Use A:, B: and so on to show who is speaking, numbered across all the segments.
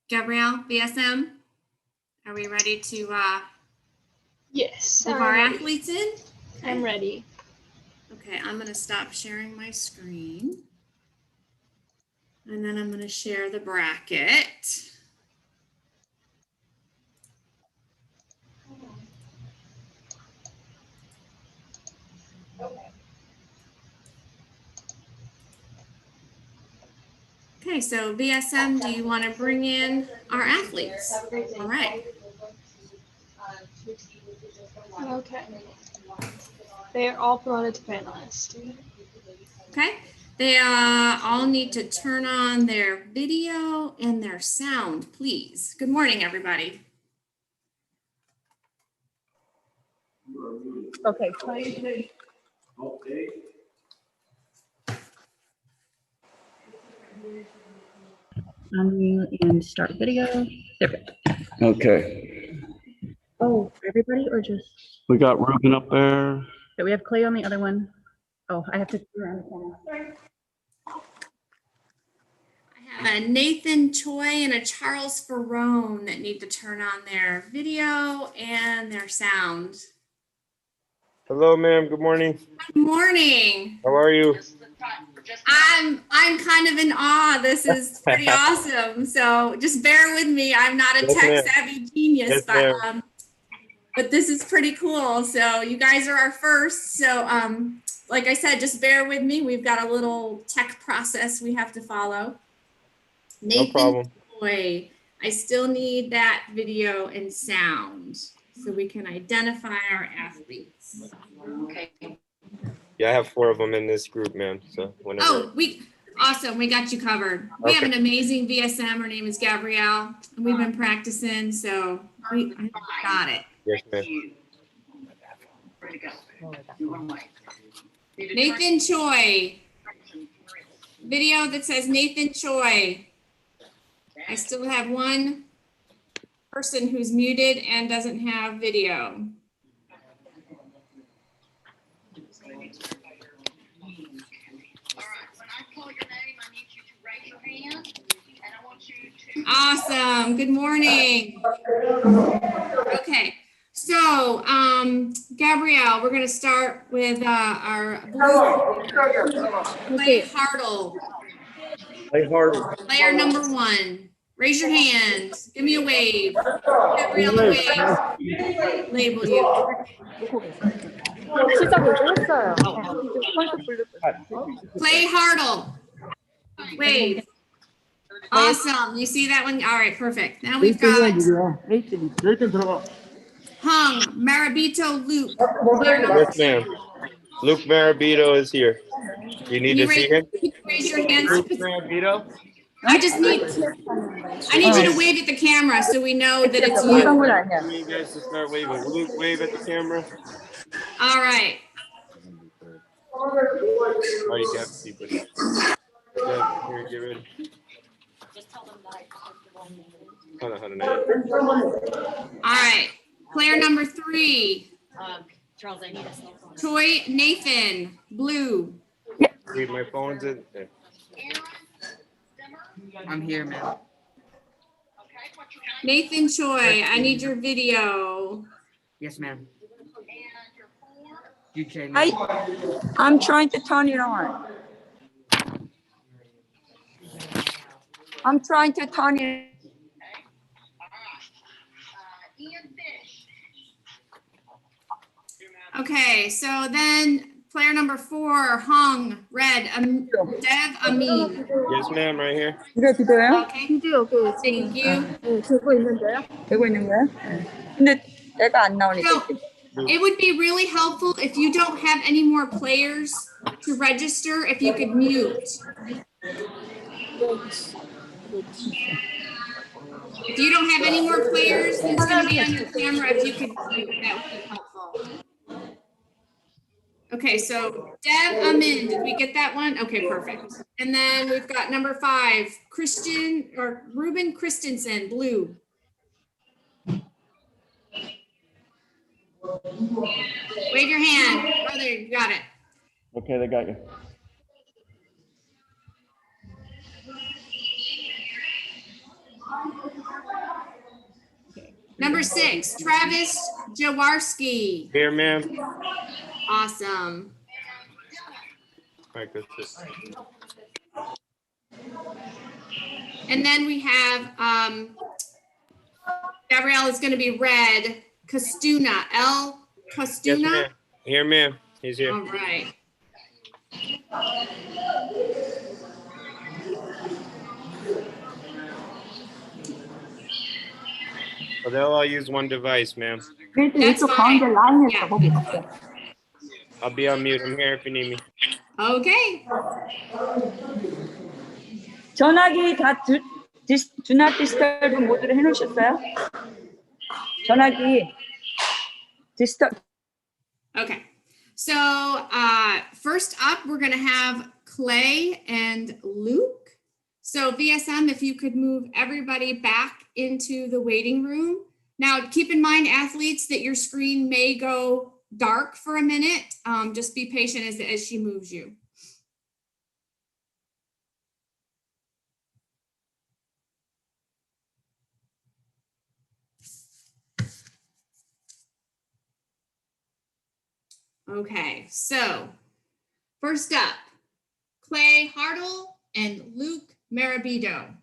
A: Gabrielle, VSM, are we ready to
B: Yes.
A: leave our athletes in? Okay.
B: I'm ready.
A: Okay, I'm going to stop sharing my screen. And then I'm going to share the bracket. Okay, so VSM, do you want to bring in our athletes? All right.
B: Okay. They are all promoted to panelists.
A: Okay, they all need to turn on their video and their sound, please. Good morning, everybody.
C: Okay. And start video. There.
D: Okay.
C: Oh, everybody or just?
D: We got Ruben up there.
C: So we have Clay on the other one. Oh, I have to turn around the camera.
A: I have a Nathan Choi and a Charles Ferrone that need to turn on their video and their sound.
E: Hello, ma'am. Good morning.
A: Good morning.
E: How are you?
A: I'm kind of in awe. This is pretty awesome. So just bear with me. I'm not a tech savvy genius, but this is pretty cool. So you guys are our first. So like I said, just bear with me. We've got a little tech process we have to follow. Nathan,
E: no problem.
A: Boy, I still need that video and sound so we can identify our athletes. Okay.
E: Yeah, I have 4 of them in this group, ma'am. So whenever.
A: Oh, awesome. We got you covered. We have an amazing VSM. Her name is Gabrielle, and we've been practicing, so I got it.
E: Yes, ma'am.
A: Nathan Choi. Video that says Nathan Choi. I still have one person who's muted and doesn't have video. Awesome. Good morning. Okay. So, Gabrielle, we're going to start with our Clay Hartle. Player number 1. Raise your hand. Give me a wave. Gabrielle, wave. Label you. Clay Hartle. Wave. Awesome. You see that one? All right, perfect. Now we've got Hung Marabito Luke.
E: Yes, ma'am. Luke Marabito is here. You need to see him?
A: Raise your hands.
E: Luke Marabito?
A: I need you to wave at the camera so we know that it's you.
E: I need you guys to start waving. Luke, wave at the camera.
A: All right.
E: Oh, you got to keep it. Here, get ready. Hold on.
A: All right. Player number 3.
F: Charles, I need a cell phone.
A: Choi Nathan, blue.
E: Read my phone's in there.
F: I'm here, man.
A: Nathan Choi, I need your video.
F: Yes, ma'am.
G: I'm trying to turn it on. I'm trying to turn it.
A: Okay, so then player number 4, Hung, red, Dev Amin.
E: Yes, ma'am, right here.
A: Okay, thank you.
G: 되고 있는 거야? 근데 내가 안 나오니까.
A: So, it would be really helpful if you don't have any more players to register, if you could mute. If you don't have any more players, it's going to be on your camera. If you could mute, that would be helpful. Okay, so Deb Amin, did we get that one? Okay, perfect. And then we've got number 5, Ruben Christensen, blue. Wave your hand. Oh, there, you got it.
D: Okay, they got you.
A: Number 6, Travis Jaworski.
E: Here, ma'am.
A: Awesome.
E: All right, that's it.
A: And then we have Gabrielle is going to be red. Costuna, L.
E: Yes,
A: Costuna.
E: ma'am. Here, ma'am. He's here.
A: All right.
E: So they'll all use one device, ma'am.
A: That's fine. Yeah.
E: I'll be on mute. I'm here if you need me.
A: Okay.
G: 전화기 다 do not disturb 모드로 해놓으셨어요? 전화기 disturb.
A: Okay. So first up, we're going to have Clay and Luke. So VSM, if you could move everybody back into the waiting room. Now, keep in mind, athletes, that your screen may go dark for a minute. Just be patient as she moves you. Okay, so first up, Clay Hartle and Luke Marabito.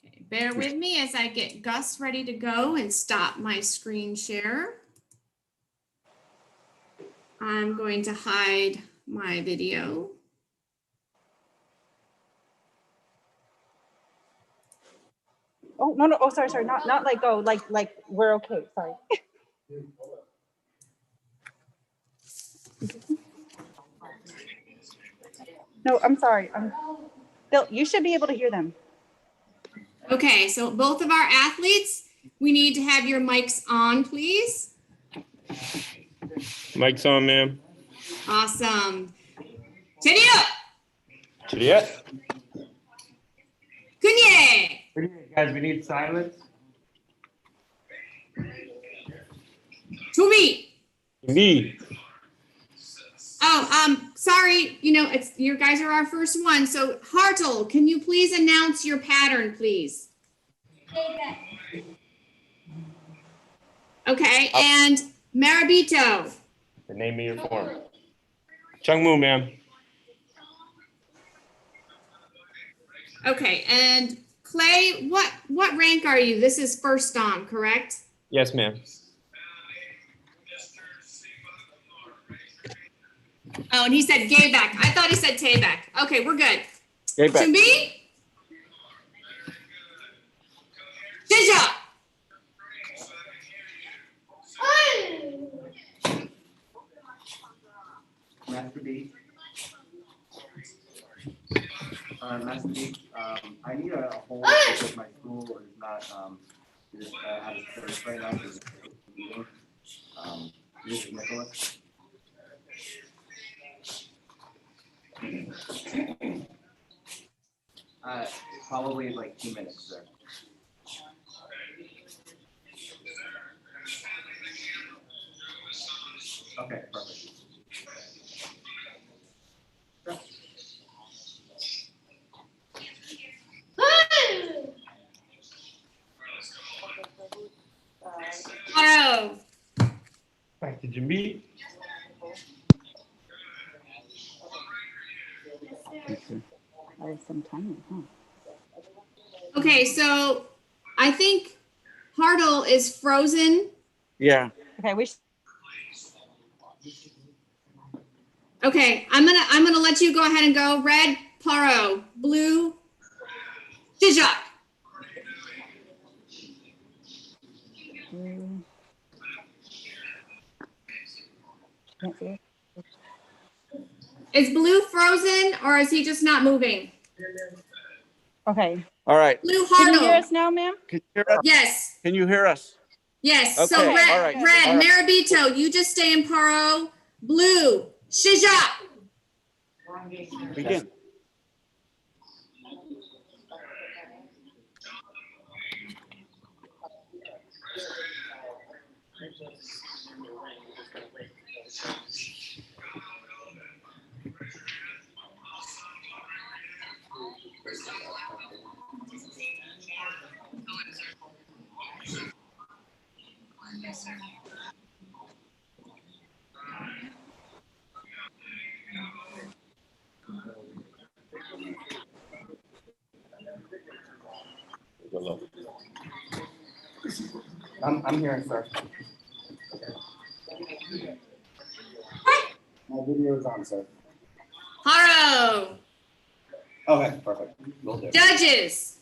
A: Okay, bear with me as I get Gus ready to go and stop my screen share. I'm going to hide my video.
C: Oh, no, no. Oh, sorry, sorry. Not like go, like we're okay. Sorry. No, I'm sorry. Bill, you should be able to hear them.
A: Okay, so both of our athletes, we need to have your mics on, please.
E: Mic's on, ma'am.
A: Awesome. Cheerio!
E: Cheerio.
A: Kunye!
E: Guys, we need silence.
A: To me.
E: Me.
A: Oh, sorry, it's you guys are our first one. So Hartle, can you please announce your pattern, please? Okay, and Marabito.
E: The name of your form. Chungmu, ma'am.
A: Okay, and Clay, what rank are you? This is first on, correct?
E: Yes, ma'am.
A: Oh, and he said Gayback. I thought he said Tayback. Okay, we're good.
D: Gayback.
A: Chumbi? Jija!
H: Master D. Master D. I need a hold because my school is not just at its first right now. This is Nicholas. Probably like 2 minutes, sir. Okay, perfect.
A: Hello.
E: Back to Jimmy.
C: That is some timing, huh?
A: Okay, so I think Hartle is frozen.
D: Yeah.
C: Okay,
A: Okay, I'm gonna let you go ahead and go. Red, Paro. Blue, Jija.
C: can't see it.
A: Is Blue frozen or is he just not moving?
C: Okay.
D: All right.
A: Blue
C: Can you hear
A: Hartle.
C: us now, ma'am?
D: Can you hear us?
A: Yes.
D: Can you hear us?
A: Yes. So
D: Okay,
A: red,
D: all right,
A: red,
D: all right.
A: Marabito, you just stay in Paro. Blue, Shija.
D: Begin.
H: I'm here, sir. My video is on, sir.
A: Haro,
H: Okay, perfect. Will do.
A: judges,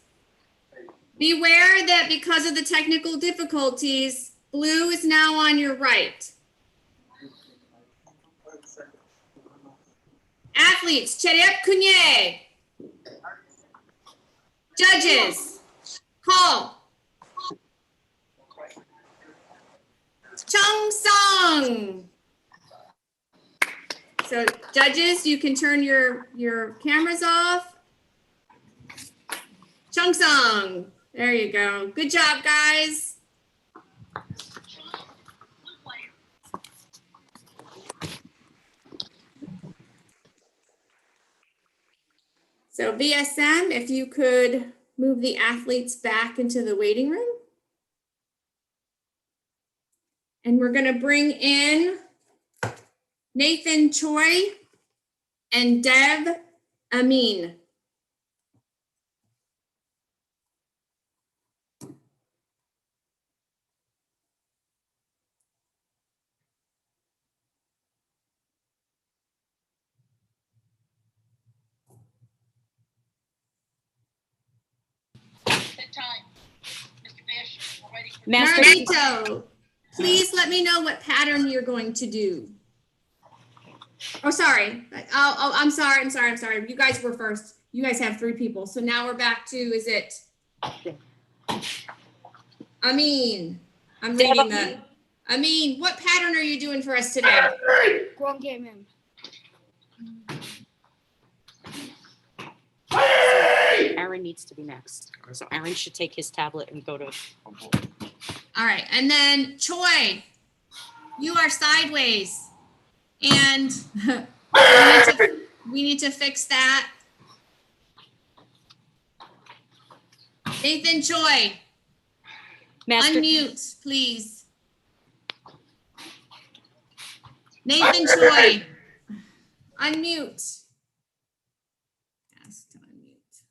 A: beware that because of the technical difficulties, blue is now on your right. Athletes, Cheryap Kunye. Judges, call. Chung Song. So judges, you can turn your cameras off. Chung Song. There you go. Good job, guys. So VSM, if you could move the athletes back into the waiting room. And we're going to bring in Nathan Choi and Dev Amin. Marvito, please let me know what pattern you're going to do. Oh, sorry. I'm sorry. You guys were first. You guys have 3 people. So now we're back to, is it? Amin. I'm reading that. Amin, what pattern are you doing for us today?
F: Aaron needs to be next. So Aaron should take his tablet and go to.
A: All right. And then Choi, you are sideways. And we need to fix that. Nathan Choi, unmute, please. Nathan Choi, unmute. Ask to unmute.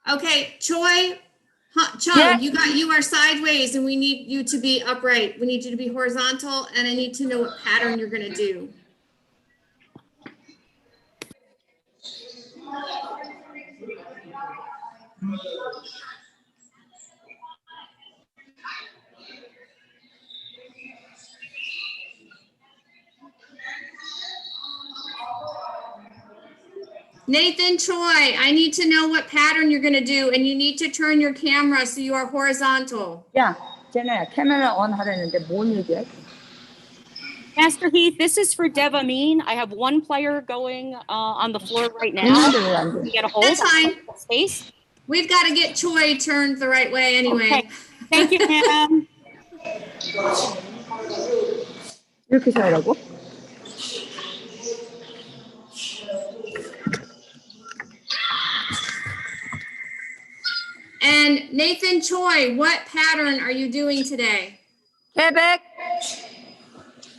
A: Okay, Choi, Chung,
G: Yes.
A: you are sideways and we need you to be upright. We need you to be horizontal and I need to know what pattern you're gonna do. Nathan Choi, I need to know what pattern you're gonna do and you need to turn your camera so you are horizontal.
G: 야, 쟤네 카메라 on 하려는데 뭔 얘기야?
F: Master Heath, this is for Dev Amin. I have 1 player going on the floor right now.
G: 있는데 왜 안 돼?
F: Can you get a hold?
A: That's fine.
F: Space.
A: We've got to get Choi turned the right way anyway.
F: Okay. Thank you, ma'am.
G: 이렇게 살라고?
A: And Nathan Choi, what pattern are you doing today?
G: Quebec.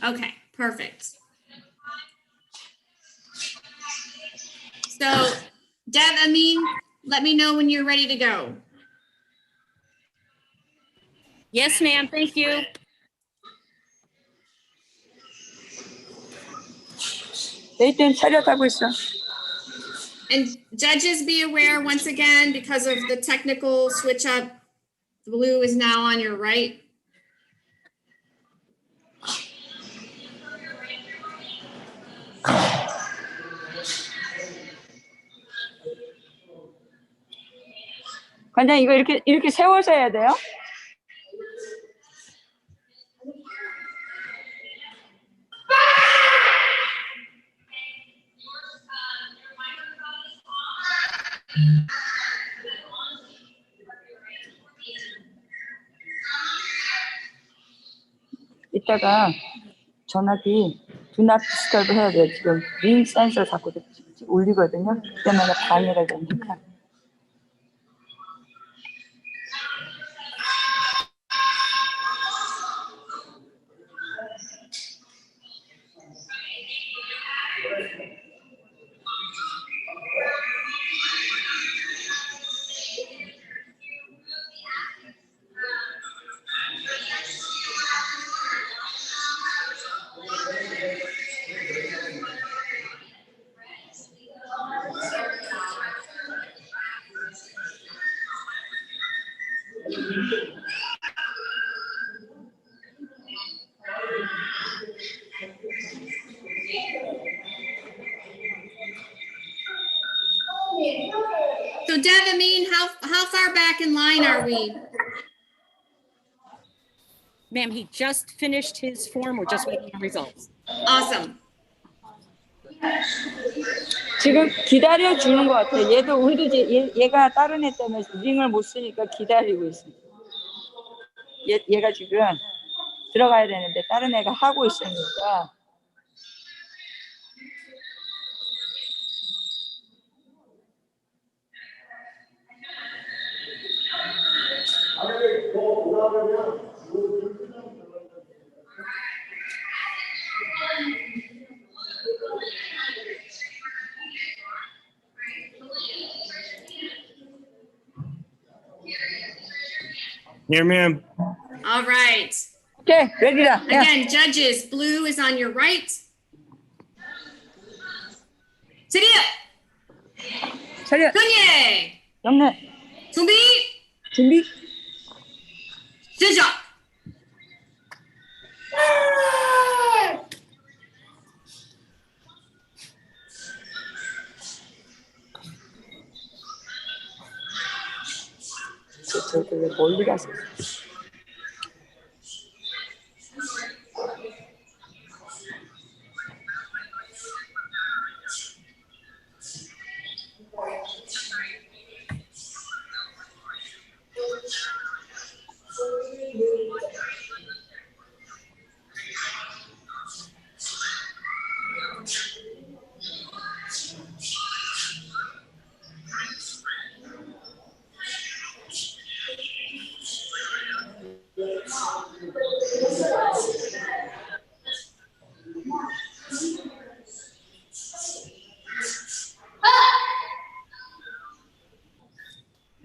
A: Okay, perfect. So, Dev Amin, let me know when you're ready to go.
F: Yes, ma'am. Thank you.
G: 내일은 촬영하고 있어.
A: And judges, be aware once again, because of the technical switch up, the blue is now on your right.
G: 관장 이거 이렇게 세워서 해야 돼요? 이따가 전화기 do not disturb 해야 돼요. 지금 링 센서 자꾸 울리거든요. 그때마다 방해가 되니까.
A: So Devamine, how far back in line are we?
F: Ma'am, he just finished his form. We're just waiting on results.
A: Awesome.
G: 지금 기다려 주는 것 같아요. 얘도 우리도 이제 얘가 다른 애 때문에 링을 못 쓰니까 기다리고 있습니다. 얘가 지금 들어가야 되는데 다른 애가 하고 있으니까.
E: Here, ma'am.
A: All right.
G: 오케이, 레디다.
A: Again, judges, blue is on your right. 차렷!
G: 차렷.
A: 근예!
G: 영래.
A: 준비!
G: 준비.
A: 시작!
G: 저기 왜 멀리 가서.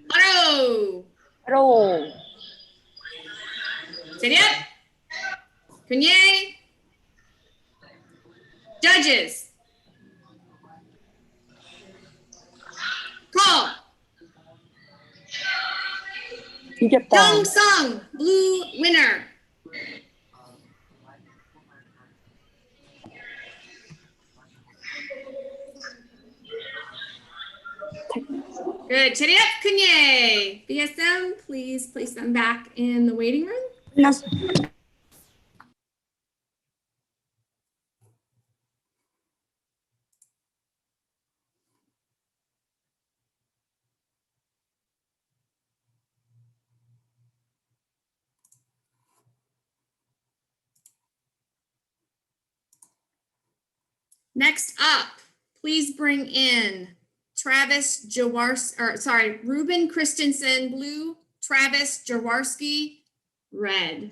A: 바로!
G: 바로.
A: 차렷! 근예! Judges! Call!
G: 이겼다.
A: Young-sung, blue winner. Good. 차렷, 근예. BSM, please place them back in the waiting room.
G: 끝났어.
A: Next up, please bring in Ruben Christensen, blue, Travis Jaworski, red.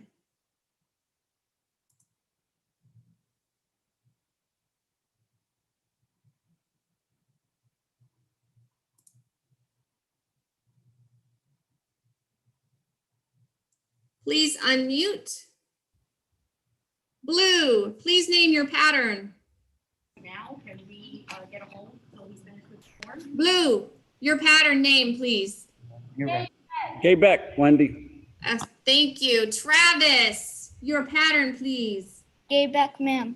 A: Please unmute. Blue, please name your pattern.
F: Now, can we get a hold so he's finished with the form?
A: Blue, your pattern name, please.
D: Okay, back, Wendy.
A: Thank you. Travis, your pattern, please.
B: Gay back, ma'am.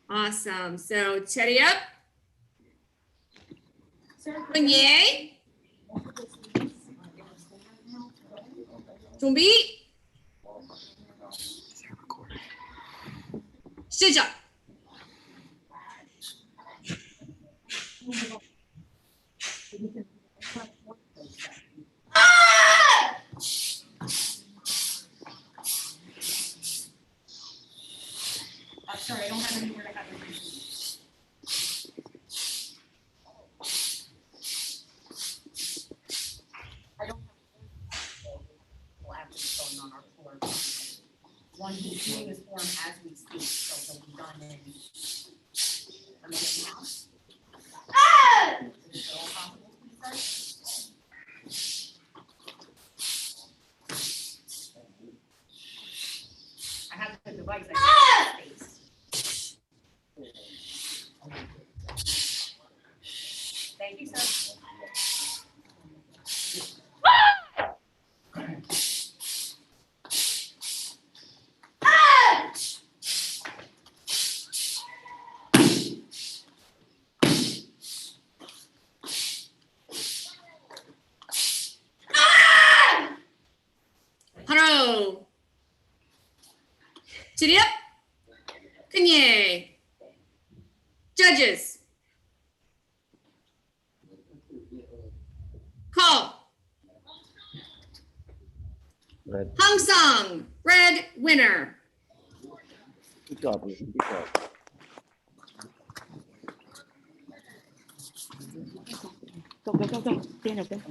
A: Awesome. So, 차렷. 근예. 준비. 시작.
F: sorry, I don't have anywhere to have it. I don't have labs going on our floor. One who's doing this form as we speak, so they'll be done in a minute now. Is it all possible to be done? I have the device. I have space. Thank you, sir.
A: Haro. Chirip. Kanye. Judges. Call.
D: Red.
A: Hung Sung. Red winner.
D: Good job, Luke. Good job.
F: Go. Stand up there.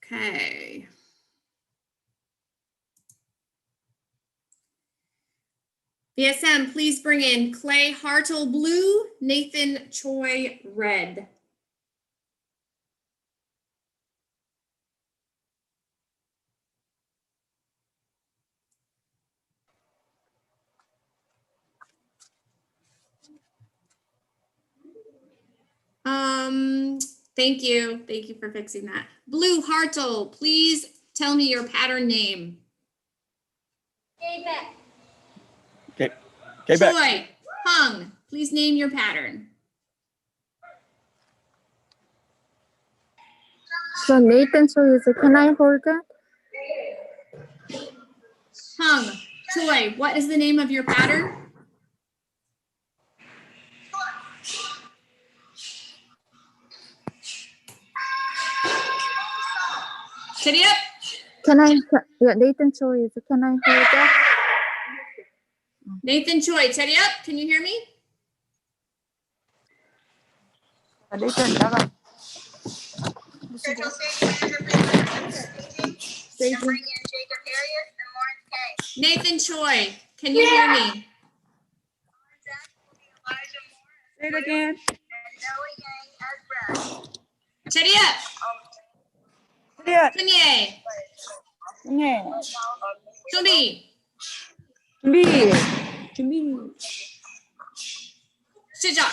A: Okay. BSM, please bring in Clay Hartle blue, Nathan Choi red. Thank you. Thank you for fixing that. Blue Hartle, please tell me your pattern name.
D: Okay. Okay, back.
A: Choi, Hung, please name your pattern.
I: So Nathan, so is it, can I hold it?
A: Hung, Choi, what is the name of your pattern? Steady up.
I: Can I, yeah, Nathan, so is it, can I hold it?
A: Nathan Choi, steady up. Can you hear me?
G: Nathan, 나가.
A: Nathan Choi, can you hear me?
G: Say it again.
A: Steady up.
G: 그래.
A: Kanye,
G: 네.
A: Sumi,
G: 준비.
A: 시작.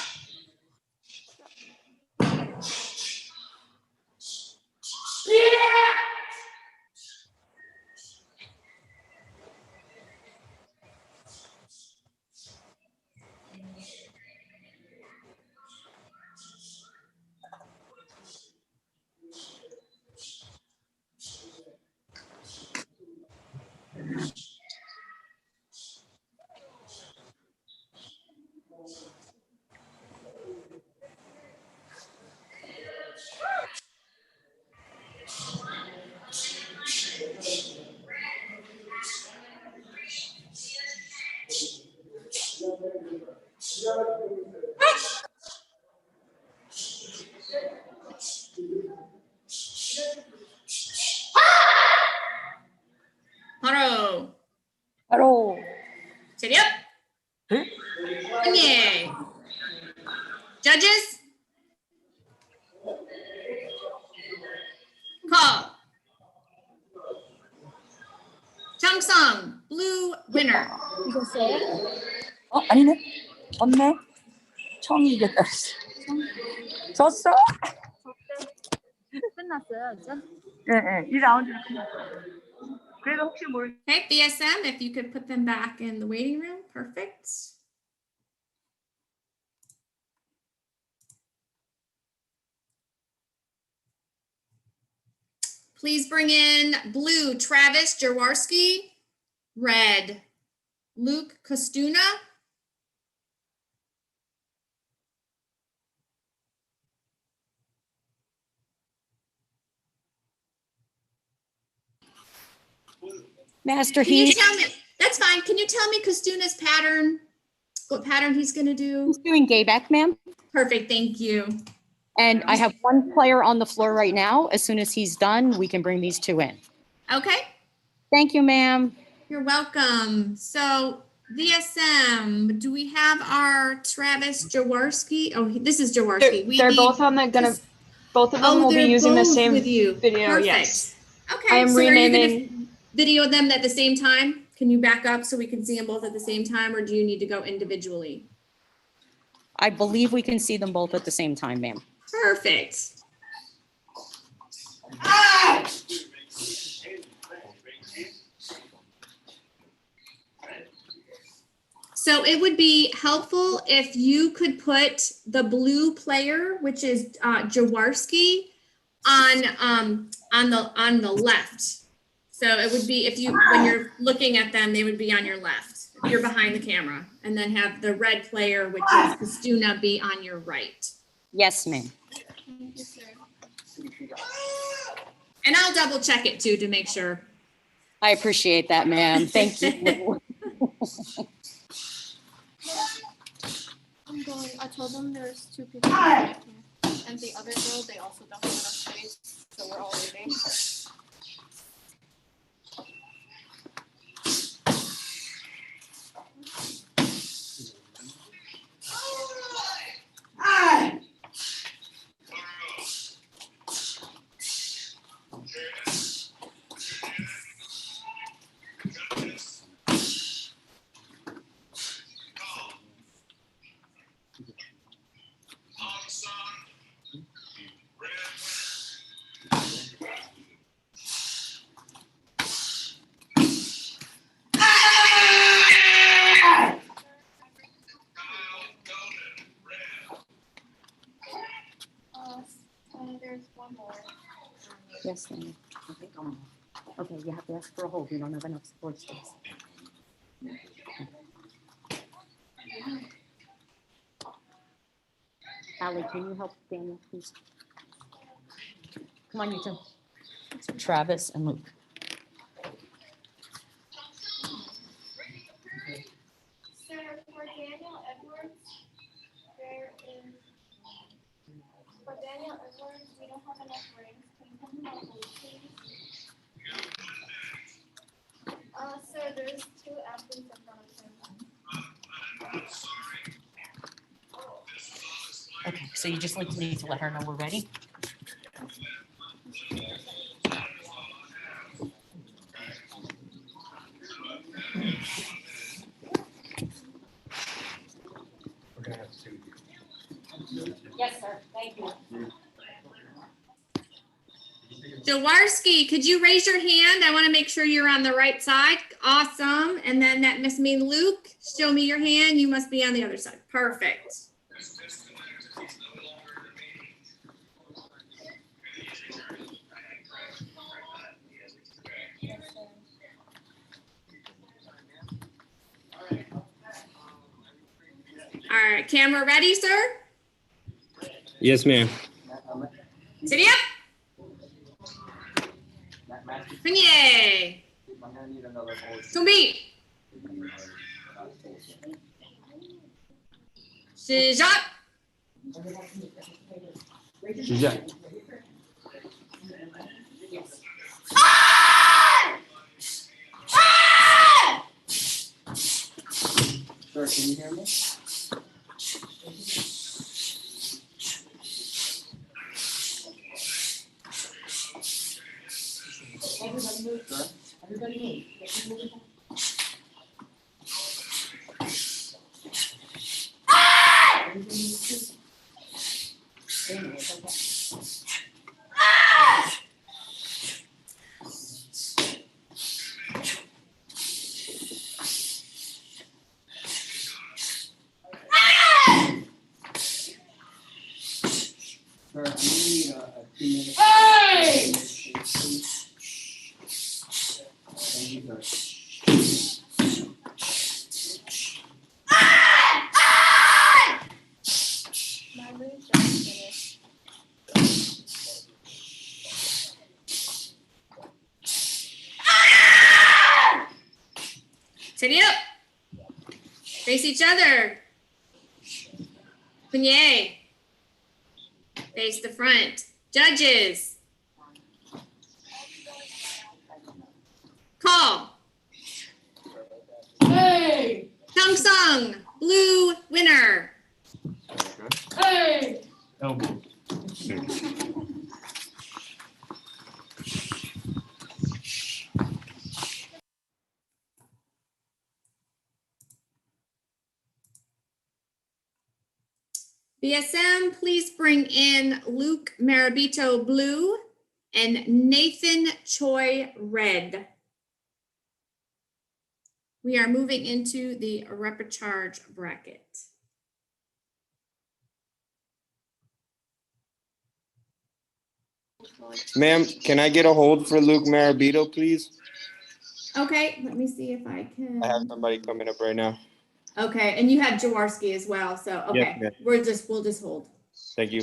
A: 바로.
G: 바로.
A: Steady up. Kanye. Judges. Call. Changsung, blue winner.
G: 아니네. 없네. 청이 이겼다. 졌어?
I: 끝났어요, 이제?
G: 네, 이 라운드는 끝났어. 그래도 혹시 모르.
A: Okay, BSM, if you could put them back in the waiting room, perfect. Please bring in blue, Travis Jaworski, red, Luke Kostuna,
J: Master
A: Can you
J: Heat.
A: tell me? That's fine. Can you tell me Kastuna's pattern? What pattern he's going to do?
J: He's doing Gayback, ma'am.
A: Perfect. Thank you.
J: And I have one player on the floor right now. As soon as he's done, we can bring these two in.
A: Okay.
J: Thank you, ma'am.
A: You're welcome. So VSM, do we have our Travis Jaworski? Oh, this is Jaworski.
B: They're both on the gonna. Both of them will be
A: they're
B: using the
A: both
B: same
A: with you.
B: video.
A: Perfect.
B: Yes.
A: Okay.
B: I am
A: so are you
B: renaming.
A: gonna video them at the same time? Can you back up so we can see them both at the same time, or do you need to go individually?
J: I believe we can see them both at the same time, ma'am.
A: Perfect. So it would be helpful if you could put the blue player, which is Jaworski, on the left. So it would be when you're looking at them, they would be on your left. If you're behind the camera, and then have the red player, which is Kastuna, be on your right.
J: Yes, ma'am.
A: And I'll double check it too to make sure.
J: I appreciate that, ma'am. Thank you.
B: I'm going. I told them there's 2 people back here, and the other girl, they also don't have enough space, so we're all leaving. There's one more.
J: Yes, ma'am. Okay, you have to ask for a hold. We don't have enough support space. Allie, can you help Daniel, please? Come on, you two. Travis and Luke.
B: Sir, for Daniel Edwards, we don't have enough rings. Can you come help me, please? Sir, there's 2 athletes in front of him.
J: Okay, so you just need to let her know we're ready? Yes, sir. Thank you.
A: Jaworski, could you raise your hand? I want to make sure you're on the right side. Awesome. And then that must mean Luke. Show me your hand. You must be on the other side. Perfect. All right, camera ready, sir?
E: Yes, ma'am.
A: City up. Yay. 준비. 시작.
E: 시작.
H: Sir, can you hear me?
J: Everybody move.
H: Sir?
J: Everybody move.
H: Sir, I need a 2 minute.
J: Hey!
H: Thank you, sir.
A: Tidy up. Face each other. Punye. Face the front. Judges. Call. Hey. Sung Sung. Blue winner. Hey.
E: Elbow.
A: BSM, please bring in Luke Marabito blue and Nathan Choi red. We are moving into the repecharge bracket.
E: Ma'am, can I get a hold for Luke Marabito, please?
A: Okay, let me see if I can.
E: I have somebody coming up right now.
A: Okay, and you have Jaworski as well, so okay,
E: Yes,
A: we'll just hold.
E: Thank you.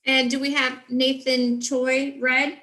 A: And do we have Nathan Choi red?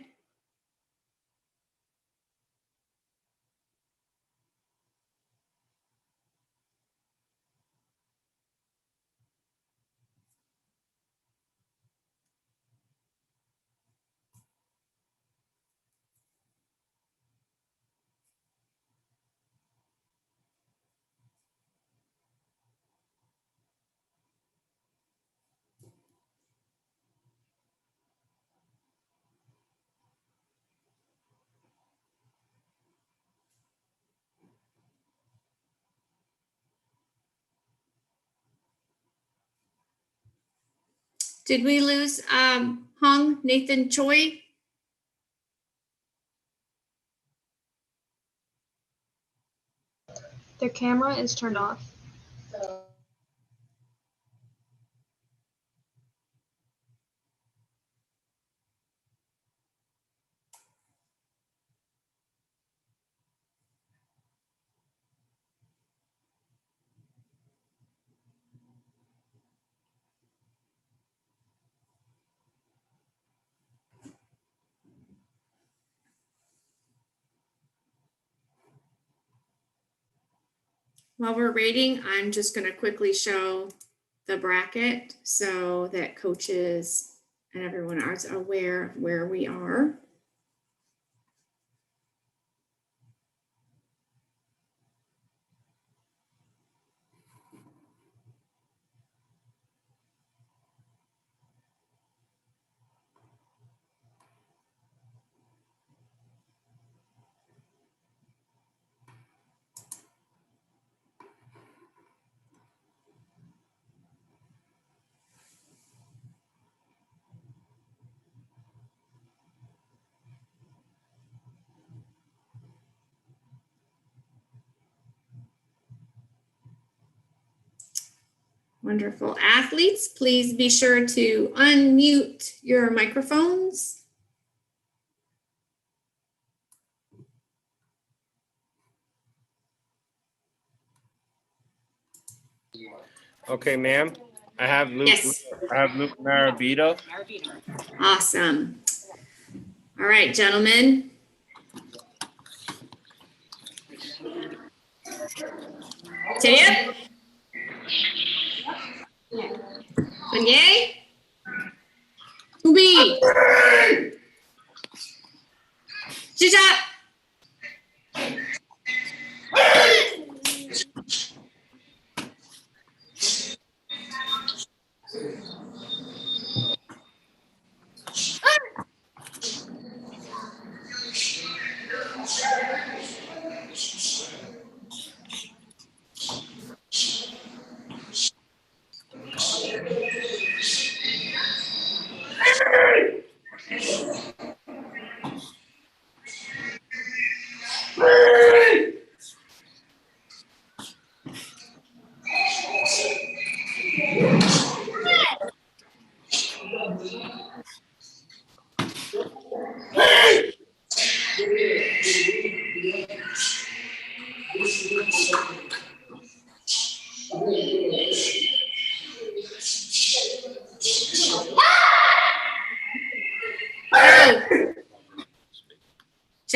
A: Did we lose Hong Nathan Choi?
B: Their camera is turned off.
A: While we're rating, I'm just going to quickly show the bracket so that coaches and everyone else are aware of where we are. Wonderful. Athletes, please be sure to unmute your microphones.
E: Okay, ma'am. I have Luke.
A: Yes.
E: I have Luke Marabito.
A: Awesome. All right, gentlemen. Tidy up. Punye. Ubi. Shija.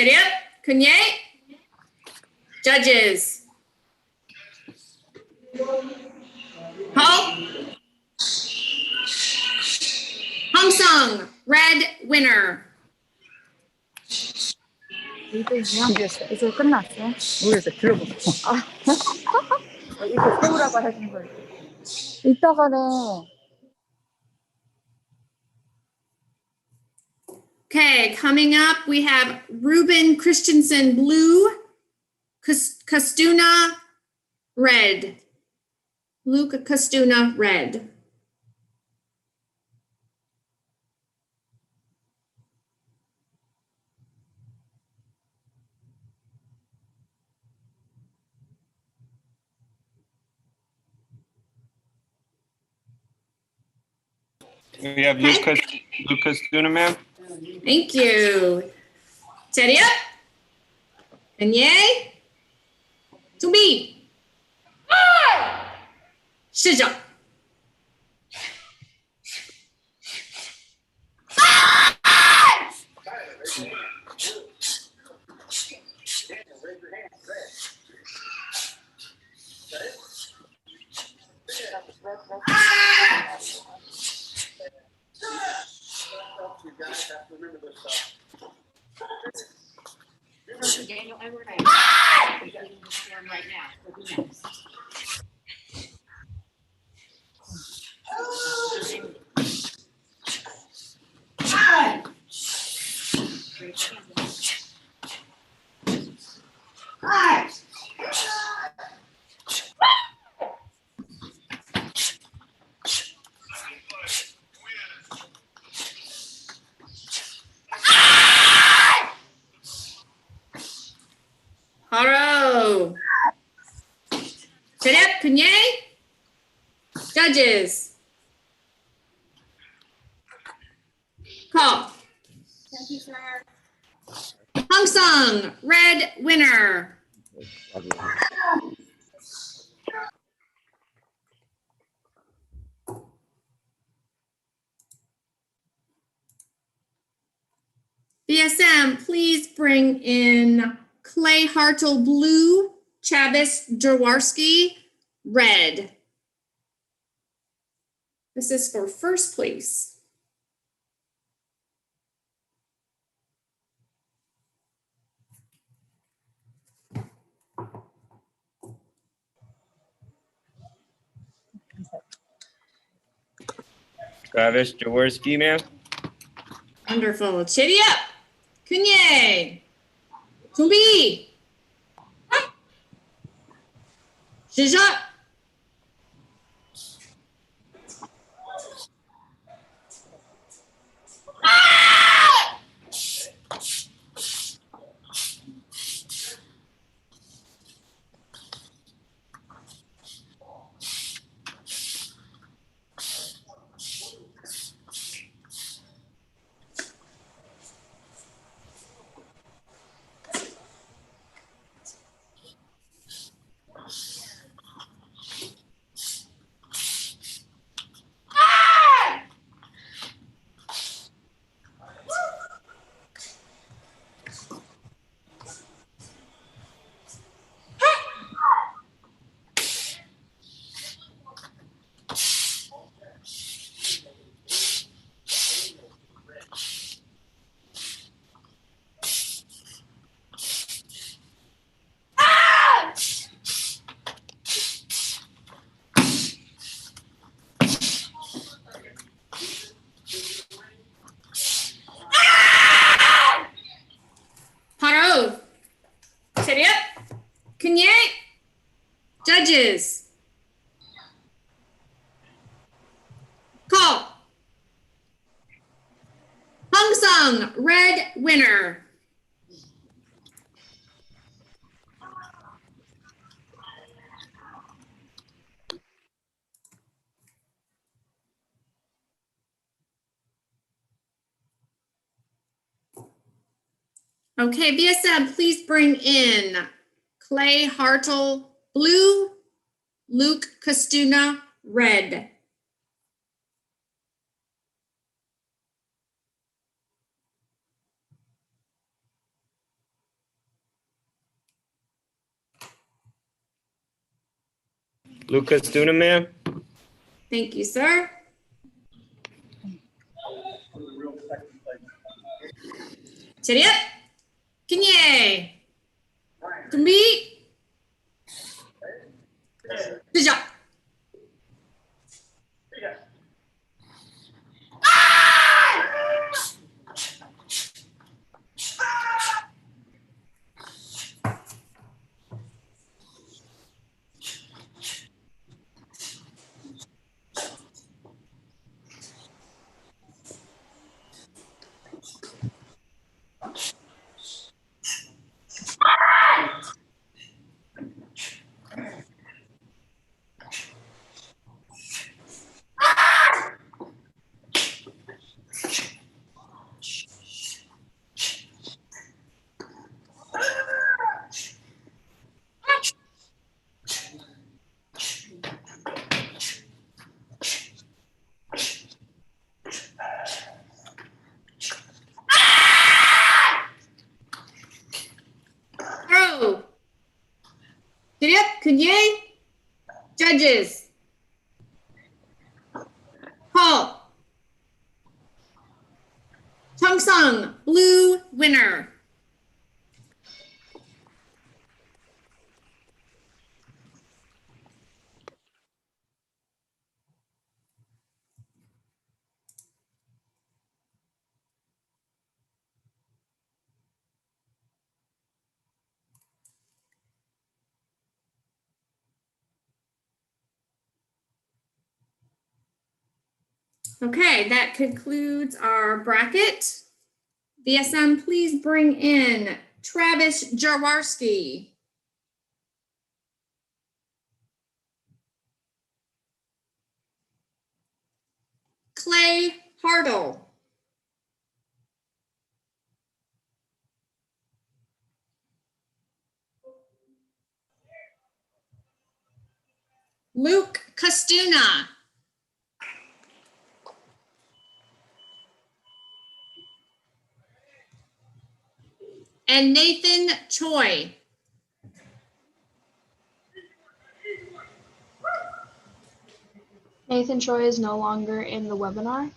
A: Ready up? Kunye? Judges. Paul? Hong Sung, red winner.
C: 모르겠어요.
I: 이제 끝났어요?
C: 모르겠어요. 들어보세요. 이렇게 세우라고 하시는 거예요.
I: 이따가네.
A: Okay, coming up, we have Ruben Christensen blue, Castuna red. Luke Castuna red.
E: We have Lucas Tuna, ma'am.
A: Thank you. Steady up. And yay. To be. 시작.
F: Daniel Edward, I'm completing this form right now. So who knows?
A: Haro. Steady up. Kunye. Judges. Call.
B: Thank you, sir.
A: Hong Sung, red winner. BSM, please bring in Clay Hartle blue, Chavez Jaworski red. This is for first place.
E: Travis Jaworski, ma'am.
A: Wonderful. Chitty up. Kunye. Tumbi. Shija. Haro. Chitty up. Kunye. Judges. Call. Hong Sung, red winner. Okay, BSM, please bring in Clay Hartle blue, Luke Castuna red.
E: Luke Castuna, ma'am.
A: Thank you, sir. Chariot. Kinye. Tumbi. Good job. Throw. Chariot. Kunye. Judges. Paul. Sung, blue winner. Okay, that concludes our bracket. VSM, please bring in Travis Jaworski. Clay Hartle. Luke Castuna. And Nathan Choi.
B: Nathan Choi is no longer in the webinar.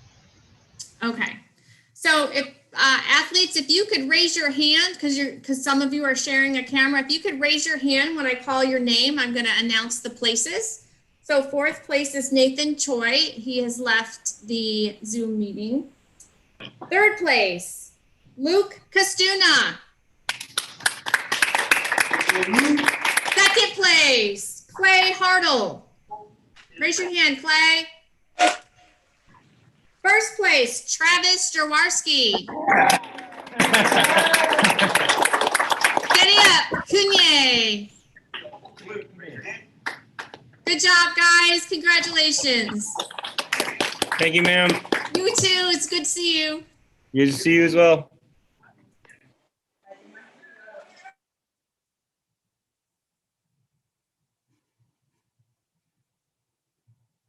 A: Okay. So if athletes, if you could raise your hand, because some of you are sharing a camera, if you could raise your hand when I call your name, I'm going to announce the places. So 4th place is Nathan Choi. He has left the Zoom meeting. 3rd place, Luke Castuna. 2nd place, Clay Hartle. Raise your hand, Clay. 1st place, Travis Jaworski. Getting up, Kunye. Good job, guys. Congratulations.
E: Thank you, ma'am.
A: You too. It's good to see you.
E: Good to see you as well.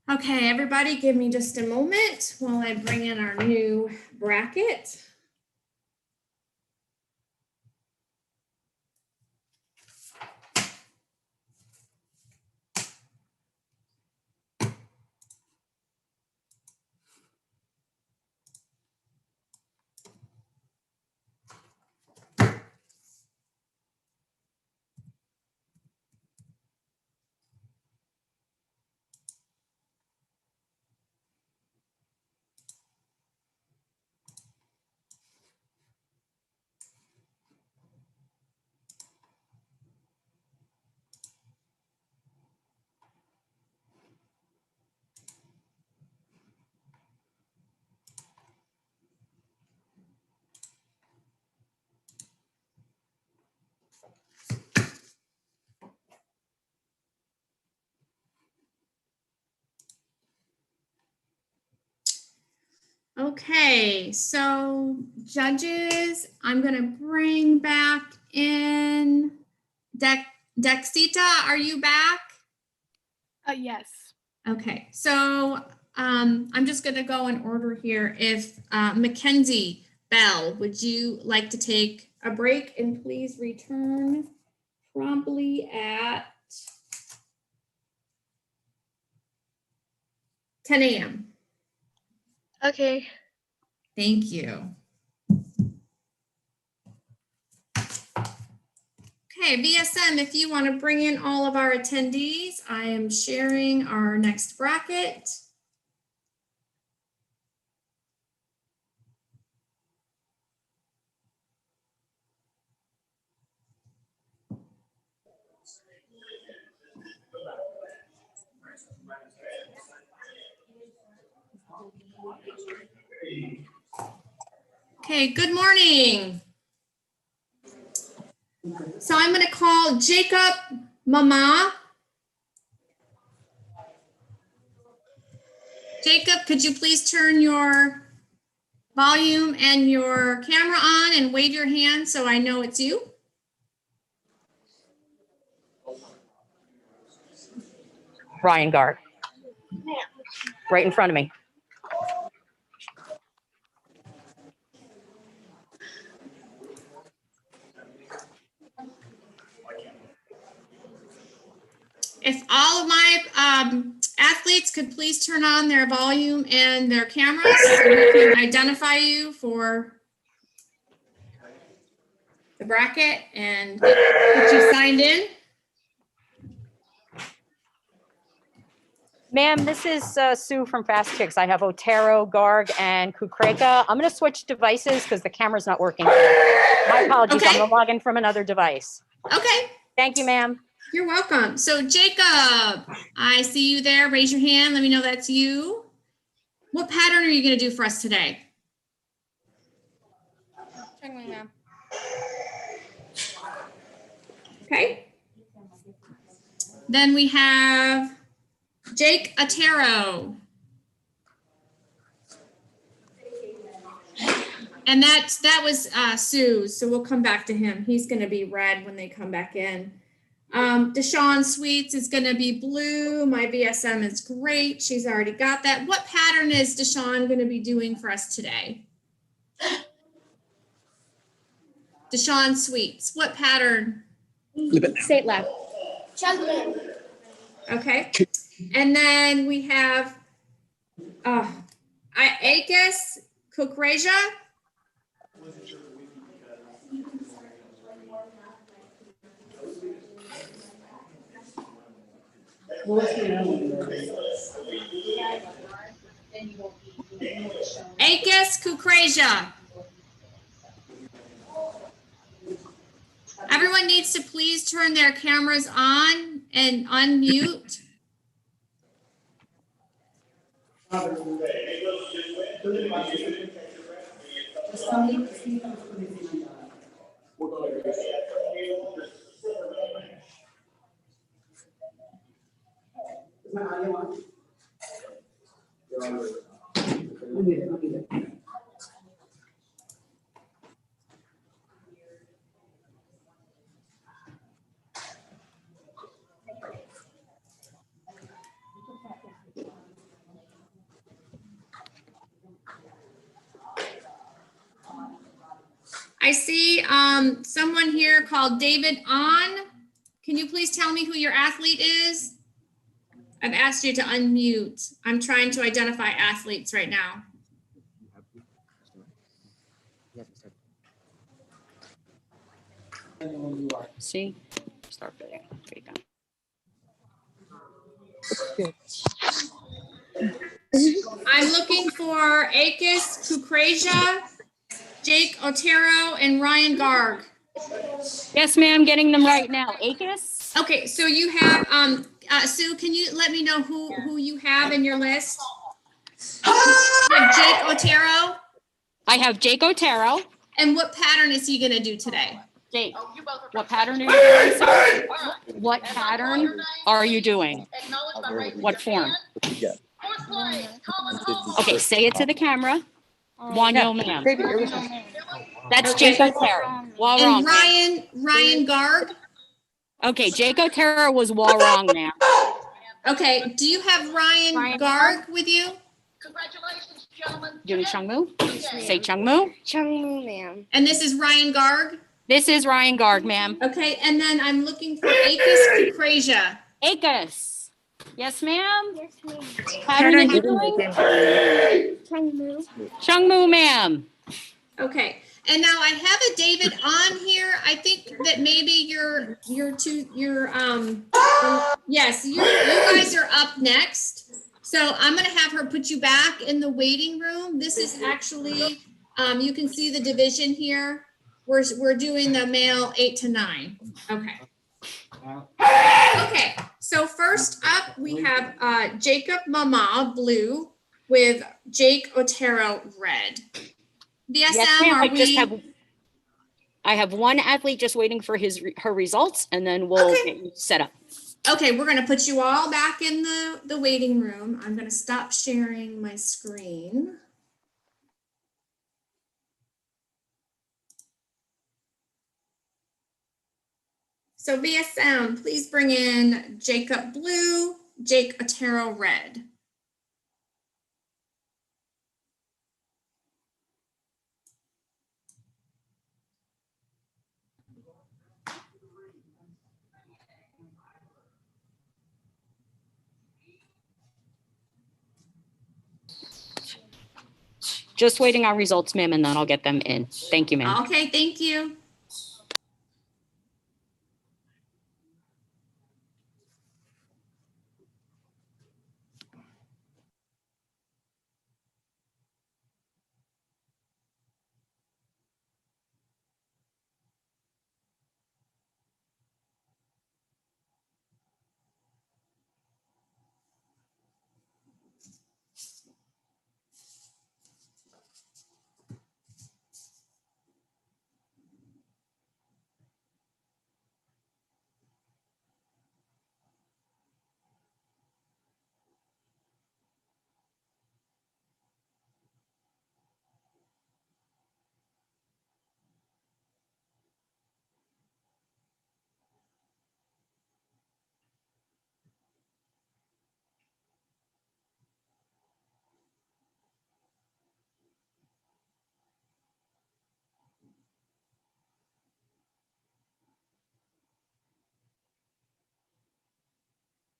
A: Okay, everybody, give me just a moment while I bring in our new bracket. Okay, so judges, I'm gonna bring back in Dexita, are you back?
B: Yes.
A: Okay, so I'm just gonna go in order here. If Mackenzie Bell, would you like to take a break and please return promptly at 10 a.m.
B: Okay.
A: Thank you. Okay, VSM, if you want to bring in all of our attendees, I am sharing our next bracket. Okay, good morning. So I'm going to call Jacob Mama. Jacob, could you please turn your volume and your camera on and wave your hand so I know it's you?
J: Ryan Garg. Right in front of me.
A: If all of my athletes could please turn on their volume and their cameras so we can identify you for the bracket and get you signed in.
J: Ma'am, this is Sue from Fast Chicks. I have Otero, Garg, and Kukreka. I'm going to switch devices because the camera's not working. My apologies.
A: Okay.
J: I'm going to log in from another device.
A: Okay.
J: Thank you, ma'am.
A: You're welcome. So Jacob, I see you there. Raise your hand. Let me know that's you. What pattern are you going to do for us today?
B: Check me, ma'am.
A: Okay. Then we have Jake Otero. And that was Sue, so we'll come back to him. He's going to be red when they come back in. Deshawn Sweets is going to be blue. My VSM is great. She's already got that. What pattern is Deshawn going to be doing for us today? Deshawn Sweets, what pattern?
B: State lab.
A: Okay. And then we have Akis Kukreja. Akis Kukreja. Everyone needs to please turn their cameras on and unmute. I see someone here called David On. Can you please tell me who your athlete is? I've asked you to unmute. I'm trying to identify athletes right now.
J: See? Start there. There you go.
A: I'm looking for Akis Kukreja, Jake Otero, and Ryan Garg.
J: Yes, ma'am. Getting them right now. Akis?
A: Okay, so you have, Sue, can you let me know who you have in your list? You have Jake Otero.
J: I have Jake Otero.
A: And what pattern is he gonna do today?
J: Jake, what pattern are you doing, sir? What pattern are you doing? What form?
D: Yeah.
J: Okay, say it to the camera. Wanyo, ma'am. That's Jake Otero. Wall wrong.
A: And Ryan Garg.
J: Okay, Jake Otero was wall wrong, ma'am.
A: Okay, do you have Ryan Garg with you?
F: Congratulations, gentlemen.
J: Doing Chungmu? Say Chungmu.
B: Chungmu, ma'am.
A: And this is Ryan Garg?
J: This is Ryan Garg, ma'am.
A: Okay, and then I'm looking for Akis Kukreja.
J: Akis. Yes, ma'am.
I: Yes, ma'am.
J: How are you doing? Chungmu, ma'am.
A: Okay, and now I have a David on here. I think that maybe yes, you guys are up next. So I'm gonna have her put you back in the waiting room. This is actually, you can see the division here. We're doing the male 8 to 9. Okay. Okay, so first up we have Jacob Mama blue with Jake Otero red.
J: Yes,
A: BSM,
J: ma'am.
A: are
J: I have one athlete just waiting for her results, and then we'll
A: Okay.
J: get you set up.
A: Okay, we're gonna put you all back in the waiting room. I'm gonna stop sharing my screen. So VSM, please bring in Jacob blue, Jake Otero red.
J: Just waiting on results, ma'am, and then I'll get them in. Thank you, ma'am.
A: Okay, thank you.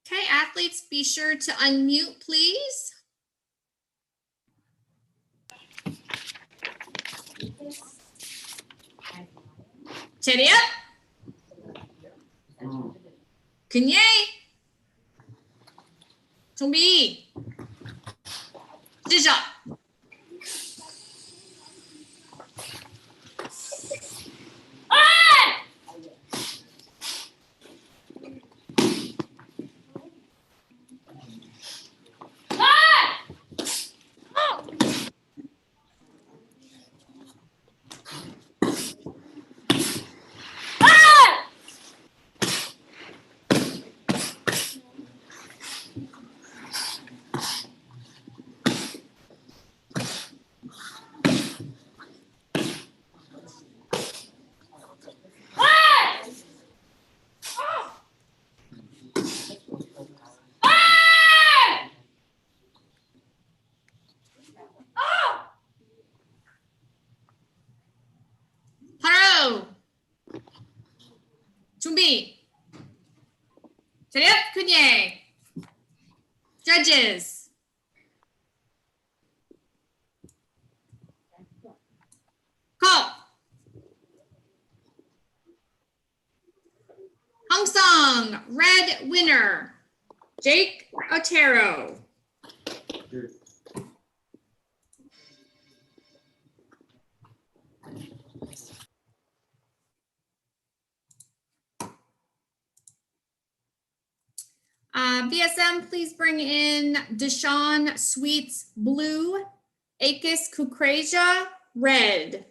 A: Okay, athletes, be sure to unmute, please. Cheerio. Kunye. 준비. 시작. 바로. 준비. 체력 kunye. Judges. Call. Hong Song, red winner. Jake Otero. VSM, please bring in Deshaun Sweets blue, Akis Kukreja red.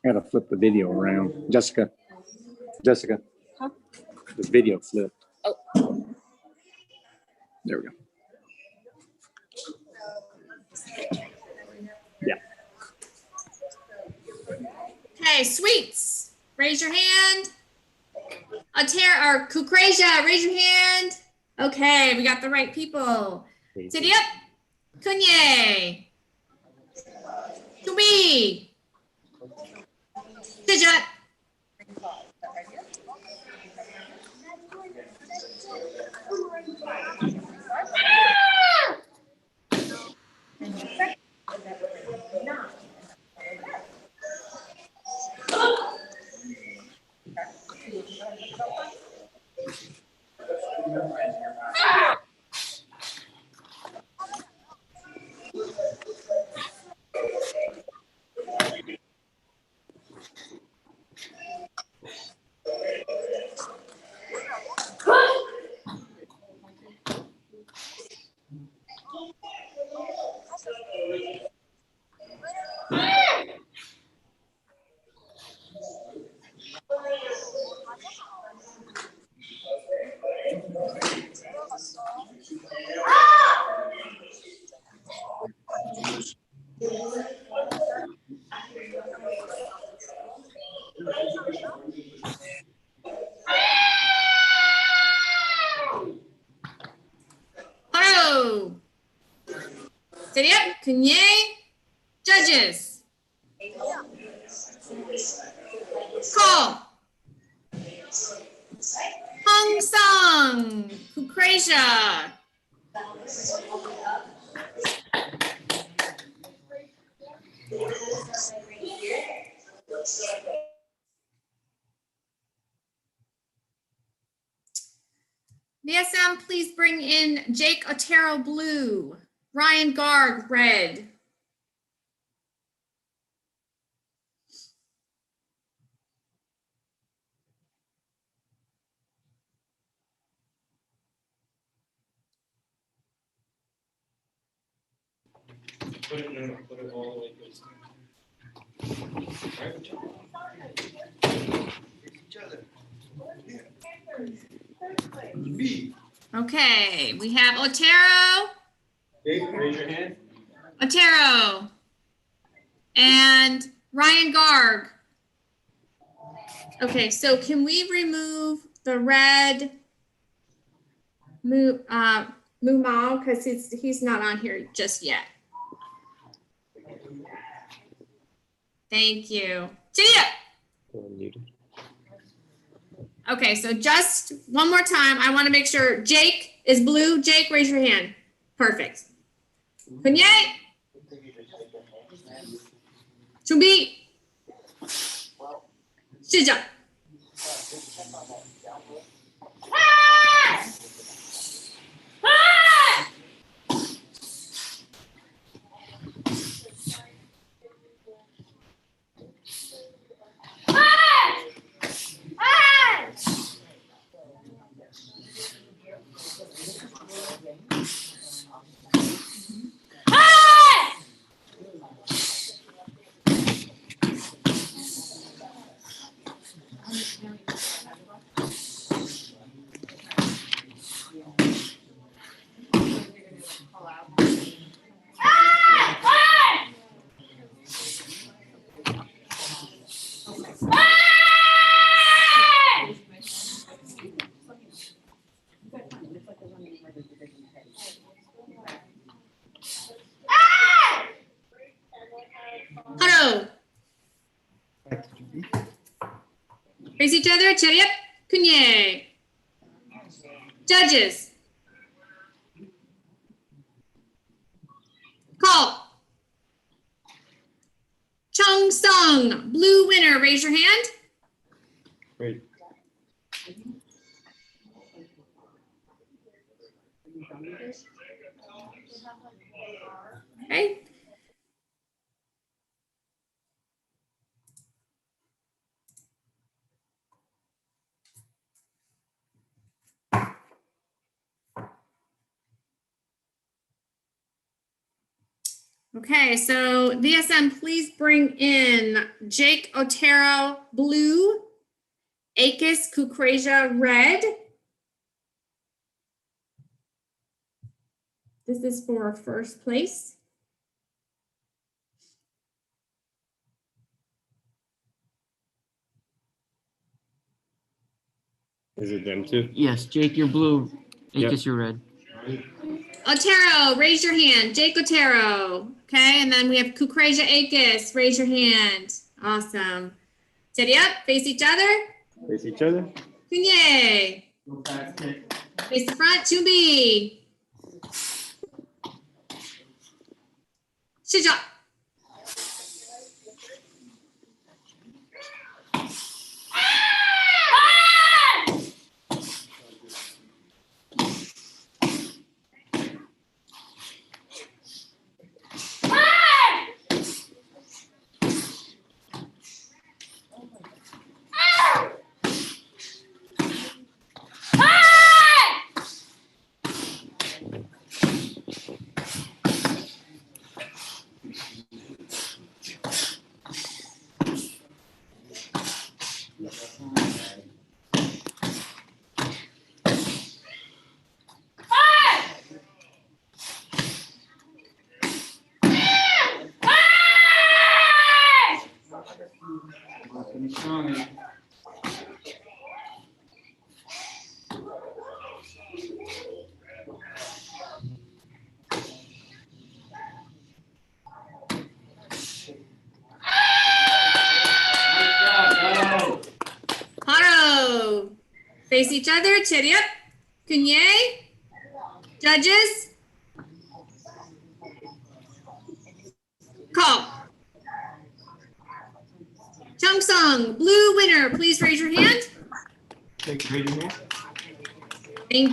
D: Gotta flip the video around. Jessica.
G: Huh?
D: The video flipped.
G: Oh.
D: There we go. Yeah.
A: Okay, Sweets, raise your hand. Otero or Kukreja, raise your hand. Okay, we got the right people. Sidiop, Kunye. 준비. 시작. 바로. Steady up. Kunye. Judges. Call. Hong Song. Kukrasia. VSM, please bring in Jake Otero blue, Ryan Garg red. Okay, we have Otero.
E: Raise your hand.
A: Otero. And Ryan Garg. Okay, so can we remove the red Mumao because he's not on here just yet. Thank you. Chia. Okay, so just one more time, I want to make sure Jake is blue. Jake, raise your hand. Perfect. Kunye. 준비. 시작. Hello. Face each other. Chariot. Kunye. Judges. Call. Chung Sung. Blue winner. Raise your hand.
E: Great.
A: Okay. Okay, so VSM, please bring in Jake Otero blue, Akis Kukrasia red. This is for first place.
E: Is it them too?
K: Yes, Jake, you're blue.
E: Yep.
K: Akis, you're red.
A: Otero, raise your hand. Jake Otero. Okay, and then we have Kukreja Akis. Raise your hand. Awesome. Steady up, face each other.
E: Face each other.
A: Kunye. Face the front, Chumbi. Shija. Haro. Face each other, chitty up. Kunye. Judges. Call. Chung Sung, blue winner, please raise your hand. Thank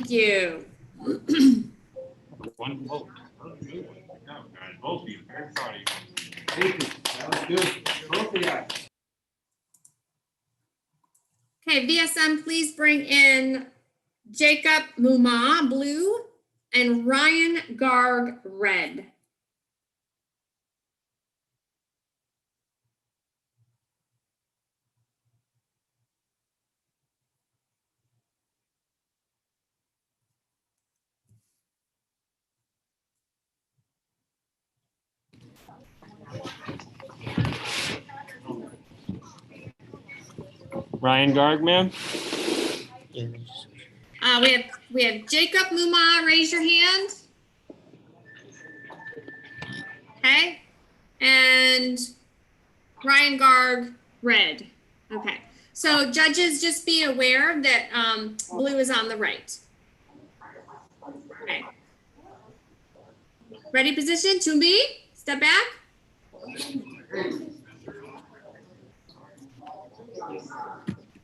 A: you.
E: One vote. Both of you. Very proud of you.
H: Thank you. That was good. Both of you.
A: Okay, VSM, please bring in Jacob Muma, blue, and Ryan Garg, red.
E: Ryan Garg, ma'am.
A: We have Jacob Muma, raise your hand. Okay, and Ryan Garg, red. Okay, so judges, just be aware that blue is on the right. Okay. Ready position, Tumbi, step back.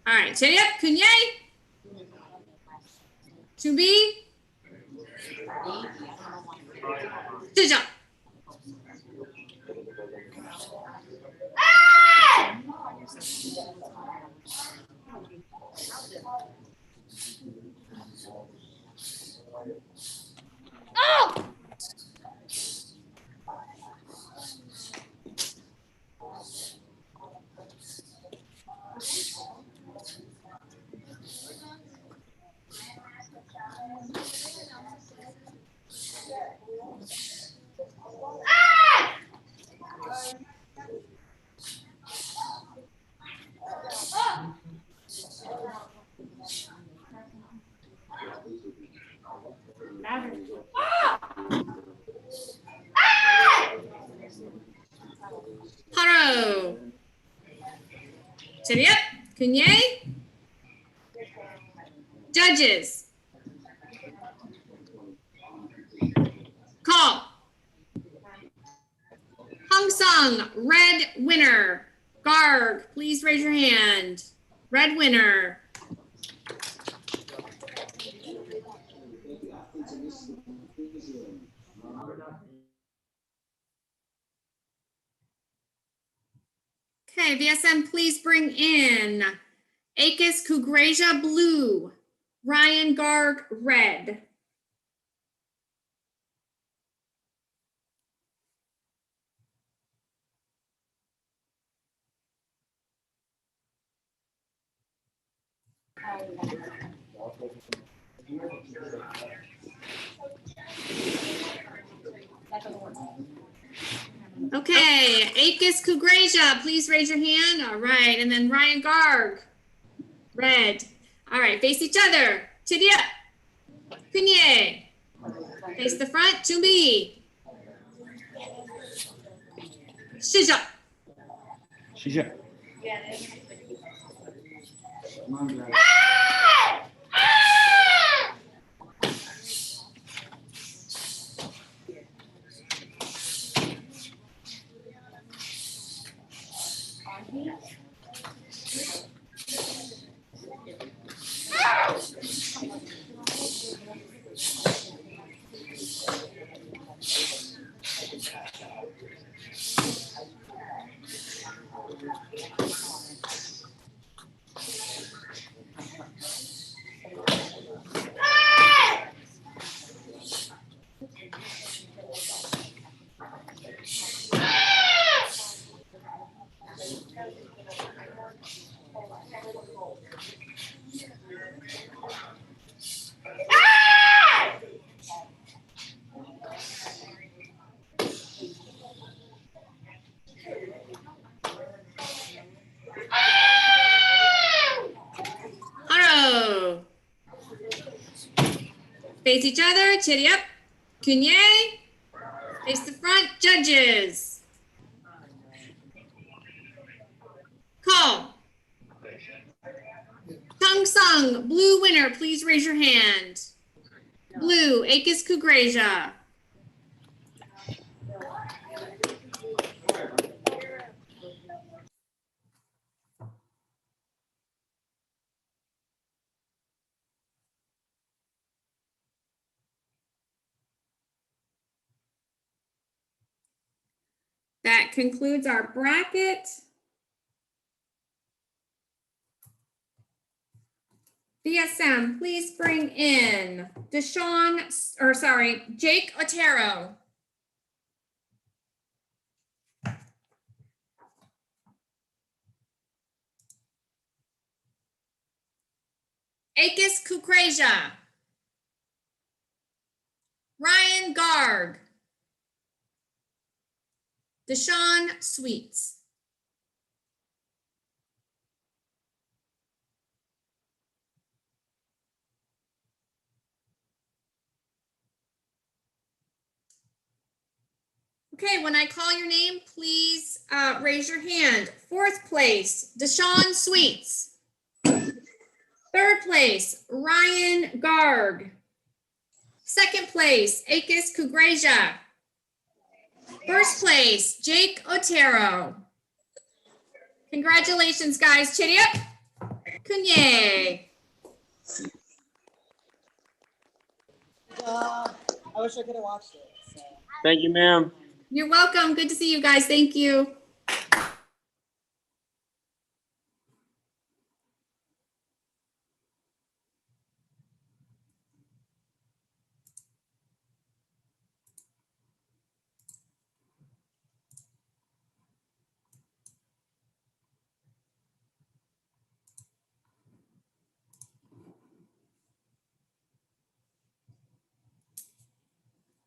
A: All right, chitty up, Kunye. Tumbi. Shija. Haro. Chitty up, Kunye. Judges. Call. Hong Sung, red winner. Garg, please raise your hand. Red winner. Okay, VSM, please bring in Akis Kugreja, blue. Ryan Garg, red. Okay, Akis Kugreja, please raise your hand. All right, and then Ryan Garg, red. All right, face each other. Chitty up. Kunye. Face the front, Tumbi. 시작.
D: 시작.
A: Haro. Face each other, chitty up. Kunye. Face the front, judges. Call. Tung Sung, blue winner, please raise your hand. Blue, Akis Kugreja. That concludes our bracket. DSM, please bring in Jake Otero. Akis Kukreja. Ryan Garg. Deshaun Sweets. Okay, when I call your name, please raise your hand. Fourth place, Deshaun Sweets. Third place, Ryan Garg. Second place, Akis Kugreja. First place, Jake Otero. Congratulations, guys. Chitty up. Kunye.
K: I wish I could have watched it. So.
E: Thank you, ma'am.
A: You're welcome. Good to see you guys. Thank you.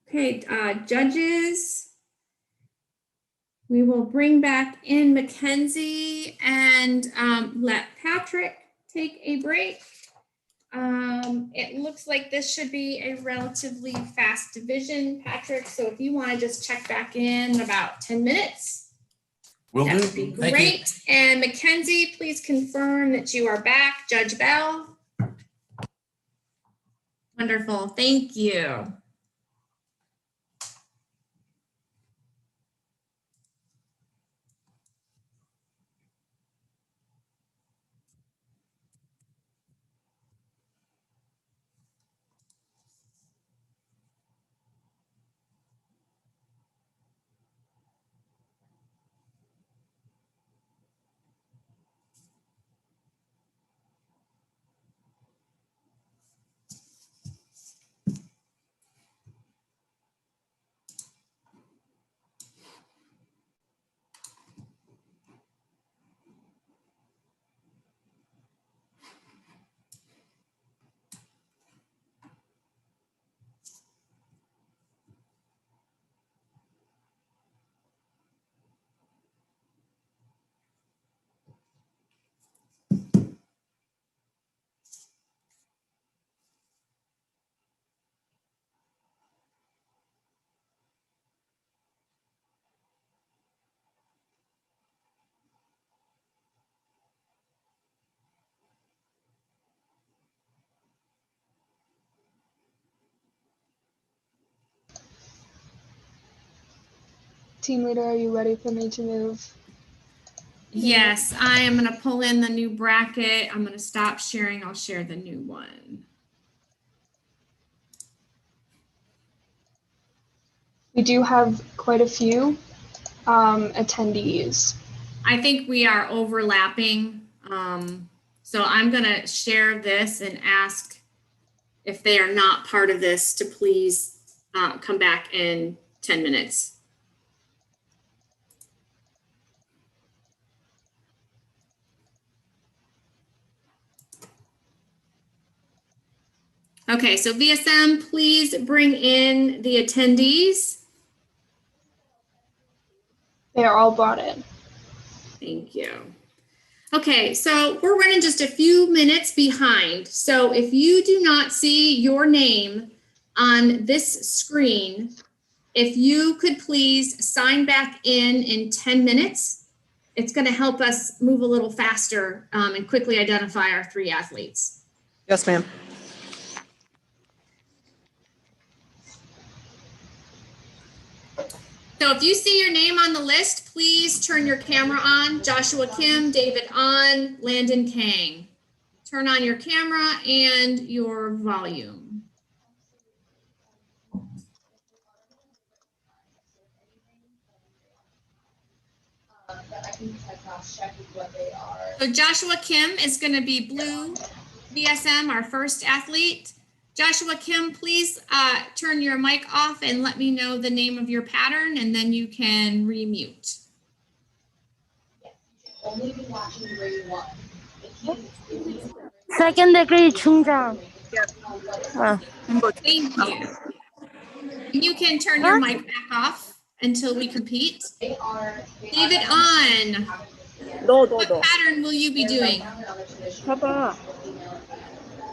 A: Okay, judges. We will bring back in Mackenzie and let Patrick take a break. It looks like this should be a relatively fast division, Patrick. So if you want to just check back in about 10 minutes,
L: Will
A: that
L: do.
A: would be
L: Thank you.
A: great. And Mackenzie, please confirm that you are back. Judge Bell. Wonderful. Thank you.
L: Team leader, are you ready for me to move?
A: Yes, I am going to pull in the new bracket. I'm going to stop sharing. I'll share the new one.
L: We do have quite a few attendees.
A: I think we are overlapping. So I'm going to share this and ask if they are not part of this to please come back in 10 minutes. Okay, so VSM, please bring in the attendees.
L: They are all brought in.
A: Thank you. Okay, so we're running just a few minutes behind. So if you do not see your name on this screen, if you could please sign back in 10 minutes, it's going to help us move a little faster and quickly identify our 3 athletes.
K: Yes, ma'am.
A: So if you see your name on the list, please turn your camera on. Joshua Kim, David On, Landon Kang. Turn on your camera and your volume. So Joshua Kim is going to be blue VSM, our first athlete. Joshua Kim, please turn your mic off and let me know the name of your pattern, and then you can remute.
F: Only be watching grade 1.
I: Second degree 충장.
A: Thank you. You can turn your mic back off until we compete. David On. What pattern will you be doing?
G: 봐봐.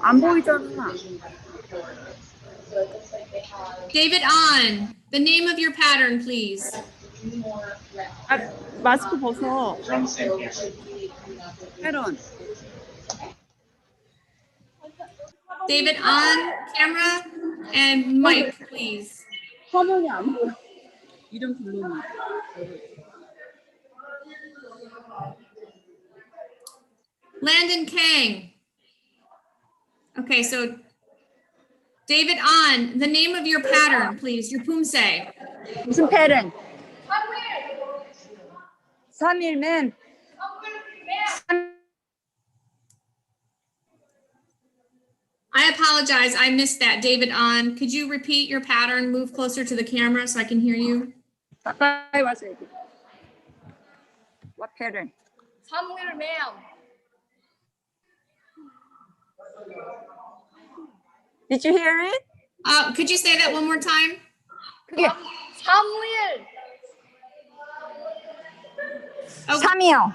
G: 안 보이잖아.
A: David On. The name of your pattern, please.
G: 아, 마스크 벗어. 패런.
A: David On camera and mic, please.
G: 화면이 안 보여. 이름 부르는.
A: Landon Kang. Okay, so David On, the name of your pattern, please, your pumse.
G: 무슨 패런? 3일맨.
A: I apologize, I missed that. David On, could you repeat your pattern? Move closer to the camera so I can hear you.
G: 가까이 와서 얘기. What pattern?
B: 3일맨.
G: Did you hear it?
A: Could you say that one more time?
G: 그게
B: 3일.
A: Oh,
G: 3이요.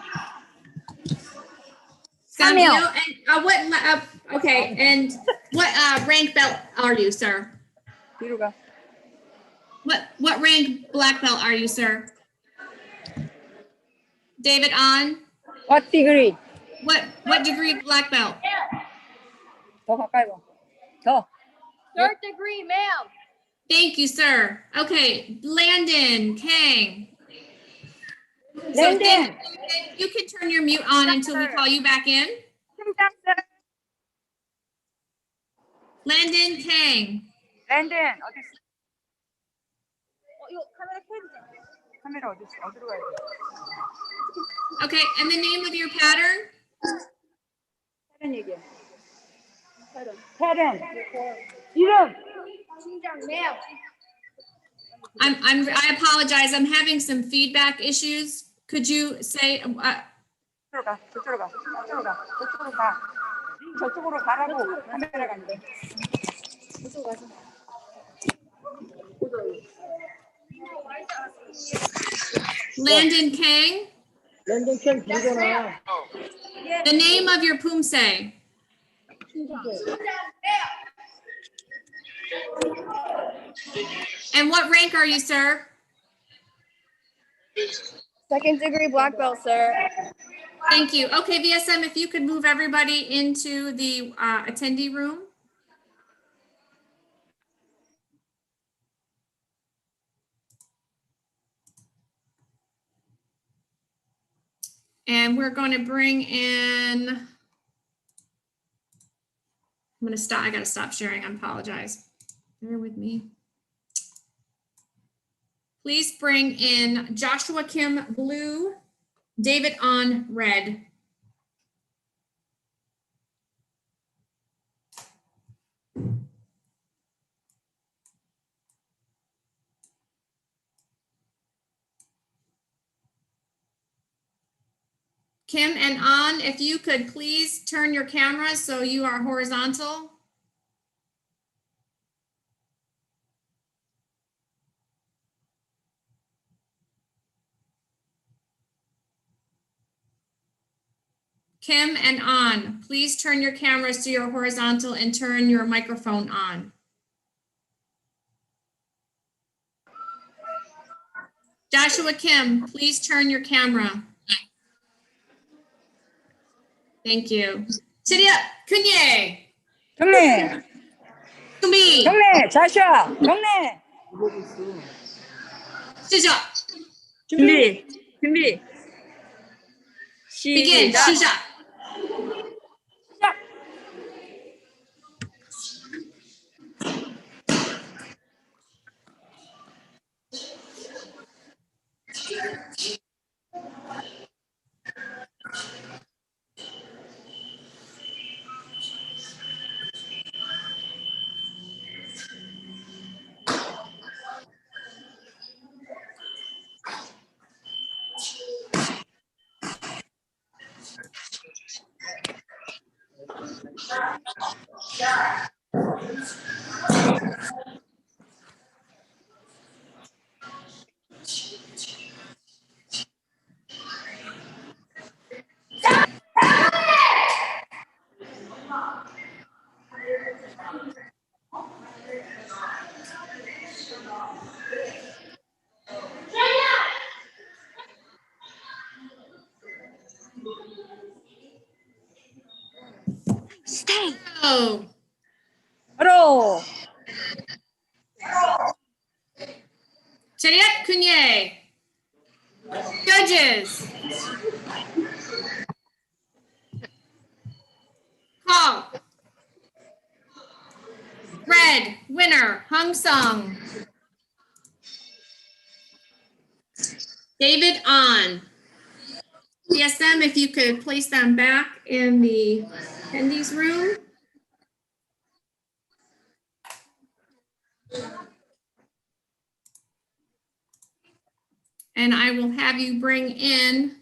A: Samuel, and okay, and what rank belt are you, sir?
G: 뒤로 가.
A: What rank black belt are you, sir? David On.
G: What degree?
A: What degree black belt?
G: 더 가까이 와. 더.
B: Third degree, ma'am.
A: Thank you, sir. Okay, Landon Kang. So
G: Landon.
A: David, you can turn your mute on until we call you back in. Landon Kang.
G: Landon 어디 있어? 이거 카메라 켜야 되잖아. 카메라 어디 있어? 어디로 가야 돼?
A: Okay, and the name of your pattern?
G: 패런 얘기해. 패런. 이름.
B: 충장, ma'am.
A: I apologize. I'm having some feedback issues. Could you say?
G: 저쪽으로 가. 저쪽으로 가. 저쪽으로 가. 저쪽으로 가. 저쪽으로 가라고 카메라가 안 돼. 저쪽으로 가자.
A: Landon Kang.
K: 랜덤 캠 되잖아.
A: The name of your pumse. And what rank are you, sir?
B: Second degree black belt, sir.
A: Thank you. Okay, VSM, if you could move everybody into the attendee room. And we're going to bring in, I'm going to stop. I got to stop sharing. I apologize. Bear with me. Please bring in Joshua Kim blue, David on red. Kim and An, if you could please turn your camera so you are horizontal. Kim and An, please turn your cameras so you're horizontal and turn your microphone on. Joshua Kim, please turn your camera. Thank you. Cheerio, Kunye.
G: 경례,
A: Kumbi.
G: 경례, 자샤, 경례.
A: 시작.
G: 준비.
A: Begin.
G: 시작.
A: 시작.
G: Stay.
A: Oh.
G: 바로.
A: Cheerio, Kunye. Judges. Call. Red, winner, Hung Sung. David on. CSM, if you could place them back in the attendees room. And I will have you bring in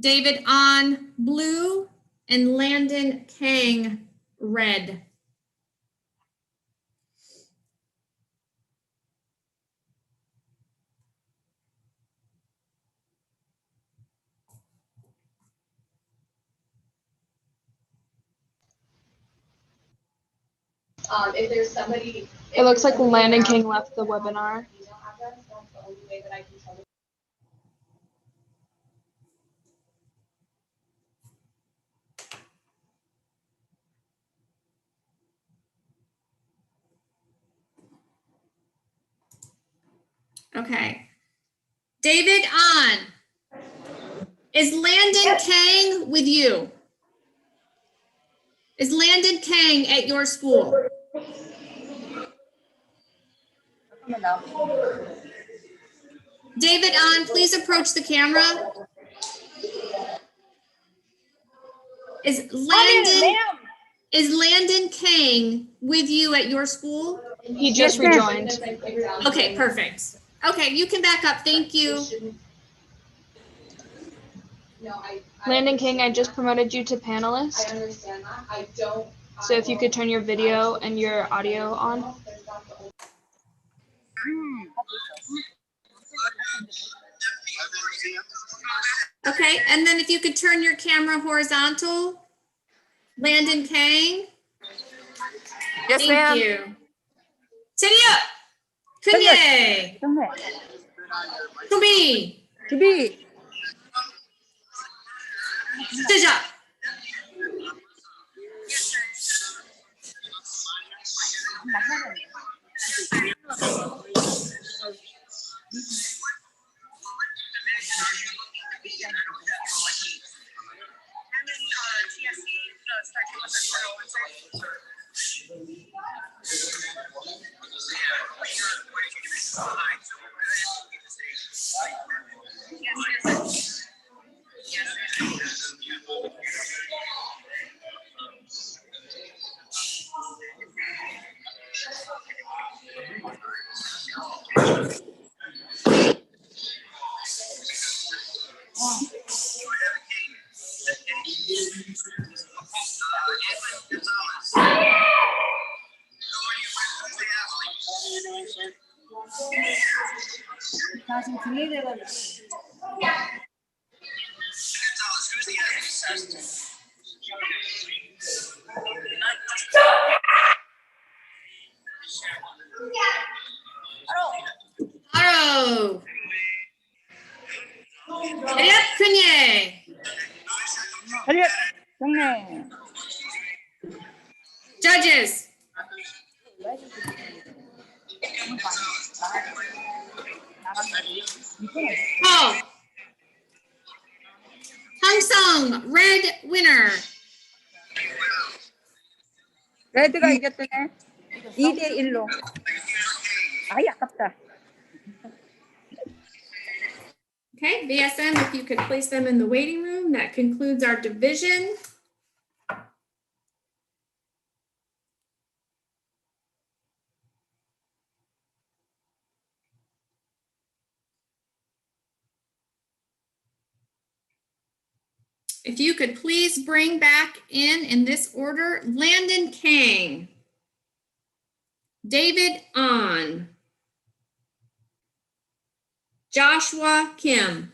A: David on blue and Landon Kang red.
L: If there's somebody. It looks like Landon King left the webinar.
A: Okay. David on. Is Landon Kang with you? Is Landon Kang at your school? David on, please approach the camera. Is Landon Kang with you at your school?
L: He just rejoined.
A: Okay, perfect. Okay, you can back up. Thank you.
L: Landon King, I just promoted you to panelist.
F: I understand that. I don't.
L: So if you could turn your video and your audio on.
A: Okay, and then if you could turn your camera horizontal. Landon Kang.
G: Yes, ma'am.
A: Thank you. Cheerio. Kunye.
G: 경례.
A: Kumbi.
G: 준비.
A: 시작. Aro. Yep, Kunye.
G: 차렷 경례.
A: Judges. Oh. Sung, red winner.
G: 레드가 이겼더네. 2대 1로. 아이 아깝다.
A: Okay, VSM, if you could place them in the waiting room, that concludes our division. If you could please bring back in this order, Landon Kang, David On, Joshua Kim,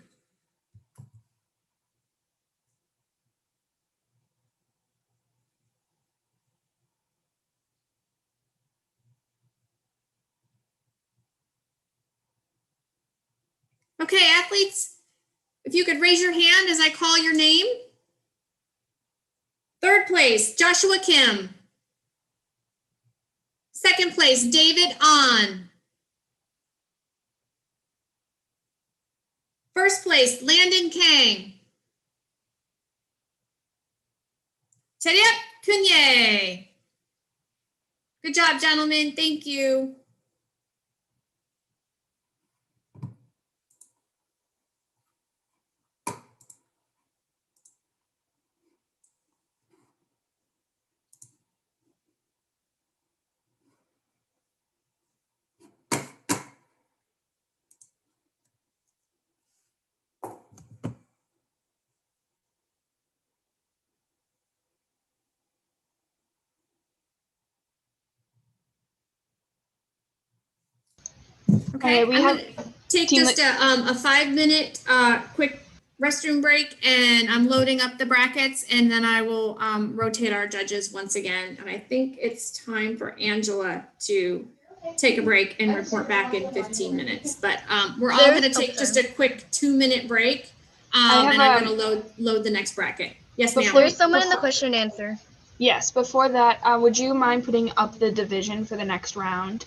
A: okay, athletes, if you could raise your hand as I call your name. Third place, Joshua Kim. Second place, David On. First place, Landon Kang. Chariap Kunye. Good job, gentlemen. Thank you. Okay,
L: Okay, we
A: I'm
L: have
A: gonna take
L: team-
A: just a 5-minute quick restroom break, and I'm loading up the brackets, and then I will rotate our judges once again. And I think it's time for Angela to take a break and report back in 15 minutes. But we're all gonna take just a quick 2-minute break, and I'm gonna load the next bracket. Yes, ma'am.
L: Before- There's someone
I: in the question and answer.
L: Yes, before that, would you mind putting up the division for the next round?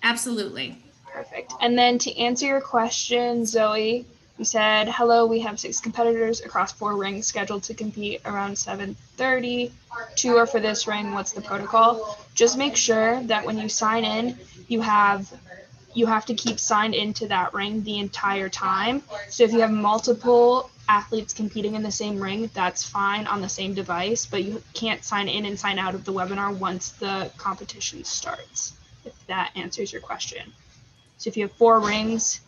A: Absolutely.
L: Perfect. And then to answer your question, Zoe, you said, hello, we have 6 competitors across 4 rings scheduled to compete around 7:30. 2 are for this ring. What's the protocol? Just make sure that when you sign in, you have to keep signed into that ring the entire time. So if you have multiple athletes competing in the same ring, that's fine on the same device, but you can't sign in and sign out of the webinar once the competition starts, if that answers your question. So if you have 4 rings,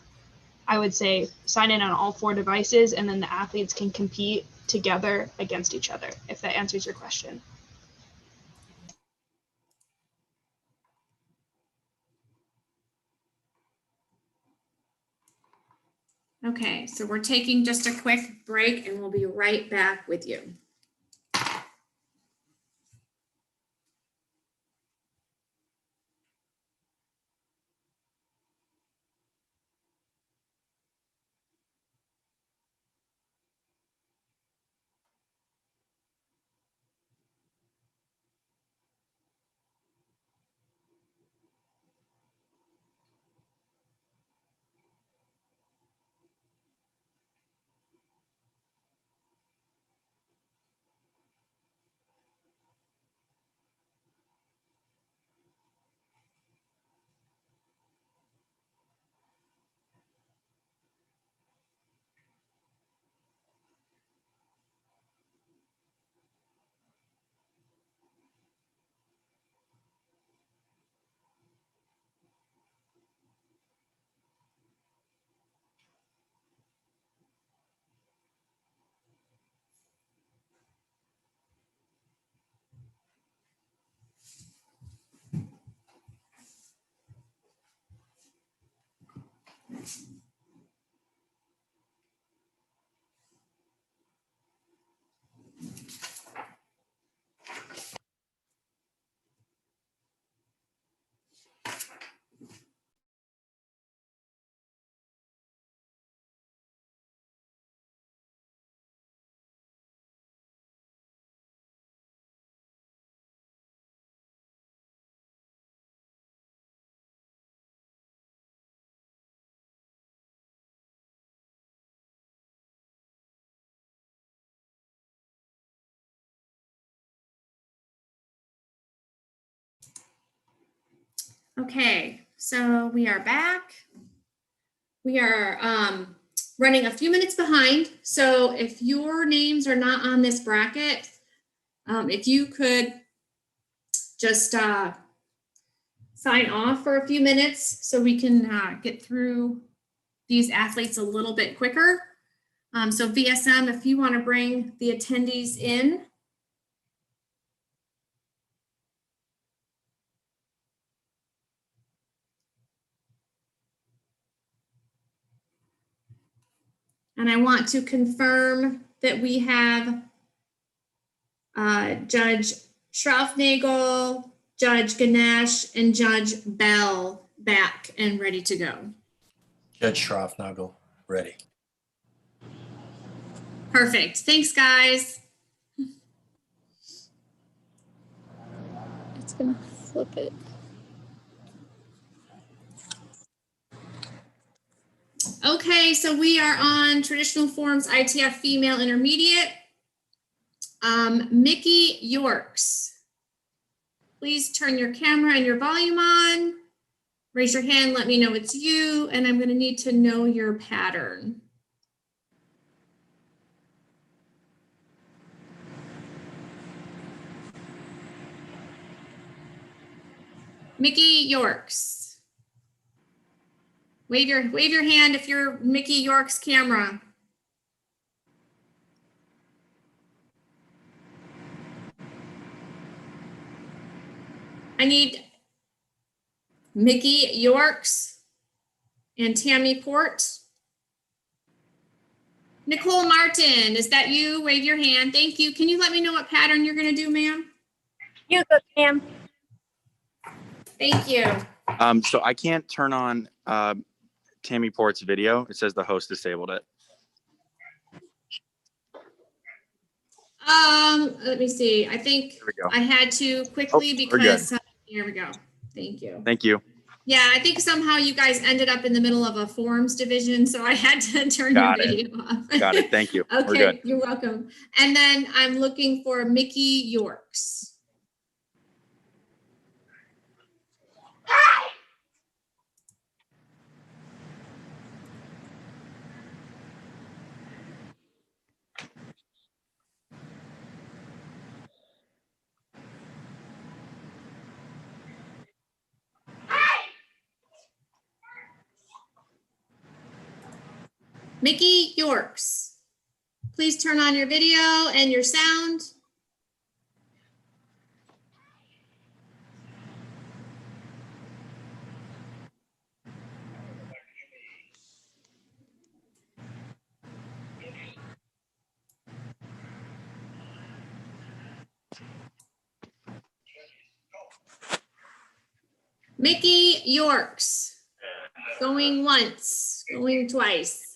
L: I would say sign in on all 4 devices, and then the athletes can compete together against each other, if that answers your question.
A: Okay, so we're taking just a quick break, and we'll be right back with you. Okay, so we are back. We are running a few minutes behind. So if your names are not on this bracket, if you could just sign off for a few minutes so we can get through these athletes a little bit quicker. So VSM, if you want to bring the attendees in. And I want to confirm that we have Judge Schraufnagel, Judge Ganesh, and Judge Bell back and ready to go.
M: Judge Schraufnagel, ready.
A: Perfect. Thanks, guys.
I: It's gonna flip it.
A: Okay, so we are on traditional forms ITF female intermediate. Mickey Yorks, please turn your camera and your volume on. Raise your hand, let me know it's you, and I'm gonna need to know your pattern. Mickey Yorks. Wave your hand if you're Mickey York's camera. I need Mickey Yorks and Tammy Port. Nicole Martin, is that you? Wave your hand. Thank you. Can you let me know what pattern you're going to do, ma'am?
N: You go, ma'am.
A: Thank you.
N: So I can't turn on Tammy Port's video. It says the host disabled it.
A: Let me see. I think I had to quickly because here we go. Thank you.
N: Thank you.
A: Yeah, I think somehow you guys ended up in the middle of a forms division, so I had to turn your video off.
N: Got it. Thank you.
A: Okay,
N: we're good.
A: You're welcome. And then I'm looking for Mickey Yorks. Mickey Yorks, please turn on your video and your sound. Mickey Yorks, going once, going twice.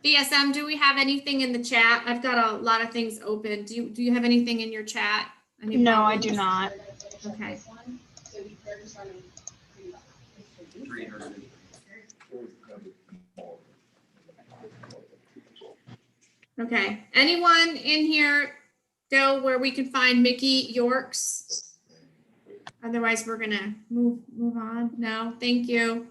A: VSM, do we have anything in the chat? I've got a lot of things open. Do you have anything in your chat?
L: No, I do not.
A: Okay. Okay. Anyone in here go where we can find Mickey Yorks? Otherwise, we're gonna move on. No, thank you.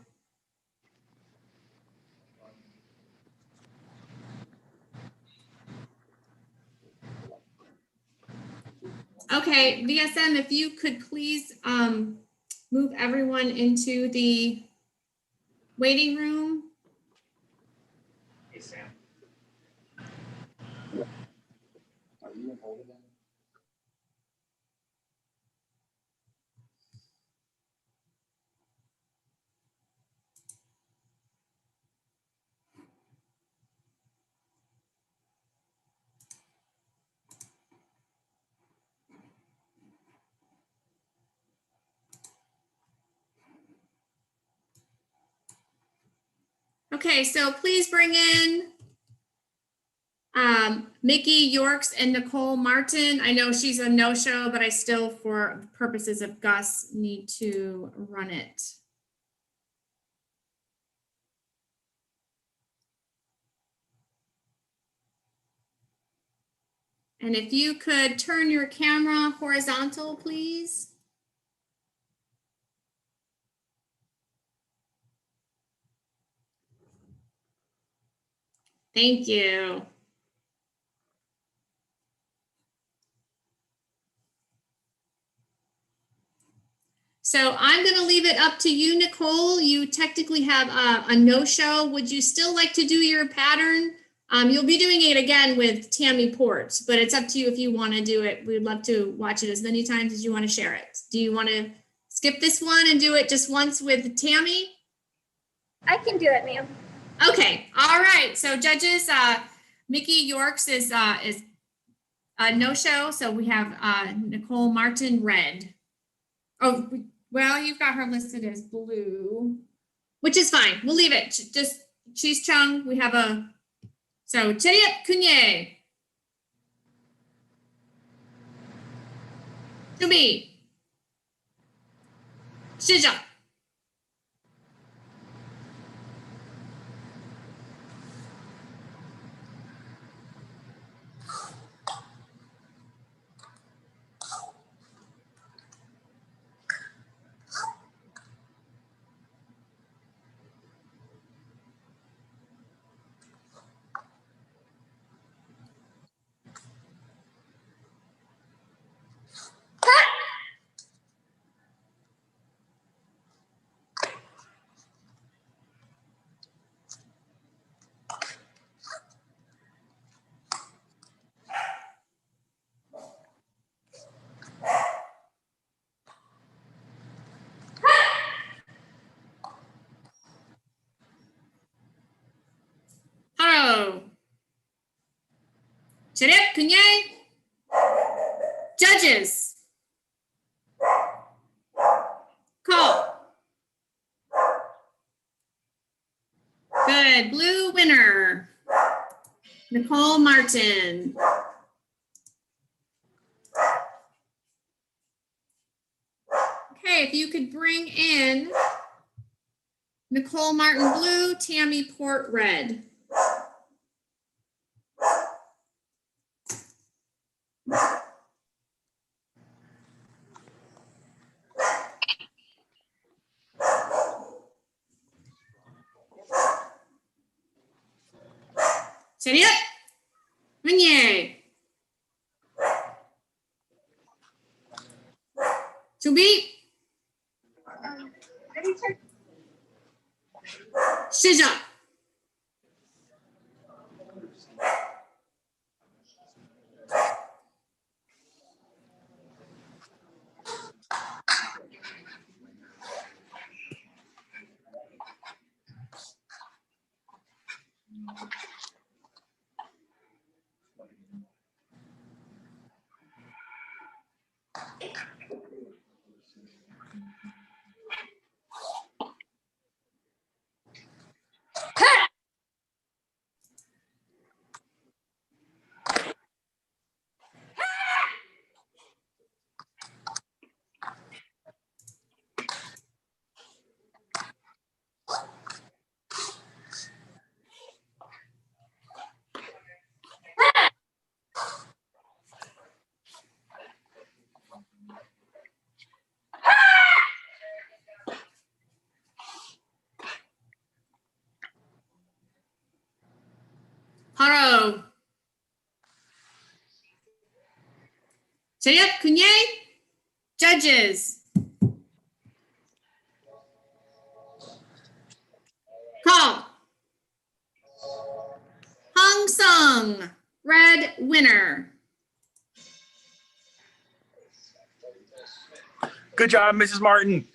A: Okay, VSM, if you could please move everyone into the waiting room.
H: Hey, Sam. Are you in hold again?
A: Okay, so please bring in Mickey Yorks and Nicole Martin. I know she's a no-show, but I still, for purposes of Gus, need to run it. And if you could turn your camera horizontal, please. Thank you. So I'm going to leave it up to you, Nicole. You technically have a no-show. Would you still like to do your pattern? You'll be doing it again with Tammy Ports, but it's up to you if you want to do it. We'd love to watch it as many times as you want to share it. Do you want to skip this one and do it just once with Tammy?
I: I can do it, ma'am.
A: Okay. All right. So judges, Mickey Yorks is a no-show. So we have Nicole Martin, red. Oh, well, you've got her listed as blue, which is fine. We'll leave it. Just Cheese Chung. We have a, so Cheriet Kunye. Chumi. Shija. Hello. Cheriet Kunye. Judges. Call. Good. Blue winner. Nicole Martin. Okay, if you could bring in Nicole Martin blue, Tammy Port red. Cheriet. Kunye. Chubi. Shija. Haro. Cheriet Kunye. Judges. Call. Hong Sung, red winner.
N: Good job, Mrs. Martin.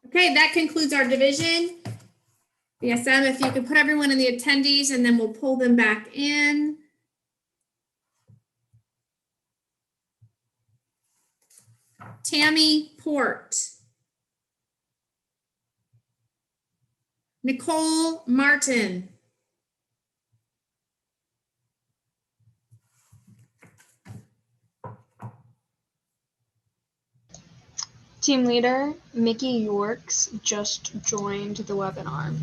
A: Okay, that concludes our division. BSM, if you could put everyone in the attendees and then we'll pull them back in. Tammy Port. Nicole Martin.
L: Team leader, Mickey Yorks just joined the webinar.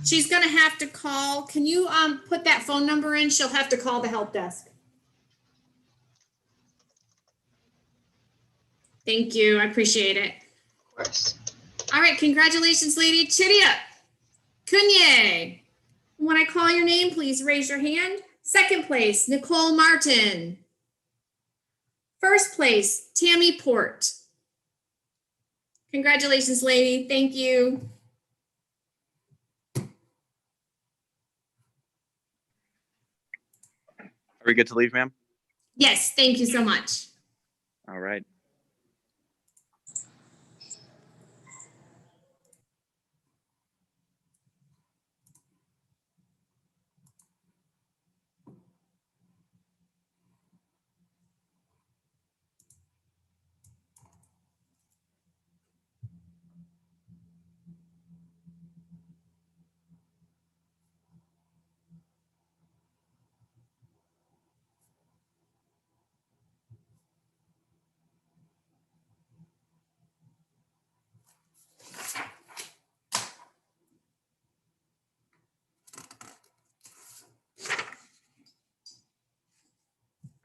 A: She's gonna have to call. Can you put that phone number in? She'll have to call the help desk. Thank you, I appreciate it.
L: Of course.
A: All right, congratulations, lady. Chidia Kunye. When I call your name, please raise your hand. Second place, Nicole Martin. First place, Tammy Port. Congratulations, lady. Thank you.
N: Are we good to leave, ma'am?
A: Yes, thank you so much.
N: All right.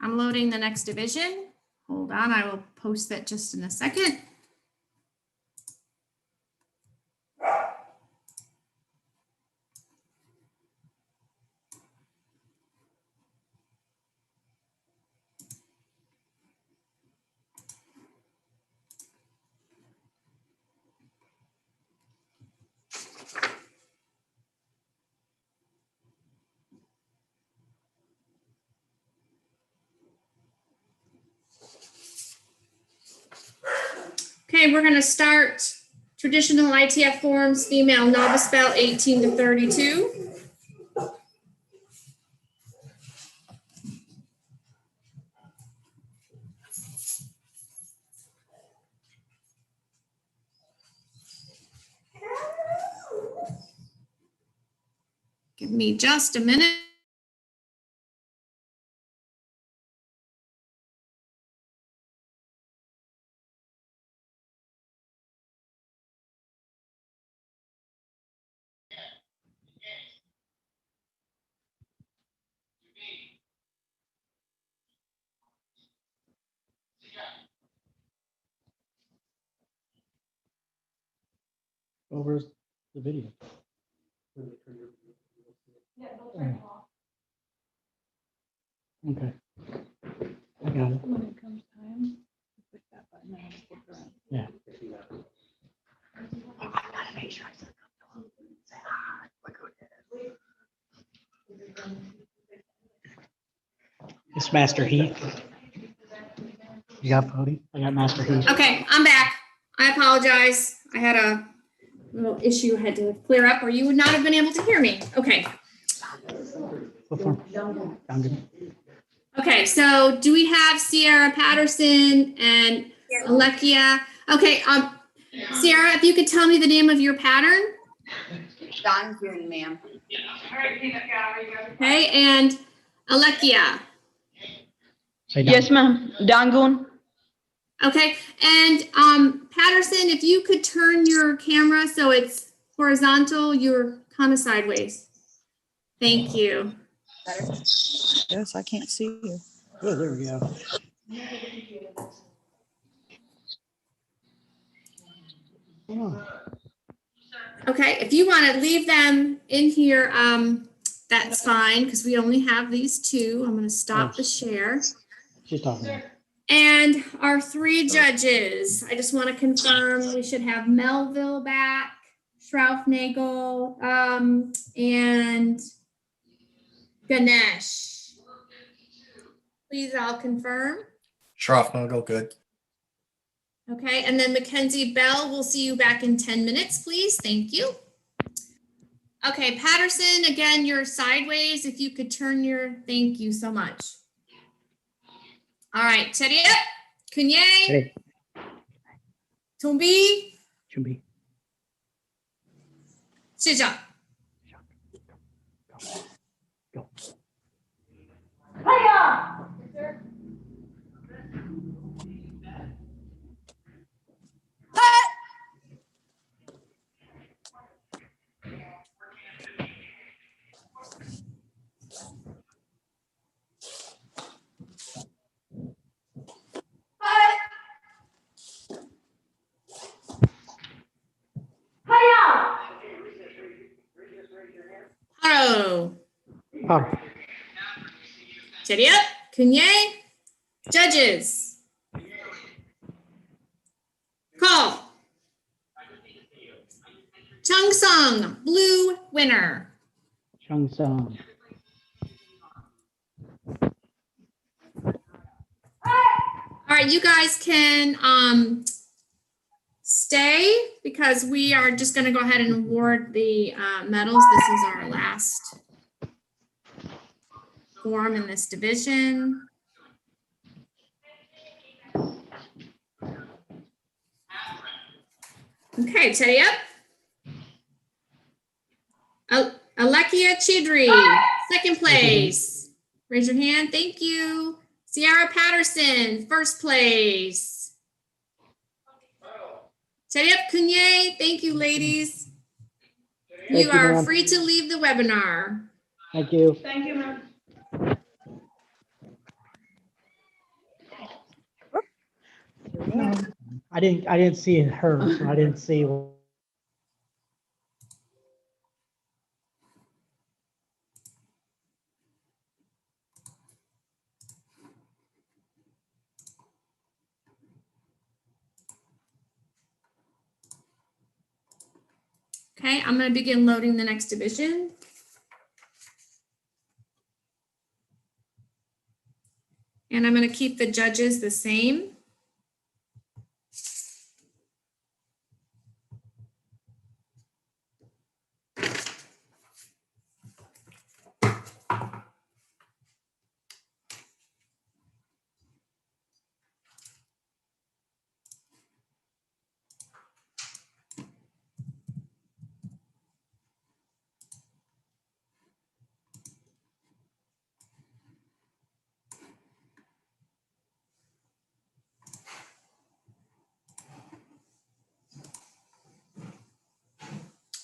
A: I'm loading the next division. Hold on, I will post that just in a second. Okay, we're gonna start traditional ITF forms, female novice belt 18 to 32. Give me just a minute.
D: Where's the video? Okay. I got it.
B: When it comes time, push that button and it'll flip around.
D: Yeah.
G: I gotta make sure I said say hi.
D: It's Master Heath. You got Cody? I got Master Heath.
A: Okay, I'm back. I apologize. I had a little issue I had to clear up or you would not have been able to hear me. Okay. Okay, so do we have Sierra Patterson and Alekia? Okay, Sierra, if you could tell me the name of your pattern.
F: Don June, ma'am.
A: Okay, and Alekia.
G: Yes, ma'am. Dangun.
A: Okay, and Patterson, if you could turn your camera so it's horizontal, you're kind of sideways. Thank you.
C: Yes, I can't see you.
D: Oh, there we go.
A: Okay, if you want to leave them in here, that's fine because we only have these two. I'm going to stop the share.
D: She's talking.
A: And our three judges, I just want to confirm we should have Melville back, Schraufnagel, and Ganesh. Please all confirm.
M: Schroffnagel, good.
A: Okay, and then Mackenzie Bell, we'll see you back in 10 minutes, please. Thank you. Okay, Patterson, again, you're sideways. If you could turn your, thank you so much. All right, Chedia, Kunye,
D: Ready.
A: Tumbi,
D: 준비.
A: 시작.
D: Go.
A: 하로.
D: 바로.
A: Ready up. Kunye, judges. Call. Chung-sung, blue winner.
D: 정성.
A: All right, you guys can stay because we are just going to go ahead and award the medals. This is our last form in this division. Okay, Teddy up. Alekia Chidri, second place. Raise your hand. Thank you. Ciara Patterson, first place. Teddy up, Kunye. Thank you, ladies.
D: Thank
A: You
D: you,
A: are
D: ma'am.
A: free to leave the webinar.
D: Thank you.
C: Thank you, ma'am.
D: No, I didn't see her, so I didn't see.
A: Okay, I'm going to begin loading the next division. And I'm going to keep the judges the same.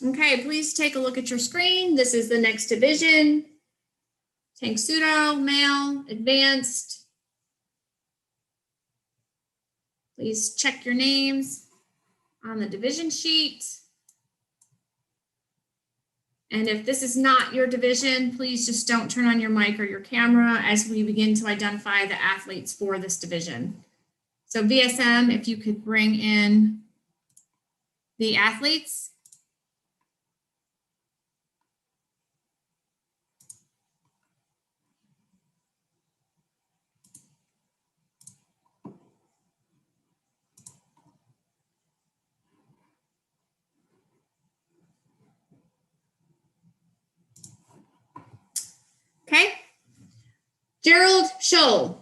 A: Okay, please take a look at your screen. This is the next division. Tank Pseudo, Male, Advanced. Please check your names on the division sheet. And if this is not your division, please just don't turn on your mic or your camera as we begin to identify the athletes for this division. So VSM, if you could bring in the athletes. Okay. Gerald Scholl.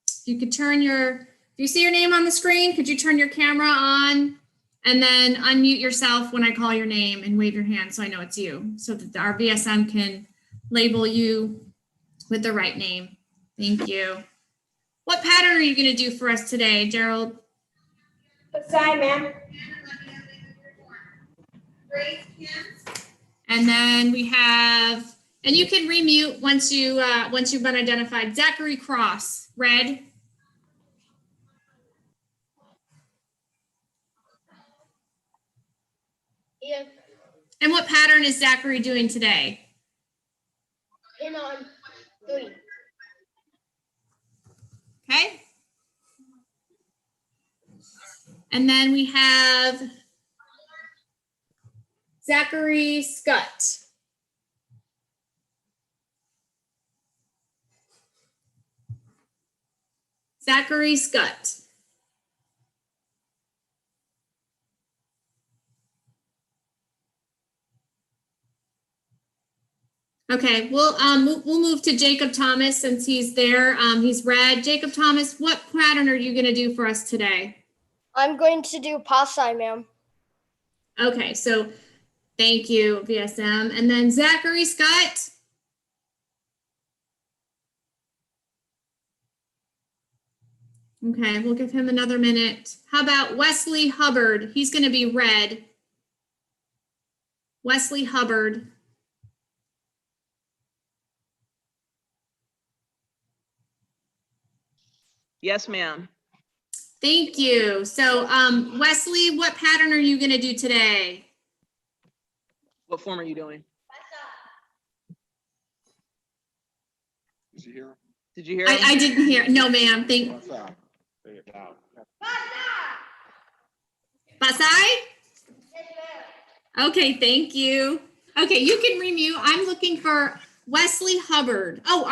A: If you could turn your, if you see your name on the screen, could you turn your camera on and then unmute yourself when I call your name and wave your hand so I know it's you, so that our VSM can label you with the right name. Thank you. What pattern are you going to do for us today, Gerald?
O: What side, ma'am?
A: And then we have, and you can remute once you've been identified. Zachary Cross, red.
O: Yes.
A: And what pattern is Zachary doing today?
O: Him on 3.
A: Okay. And then we have Zachary Scott. Zachary Scott. Okay, we'll move to Jacob Thomas since he's there. He's red. Jacob Thomas, what pattern are you going to do for us today?
O: I'm going to do Pasai, ma'am.
A: Okay, so thank you, VSM. And then Zachary Scott. Okay, we'll give him another minute. How about Wesley Hubbard? He's going to be red. Wesley Hubbard.
K: Yes, ma'am.
A: Thank you. So, Wesley, what pattern are you going to do today?
K: What form are you doing?
H: Did you hear?
K: Did you hear?
A: I didn't hear. No, ma'am. Basai? Okay, thank you. Okay, you can remute. I'm looking for Wesley Hubbard. Oh,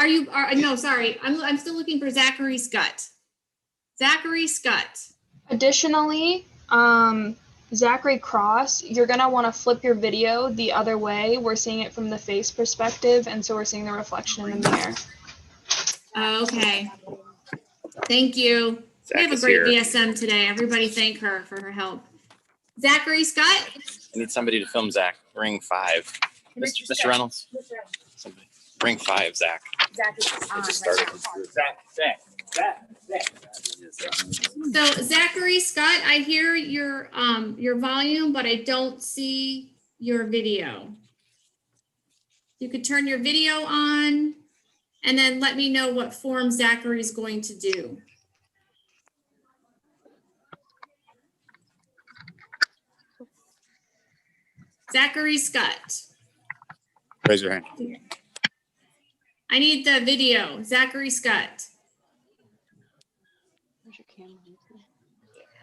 A: no, sorry. I'm still looking for Zachary Scott. Zachary Scott.
L: Additionally, Zachary Cross, you're gonna want to flip your video the other way. We're seeing it from the face perspective, and so we're seeing the reflection in the mirror.
A: Okay. Thank you.
N: Zach
A: We have a
N: is
A: great
N: here.
A: VSM today. Everybody thank her for her help. Zachary Scott?
N: I need somebody to film Zach. Ring5. Mr. Reynolds. Somebody. Ring5, Zach.
C: Zach is
N: I just started.
A: So Zachary Scott, I hear your volume, but I don't see your video. You could turn your video on and then let me know what form Zachary's going to do. Zachary Scott.
N: Raise your hand.
A: I need the video. Zachary Scott.
L: Where's your camera?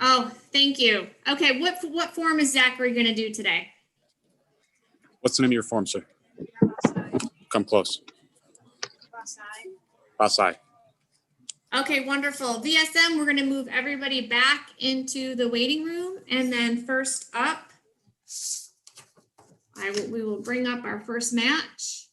A: Oh, thank you. Okay, what form is Zachary going to do today?
P: What's the name of your form, sir? Come close. Basai.
A: Okay, wonderful. VSM, we're going to move everybody back into the waiting room. And then first up, we will bring up our first match.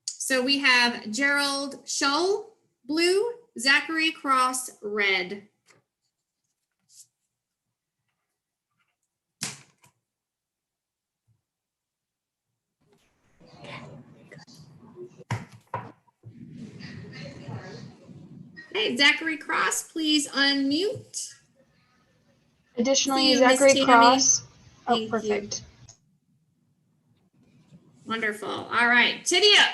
A: So we have Gerald Shull, blue, Zachary Cross, red. Okay, Zachary Cross, please unmute.
L: Additionally,
A: See you, Miss
L: Zachary
A: Tammy.
L: Cross. Oh,
A: Thank
L: perfect.
A: you. Wonderful. All right, Chitty up.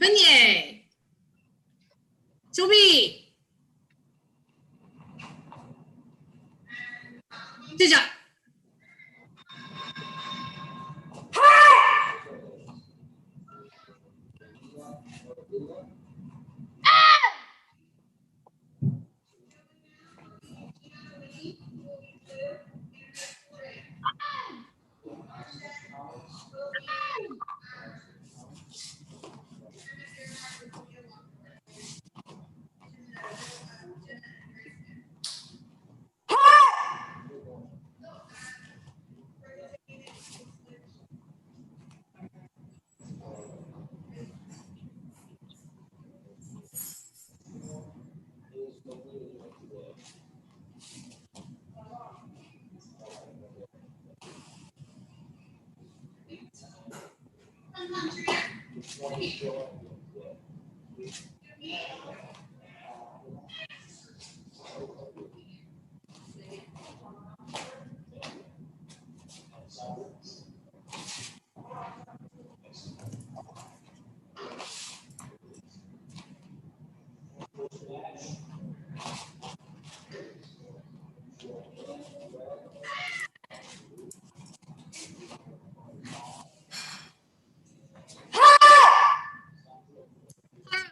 A: Kunye. Chobi. Tija.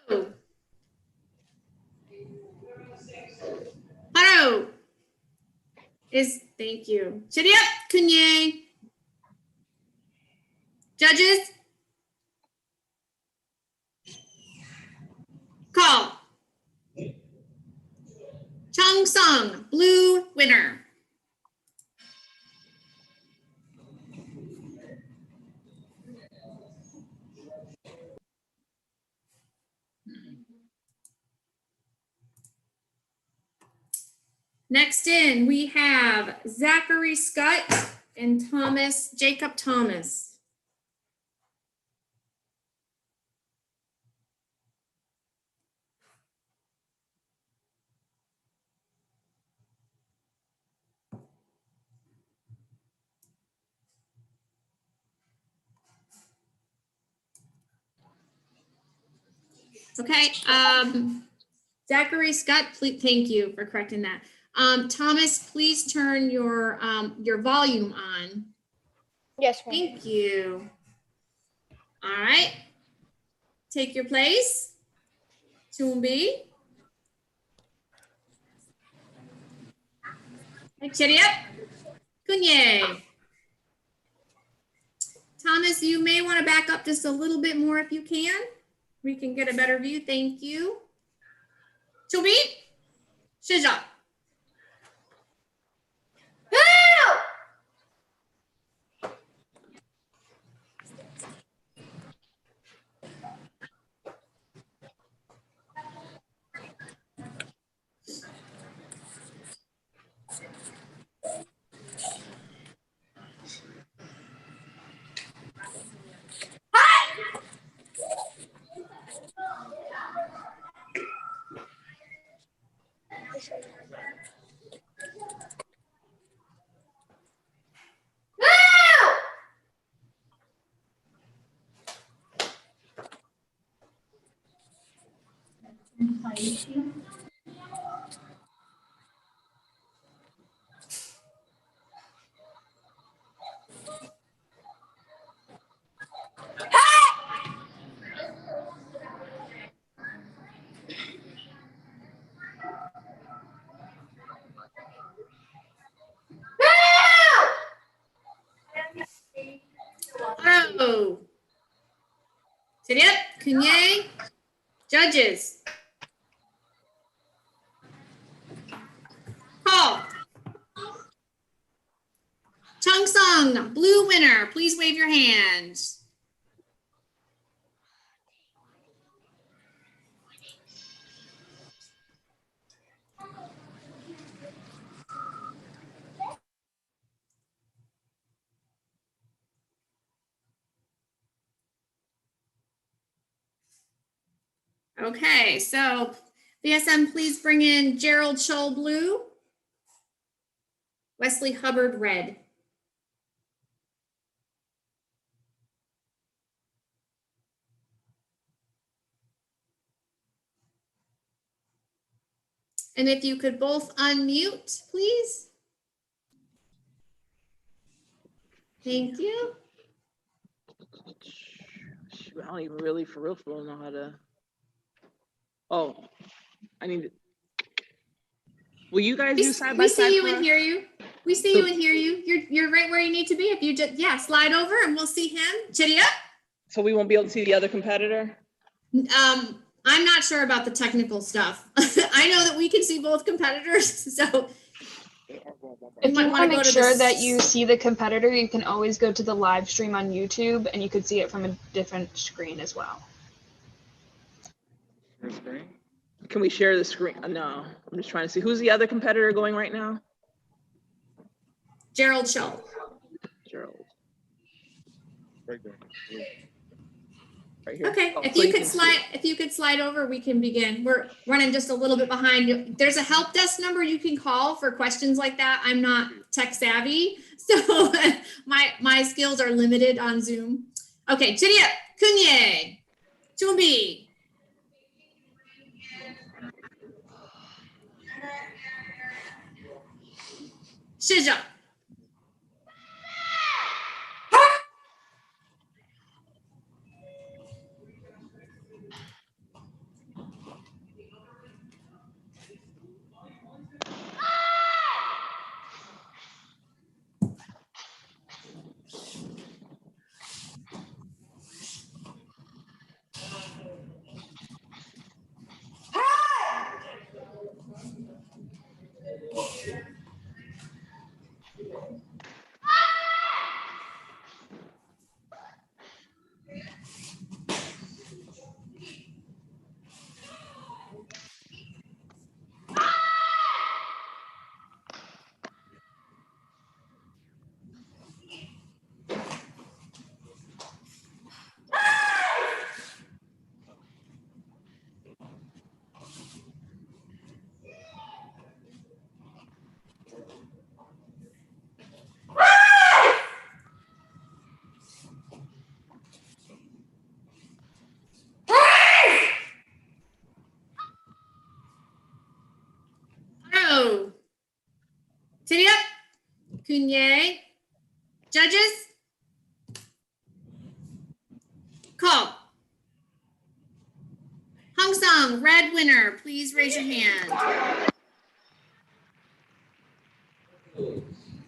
A: Haru. Haru. Thank you. Chitty up, Kunye. Judges. Call. Chung Sung, blue winner. Next in, we have Zachary Scott and Jacob Thomas. Okay, Zachary Scott, please, thank you for correcting that. Thomas, please turn your volume on.
O: Yes, ma'am.
A: Thank you. All right, take your place. Tumbi. Chiriap. Kunye. Thomas, you may want to back up just a little bit more if you can. We can get a better view. Thank you. Tumbi. Shija. Oh. Chiriap. Kunye. Judges. Call. Chung Sung, blue winner. Please wave your hand. Okay, so VSM, please bring in Gerald Scholl, blue. Wesley Hubbard, red. And if you could both unmute, please. Thank you.
K: Shoot, I don't even really for real know how to. Oh, I need to. Will you guys do side by
A: We
K: side?
A: see you and hear you. We see you and hear you. You're right where you need to be. If you just, yeah, slide over and we'll see him. Chitty up.
K: So we won't be able to see the other competitor?
A: I'm not sure about the technical stuff. I know that we can see both competitors, so.
L: If you want to make sure that you see the competitor, you can always go to the live stream on YouTube and you could see it from a different screen as well.
K: Can we share the screen? No, I'm just trying to see. Who's the other competitor going right now?
A: Gerald Scholl.
K: Gerald. Right there. Right here.
A: Okay,
K: Oh,
A: if
K: so
A: you could slide over, we can begin. We're running just a little bit behind. There's a help desk number you can call for questions like that. I'm not tech savvy, so my skills are limited on Zoom. Okay, Chidia, Kunye, Tumbi. Shija. Kunye. Judges? Call. Hong Song, red winner, please raise your hand.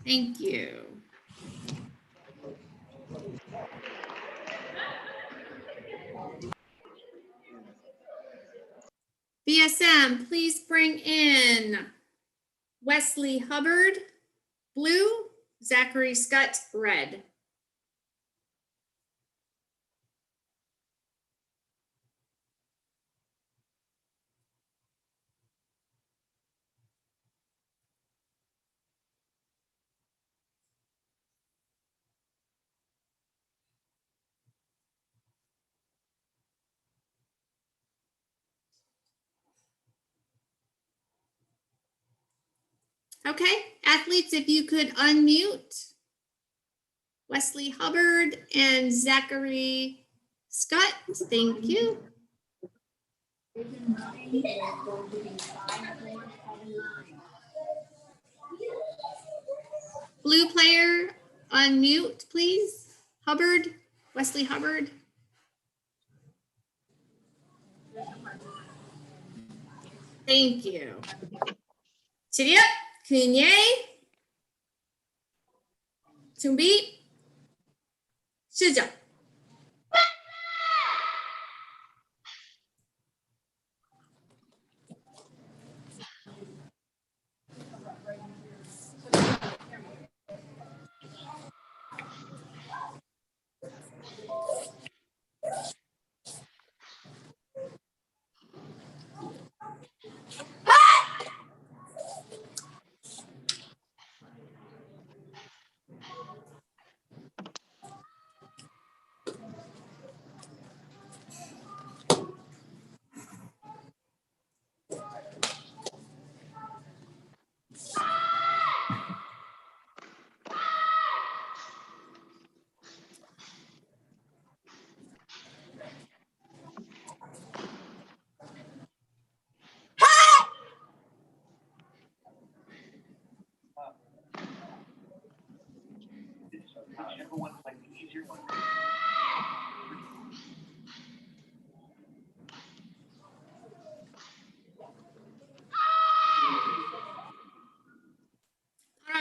A: Thank you. BSM, please bring in Wesley Hubbard, blue, Zachary Scott, red. Okay, athletes, if you could unmute Wesley Hubbard and Zachary Scott, thank you. Blue player, unmute, please. Hubbard, Wesley Hubbard. Thank you. Chiriap, Kunye, 준비, 시작.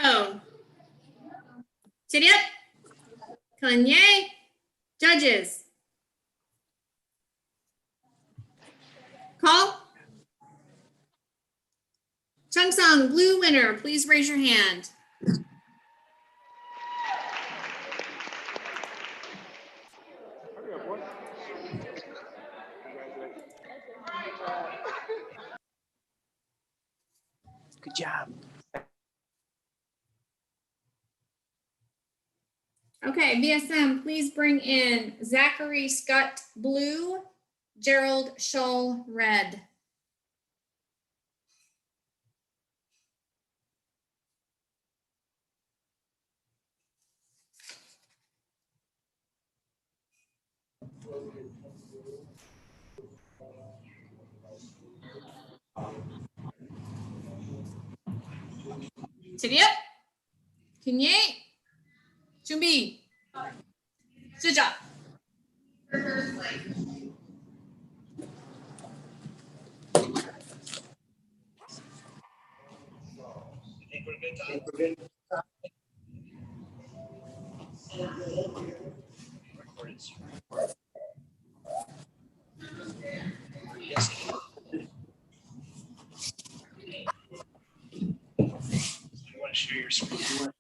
A: Oh. Chiriap, Kunye, judges. Call. Chung-sung, blue winner, please raise your hand.
K: Good job.
A: Okay, BSM, please bring in Zachary Scott, blue, Gerald Scholl, red. Chiriap, Kunye, 준비, 시작.
D: You want to share your screen?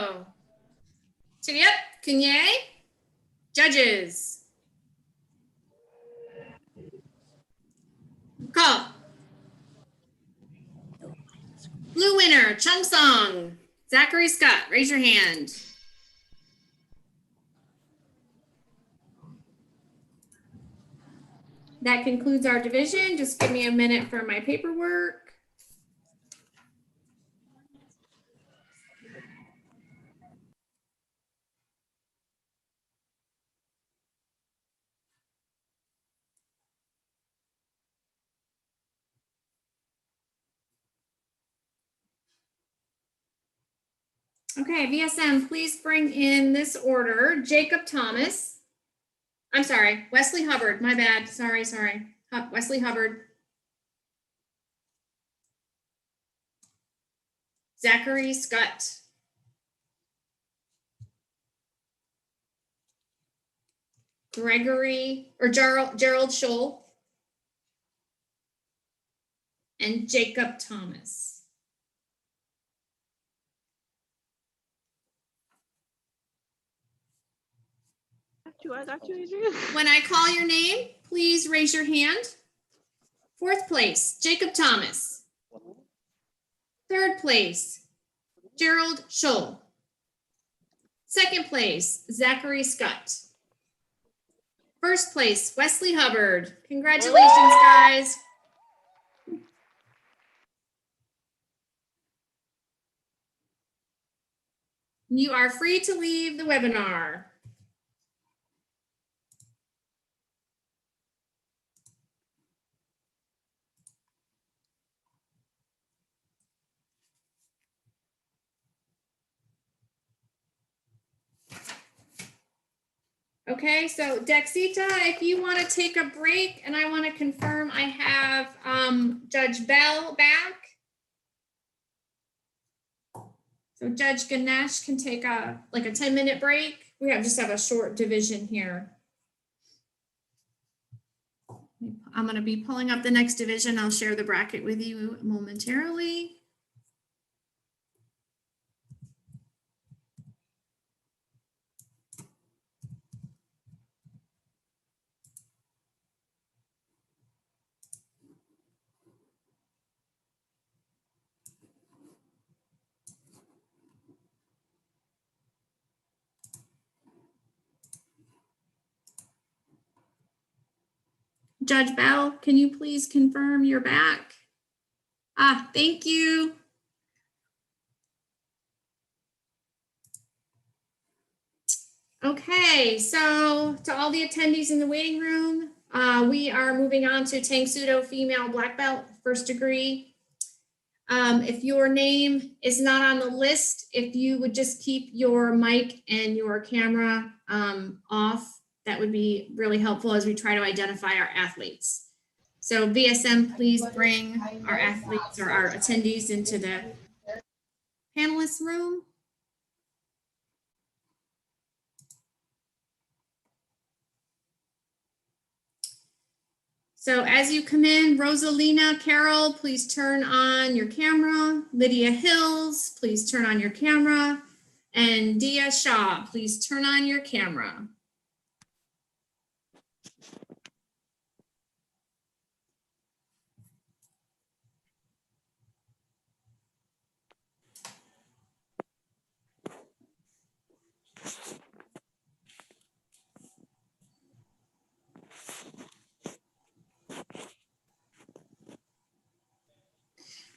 A: go. Tidy up, Kanye. Judges. Call. Blue winner, Chung Song. Zachary Scott, raise your hand. That concludes our division. Just give me a minute for my paperwork. Okay, VSM, please bring in this order. Jacob Thomas. I'm sorry, Wesley Hubbard, my bad. Sorry. Wesley Hubbard. Zachary Scott. Gerald Scholl. And Jacob Thomas.
K: I got you, Adrian.
A: When I call your name, please raise your hand. Fourth place, Jacob Thomas. Third place, Gerald Scholl. Second place, Zachary Scott. First place, Wesley Hubbard. Congratulations, guys. You are free to leave the webinar. Okay, so Dexita, if you want to take a break, and I want to confirm I have Judge Bell back. So Judge Ganesh can take a 10-minute break. We just have a short division here. I'm going to be pulling up the next division. I'll share the bracket with you momentarily. Judge Bell, can you please confirm you're back? Thank you. Okay, so to all the attendees in the waiting room, we are moving on to Tang Sudo female black belt, first degree. If your name is not on the list, if you would just keep your mic and your camera off, that would be really helpful as we try to identify our athletes. So VSM, please bring our athletes or our attendees into the panelist room. So as you come in, Rosalina Carroll, please turn on your camera. Lydia Hills, please turn on your camera. And Dia Shah, please turn on your camera.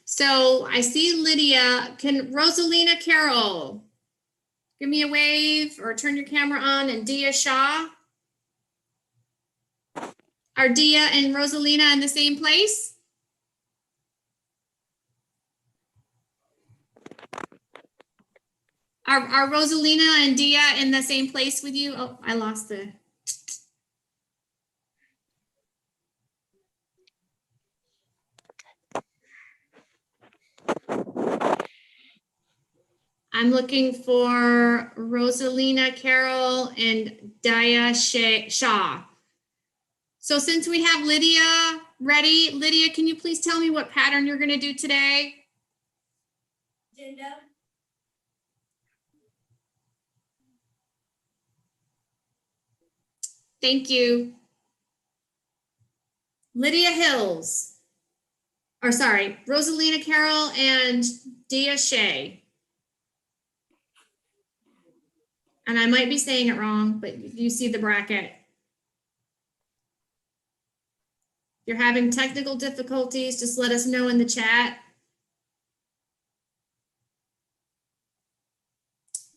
A: So I see Lydia. Can Rosalina Carroll give me a wave or turn your camera on? And Dia Shah? Are Dia and Rosalina in the same place? Are Rosalina and Dia in the same place with you? Oh, I lost the... I'm looking for Rosalina Carroll and Dia Shah. So since we have Lydia ready, Lydia, can you please tell me what pattern you're going to do today? Thank you. Lydia Hills. Or sorry, Rosalina Carroll and Dia Shea. And I might be saying it wrong, but you see the bracket. If you're having technical difficulties, just let us know in the chat.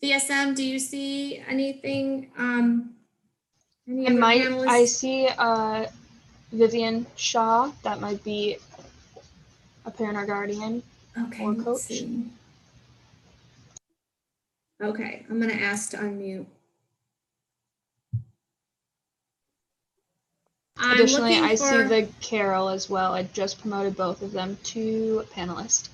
A: VSM, do you see anything? Any other panelists?
L: I see Vivian Shaw. That might be a parent or guardian or
A: let's
L: coach.
A: see. Okay, I'm gonna ask to unmute.
L: Additionally, I see the Carol as well. I just promoted both of them to panelist.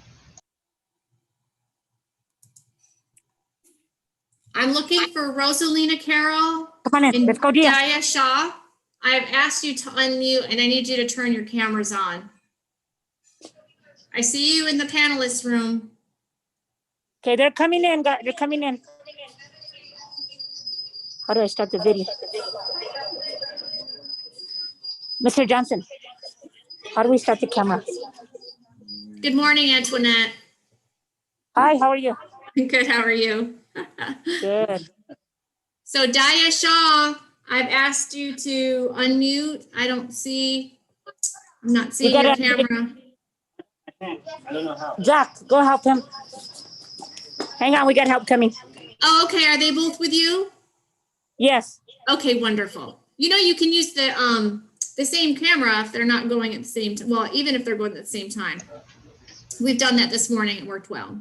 A: I'm looking for Rosalina Carroll.
J: Come on in. Let's go, Dia.
A: Dia Shaw. I've asked you to unmute and I need you to turn your cameras on. I see you in the panelist room.
J: Okay, they're coming in. They're coming in. How do I start the video? Mr. Johnson, how do we start the camera?
A: Good morning, Antoinette.
J: Hi, how are you?
A: Good, how are you?
J: Good.
A: So Dia Shaw, I've asked you to unmute. I don't see, I'm not seeing your camera.
J: I don't know how. Jack, go help him. Hang on, we got help coming.
A: Oh, okay, are they both with you?
J: Yes.
A: Okay, wonderful. You know, you can use the same camera if they're not going at the same time. Well, even if they're going at the same time. We've done that this morning. It worked well.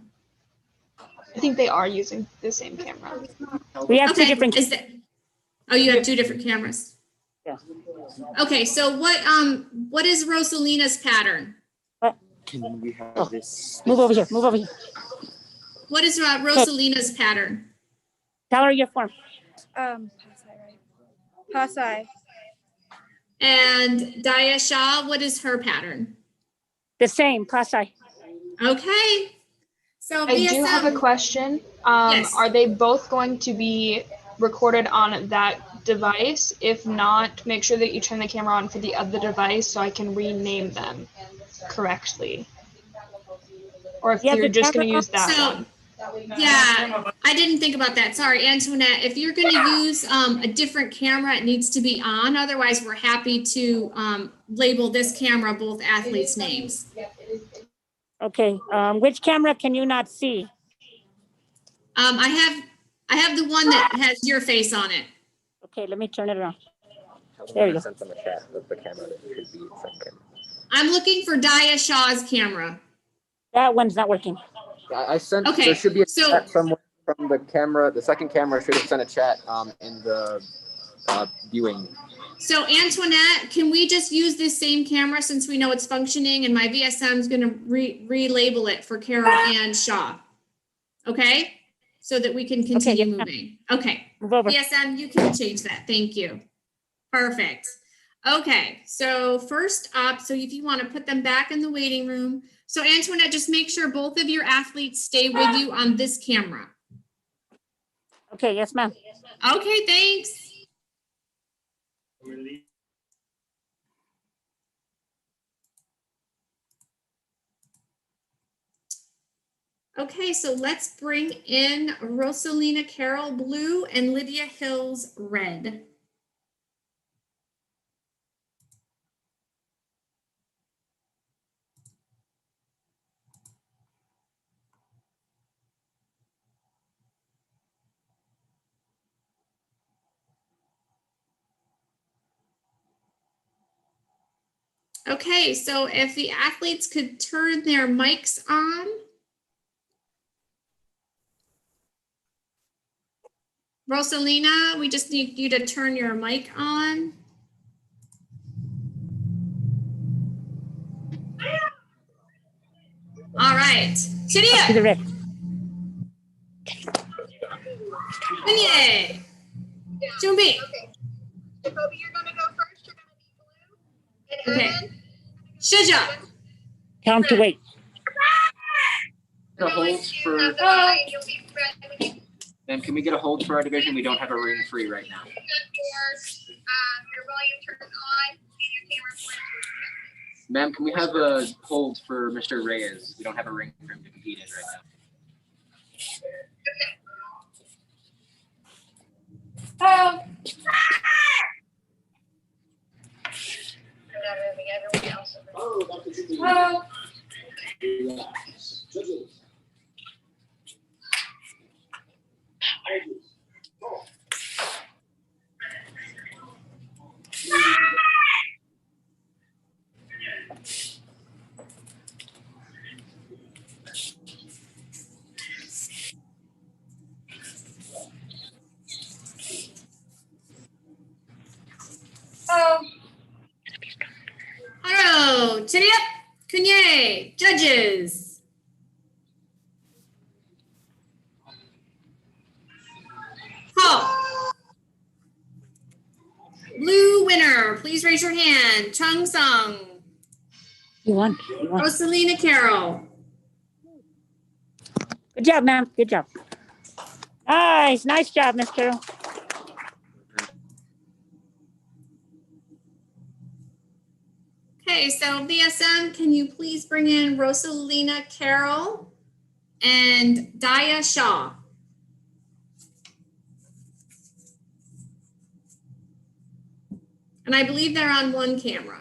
L: I think they are using the same camera.
J: We have two different.
A: Oh, you have two different cameras.
J: Yeah.
A: Okay, so what is Rosalina's pattern?
E: Can we have this?
J: Move over here. Move over here.
A: What is Rosalina's pattern?
J: Tell her your form.
I: Pasai.
A: And Dia Shaw, what is her pattern?
J: The same, Pasai.
A: Okay. So
L: I do have a question.
A: Yes.
L: Are they both going to be recorded on that device? If not, make sure that you turn the camera on for the other device so I can rename them correctly. Or if you're just going to use that one.
A: Yeah, I didn't think about that. Sorry, Antoinette. If you're going to use a different camera, it needs to be on. Otherwise, we're happy to label this camera both athletes' names.
J: Okay. Which camera can you not see?
A: I have the one that has your face on it.
J: Okay, let me turn it around. There you go.
E: The camera should be second.
A: I'm looking for Dia Shaw's camera.
J: That one's not working.
Q: I sent.
A: Okay,
Q: There should be a
A: so-
Q: chat somewhere from the camera. The second camera should have sent a chat in the viewing.
A: So Antoinette, can we just use this same camera since we know it's functioning, and my VSM is going to relabel it for Carol and Shaw? Okay, so that we can continue moving. Okay,
J: move over.
A: VSM, you can change that. Thank you. Perfect. Okay, so first up, so if you want to put them back in the waiting room. So Antoinette, just make sure both of your athletes stay with you on this camera.
J: Okay, yes, ma'am.
A: Okay, thanks. Okay, so let's bring in Rosalina Carroll blue and Lydia Hills red. Okay, so if the athletes could turn their mics on. Rosalina, we just need you to turn your mic on. All right, Shadia.
J: To the red.
A: Yay. Jumbi.
R: Jacoby, you're gonna go first. You're gonna be blue. And
A: Okay. Shaja.
J: Count to wait.
Q: The holds for.
R: you'll be ready.
Q: Then can we get a hold for our division? We don't have a ring free right now.
R: Your your volume turned on and your camera flash.
Q: Ma'am, can we have a hold for Mr. Reyes? We don't have a ring for him to compete in right now.
A: Hello, Chitty up, Kunye, judges. Call. Blue winner, please raise your hand. Chung Sung.
G: You won. You won.
A: Rosalina Carroll.
G: Good job, ma'am. Good job. Nice. Nice job, Miss Carol.
A: Okay, so BSM, can you please bring in Rosalina Carroll and Daya Shaw? And I believe they're on one camera.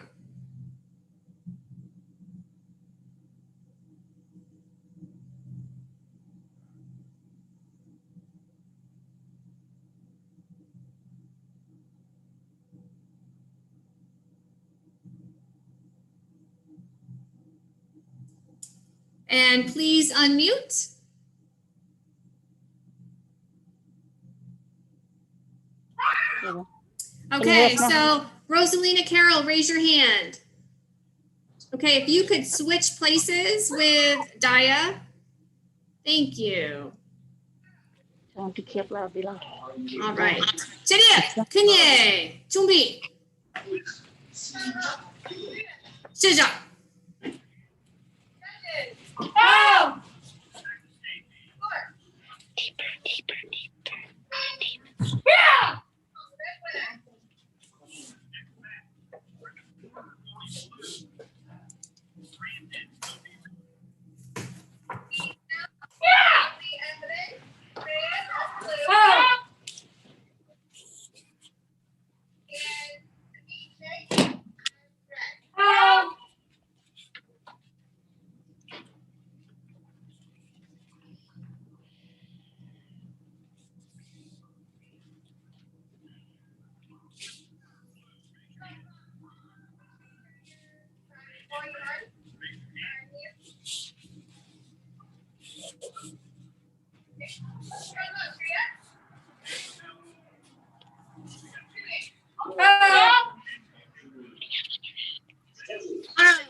A: And please unmute. Okay, so Rosalina Carroll, raise your hand. Okay, if you could switch places with Daya. Thank you. All right. Cheria, Kunye, 준비. 시작.
R: Oh! Yeah!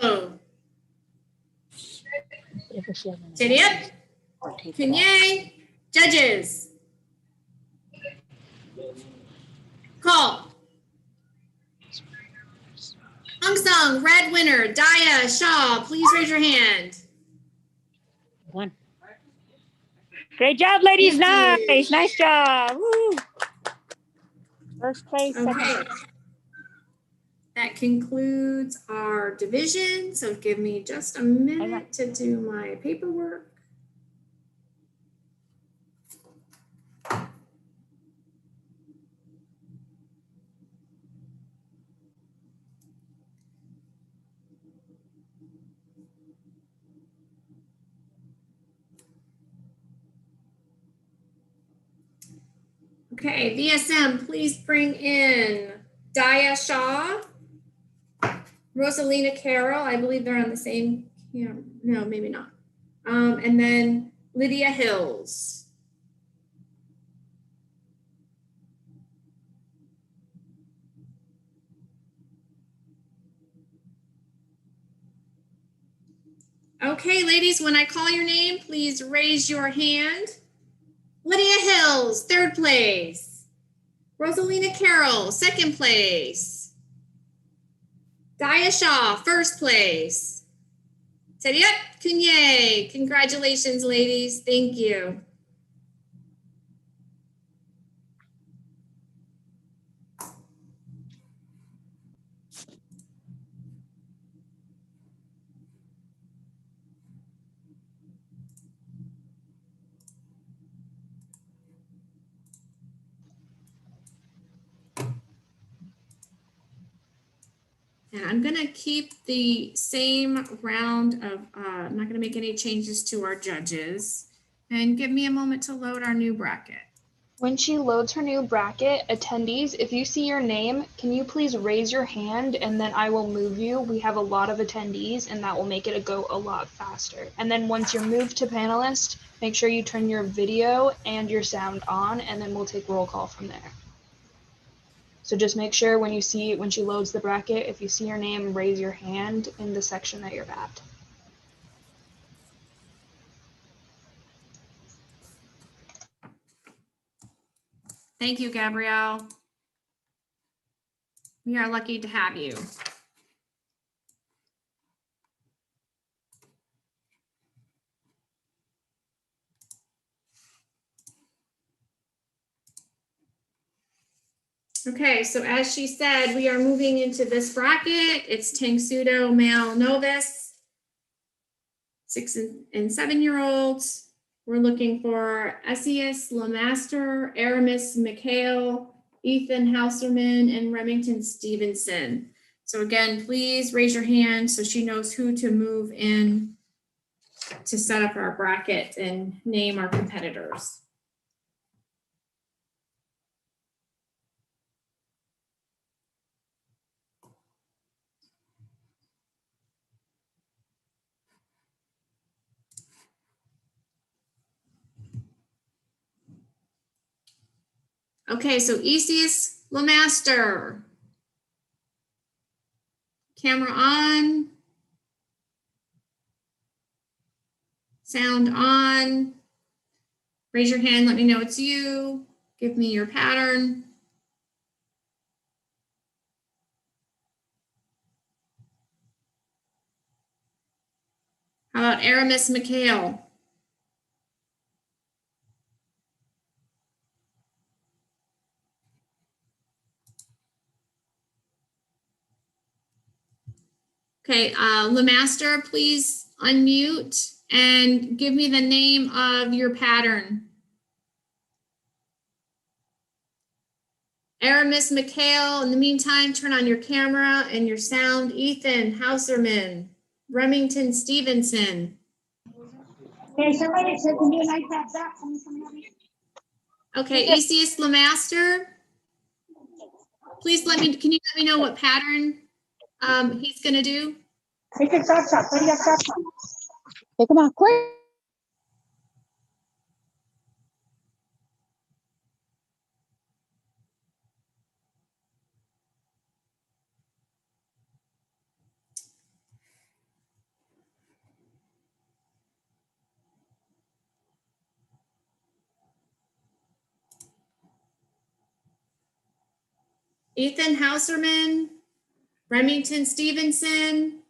A: Oh. Cheria, Kunye, judges. Call. Hong Sung, red winner, Daya Shaw, please raise your hand.
G: One. Great job, ladies. Nice. Nice job. Woo. First place.
A: Okay. That concludes our division. So give me just a minute to do my paperwork. Okay, VSM, please bring in Daya Shaw, Rosalina Carroll. I believe they're on the same camera. No, maybe not. And then Lydia Hills. Okay, ladies, when I call your name, please raise your hand. Lydia Hills, third place. Rosalina Carroll, second place. Daya Shaw, first place. Teriat Kunye, congratulations, ladies. Thank you. And I'm gonna keep the same round of, I'm not gonna make any changes to our judges. And give me a moment to load our new bracket.
L: When she loads her new bracket, attendees, if you see your name, can you please raise your hand and then I will move you? We have a lot of attendees and that will make it go a lot faster. And then once you're moved to panelist, make sure you turn your video and your sound on and then we'll take roll call from there. So just make sure when she loads the bracket, if you see your name, raise your hand in the section that you're at.
A: Thank you, Gabrielle. We are lucky to have you. Okay, so as she said, we are moving into this bracket. It's Tang Pseudo Male Novice, 6 and 7 year olds. We're looking for Esius Lamaster, Aramis Mikhail, Ethan Hauserman, and Remington Stevenson. So again, please raise your hand so she knows who to move in to set up our bracket and name our competitors. Okay, so Esius Lamaster. Camera on. Sound on. Raise your hand, let me know it's you. Give me your pattern. How about Aramis Mikhail? Okay, Lamaster, please unmute and give me the name of your pattern. Aramis Mikhail, in the meantime, turn on your camera and your sound. Ethan Hauserman, Remington Stevenson.
S: Okay, somebody said, can you like that?
A: Okay, Esius Lamaster, please can you let me know what pattern he's gonna do?
S: Take a shot. Hey, come on, quick.
A: Ethan Hauserman, Remington Stevenson.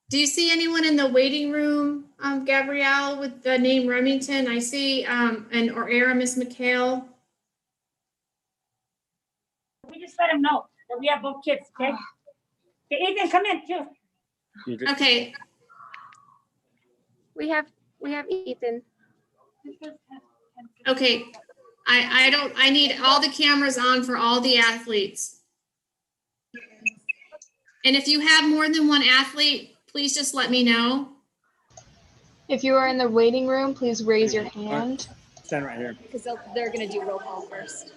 A: Do you see anyone in the waiting room, Gabrielle, with the name Remington? I see, or Aramis Mikhail.
S: We just let him know that we have both kids, okay? Okay, Ethan, come in too.
A: Okay.
B: We have Ethan.
A: Okay. I need all the cameras on for all the athletes. And if you have more than one athlete, please just let me know.
L: If you are in the waiting room, please raise your hand.
S: Stand right here.
B: Because they're going to do roll call first.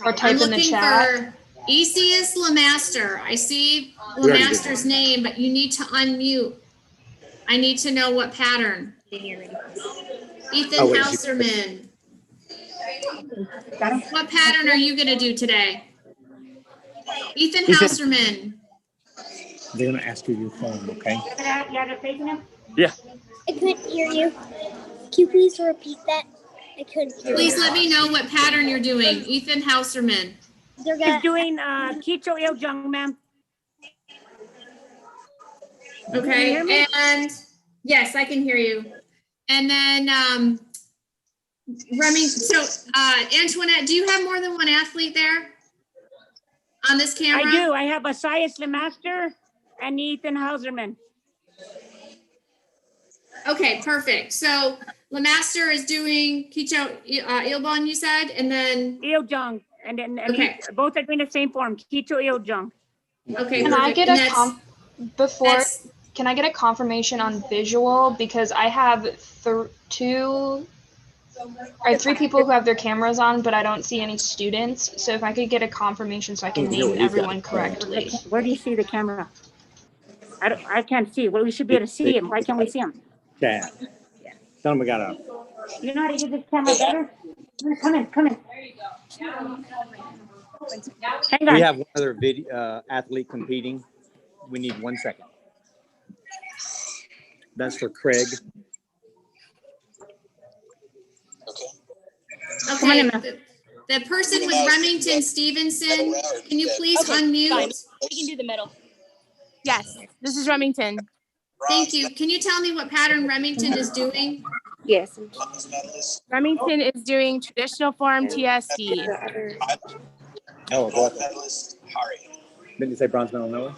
L: Or type in the chat.
A: I'm looking for Esius Lamaster. I see Lamaster's name, but you need to unmute. I need to know what pattern. Ethan Hauserman. What pattern are you going to do today? Ethan Hauserman.
S: They're gonna ask you your phone, okay?
P: Yeah.
O: I couldn't hear you. Can you please repeat that? I couldn't hear
A: Please
O: you.
A: let me know what pattern you're doing. Ethan Hauserman.
S: He's doing Kicho Il Jung, ma'am.
A: Okay, and yes, I can hear you. And then Antoinette, do you have more than one athlete there on this camera?
S: I do. I have Esius Lamaster and Ethan Hauserman.
A: Okay, perfect. So Lemaster is doing Kicho Ilbon, you said, and then
S: Iljung, and then
A: okay.
S: both are doing the same form. Kicho Iljung.
A: Okay,
L: Can I
A: perfect.
L: get a Can I get a confirmation on visual, because I have three people who have their cameras on, but I don't see any students. So if I could get a confirmation so I can name everyone correctly.
S: Where do you see the camera? I can't see. Well, we should be able to see him. Why can't we see him?
T: Chad. Tell him we got up.
S: You know how to get this camera better? Come in, come in. Hang on.
T: We have one other video athlete competing. We need 1 second. That's for Craig.
A: Okay, the person was Remington Stevenson. Can you please unmute?
U: Fine. We can do the middle. Yes, this is Remington.
A: Thank you. Can you tell me what pattern Remington is doing?
U: Yes. Remington is doing traditional form TSD.
T: Oh, what? Didn't you say bronze medal Noah?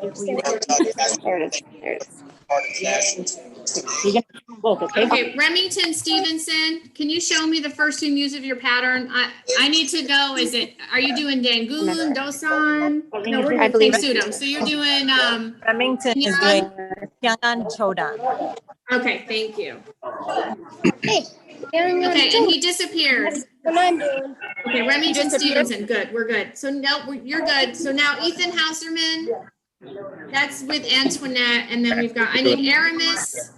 U: There it is. There it is.
A: Okay, Remington Stevenson, can you show me the first two moves of your pattern? I need to know, are you doing Dangun, Dosan? No, we're
U: I
A: doing
U: believe
A: Psudo. So you're doing
V: Remington is doing Pyongan Chodan.
A: Okay, thank you.
O: Hey,
A: Okay, and he disappeared.
O: what I'm doing.
A: Okay, Remington Stevenson, good, we're good. So now you're good. So now Ethan Hauserman, that's with Antoinette, and then we've got, I need Aramis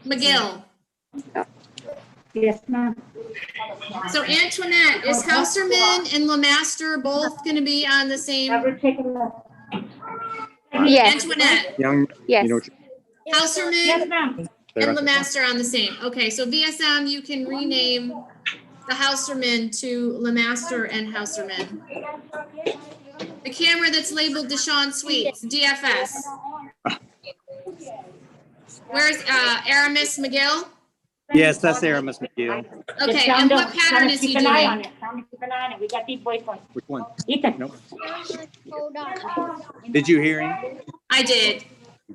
A: McGill.
S: Yes, ma'am.
A: So Antoinette, is Hauserman and Lemaster both going to be on the same?
U: Yes.
A: Antoinette.
T: Young.
U: Yes.
T: You know what
A: Hauserman and Lemaster on the same. Okay, so VSM, you can rename the Hauserman to Lemaster and Hauserman. The camera that's labeled Deshaun Sweets, DFS. Where's Aramis McGill?
T: Yes, that's Aramis McGill.
A: Okay, and what pattern is he doing?
S: Keep an eye on it. We got these boys going.
T: Which one?
S: Ethan.
T: Nope. Did you hear him?
A: I did.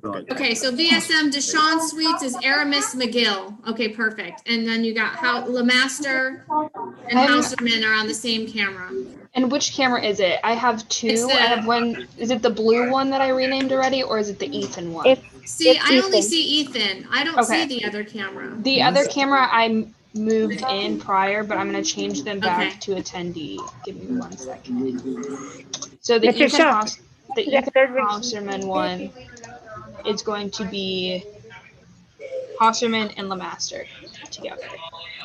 A: Okay, so VSM Deshaun Sweets is Aramis McGill. Okay, perfect. And then you got Lemaster and Hauserman are on the same camera.
L: And which camera is it? I have two.
A: I
L: have one. Is it the blue one that I renamed already, or is it the Ethan one?
A: I only see Ethan. I don't see the other camera.
L: The other camera I moved in prior, but I'm going to change them back to attendee. Give me 1 second. So the Ethan Hauserman one is going to be Hauserman and Lemaster together.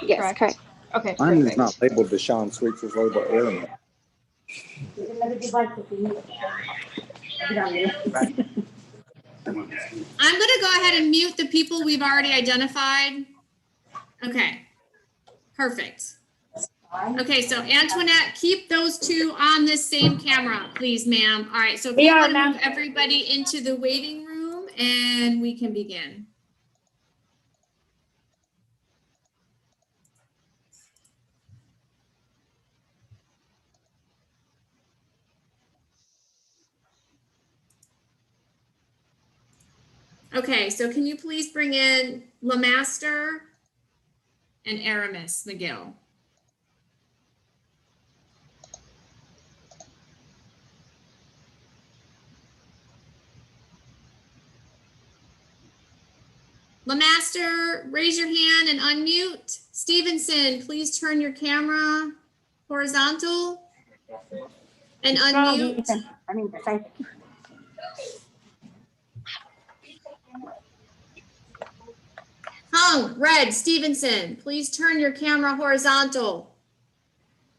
U: Yes, correct.
L: Okay,
T: Mine
L: perfect.
T: is not labeled Deshaun Sweets, it's labeled Aramis.
A: I'm going to go ahead and mute the people we've already identified. Okay, perfect. Okay, so Antoinette, keep those two on this same camera, please, ma'am. All right, so if you want to move everybody into the waiting room and we can begin. Okay, so can you please bring in Lemaster and Aramis McGill? Lemaster, raise your hand and unmute. Stevenson, please turn your camera horizontal and unmute. Hung, Red, Stevenson, please turn your camera horizontal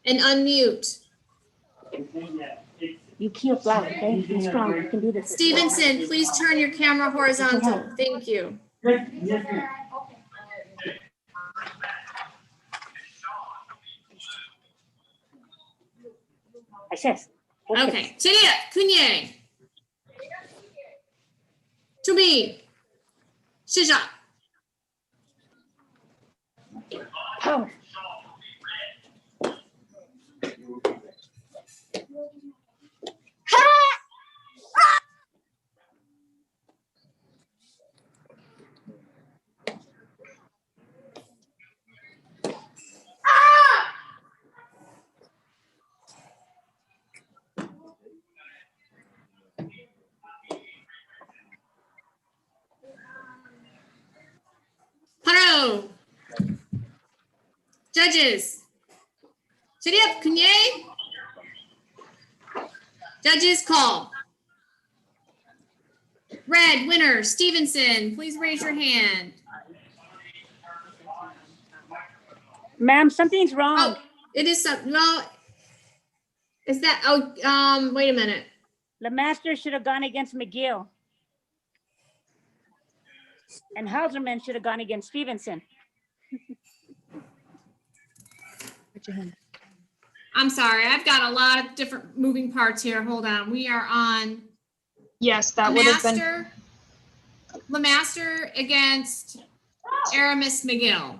A: and unmute.
S: You keep loud, okay? Be strong. You can do this.
A: Stevenson, please turn your camera horizontal. Thank you. Okay, Tia, Kunye. To me. Shija.
S: Power.
A: Haro. Judges. Chiriap Kunye. Judges call. Red winner, Stevenson. Please raise your hand.
S: Ma'am, something's wrong.
A: Oh, it is something. Well, is that? Oh, wait a minute.
S: LeMaster should have gone against McGill. And Hauserman should have gone against Stevenson.
A: I'm sorry. I've got a lot of different moving parts here. Hold on. We are on.
L: Yes, that would have been.
A: LeMaster against Aramis McGill.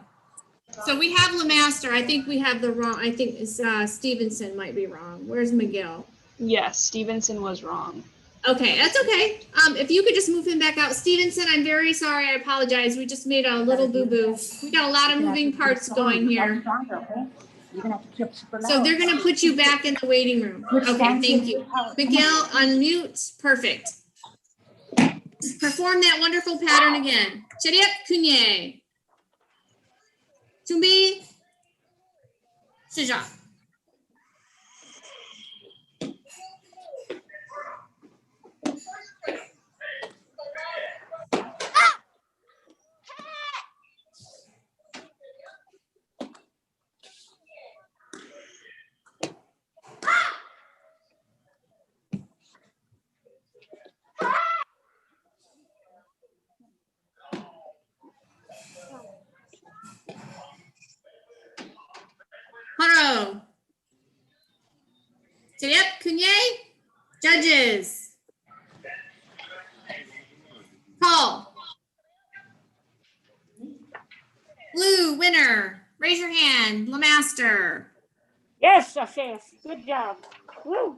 A: So we have LeMaster. I think we have the wrong. I think it's, Stevenson might be wrong. Where's McGill?
L: Yes, Stevenson was wrong.
A: Okay, that's okay. If you could just move him back out. Stevenson, I'm very sorry. I apologize. We just made a little boo-boo. We got a lot of moving parts going here. So they're going to put you back in the waiting room. Okay, thank you. McGill, unmute. Perfect. Perform that wonderful pattern again. Chiriap Kunye. 준비. 시작. Haro. Chiriap Kunye. Judges. Call. Blue winner. Raise your hand. LeMaster.
S: Yes, success. Good job. Woo.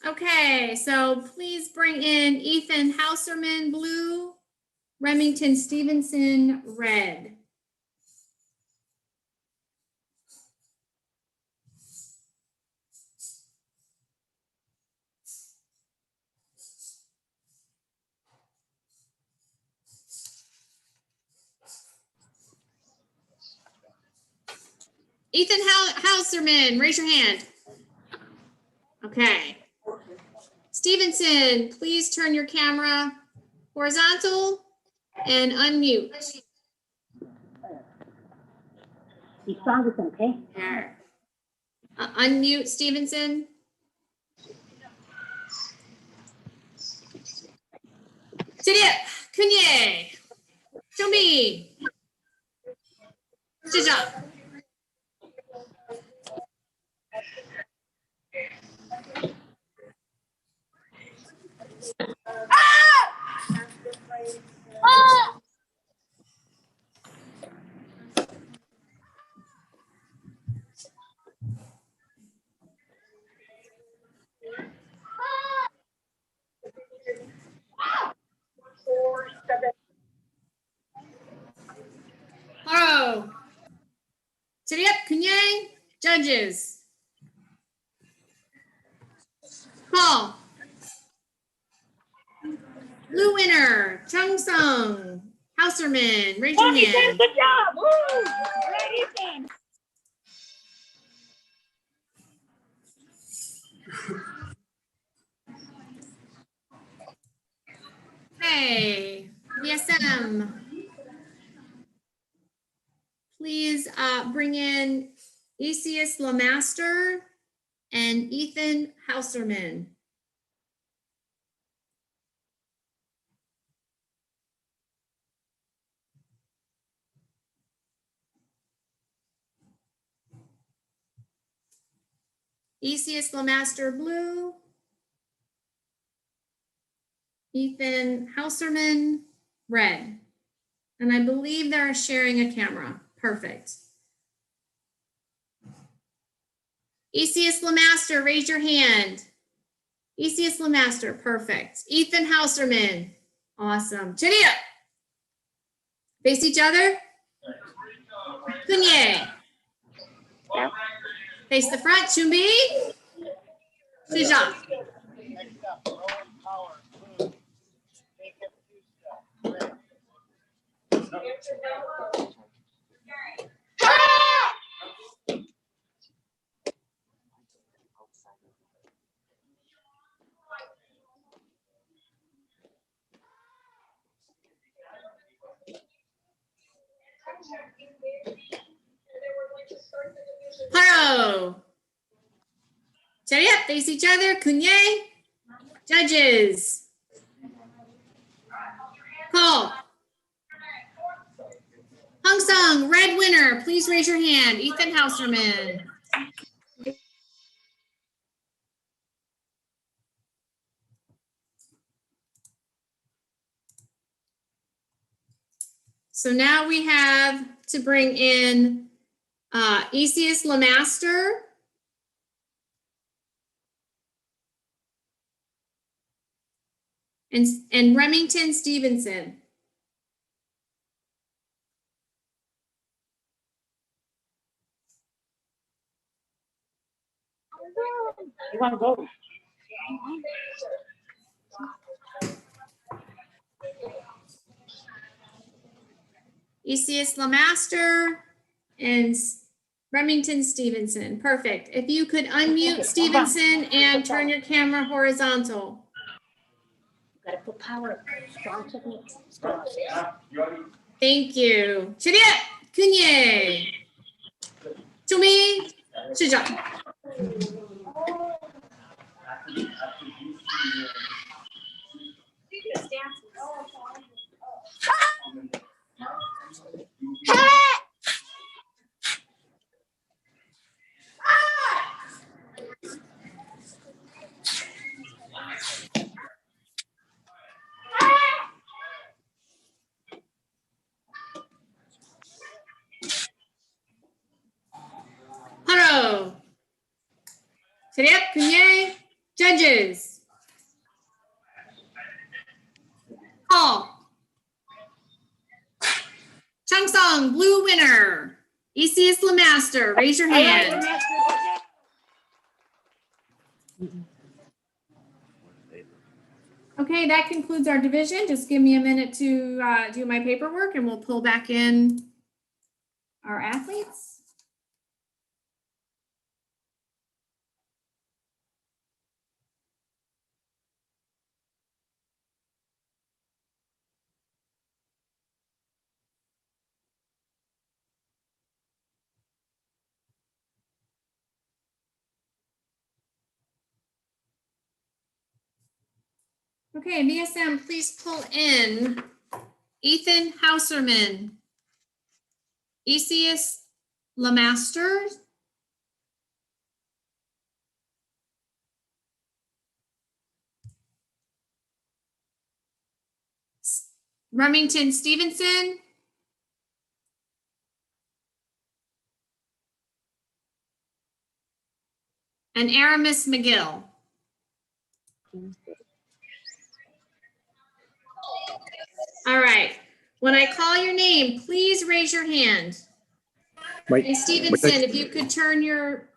A: Okay, so please bring in Ethan Hauserman, blue, Remington Stevenson, red. Ethan Hauserman, raise your hand. Okay. Stevenson, please turn your camera horizontal and unmute.
S: Be strong with them, okay?
A: There. Unmute, Stevenson. Chiriap Kunye. Show me. 시작. Haro. Chiriap Kunye. Judges. Call. Blue winner, Chung Sung. Hauserman, raise your hand.
S: Good job. Woo. Great, Ethan.
A: Hey, VSM. Please bring in Isius LeMaster and Ethan Hauserman. Isius LeMaster, blue. Ethan Hauserman, red. And I believe they're sharing a camera. Perfect. Isius LeMaster, raise your hand. Isius LeMaster, perfect. Ethan Hauserman, awesome. Chiriap. Face each other. Kunye. Face the front, Chumbi. 시작. Haro. Hurry up, face each other. Kunye. Judges. Call. Hung Sung, red winner. Please raise your hand. Ethan Hauserman. So now we have to bring in Esius Lamaster. And Remington Stevenson.
S: You want to go?
A: Esius Lamaster and Remington Stevenson. Perfect. If you could unmute Stevenson and turn your camera horizontal.
S: Gotta put power. Strong technique. Strong.
A: Thank you. Chariot, Kunye. Chumi, 시작. Haro. Chariot, Kunye. Judges. Call. Changsung, blue winner. Esius Lamaster, raise your hand. Okay, that concludes our division. Just give me a minute to do my paperwork and we'll pull back in our athletes. Okay, VSM, please pull in Ethan Hauserman, Esius Lamaster, Remington Stevenson, and Aramis McGill. All right. When I call your name, please raise your hand.
T: Wait.
A: And Stevenson, if you could turn your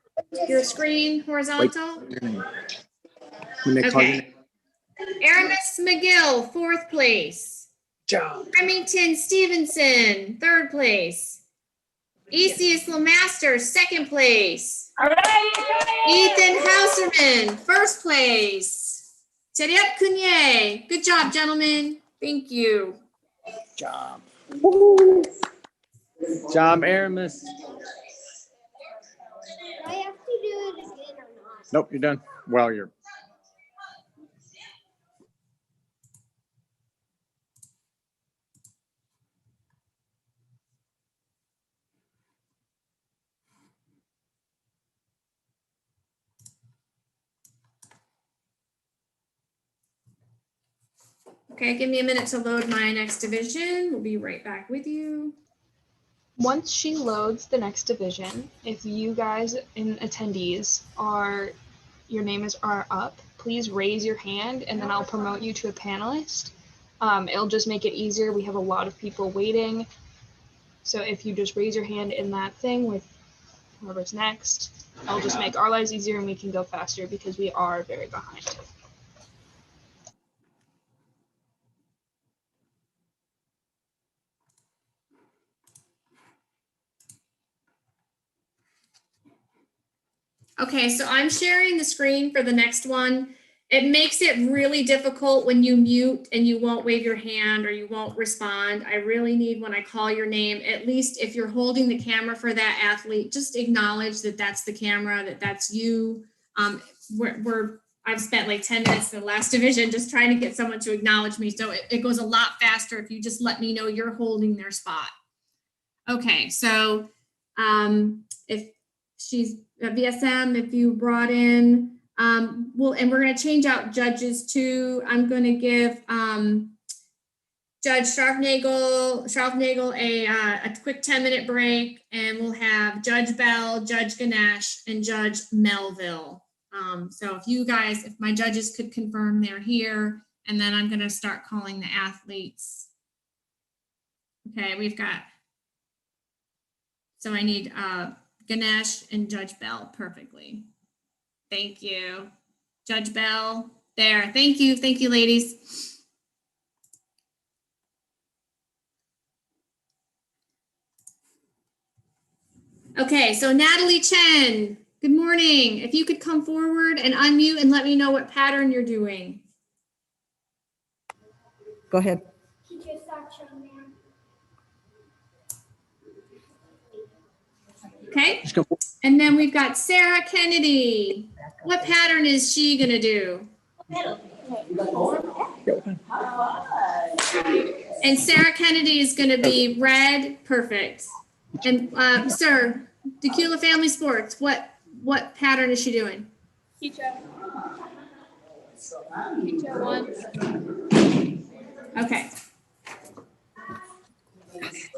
A: screen horizontal.
T: When they call
A: Okay. Aramis McGill, 4th place.
T: Job.
A: Remington Stevenson, 3rd place. Esius Lamaster, 2nd place.
S: All right.
A: Ethan Hauserman, 1st place. Chariot Kunye. Good job, gentlemen. Thank you.
T: Job. Job, Aramis.
O: Do I have to do it again or not?
T: Nope, you're done. Well, you're.
A: Okay, give me a minute to load my next division. We'll be right back with you.
L: Once she loads the next division, if you guys in attendees your names are up, please raise your hand and then I'll promote you to a panelist. It'll just make it easier. We have a lot of people waiting. So if you just raise your hand in that thing with whoever's next, It'll just make our lives easier and we can go faster because we are very behind.
A: Okay, so I'm sharing the screen for the next one. It makes it really difficult when you mute and you won't wave your hand or you won't respond. I really need when I call your name, at least if you're holding the camera for that athlete, just acknowledge that that's the camera, that that's you. I've spent like 10 minutes in the last division just trying to get someone to acknowledge me. So it goes a lot faster if you just let me know you're holding their spot. Okay, so if she's a VSM, if you brought in, and we're going to change out judges too. I'm going to give Judge Scharfnagel a quick 10-minute break, and we'll have Judge Bell, Judge Ganesh, and Judge Melville. So if my judges could confirm they're here, and then I'm going to start calling the athletes. Okay, so I need Ganesh and Judge Bell perfectly. Thank you. Judge Bell, there. Thank you, ladies. Okay, so Natalie Chen, good morning. If you could come forward and unmute and let me know what pattern you're doing.
V: Go ahead.
A: Okay, and then we've got Sarah Kennedy. What pattern is she gonna do? And Sarah Kennedy is gonna be red, perfect. And sir, Tequila Family Sports, what pattern is she doing? Okay.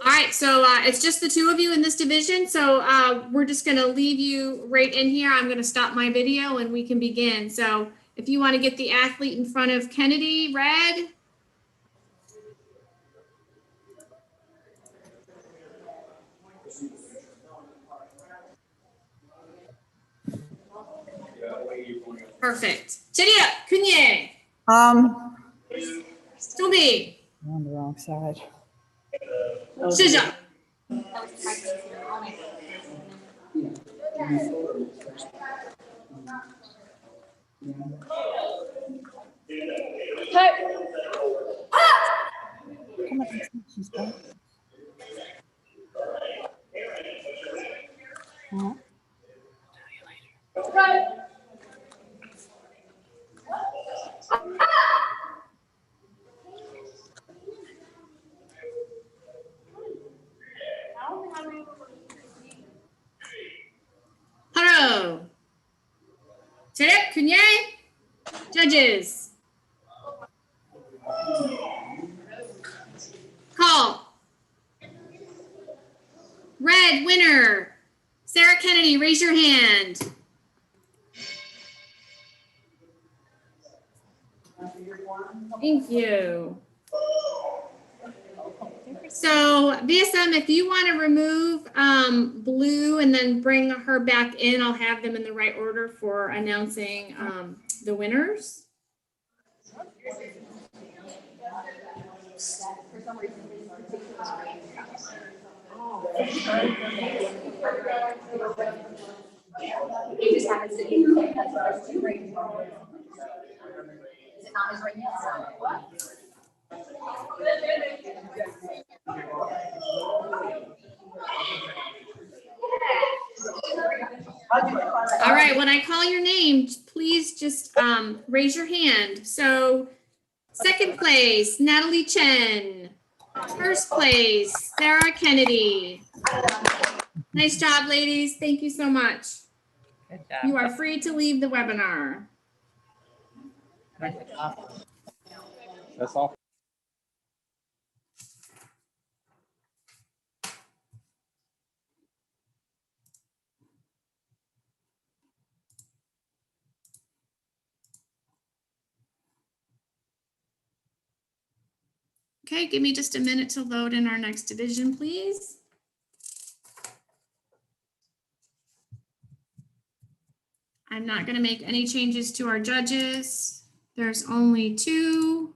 A: All right, so it's just the two of you in this division. So we're just gonna leave you right in here. I'm gonna stop my video and we can begin. So if you wanna get the athlete in front of Kennedy, red. Perfect. Cheria, Kunye. Toby.
V: I'm on the wrong side.
A: Shija. Hello. Cheria, Kunye. Judges. Call. Red winner. Sarah Kennedy, raise your hand. Thank you. So VSM, if you want to remove Blue and then bring her back in, I'll have them in the right order for announcing the winners.
F: You just haven't seen it because there's two rings on it. Is it not his ring yet?
A: All right, when I call your name, please just raise your hand. So second place, Natalie Chen. First place, Sarah Kennedy. Nice job, ladies. Thank you so much.
V: Good job.
A: You are free to leave the webinar.
Q: That's all.
A: Okay, give me just a minute to load in our next division, please. I'm not going to make any changes to our judges. There's only 2.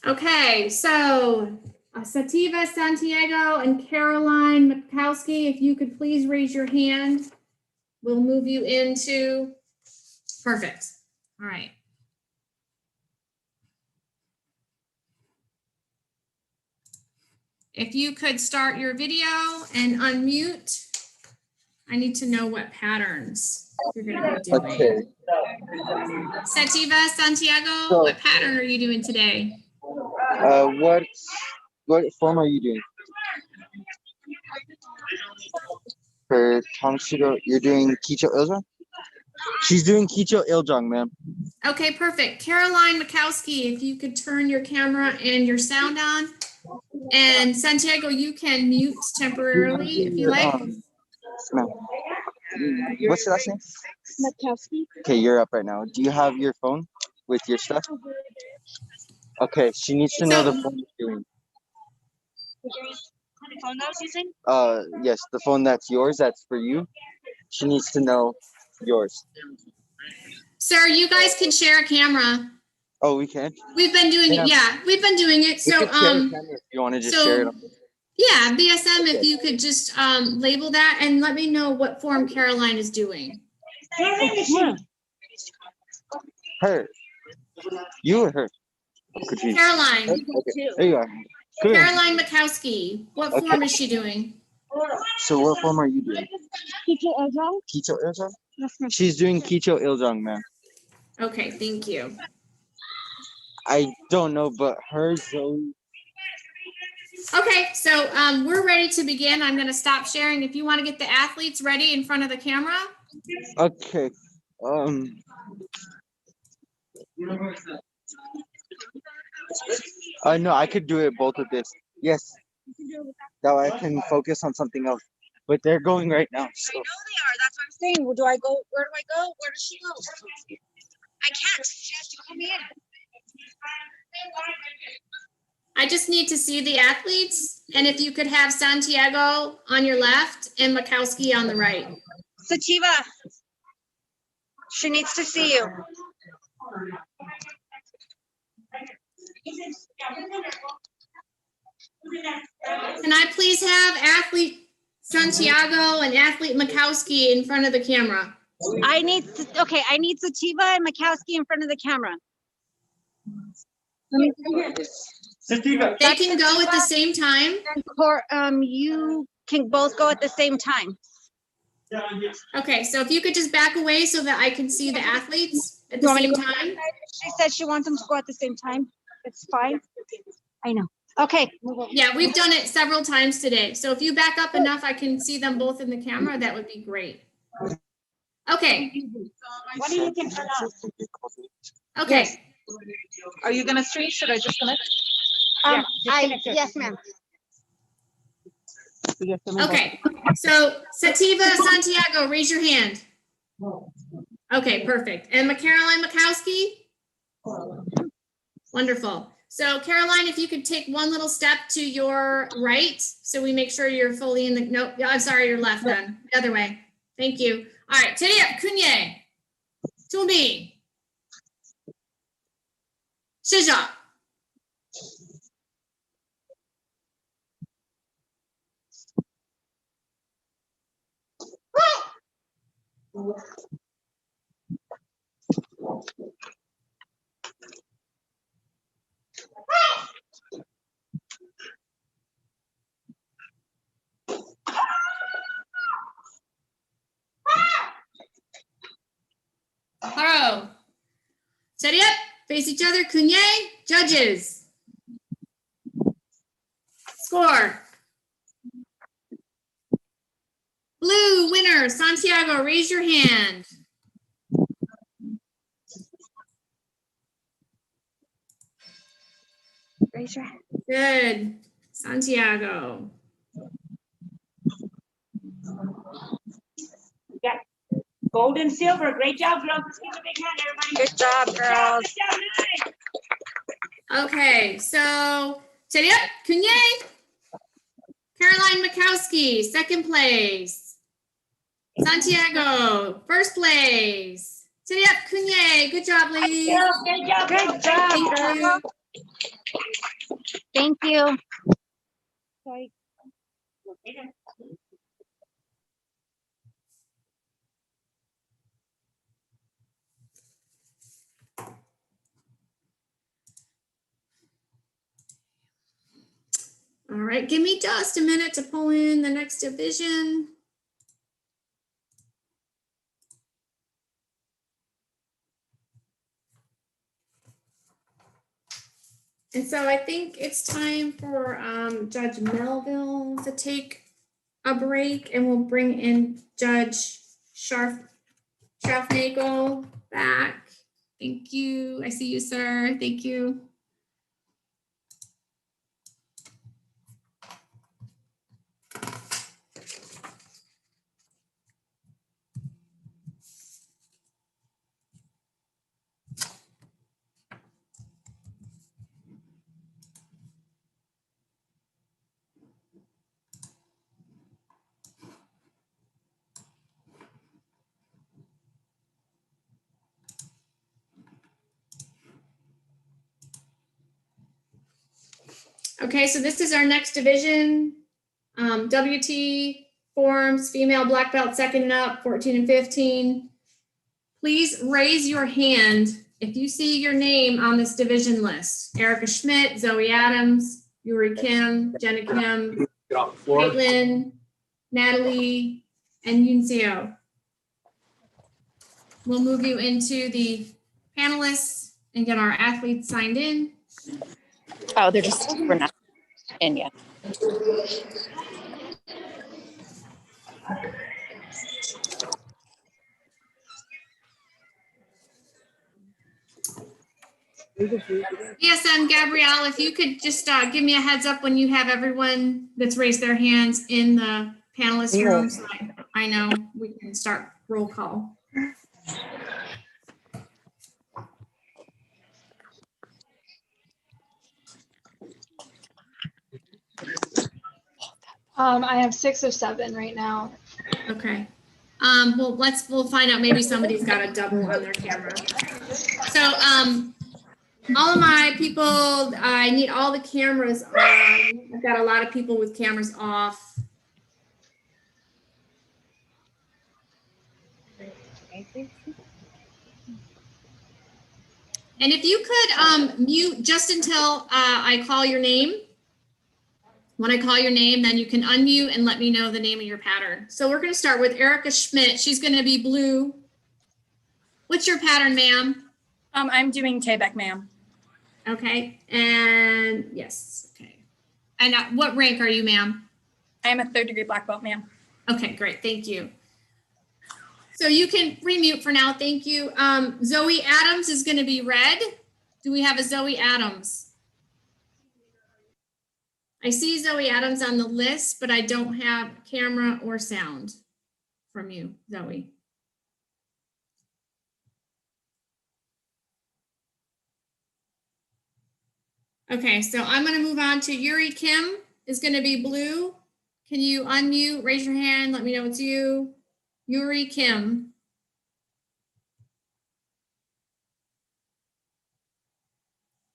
A: Okay, so Sativa Santiago and Caroline Mikowski, if you could please raise your hand, we'll move you into, perfect. All right. If you could start your video and unmute, I need to know what patterns you're going to be doing.
H: Okay.
A: Sativa Santiago,
H: So-
A: what pattern are you doing today?
H: What form are you doing? For Tangshiro, you're doing Kicho Iljong? She's doing Kicho Iljong, ma'am.
A: Okay, perfect. Caroline Mikowski, if you could turn your camera and your sound on. And Santiago, you can mute temporarily if you like.
H: Ma'am. What's your last name?
O: Mikowski.
H: Okay, you're up right now. Do you have your phone with your stuff? Okay, she needs to know the phone you're doing.
O: The phone I was using?
H: Yes, the phone that's yours, that's for you. She needs to know yours.
A: Sir, you guys can share a camera.
H: Oh, we can?
A: We've been doing it. Yeah, we've been doing it.
H: We
A: So,
H: could share a camera if you want to just share it.
A: Yeah, BSM, if you could just label that and let me know what form Caroline is doing.
H: Her. You or her? Confused.
A: Caroline.
H: Okay. There you are. Good.
A: Caroline Mikowski. What form is she doing?
H: So what form are you doing?
O: Kicho Iljong.
H: Kicho Iljong? She's doing Kicho Iljong, ma'am.
A: Okay, thank you.
H: I don't know, but her Zoe.
A: Okay, so we're ready to begin. I'm going to stop sharing. If you want to get the athletes ready in front of the camera.
H: Okay. No, I could do it both of this. Yes. That way I can focus on something else. But they're going right now. So.
R: I know they are. That's what I'm saying. Well, do I go? Where do I go? Where does she go? I can't. She has to call me in.
A: I just need to see the athletes. And if you could have Santiago on your left and Mikowski on the right.
R: Sativa. She needs to see you.
A: Can I please have athlete Santiago and athlete Mikowski in front of the camera?
R: I need Sativa and Mikowski in front of the camera.
A: Sativa. They can go at the same time.
R: You can both go at the same time.
A: Okay, so if you could just back away so that I can see the athletes at the same time.
R: She said she wants them to go at the same time. It's fine. I know. Okay.
A: Yeah, we've done it several times today. So if you back up enough, I can see them both in the camera. That would be great. Okay.
S: What are you looking for now?
A: Okay.
S: Yes. Are you gonna stream? Should I disconnect?
R: Yes, ma'am.
A: Okay. So Sativa Santiago, raise your hand. Okay, perfect. And Caroline Mikowski? Wonderful. So Caroline, if you could take one little step to your right, so we make sure you're fully in the, no, I'm sorry, your left then, the other way. Thank you. All right, Teria Kunye, Tumi, Shija. Haro. Steady up. Face each other. Kunye. Judges. Score. Blue winner. Santiago, raise your hand.
R: Raise your hand.
A: Good. Santiago.
S: Yeah. gold and silver. Great job, girls. Let's give a big hand, everybody.
U: Good job, girls.
S: Good job, nice.
A: Okay, so Cheriap Kunye, Caroline Mikowski, second place. Santiago, first place. Cheriap Kunye, good job, ladies.
S: Good job. Good job.
A: Thank you.
U: Thank you.
S: Sorry.
A: All right, give me just a minute to pull in the next division. And so I think it's time for Judge Melville to take a break, and we'll bring in Judge Scharfnagel back. Thank you. I see you, sir. Thank you. Okay, so this is our next division. WT forms, female black belt, second and up, 14 and 15. Please raise your hand if you see your name on this division list. Erica Schmidt, Zoe Adams, Yuri Kim, Jenna Kim, Caitlin, Natalie, and Yunseo. We'll move you into the panelists and get our athletes signed in.
U: Oh, we're not in yet.
A: BSN Gabrielle, if you could just give me a heads up when you have everyone that's raised their hands in the panelist room, so I know we can start roll call.
L: I have 6 of 7 right now.
A: Okay. Well, we'll find out. Maybe somebody's got a double on their camera. So, all of my people, I need all the cameras on. I've got a lot of people with cameras off. And if you could mute just until I call your name. When I call your name, then you can unmute and let me know the name of your pattern. So we're going to start with Erica Schmidt. She's going to be blue. What's your pattern, ma'am?
U: I'm doing Tayback, ma'am.
A: Okay. And yes. Okay. And what rank are you, ma'am?
U: I am a 3rd degree black belt, ma'am.
A: Okay, great. Thank you. So you can remute for now. Thank you. Zoe Adams is going to be red. Do we have a Zoe Adams? I see Zoe Adams on the list, but I don't have camera or sound from you, Zoe. Okay, so I'm going to move on to Yuri Kim is going to be blue. Can you unmute, raise your hand, let me know it's you. Yuri Kim.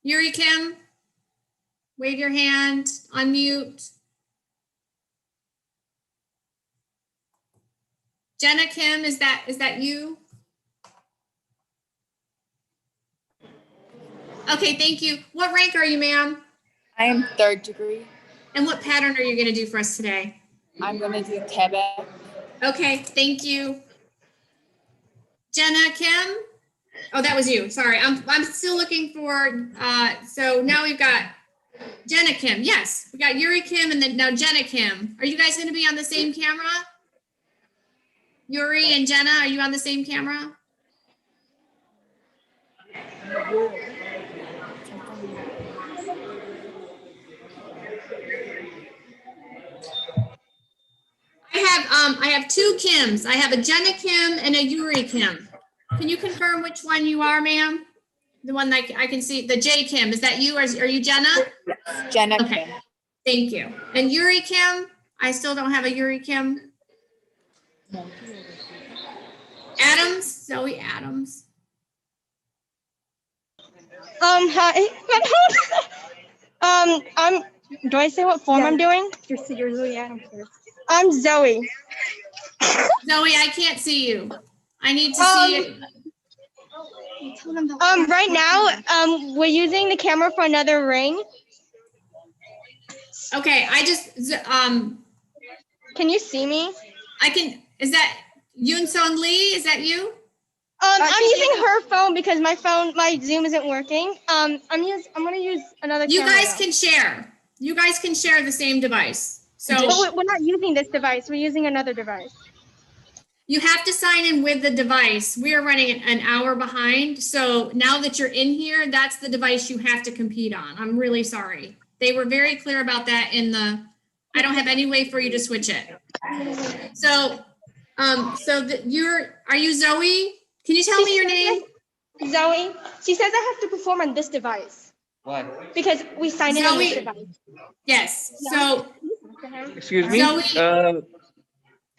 A: Yuri Kim, wave your hand, unmute. Jenna Kim, is that you? Okay, thank you. What rank are you, ma'am?
U: I am 3rd degree.
A: And what pattern are you going to do for us today?
U: I'm going to do Tayback.
A: Okay, thank you. Jenna Kim? Oh, that was you. Sorry, I'm still looking for, so now we've got Jenna Kim. Yes, we got Yuri Kim and then now Jenna Kim. Are you guys going to be on the same camera? Yuri and Jenna, are you on the same camera? I have two Kims. I have a Jenna Kim and a Yuri Kim. Can you confirm which one you are, ma'am? The one that I can see, the J Kim, is that you or are you Jenna?
U: Jenna
A: Okay,
U: Kim.
A: thank you. And Yuri Kim, I still don't have a Yuri Kim. Adams, Zoe Adams.
C: Hi. Do I say what form I'm doing? You're Zoe Adams. I'm Zoe.
A: Zoe, I can't see you. I need to see it.
C: Right now, we're using the camera for another ring.
A: Okay, I just,
C: Can you see me?
A: I can, is that Yoon Son Lee? Is that you?
C: I'm using her phone because my Zoom isn't working. I'm gonna use another
A: You
C: camera.
A: guys can share. You guys can share the same device. So
C: But we're not using this device. We're using another device.
A: you have to sign in with the device. We are running an hour behind. So now that you're in here, that's the device you have to compete on. I'm really sorry. They were very clear about that in the, I don't have any way for you to switch it. So, are you Zoe? Can you tell me your name?
C: Zoe. She says I have to perform on this device.
M: Why?
C: Because we signed in on this
A: Zoe.
C: device.
A: Yes. So,
M: Excuse me.
A: Zoe.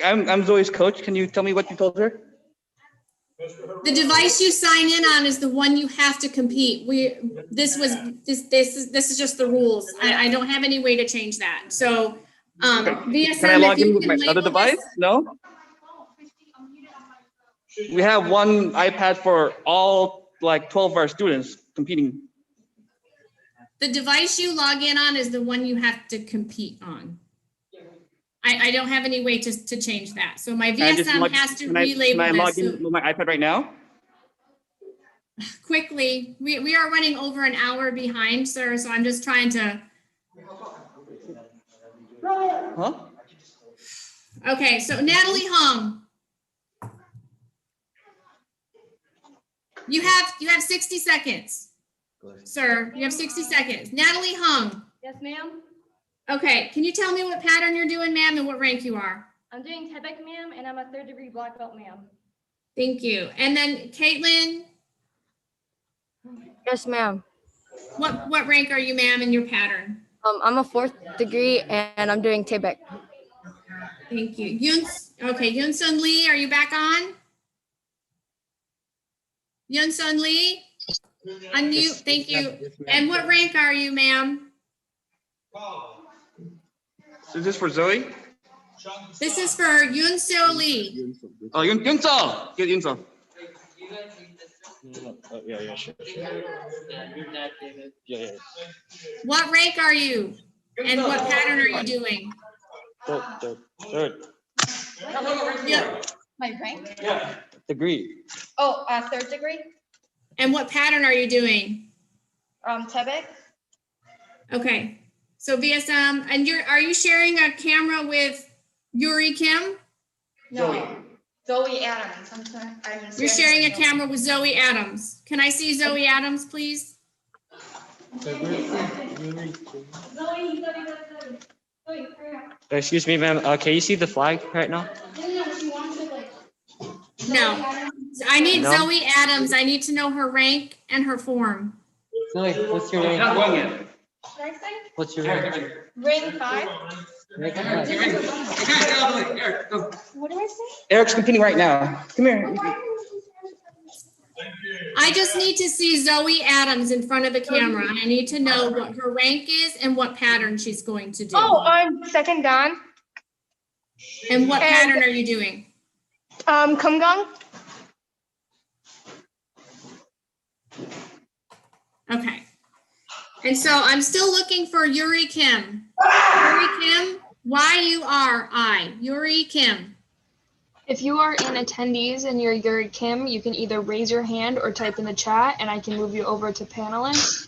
M: I'm Zoe's coach. Can you tell me what you told her?
A: The device you sign in on is the one you have to compete. This is just the rules. I don't have any way to change that. So, VSM,
M: Can I log
A: if you
M: in with
A: can
M: my other
A: label
M: device?
A: this-
M: No. We have one iPad for all 12 of our students competing.
A: The device you log in on is the one you have to compete on. I don't have any way to change that. So my VSM has to relabel
M: Can I log
A: this.
M: in with my iPad right now?
A: Quickly, we are running over an hour behind, sir. So I'm just trying to.
M: Huh?
A: Okay, so Natalie Hung. You have 60 seconds. Sir, you have 60 seconds. Natalie Hung.
C: Yes, ma'am.
A: Okay, can you tell me what pattern you're doing, ma'am, and what rank you are?
C: I'm doing Tebek, ma'am, and I'm a 3rd degree black belt, ma'am.
A: Thank you. And then Caitlin,
W: Yes, ma'am.
A: what rank are you, ma'am, in your pattern?
W: I'm a 4th degree and I'm doing Tebek.
A: Thank you. Yoon Sun Lee, are you back on? Yoon Sun Lee? Unmute, thank you. And what rank are you, ma'am?
M: Is this for Zoe?
A: This is for Yoon Seo Lee.
M: Oh, Yunseo. Get Yunseo.
E: Yeah, sure. Yeah.
A: What rank are you? And what pattern are you doing?
M: Third.
A: Yeah.
C: My rank?
M: Yeah. Degree.
C: Oh, 3rd degree.
A: And what pattern are you doing?
C: Tebek.
A: Okay. So VSM, and are you sharing a camera with Yuri Kim?
C: No. Zoe Adams.
A: You're sharing a camera with Zoe Adams. Can I see Zoe Adams, please?
M: Excuse me, ma'am. Can you see the flag right now?
A: No. I need
M: No?
A: Zoe Adams. I need to know her rank and her form.
M: Zoe, what's your rank? What's your rank?
C: Ring 5.
M: What
C: do I say?
M: Eric's competing right now. Come here.
A: I just need to see Zoe Adams in front of the camera. I need to know what her rank is and what pattern she's going to do.
C: Oh, I'm 2nd Dan.
A: And what pattern are you doing?
C: Kumgang.
A: Okay. And so I'm still looking for Yuri Kim. Yuri Kim, Y-U-R-I. Yuri Kim.
L: If you are in attendees and you're Yuri Kim, you can either raise your hand or type in the chat and I can move you over to panelists.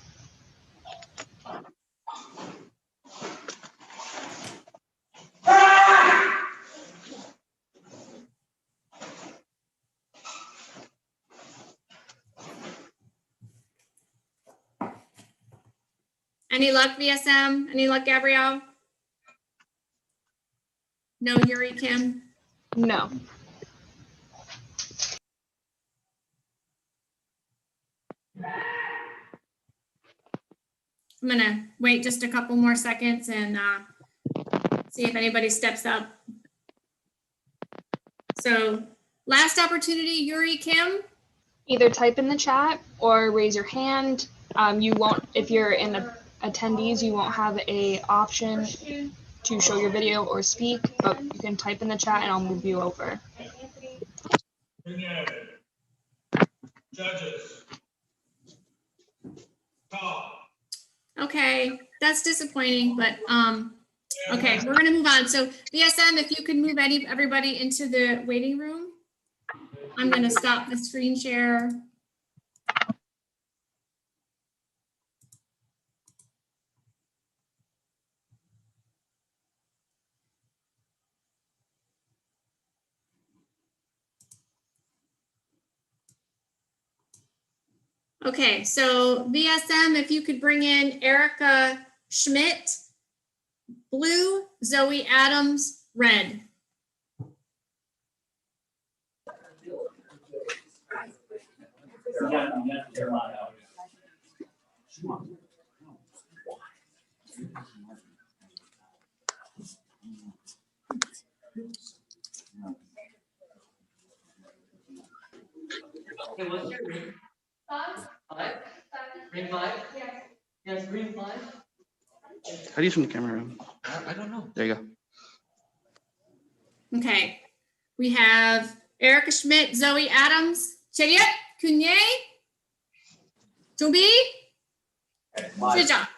A: Any luck, VSM? Any luck, Gabrielle? No, Yuri Kim?
L: No.
A: I'm gonna wait just a couple more seconds and see if anybody steps up. So last opportunity, Yuri, Kim.
L: Either type in the chat or raise your hand. You won't, if you're in the attendees, you won't have a option to show your video or speak, but you can type in the chat and I'll move you over.
D: Judges. Call.
A: Okay, that's disappointing, but okay, we're gonna move on. So BSM, if you could move everybody into the waiting room. I'm gonna stop the screen share. Okay, so VSM, if you could bring in Erica Schmidt, blue, Zoe Adams, red.
K: Okay, what's your ring? 5? Ring 5? Yes, ring 5.
M: How do you turn the camera on?
K: I don't know.
M: There you go.
A: Okay, we have Erica Schmidt, Zoe Adams, Cheriet Kunye, Toby, Shija.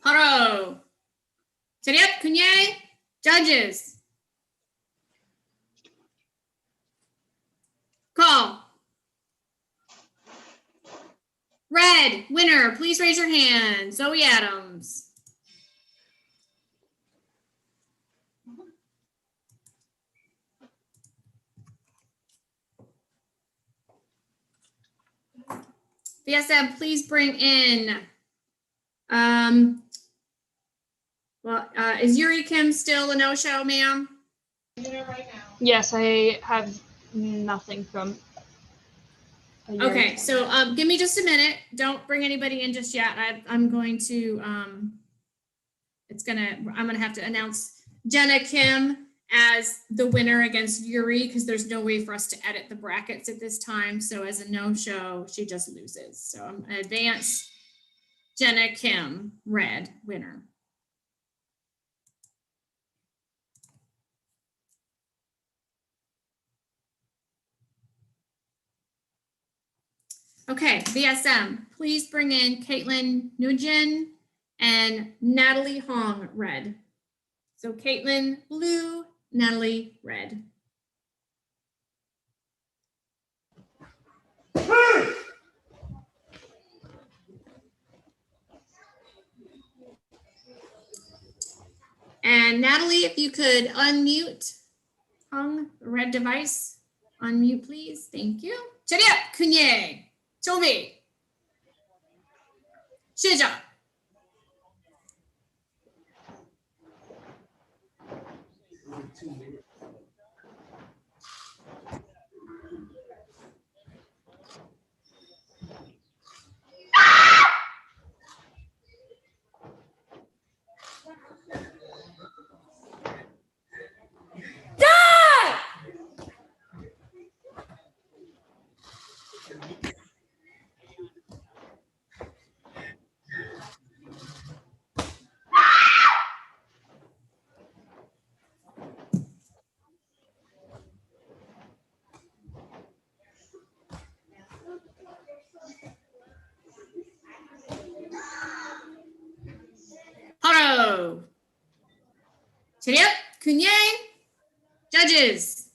A: Haro, Cheriet Kunye, judges. Call. Red, winner, please raise your hand. Zoe Adams. VSM, please bring in, is Yuri Kim still a no-show, ma'am?
L: Yes, I have nothing from.
A: Okay, so give me just a minute. Don't bring anybody in just yet. I'm going to, I'm gonna have to announce Jenna Kim as the winner against Yuri because there's no way for us to edit the brackets at this time. So as a no-show, she just loses. So I'm gonna advance Jenna Kim, red, winner. Okay, VSM, please bring in Caitlin Nugent and Natalie Hong, red. So Caitlin, blue, Natalie, red. And Natalie, if you could unmute Hong, the red device, unmute please, thank you. Cheriet Kunye, Toby, Shija. Chariot, Kunye. Judges.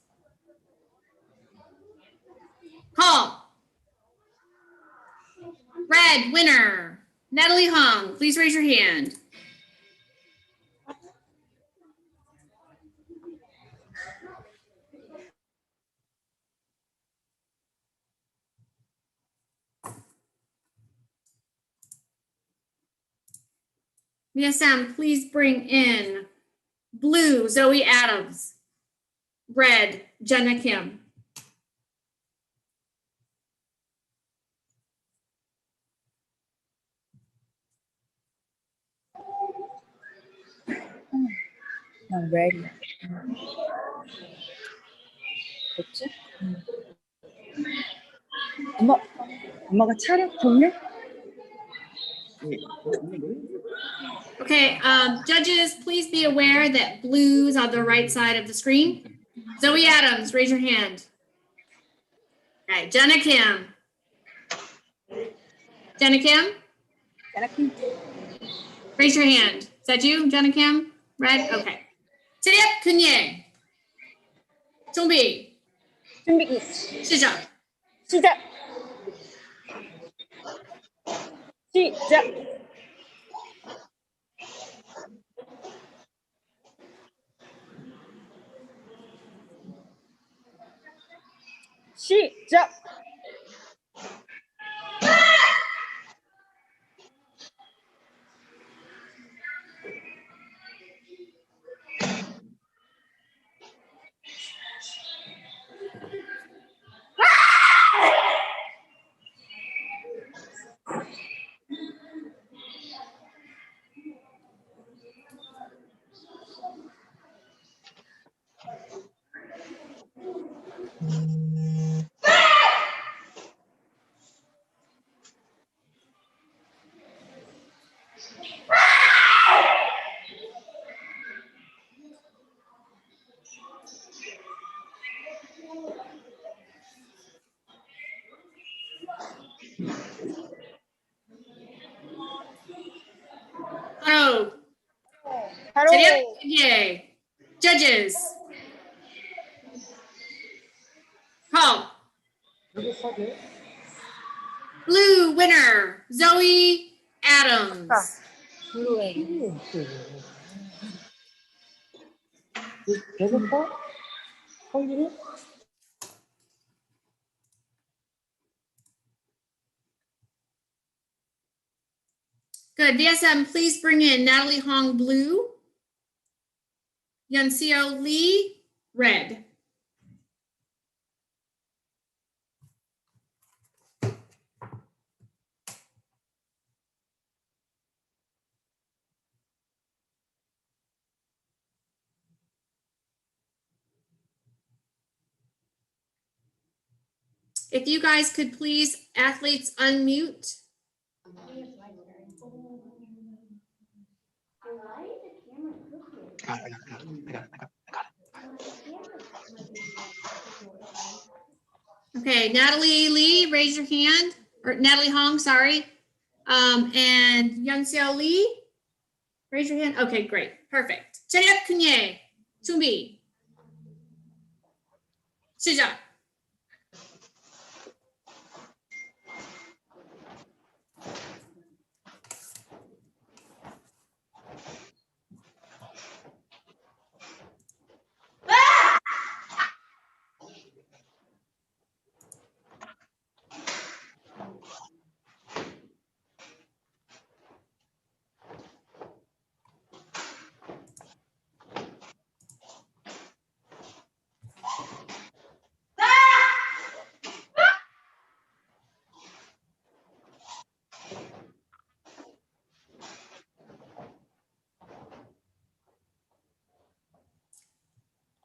A: Call. Red, winner. Natalie Hong, please raise your hand. BSM, please bring in blue, Zoe Adams. Red, Jenna Kim.
V: I'm ready. 됐지? 엄마가 차렸었네?
A: Okay, judges, please be aware that blue is on the right side of the screen. Zoe Adams, raise your hand. All right, Jenna Kim. Jenna Kim?
V: Jenna Kim.
A: Raise your hand. Is that you, Jenna Kim? Red? Okay. Chariot, Kunye. 준비. 시작.
V: 시작. 시작. 시작.
A: Hello.
V: Hello.
A: Chariot, Kunye. Judges. Call. Blue, winner. Zoe Adams. Good. VSM, please bring in Natalie Hong, blue. Yunseo Lee, red. If you guys could please, athletes, unmute. Okay, Natalie Lee, raise your hand. Or Natalie Hong, sorry. And Yunseo Lee, raise your hand. Okay, great. Perfect. Chariot Kunye, 준비. 시작.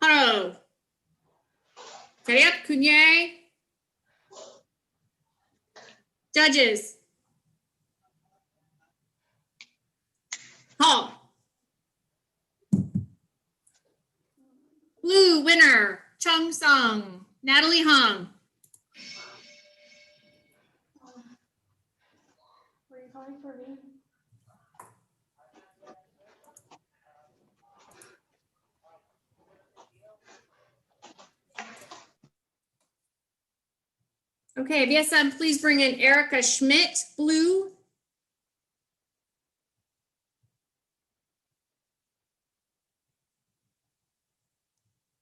A: Hello. Chariot Kunye. Judges. Call. Blue, winner. Chung Sung. Natalie Hong.
B: Were you calling for me?
A: Okay, VSM, please bring in Erica Schmidt, blue.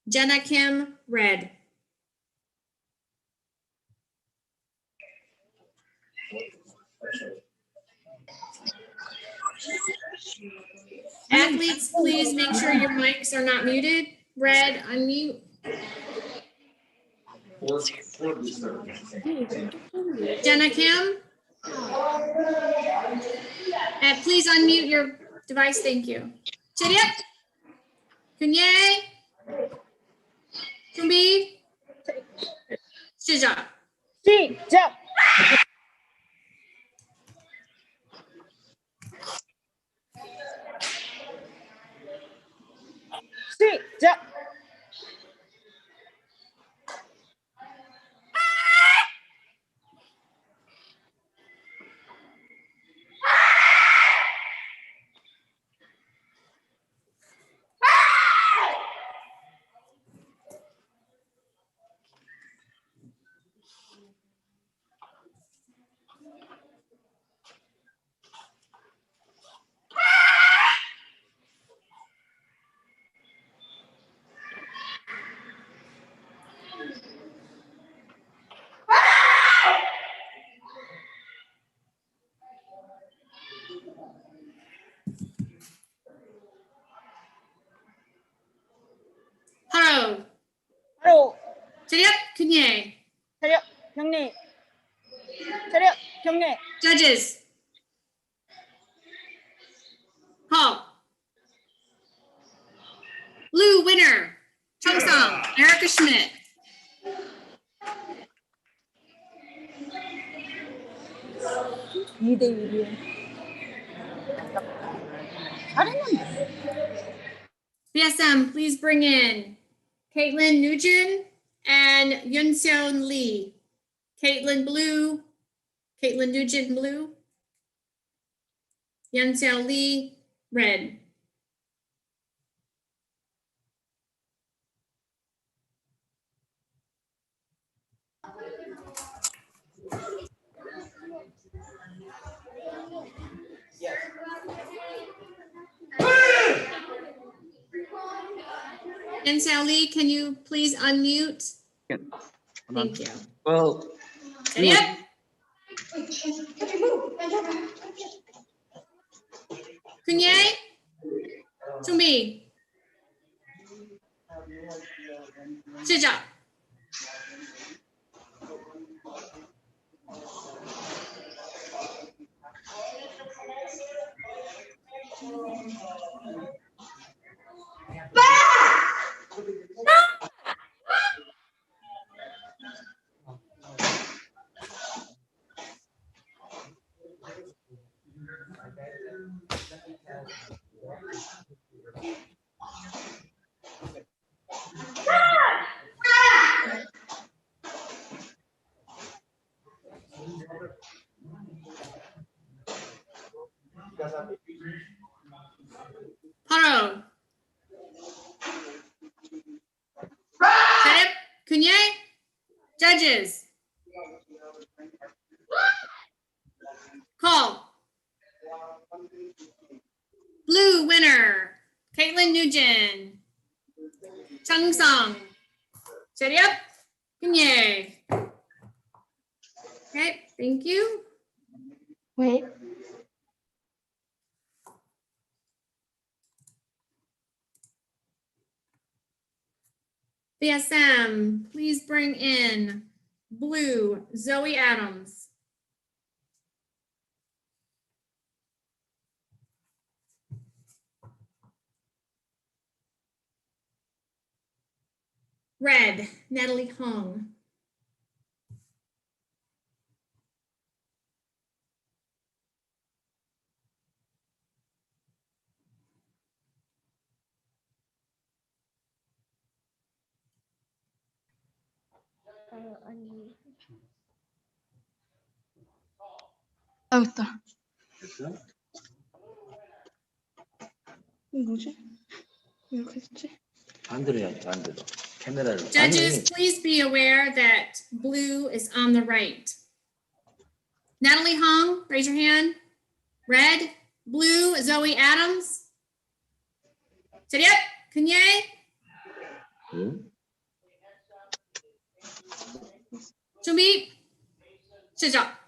A: Jenna Kim, red. Athletes, please make sure your mics are not muted. Red, unmute. Jenna Kim. Please unmute your device. Thank you. Chiriap. Kunye. Kumbi. 시작.
V: 시작. 시작.
A: 하로.
V: 하로.
A: 차렷, kunye.
V: 차렷, 경례. 차렷, 경례.
A: Judges. Call. Blue winner. Chung-sung, Erica Schmidt. BSM, please bring in Caitlin Nugent and Yunseon Lee. Caitlin blue, Caitlin Nugent blue, Yunseon Lee red. Yunseon Lee, can you please unmute? Thank you.
M: Well,
A: Yep. Kunye, to me. 시작. 바로. 차렷, kunye. Judges. Call. Blue winner, Caitlin Nugent. Chung-sung. 차렷, kunye. Okay, thank you.
C: Wait.
A: BSM, please bring in blue, Zoe Adams. Red, Natalie Hong.
C: 있다. 이거 뭐지? 왜 이렇게 됐지?
D: 반대로 해야지, 반대로.
A: Judges, please be aware that blue is on the right. Natalie Hong, raise your hand. Red, blue, Zoe Adams. Chariot, Kunye. 준비, 시작.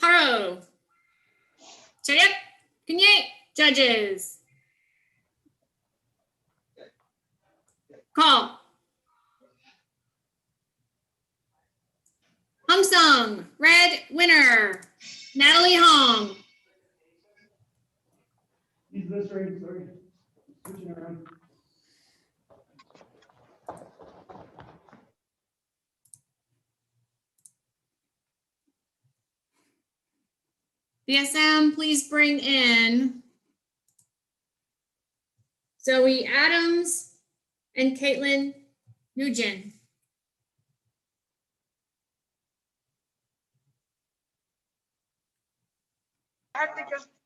A: Haro. Chariot, Kunye, judges. Call. Hung Sung, red winner. Natalie Hong. BSM, please bring in Zoe Adams and Caitlin Nugent.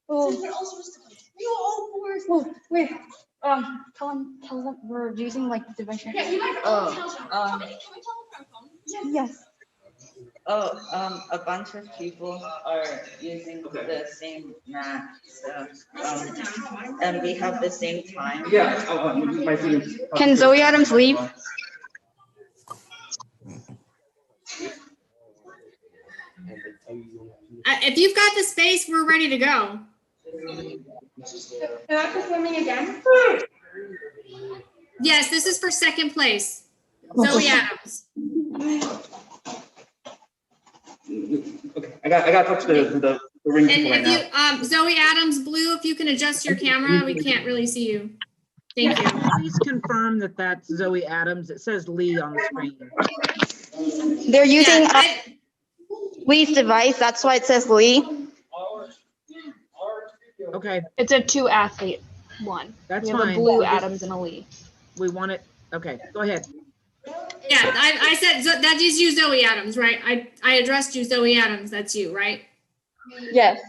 W: Oh, wait. Tell them we're using like the device.
G: Yeah, you might
W: Yes.
G: A bunch of people are using the same mat, so, and we have the same time.
W: Can Zoe Adams leave?
A: If you've got the space, we're ready to go.
W: Am I performing again?
A: Yes, this is for second place. Zoe Adams.
M: Okay, I got to talk to the ring
A: And
M: people right
A: if
M: now.
A: you, Zoe Adams, blue, if you can adjust your camera, we can't really see you. Thank you.
D: Please confirm that that's Zoe Adams. It says Lee on the screen.
W: They're using Lee's device. That's why it says Lee.
D: Okay.
L: It's a 2-athlete one.
D: That's
L: we have
D: fine.
L: a blue
D: We'll just-
L: Adams and a Lee.
D: We want it. Okay, go ahead.
A: Yeah, I said that is you, Zoe Adams, right? I addressed you, Zoe Adams. That's you, right?
W: Yes.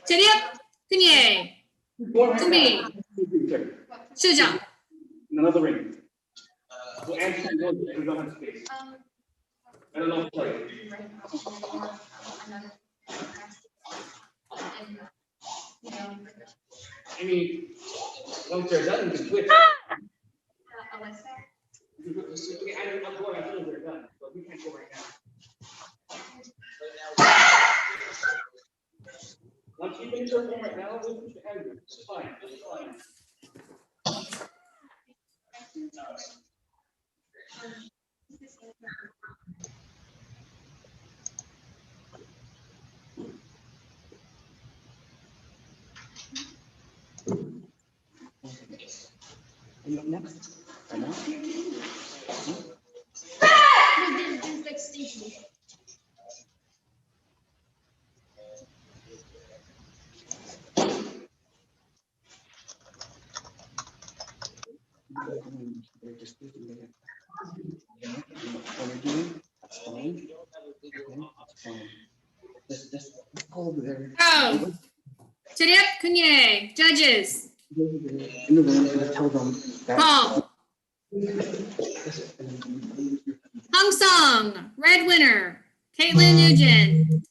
A: Chariot, Kunye, Tunbi, Shija.
M: Another ring. We'll answer the one that we don't have space. I don't know what to tell you. I mean, once they're done, you can switch. I'm going until they're done, but we can't go right now. Once you finish your form right now, we'll push the Andrew. It's fine. It's fine. Are you up next? Right now?
A: Oh, Chariot, Kunye, judges.
M: In the room, and tell them that.
A: Paul. Hung Sung, red winner. Caitlin Nugent.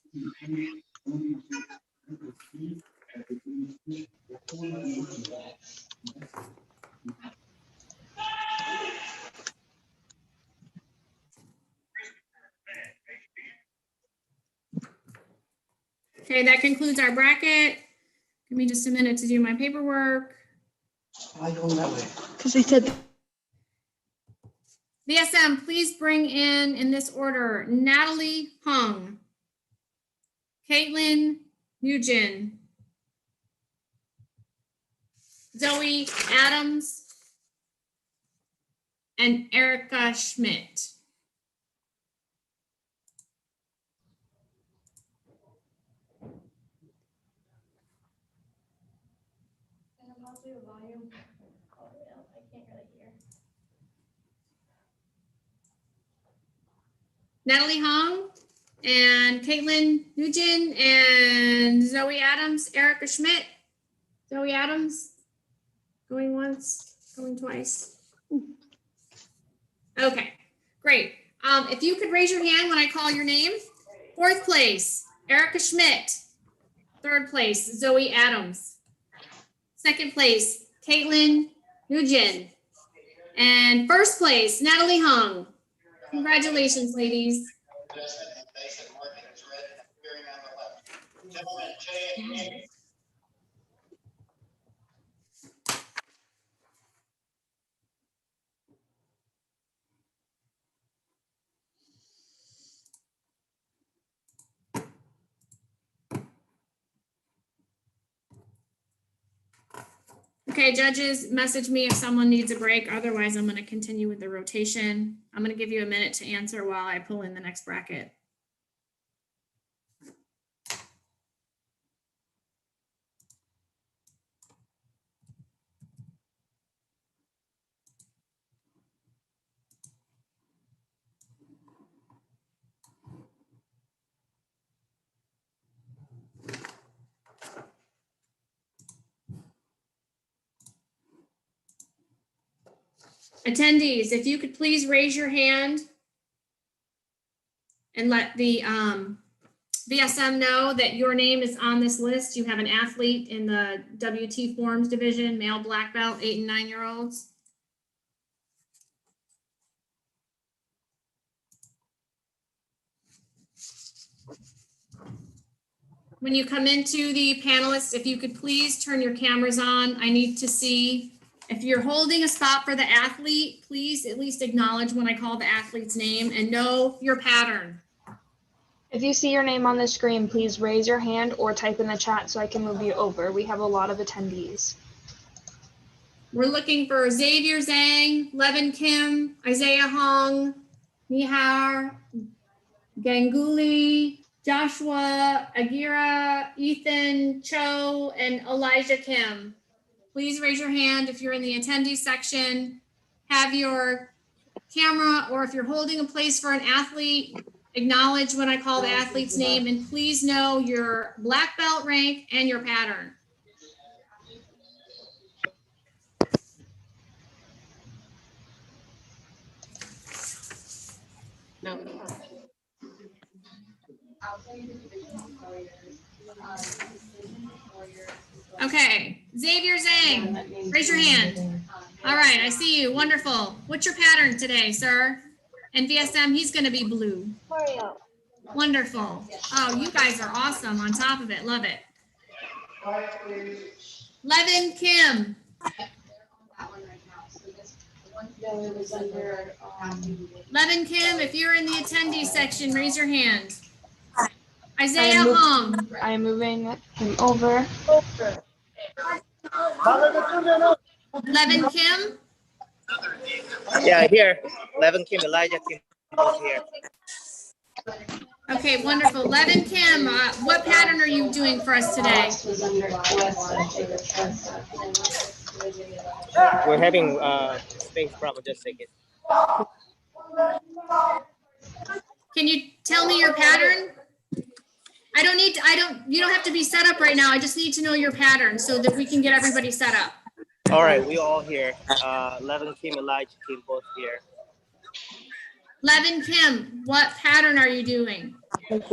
A: Okay, that concludes our bracket. Give me just a minute to do my paperwork.
I: Why going that way?
C: Because they said.
A: VSM, please bring in this order, Natalie Hung, Caitlin Nugent, Zoe Adams, and Erica Schmidt. Natalie Hong and Caitlin Nugent and Zoe Adams, Erica Schmidt. Zoe Adams, going once, going twice. Okay, great. If you could raise your hand when I call your name. Fourth place, Erica Schmidt. Third place, Zoe Adams. Second place, Caitlin Nugent. And first place, Natalie Hung. Congratulations, ladies. Okay, judges, message me if someone needs a break. Otherwise, I'm going to continue with the rotation. I'm going to give you a minute to answer while I pull in the next bracket. Attendees, if you could please raise your hand and let the VSM know that your name is on this list. You have an athlete in the WT Forms division, male black belt, 8 and 9-year-olds. When you come into the panelists, if you could please turn your cameras on. I need to see if you're holding a spot for the athlete, please at least acknowledge when I call the athlete's name and know your pattern.
L: If you see your name on the screen, please raise your hand or type in the chat so I can move you over. We have a lot of attendees.
A: We're looking for Xavier Zhang, Levin Kim, Isaiah Hong, Nihar, Ganguly, Joshua, Agira, Ethan, Cho, and Elijah Kim. Please raise your hand if you're in the attendee section. Have your camera, or if you're holding a place for an athlete, acknowledge when I call the athlete's name, and please know your black belt rank and your pattern.
J: No.
A: Okay, Xavier Zhang, raise your hand. All right, I see you, wonderful. What's your pattern today, sir? And VSM, he's gonna be blue. Wonderful. Oh, you guys are awesome on top of it, love it. Levin Kim. Levin Kim, if you're in the attendee section, raise your hand. Isaiah Hong.
L: I am moving him over.
A: Levin Kim.
N: Yeah, here. Levin Kim, Elijah Kim is here.
A: Okay, wonderful. Levin Kim, what pattern are you doing for us today?
N: We're having space problem, just a second.
A: Can you tell me your pattern? You don't have to be set up right now. I just need to know your pattern so that we can get everybody set up.
N: All right, we all here. Levin Kim, Elijah Kim, both here.
A: Levin Kim, what pattern are you doing?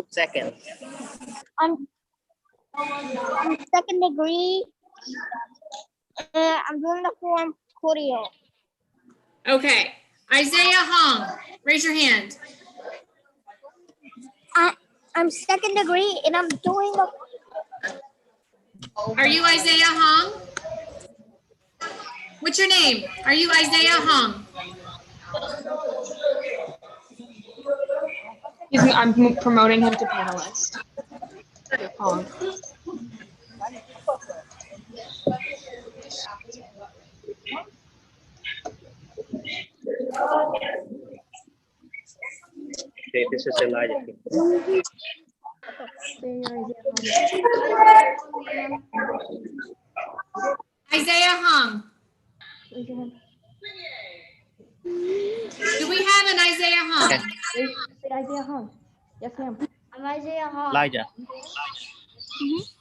N: Second.
O: Second degree. I'm doing the form choreo.
A: Okay. Isaiah Hong, raise your hand.
O: I'm second degree and I'm doing the.
A: Are you Isaiah Hong? What's your name? Are you Isaiah Hong?
L: I'm promoting him to panelist. Hong.
N: Okay, this is Elijah.
A: Isaiah Hong. Do we have an Isaiah Hong?
W: Isaiah Hong. Yes, ma'am. I'm Isaiah Hong.
N: Elijah.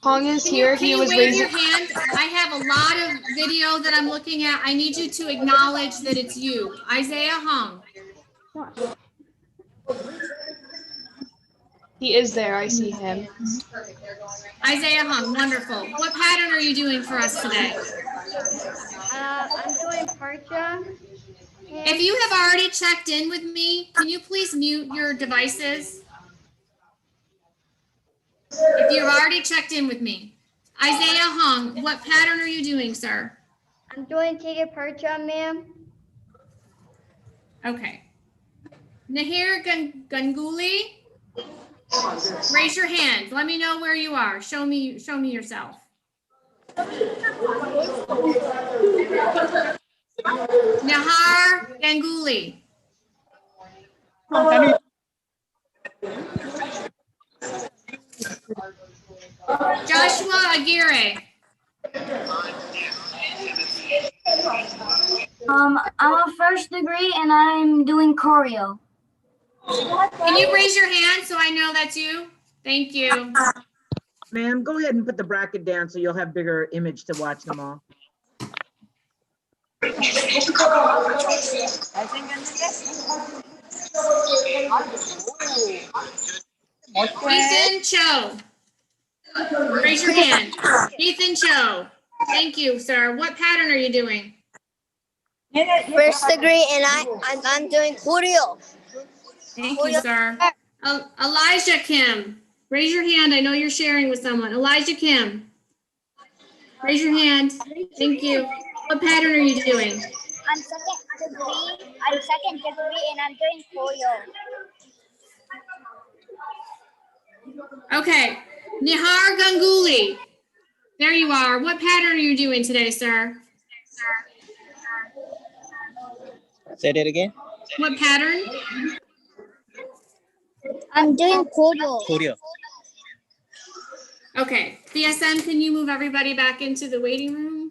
L: Hong is here.
A: Can
L: He
A: you
L: was
A: wave
L: raising.
A: your hand? I have a lot of video that I'm looking at. I need you to acknowledge that it's you, Isaiah Hong.
L: He is there. I see him.
A: Isaiah Hong, wonderful. What pattern are you doing for us today?
W: I'm doing Percha.
A: If you have already checked in with me, can you please mute your devices? If you've already checked in with me. Isaiah Hong, what pattern are you doing, sir?
W: I'm doing TKD Percha, ma'am.
A: Okay. Nahir Ganguly, raise your hand. Let me know where you are. Show me yourself. Nahar Ganguly. Joshua Aguirre.
W: I'm a first degree and I'm doing choreo.
A: Can you raise your hand so I know that's you? Thank you.
D: Ma'am, go ahead and put the bracket down so you'll have bigger image to watch them all.
A: Ethan Cho. Raise your hand. Ethan Cho. Thank you, sir. What pattern are you doing?
O: First degree and I'm doing choreo.
A: Thank you, sir. Elijah Kim. Raise your hand. I know you're sharing with someone. Elijah Kim. Raise your hand. Thank you. What pattern are you doing?
O: I'm second degree and I'm doing choreo.
A: Okay. Nihar Ganguly. There you are. What pattern are you doing today, sir?
N: Say that again.
A: What pattern?
O: I'm doing choreo.
N: Choreo.
A: Okay. BSM, can you move everybody back into the waiting room?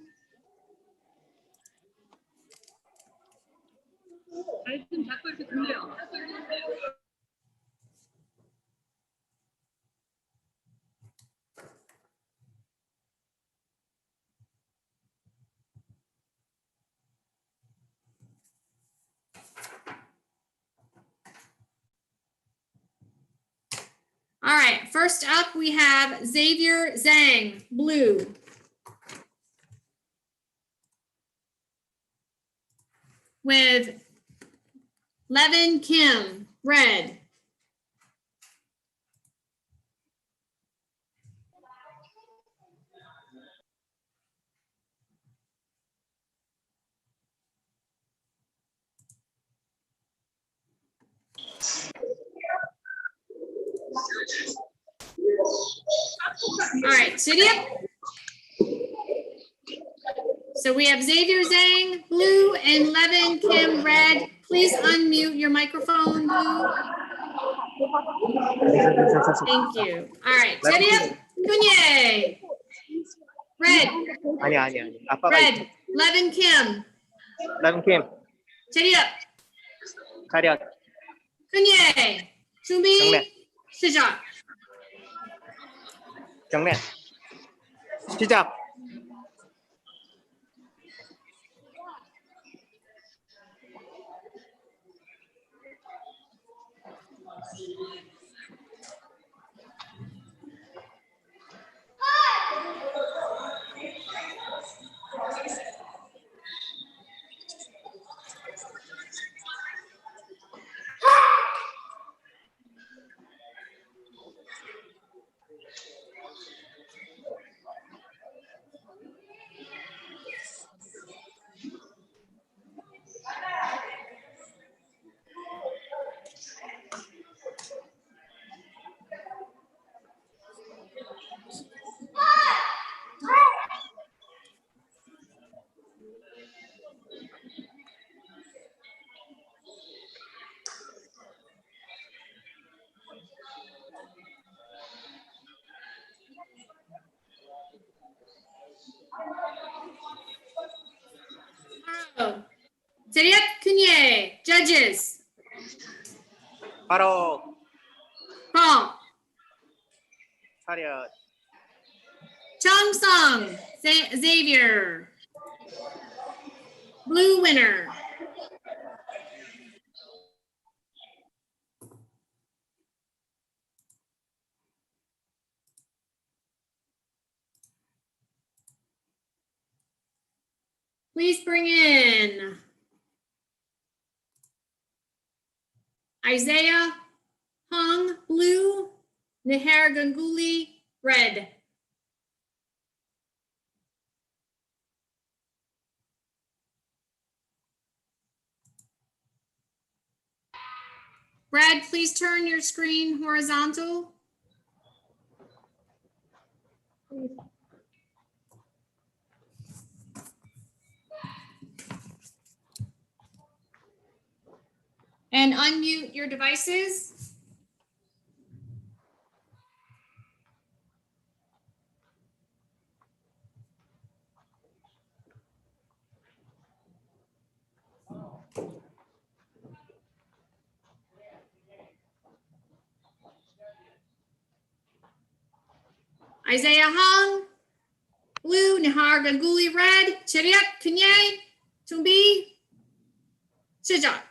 A: All right, first up we have Xavier Zhang, blue. With Levin Kim, red. All right, sit up. So we have Xavier Zhang, blue, and Levin Kim, red. Please unmute your microphone, blue. Thank you. All right, sit up. Kunye. Red.
N: 아니. 아빠가
A: Red. Levin Kim.
N: Levin Kim.
A: sit up.
N: 차렷.
A: Kunye. 준비.
N: 정면.
A: 시작.
N: 정면. 시작.
A: Seriat Kunye, judges.
N: 바로
A: Call.
N: 차렷.
A: Chung Sung, Xavier. Blue winner. Please bring in Isaiah Hung, blue, Nihar Ganguly, red. Brad, please turn your screen horizontal. And unmute your devices. Isaiah Hung, blue, Nihar Ganguly, red, Cheriat Kunye, Tumbi, Shijak.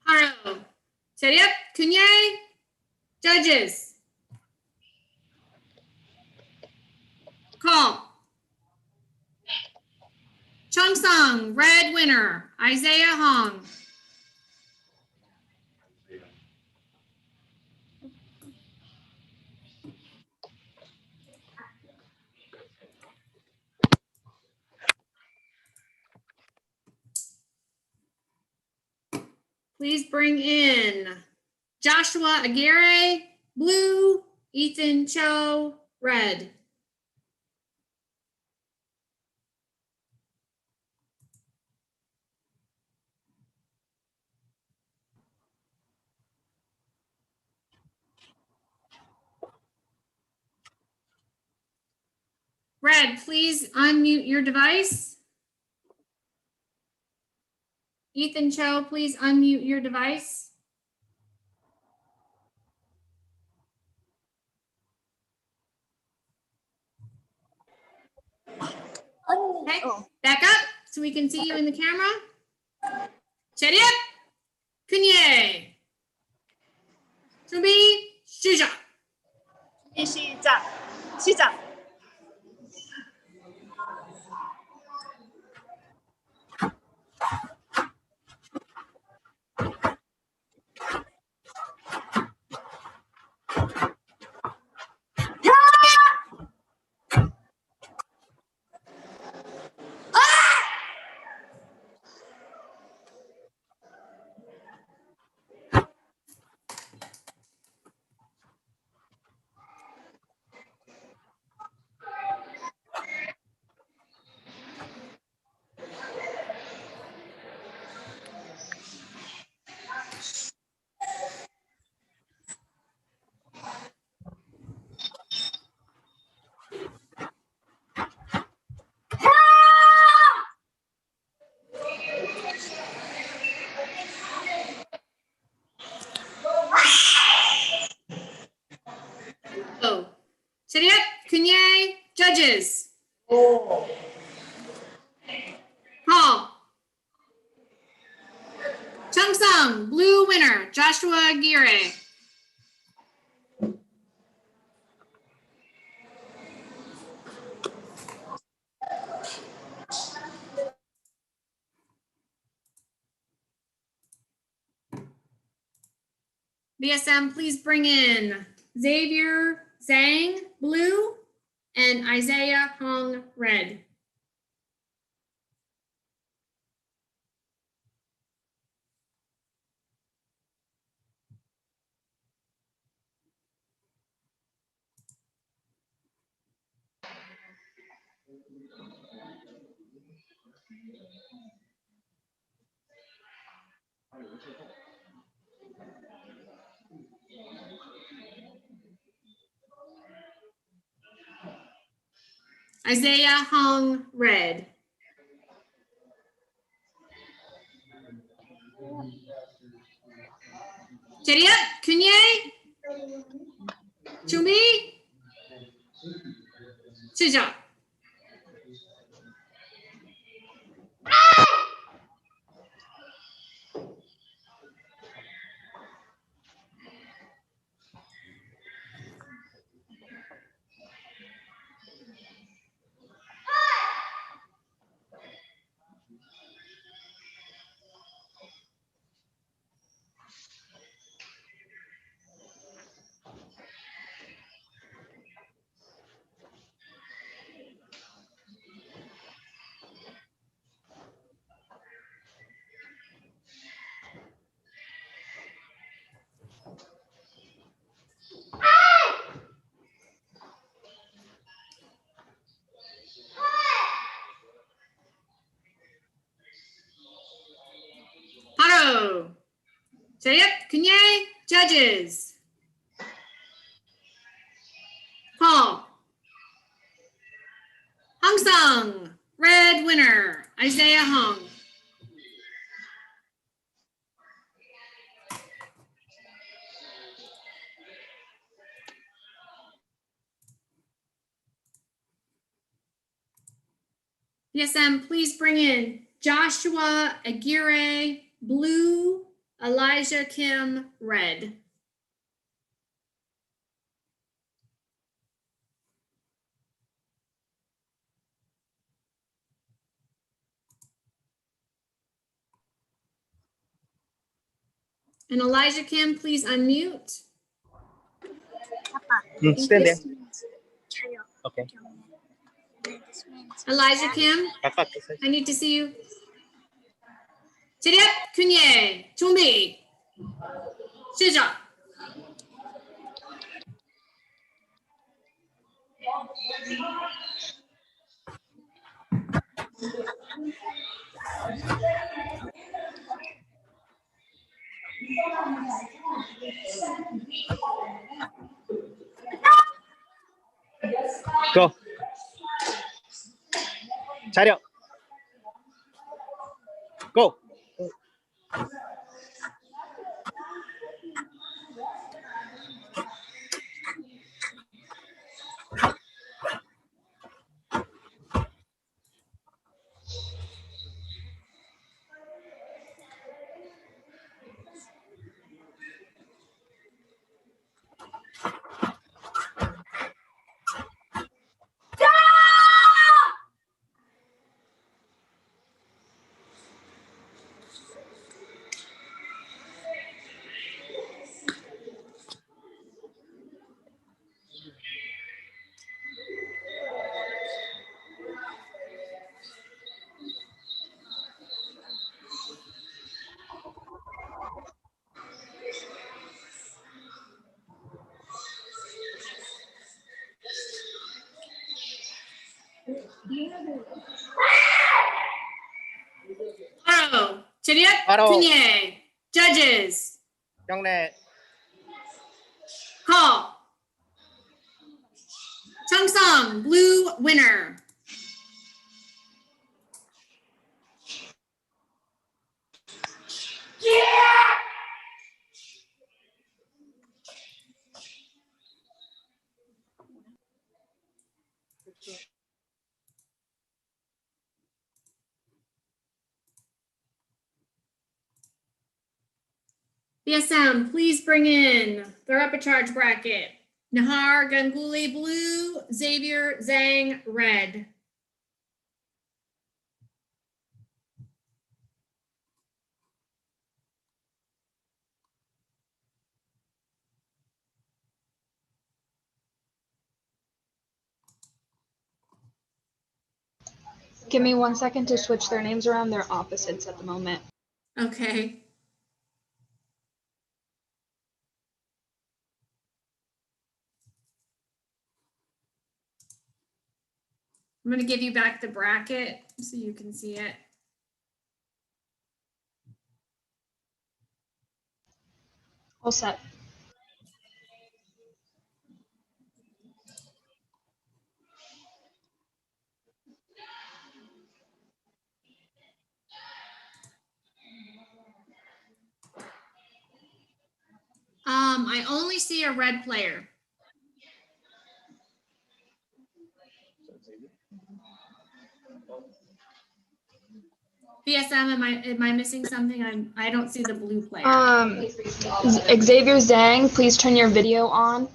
A: Haro, Cheriat Kunye, judges. Call. Chung Sung, red winner, Isaiah Hong. Please bring in Joshua Aguirre, blue, Ethan Cho, red. Red, please unmute your device. Ethan Cho, please unmute your device. Okay, back up so we can see you in the camera. Cheriat Kunye. 준비 시작.
V: 시작.
A: Changsung, blue winner, Joshua Aguirre. BSM, please bring in Xavier Zhang, blue, and Isaiah Hong, red. Isaiah Hong, red. Cheriap, Kunye, Chumi, Chija. Haro, Cheriap, Kunye, judges. Paul, Hong Sung, red winner, Isaiah Hong. BSM, please bring in Joshua Aguirre, blue, Elijah Kim, red. And Elijah Kim, please unmute.
N: Stand there. Okay.
A: Elijah Kim, I need to see you. Cheriap, Kunye, Chumbi, Shija.
N: Go. 차려. Go.
A: Haro, Cheriap,
N: Haro.
A: Kunye, judges.
N: 경례.
A: Call. Changsung, blue winner. BSM, please bring in the rapid charge bracket. Nahar Ganguly blue, Xavier Zhang red.
L: Give me 1 second to switch their names around. They're opposites at the moment.
A: Okay. I'm going to give you back the bracket so you can see it.
L: All set.
A: I only see a red player. BSM, am I missing something? I don't see the blue player.
L: Xavier Zhang, please turn your video on.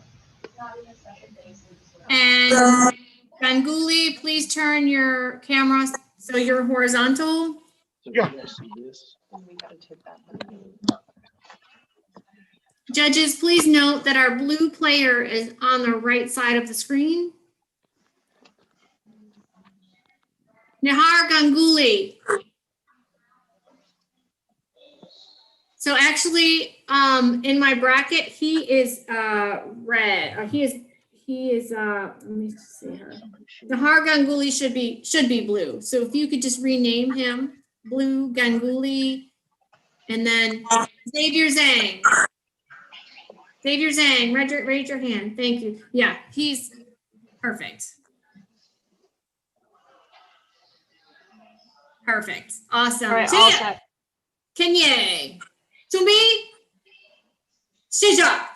A: And Ganguly, please turn your camera so you're horizontal.
E: Yeah.
A: Judges, please note that our blue player is on the right side of the screen. Nihar Ganguly. So actually, in my bracket, he is red. He is let me see her. Nihar Ganguly should be blue. So if you could just rename him Blue Ganguly, and then Xavier Zhang. Xavier Zhang, raise your hand. Thank you. Yeah, he's perfect. Perfect. Awesome.
L: All right, all set.
A: Kenya. 준비. 시작.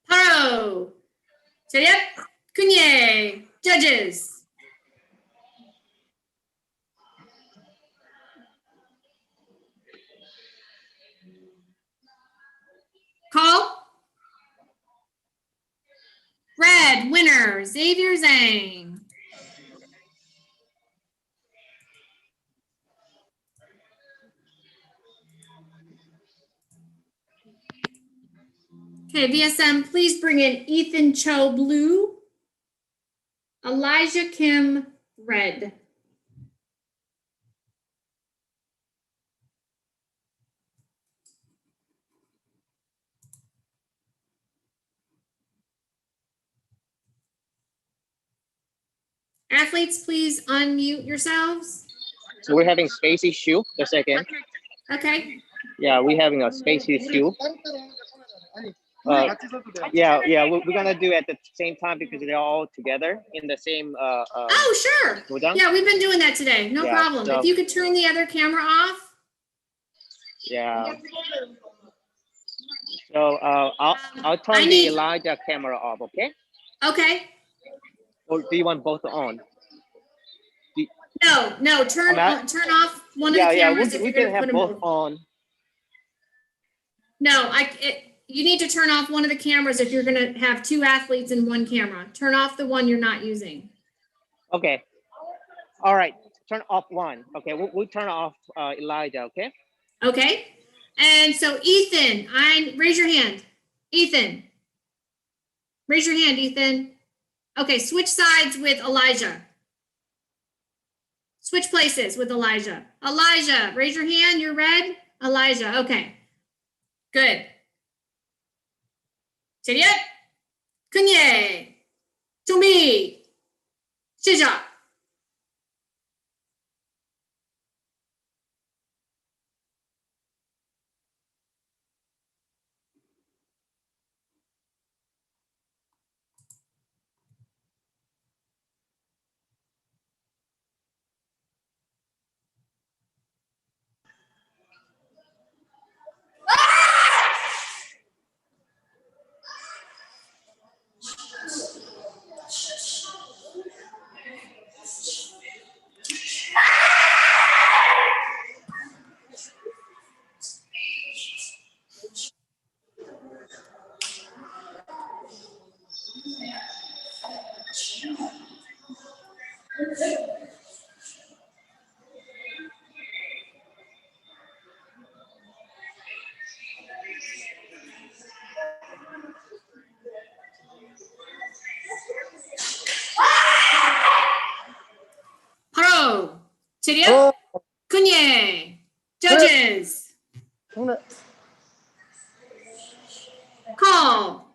A: 바로 차렷 그녀 judges. Call. Red winner Xavier Zhang. Okay, VSM, please bring in Ethan Cho blue, Elijah Kim red. Athletes, please unmute yourselves.
N: So we're having space issue. The second.
A: Okay.
N: Yeah, we're having a space issue. Yeah, we're gonna do at the same time because they're all together in the same.
A: Oh, sure. Yeah, we've been doing that today. No problem.
N: So,
A: if you could turn the other camera off.
N: Yeah. So I'll turn the Elijah camera off. Okay.
A: Okay.
N: Or do you want both on?
A: No. Turn off one of the cameras.
N: Yeah, we can have both on.
A: No, you need to turn off one of the cameras if you're going to have two athletes in one camera. Turn off the one you're not using.
N: Okay. All right. Turn off one. Okay. We'll turn off Elijah. Okay.
A: Okay. And so Ethan, raise your hand. Ethan. Raise your hand, Ethan. Okay, switch sides with Elijah. Switch places with Elijah. Elijah, raise your hand. You're red. Elijah, okay. Good. 차렷. 근예. 준비. 시작. 바로 차렷. 근예. Judges. Call.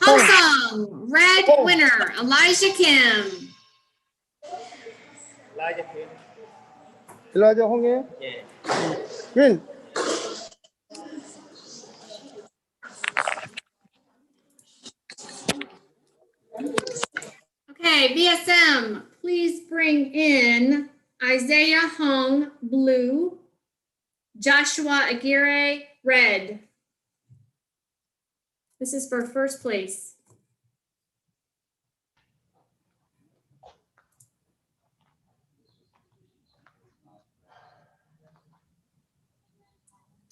A: Hong red winner, Elijah Kim.
J: 일라이자 홍해.
E: 예.
J: 윈.
A: Okay, BSM, please bring in Isaiah Hung, blue, Joshua Aguirre, red. This is for first place.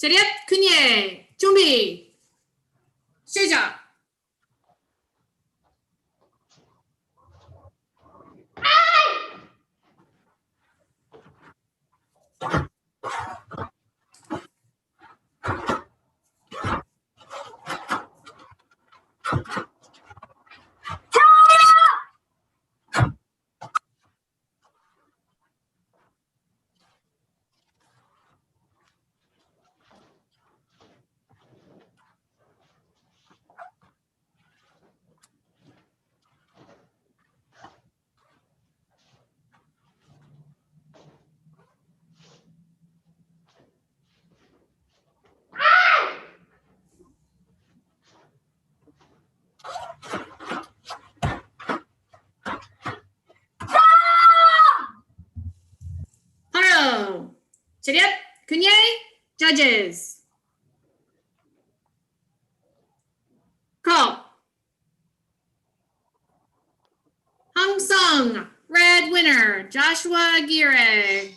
A: 차렷, 근예, 준비, 시작. 바로 차렷, 근예, Judges. Call. Hong Sung, red winner, Joshua Aguirre.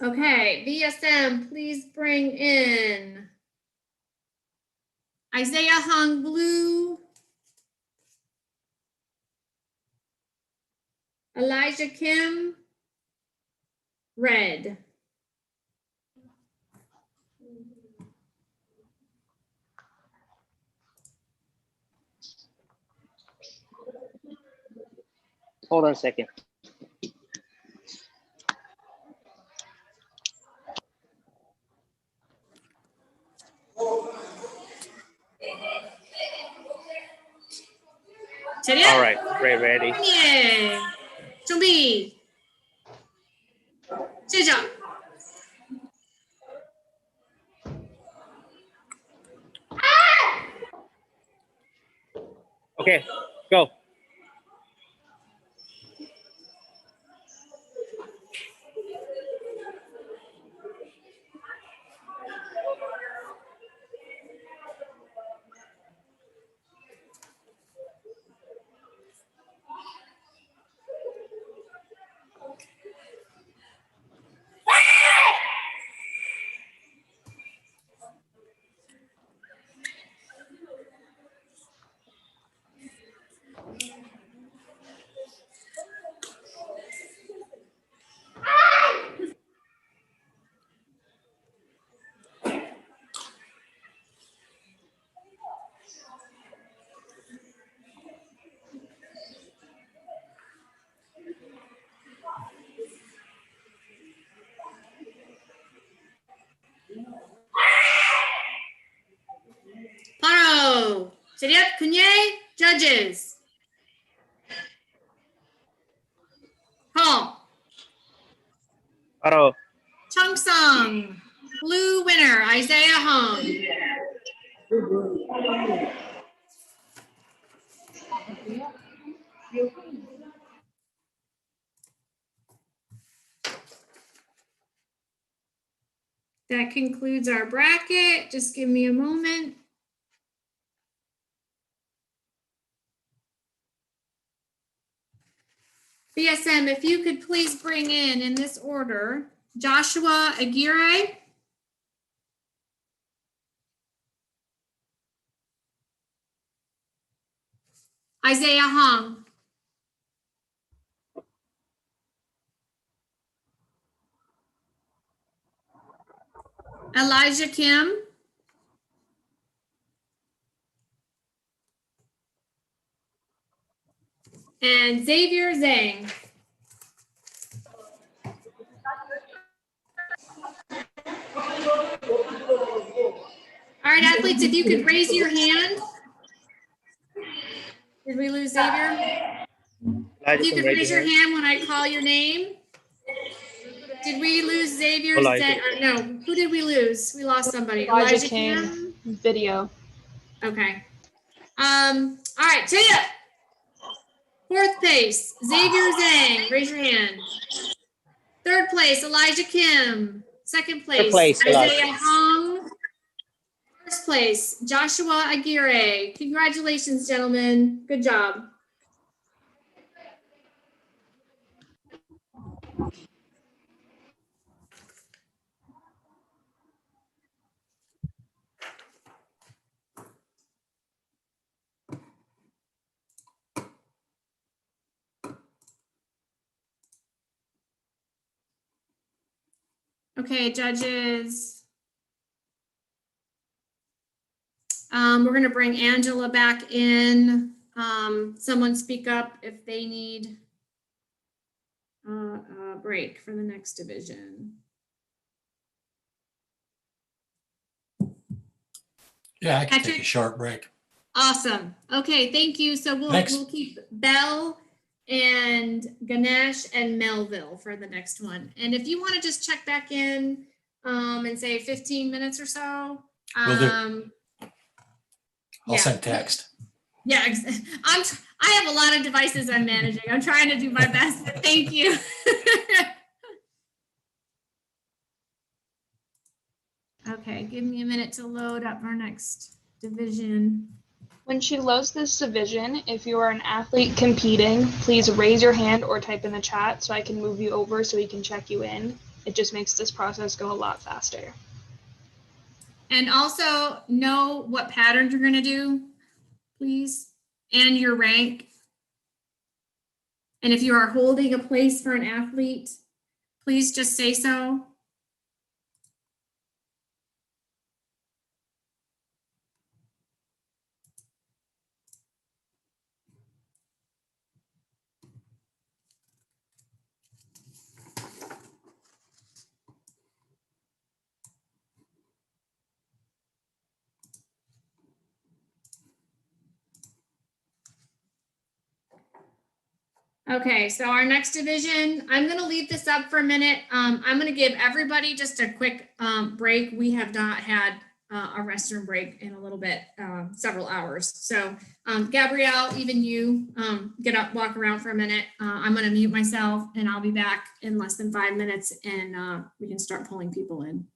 A: Okay, BSM, please bring in Isaiah Hung, blue, Elijah Kim, red.
N: Hold on a second.
E: All right, ready.
A: 예. 준비. 시작.
E: Okay, go.
A: Cheriep, Kunye, judges. Hall.
E: Paro.
A: Chung Sung. Blue winner, Isaiah Hung. That concludes our bracket. Just give me a moment. BSM, if you could please bring in this order, Joshua Aguirre. Isaiah Hung. Elijah Kim. And Xavier Zhang. All right, athletes, if you could raise your hand. Did we lose Xavier? If you could raise your hand when I call your name. Did we lose Xavier? No, who did we lose? We lost somebody.
L: Elijah Kim. Video.
A: Okay. All right, Tia. Fourth place, Xavier Zhang. Raise your hand. Third place, Elijah Kim. Second place, Isaiah Hong. First place, Joshua Aguirre. Congratulations, gentlemen. Good job. Okay, judges. We're going to bring Angela back in. Someone speak up if they need a break for the next division.
J: Yeah, I can take a short break.
A: Awesome. Okay, thank you. So we'll keep Belle and Ganesh and Melville for the next one. And if you want to just check back in and say 15 minutes or so.
J: Will do. I'll send text.
A: Yeah, I have a lot of devices I'm managing. I'm trying to do my best. Thank you. Okay, give me a minute to load up our next division.
L: When she loads this division, if you are an athlete competing, please raise your hand or type in the chat so I can move you over so we can check you in. It just makes this process go a lot faster.
A: And also know what patterns you're going to do, please, and your rank. And if you are holding a place for an athlete, please just say so. Okay, so our next division, I'm going to leave this up for a minute. I'm going to give everybody just a quick break. We have not had a restroom break in a little bit, several hours. So Gabrielle, even you, get up, walk around for a minute. I'm going to mute myself and I'll be back in less than 5 minutes and we can start pulling people in.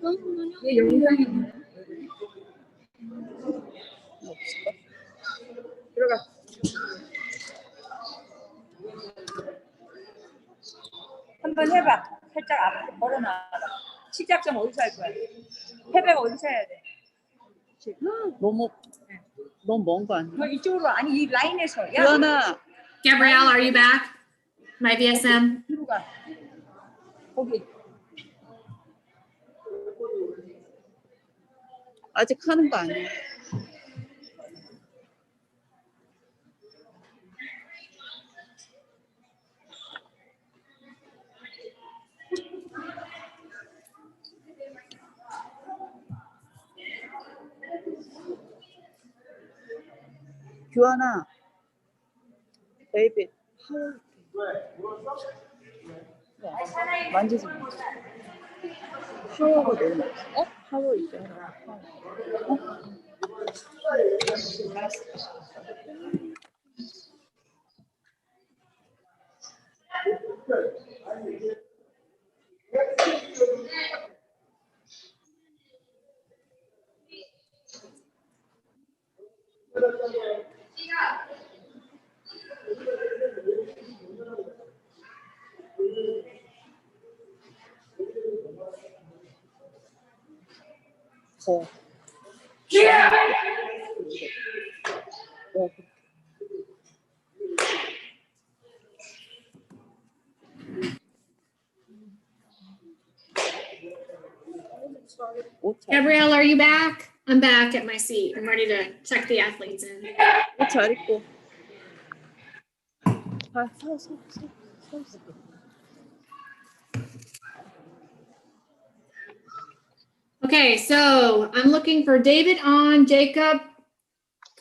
G: 얘 영상이 있네. 들어가. 한번 해봐. 살짝 앞으로 걸어놔봐. 시작점 어디서 할 거야? 패배가 어디서 해야 돼? 너무 먼 거 아니야? 이쪽으로 아니 이 라인에서. 주연아.
A: Gabrielle, are you back? My VSM.
G: 뒤로 가. 거기. 아직 하는 거 아니야. 규환아, 베이비, 만지지 마. 샤워가 너무 많어. 샤워 있잖아. 더.
A: Gabrielle, are you back? I'm back at my seat. I'm ready to check the athletes in.
G: 옷 잘 입고. 서 있어.
A: Okay, so I'm looking for David on, Jacob,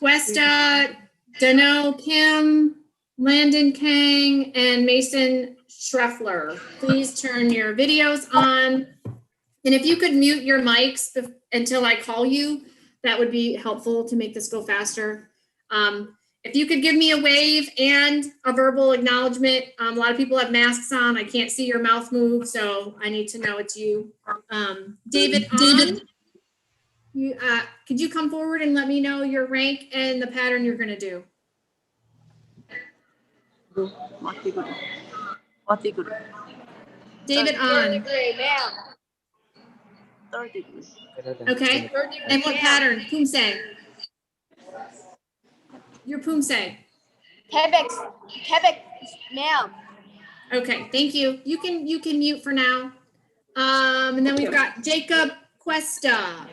A: Cuesta, Dano Kim, Landon Kang, and Mason Schreffler. Please turn your videos on. And if you could mute your mics until I call you, that would be helpful to make this go faster. If you could give me a wave and a verbal acknowledgement. A lot of people have masks on. I can't see your mouth move, so I need to know it's you. David, you, could you come forward and let me know your rank and the pattern you're gonna do? David on. Okay, and what pattern? Pumse. Your Pumse.
O: Quebec, ma'am.
A: Okay, thank you. You can mute for now. And then we've got Jacob Cuesta.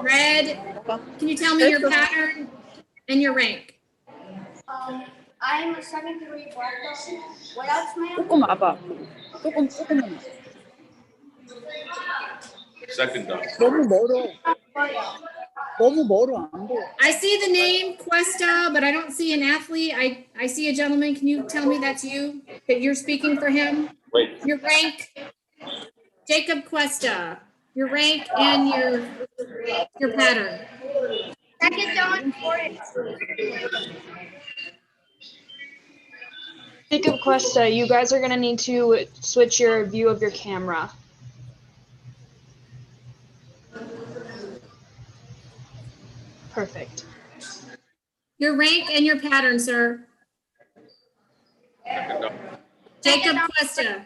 A: Red. Can you tell me your pattern and your rank?
O: I'm a second degree black belt. What else, ma'am?
G: 조금 와봐. 조금만.
E: Second done.
G: 너무 멀어. 안 보여.
A: I see the name Cuesta, but I don't see an athlete. I see a gentleman. Can you tell me that's you? That you're speaking for him?
E: Wait.
A: Your rank, Jacob Cuesta. Your rank and your pattern.
O: Second dawn for it.
L: Jacob Cuesta, you guys are gonna need to switch your view of your camera. Perfect.
A: Your rank and your pattern, sir. Jacob Cuesta.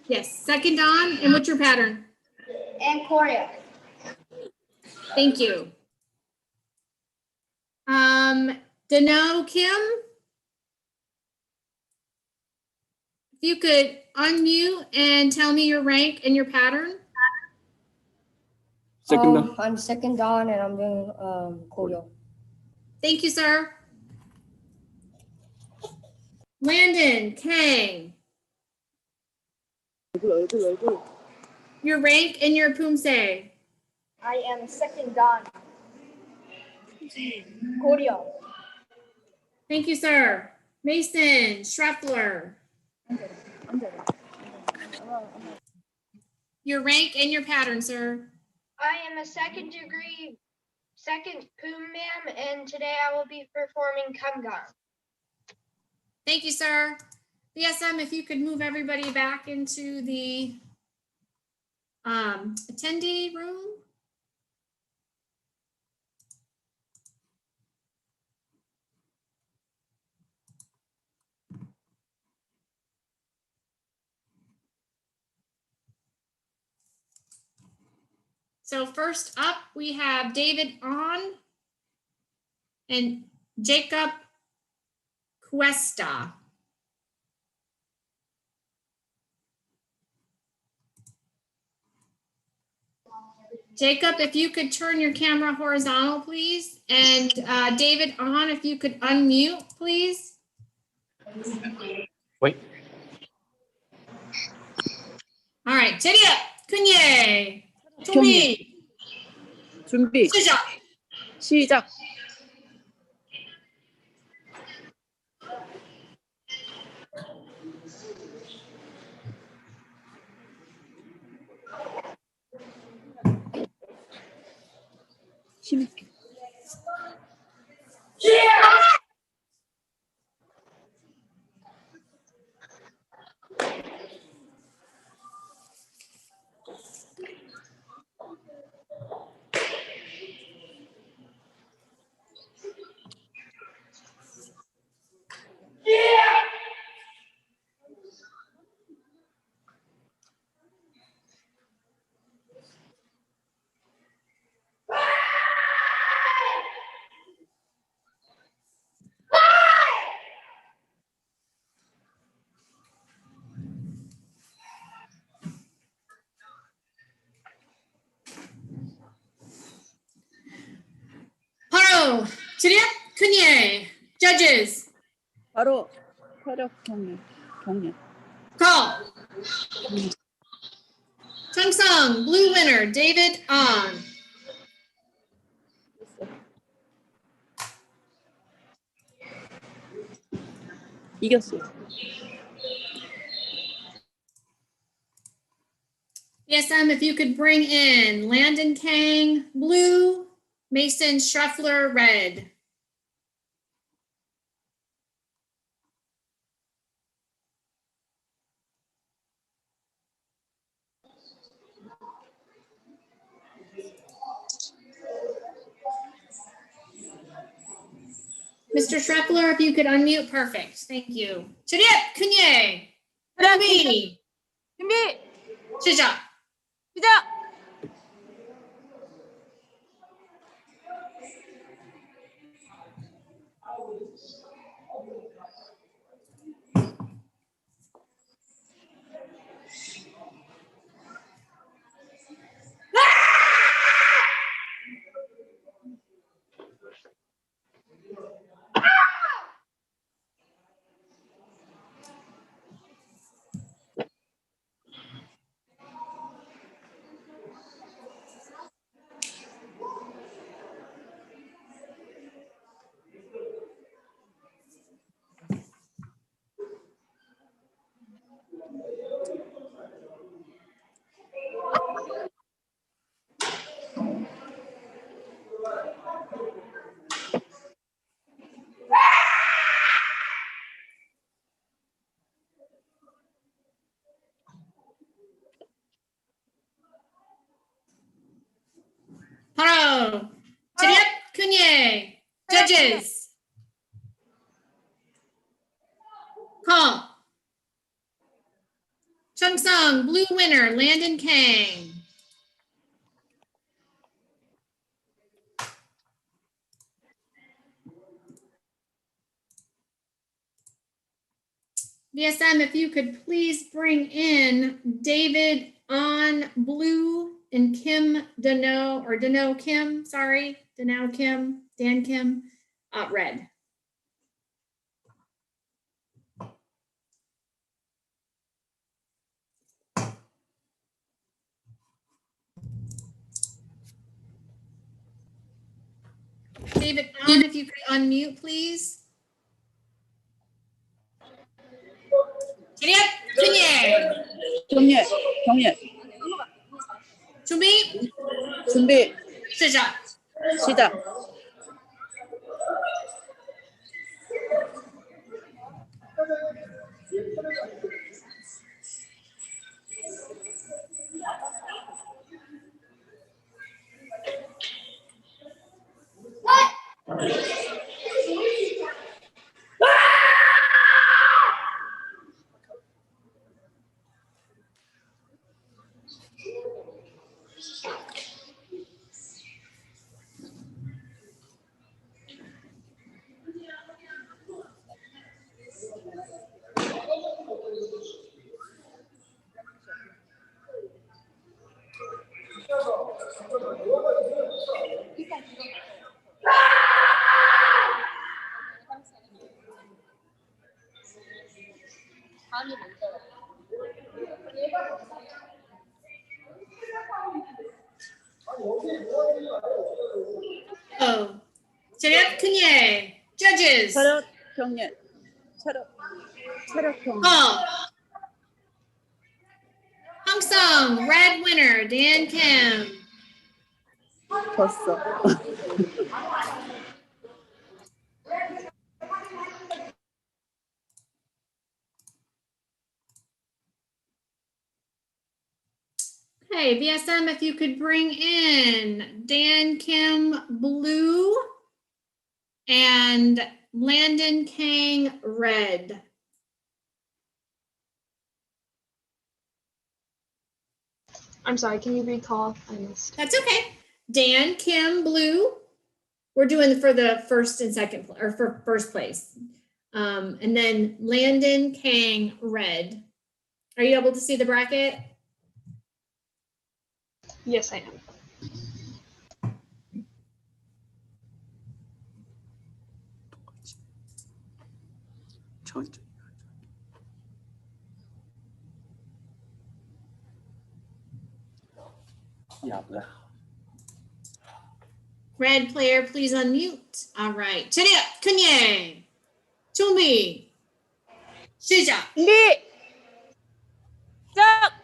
A: Yes, second on, and what's your pattern?
O: And Korea.
A: Thank you. Dano Kim. If you could unmute and tell me your rank and your pattern.
W: I'm second dan and I'm doing choreo.
A: Thank you, sir. Landon Kang. Your rank and your Pumse.
O: I am second dan. Choreo.
A: Thank you, sir. Mason Schreffler. Your rank and your pattern, sir.
O: I am a second Pum, ma'am, and today I will be performing Kamgan.
A: Thank you, sir. BSM, if you could move everybody back into the attendee room. So first up, we have David On and Jacob Cuesta. Jacob, if you could turn your camera horizontal, please. And David On, if you could unmute, please.
E: Wait.
A: All right, Cheria, Kunye,
G: 준비.
A: 시작.
G: 시작. 힘있게.
A: 바로 Cheria, Kunye, judges.
G: 바로 혈액 경련.
A: Call. Chung-sung, blue winner, David On.
G: 이겼어요.
A: BSM, if you could bring in Landon Kang, blue, Mason Schreffler, red. Mr. Schreffler, if you could unmute, perfect. Thank you. Cheria, Kunye, 준비, 시작. 바로 Cheria, Kunye, judges. Call. Chung-sung, blue winner, Landon Kang. BSM, if you could please bring in David On, blue, and Kim Dano, or Dano Kim, sorry, Dano Kim, Dan Kim, red. David On, if you could unmute, please. Cheria, Kunye,
G: 경련. 준비.
A: 시작.
G: 시작.
A: Oh, 차렷 큰예. Judges.
G: 차렷 경례. 차렷 경례.
A: Call. Sung, red winner, Dan Kim.
G: 졌어.
A: Hey, VSM, if you could bring in Dan Kim blue and Landon Kang red.
L: I'm sorry, can you recall? I missed.
A: That's okay. Dan Kim blue. We're doing for the first and second, or for first place. And then Landon Kang red. Are you able to see the bracket?
L: Yes, I am.
A: Red player, please unmute. All right. 차렷, 큰예. 준비. 시작.
V: 리. 짝.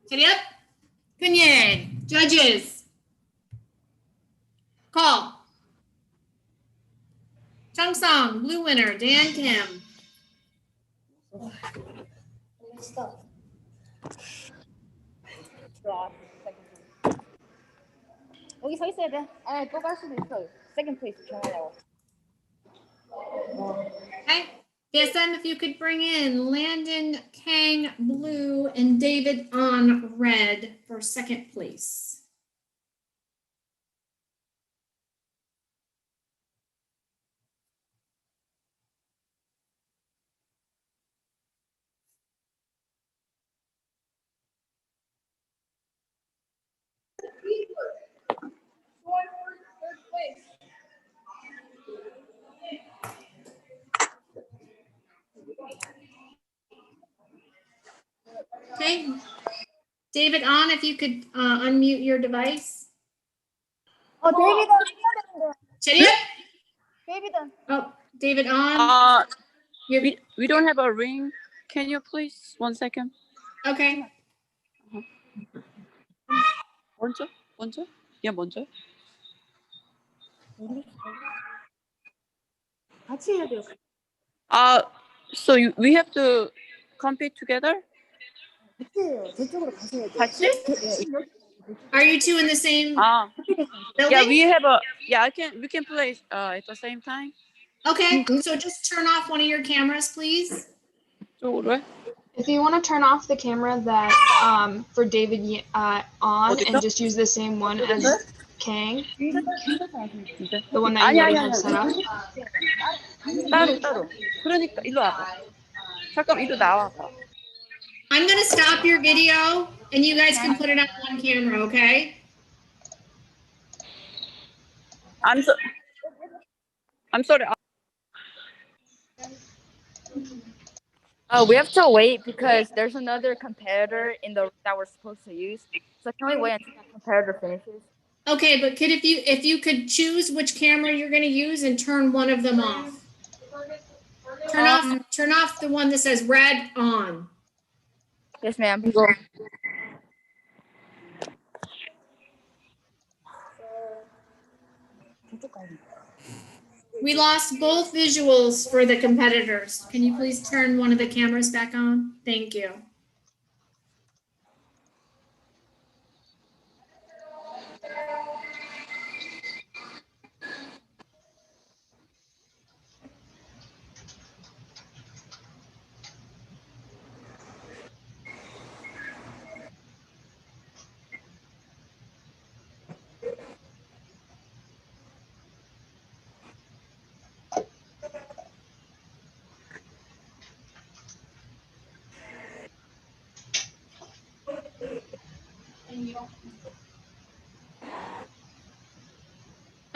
A: 차렷, 큰예. Judges. Call. Sung, blue winner, Dan Kim.
W: 여기 서 있어야 돼. 아, 또 갈 수도 있어. Second place 정하려고.
A: Okay. VSM, if you could bring in Landon Kang blue and David on red for second place. Okay. David on, if you could unmute your device.
V: 데이비드
A: 차렷.
V: 데이비드.
A: Oh, David on.
G: We don't have a ring. Can you please 1 second?
A: Okay.
G: 먼저? 얘 먼저?
V: 같이 해야 돼요.
G: So we have to compete together?
V: 같이 해요. 저쪽으로 가셔야 돼요.
G: 같이?
A: Are you two in the same building?
G: Yeah, we can play at the same time.
A: Okay, so just turn off one of your cameras, please.
G: 쪽으로 해?
L: If you want to turn off the camera that for David on and just use the same one as Kang, the one that you already have set up.
G: 따로. 그러니까 일로 와봐. 잠깐 이리 나와봐.
A: I'm gonna stop your video and you guys can put it up on camera, okay?
G: I'm sorry.
Q: We have to wait because there's another competitor in the that we're supposed to use. So can we wait until that competitor finishes?
A: Okay, but if you could choose which camera you're gonna use and turn one of them off. Turn off the one that says red on.
Q: Yes, ma'am.
A: We lost both visuals for the competitors. Can you please turn one of the cameras back on? Thank you.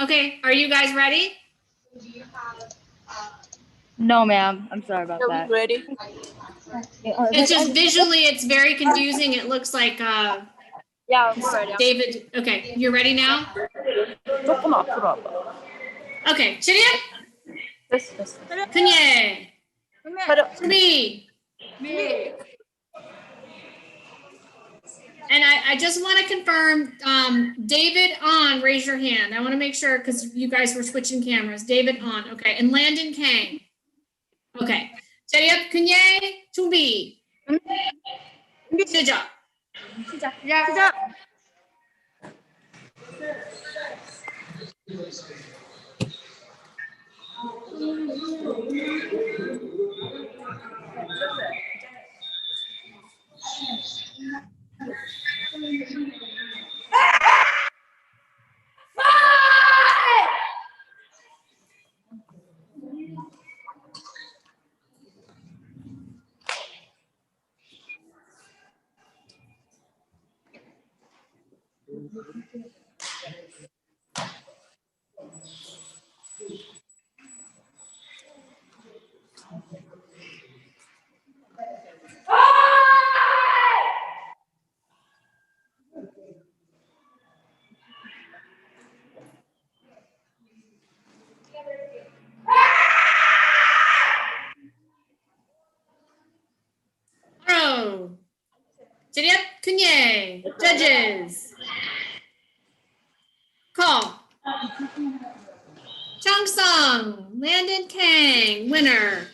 A: Okay, are you guys ready?
Q: No, ma'am. I'm sorry about that.
G: Ready?
A: It's just visually, it's very confusing. It looks like
Q: Yeah, we're ready.
A: David. Okay, you're ready now?
G: 조금 앞으로 와봐.
A: Okay, Chiriya,
Q: 됐어, 됐어.
A: Kunye, me. And I just want to confirm, David on, raise your hand. I want to make sure because you guys were switching cameras. David on, okay. And Landon Kang. Okay. Chiriya, Kunye, Tumbi. 시작.
V: 시작.
A: Oh. Chiriya, Kunye, judges. Call. Chung Sung, Landon Kang, winner.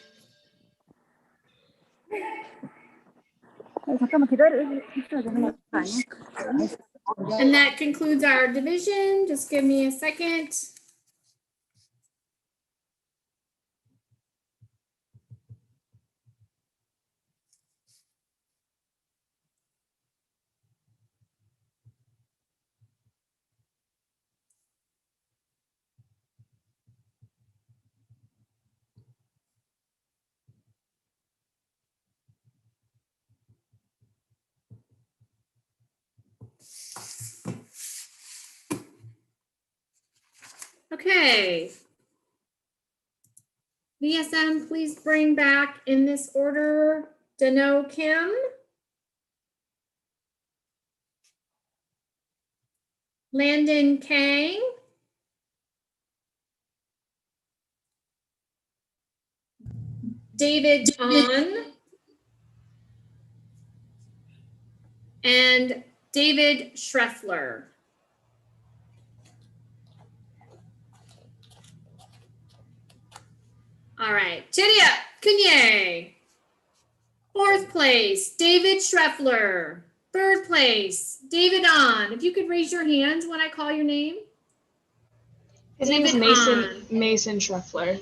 Q: 잠깐만 있어야 되는 거 아니야?
A: And that concludes our division. Just give me a second. Okay. VSM, please bring back in this order, Dano Kim, Landon Kang, David On, and David Schreffler. All right, Chiriya, Kunye. Fourth place, David Schreffler. Third place, David On. If you could raise your hands when I call your name.
L: His name is Mason Schreffler.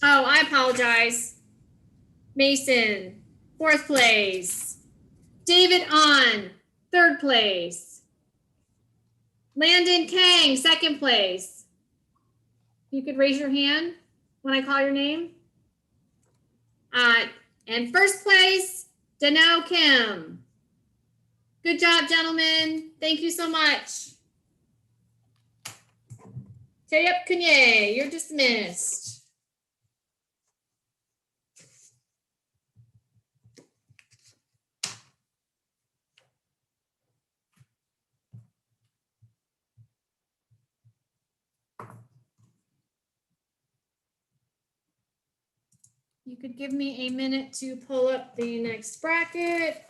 A: Oh, I apologize. Mason, fourth place. David On, third place. Landon Kang, second place. You could raise your hand when I call your name. And first place, Dano Kim. Good job, gentlemen. Thank you so much. Chiriya, Kunye, you're dismissed. you could give me a minute to pull up the next bracket.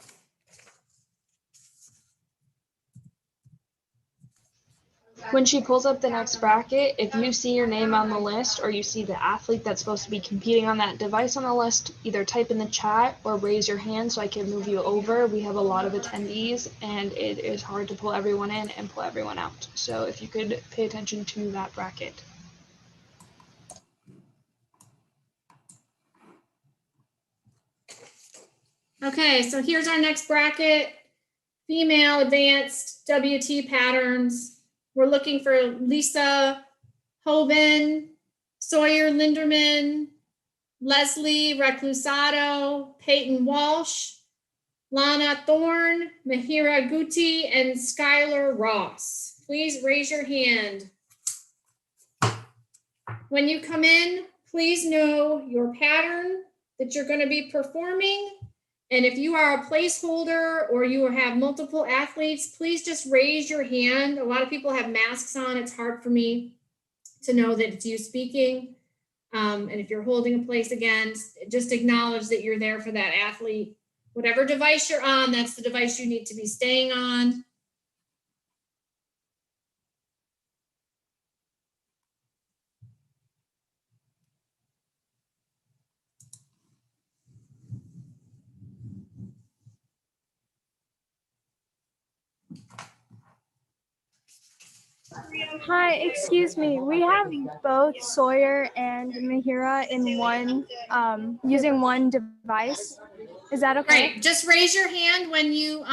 L: When she pulls up the next bracket, if you see your name on the list or you see the athlete that's supposed to be competing on that device on the list, either type in the chat or raise your hand so I can move you over. We have a lot of attendees and it is hard to pull everyone in and pull everyone out. So if you could pay attention to that bracket.
A: Okay, so here's our next bracket. Female advanced WT patterns. We're looking for Lisa Hoban, Sawyer Linderman, Leslie Reclusado, Peyton Walsh, Lana Thorne, Mahira Guti, and Skylar Ross. Please raise your hand. When you come in, please know your pattern that you're going to be performing. And if you are a placeholder or you have multiple athletes, please just raise your hand. A lot of people have masks on. It's hard for me to know that it's you speaking. And if you're holding a place again, just acknowledge that you're there for that athlete. Whatever device you're on, that's the device you need to be staying on.
V: Hi, excuse me. We have both Sawyer and Mahira in one, using one device. Is that okay?
A: Great. Just raise your hand when you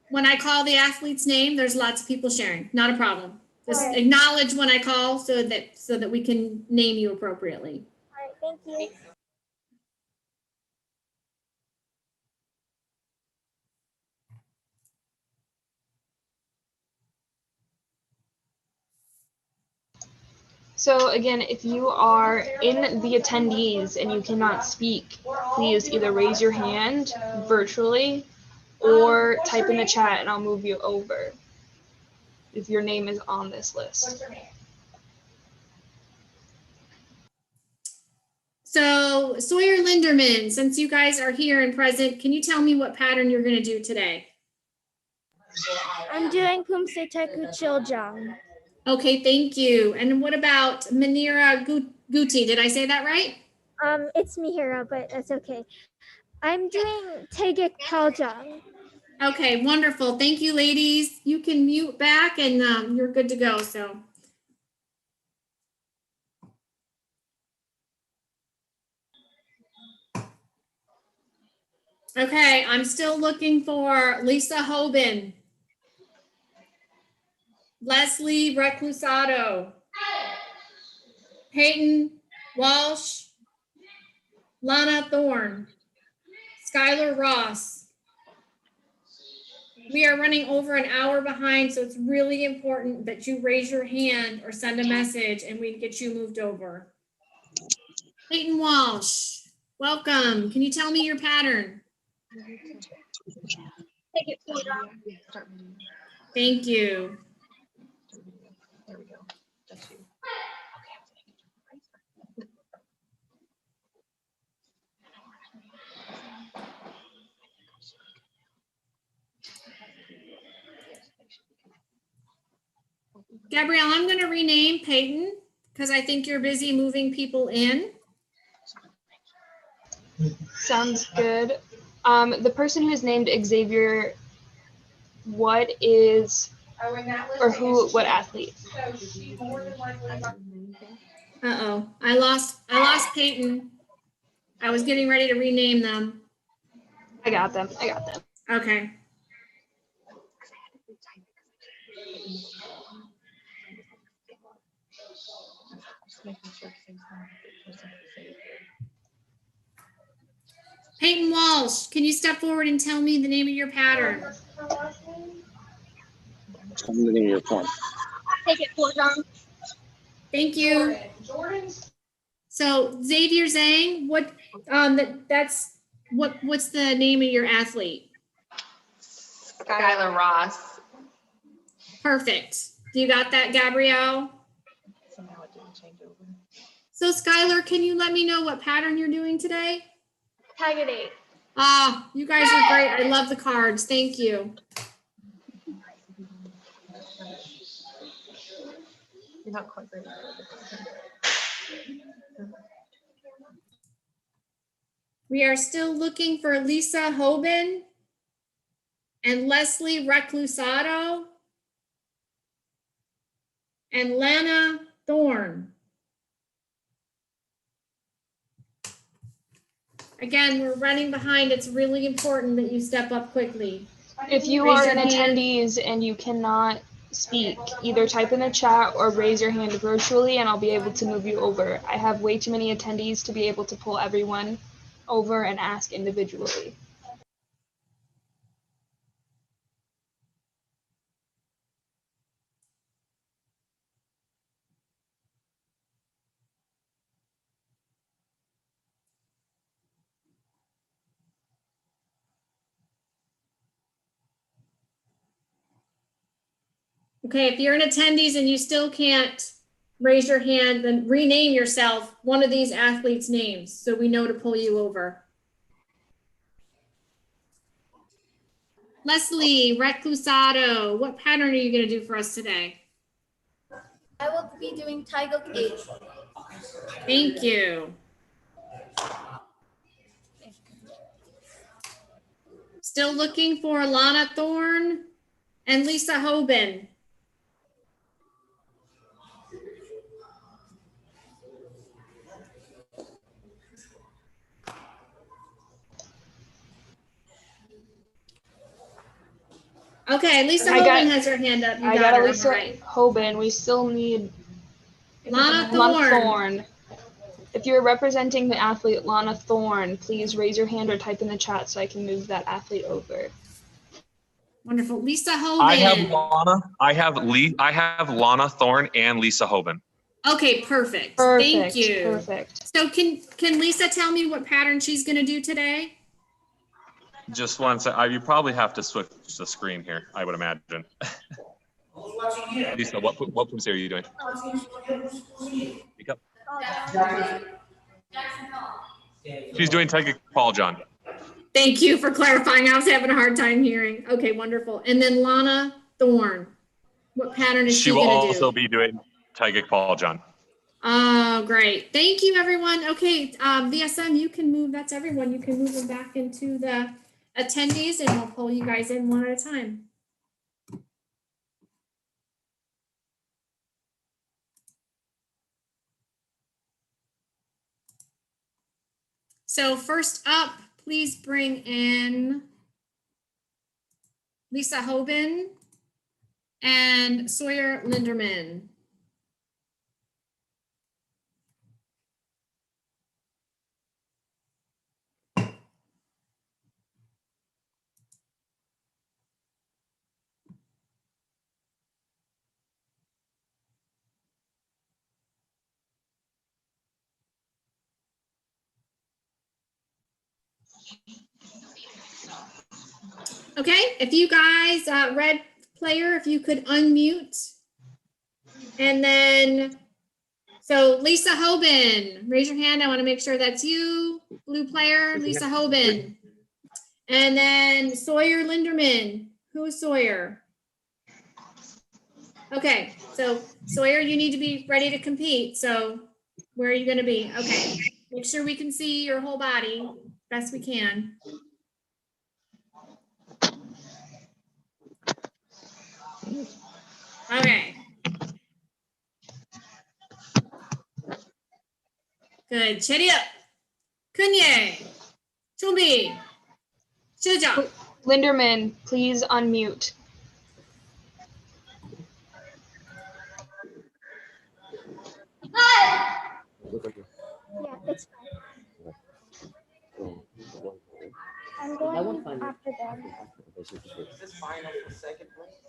A: when I call the athlete's name. There's lots of people sharing. Not a problem. Just
V: Okay.
A: acknowledge when I call so that we can name you appropriately.
V: All right, thank you.
L: So again, if you are in the attendees and you cannot speak, please either raise your hand virtually or type in the chat and I'll move you over if your name is on this list.
A: So Sawyer Linderman, since you guys are here and present, can you tell me what pattern you're going to do today?
V: I'm doing Pumse Teku Chiljang.
A: Okay, thank you. And what about Manira Guti? Did I say that right?
V: It's Mihira, but that's okay. I'm doing Tegek Paljang.
A: Okay, wonderful. Thank you, ladies. You can mute back and you're good to go. So. Okay, I'm still looking for Lisa Hoban, Leslie Reclusado, Peyton Walsh, Lana Thorne, Skylar Ross. We are running over an hour behind, so it's really important that you raise your hand or send a message and we get you moved over. Peyton Walsh, welcome. Can you tell me your pattern? Thank you.
F: There we go. That's you.
A: Gabrielle, I'm going to rename Peyton because I think you're busy moving people in.
L: Sounds good. The person who is named Xavier, what athlete?
A: Uh-oh, I lost Peyton. I was getting ready to rename them.
L: I got them.
A: Okay. Peyton Walsh, can you step forward and tell me the name of your pattern?
H: I'm the name of your cont.
V: Tegek Paljang.
A: Thank you. So Xavier Zhang, what's the name of your athlete?
F: Skylar Ross.
A: Perfect. You got that, Gabrielle?
F: Somehow it didn't change over.
A: So Skylar, can you let me know what pattern you're doing today?
O: TKD.
A: Ah, you guys are great. I love the cards. Thank you.
F: You're not quite ready for the
A: We are still looking for Lisa Hoban and Leslie Reclusado and Lana Thorne. Again, we're running behind. It's really important that you step up quickly.
L: If you
A: Raise
L: are
A: your
L: an
A: hand.
L: attendees and you cannot speak, either type in the chat or raise your hand virtually and I'll be able to move you over. I have way too many attendees to be able to pull everyone over and ask individually.
A: Okay, if you're in attendees and you still can't raise your hand, then rename yourself one of these athletes' names so we know to pull you over. Leslie Reclusado, what pattern are you going to do for us today?
O: I will be doing Tiger 8.
A: Thank you. Still looking for Lana Thorne and Lisa Hoban. Okay, Lisa Hoban has her hand up. You
L: I
A: got
L: got
A: her.
L: Lisa
A: Right.
L: Hoban. We still need
A: Lana
L: Thorne. If you're representing the athlete Lana Thorne, please raise your hand or type in the chat so I can move that athlete over.
A: Wonderful. Lisa Hoban.
P: I have Lana. I have Lana Thorne and Lisa Hoban.
A: Okay, perfect. Thank you.
L: Perfect.
A: So can Lisa tell me what pattern she's going to do today?
P: Just one second. You probably have to switch the screen here, I would imagine. Lisa, what pose are you doing? Speak up. She's doing Tiger Paul John.
A: Thank you for clarifying. I was having a hard time hearing. Okay, wonderful. And then Lana Thorne. What pattern is she
P: will
A: going to do?
P: also be doing Tiger Paul John.
A: Oh, great. Thank you, everyone. Okay, VSM, you can move. That's everyone. You can move them back into the attendees and we'll pull you guys in one at a time. So first up, please bring in Lisa Hoban and Sawyer Linderman. Okay, if you guys, red player, if you could unmute. And then, so Lisa Hoban, raise your hand. I want to make sure that's you. Blue player, Lisa Hoban. And then Sawyer Linderman. Who is Sawyer? Okay, so Sawyer, you need to be ready to compete. So where are you going to be? Okay, make sure we can see your whole body best we can. Okay. Good. 체리업. 큰예. 준비. 시작.
L: Linderman, please unmute.
O: Yeah, it's fine. I'm going after them.
I: Is this final for second place?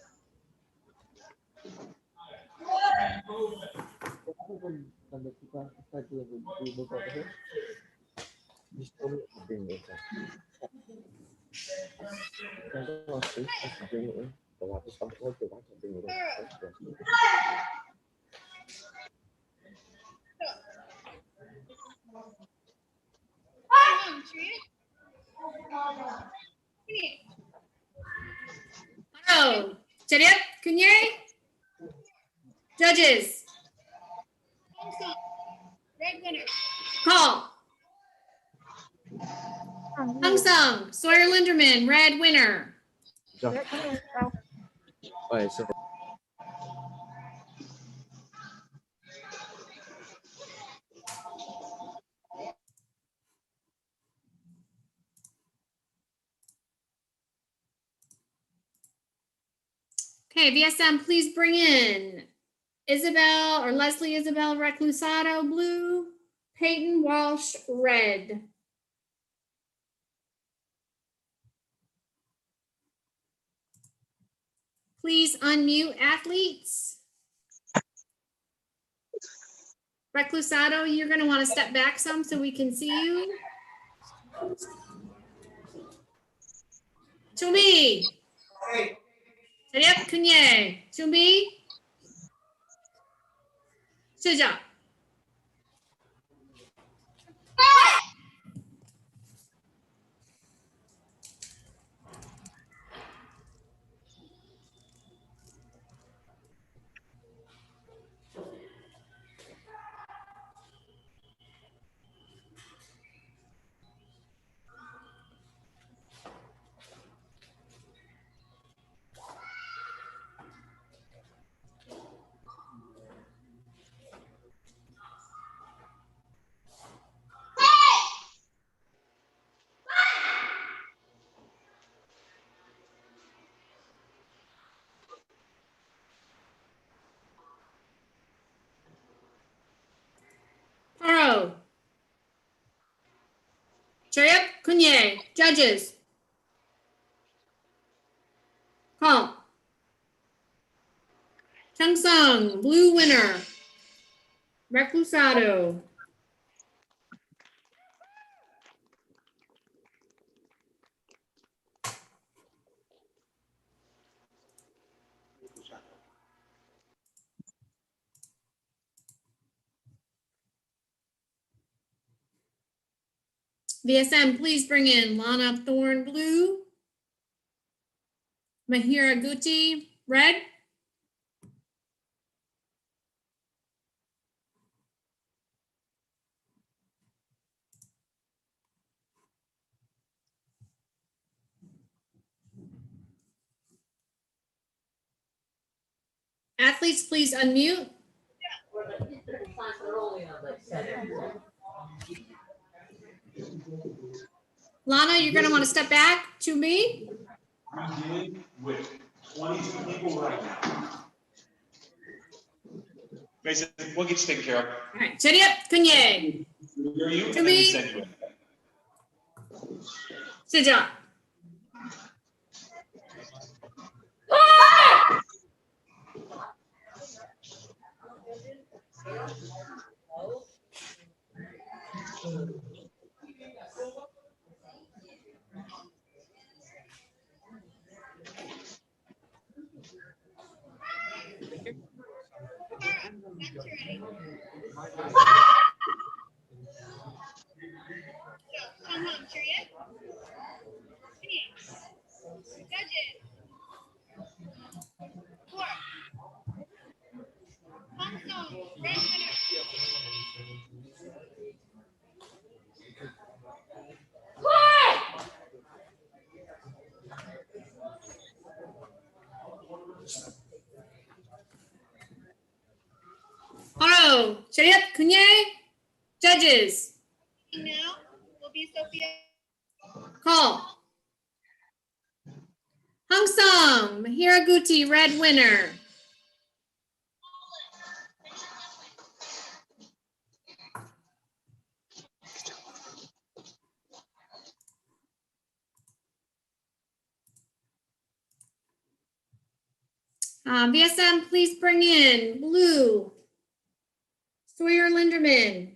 A: Oh, Chariot, Kunye? Judges.
C: Red winner.
A: Call. Hung Sung, Sawyer Linderman, red winner.
H: Okay, so
A: Okay, VSM, please bring in Isabel or Leslie Isabel Reclusado, blue, Peyton Walsh, red. Please unmute athletes. Reclusado, you're going to want to step back some so we can see you. Chumbi. Chariot, Kunye. Chumbi. Suja. Paro. Chariot, Kunye. Judges. Call. Chung Sung, blue winner. Reclusado. VSM, please bring in Lana Thorne, blue. Mahira Guti, red. Athletes, please unmute. Lana, you're going to want to step back to me.
M: I'm dealing with 22 people right now. Mason, we'll get you taken care of.
A: All right, Chariot, Kunye.
M: Where are you?
A: To
M: And then we
A: me.
M: send you in.
A: Suja. Hello, Chariot, Kunye. Judges.
C: Now will be Sophia.
A: Call. Hung Sung, Mahira Guti, red winner. VSM, please bring in blue. Sawyer Linderman.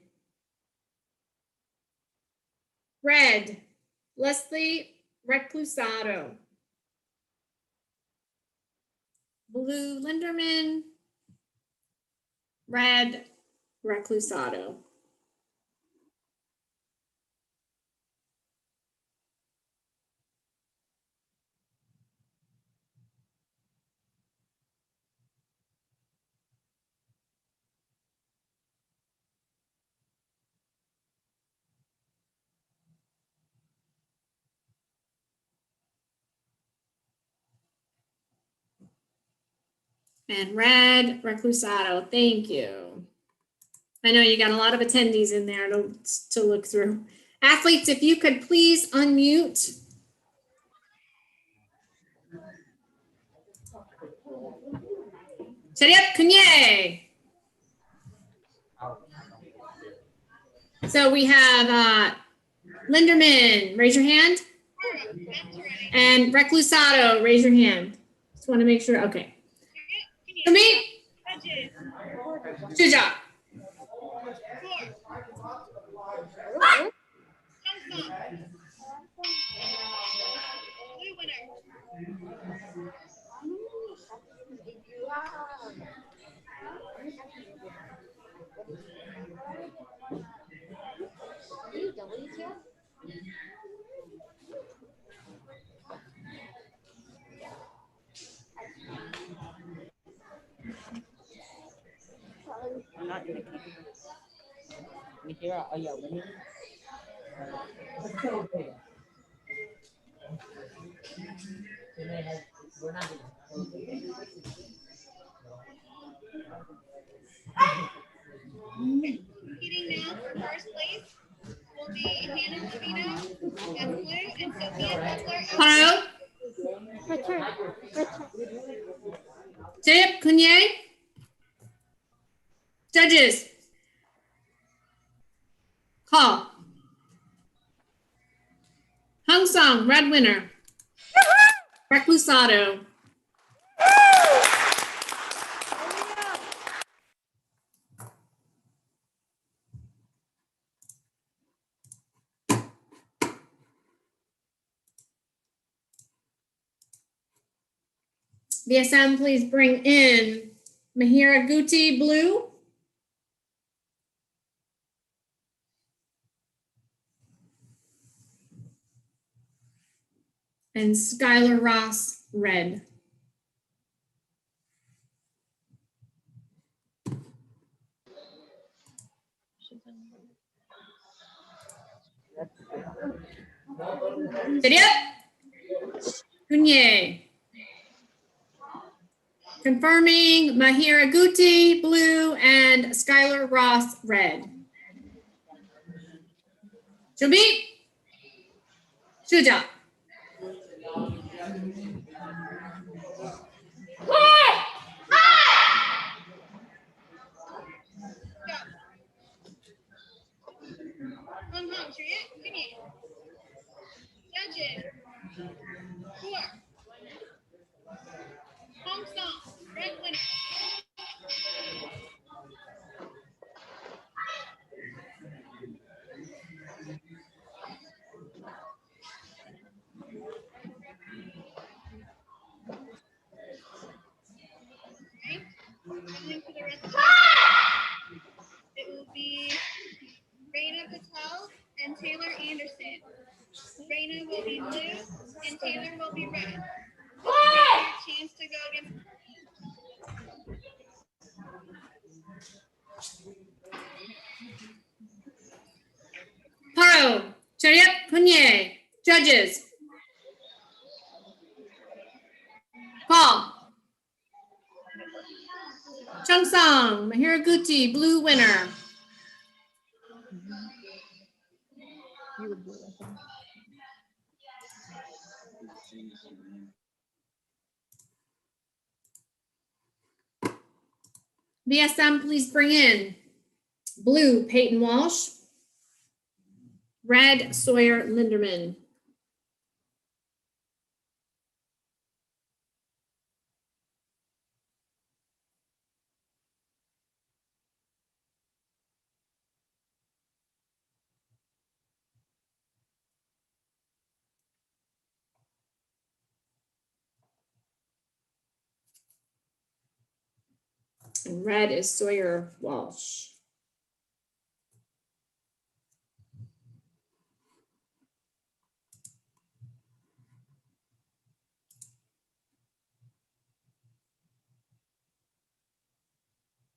A: Red. Leslie Reclusado. Blue Linderman. Red Reclusado. And Red Reclusado, thank you. I know you got a lot of attendees in there to look through. Athletes, if you could please unmute. Chariot Kunye. So we have Linderman, raise your hand. And Reclusado, raise your hand. Just want to make sure, okay. For me, good job.
C: Competing now for first place will be Hannah Levino as blue and Sophia Butler as
A: Hello?
O: Return.
A: Chariot Kunye. Judges. Call. Hung Song, red winner. Reclusado. VSM, please bring in Mahira Guti, blue. And Skylar Ross, red. Chariot Kunye. Confirming Mahira Guti, blue, and Skylar Ross, red. Shobi. Shuja.
C: Judges. 4. Hong Song, red winner. Coming to the rest of it will be Raina Patel and Taylor Anderson. Raina will be blue and Taylor will be red. Your chance to go against.
A: Paro, Chariot Kunye. Judges. Call. Chung Song, Mahira Guti, blue winner. VSM, please bring in blue, Peyton Walsh, red, Sawyer Linderman. And red is Sawyer Walsh.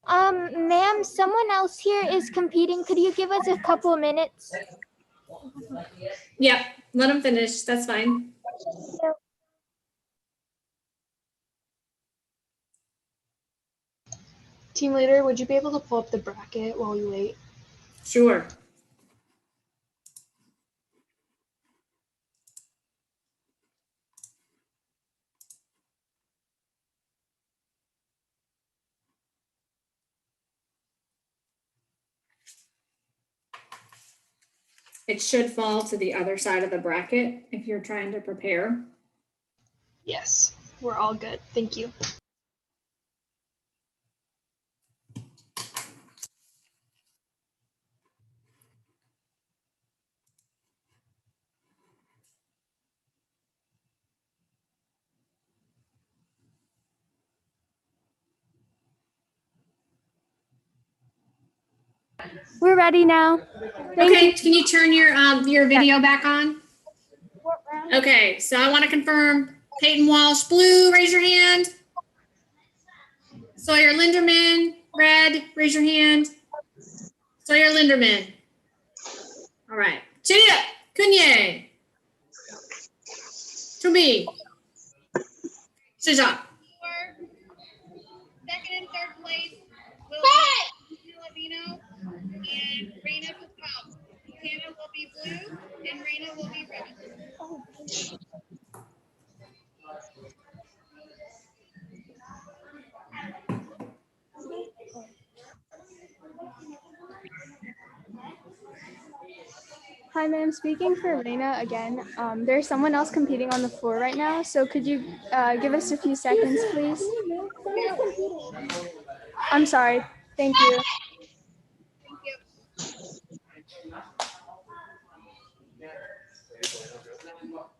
O: Ma'am, someone else here is competing. Could you give us a couple of minutes?
A: Yep, let them finish. That's fine.
L: Team leader, would you be able to pull up the bracket while we wait?
A: Sure. It should fall to the other side of the bracket if you're trying to prepare.
L: Yes, we're all good. Thank you.
V: We're ready now. Thank
A: Okay,
V: you.
A: can you turn your video back on? Okay, so I want to confirm Peyton Walsh, blue, raise your hand. Sawyer Linderman, red, raise your hand. Sawyer Linderman. All right. Chidia, Kunye. To me. Shija.
C: Second and third place will be Lavino and Reina Patel. Hannah will be blue and Reina will be red.
V: Hi, ma'am. Speaking for Reina again. There's someone else competing on the floor right now, so could you give us a few seconds, please? I'm sorry. Thank you.
C: Thank you.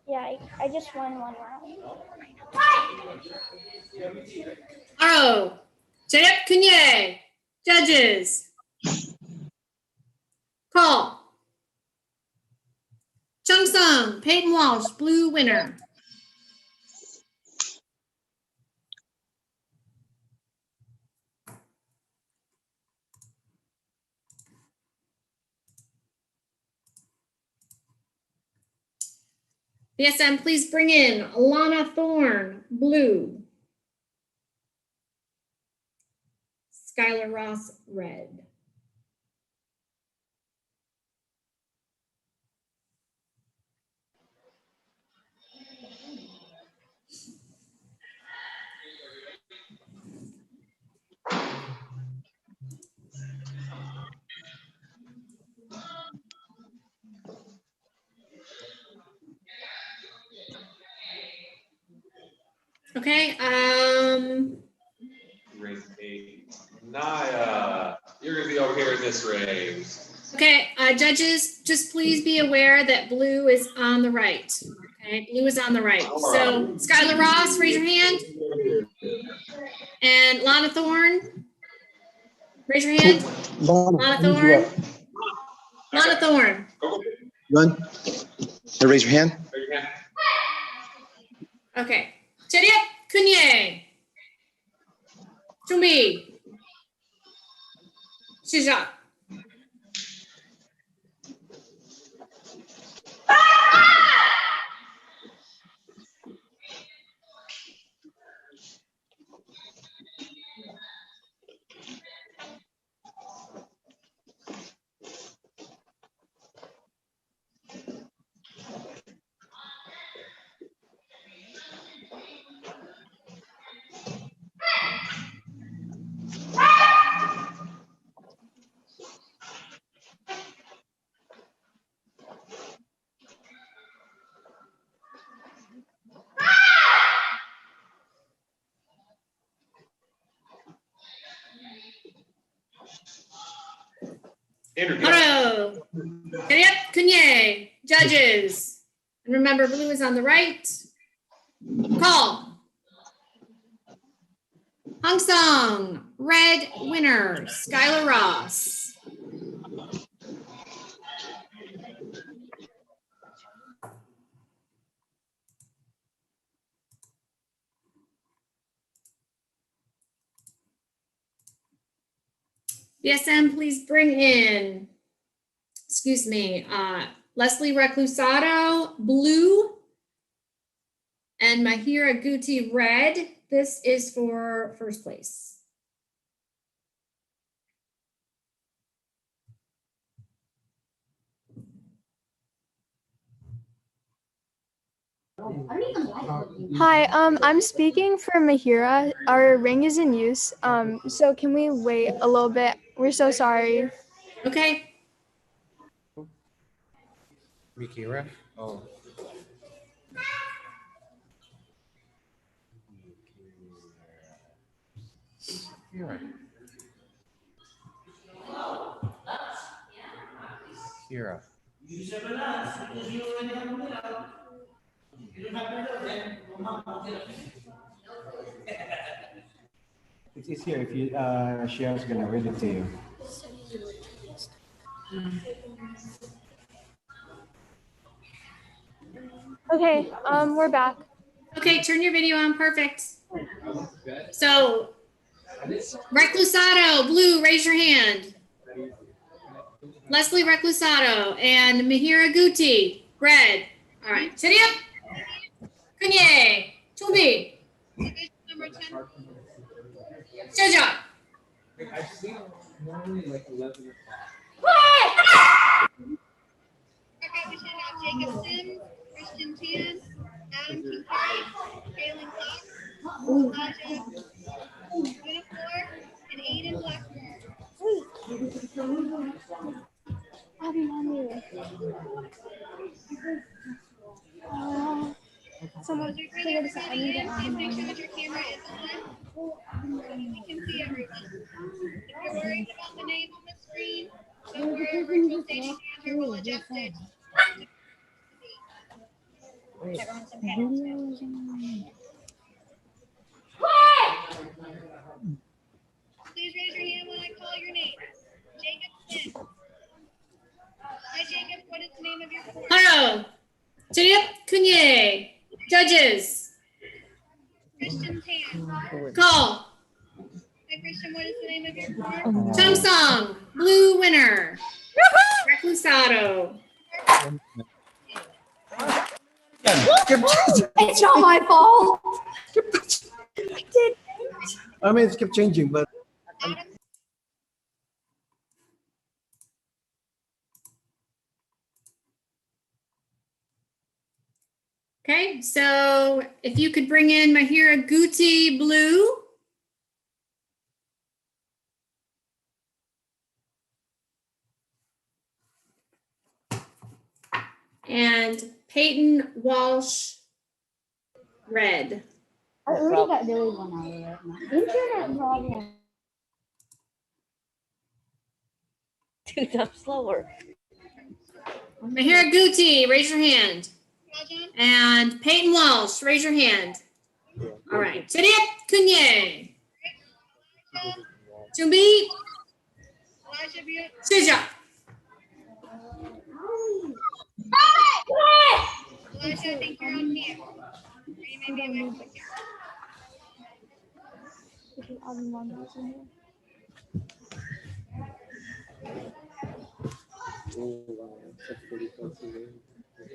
O: Yeah, I just won one round.
A: Oh, Jayep Kunye. Judges. Call. Chung Sung, Peyton Walsh, blue winner. BSM, please bring in Alana Thorne, blue. Skylar Ross, red. Okay,
P: Race 8. Naya, you're gonna be over here in this race.
A: okay, judges, just please be aware that blue is on the right. Okay, blue is on the right. So Skylar Ross, raise your hand. And Lana Thorne, raise your hand. Lana Thorne. Lana Thorne.
H: Run. Raise your hand.
P: Raise your hand.
A: Okay. Chediep Kunye. Chumi. Shija. Hello. Chediep Kunye. Judges. And remember, blue is on the right. Call. Hong Sung, red winner, Skylar Ross. BSM, please bring in, excuse me, Leslie Reclusado, blue, and Mahira Guti, red. This is for first place.
V: Hi, I'm speaking for Mahira. Our ring is in use. So can we wait a little bit? We're so sorry.
A: Okay.
R: Mikira? Oh. Kira. Kira.
S: It's easier if you Shell's gonna read it to you.
V: Okay, we're back.
A: Okay, turn your video on. Perfect. So, Reclusado, blue, raise your hand. Leslie Reclusado and Mahira Guti, red. All right, Chidi up. Kunye, Tubi,
C: Number 10.
A: Jojo.
S: I sleep normally like 11
C: Okay, we should have Jacob Sims, Christian Tan, Adam Kincaid, Kaylin Cox, Elijah Unifor, and Aiden Blackmore.
V: Someone
C: As you're bringing everybody in, please make sure that your camera is on so that we can see everyone. If you're worried about the name on the screen, don't worry, our virtual staging manager will adjust it. Please raise your hand when I call your name. Jacob Sims. Hi, Jacob. What is the name of your course?
A: Hello. Chidi up. Kunye. Judges.
C: Christian Tan.
A: Call.
C: Hi, Christian. What is the name of your course?
A: Chum Song, blue winner. Reclusado.
V: It's not my fault.
S: I mean, it kept changing, but
A: Okay, so if you could bring in Mahira Guti, blue. And Peyton Walsh, red.
W: I already got Billy 1 hour right now. Internet problem.
Q: Dude, I'm slower.
A: Mahira Guti, raise your hand. And Peyton Walsh, raise your hand. All right. Chidi up. Kunye. Tumbi. Shija.
C: Elijah, I think you're on mute. Or you may be away from the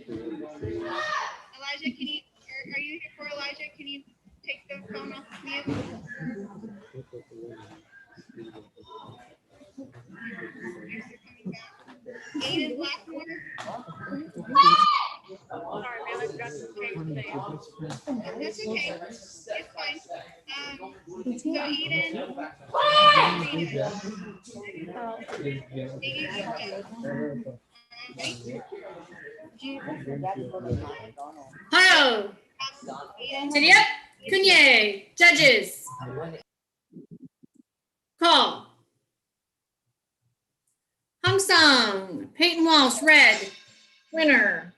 C: Elijah, can you, are you here for Elijah? Can you take the phone off of mute? Aiden Blackmore. Sorry, man, I forgot to change the name. That's okay. It's fine. So Aiden.
A: Hello. Chidi up. Kunye. Judges. Call. Hum Sung, Peyton Walsh, red, winner.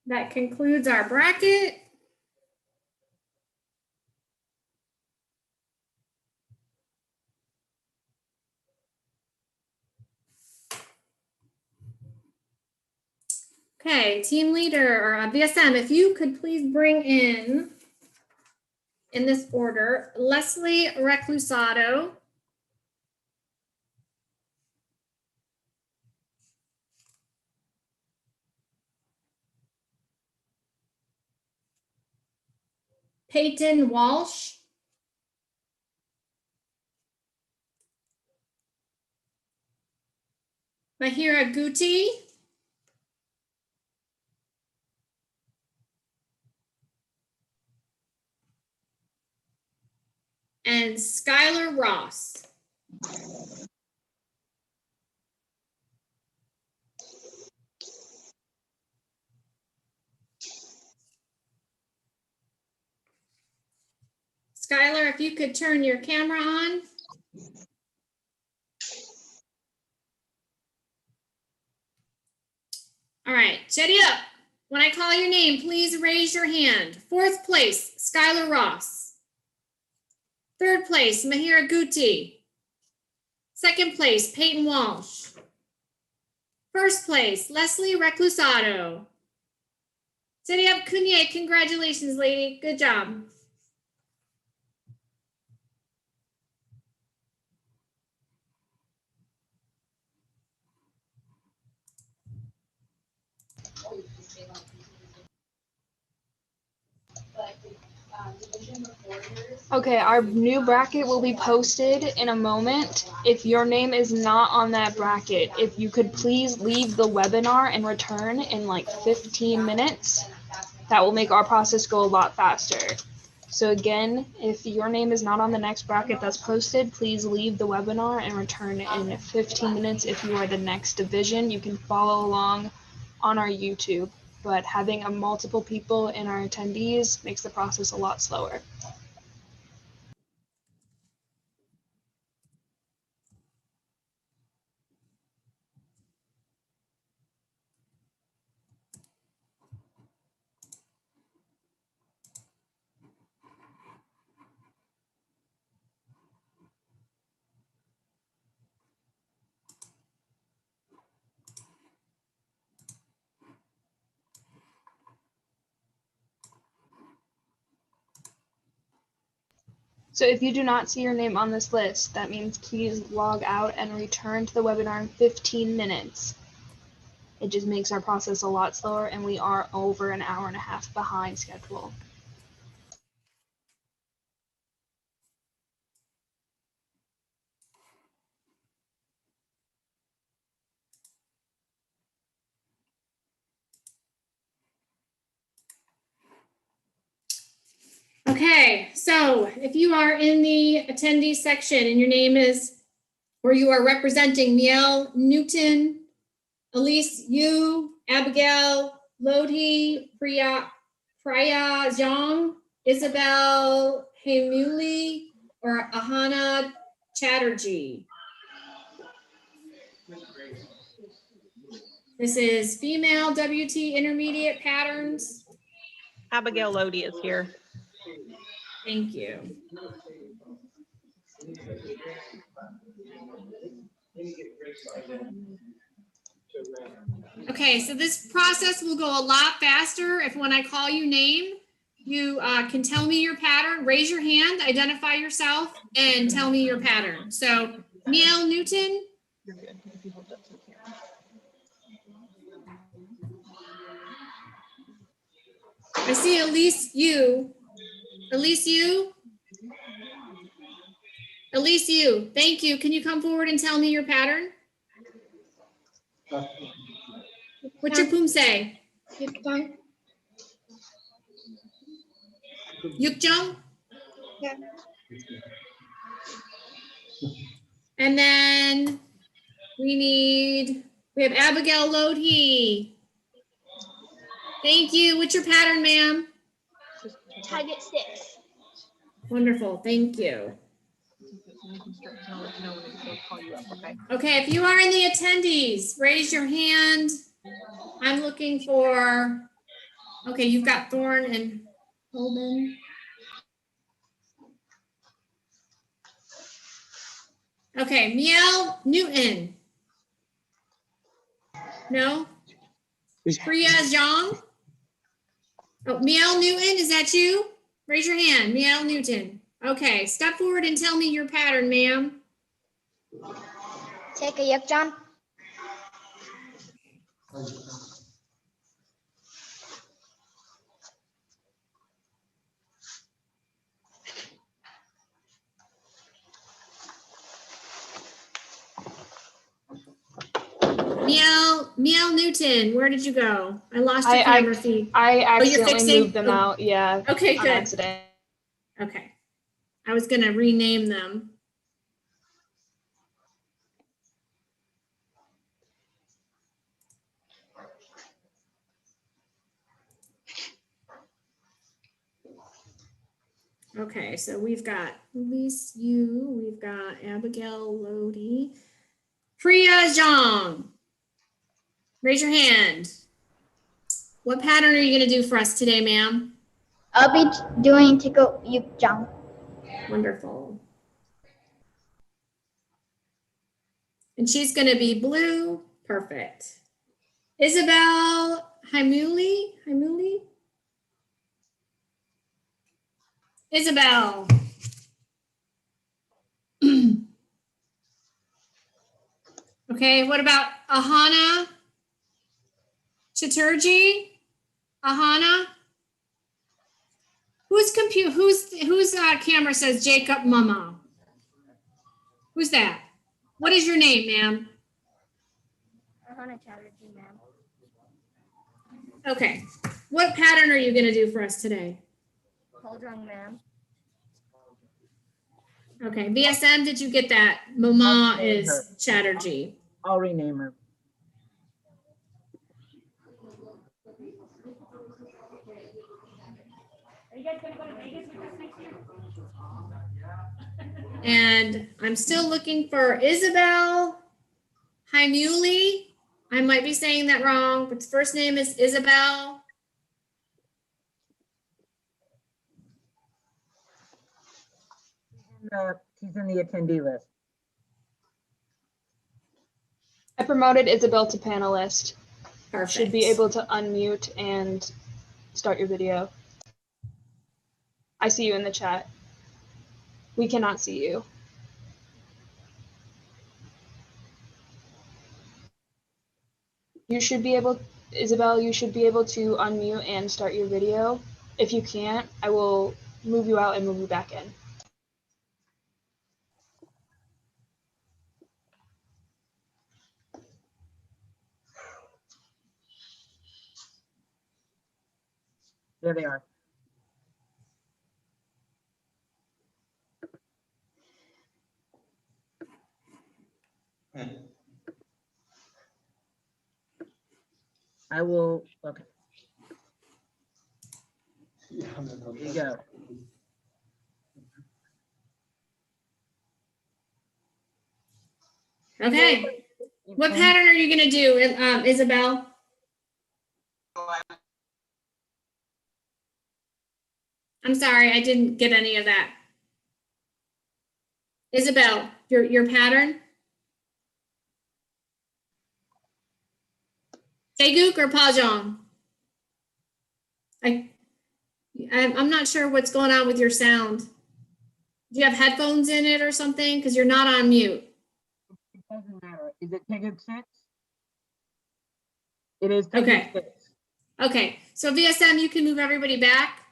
A: That concludes our bracket. Okay, team leader or VSM, if you could please bring in this order, Leslie Reclusado, Peyton Walsh, Mahira Guti. And Skylar Ross. Skylar, if you could turn your camera on. All right, Jetty up. When I call your name, please raise your hand. 4th place, Skylar Ross. 3rd place, Mahira Guti. 2nd place, Peyton Walsh. 1st place, Leslie Reclusado. Jetty up, Kunye, congratulations, lady. Good job.
L: Okay, our new bracket will be posted in a moment. If your name is not on that bracket, if you could please leave the webinar and return in like 15 minutes, that will make our process go a lot faster. So again, if your name is not on the next bracket that's posted, please leave the webinar and return in 15 minutes. If you are the next division, you can follow along on our YouTube, but having a multiple people in our attendees makes the process a lot slower. So if you do not see your name on this list, that means please log out and return to the webinar in 15 minutes. It just makes our process a lot slower, and we are over an hour and a half behind schedule.
A: Okay, so if you are in the attendee section and your name is, or you are representing Miel Newton, Elise Yu, Abigail Lodhi, Priya Zhang, Isabel Hemuli, or Ahana Chatterjee. This is female WT intermediate patterns.
F: Abigail Lodi is here.
A: Thank you. Okay, so this process will go a lot faster if when I call you name, you can tell me your pattern, raise your hand, identify yourself, and tell me your pattern. So, Miel Newton.
F: You're good if you hold up to the camera.
A: I see Elise Yu. Elise Yu? Elise Yu, thank you. Can you come forward and tell me your pattern? What's your poom say? Yukjung?
W: Yeah.
A: And then we have Abigail Lodhi. Thank you. What's your pattern, ma'am?
W: Target 6.
A: Wonderful. Thank you.
F: I'll let you know when they call you up, okay?
A: Okay, if you are in the attendees, raise your hand. I'm looking for, okay, you've got Thorne and Holden. Okay, Miel Newton. No? Priya Zhang? Oh, Miel Newton, is that you? Raise your hand, Miel Newton. Okay, step forward and tell me your pattern, ma'am.
W: Take a yuck, John.
A: Newton, where did you go? I lost your
L: I
A: camera feed.
L: I
A: Oh, you're
L: accidentally
A: fixing?
L: moved them out. Yeah.
A: Okay,
L: On
A: good.
L: accident.
A: Okay. I was gonna rename them. Okay, so we've got Elise Yu, we've got Abigail Lodi, Priya Zhang. Raise your hand. What pattern are you gonna do for us today, ma'am?
O: I'll be doing Tickle Yuk Jump.
A: Wonderful. And she's gonna be blue. Perfect. Isabel Haimuli? Isabel. Okay, what about Ahana Chaturji? Ahana? Whose camera says Jacob Mama? Who's that? What is your name, ma'am?
O: Ahana Chatterjee, ma'am.
A: Okay. What pattern are you gonna do for us today?
O: Hold on, ma'am.
A: Okay, BSM, did you get that? Mama is Chatterjee.
D: I'll rename her.
A: And I'm still looking for Isabel Haimuli. I might be saying that wrong, but the first name is Isabel.
D: She's in the attendee list.
L: I promoted Isabel to panelist.
A: Perfect.
L: Should be able to unmute and start your video. I see you in the chat. We cannot see you. You should be able, Isabel, you should be able to unmute and start your video. If you can't, I will move you out and move you back in.
D: There they are. I will, okay. Here you go.
A: Okay. What pattern are you gonna do, Isabel? I'm sorry, I didn't get any of that. Isabel, your pattern? Taeguk or Pajong? I'm not sure what's going on with your sound. Do you have headphones in it or something? Because you're not on mute.
D: It doesn't matter. Is it Taeguk 6? It is Taeguk
A: Okay.
D: 6.
A: Okay, so VSM, you can move everybody back.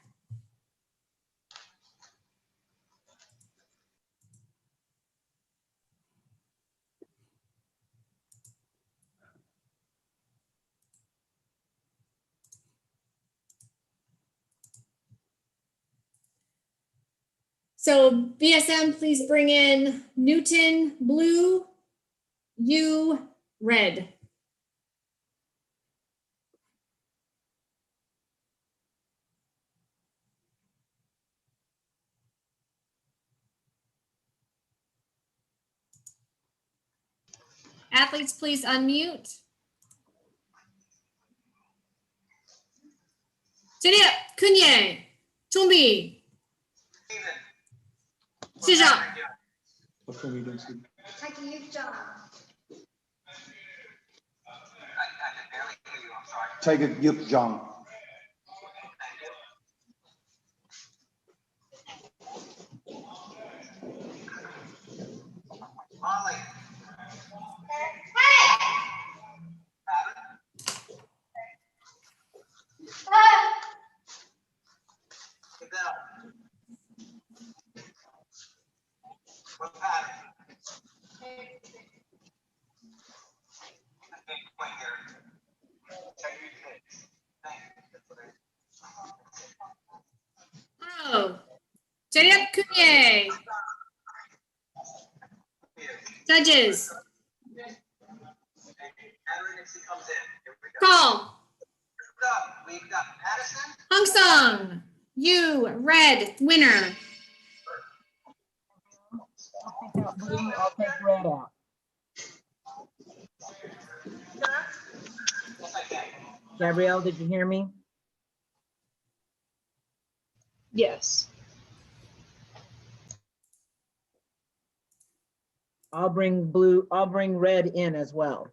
A: So VSM, please bring in Newton blue, you red. Athletes, please unmute. Julia, Kunye, Tumbi. Shija.
K: Taeguk Yuk Jong.
A: Yay. Judges. Call. Hung Sung. You, red, winner.
D: Blue, I'll take red out. Gabrielle, did you hear me?
L: Yes.
D: I'll bring red in as well.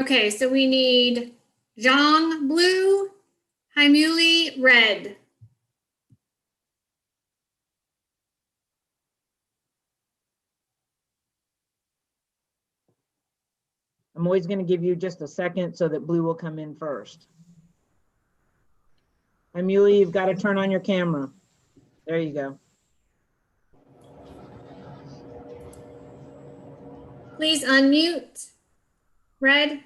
A: Okay, so we need Zhang blue, Haimuli red.
D: I'm always going to give you just a second so that blue will come in first. Haimuli, you've got to turn on your camera. There you go.
A: Please unmute. Red.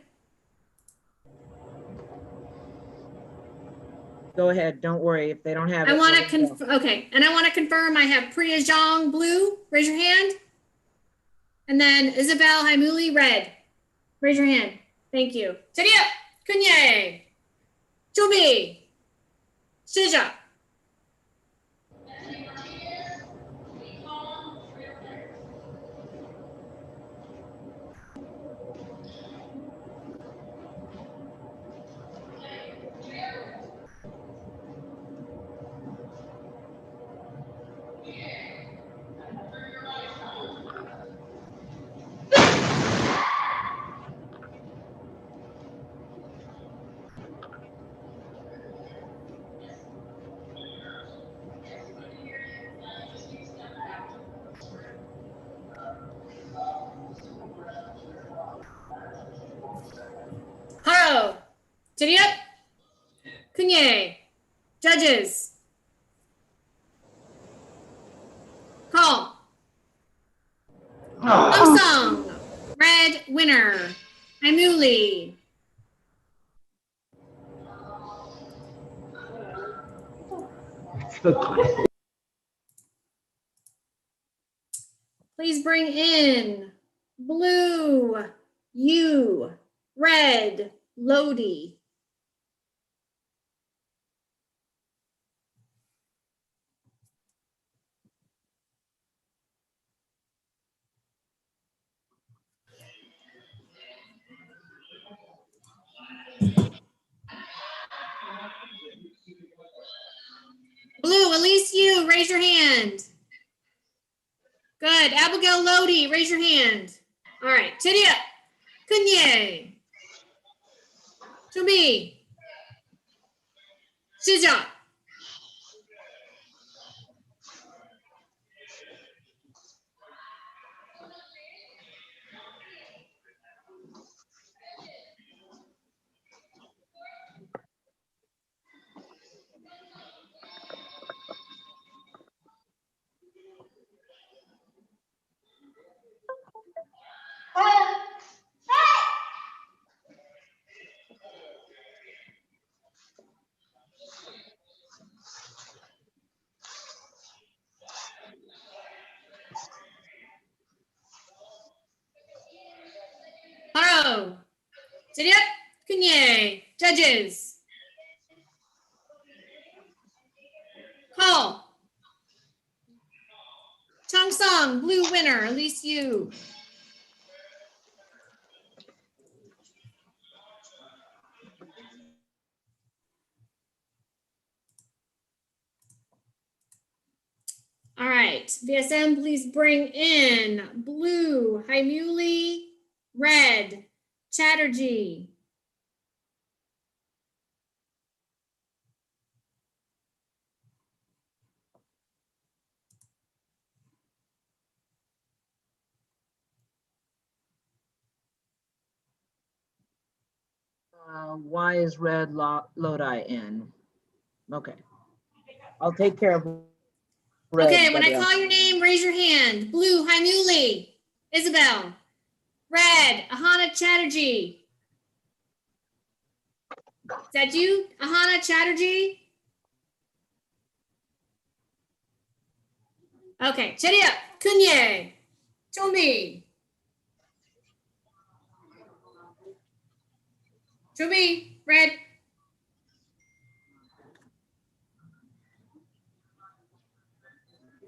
D: Go ahead. Don't worry if they don't have it.
A: I want to confirm. Okay, and I want to confirm I have Priya Zhang blue. Raise your hand. And then Isabel Haimuli red. Raise your hand. Thank you. Seria, Kunye, Chubi, Shija. Haro, Seria, Kunye, judges. Call. Song, red winner. Haimuli. Please bring in blue, you, red, Lodi. Blue, at least you, raise your hand. Good. Abigail Lodi, raise your hand. All right. Tidia, Kunye, Chumi, Shija. Haro, Tidia, Kunye, judges. Call. Chong Song, blue winner, at least you. All right, VSM, please bring in blue, Haimuli, red, Chatterjee.
D: Why is red Lodi in? Okay. I'll take care of red.
A: Okay, when I call your name, raise your hand. Blue, Haimuli, Isabel. Red, Ahana Chatterjee. Is that you, Ahana Chatterjee? Okay, Cheria, Kunye, Chumi. Chumi, red.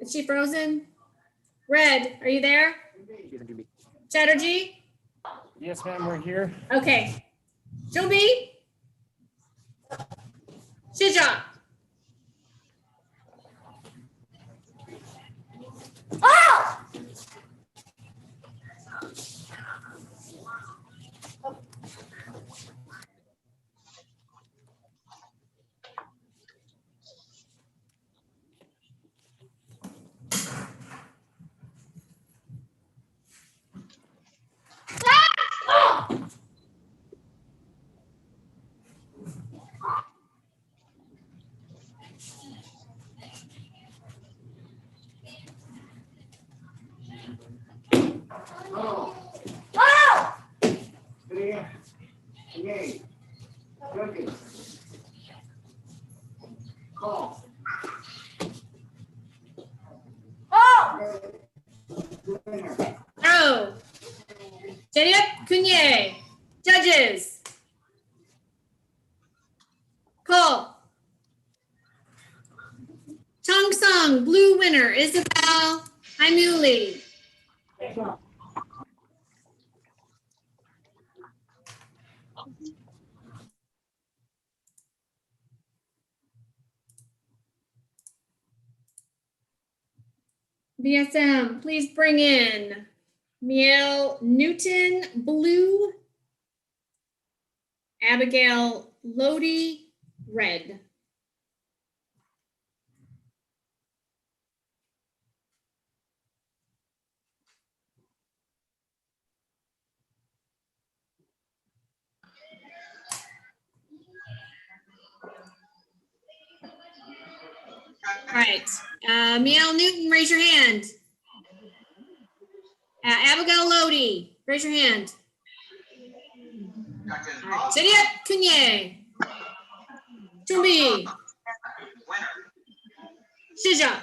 A: Is she frozen? Red, are you there? Chatterjee?
S: Yes, ma'am, we're here.
A: Okay. Chumi? Shija. Oh! Oh! Cheria, Kunye. Judges. Cole. Chung Sung, blue winner. Isabel Imuli. BSM, please bring in Miel Newton, blue. Abigail Lodi, red. All right, Miel Newton, raise your hand. Abigail Lodi, raise your hand. Cheria Kunye. Chumi. Shija.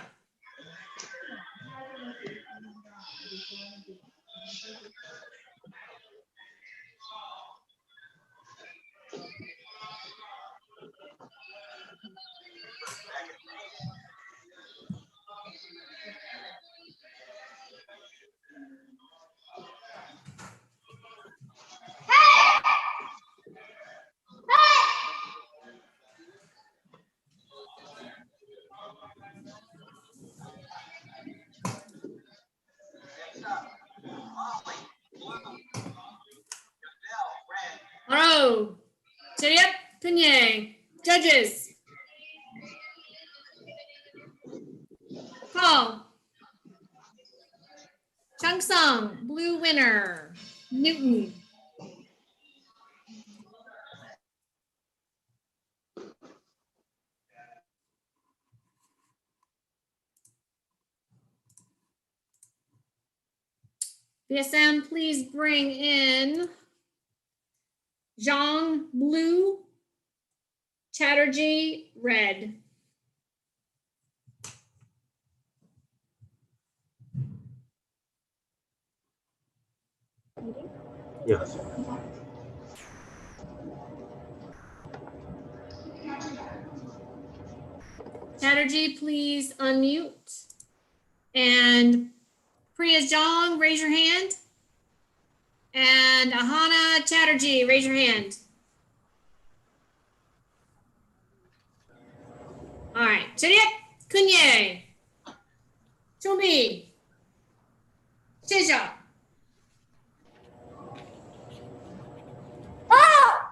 A: Oh, Cheria Kunye. Judges. Call. Chung Sung, blue winner. Newton. BSM, please bring in Zhang, blue. Chatterjee, red.
E: Yes.
A: Chatterjee, please unmute. And Priya Zhang, raise your hand. And Ahana Chatterjee, raise your hand. All right, Cheria Kunye. Chumi. Shija. Ah!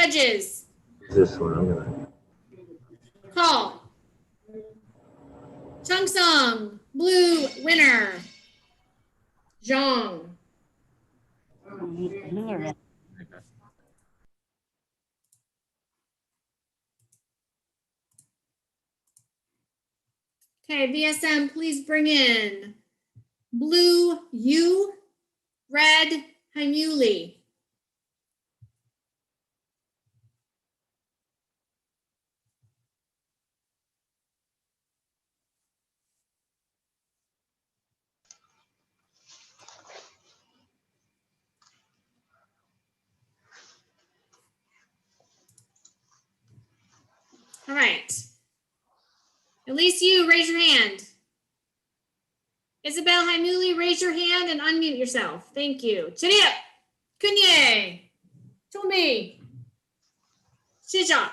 A: Judges.
E: This one, I'm gonna.
A: Call. Chung Sung, blue winner. Zhang. Okay, VSM, please bring in blue Yu, red Haimuli. All right. At least you raise your hand. Isabel Haimuli, raise your hand and unmute yourself. Thank you. Chiriap, Kunye, Tomi, Shija.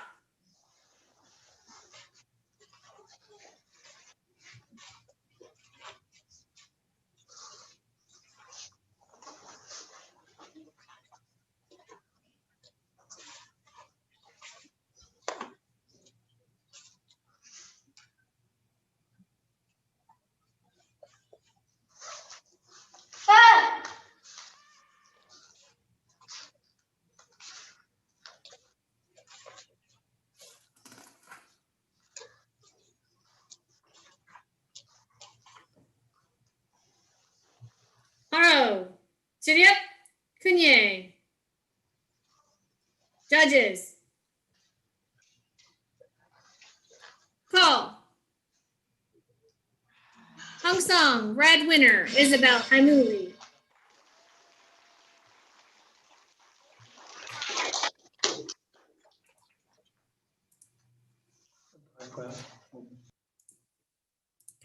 A: Haro, Chiriap, Kunye. Judges. Call. Hong Song, red winner, Isabel Haimuli.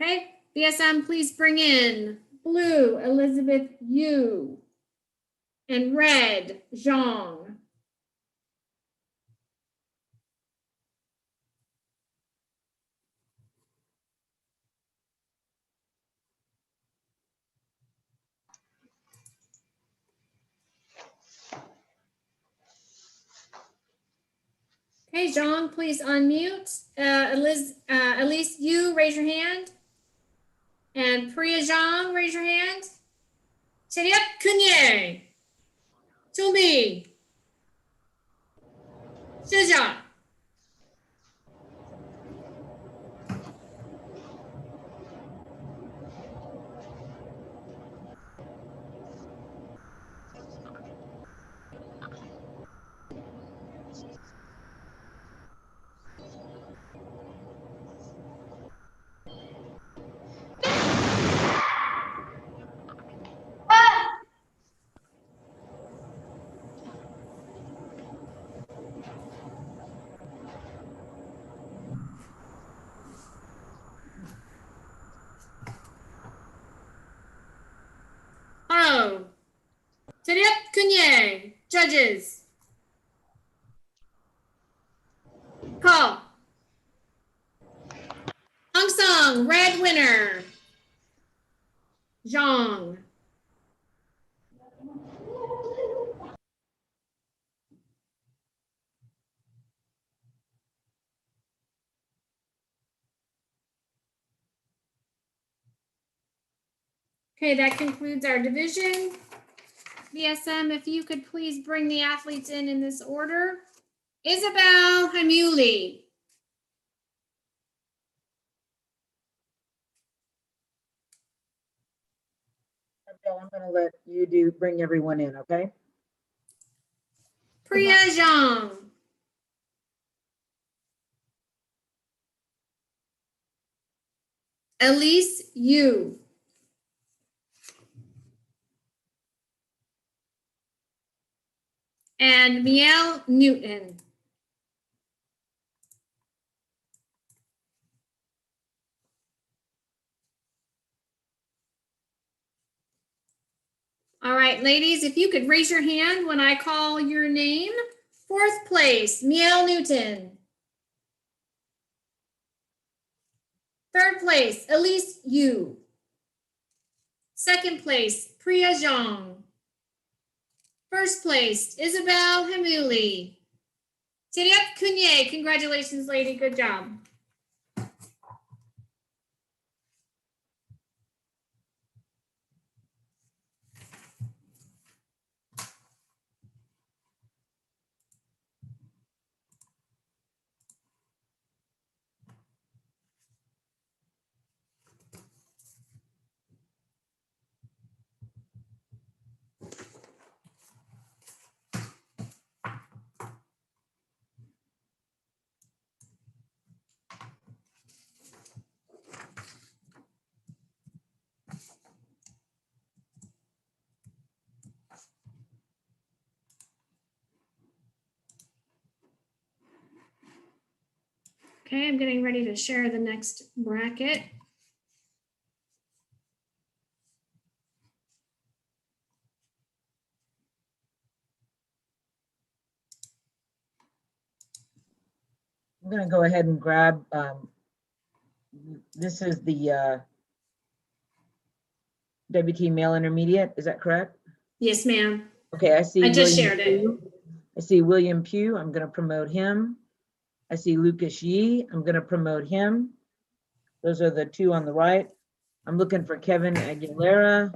A: Okay, BSM, please bring in blue Elizabeth Yu and red Zhang. Okay, Zhang, please unmute. Elise Yu, raise your hand. And Priya Zhang, raise your hand. Cheriap Kunye. Tumi. Shija. Haro. Cheriap Kunye. Judges. Call. Hong Song, red winner. Zhang. Okay, that concludes our division. VSM, if you could please bring the athletes in this order. Isabel Haimuli.
D: Okay, I'm gonna let you bring everyone in, okay?
A: Priya Zhang. Elise Yu. And Miel Newton. All right, ladies, if you could raise your hand when I call your name. Fourth place, Miel Newton. Third place, Elise Yu. Second place, Priya Zhang. First place, Isabel Haimuli. Tiriap Kunye, congratulations, lady. Good job. Okay, I'm getting ready to share the next bracket.
D: I'm gonna go ahead and grab, this is the WT Male Intermediate, is that correct?
A: Yes, ma'am.
D: Okay, I see.
A: I just
D: William
A: shared it.
D: Pugh. I see William Pugh, I'm gonna promote him. I see Lucas Yee, I'm gonna promote him. Those are the two on the right. I'm looking for Kevin Aguilera.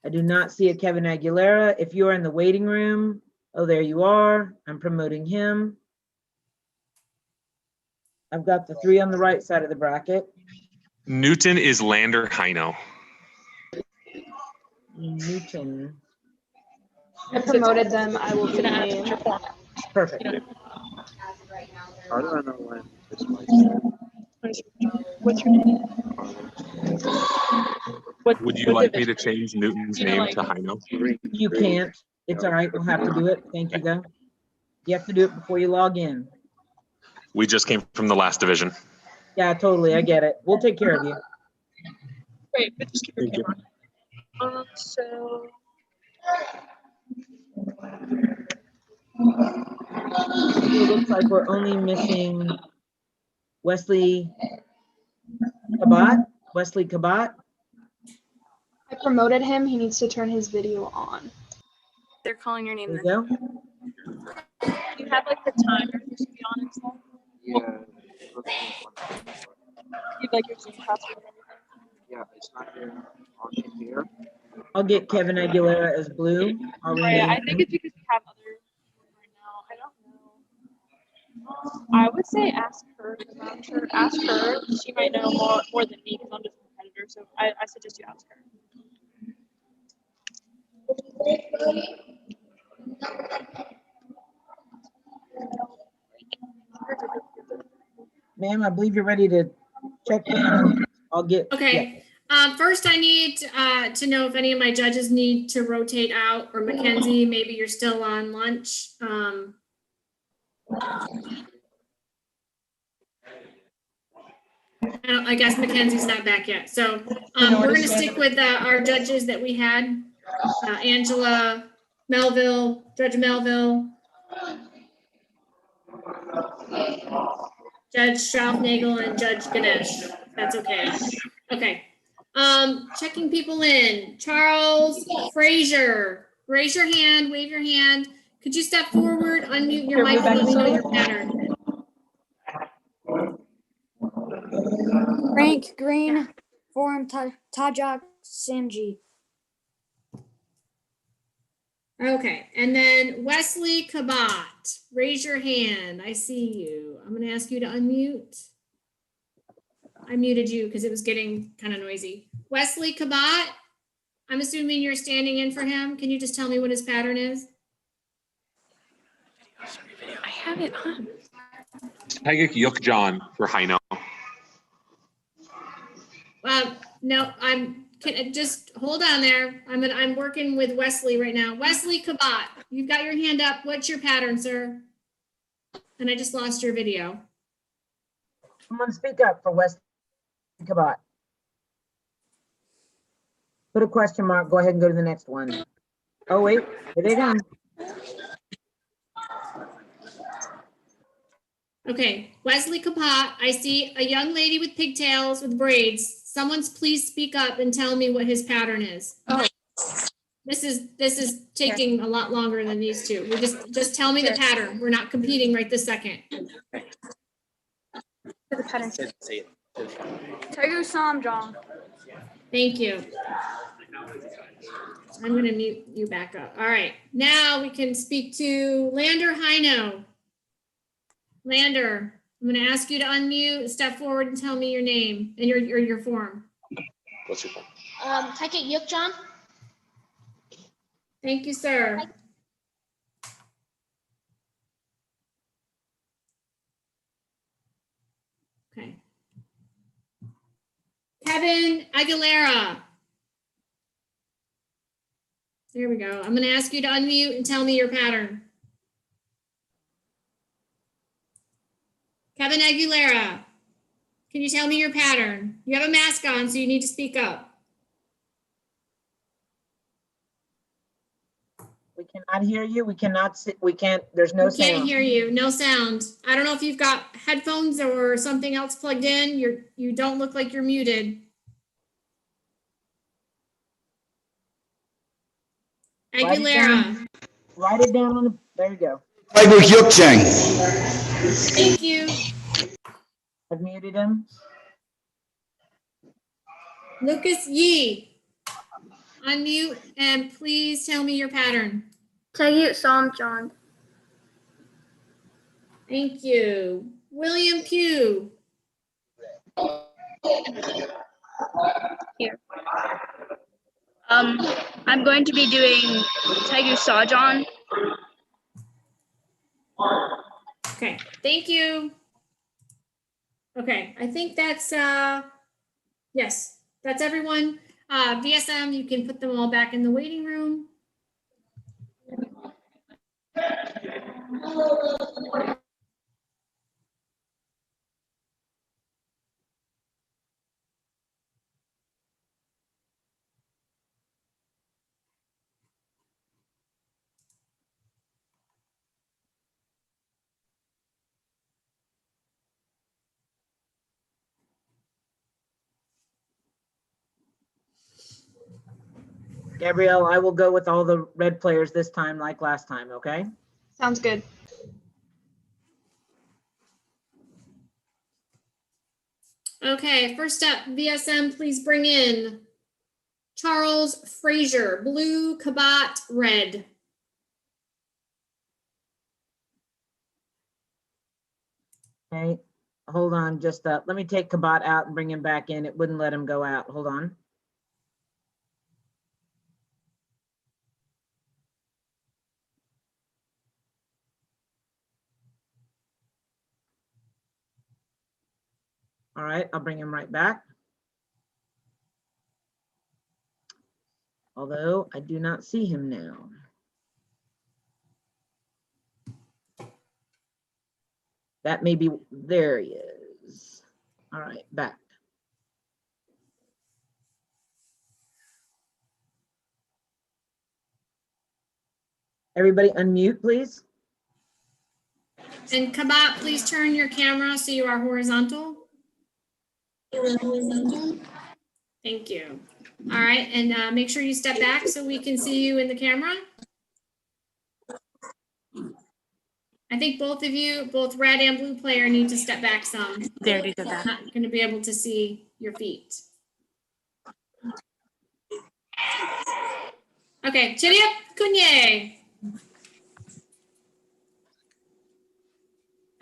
D: I do not see a Kevin Aguilera. If you're in the waiting room, oh, there you are. I'm promoting him. I've got the three on the right side of the bracket.
B: Newton is Lander Heino.
D: Newton.
L: I promoted them. I will be name.
D: Perfect.
H: How do I know when this mic?
F: What's your name?
B: Would you like me to change Newton's name to Heino?
D: You can't. It's all right. We'll have to do it. Thank you, though. You have to do it before you log in.
B: We just came from the last division.
D: Yeah, totally. I get it. We'll take care of you.
F: Wait, but just keep your
B: Thank you.
F: camera on. So
D: It looks like we're only missing Wesley Kabat. Wesley Kabat.
L: I promoted him. He needs to turn his video on.
F: they're calling your name.
D: There you go.
F: Do you have like the timer to be on and stuff?
H: Yeah.
F: You'd like your Zoom password and everything?
H: Yeah, it's not here on here.
D: I'll get Kevin Aguilera as blue. I'll
F: Right,
D: rename
F: I
D: him.
F: think it's because we have other right now. I don't know. I would say ask her about her. Ask her. She might know more than me because I'm just a competitor. So I suggest you ask her.
D: Ma'am, I believe you're ready to check in. I'll get.
A: Okay. First, I need to know if any of my judges need to rotate out, or Mackenzie, maybe you're still on lunch. I guess Mackenzie's not back yet. So we're going to stick with our judges that we had. Angela Melville, Judge Melville, Judge Strauss-Nagel, and Judge Ganesh. That's okay. Okay. Checking people in. Charles Frazier, raise your hand, wave your hand. Could you step forward, unmute your mic, and let me know your pattern?
T: Frank Green, Forum Tajak Sanji.
A: Okay, and then Wesley Kabat, raise your hand. I see you. I'm going to ask you to unmute. I muted you because it was getting kind of noisy. Wesley Kabat, I'm assuming you're standing in for him. Can you just tell me what his pattern is?
F: I have it on.
B: Tagik Yuk John for Heino.
A: No, just hold on there. I'm working with Wesley right now. Wesley Kabat, you've got your hand up. What's your pattern, sir? And I just lost your video.
D: Someone speak up for Wesley Kabat. Put a question mark. Go ahead and go to the next one. Oh, wait. Here they come.
A: Okay, Wesley Kapat, I see a young lady with pigtails with braids. Someone's please speak up and tell me what his pattern is.
F: Oh,
A: This is taking a lot longer than these two. We just tell me the pattern. We're not competing right this second.
V: The pattern.
I: Say it.
V: Tiger Samjong.
A: Thank you. I'm going to mute you back up. All right. Now we can speak to Lander Hino. Lander, I'm going to ask you to unmute, step forward, and tell me your name and your form.
I: What's your form?
O: Tiger Yukjong.
A: Thank you, sir. Okay. Kevin Aguilera. There we go. I'm going to ask you to unmute and tell me your pattern. Kevin Aguilera, can you tell me your pattern? You have a mask on, so you need to speak up.
D: We cannot hear you. We cannot see. We can't. There's no
A: We can't
D: sound.
A: hear you. No sound. I don't know if you've got headphones or something else plugged in. You don't look like you're muted. Aguilera.
D: Write it down on the. There you go.
K: Tiger Hyuk-chang.
A: Thank you.
D: I've muted him.
A: Lucas Yee. Unmute and please tell me your pattern.
V: Tiger Samjong.
A: Thank you. William Pugh.
F: Here. I'm going to be doing Tiger Sawjon.
A: Okay, thank you. Okay, I think that's yes, that's everyone. VSM, you can put them all back in the waiting room.
D: Gabrielle, I will go with all the red players this time, like last time, okay?
L: Sounds good.
A: Okay, first up, VSM, please bring in Charles Frazier, blue, Kabat, red.
D: Okay, hold on, just let me take Kabat out and bring him back in. It wouldn't let him go out. Hold on. All right, I'll bring him right back. Although I do not see him now. That may be, there he is. All right, back. Everybody unmute, please.
A: And Kabat, please turn your camera so you are horizontal. Thank you. All right, and make sure you step back so we can see you in the camera. I think both of you, both red and blue player, need to step back some.
F: They already did that.
A: Not going to be able to see your feet. Okay, Chidi up, Kunye.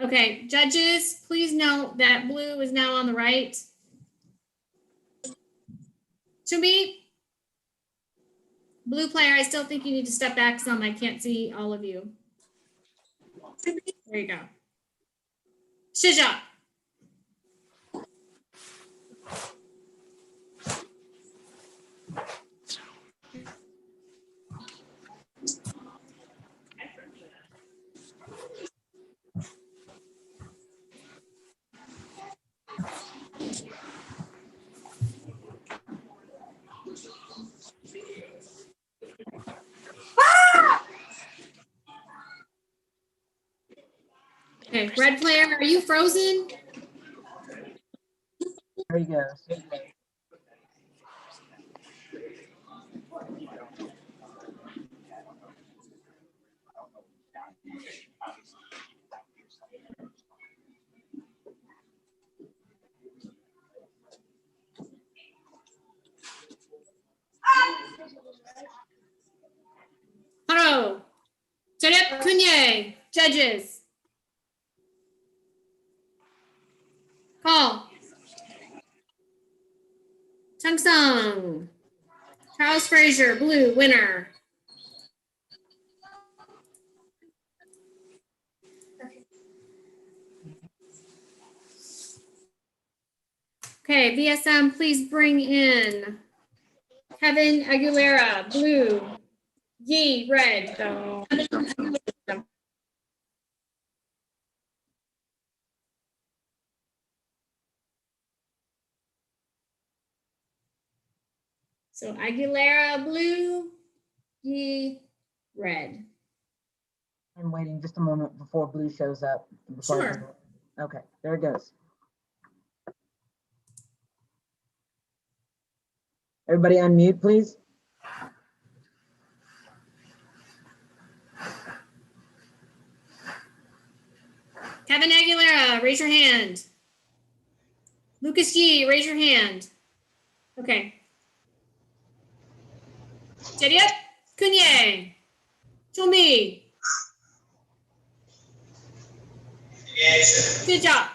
A: Okay, judges, please note that blue is now on the right. To me, blue player, I still think you need to step back some. I can't see all of you. There you go. Shija. Okay, red player, are you frozen?
D: There he goes.
A: Haro, Terep Kunye, judges. Call. Chung-sung. Charles Frazier, blue, winner. Okay, VSM, please bring in Kevin Aguilera, blue. Yi, red. So Aguilera, blue. Yi, red.
D: I'm waiting just a moment before blue shows up.
A: Sure.
D: Okay, there it goes. Everybody unmute, please.
A: Kevin Aguilera, raise your hand. Lucas Yi, raise your hand. Okay. Jediep Kunye. Jomi. Good job.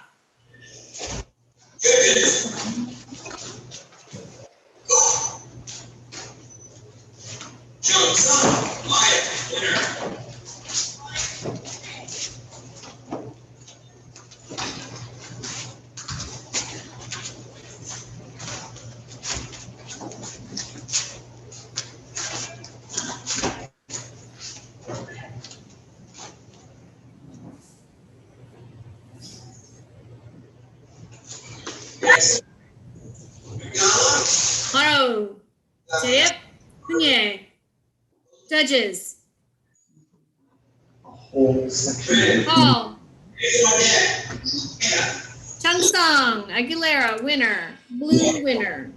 A: Haro. Jediep Kunye. Judges. Paul. Chung-sung Aguilera, winner. Blue, winner.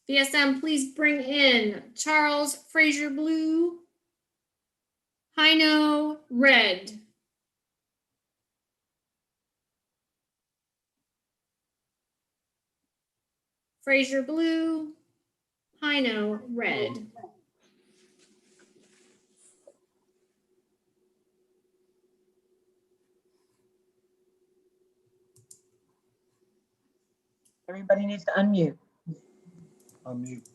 A: VSM, please bring in Charles Frazier, blue. Hino, red. Frazier, blue. Hino, red.
D: Everybody needs to unmute.
H: Unmute.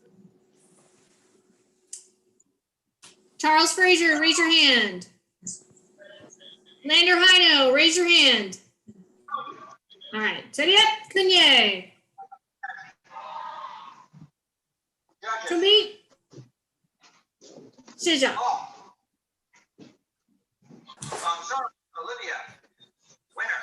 A: Charles Frazier, raise your hand. Lander Hino, raise your hand. All right, Jediep Kunye. Jomi. Shija.
K: Olivia, winner.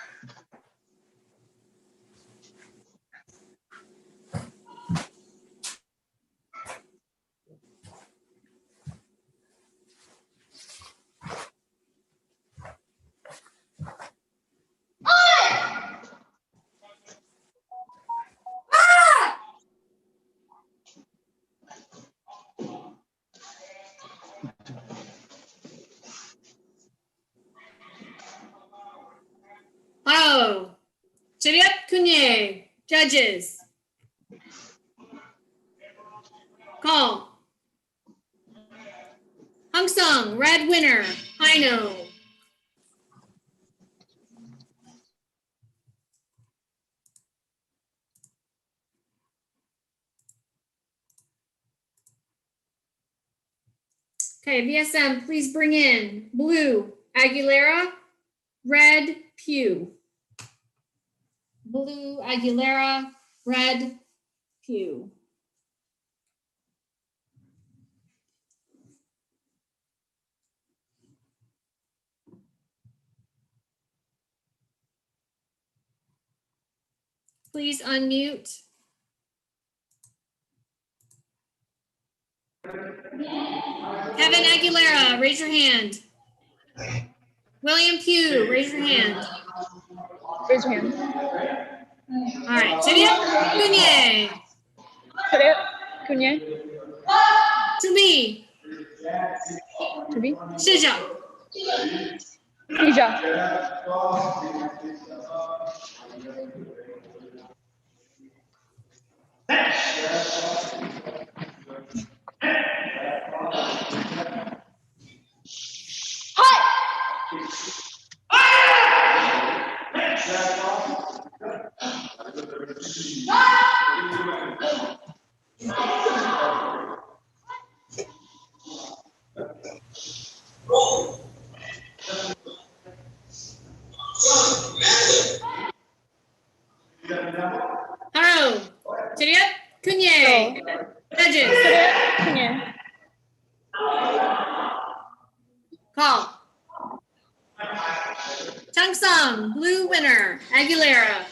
A: Oh, Jediep Kunye, judges. Call. Hung-sung, red, winner. Hino. Okay, VSM, please bring in blue, Aguilera, red, Pugh. Blue, Aguilera, red, Pugh. Please unmute. Kevin Aguilera, raise your hand. William Pugh, raise your hand.
L: Raise your hand.
A: All right, Juliet Cunye.
L: Juliet Cunye.
A: To me.
L: To be.
A: 试着
L: Ija.
A: Hello. Juliet Cunye. Judges.
L: Juliet Cunye.
A: Call. Changsung, blue winner. Aguilera.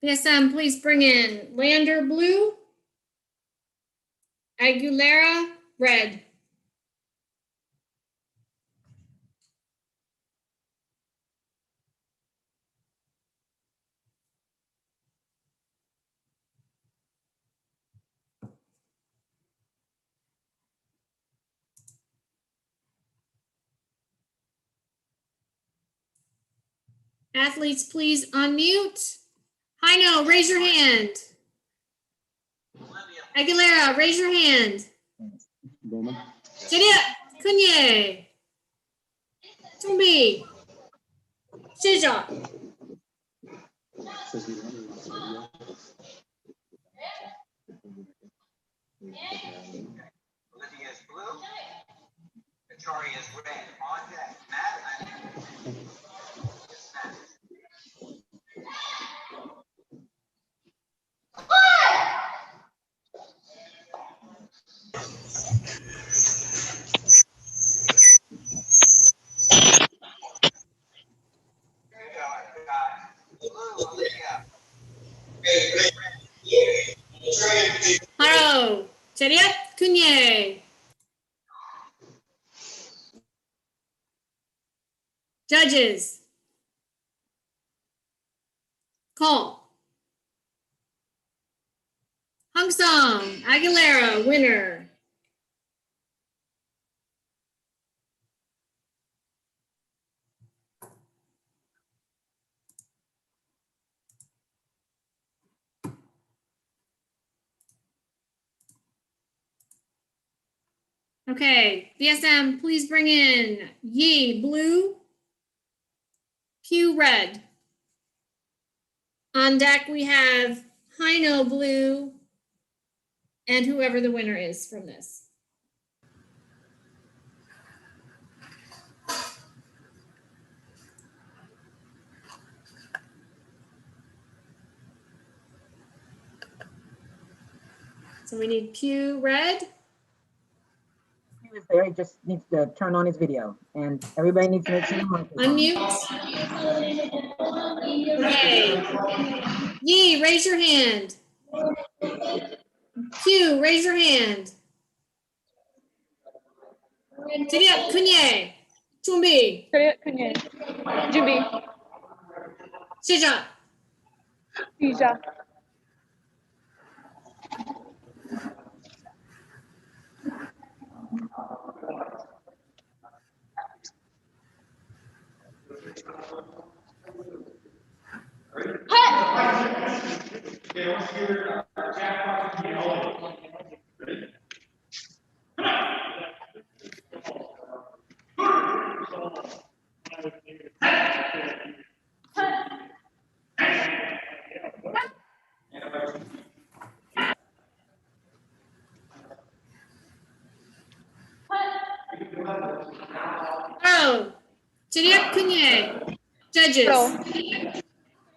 A: PSM, please bring in Lander, blue. Aguilera, red. Athletes, please unmute. Heino, raise your hand. Aguilera, raise your hand. Juliet Cunye. Tumbi. Shija.
K: Olivia is blue. Victoria is red. On deck. Madeline.
A: Hello. Juliet Cunye. Judges. Call. Hung Song, Aguilera, winner. Okay, BSM, please bring in Yi, blue. Pew, red. On deck, we have Heino, blue. And whoever the winner is from this. So we need Pew, red.
D: He was there, he just needs to turn on his video, and everybody needs to make sure.
A: Unmute. Okay. Yi, raise your hand. Pew, raise your hand. Juliet Cunye. Chumbi.
L: Juliet Cunye. Jimby.
A: Shija.
L: Ija.
A: Oh, Juliet Cunye. Judges.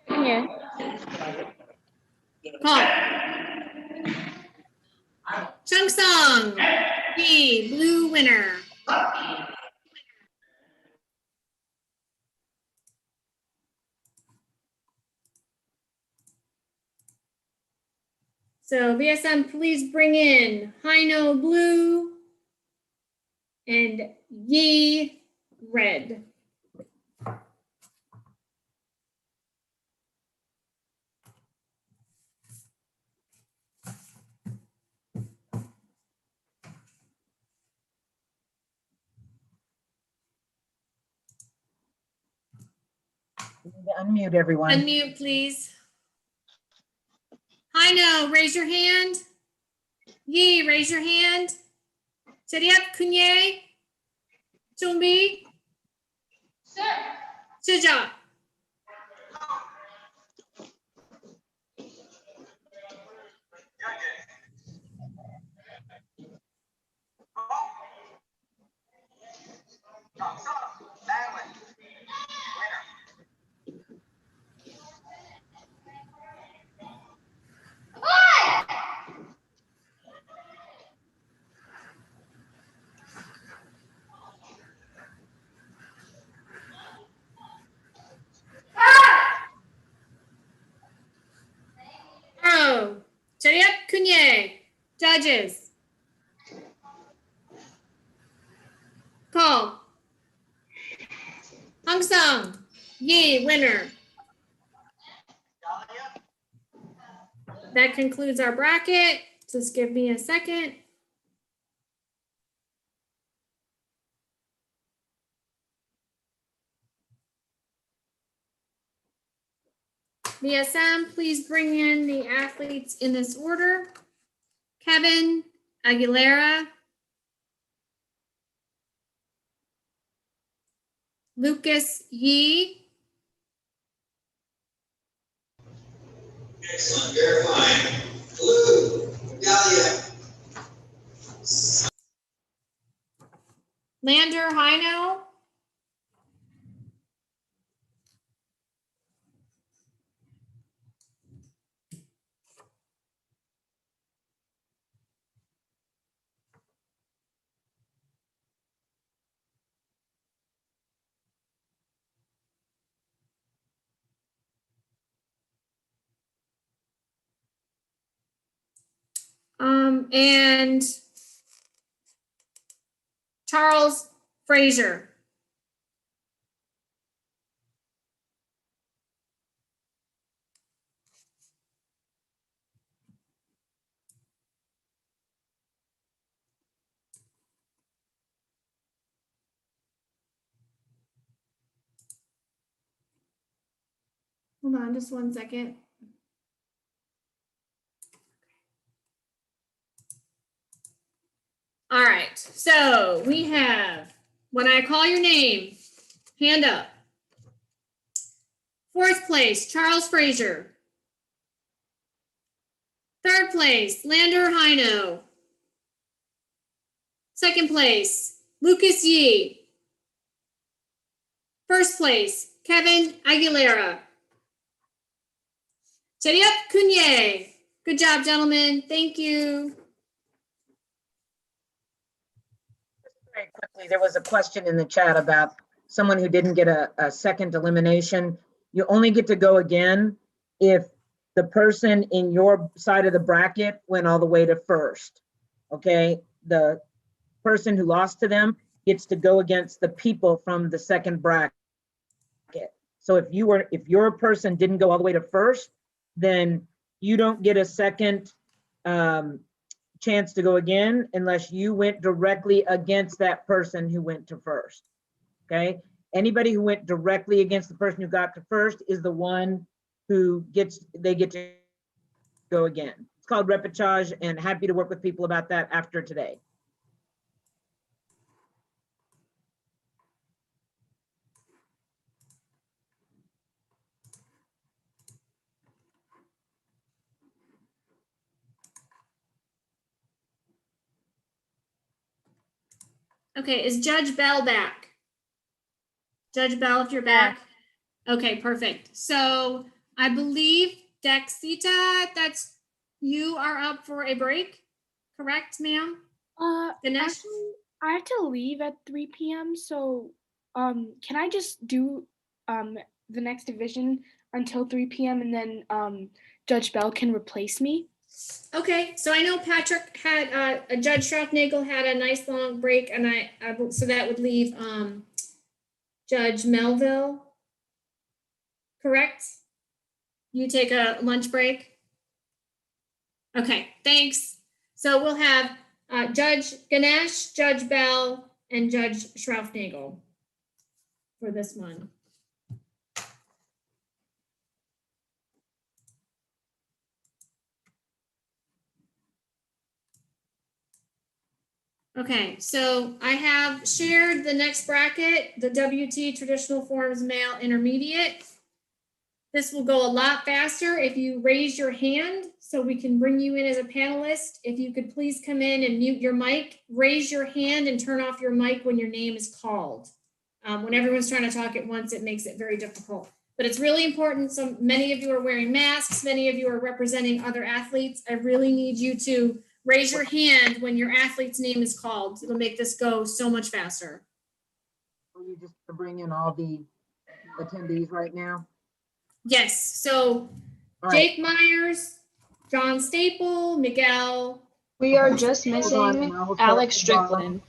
L: Cunye.
A: Call. Chung Song. B, blue winner. So VSM, please bring in Hino blue and Yi red.
D: Unmute everyone.
A: Unmute, please. Hino, raise your hand. Yi, raise your hand. Seriap Kunye. Chumbi. Sir. Sija. Oh, Seriap Kunye. Judges. Call. Hong Sung. Yi, winner. That concludes our bracket. Just give me a second. VSM, please bring in the athletes in this order. Kevin Aguilera, Lucas Yi,
K: Excellent, verifying. Blue, Dahlia.
A: Lander Hino, and Charles Frazier. Hold on just one second. All right, so we have, when I call your name, hand up. Fourth place, Charles Frazier. Third place, Lander Hino. Second place, Lucas Yi. First place, Kevin Aguilera. Seriap Kunye. Good job, gentlemen. Thank you.
D: Very quickly, there was a question in the chat about someone who didn't get a second elimination. You only get to go again if the person in your side of the bracket went all the way to first. Okay, the person who lost to them gets to go against the people from the second bracket. So if your person didn't go all the way to first, then you don't get a second chance to go again unless you went directly against that person who went to first. Okay, anybody who went directly against the person who got to first is the one who get to go again. It's called repechage, and happy to work with people about that after today.
A: Okay, is Judge Bell back? Judge Bell, if you're back. Okay, perfect. So I believe Dexita, you are up for a break, correct, ma'am?
V: Actually, I have to leave at 3 p.m. So, can I just do the next division until 3 p.m. and then Judge Bell can replace me?
A: Okay, so I know Patrick had, Judge Strouthnagel had a nice long break, and so that would leave Judge Melville, correct? You take a lunch break? Okay, thanks. So we'll have Judge Ganesh, Judge Bell, and Judge Strouthnagel for this one. Okay, so I have shared the next bracket, the WT Traditional Forms Male Intermediate. This will go a lot faster if you raise your hand so we can bring you in as a panelist. If you could please come in and mute your mic, raise your hand and turn off your mic when your name is called. When everyone's trying to talk at once, it makes it very difficult. But it's really important. So many of you are wearing masks. Many of you are representing other athletes. I really need you to raise your hand when your athlete's name is called. It'll make this go so much faster.
D: Are you just bring in all the attendees right now?
A: Yes, so Jake Myers, John Staple, Miguel.
L: We are just missing Alex Strickland.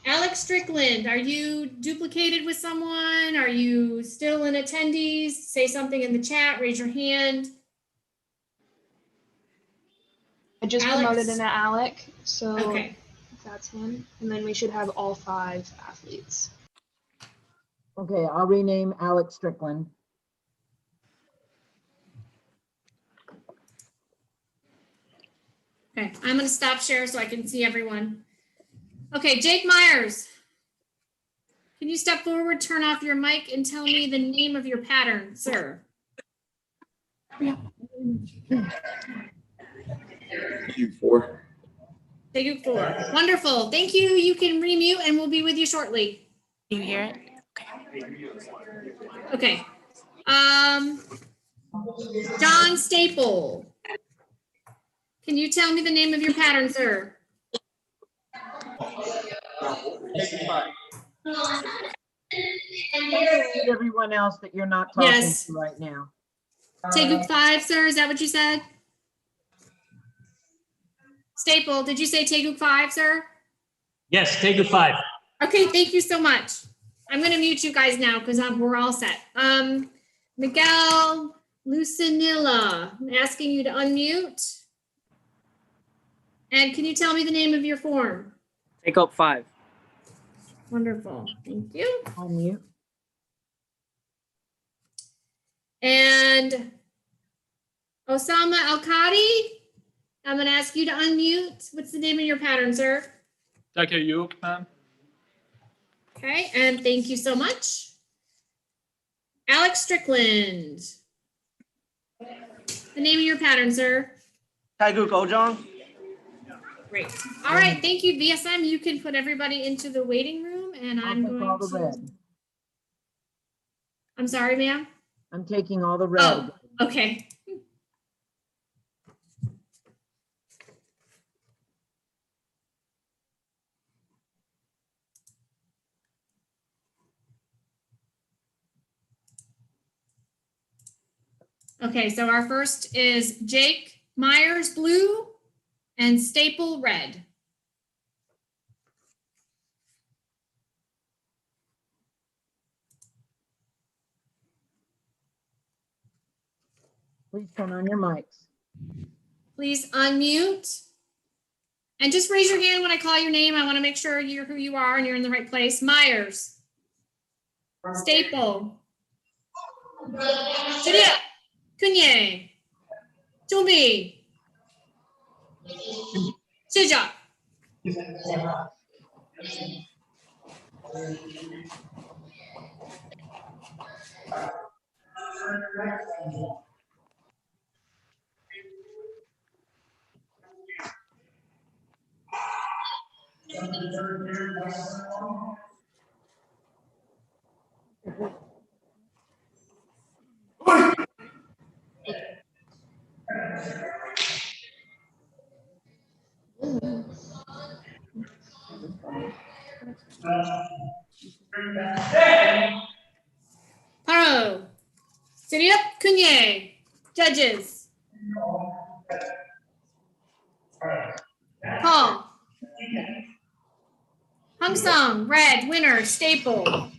A: Alex Strickland, are you duplicated with someone? Are you still in attendees? Say something in the chat, raise your hand.
L: I just promoted into Alec, so
A: okay.
L: That's him. And then we should have all 5 athletes.
D: Okay, I'll rename Alex Strickland.
A: Okay, I'm gonna stop share so I can see everyone. Okay, Jake Myers. Can you step forward, turn off your mic, and tell me the name of your pattern, sir?
B: TKD4.
A: TKD4. Wonderful. Thank you. You can remute and we'll be with you shortly.
J: Do you hear it?
A: Okay. John Staple. Can you tell me the name of your pattern, sir?
D: Everyone else that you're not talking
A: Yes.
D: to right now.
A: Take 5, sir. Is that what you said? Staple, did you say take 5, sir?
N: Yes, take 5.
A: Okay, thank you so much. I'm going to mute you guys now because we're all set. Miguel Lucinilla, I'm asking you to unmute. And can you tell me the name of your form?
J: Take 5.
A: Wonderful. Thank you.
D: Unmute.
A: And Osama Al-Qadi, I'm going to ask you to unmute. What's the name of your pattern, sir?
N: TKU, ma'am.
A: Okay, and thank you so much. Alex Strickland. The name of your pattern, sir?
J: Taeguk Ojong.
A: Great. All right, thank you, VSM. You can put everybody into the waiting room, and I'm going
D: all the
A: to.
D: red.
A: I'm sorry, ma'am.
D: I'm taking all the red.
A: Oh, okay. Okay, so our first is Jake Myers, blue, and Staple, red.
D: Please turn on your mics.
A: Please unmute. And just raise your hand when I call your name. I want to make sure you're who you are and you're in the right place. Myers. Staple. Julia. Kunye. Jumbi. Shija. Paro. Siriup Kunye. Judges. Call. Hung Sung, red, winner, staple.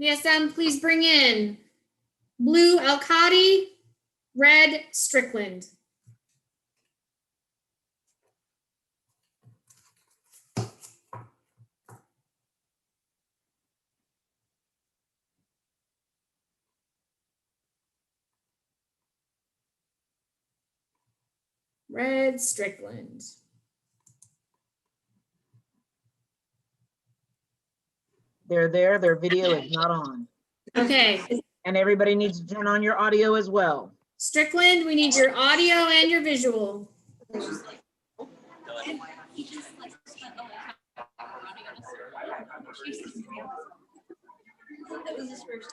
A: VSM, please bring in blue Alcati, red Strickland. Red Strickland.
D: They're there, their video is not on.
A: Okay.
D: And everybody needs to turn on your audio as well.
A: Strickland, we need your audio and your visual.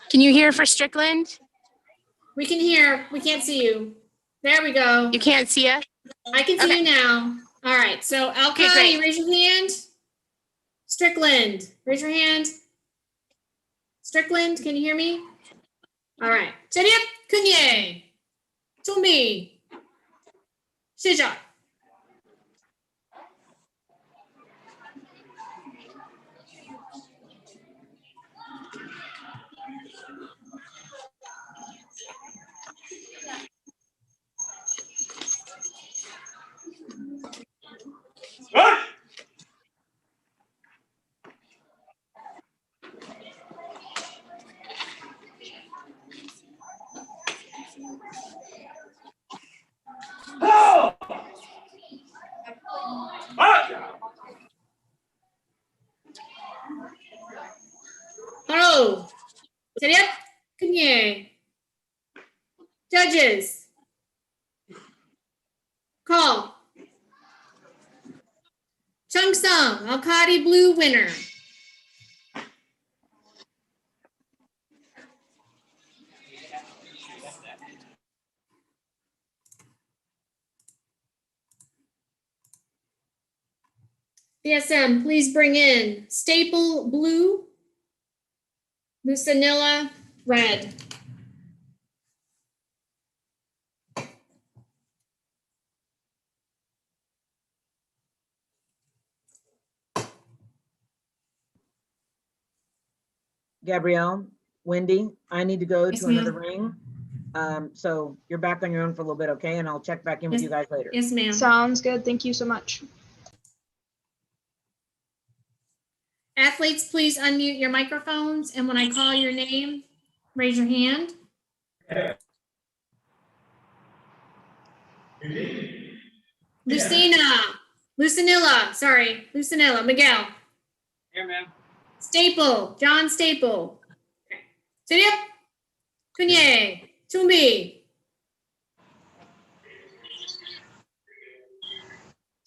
G: Can you hear for Strickland?
A: We can hear, we can't see you. There we go.
G: You can't see us?
A: I can see you now. All right, so Alcati,
G: great.
A: raise your hand. Strickland, raise your hand. Strickland, can you hear me? All right. Cheriep, Kunye, Tumi, Shija. Hello. Cheriep, Kunye. Judges. Call. Chung Sung, Alcati blue winner. DSM, please bring in staple blue, Musanilla red.
D: Gabrielle, Wendy, I need to go
A: Yes,
D: to another
A: ma'am.
D: ring. So you're back on your own for a little bit, okay? And I'll check back in with you guys later.
A: Yes, ma'am.
L: Sounds good. Thank you so much.
A: Athletes, please unmute your microphones, and when I call your name, raise your hand. Lucinilla, Miguel.
N: Here, ma'am.
A: Staple, John Staple. Cheriep, Kunye, Tumbi.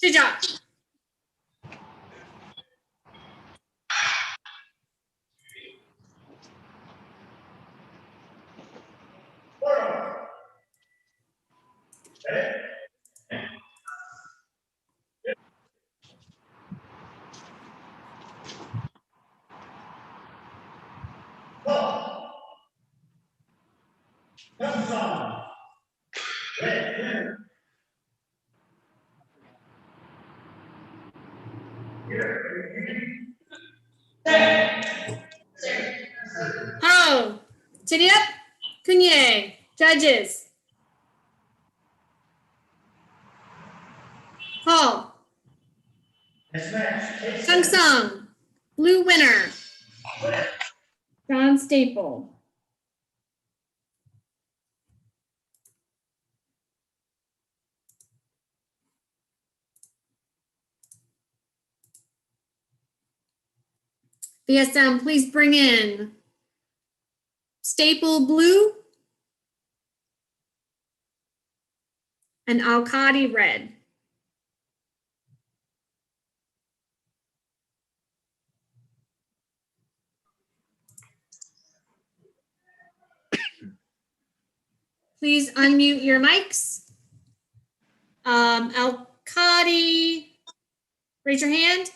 A: Shija. Ho, Cheriep, Kunye, judges. Call. Chung Sung, blue winner. John Staple. VSM, please bring in staple blue and Alcati red. Please unmute your mics. Alcati, raise your hand.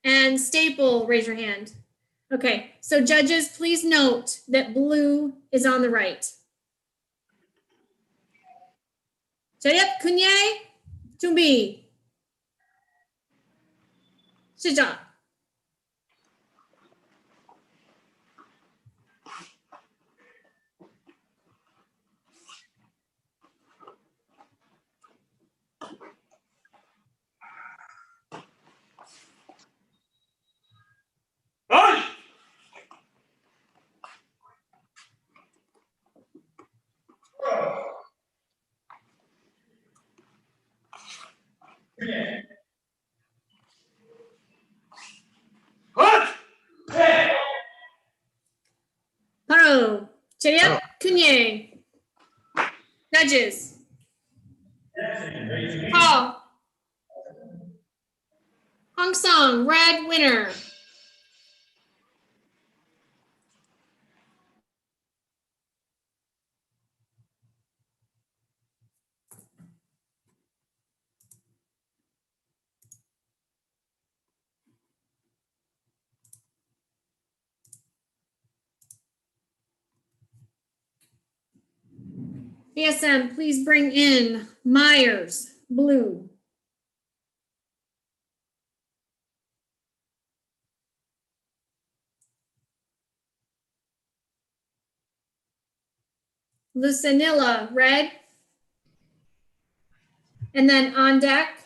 A: and staple, raise your hand. Okay, so judges, please note that blue is on the right. Chayep, kunye, 준비. 시작. 바로 제리압 kunye. Judges. Paul. Hong Song, red winner. BSM, please bring in Myers, blue. Lucinilla, red. And then on deck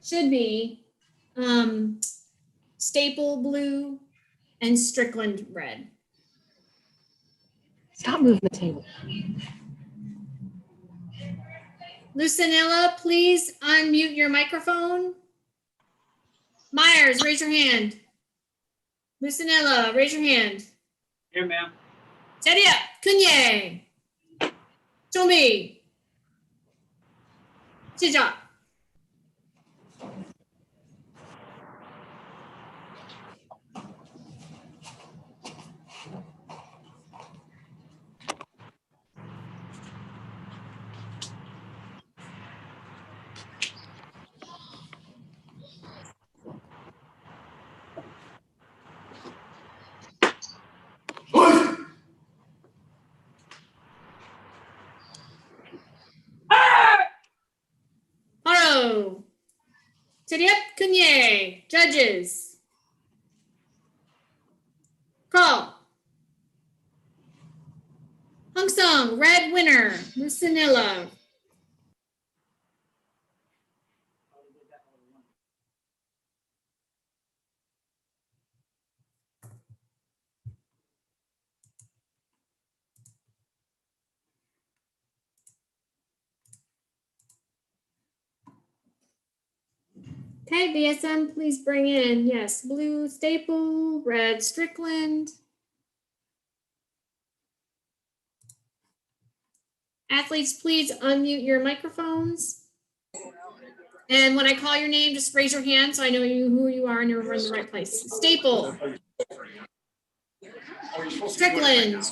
A: should be Staple, blue, and Strickland, red.
J: Stop moving the table.
A: Lucinilla, please unmute your microphone. Myers, raise your hand. Lucinilla, raise your hand.
N: Here, ma'am.
A: Seria, kunye. Tomi. 시작. 바로 Seria, kunye. Judges. Call. Hong Song, red winner. Lucinilla. Okay, BSM, please bring in, yes, blue Staple, red Strickland. Athletes, please unmute your microphones. And when I call your name, just raise your hand so I know who you are and you're in the right place. Staple. Strickland.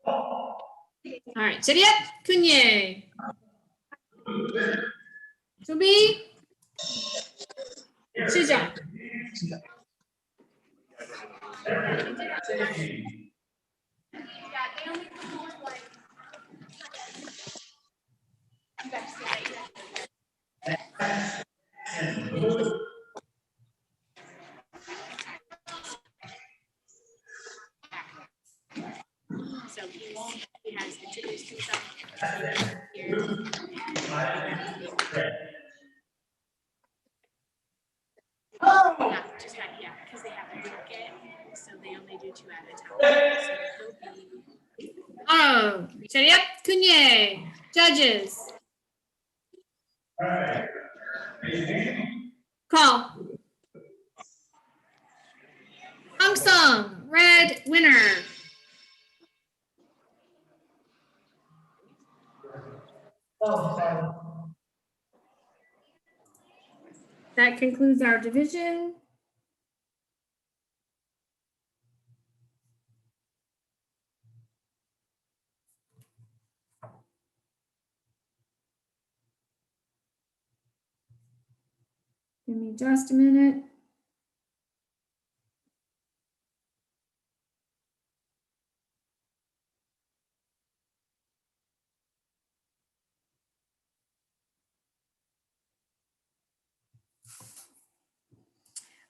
A: All right, Seria, kunye. 준비. 시작.
G: So he has introduced himself. Yeah, just had, yeah, because they have a ticket, so they only do 2 at a time. So he'll be.
A: Oh, Seria, kunye. Judges. Call. Hong Song, red winner. That concludes our division. Give me just a minute.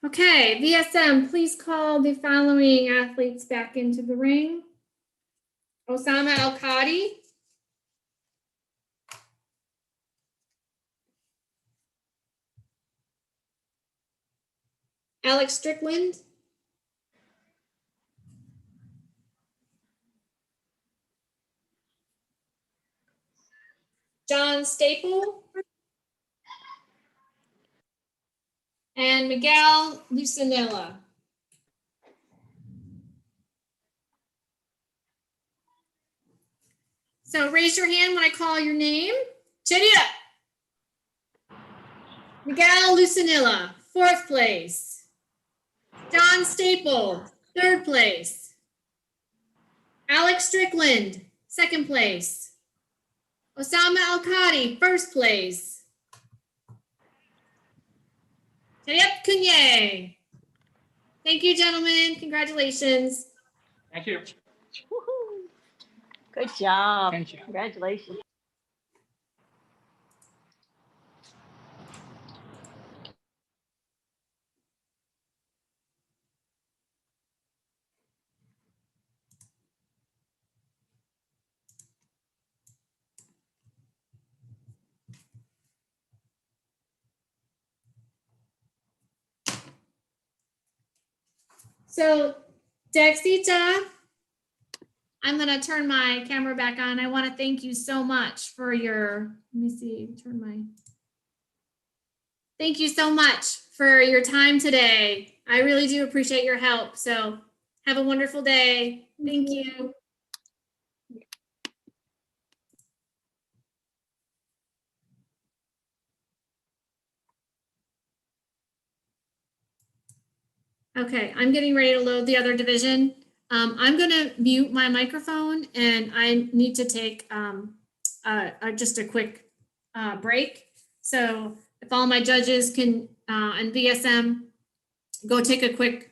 A: Okay, VSM, please call the following athletes back into the ring. Osama Al-Qadi. Alex Strickland. John Staple. And Miguel Lucinilla. So raise your hand when I call your name. Chin up. Miguel Lucinilla, 4th place. John Staple, 3rd place. Alex Strickland, 2nd place. Osama Al-Qadi, 1st place. Tayeb Kunye. Thank you, gentlemen. Congratulations.
N: Thank you.
M: Good job.
N: Thank you.
M: Congratulations.
A: So, Dexita, I'm going to turn my camera back on. I want to thank you so much for your, let me see, thank you so much for your time today. I really do appreciate your help. So, have a wonderful day. Thank you. Okay, I'm getting ready to load the other division. I'm going to mute my microphone and I need to take just a quick break. So if all my judges can and VSM go take a quick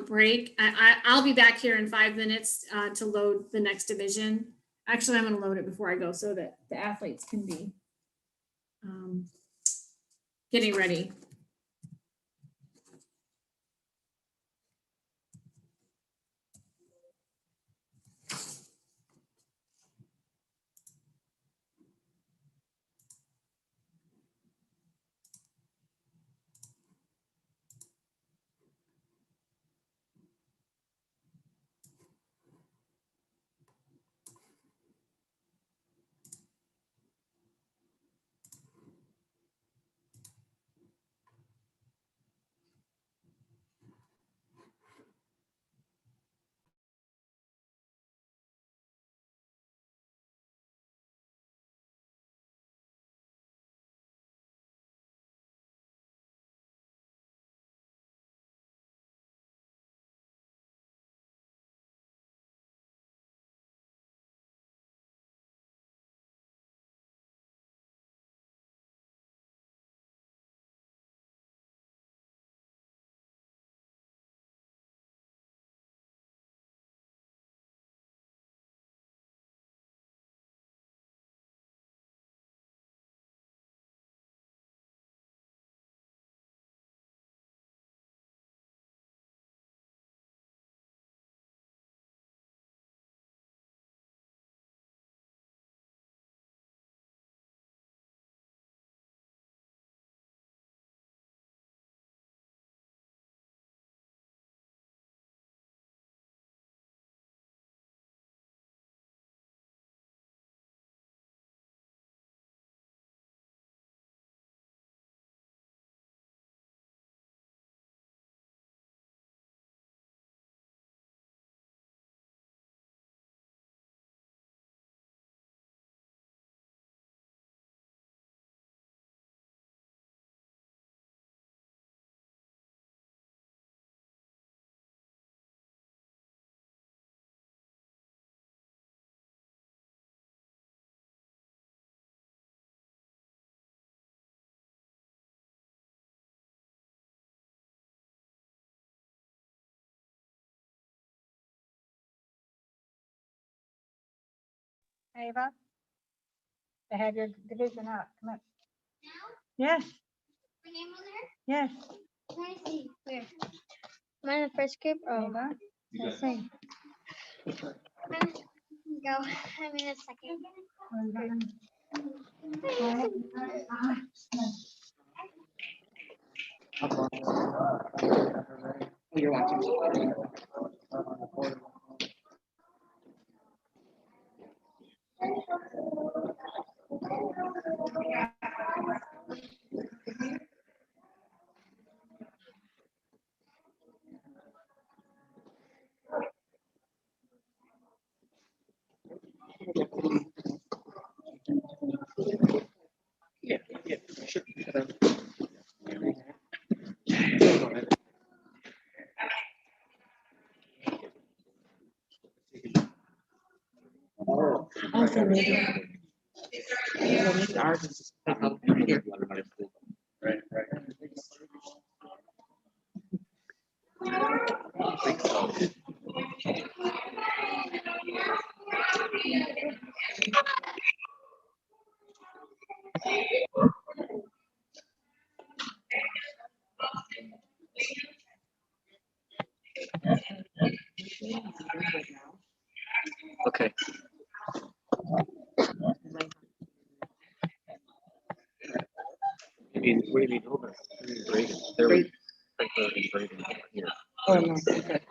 A: break, I'll be back here in 5 minutes to load the next division. Actually, I'm going to load it before I go so that the athletes can be getting ready.
P: Ava, I have your division up. Come up. Yes.
C: My name on there?
P: Yes.
O: Trying to see where. Am I in the first group? Oh, the same. Go. I'm in a second.
M: You're watching. Yeah, sure. Also, maybe ours is here. Right. Okay. You mean, what do you mean over? Grading. There was grading here. Oh, no, okay.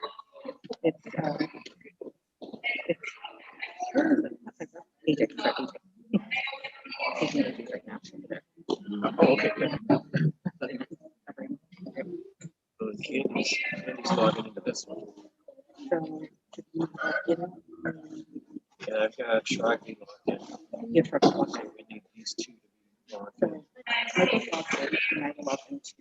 M: It's Egypt, right now. Oh, okay, good. So Candy's logging into this one. So, yeah, I've got tracking login. Yeah, so we need these two to be logged in. Microsoft Word, and I log into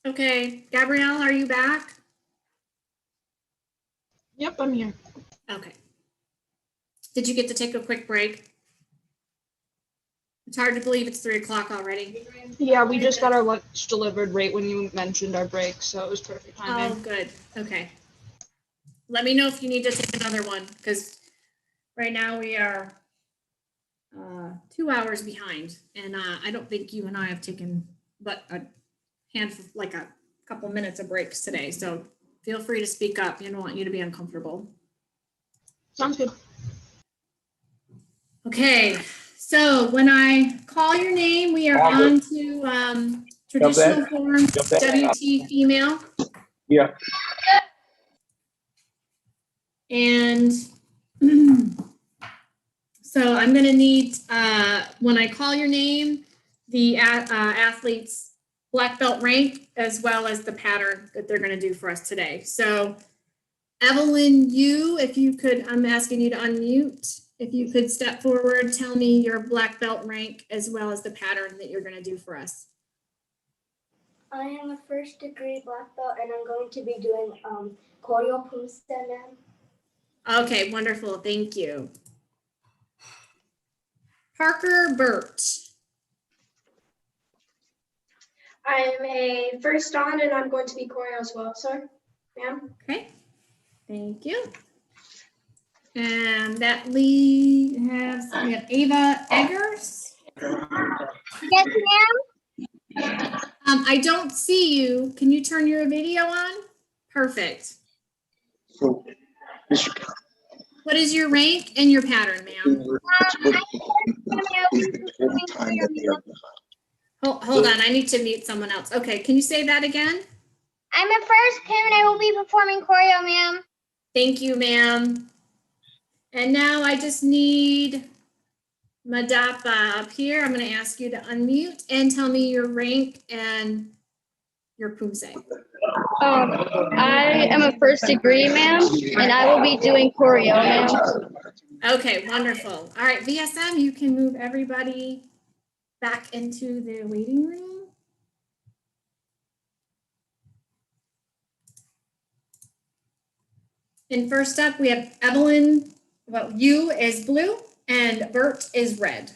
A: Okay, Gabrielle, are you back?
F: Yep, I'm here.
A: Okay. Did you get to take a quick break? It's hard to believe it's 3 o'clock already.
L: Yeah, we just got our lunch delivered right when you mentioned our break, so it was perfect
A: Oh,
L: timing.
A: good. Okay. Let me know if you need to take another one, because right now we are 2 hours behind, and I don't think you and I have taken but a handful, like a couple minutes of breaks today. So feel free to speak up. I don't want you to be uncomfortable.
L: Sounds good.
A: Okay, so when I call your name, we are on to traditional form WT female.
E: Yeah.
A: And so I'm going to need, when I call your name, the athlete's black belt rank, as well as the pattern that they're going to do for us today. So Evelyn, if you could, I'm asking you to unmute. If you could step forward, tell me your black belt rank, as well as the pattern that you're going to do for us.
O: I am a first degree black belt, and I'm going to be doing choreo pumse now.
A: Okay, wonderful. Thank you. Parker Burt.
Q: I am a first dan, and I'm going to be choreo as well, sir. Ma'am.
A: Okay, thank you. And that we have Ava Eggers.
O: Yes, ma'am.
A: I don't see you. Can you turn your video on? Perfect. What is your rank and your pattern, ma'am? Hold on, I need to mute someone else. Okay, can you say that again?
O: I'm a first Kim, and I will be performing choreo, ma'am.
A: Thank you, ma'am. And now I just need Madapa up here. I'm going to ask you to unmute and tell me your rank and your pumse.
Q: I am a first degree, ma'am, and I will be doing choreo, ma'am.
A: Okay, wonderful. All right, VSM, you can move everybody back into the waiting room. And first up, we have Evelyn. Well, you is blue and Bert is red.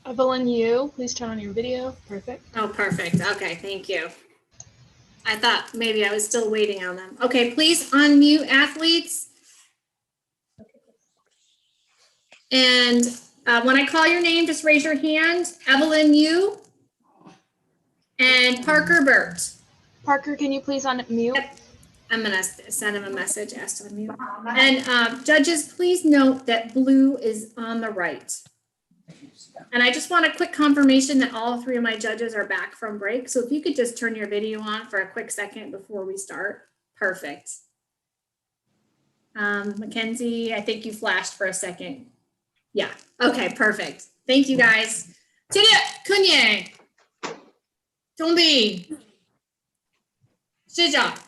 L: Evelyn, please turn on your video. Perfect.
A: Oh, perfect. Okay, thank you. I thought maybe I was still waiting on them. Okay, please unmute athletes. And when I call your name, just raise your hand. Evelyn, and Parker Burt.
L: Parker, can you please unmute?
A: Yep. I'm going to send him a message, ask to unmute. And judges, please note that blue is on the right. And I just want a quick confirmation that all 3 of my judges are back from break. So if you could just turn your video on for a quick second before we start. Perfect. Mackenzie, I think you flashed for a second. Yeah. Okay, perfect. Thank you, guys. Tidia Kunye. Tombi. Shija.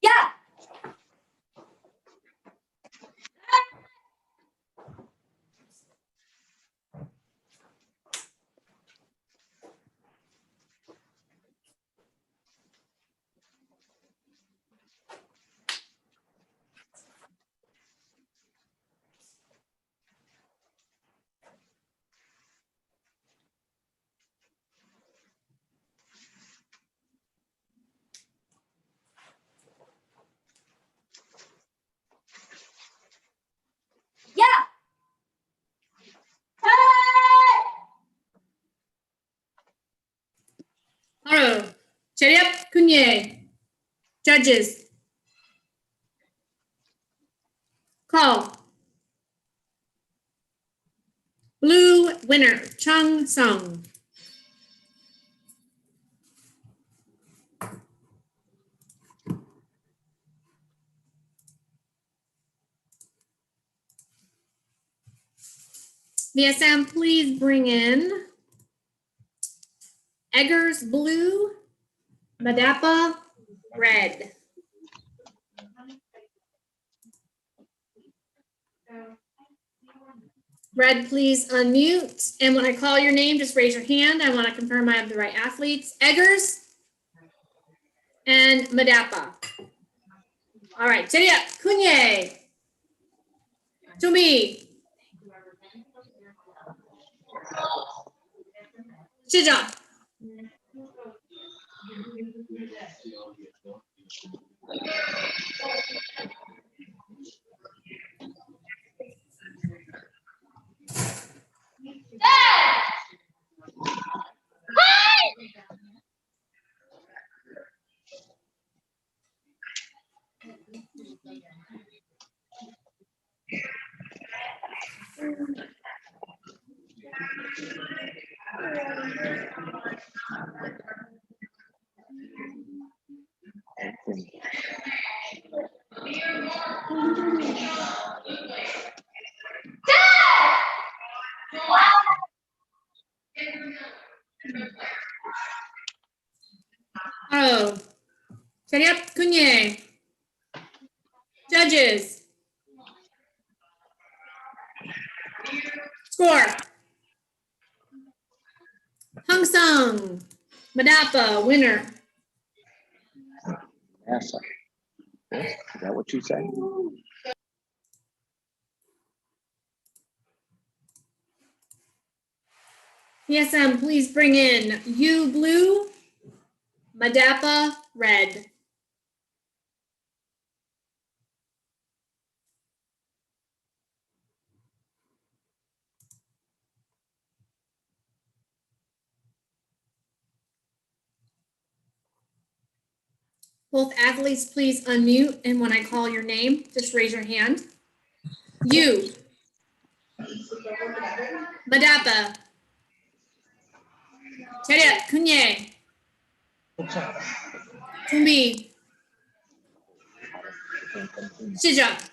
O: Yeah. Yeah.
A: Hello. Cheriap Kunye. Judges. Call. Blue winner, Chung Sung. VSM, please bring in Eggers blue, Madapa red. Red, please unmute. And when I call your name, just raise your hand. I want to confirm I have the right athletes. Eggers and Madapa. All right, Cheria, Kunye. To me. Shija. Oh, Cheria, Kunye. Judges. Score. Hung Sung, Madapa, winner.
I: Yes. Is that what you said?
A: PSM, please bring in U blue, Madapa red. Both athletes, please unmute. And when I call your name, just raise your hand. U. Madapa. Cheria, Kunye. Tumbi. Shija.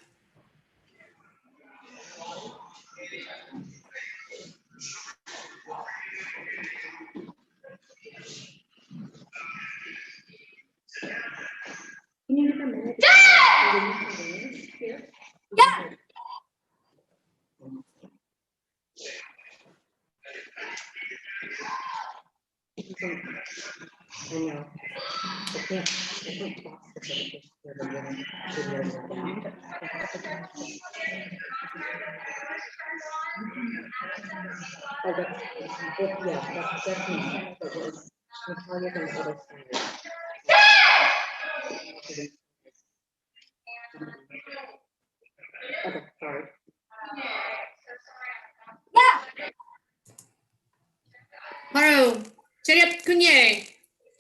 A: Haro. Cheria, Kunye.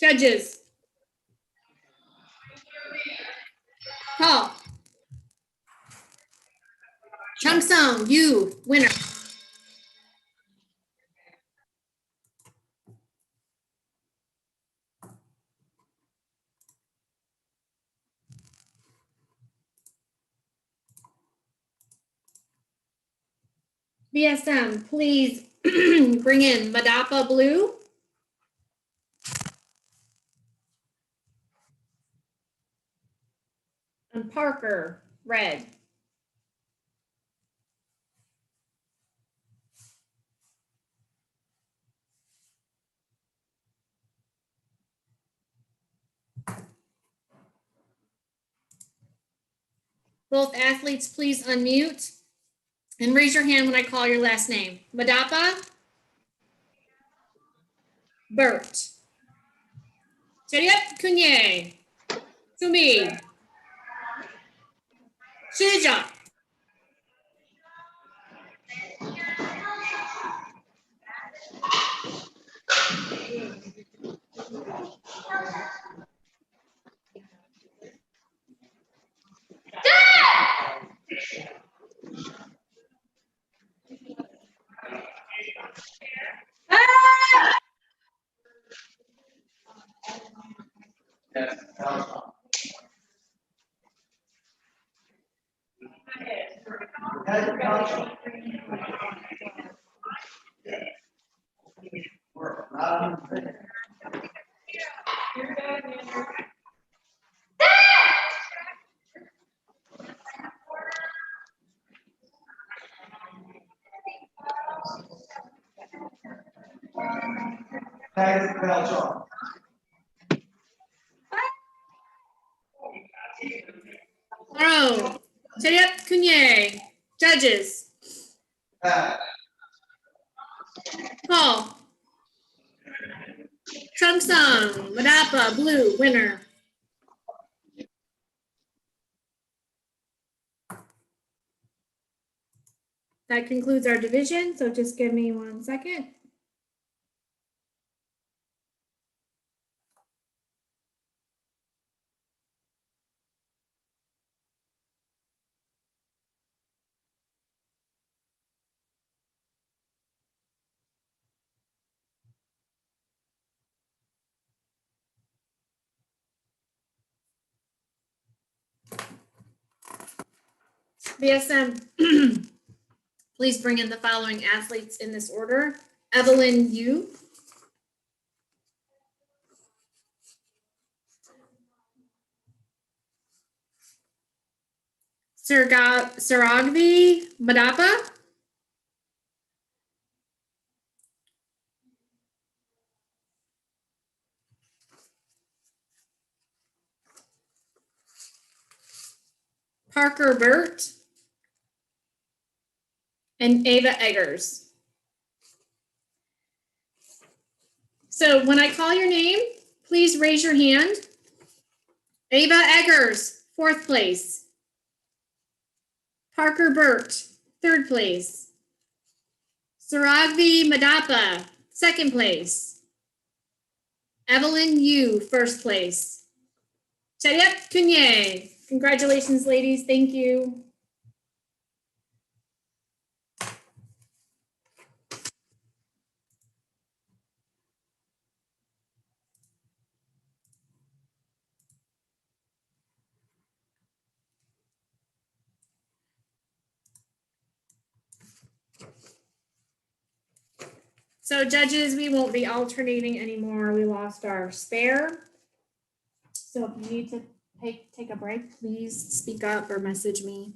A: Judges. Call. Chung Sung, U, winner. BSM, please bring in Madapa blue. And Parker red. Both athletes, please unmute and raise your hand when I call your last name. Madapa. Burt. Cheria, Kunye. Sumi. Shija. Oh, Tayep Kunye, judges. Paul. Chung Sung, Madapa, blue, winner. That concludes our division, so just give me 1 second. BSM, please bring in the following athletes in this order. Evelyn Yu. Saragvi Madapa. Parker Burt. And Ava Eggers. So when I call your name, please raise your hand. Ava Eggers, 4th place. Parker Burt, 3rd place. Saragvi Madapa, 2nd place. Evelyn Yu, 1st place. Chayep Kunye. Congratulations, ladies. Thank you. So judges, we won't be alternating anymore. We lost our spare. So if you need to take a break, please speak up or message me.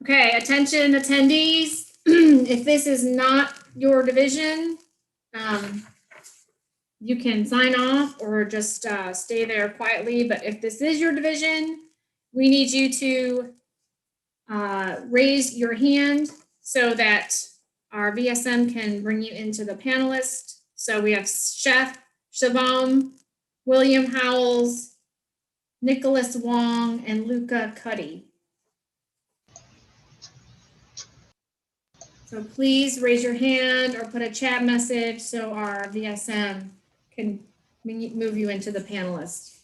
A: Okay, attention attendees. If this is not your division, you can sign off or just stay there quietly. But if this is your division, we need you to raise your hand so that our VSM can bring you into the panelist. So we have Chef Shivam, William Howells, Nicholas Wong, and Luca Cuddy. So please raise your hand or put a chat message so our VSM can move you into the panelist.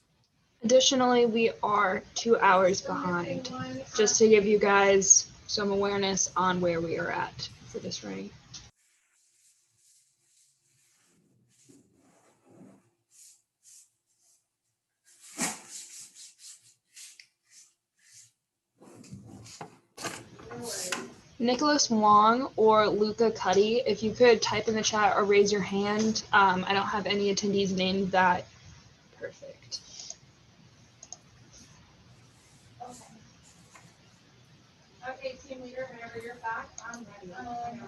L: Additionally, we are 2 hours behind, just to give you guys some awareness on where we are at for this ring. Nicholas Wong or Luca Cuddy, if you could type in the chat or raise your hand. I don't have any attendees named that. Perfect.
F: Okay, team leader, whenever you're back, I'm ready.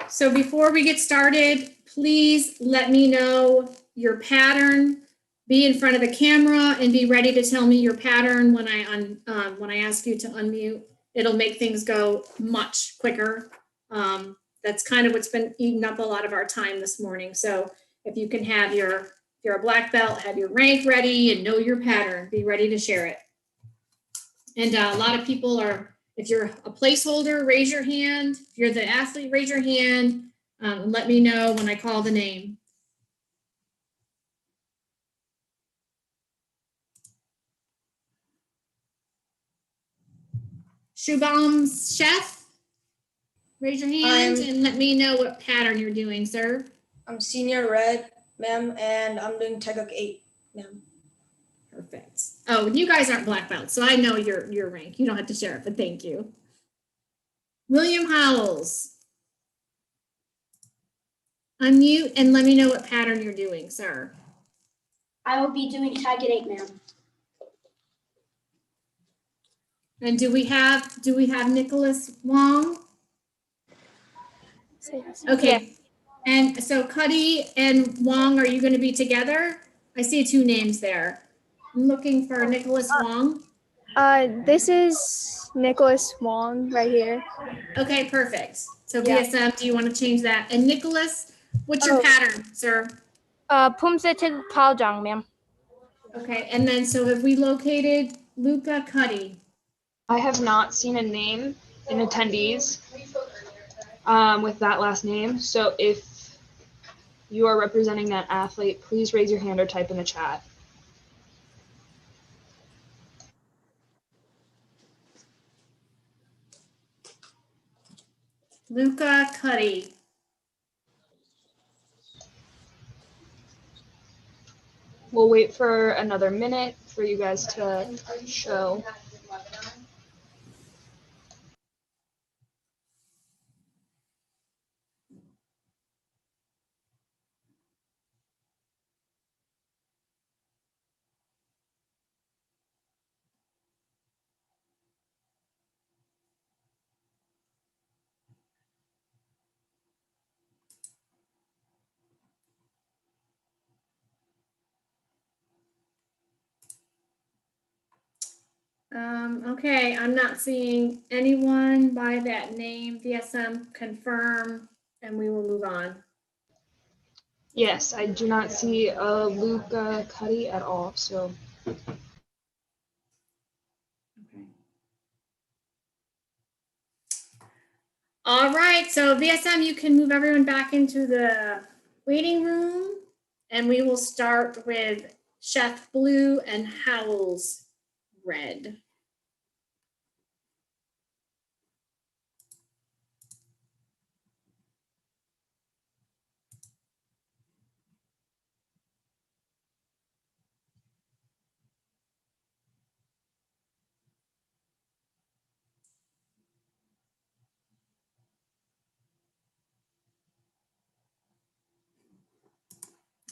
A: So before we get started, please let me know your pattern. Be in front of the camera and be ready to tell me your pattern when I ask you to unmute. It'll make things go much quicker. That's kind of what's been eating up a lot of our time this morning. So if you can have if you're a black belt, have your rank ready and know your pattern, be ready to share it. And a lot of people are, if you're a placeholder, raise your hand. If you're the athlete, raise your hand and let me know when I call the name. Shubham's chef, raise your hand and let me know what pattern you're doing, sir.
R: I'm senior red, ma'am, and I'm doing Teguk 8, ma'am.
A: Perfect. Oh, you guys aren't black belts, so I know your rank. You don't have to share it, but thank you. William Howells. Unmute and let me know what pattern you're doing, sir.
O: I will be doing tag at 8, ma'am.
A: And do we have Nicholas Wong? Okay.
V: Yeah.
A: And so Cuddy and Wong, are you going to be together? I see 2 names there. I'm looking for Nicholas Wong.
V: This is Nicholas Wong right here.
A: Okay, perfect. So
V: Yeah.
A: BSM, do you want to change that? And Nicholas, what's your pattern, sir?
V: Pumse to Paljang, ma'am.
A: Okay, and then so have we located Luca Cuddy?
L: I have not seen a name in attendees with that last name. So if you are representing that athlete, please raise your hand or type in the chat.
A: Luca Cuddy.
L: We'll wait for another minute for you guys to show.
A: Okay, I'm not seeing anyone by that name. DSM, confirm, and we will move on.
L: Yes, I do not see a Luca Cuddy at all. So.
A: All right, so VSM, you can move everyone back into the waiting room, and we will start with Chef Blue and Howells Red.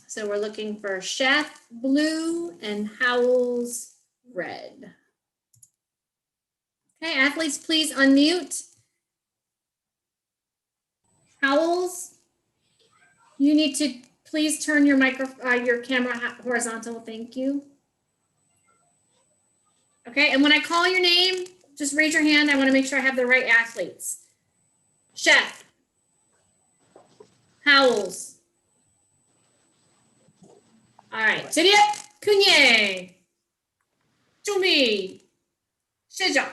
A: So we're looking for Chef Blue and Howells Red. Okay, athletes, please unmute. Howells, you need to please turn your your camera horizontal. Thank you. Okay, and when I call your name, just raise your hand. I want to make sure I have the right athletes. Chef Howells. All right, Juliet Cunye. Jumi. Shija.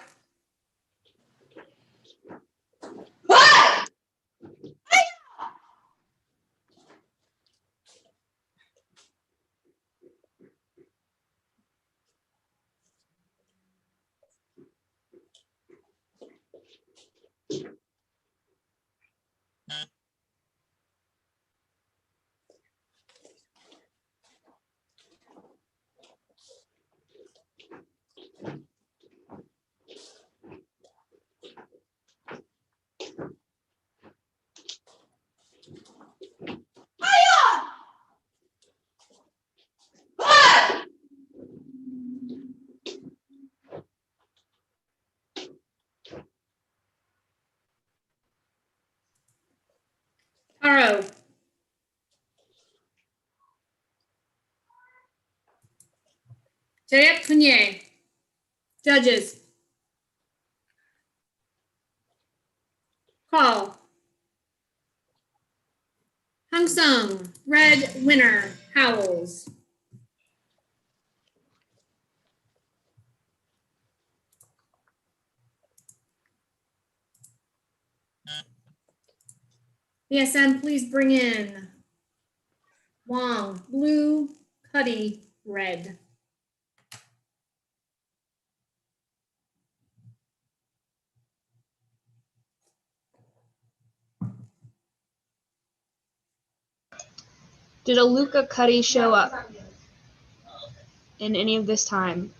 A: Taro. Juliet Cunye. Judges. Call. Hung Sung, red winner, Howells. BSM, please bring in Wong, blue, Cuddy, red.
L: Did a Luca Cuddy show up in any of this time?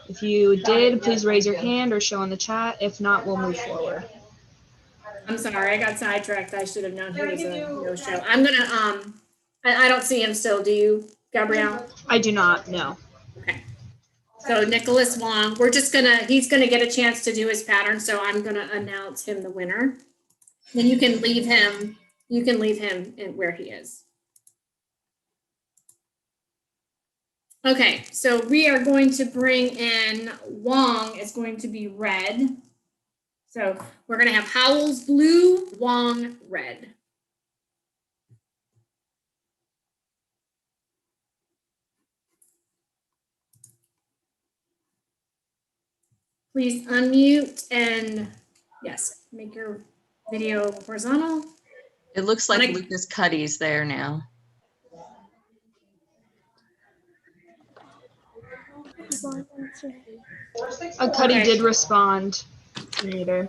L: If you did, please raise your hand or show in the chat. If not, we'll move forward.
A: I'm sorry, I got sidetracked. I should have known he was a no-show. I'm gonna, I don't see him still. Do you, Gabrielle?
L: I do not, no.
A: Okay. So Nicholas Wong, he's gonna get a chance to do his pattern, so I'm gonna announce him the winner. Then you can leave him in where he is. Okay, so we are going to bring in Wong is going to be red. So we're gonna have Howells blue, Wong red. Please unmute and yes, make your video horizontal.
S: It looks like Lucas Cuddy's there now.
L: Cuddy did respond later.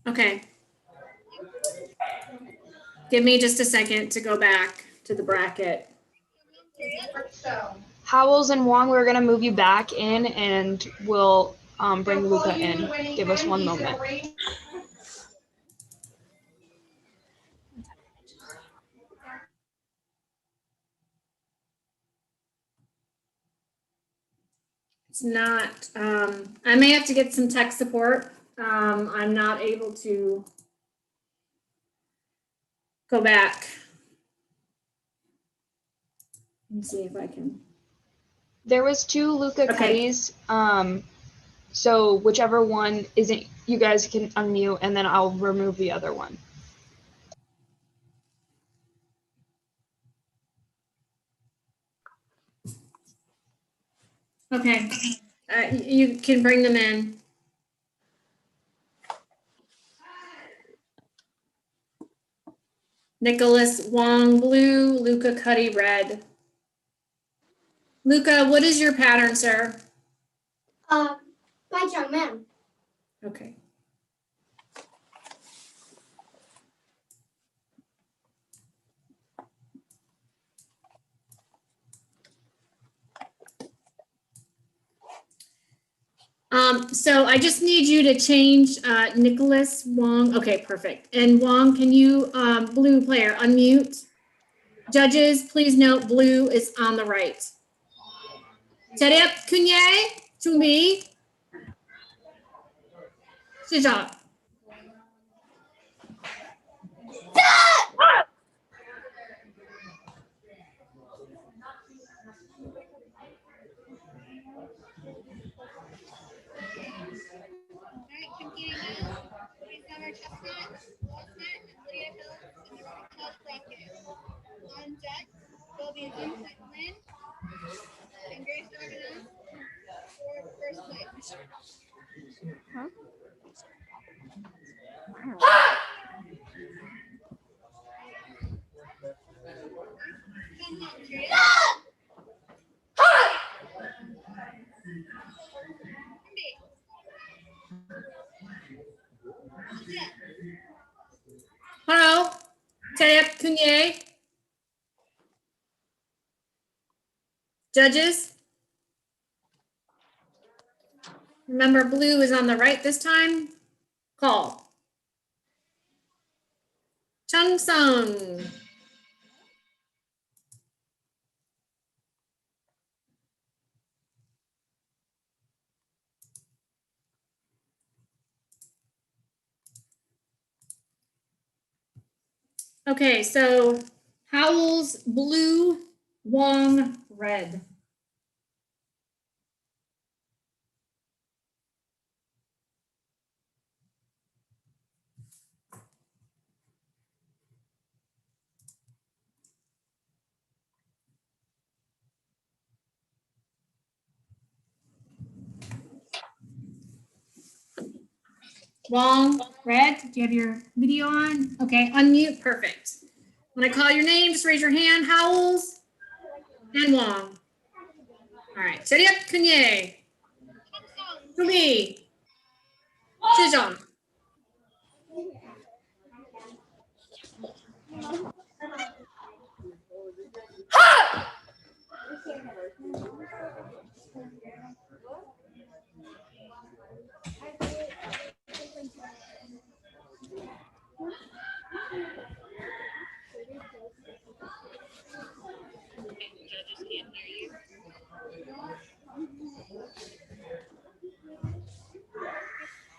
A: Okay. Give me just a second to go back to the bracket.
L: Howells and Wong, we're gonna move you back in and we'll bring Luca in. Give us one moment.
A: It's not, I may have to get some tech support. I'm not able to go back. Let me see if I can.
L: There was 2 Luca Cuddys. So whichever one isn't, you guys can unmute and then I'll remove the other one.
A: Okay, you can bring them in. Nicholas Wong blue, Luca Cuddy red. Luca, what is your pattern, sir?
O: By John, ma'am.
A: Okay. So I just need you to change Nicholas Wong. Okay, perfect. And Wong, can you, blue player, unmute? Judges, please note blue is on the right. Terep Kunye, Chumbi. Shija.
C: On deck will be Vincent Lynn and Grace Argonaut for first place.
V: Huh?
A: Hello, Terep Kunye. Judges. Remember, blue is on the right this time. Call. Chung Sung. Okay, so Howells blue, Wong red. Wong, Red, do you have your video on? Okay, unmute, perfect. When I call your name, just raise your hand. Howells and Wong. All right, Cheriak Kunye. Kumi. Sejong.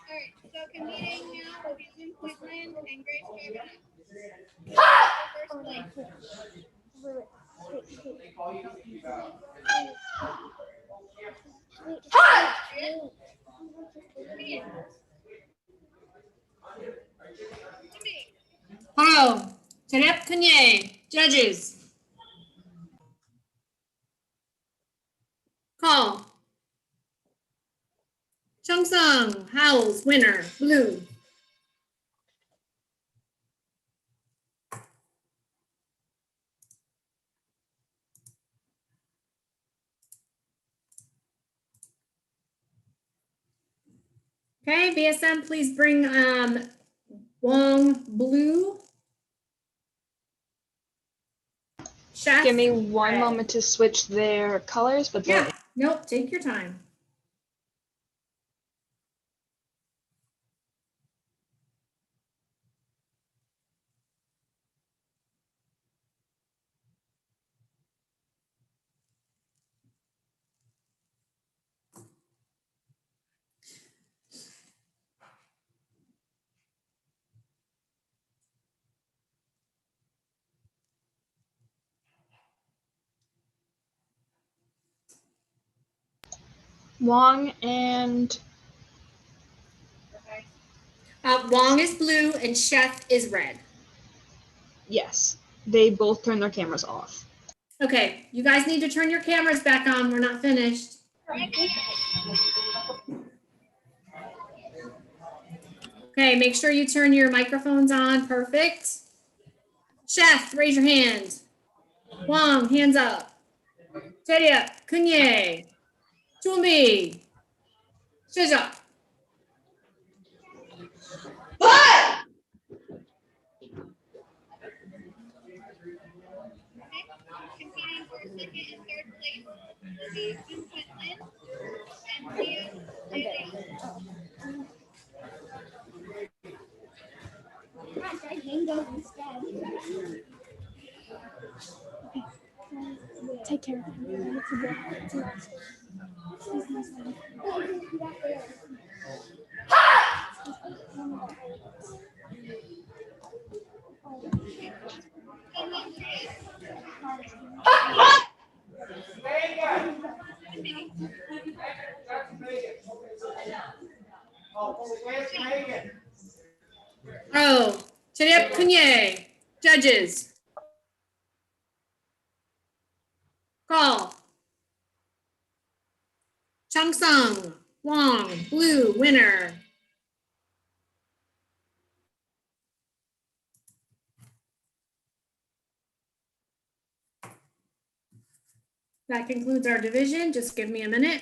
C: Alright, so competing now will be Luke Whitland and Grace Dragon. First place.
A: Hello, Cheriak Kunye. Judges. Call. Chung-sung, Howells, winner, blue. Okay, BSM, please bring Wong, blue. Chef,
L: Give me one moment to switch their colors, but
A: yeah, nope, take your time.
L: Wong and
A: Wong is blue and Chef is red.
L: yes, they both turn their cameras off.
A: Okay, you guys need to turn your cameras back on. We're not finished. Okay, make sure you turn your microphones on. Perfect. Chef, raise your hand. Wong, hands up. Cheriak, Kunye. Chumi. Shija.
C: Competing for second and third place will be Luke Whitland and Theo
V: Take care of him.
A: Oh, Cheriak, Kunye. Judges. Call. Chung-sung, Wong, blue, winner. That concludes our division. Just give me a minute.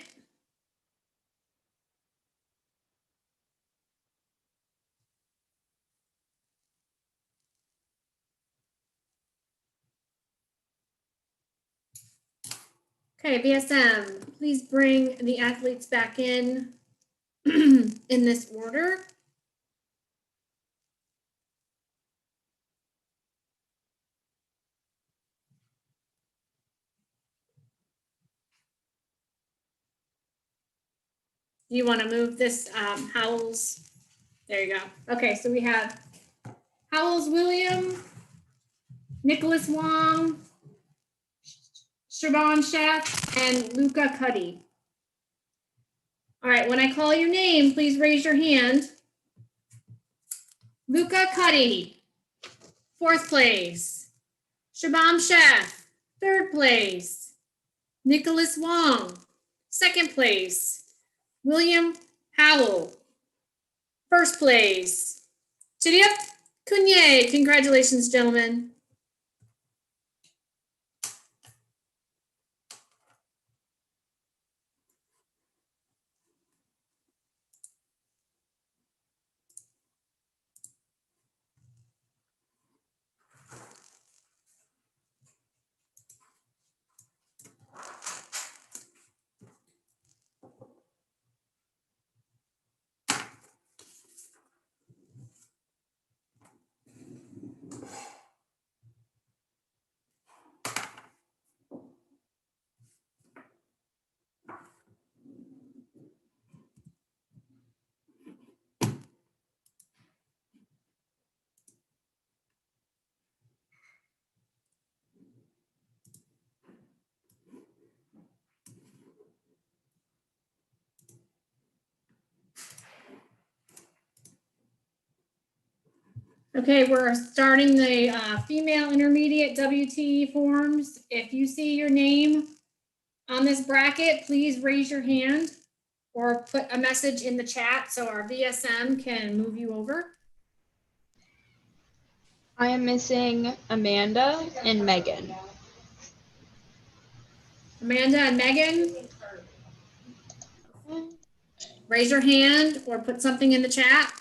A: Okay, BSM, please bring the athletes back in this order. Do you want to move this Howells? There you go. Okay, so we have Howells William, Nicholas Wong, Siobhan Chef, and Luca Cuddy. All right, when I call your name, please raise your hand. Luca Cuddy, 4th place. Shabam Chef, 3rd place. Nicholas Wong, 2nd place. William Howell, First place, Chidip Kunye. Congratulations, gentlemen. Okay, we're starting the female intermediate WT forms. If you see your name on this bracket, please raise your hand or put a message in the chat so our VSM can move you over.
L: I am missing Amanda and Megan.
A: Amanda and Megan, raise your hand or put something in the chat.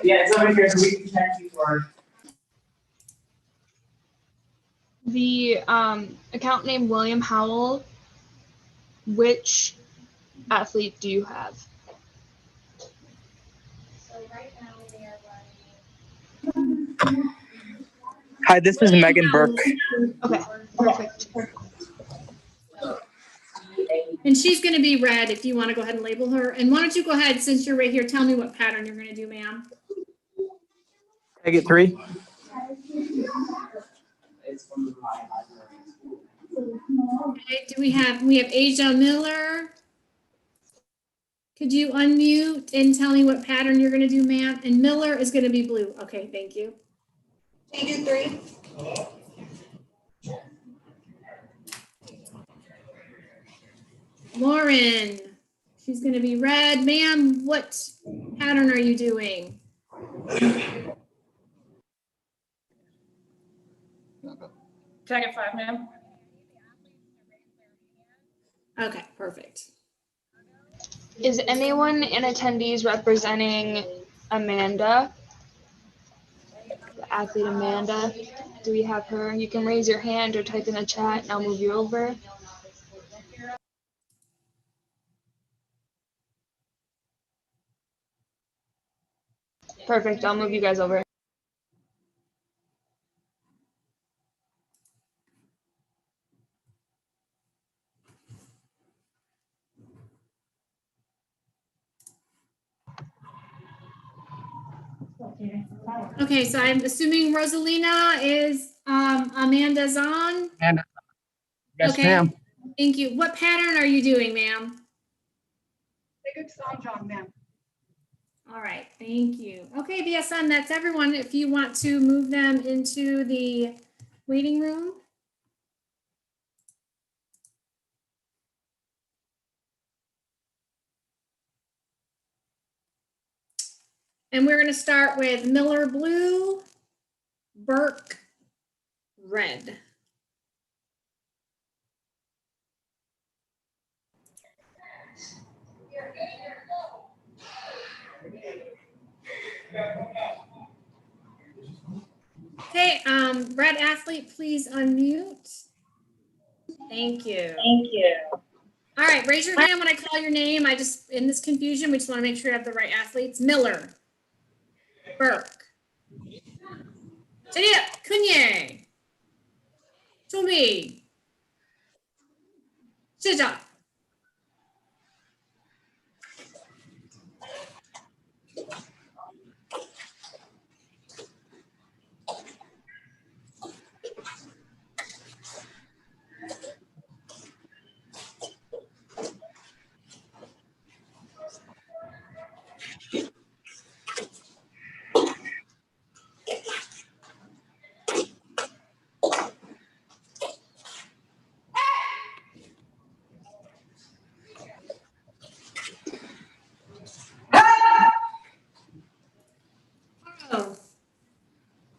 J: Yeah, it's over here, so we can check you for.
L: The account name William Howell. Which athlete do you have?
J: Hi, this is Megan Burke.
L: Okay, perfect.
A: And she's going to be red if you want to go ahead and label her. And why don't you go ahead, since you're right here, tell me what pattern you're going to do, ma'am.
J: I get 3.
A: Okay, we have Asia Miller. Could you unmute and tell me what pattern you're going to do, ma'am? And Miller is going to be blue. Okay, thank you.
C: Can you do 3?
A: Lauren, she's going to be red. Ma'am, what pattern are you doing?
N: Tag at 5, ma'am.
A: Okay, perfect.
L: Is anyone in attendees representing Amanda? The athlete Amanda? Do we have her? You can raise your hand or type in the chat and I'll move you over. Perfect, I'll move you guys over.
A: Okay, so I'm assuming Rosalina is Amanda's on.
J: And yes,
A: Okay,
J: ma'am.
A: thank you. What pattern are you doing, ma'am?
C: ma'am.
A: All right, thank you. Okay, BSM, that's everyone. If you want to move them into the waiting room. And we're going to start with Miller blue, Burke red. Okay, red athlete, please unmute. Thank you.
C: Thank you.
A: All right, raise your hand when I call your name. In this confusion, we just want to make sure you have the right athletes. Miller, Burke, Chidip Kunye, Tumi, Shija.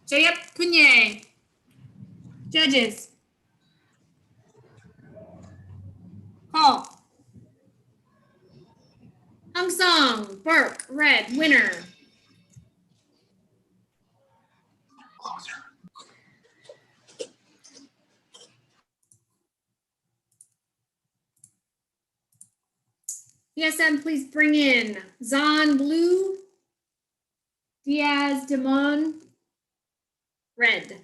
A: Jayep Kunye. Judges. Call. Hung Song, Burke, red, winner. PSM, please bring in Zahn, blue. Diaz, Demon, red.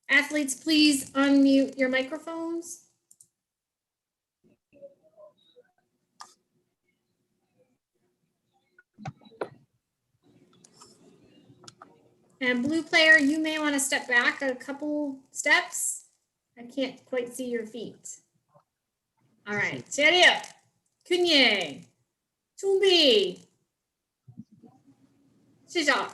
A: Athletes, please unmute your microphones. And blue player, you may want to step back a couple steps. I can't quite see your feet. All right, Cherio, Kunye, Tumbi, Shija.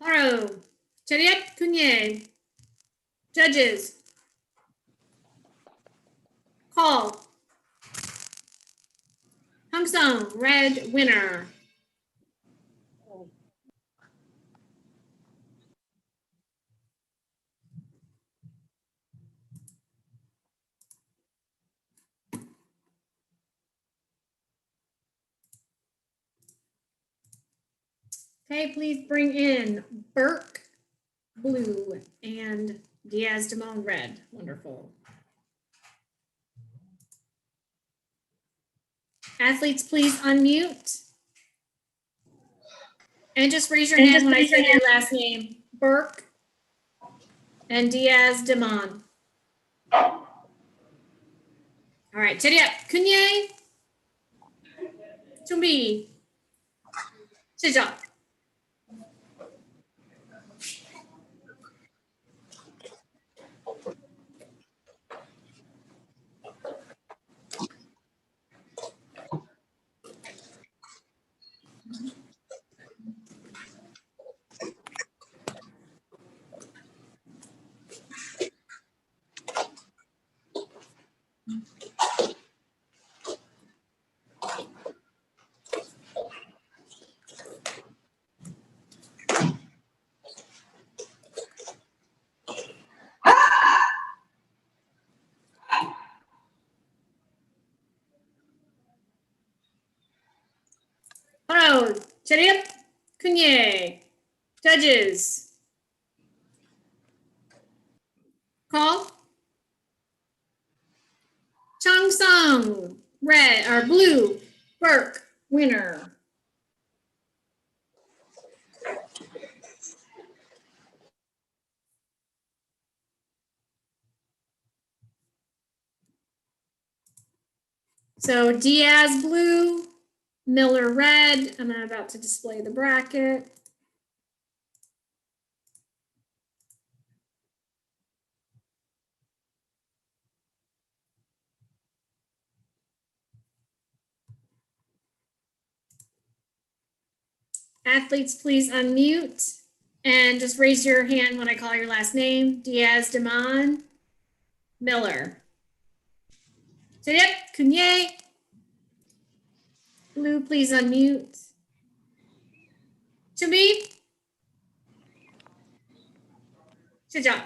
A: Paro, Chariot, Kunye. Judges. Call. Hung Sung, red, winner. Okay, please bring in Burke, blue, and Diaz Demone, red. Wonderful. Athletes, please unmute. And just raise your hand when I say your last name. Burke and Diaz Demone. All right, Cheria, Kunye, Tumbi, Shija. Hello, Cheria, Kunye. Judges. Call. Chung Sung, red or blue. Burke, winner. So Diaz blue, Miller red, and I'm about to display the bracket. Athletes, please unmute and just raise your hand when I call your last name. Diaz Demon, Miller. Yep, Kunye. Blue, please unmute. Chumbi. Good job.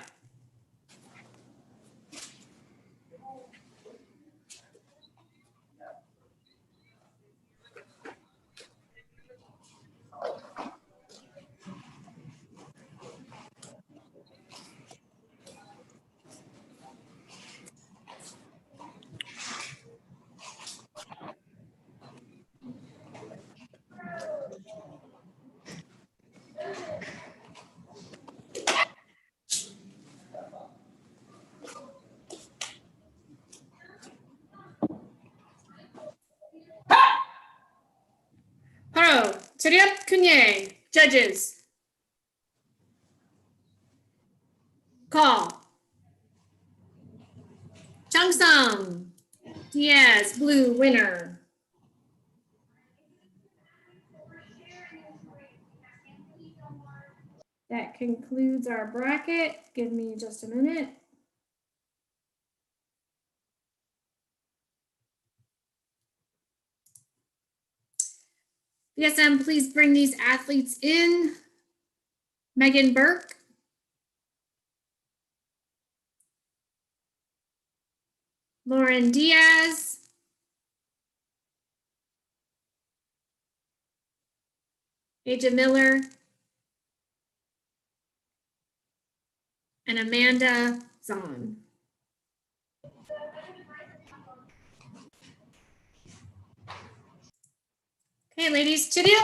A: Cheriap Kunye, judges. Call. Changsang, Diaz, blue, winner. That concludes our bracket. Give me just a minute. BSM, please bring these athletes in. Megan Burke. Lauren Diaz. Aja Miller. And Amanda Zahn. Okay, ladies, Chidil,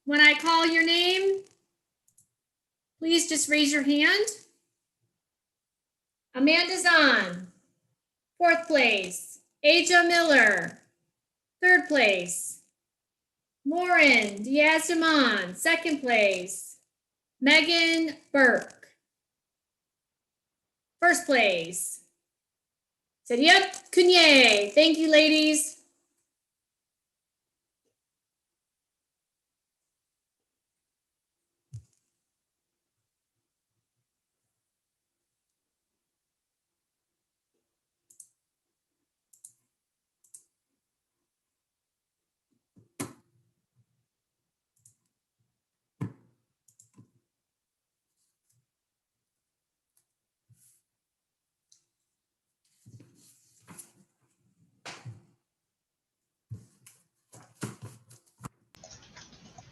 A: when I call your name, please just raise your hand. Amanda Zahn, 4th place. Aja Miller, 3rd place. Lauren Diaz-Damon, 2nd place. Megan Burke, 1st place. Said, yep, Kunye. Thank you, ladies.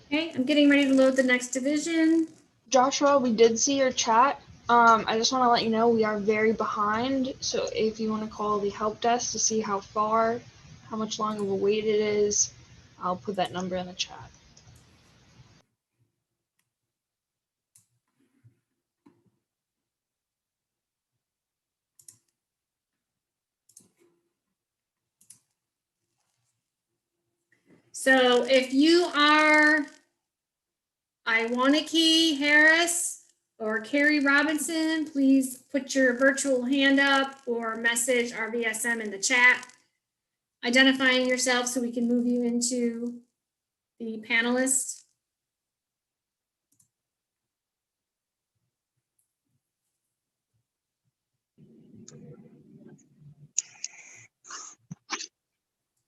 A: Okay, I'm getting ready to load the next division.
L: Joshua, we did see your chat. I just want to let you know we are very behind. So if you want to call the help desk to see how much longer of a wait it is, I'll put that number in the chat.
A: So if you are Iwaniki Harris or Carrie Robinson, please put your virtual hand up or message our BSM in the chat, identifying yourself so we can move you into the panelists.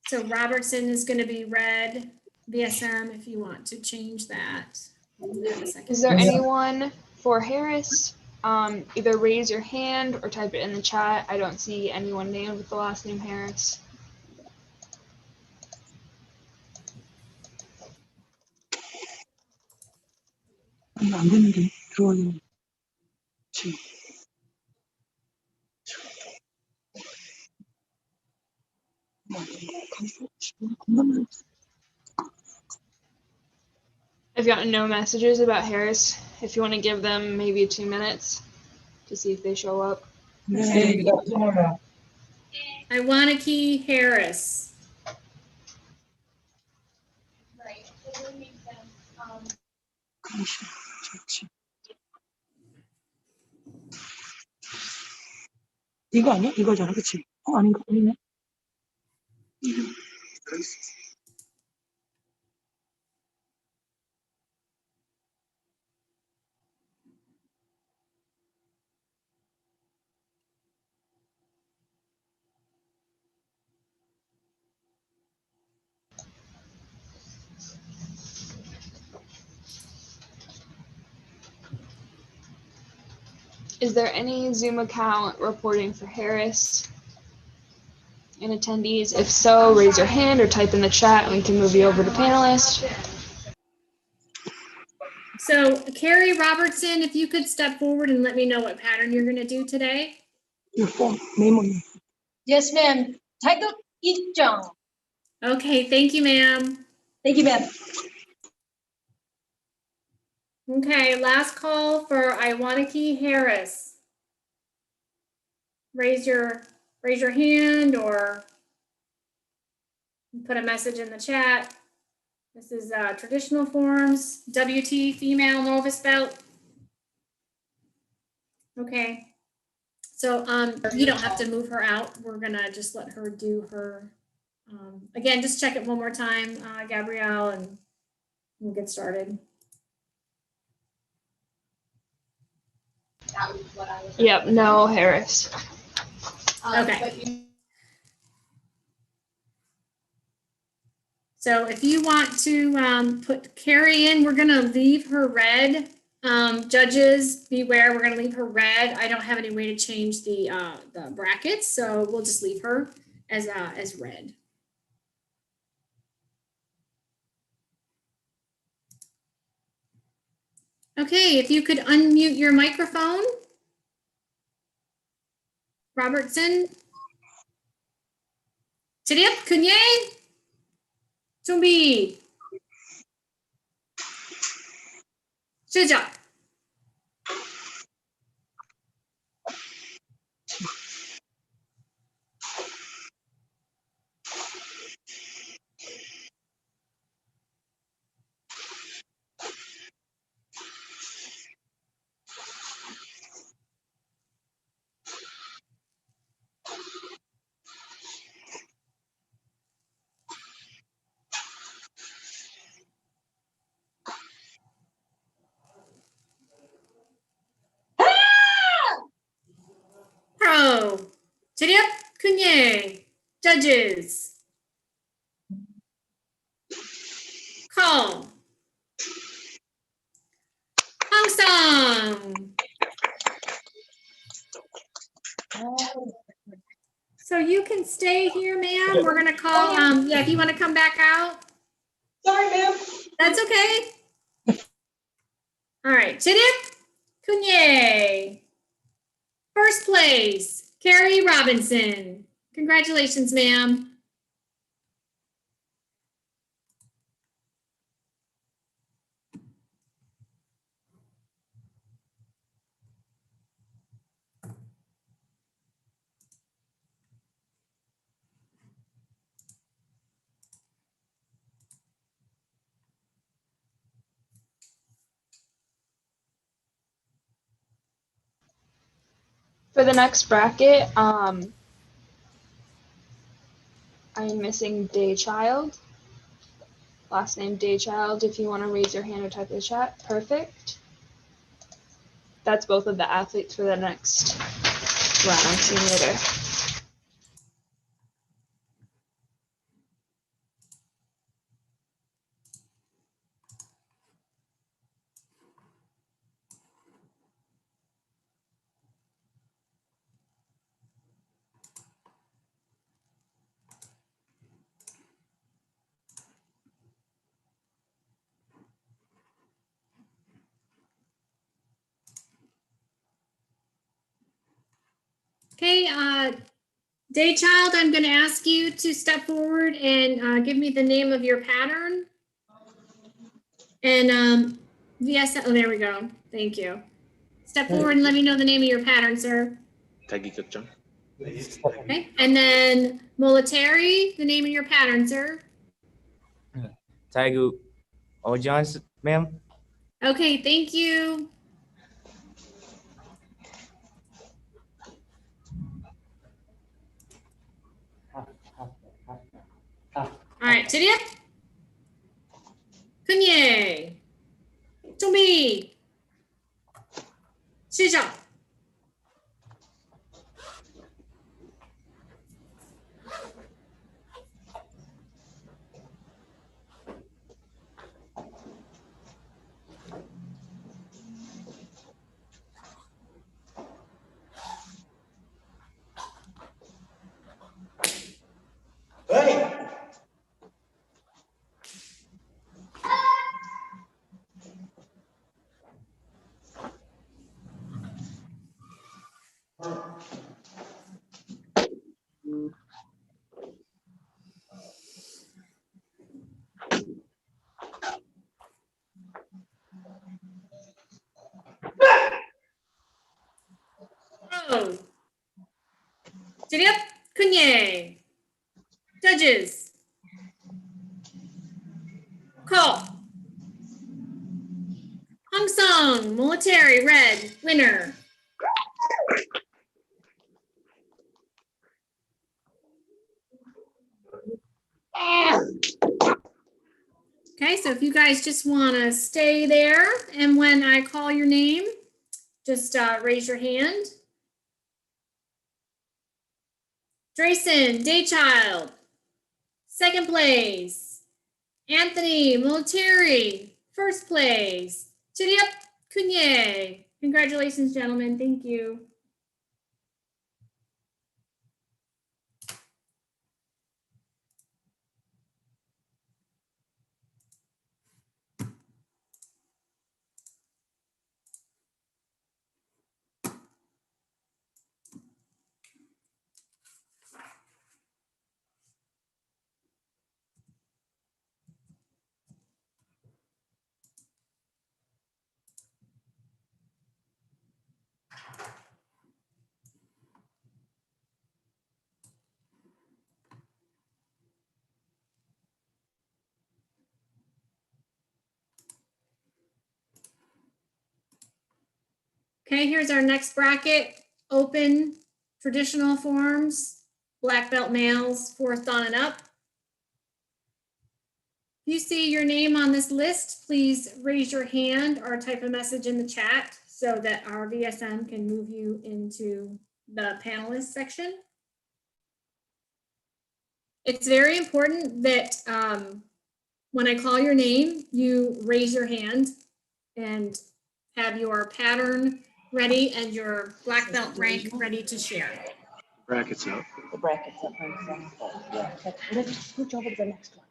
A: So Robertson is going to be red, BSM, if you want to change that.
L: Is there anyone for Harris? Either raise your hand or type it in the chat. I don't see anyone named with the last name Harris.
M: 안 되는데 들어와요.
L: I've gotten no messages about Harris. If you want to give them maybe 2 minutes to see if they show up.
A: Iwaniki Harris.
M: 이거 아니야? 이거잖아, 그치? 아닌가? 아니네.
L: Is there any Zoom account reporting for Harris and attendees? If so, raise your hand or type in the chat and we can move you over to panelist.
A: So Carrie Robertson, if you could step forward and let me know what pattern you're going to do today.
T: Yes, ma'am. 자격 입장.
A: Okay, thank you, ma'am.
T: Thank you, ma'am.
A: Okay, last call for Iwaniki Harris. Raise your hand or put a message in the chat. This is traditional forms, WT female novice belt. Okay. So you don't have to move her out. We're gonna just let her do her. Again, just check it one more time, Gabrielle, and we'll get started.
L: Yep, no Harris.
A: Okay. So if you want to put Carrie in, we're gonna leave her red. Judges, beware, we're gonna leave her red. I don't have any way to change the brackets, so we'll just leave her as red. Okay, if you could unmute your microphone. Robertson. Chedip, Kunye. Chumbi. Shija. Pro. Chedip, Kunye. Judges. Call. Hong Song. So you can stay here, ma'am. We're gonna call, yeah, if you wanna come back out.
T: Sorry, ma'am.
A: That's okay. All right, Chedip, Kunye. First place, Carrie Robinson. Congratulations, ma'am.
L: For the next bracket, I'm missing Daychild. Last name Daychild. If you want to raise your hand or type in the chat, perfect. That's both of the athletes for the next round. See you later.
A: Okay, Daychild, I'm gonna ask you to step forward and give me the name of your pattern. And yes, oh, there we go. Thank you. Step forward and let me know the name of your pattern, sir. Okay, and then Military, the name of your pattern, sir.
J: Tiger Ojans, ma'am.
A: Okay, thank you. All right, Chedip, Kunye, Chumbi, Shija. Oh. Chedip, Kunye. Judges. Cole. Hung Sung, military, red, winner. Okay, so if you guys just want to stay there, and when I call your name, just raise your hand. Drayson, Daychild, second place. Anthony, military, first place. Chiriap Kunye. Congratulations, gentlemen. Thank you. Okay, here's our next bracket. Open, traditional forms, black belt males, 4th dan and up. If you see your name on this list, please raise your hand or type a message in the chat so that our VSM can move you into the panelist section. It's very important that when I call your name, you raise your hand and have your pattern ready and your black belt rank ready to share.
M: Brackets up.
T: The brackets up. Yeah. Let's switch over to the next one.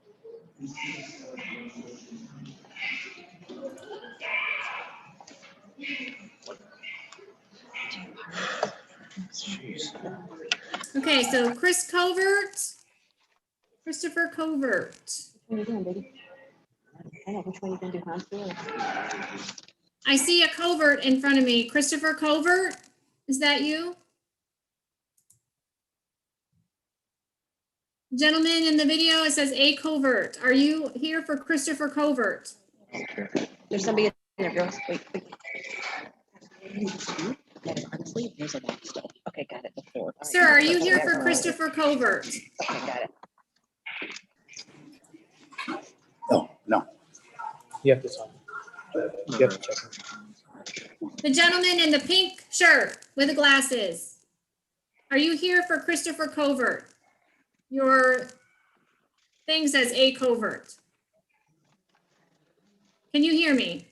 A: Okay, so Chris Covert, Christopher Covert.
T: What are you doing, baby? I know which one you can do, huh?
A: I see a Covert in front of me. Christopher Covert, is that you? Gentleman in the video, it says A Covert. Are you here for Christopher Covert?
T: Okay. There's somebody in there, girls. Wait. Honestly, there's a lot still. Okay, got it. The 4.
A: Sir, are you here for Christopher Covert?
T: Okay, got it.
M: No. You have to sign. You have to check.
A: The gentleman in the pink shirt with the glasses. Are you here for Christopher Covert? Your thing says A Covert. Can you hear me?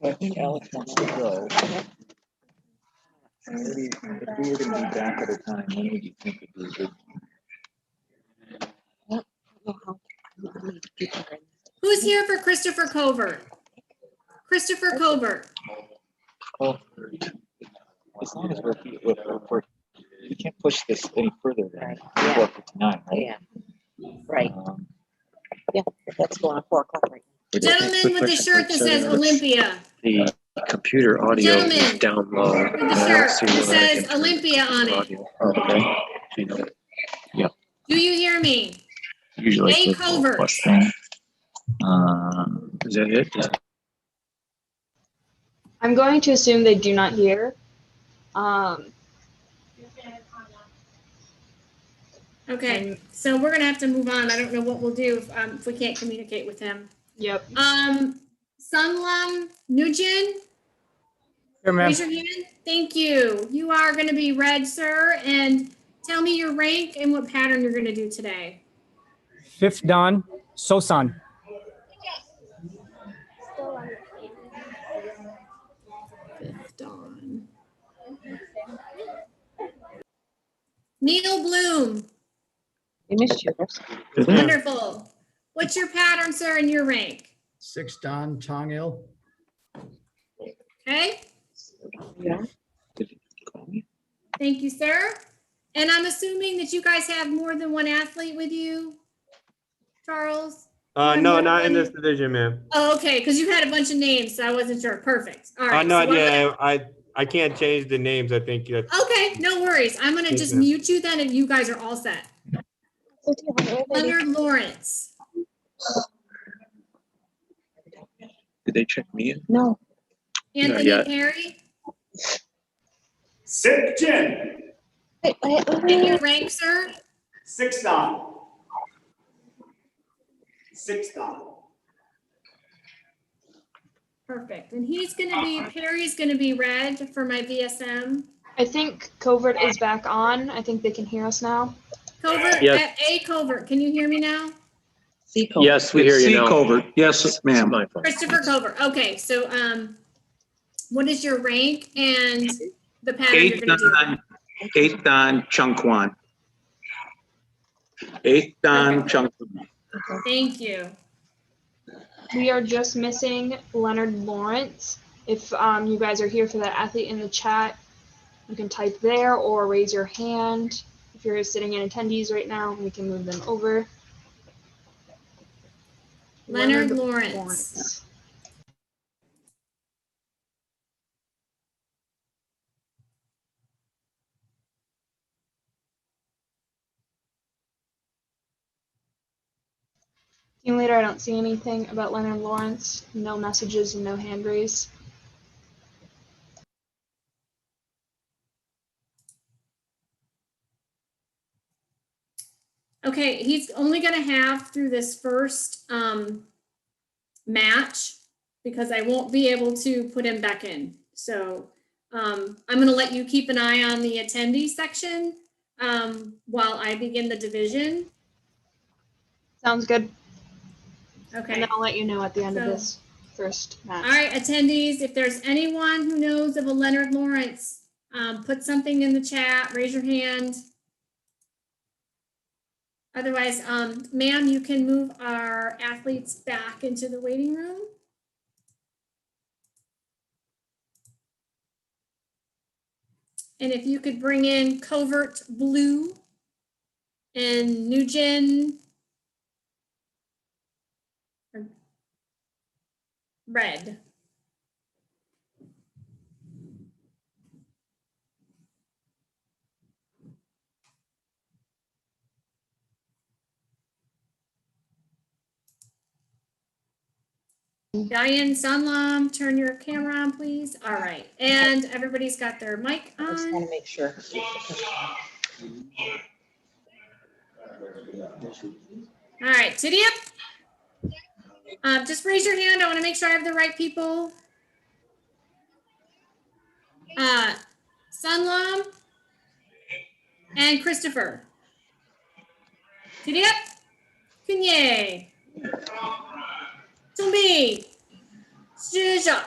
I: I think Alex wants to go. Maybe if we were going to be back at a time, when would you think it would be good?
A: Who's here for Christopher Covert? Christopher Covert.
I: As long as we're we can't push this any further than 4:59, right?
T: Yeah. Right. Yeah, that's going on 4 o'clock right now.
A: Gentleman with the shirt that says Olympia.
M: The computer audio is
A: Gentleman
M: down low.
A: with the shirt that says Olympia on it.
M: Okay.
I: Yeah.
A: Do you hear me?
I: Usually.
A: A Covert.
I: Is that it?
L: I'm going to assume they do not hear.
A: Okay, so we're gonna have to move on. I don't know what we'll do if we can't communicate with him.
L: Yep.
A: Sunlam Nugent.
H: Here, ma'am.
A: Raise your hand. Thank you. You are gonna be red, sir, and tell me your rank and what pattern you're gonna do today.
H: 5th dan, Sosan.
A: Fifth dan. Neil Bloom.
T: We missed you.
A: Wonderful. What's your pattern, sir, and your rank?
U: 6 dan, Chong Il.
A: Okay.
T: Yeah.
A: Thank you, sir. And I'm assuming that you guys have more than one athlete with you, Charles?
E: No, not in this division, ma'am.
A: Oh, okay, because you had a bunch of names, so I wasn't sure. Perfect. All right.
E: No,
A: so
E: yeah, I can't change the names. I think that's
A: Okay, no worries. I'm gonna just mute you then and you guys are all set. Leonard Lawrence.
I: Did they check me in?
T: No.
A: Anthony
I: yet.
A: Perry.
B: Sick Jim.
A: And your rank, sir?
B: 6 Dan. 6 Dan.
A: Perfect. And Perry's gonna be red for my VSM.
L: I think Covert is back on. I think they can hear us now.
A: Covert,
I: Yes.
A: Covert, can you hear me now?
T: C covert.
I: Yes, we hear you now.
M: Covert. Yes, ma'am.
A: Christopher Covert. Okay, so what is your rank and the pattern you're
M: 8
A: gonna do?
M: Dan, 8 Dan Chungkwan. 8 Dan Chungkwan.
A: Thank you.
L: We are just missing Leonard Lawrence. If you guys are here for that athlete in the chat, you can type there or raise your hand. If you're sitting in attendees right now, we can move them over.
A: Leonard Lawrence.
L: Team leader, I don't see anything about Leonard Lawrence. No messages and no hand raise.
A: Okay, he's only gonna have through this first match because I won't be able to put him back in. So I'm gonna let you keep an eye on the attendee section while I begin the division.
L: Sounds good.
A: Okay.
L: And then I'll let you know at the end of
A: So-
L: this first match.
A: All right, attendees, if there's anyone who knows of a Leonard Lawrence, put something in the chat, raise your hand. Otherwise, ma'am, you can move our athletes back into the waiting room. And if you could bring in Covert Blue and Nugent Red. Diane Sunlam, turn your camera on, please. All right, and everybody's got their mic
T: I just want
A: on.
T: to make sure.
A: All right, Tiddy up. Just raise your hand. I want to make sure I have the right people. Sunlam and Christopher. Tiddy up. Kunye. Tumbi. Zhizha.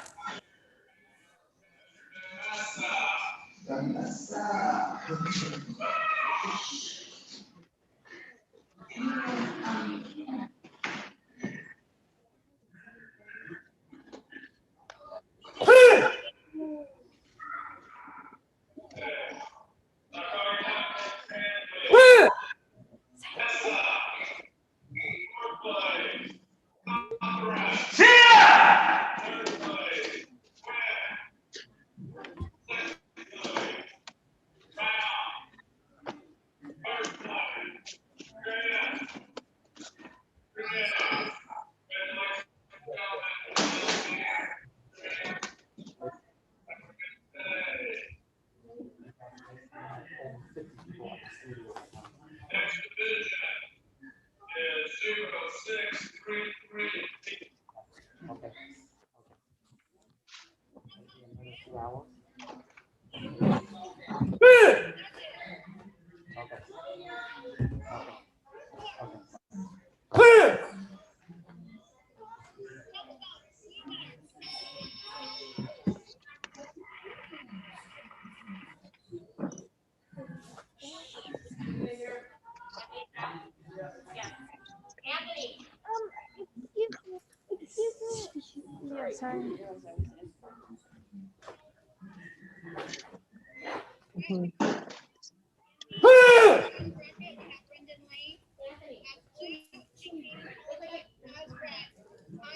V: Yeah, sorry.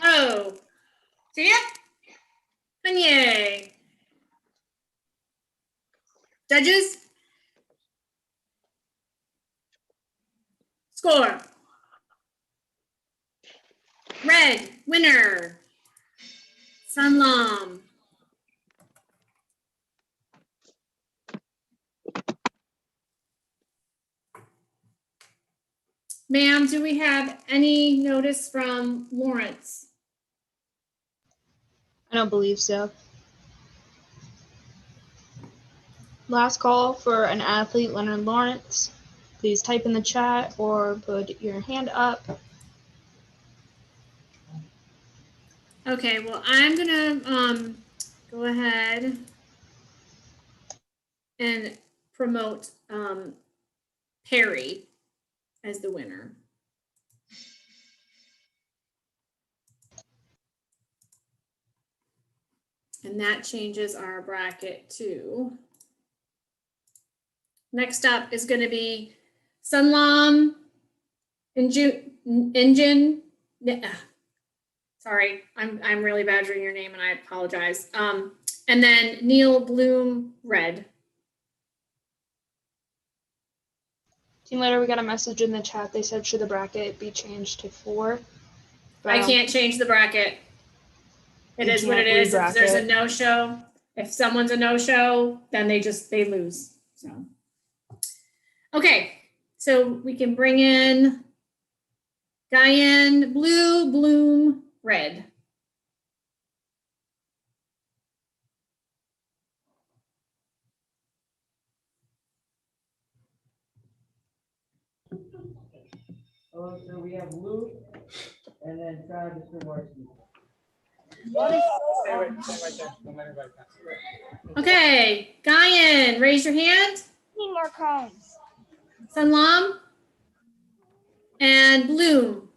A: Oh. See ya. Kanye. Judges? Score. Red, winner. Sunlam. Ma'am, do we have any notice from Lawrence?
L: I don't believe so. Last call for an athlete, Leonard Lawrence. Please type in the chat or put your hand up.
A: Okay, well, I'm gonna go ahead and promote Perry as the winner. And that changes our bracket too. Next up is going to be Sunlam Engine. Sorry, I'm really badgering your name and I apologize. And then Neil Bloom Red.
L: Team leader, we got a message in the chat. They said, should the bracket be changed to 4? But
A: I can't change the bracket. It is what it is. If there's a no-show, if someone's a no-show, then they lose. So, okay, so we can bring in Guyan Blue, Bloom Red.
D: Oh, so we have Luke and then Travis Jaworski.
A: Okay, Guyan, raise your hand.
O: Need more cones.
A: Sunlam and Bloom.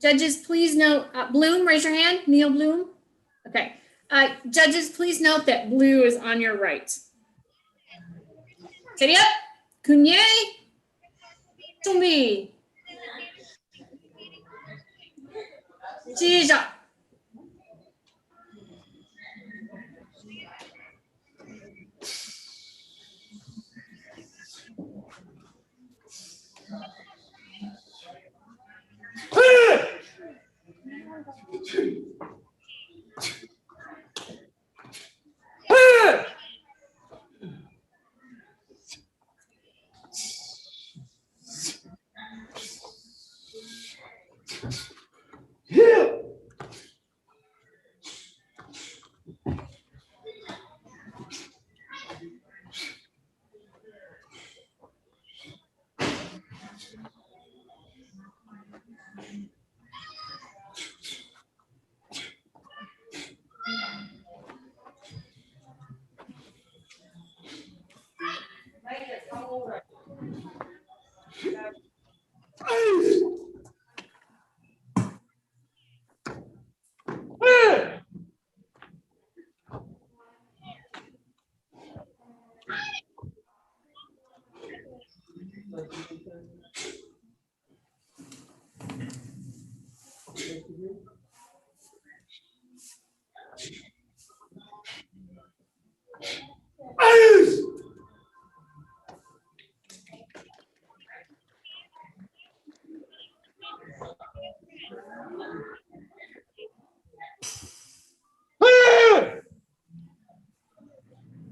A: Judges, please note, Bloom, raise your hand. Neil Bloom. Okay. Judges, please note that blue is on your right. Steady up. Kunye. Tumbi. Jija.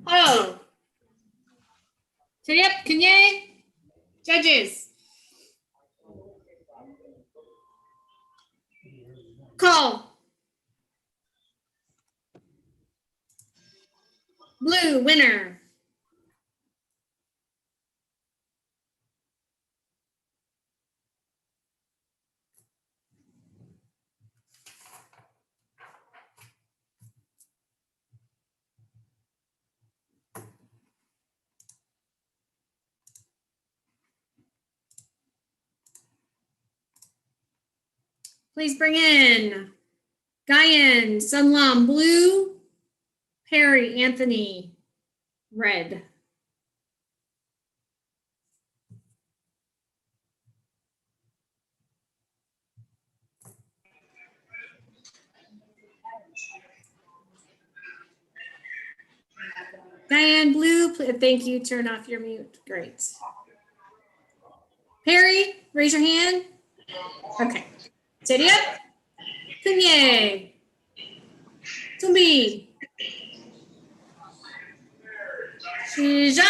A: Oh. Steady up, Kunye. Judges. Call. Blue, winner. Please bring in Guyan, Sunlam, Blue, Perry, Anthony, Red. Diane Blue, thank you. Turn off your mute. Great. Perry, raise your hand. Okay. Steady up. Kunye. Tumbi. Shija.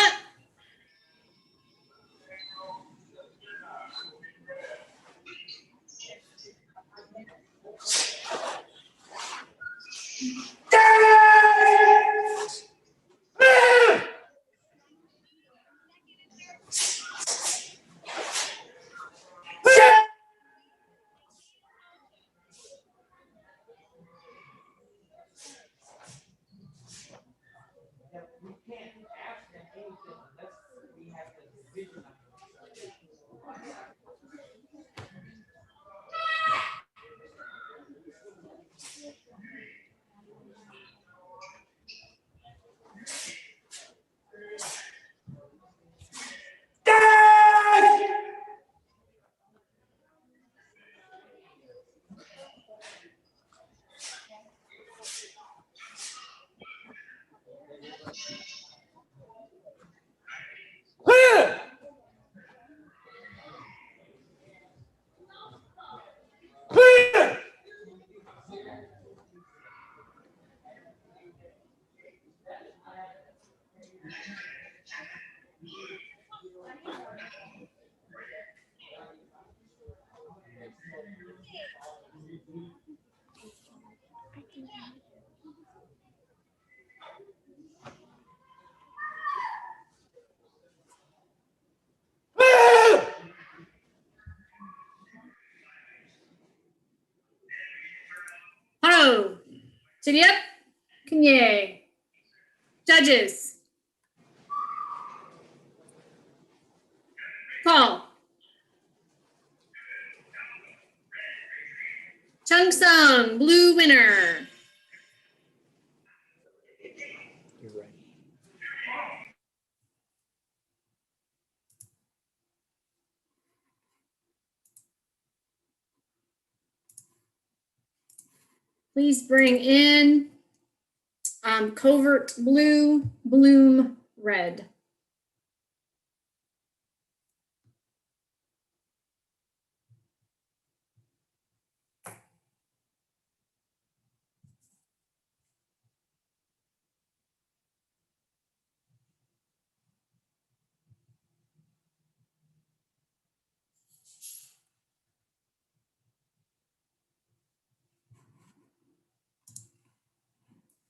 A: Hello. Steady up. Kunye. Judges. Call. Chung Sung, blue winner.
E: You're right.
A: Please bring in covert blue, bloom red.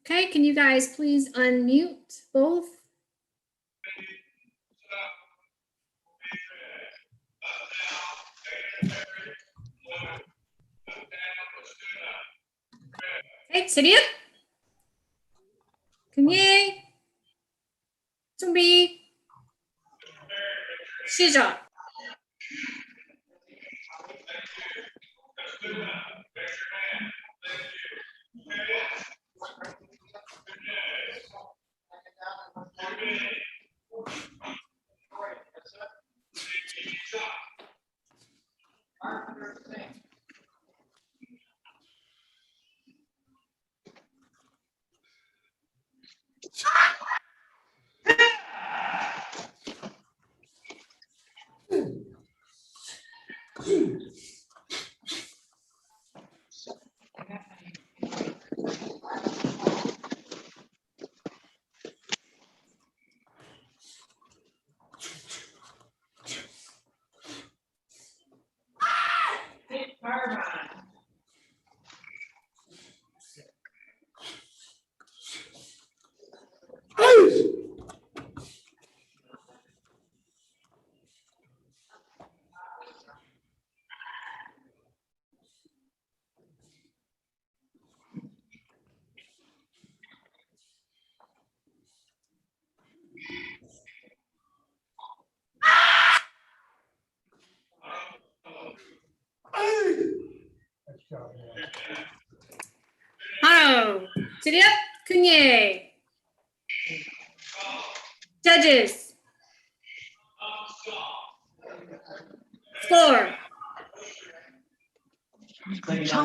A: Okay, can you guys please unmute both? Okay, steady up. Kunye. Tumbi. Shija. Hello. Steady up. Kunye. Judges. Score.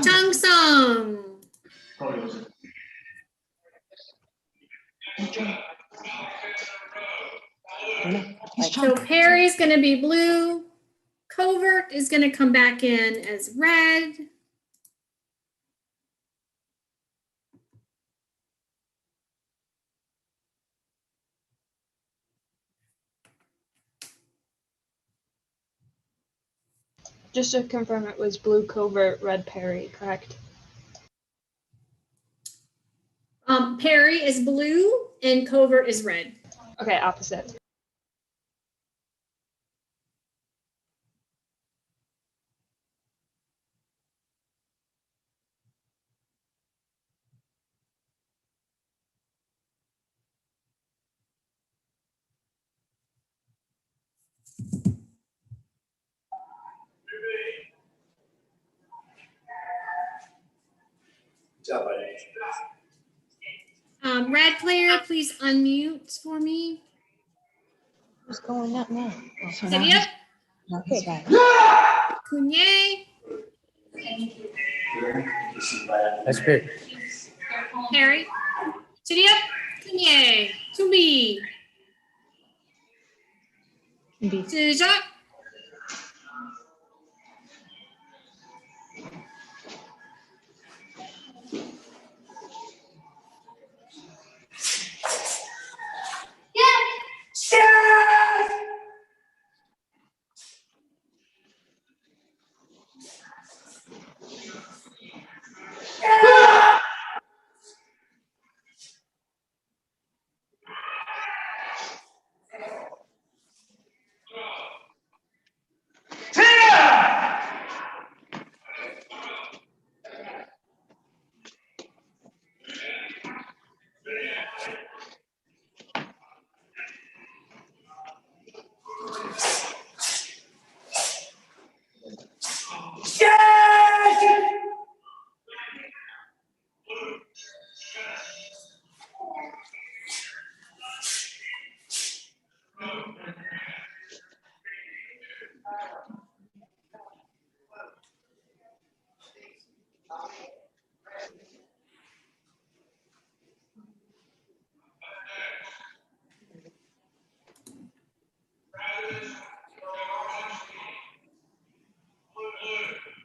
A: Chung Sung. So Perry's going to be blue. Covert is going to come back in as red.
L: Just to confirm, it was blue covert, red Perry, correct?
A: Perry is blue and covert is red.
L: Okay, opposite.
A: Red player, please unmute for me.
T: Who's going up now?
A: Sidiep.
T: Okay.
A: Cunye.
J: That's great.
A: Perry. Sidiep. Cunye. Tumbi. Tijak.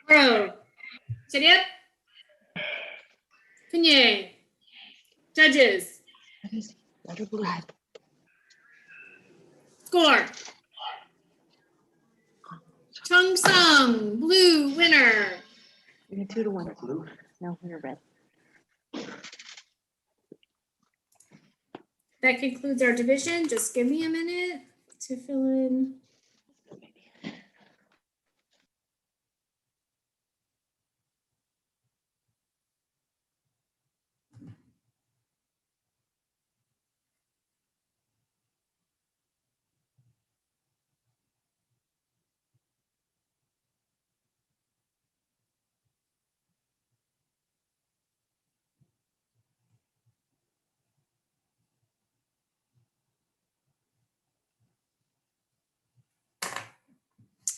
A: Bro. Sidiep. Cunye. Judges.
T: Red or blue?
A: Score. Chung Sung, blue winner.
T: We got 2-1. Blue. No, we're red.
A: That concludes our division. Just give me a minute to fill in.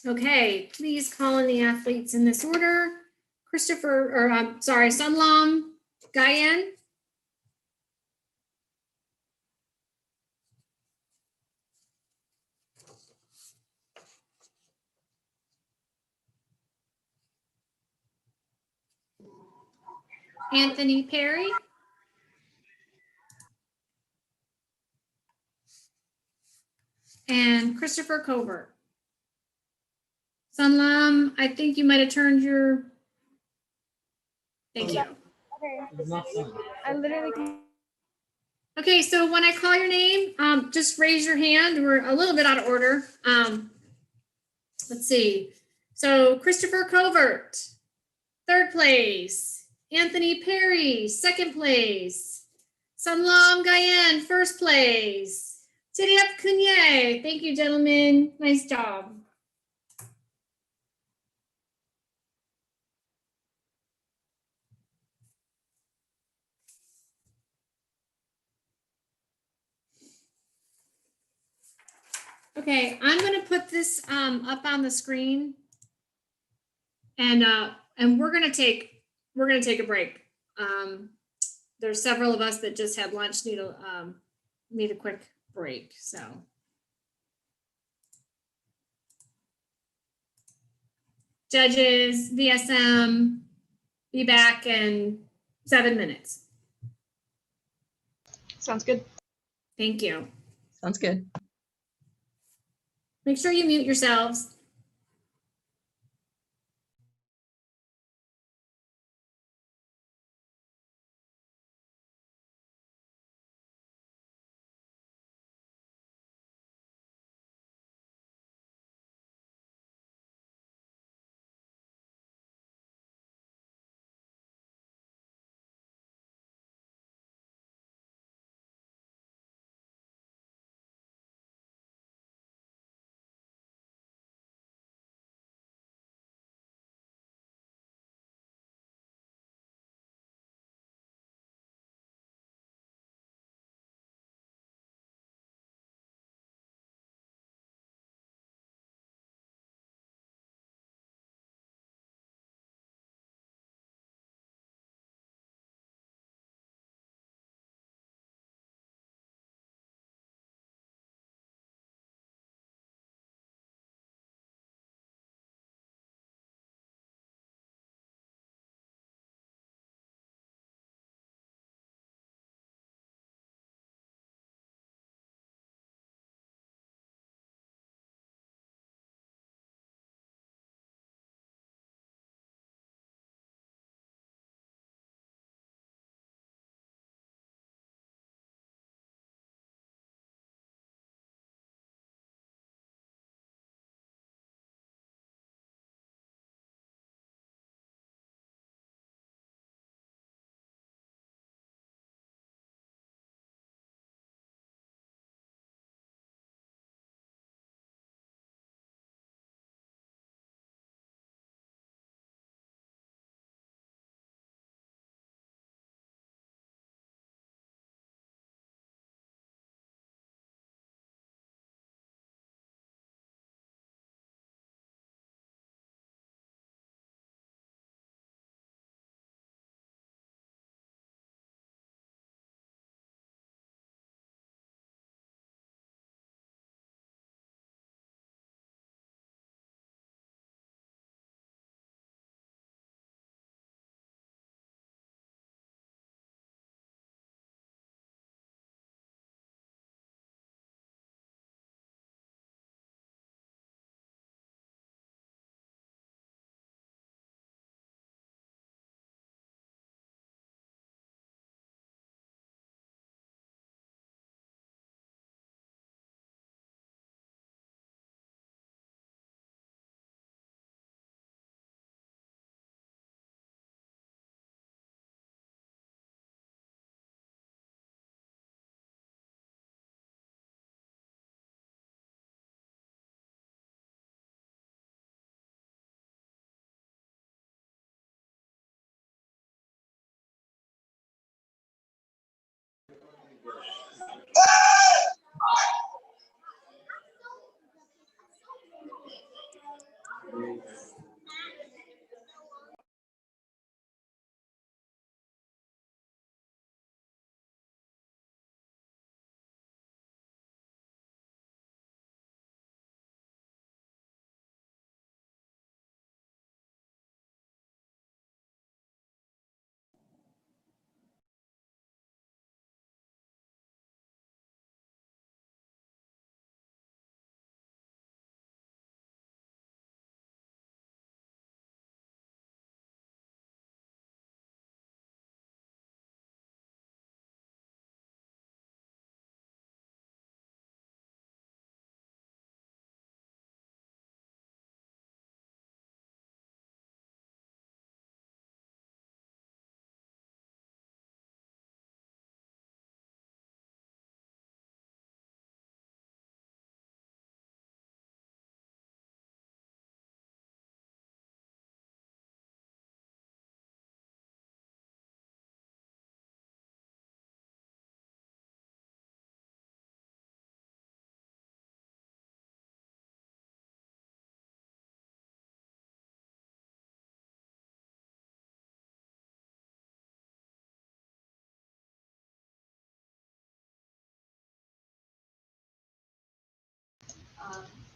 A: Okay, please call in the athletes in this order. Sunlam Gayen. Anthony Perry. And Christopher Covert. Sunlam, I think you might have turned your. Thank you.
V: Okay. I literally can.
A: Okay, so when I call your name, just raise your hand. We're a little bit out of order. Let's see. So Christopher Covert, 3rd place. Anthony Perry, 2nd place. Sunlam Gayen, 1st place. Sidiep Cunye, thank you, gentlemen. Nice job. Okay, I'm going to put this up on the screen, and we're going to take a break. There's several of us that just had lunch, need a quick break. So judges, VSM, be back in 7 minutes.
L: Sounds good.
A: Thank you.
S: Sounds good.
A: Make sure you mute yourselves.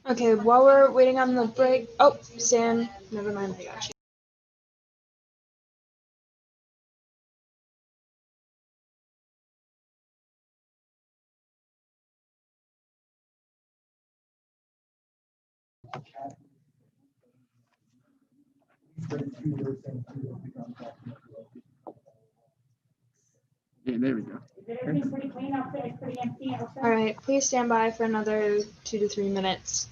L: Okay, while we're waiting on the break. Oh, Sam, never mind. I got you.
G: Yeah, there we go.
L: All right, please stand by for another 2 to 3 minutes.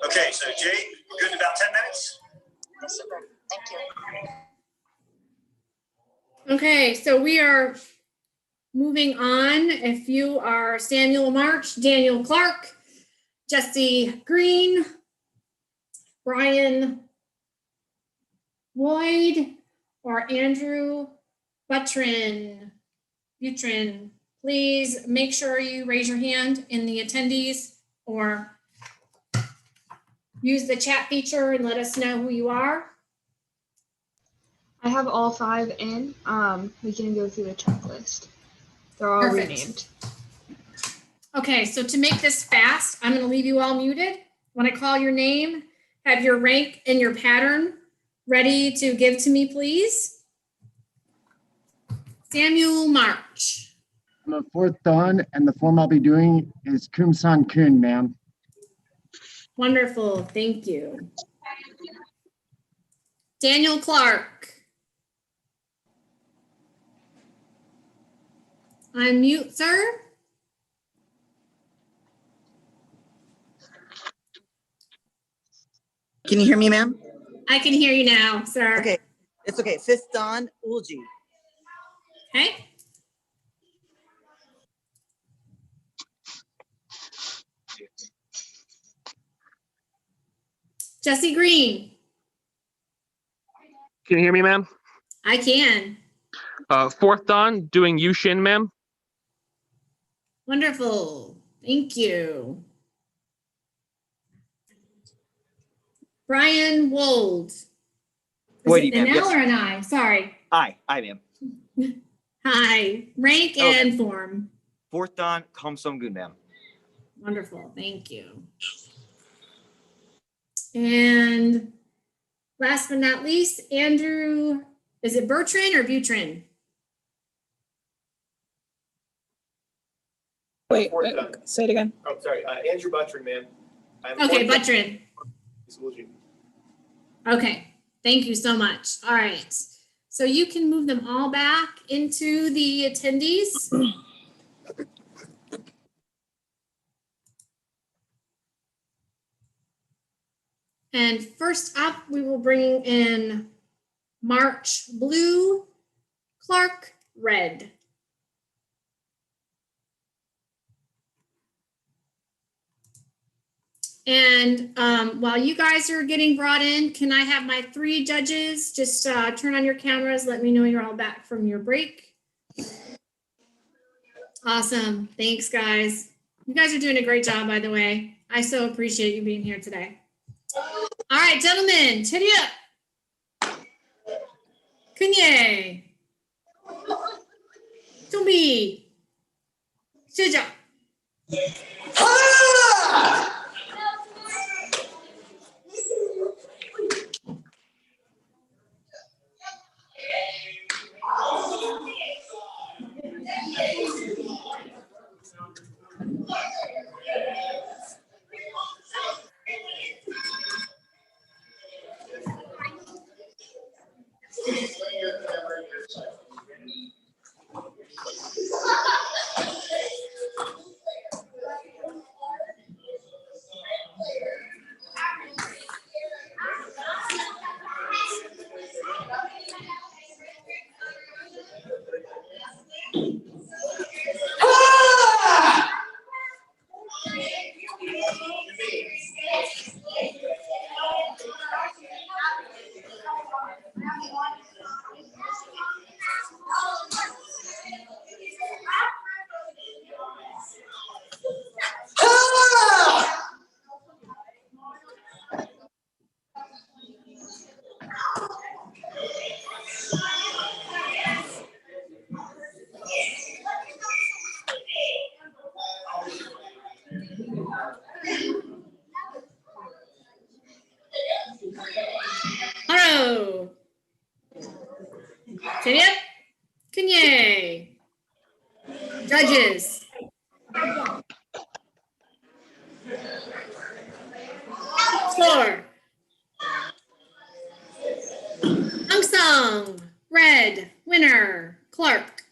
B: Okay, so Jay, we're good in about 10 minutes?
T: Yes, sir. Thank you.
A: Okay, so we are moving on. If you are Samuel March, Daniel Clark, Jesse Green, Brian Lloyd, or Andrew Butrin, please make sure you raise your hand in the attendees or use the chat feature and let us know who you are.
L: I have all 5 in. We can go through the checklist. They're all
A: Perfect.
L: renamed.
A: Okay, so to make this fast, I'm going to leave you all muted. When I call your name, have your rank and your pattern ready to give to me, please. Samuel March.
G: I'm a 4th Dan, and the form I'll be doing is Kum-san Kun, ma'am.
A: Wonderful, thank you. Daniel Clark. Unmute, sir.
K: Can you hear me, ma'am?
A: I can hear you now, sir.
K: Okay, it's okay. 5th Dan, Ulji.
A: Okay. Jesse Green.
W: Can you hear me, ma'am?
A: I can.
W: 4th Dan, doing Yushin, ma'am.
A: Wonderful. Thank you. Brian Wold. Is
P: Whitey,
A: it
P: ma'am,
A: an L
P: yes.
A: or an I? Sorry.
P: Aye, ma'am.
A: Hi. Rank and form.
P: Fourth Dan, Kam Song Gun, ma'am.
A: Wonderful. Thank you. And last but not least, Andrew, is it Bertrand or Butrin?
N: Wait, say it again.
Q: Oh, sorry. Andrew Buttrin, ma'am.
A: Okay, Buttrin. Okay, thank you so much. All right, so you can move them all back into the attendees. And first up, we will bring in March Blue, Clark Red. And while you guys are getting brought in, can I have my 3 judges just turn on your cameras, let me know you're all back from your break. Awesome, thanks guys. You guys are doing a great job, by the way. I so appreciate you being here today. All right, gentlemen, chitty up. Kunye. Tumbi. Shija. Hello. Chitty up. Kunye. Judges. Score. Sung Red, winner, Clark.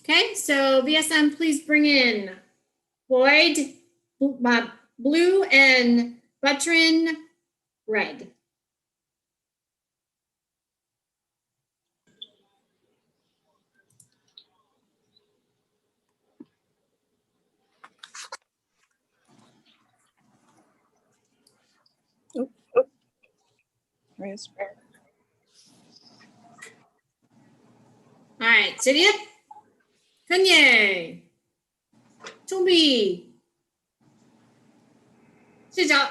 A: Okay, so BSM, please bring in Boyd, blue, and Buttrin, red. All right, Sidiya, Kanye, Tumbi, Shija.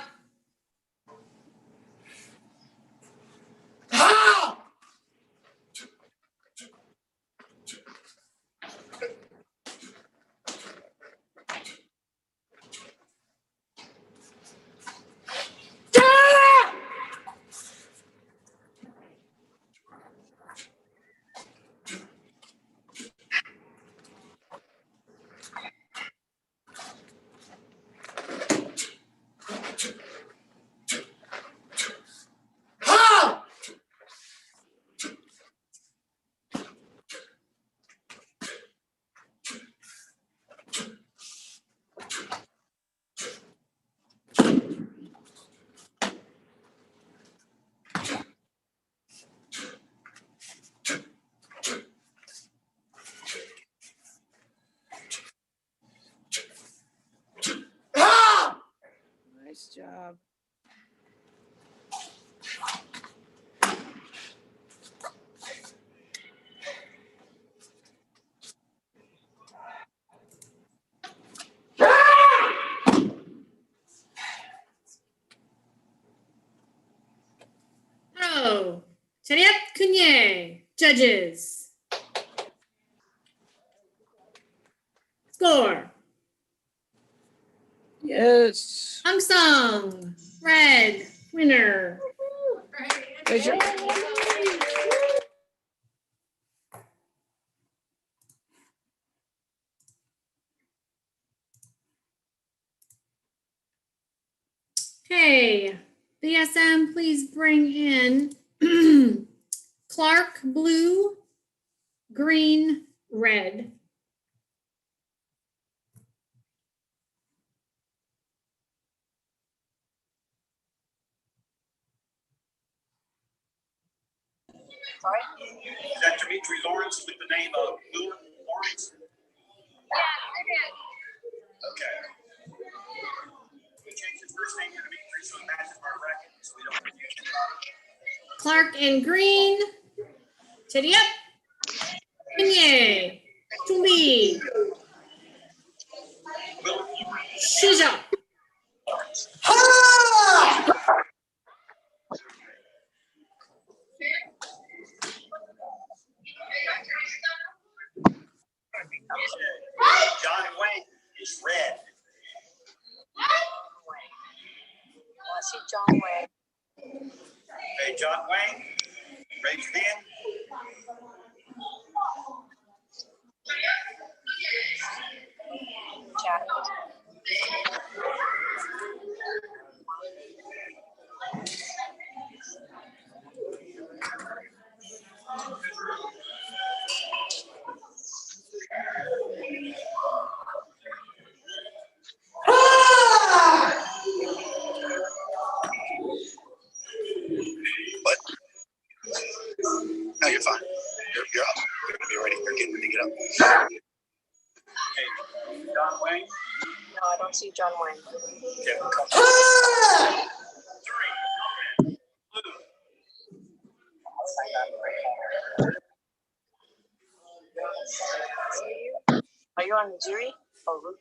N: job.
A: Oh, Chariot Kunye, judges. Score.
N: Yes.
A: Hung Sung, red, winner.
N: Raise your-
A: Okay, BSM, please bring in Clark, blue, green, red.
B: Sorry? Is that Dimitri Lawrence with the name of Lawrence? Okay. We changed his first name to Dimitri so it matches our bracket, so we don't confuse him.
A: Clark and green. Chariot. Kunye. Tumbi. Shuja.
B: John Wayne is red.
T: I see John Wayne.
B: Hey, John Wayne, raise your hand.
T: Chat.
B: What? No, you're fine. You're up. You're gonna be ready. You're getting ready to get up. Okay, John Wayne.
T: No, I don't see John Wayne.
B: Kevin, come.
T: Are you on Zuri or Luke?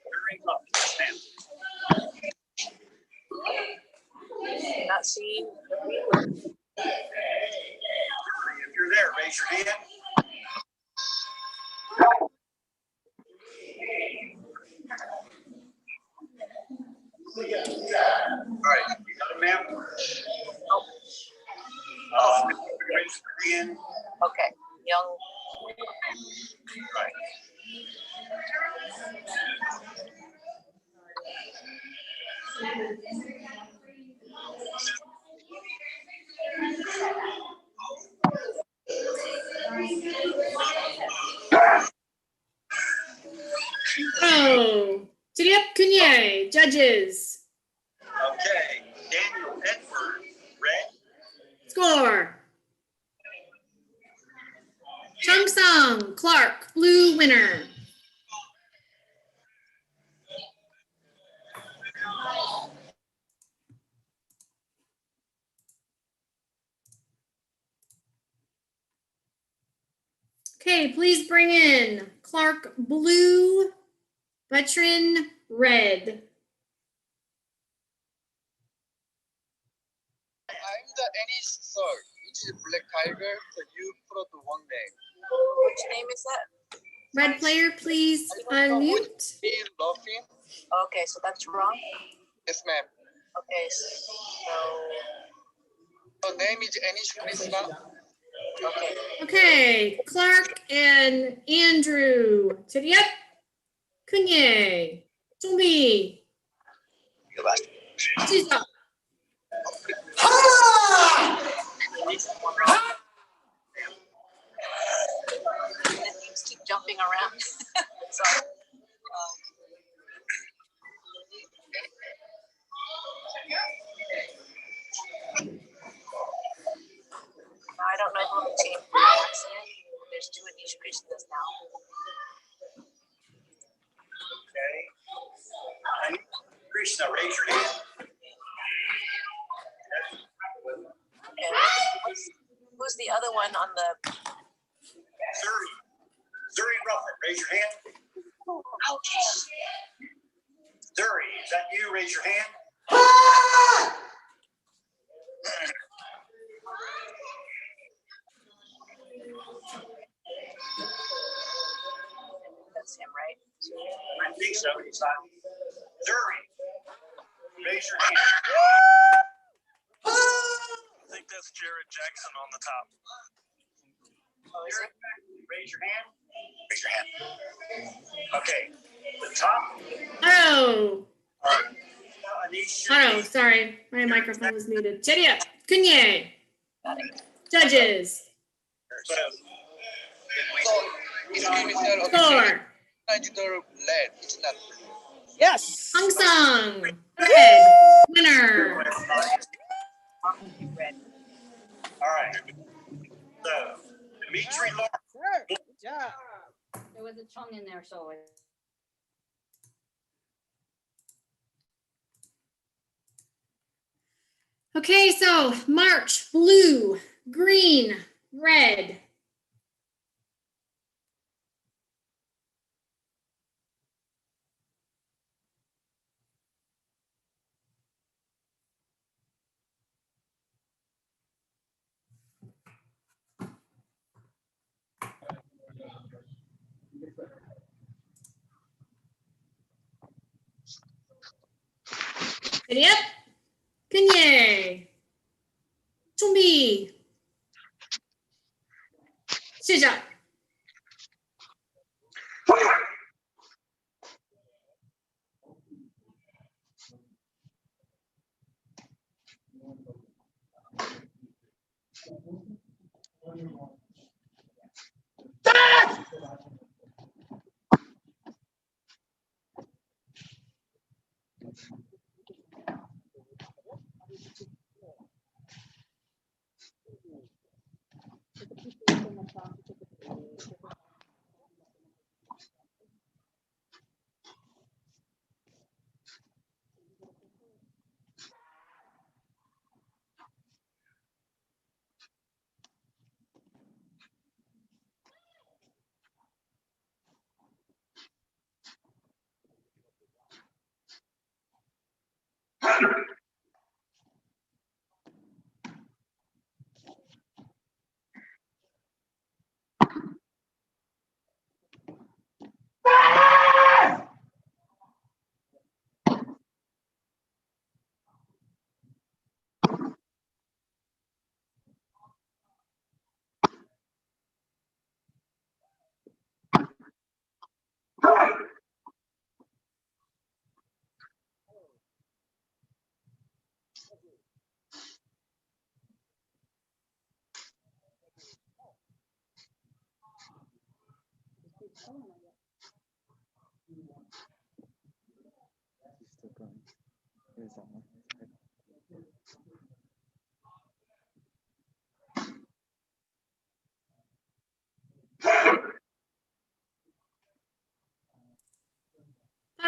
T: Not seeing.
B: If you're there, raise your hand. All right, you got a map? Raise your hand.
T: Okay, young.
B: Right.
A: Oh, Chariot Kunye, judges.
B: Okay, Daniel Edward, red.
A: Score. Chung Sung, Clark, blue, winner. Okay, please bring in Clark, blue, veteran, red.
F: I'm the Ennis third, which is Black Tiger, so you put the one name.
T: Which name is that?
A: Red player, please unmute.
T: Okay, so that's wrong.
F: Yes, ma'am.
T: Okay, so.
F: The name is Ennis Krishna.
T: Okay.
A: Okay, Clark and Andrew. Chariot Kunye. Tumbi.
B: Go back.
A: Chisa.
T: Names keep jumping around. Sorry. I don't know who the team is. There's two Anish Krishnas now.
B: Okay. Krishna, raise your hand.
T: on the.
B: Zuri Ruffin, raise your hand.
T: Okay.
B: Zuri, is that you? Raise your hand.
T: That's him, right?
B: I think so. It's not. Zuri, raise your hand.
C: I think that's Jared Jackson on the top.
B: Zuri, raise your hand. Raise your hand. Okay. The top.
A: Oh,
B: Anish.
A: oh, sorry. My microphone was muted. Chedia, Kunye. Judges. Score.
F: Yes.
A: Hong Sung. Red. Winner.
B: All right. So, Dimitri Lawrence.
D: Sir, good job.
R: There was a tongue in there, so it.
A: Okay, so March, blue, green, red. Yep. Kunye. Chumbi. Shija.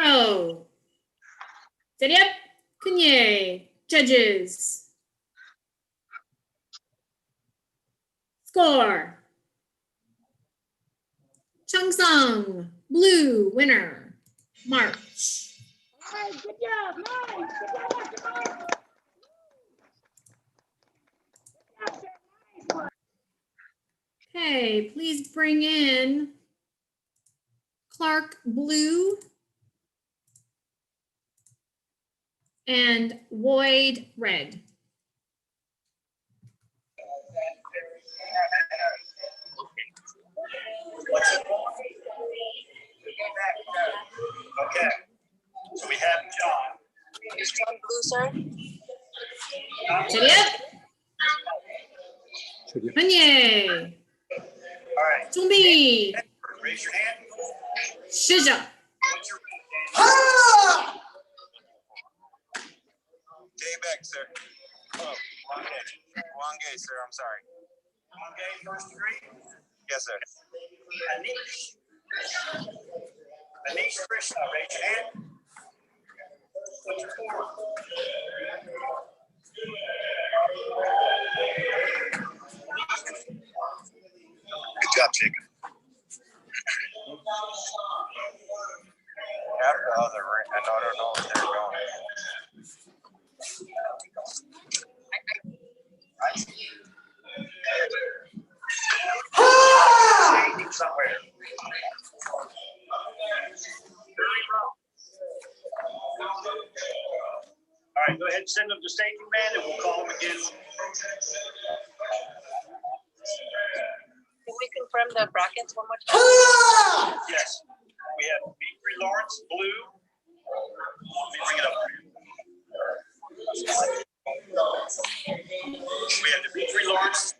A: Oh. Yep. Kunye. Judges. Score. Chung Sung. Blue. Winner. March.
D: All right, good job. Nice. Good job, Dr. Mike. Good job, sir. Nice one.
A: Okay, please bring in Clark Blue and Void Red.
B: Okay. So we have John.
T: Is John blue, sir?
A: Chedia. Kunye.
B: All right.
A: Chumbi.
B: Raise your hand.
A: Shija.
B: What's your name?
C: Day-back, sir. Oh, Wangay, sir. I'm sorry.
B: Wangay, first degree.
C: Yes, sir.
B: Anish Krishna, raise your hand. What's your score? job, Jacob.
C: After the other ring, I don't know if they're going.
B: Somewhere. All right, go ahead and send them to staging man, and we'll call them again.
T: Can we confirm the brackets one more time?
B: Yes, we have B3 Lawrence, blue. Let me bring it up for you. We have the B3 Lawrence.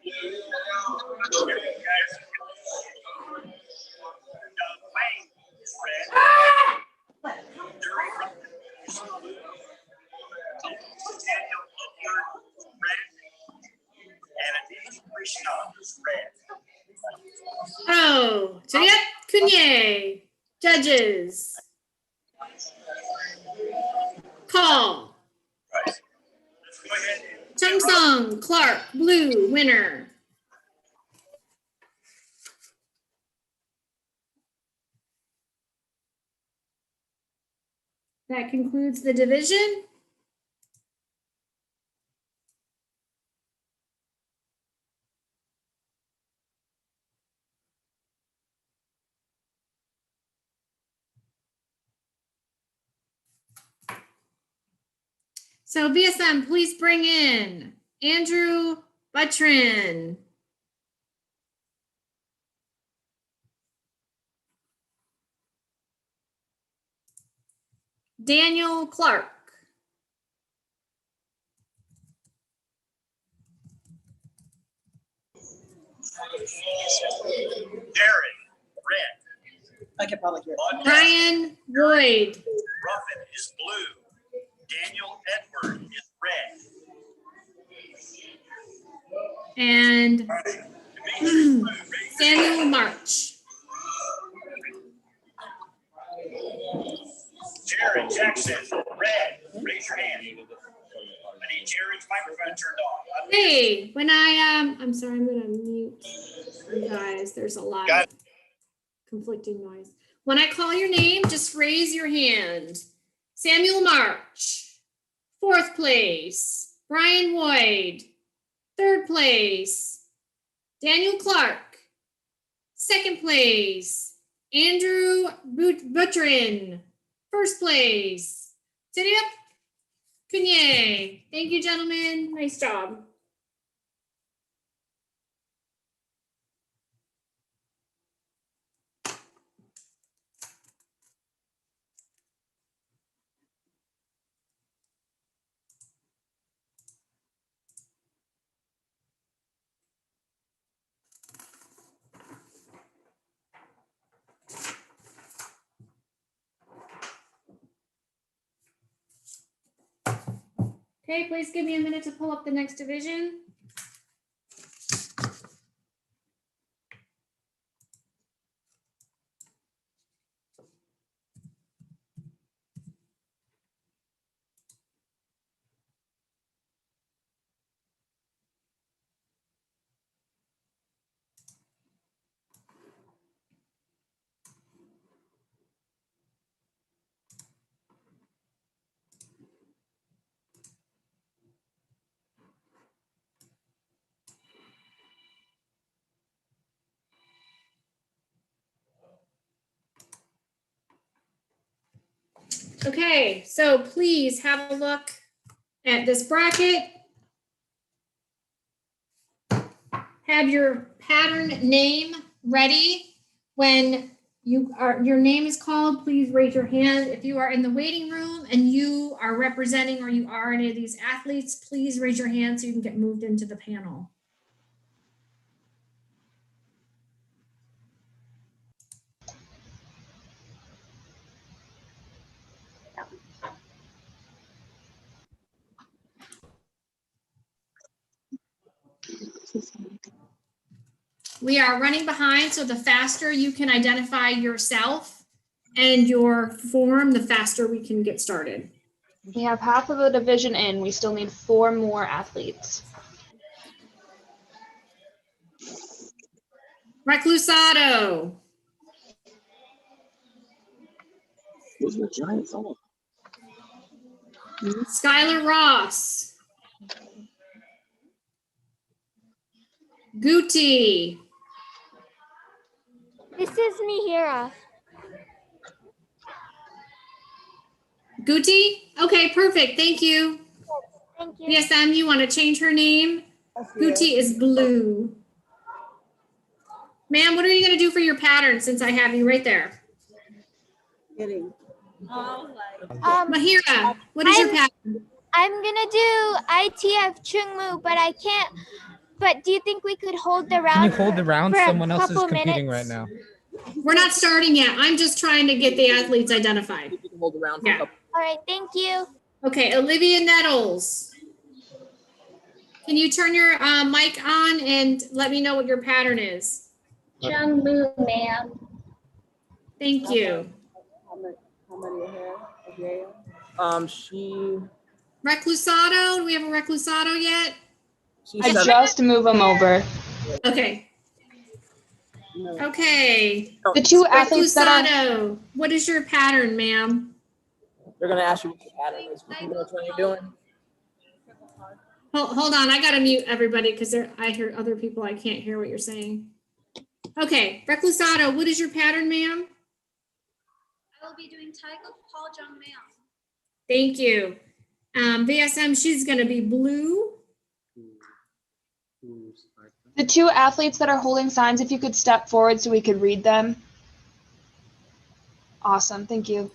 B: Wayne is red. Dury is blue. Daniel Upward is red. And Anish Krishna is red.
A: Oh, so yep, Kunye. Judges. Call.
B: Let's go ahead and
A: Chung Sung, Clark, blue, winner. That concludes the division. So BSM, please bring in Andrew Buttrin. Daniel Clark.
B: Darren, red.
K: I can probably hear it.
A: Brian Lloyd.
B: Ruffin is blue. Daniel Edward is red.
A: And Samuel March.
B: Jared Jackson, red. Raise your hand. I need Jared's microphone turned on.
A: Hey, when I'm sorry, I'm gonna mute you guys. There's a lot of conflicting noise. When I call your name, just raise your hand. Samuel March, 4th place. Brian Lloyd, 3rd place. Daniel Clark, 2nd place. Andrew Buttrin, 1st place. City up, Kunye. Thank you, gentlemen. Nice job. Okay, please give me a minute to pull up the next division. Okay, so please have a look at this bracket. Have your pattern name ready. When your name is called, please raise your hand. If you are in the waiting room and you are representing or you are any of these athletes, please raise your hand so you can get moved into the panel. We are running behind, so the faster you can identify yourself and your form, the faster we can get started.
L: We have half of the division in. We still need 4 more athletes.
A: Reclusado.
I: Those are giants. Oh.
A: Skylar Ross. Guti.
O: This is Mihira.
A: Guti? Okay, perfect. Thank you.
O: Thank you.
A: VSM, you want to change her name? Guti is blue. Ma'am, what are you going to do for your pattern since I have you right there?
K: Kidding.
A: Mahira, what is your pattern?
O: I'm gonna do ITF Chungmu, but I can't. But do you think we could hold the round?
J: Can you hold the round?
O: for a
J: Someone else is
O: couple
J: competing
O: minutes?
J: right now.
A: We're not starting yet. I'm just trying to get the athletes identified.
K: Hold around.
A: Yeah.
O: All right, thank you.
A: Okay, Olivia Nettles. Can you turn your mic on and let me know what your pattern is?
O: Chungmu, ma'am.
A: Thank you.
D: How many hair? She.
A: Reclusado, do we have a reclusado yet?
L: I just move them over.
A: Okay. Okay.
L: The two athletes that are
A: Reclusado, what is your pattern, ma'am?
D: They're gonna ask you what your pattern is. You know which one you're doing?
A: Hold on, I gotta mute everybody because I hear other people. I can't hear what you're saying. Okay, Reclusado, what is your pattern, ma'am?
O: I will be doing Tiger Paul Jong Ma'am.
A: Thank you. VSM, she's gonna be blue.
L: the two athletes that are holding signs, if you could step forward so we could read them. Awesome, thank you.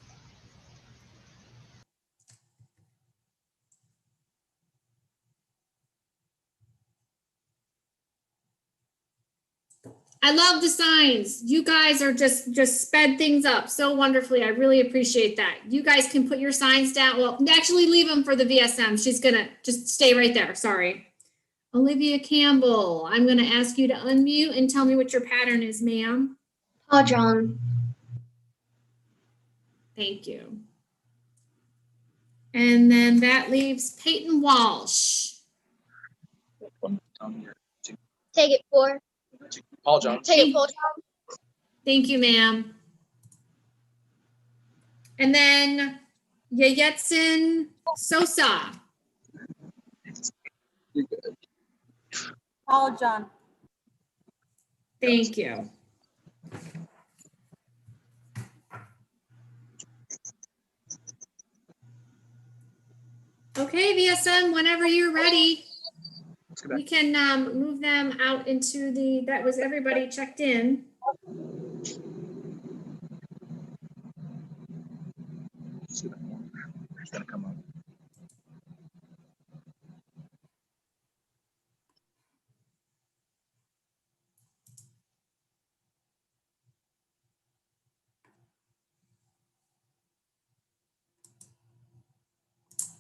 A: I love the signs. You guys are just sped things up so wonderfully. I really appreciate that. You guys can put your signs down. Well, actually leave them for the VSM. She's gonna just stay right there. Sorry. Olivia Campbell, I'm gonna ask you to unmute and tell me what your pattern is, ma'am.
O: Paul Jong.
A: Thank you. And then that leaves Peyton Walsh.
O: Take it 4.
Q: Paul John.
O: Take it Paul Jong.
A: Thank you, ma'am. And then Yayetsin Sosa.
K: Paul John.
A: Thank you. Okay, VSM, whenever you're ready, we can move them out into that was everybody checked in.
I: It's gonna come up.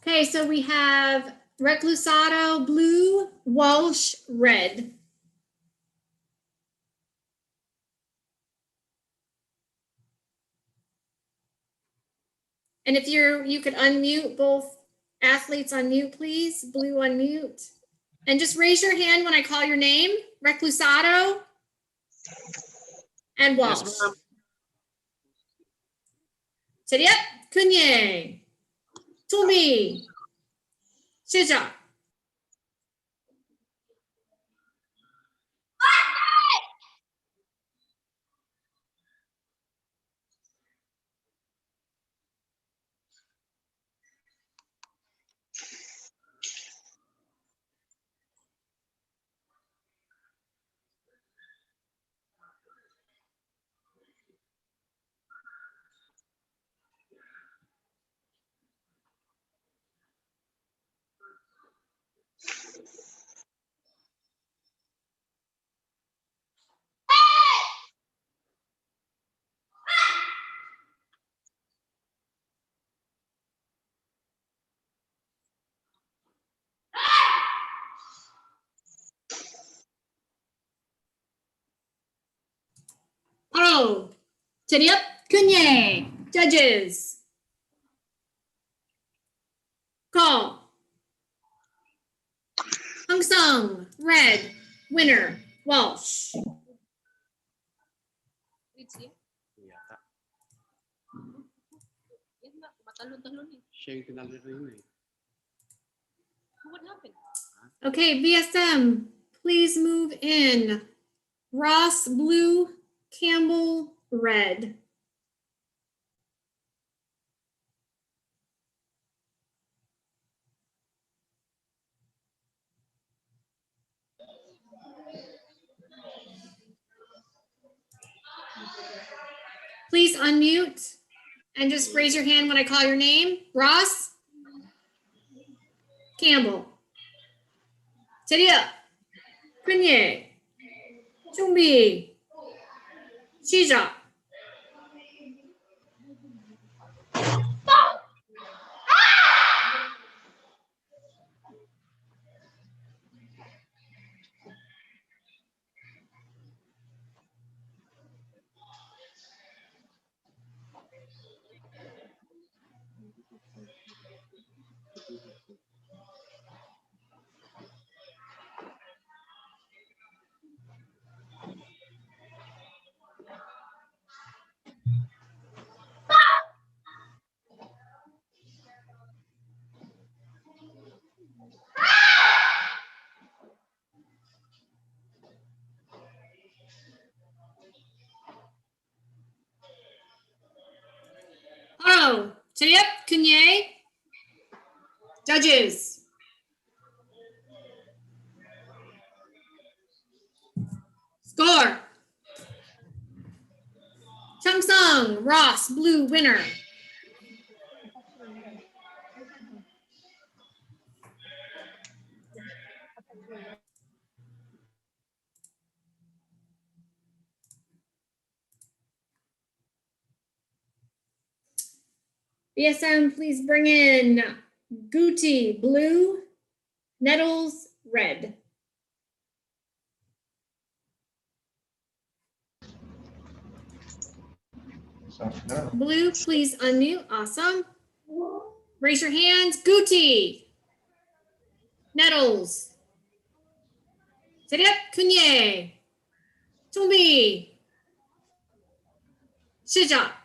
A: Okay, so we have Reclusado blue, Walsh red. And if you could unmute both athletes, unmute please, blue unmute. And just raise your hand when I call your name, Reclusado and Walsh. Seriep, Kunye, Tumi, Shija. Oh, Seriep, Kunye, judges. Call. Hung Sung, red, winner, Walsh.
R: What happened?
A: Okay, BSM, please move in. Ross, blue, Campbell, red. Please unmute and just raise your hand when I call your name. Ross, Campbell. 차렷, 큰예, 준비, 시작. Oh, 차렷, 큰예. Judges. Score. Chung-sung, Ross, blue, winner. BSM, please bring in Guti, blue, Nettles, red. Blue, please unmute. Awesome. Raise your hands. Guti, Nettles. 차렷, 큰예. 준비. 시작.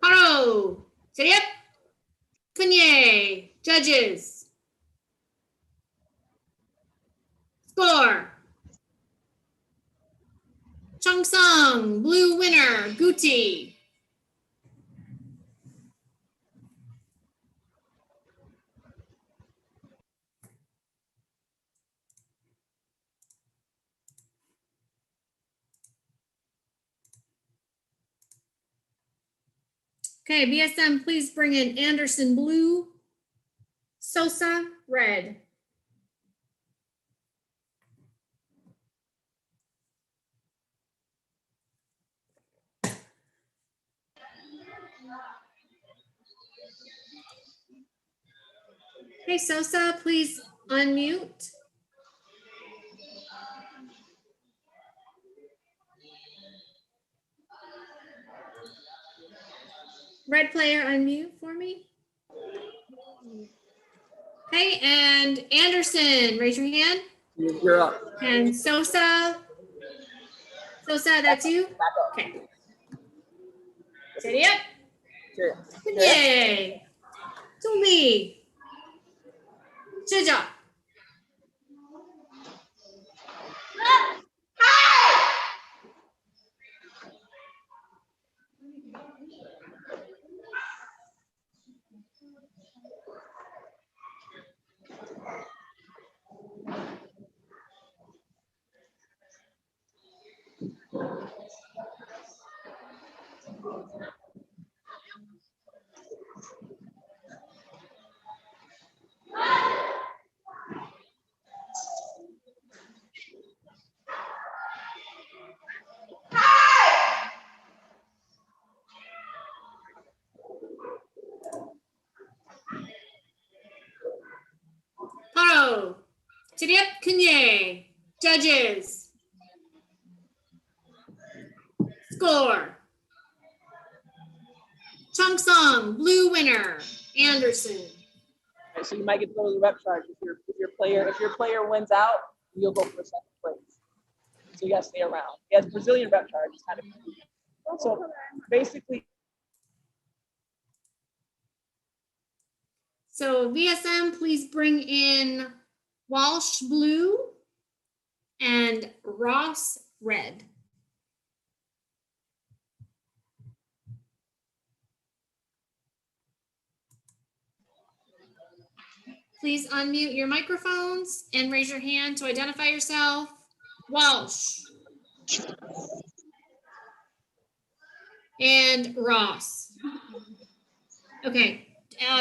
A: 바로 차렷, 큰예. Judges. Score. Chung-sung, blue, winner. Guti. Okay, BSM, please bring in Anderson, blue, Sosa, red. Okay, Sosa, please unmute. Red player, unmute for me. Okay, and Anderson, raise your hand.
M: You're up.
A: And Sosa, that's you? Okay. 차렷, 큰예. 준비. 시작. Tiriep Kunye. Judges. Score. Chung Sung, blue winner. Anderson.
D: Okay, so you might get to go to the rep chart if your player wins out, you'll go for second place. So you gotta stay around. He has Brazilian rep chart. It's kind of so basically.
A: So VSM, please bring in Walsh blue and Ross red. Please unmute your microphones and raise your hand to identify yourself. Walsh. And Ross. Okay,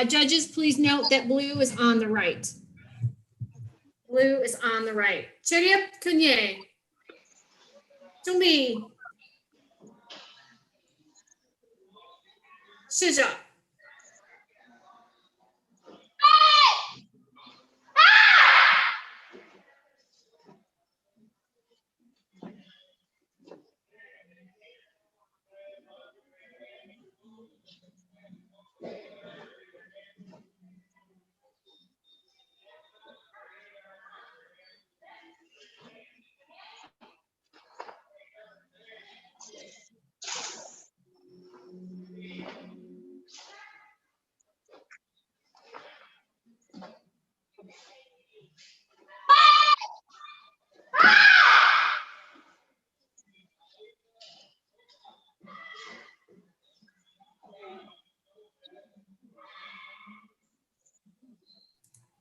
A: judges, please note that blue is on the right. Blue is on the right. Cheriep Kunye. Tumbi. Shija.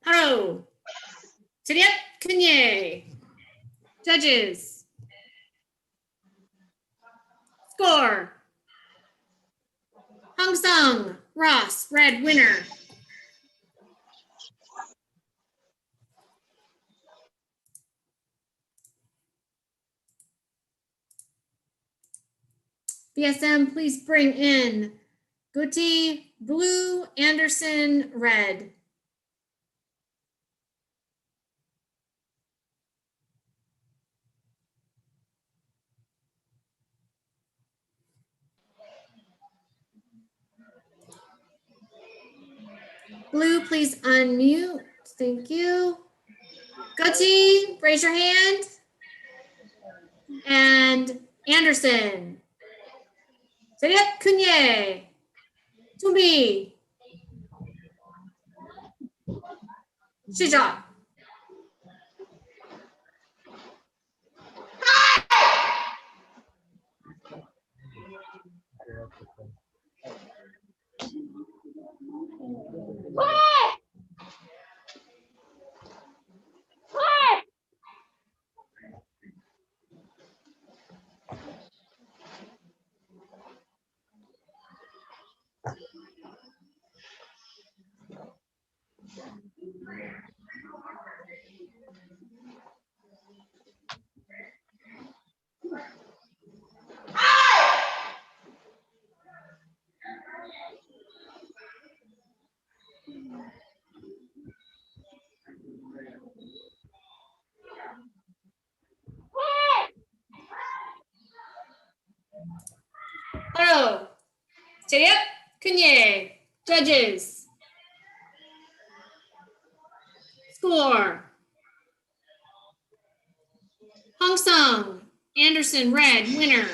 A: Hello. Cheriep Kunye. Judges. Score. Hong Sung, Ross, red winner. BSM, please bring in Guti, blue, Anderson, red. Blue, please unmute. Thank you. Guti, raise your hand. And Anderson. Cheriep Kunye. Tumbi. Shija. Hello. Cheriep Kunye. Judges. Score. Hong Sung, Anderson, red winner.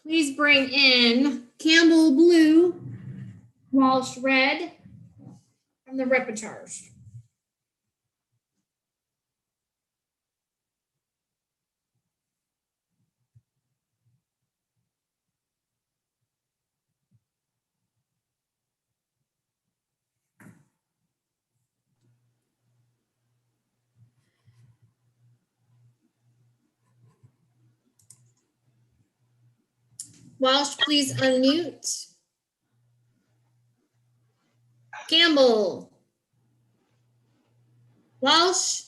A: Please bring in Campbell blue, Walsh red from the repertoire. Walsh, please unmute. Campbell. Walsh.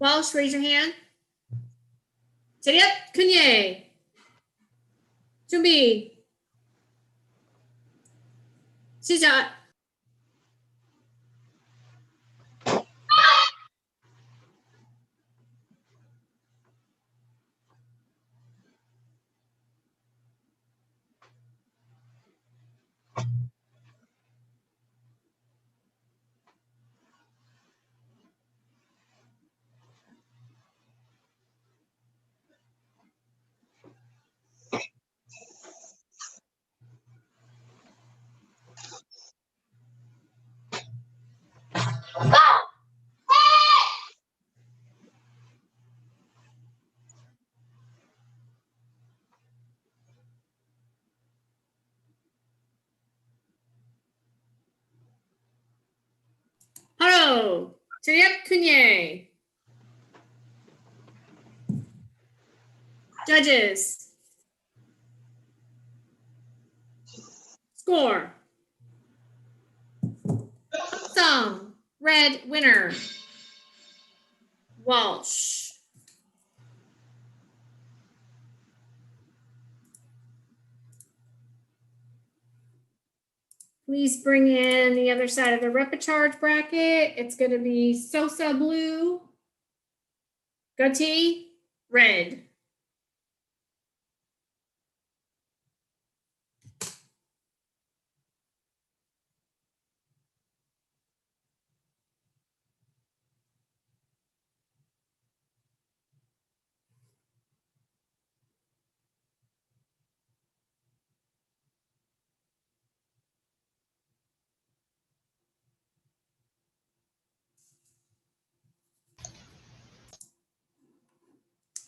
H: Walsh, raise your hand. Tariap, Kunye. 준비. 시작. 바로 트리압 쿤예. Judges. Score. Song. Red winner. Walsh. Please bring in the other side of the replicharge bracket. It's going to be Sosa blue, Gutty red.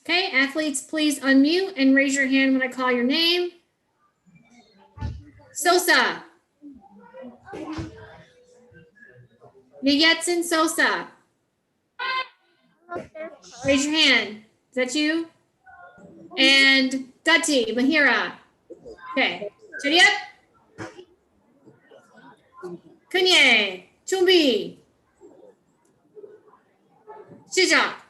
H: Okay, athletes, please unmute and raise your hand when I call your name. Sosa. Yetsin Sosa. Raise your hand. Is that you? And Gutty, Mahira. Okay. Chariot. Kunye. Chumbi. 시작.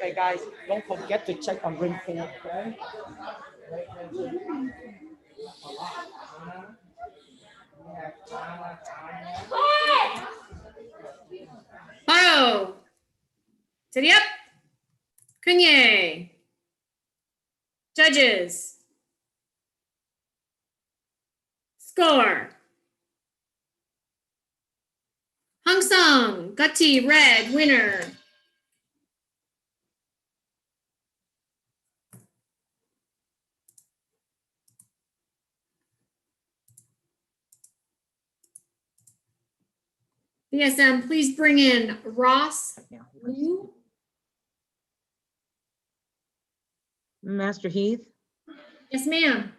D: Okay, guys, don't forget to check on Ring5, okay?
H: 바로. Chariot. Kunye. Judges. Score. Hangsung, Gutty, red, winner. BSM, please bring in Ross. Blue.
U: Master Heath.
H: Yes, ma'am.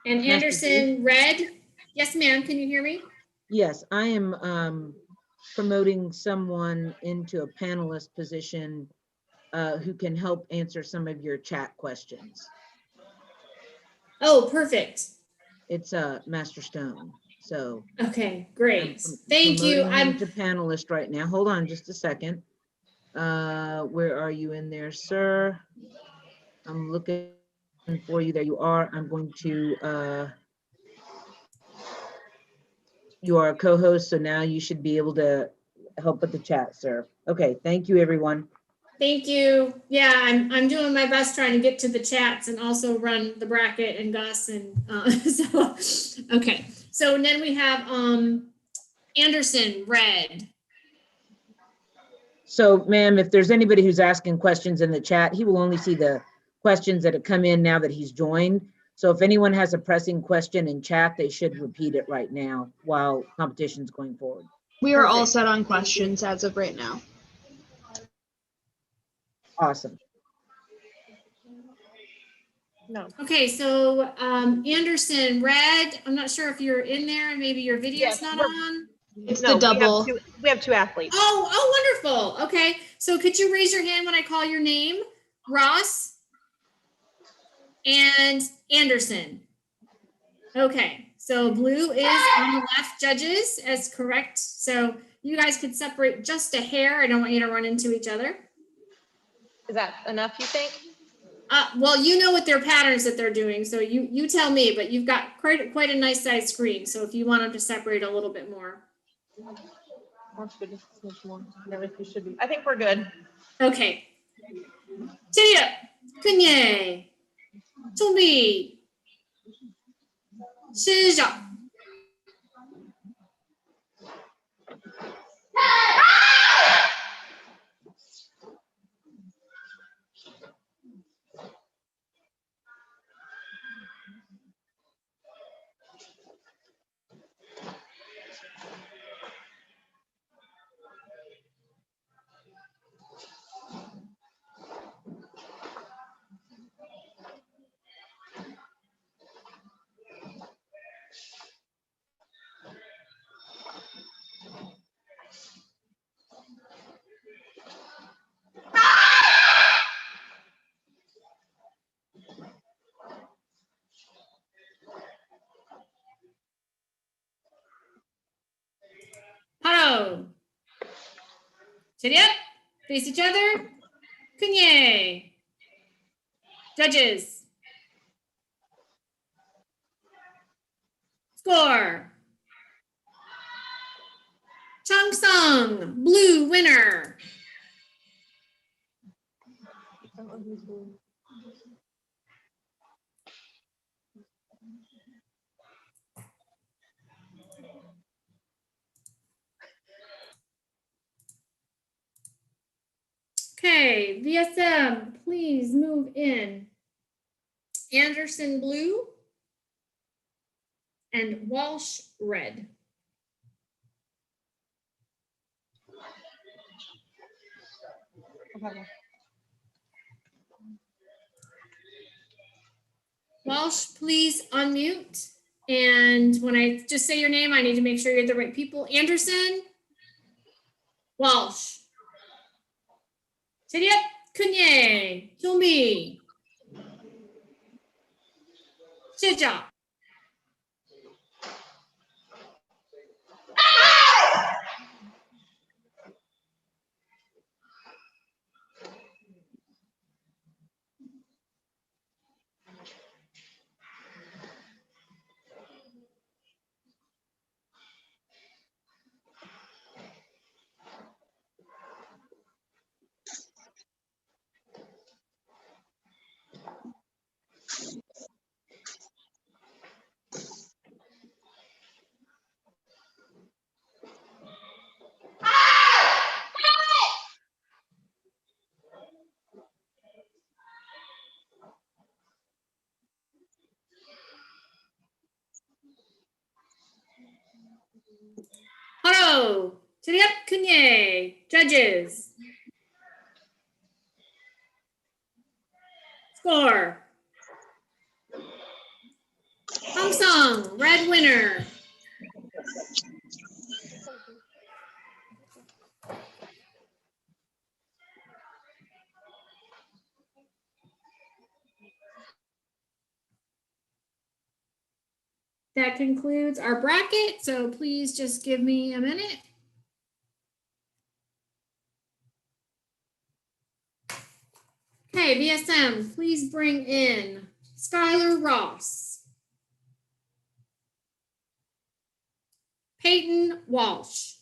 H: And
U: Master
H: Anderson, red. Yes, ma'am. Can you hear me?
U: Yes, I am promoting someone into a panelist position who can help answer some of your chat questions.
H: Oh, perfect.
U: It's Master Stone. So
H: okay, great.
U: Thank you. I'm to panelist right now. Hold on just a second. Where are you in there, sir? I'm looking for you. There you are. I'm going to you are a co-host, so now you should be able to help with the chat, sir. Okay, thank you, everyone.
H: Thank you. Yeah, I'm doing my best trying to get to the chats and also run the bracket and Gus and so okay. So then we have Anderson red.
U: So ma'am, if there's anybody who's asking questions in the chat, he will only see the questions that have come in now that he's joined. So if anyone has a pressing question in chat, they should repeat it right now while competition's going forward.
L: We are all
U: Perfect.
L: set on questions as of right now.
U: Awesome.
D: No.
H: Okay, so Anderson, Red, I'm not sure if you're in there, maybe your video's
D: Yes,
H: not
D: we're-
H: on.
L: It's the double.
D: We have two athletes.
H: Oh, wonderful. Okay, so could you raise your hand when I call your name? Ross and Anderson. Okay, so blue is on the left, judges, as correct. So you guys could separate just a hair. I don't want you to run into each other.
D: Is that enough, you think?
H: Well, you know what their patterns that they're doing, so you tell me, but you've got quite a nice size screen. So if you want them to separate a little bit more.
D: That's good. Should be. I think we're good.
H: Okay. Cheerio. Kunye. Tumbi. Shija. Paro. Cheerio. Face each other. Kunye. Judges. Score. Chung Sung, blue winner. Okay, VSM, please move in. Anderson blue and Walsh red. Walsh, please unmute. And when I just say your name, I need to make sure you're the right people. Anderson, Walsh. Cheerio, Kunye, Hilmi. Shija. Haro, Cheerio, Kunye, judges. Score. Hong Song, red winner. That concludes our bracket, so please just give me a minute. Okay, VSM, please bring in Skylar Ross, Peyton Walsh,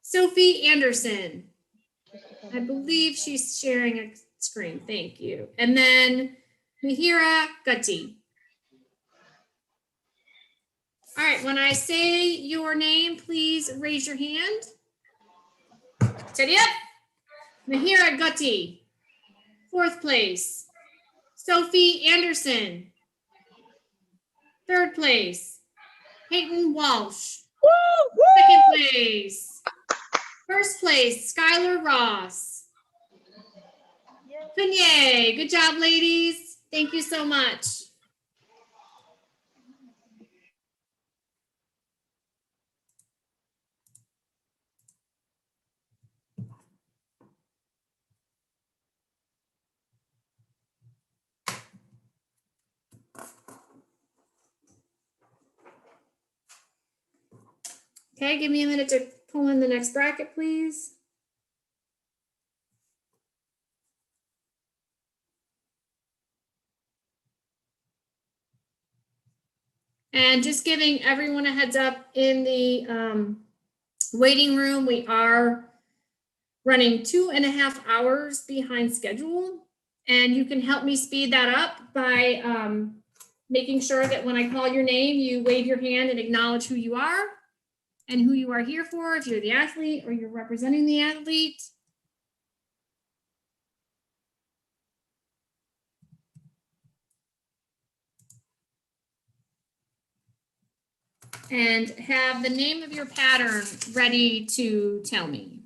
H: Sophie Anderson. I believe she's sharing a screen. Thank you. And then Mihira Gutti. All right, when I say your name, please raise your hand. Steady up. Mahira Gutti. 4th place. Sophie Anderson. 3rd place. Peyton Walsh. 2nd place. 1st place, Skylar Ross. Kunye, good job, ladies. Thank you so much. Okay, give me a minute to pull in the next bracket, please. And just giving everyone a heads up, in the waiting room, we are running 2.5 hours behind schedule. And you can help me speed that up by making sure that when I call your name, you wave your hand and acknowledge who you are and who you are here for, if you're the athlete or you're representing the athlete. And have the name of your pattern ready to tell me.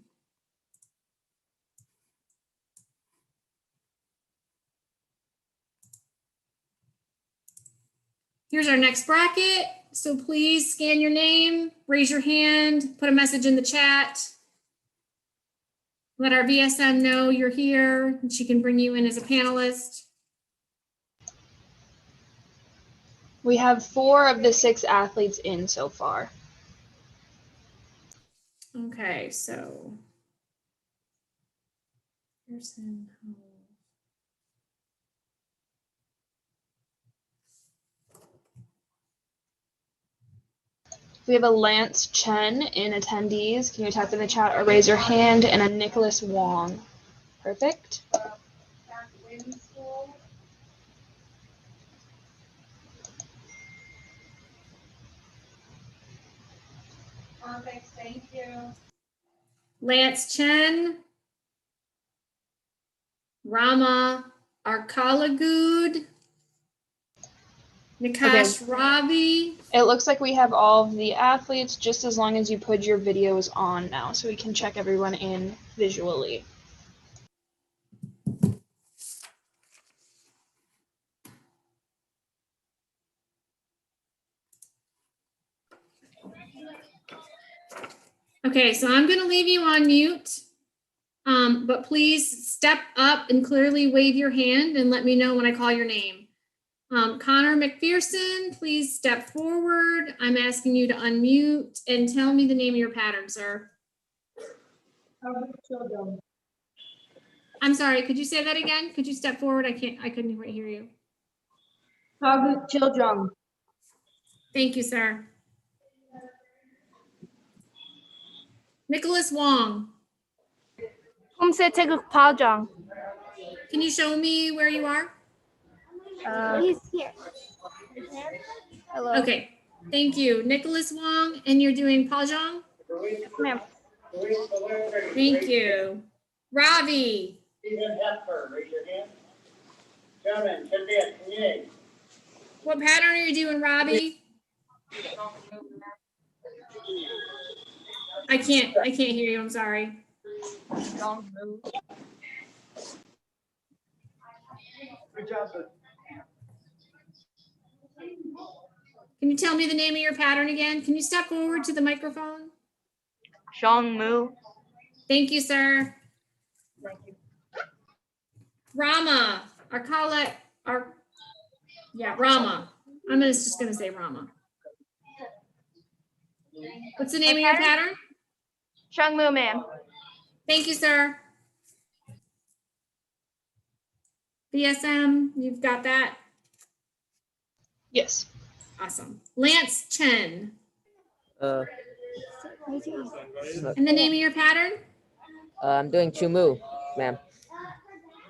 H: Here's our next bracket. So please scan your name, raise your hand, put a message in the chat. Let our VSM know you're here and she can bring you in as a panelist.
L: We have 4 of the 6 athletes in so far.
H: Okay, so. Pearson.
L: We have a Lance Chen in attendees. Can you type in the chat or raise your hand? And a Nicholas Wong. Perfect.
H: Perfect, thank you. Lance Chen, Rama Arkalagud, Nikash Ravi.
L: It looks like we have all of the athletes, just as long as you put your videos on now so we can check everyone in visually.
H: Okay, so I'm going to leave you on mute, but please step up and clearly wave your hand and let me know when I call your name. Connor McPherson, please step forward. I'm asking you to unmute and tell me the name of your pattern, sir. I'm sorry, could you say that again? Could you step forward? I couldn't quite hear you. Thank you, sir. Nicholas Wong. Can you show me where you are?
O: He's here. Hello.
H: Okay, thank you. Nicholas Wong, and you're doing Pajong?
O: Ma'am.
H: Thank you. Ravi.
B: Stephen Hepburn, raise your hand. Gentlemen, Tibet,
H: What pattern are you doing, Robbie? I can't hear you, I'm sorry.
B: Good job, sir.
H: Can you tell me the name of your pattern again? Can you step forward to the microphone?
E: Shang Mu.
H: Thank you, sir. Thank you. Rama, Rama. I'm just gonna say Rama. What's the name of your pattern?
E: Shang Mu, ma'am.
H: Thank you, sir. BSM, you've got that?
L: Yes.
H: Awesome. Lance Chen.
J: And
H: And the name of your pattern?
J: I'm doing Chumu, ma'am.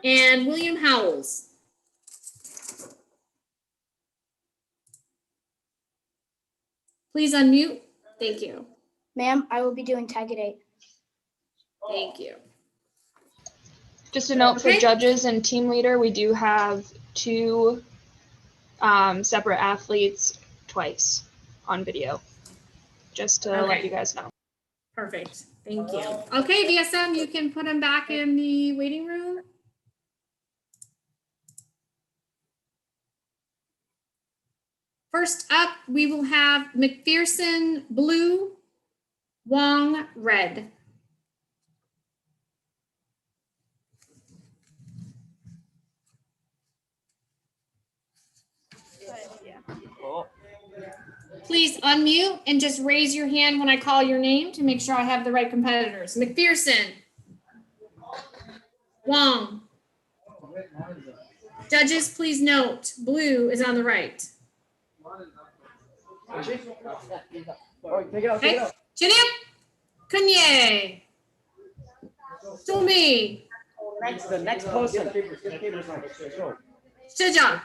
H: And William Howells. please unmute. Thank you.
O: Ma'am, I will be doing tag at 8.
H: Thank you.
L: Just a note for
H: Okay.
L: judges and team leader, we do have 2 separate athletes twice on video, just to let
H: Okay.
L: you guys know.
H: Perfect. Thank you. Okay, VSM, you can put them back in the waiting room. First up, we will have McPherson blue, Wong red. Please unmute and just raise your hand when I call your name to make sure I have the right competitors. McPherson. Wong. Judges, please note, blue is on the right. Okay. Chiniap. Kunye. Tumi.
M: The next person.
H: Shija.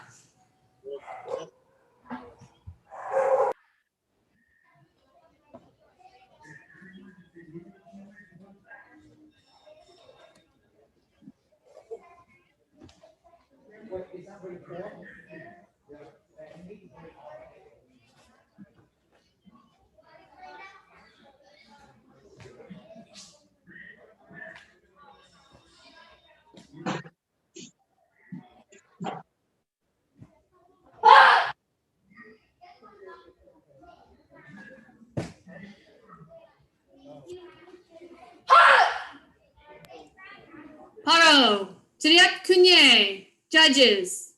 H: Paro. Chiniap Kunye. Judges.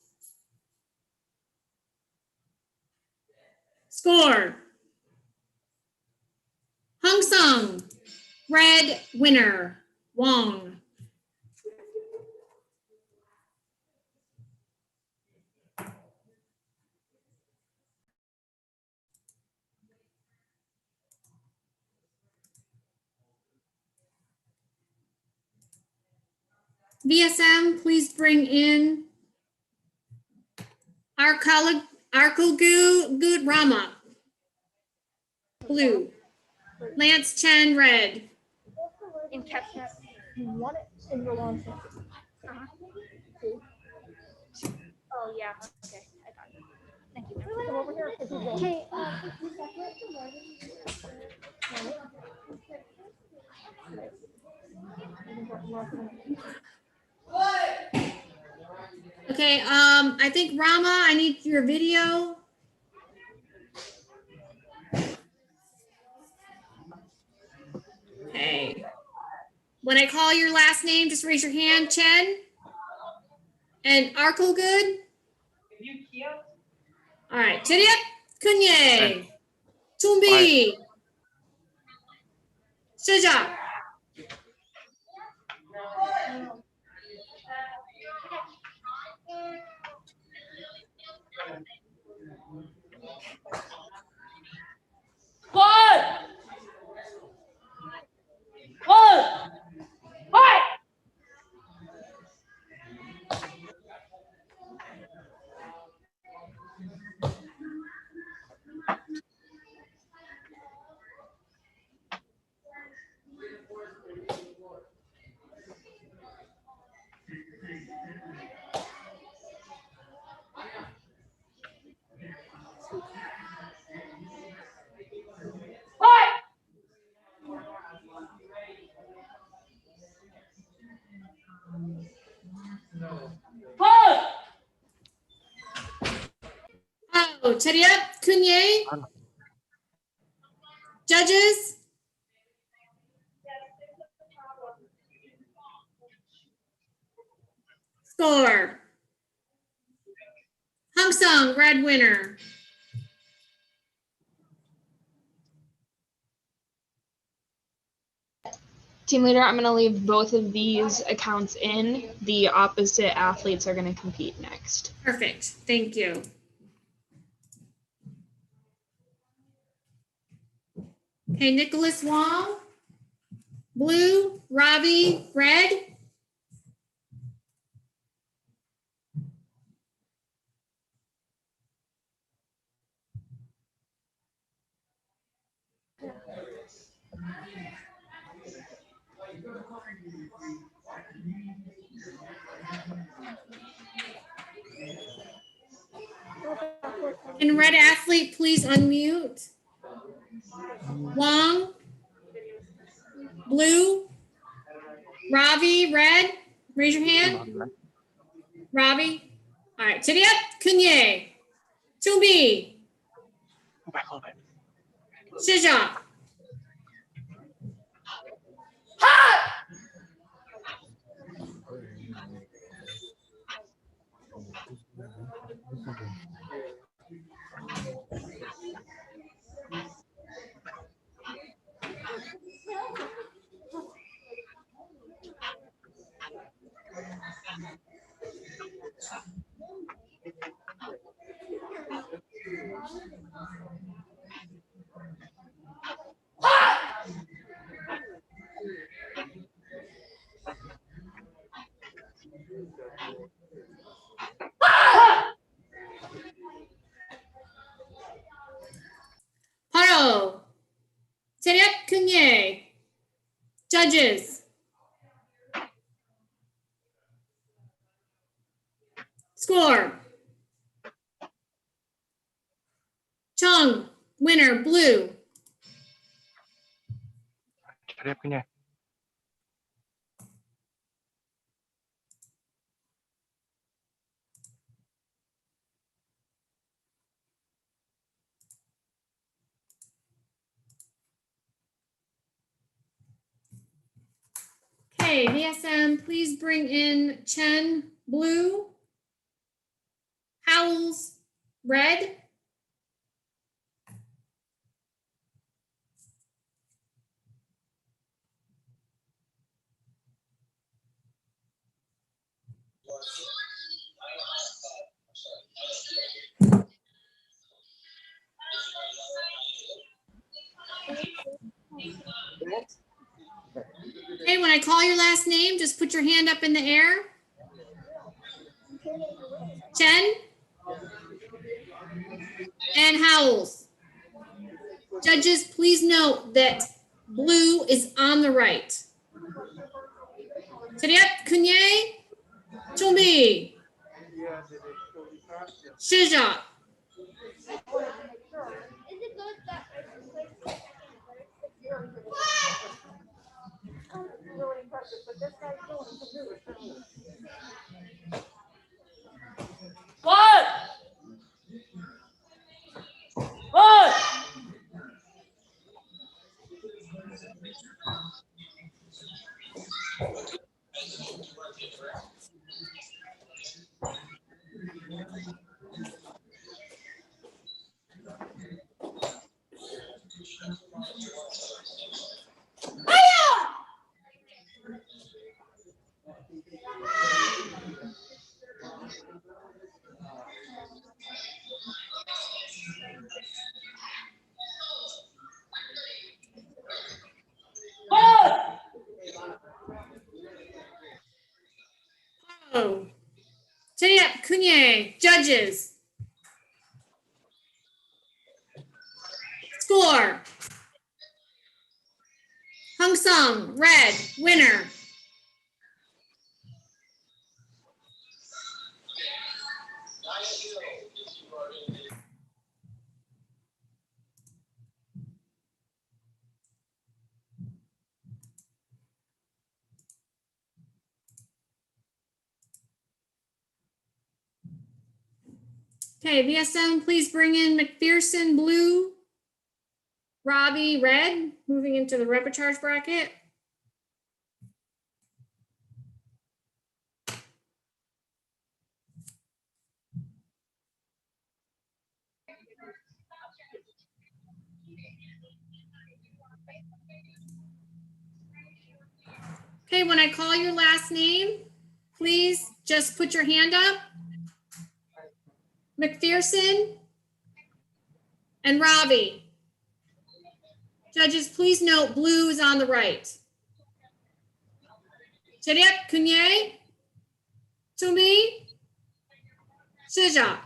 H: Score. Hung Sung. Red winner. Wong. VSM, please bring in Arkogu Good Rama. Blue. Lance Chen red.
O: In caption, you want it in your lawn. Oh, yeah. Okay. I got it. Thank you. Come over here. Okay.
H: Okay, I think Rama, I need your video. Okay. When I call your last name, just raise your hand, Chen. And Arkle good? All right, Chiriap Kunye. Tumbi. Shija. Oh, Chiriap Kunye. Judges. Score. Hung Sung, red winner.
L: Team leader, I'm going to leave both of these accounts in. The opposite athletes are going to compete next.
H: Perfect. Thank you. Okay, Nicholas Wong, blue, Robbie, red. Can red athlete please unmute? Wong, blue, Ravi, red, raise your hand. Ravi. All right, Tidiat, Kunye, Tumbi, Shija. Haro, Tidiat, Kunye. Judges. Score. Chung, winner, blue. Okay, VSM, please bring in Chen, blue. Howells, red. Okay, when I call your last name, just put your hand up in the air. Chen and Howells. Judges, please note that blue is on the right. Tidiat, Kunye, Tumbi, Shija.
D: What? What?
H: Oh. Tidiat, Kunye, judges. Score. Hung Sung, red, winner. Okay, VSM, please bring in McPherson, blue. Robbie, red, moving into the rapid charge bracket. Okay, when I call your last name, please just put your hand up. McPherson and Robbie. Judges, please note blue is on the right. Tidiat, Kunye, Tumi, Shija.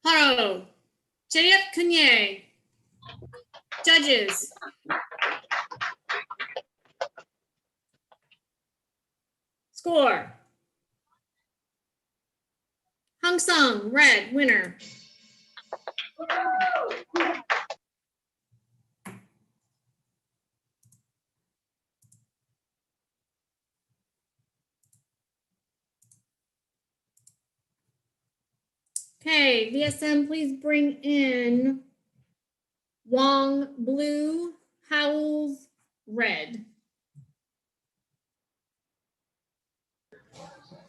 H: Haro. Cheriep Kunye. Judges. Score. Hung Sung, red, winner. Okay, VSM, please bring in Wong, blue, Howells, red.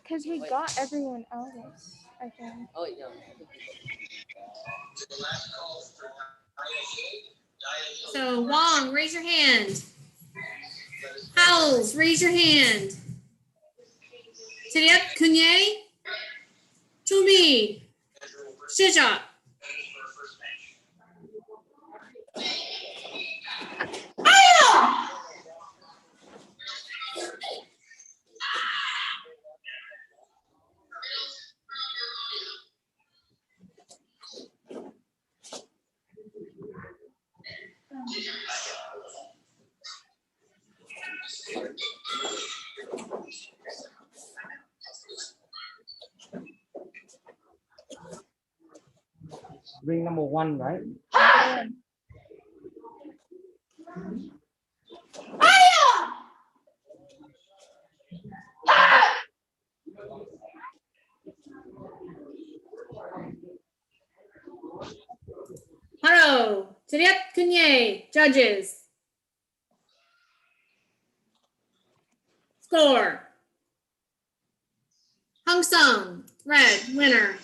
L: Because we got everyone else, I think.
J: Oh, yeah.
H: So Wong, raise your hand. Howells, raise your hand. Cheriep Kunye. Chumi. Shija.
M: Ring number 1, right?
H: Haro. Cheriep Kunye. Judges. Score. Hung Sung, red, winner.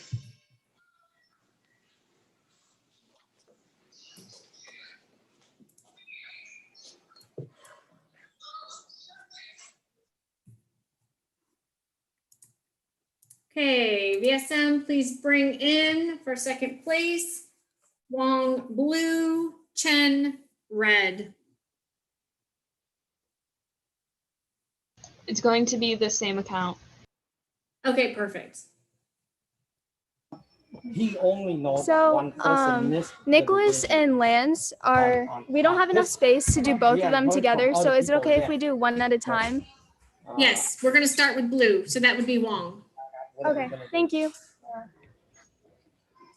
H: Okay, VSM, please bring in for second place, Wong, blue, Chen, red.
L: It's going to be the same account.
H: Okay, perfect.
M: He only knows
L: So,
M: one person missed the
L: Nicholas
M: division.
L: and Lance are, we don't have enough space to do both of them together, so is it okay if we do one at a time?
H: Yes, we're gonna start with blue, so that would be Wong.
L: Okay, thank you.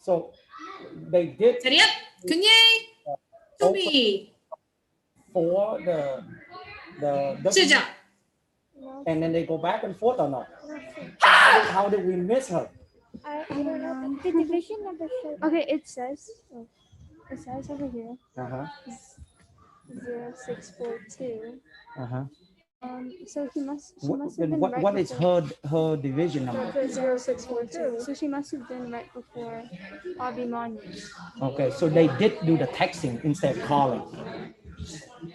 M: So they did
H: Cheriep Kunye. Chumi.
M: for the
H: Shija.
M: and then they go back and forth or not? How did we miss her?
L: I don't know. The division number should. Okay, it says over here. 0642. So she must have been right
M: What is
L: before.
M: her division number?
L: 0642. So she must have been right before Abhimanyu.
M: Okay, so they did do the texting instead of calling,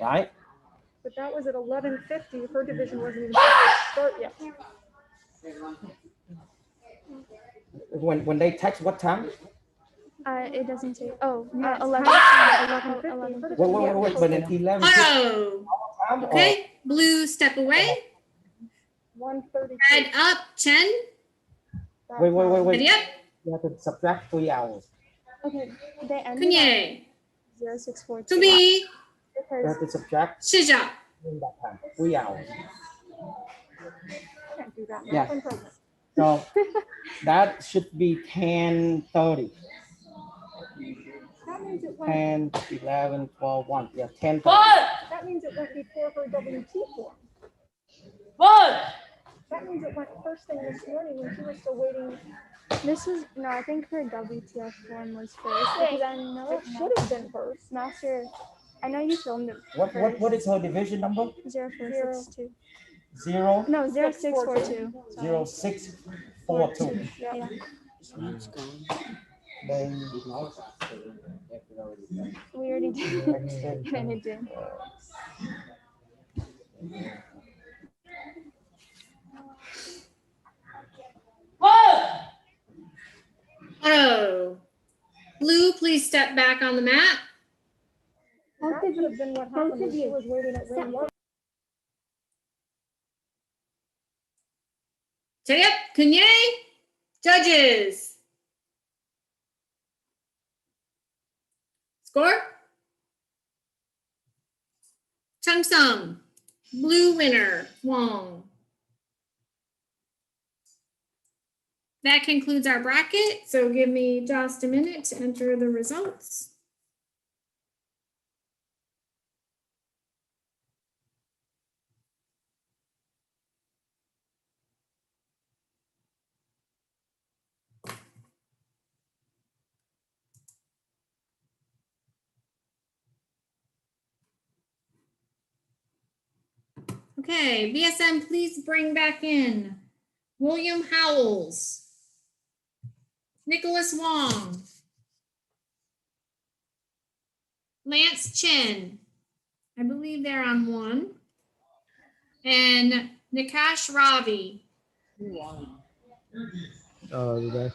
M: right?
S: But that was at 11:50. Her division wasn't even start yet.
M: When they text, what time?
L: It doesn't say. Oh,
S: Yes,
L: 11.
S: 11:50.
M: Wait, but at 11.
H: Haro. Okay, blue, step away.
S: 1:30.
H: Red up, Chen.
M: Wait.
H: Cheriep
M: You have to subtract 3 hours.
L: Okay, they ended
H: Kunye.
L: at 0642.
H: Chumi.
M: You have to subtract
H: Shija.
M: in that time, 3 hours.
S: Can't do that.
M: Yeah. So that should be 10:30.
S: That means it went.
M: 10, 11, 12, 1. Yeah, 10:30.
S: That means it went before her WT form.
N: What?
S: That means it went first thing this morning when she was still waiting.
L: This was no, I think her WTF form was first because I know
S: It should have been first.
L: Master. I know you filmed it.
M: What is her division number?
L: 0462.
M: 0
L: No, 0642.
M: 0642.
L: Yeah.
M: Then
L: We already did. And it did.
H: Haro. Blue, please step back on the mat.
S: That should have been what happened when she was waiting at ring 1.
H: Cheriep Kunye. Judges. Score? Chung Sung, blue winner, Wong. That concludes our bracket, so give me just a minute to enter the results. Okay, VSM, please bring back in William Howells, Nicholas Wong, Lance Chen, I believe they're on one, and Nikash Ravi.
J: Oh, did I?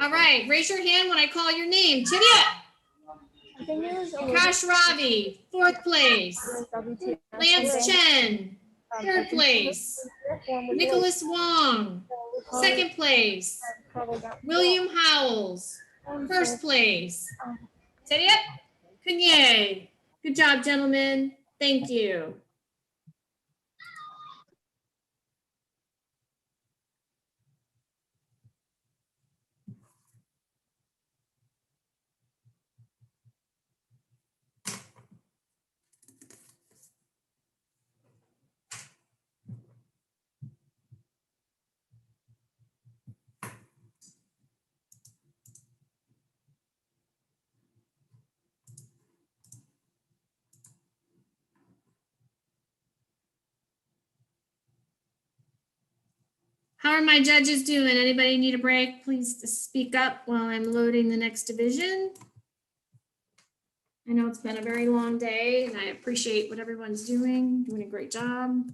H: All right, raise your hand when I call your name. Chidya! Nikash Ravi, 4th place. Lance Chen, 3rd place. Nicholas Wong, 2nd place. William Howells, 1st place. Chidya, Kunye. Good job, gentlemen. Thank you. How are my judges doing? Anybody need a break? Please speak up while I'm loading the next division. I know it's been a very long day and I appreciate what everyone's doing a great job.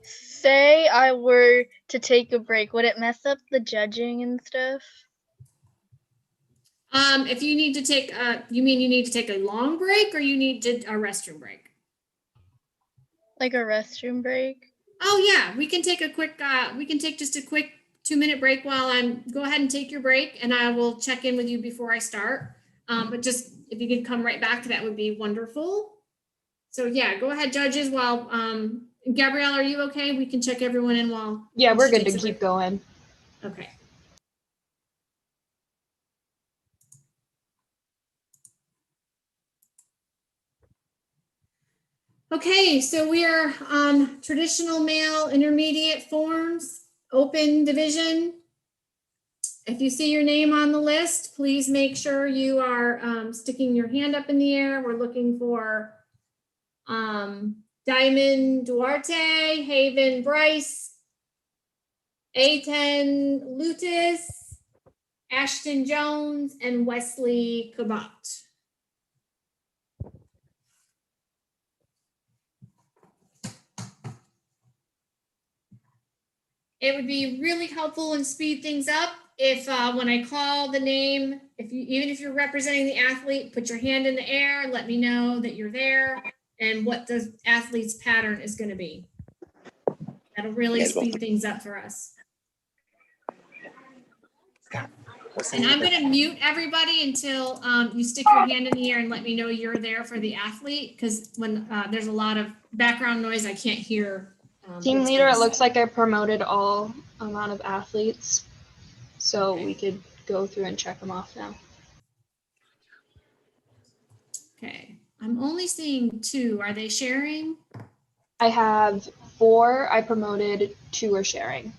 E: Say I were to take a break, would it mess up the judging and stuff?
H: If you need to take, you mean you need to take a long break or you need a restroom break?
E: Like a restroom break?
H: Oh yeah, we can take a quick, we can take just a quick 2-minute break while go ahead and take your break and I will check in with you before I start. But just, if you could come right back, that would be wonderful. So yeah, go ahead, judges, while, Gabrielle, are you okay? We can check everyone in while.
L: Yeah, we're good to keep going.
H: Okay. Okay, so we are on traditional male intermediate forms, open division. If you see your name on the list, please make sure you are sticking your hand up in the air. We're looking for Diamond Duarte, Haven Bryce, A10 Lutis, Ashton Jones, and Wesley Kabat. It would be really helpful and speed things up if when I call the name, even if you're representing the athlete, put your hand in the air, let me know that you're there and what the athlete's pattern is going to be. That'll really speed things up for us. And I'm going to mute everybody until you stick your hand in the air and let me know you're there for the athlete, because when there's a lot of background noise, I can't hear.
L: Team leader, it looks like I promoted all amount of athletes, so we could go through and check them off now.
H: Okay, I'm only seeing 2. Are they sharing?
L: I have 4 I promoted, 2 are sharing.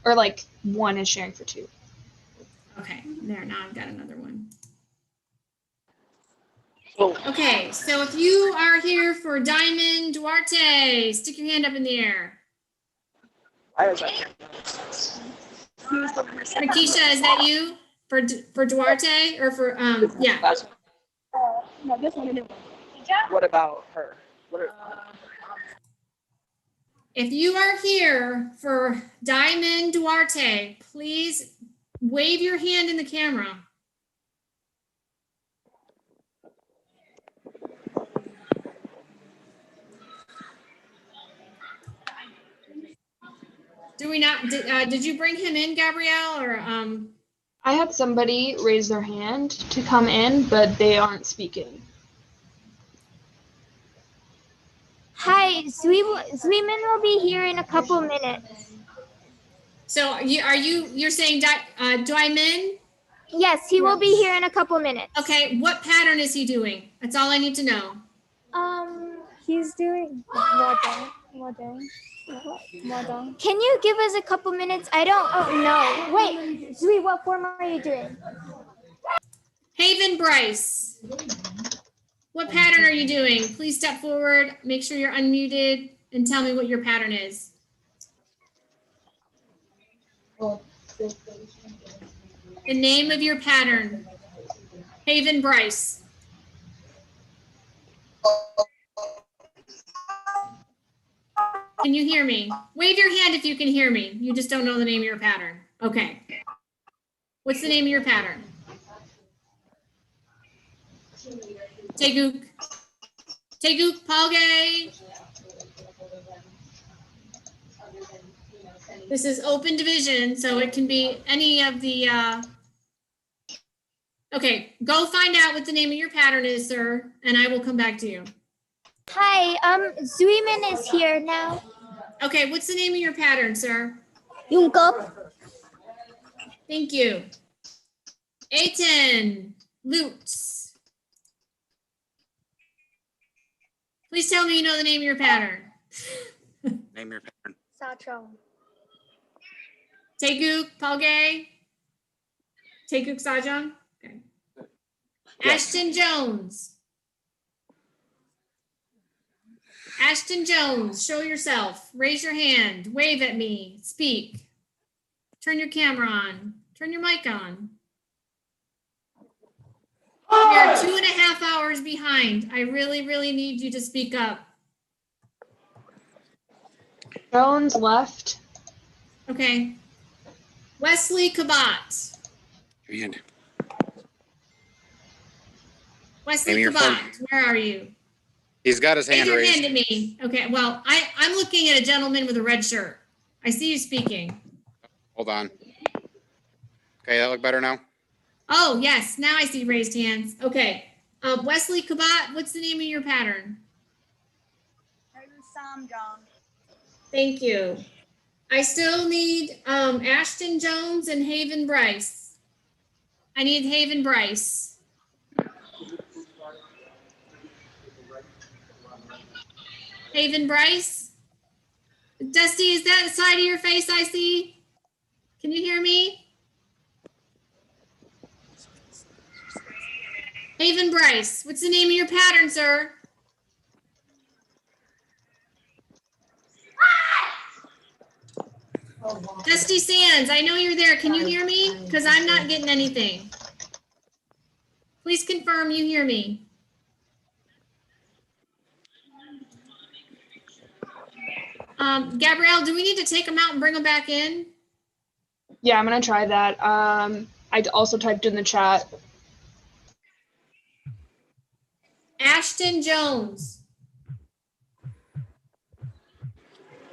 L: Or like 1 is sharing for 2.
H: Okay, there, now I've got another one. Okay, so if you are here for Diamond Duarte, stick your hand up in the air. Makisha, is that you for Duarte or for yeah?
D: No, this one. What about her?
H: If you are here for Diamond Duarte, please wave your hand in the camera. Do we not, did you bring him in, Gabrielle, or,
L: I had somebody raise their hand to come in, but they aren't speaking.
O: Hi, Zweeman will be here in a couple minutes.
H: so you're saying, Dwyman?
O: Yes, he will be here in a couple minutes.
H: Okay, what pattern is he doing? That's all I need to know.
O: He's doing modern. Can you give us a couple minutes? I don't know. Wait, Zui, what form are you doing?
H: Haven Bryce. What pattern are you doing? Please step forward, make sure you're unmuted, and tell me what your pattern is. The name of your pattern. Haven Bryce. Can you hear me? Wave your hand if you can hear me. You just don't know the name of your pattern. Okay. What's the name of your pattern? Teguk. Teguk Palge. This is open division, so it can be any of the, okay, go find out what the name of your pattern is, sir, and I will come back to you.
O: Hi, Zweeman is here now.
H: Okay, what's the name of your pattern, sir?
O: Yungkop.
H: Thank you. Aiton Lutz. Please tell me you know the name of your pattern.
C: Name your pattern.
O: Satro.
H: Teguk Palge. Teguk Sajong. Okay.
C: Yes.
H: Ashton Jones. Ashton Jones, show yourself. Raise your hand. Wave at me. Speak. Turn your camera on. Turn your mic on. We are 2.5 hours behind. I really, really need you to speak up.
L: Jones left.
H: Okay. Wesley Kabat.
C: Your hand.
H: Wesley
C: Name your
H: Kabat,
C: form.
H: where are you?
C: He's got his
H: Raise
C: hand
H: your
C: raised.
H: hand at me. Okay, well, I'm looking at a gentleman with a red shirt. I see you speaking.
C: Hold on. Okay, that look better now?
H: Oh, yes, now I see raised hands. Okay. Wesley Kabat, what's the name of your pattern? Thank you. I still need Ashton Jones and Haven Bryce. I need Haven Bryce. Haven Bryce? Dusty, is that side of your face I see? Can you hear me? Haven Bryce, what's the name of your pattern, sir? Dusty Sands, I know you're there. Can you hear me? Because I'm not getting anything. Please confirm you hear me. Gabrielle, do we need to take them out and bring them back in?
L: Yeah, I'm gonna try that. I also typed in the chat.
H: Ashton Jones.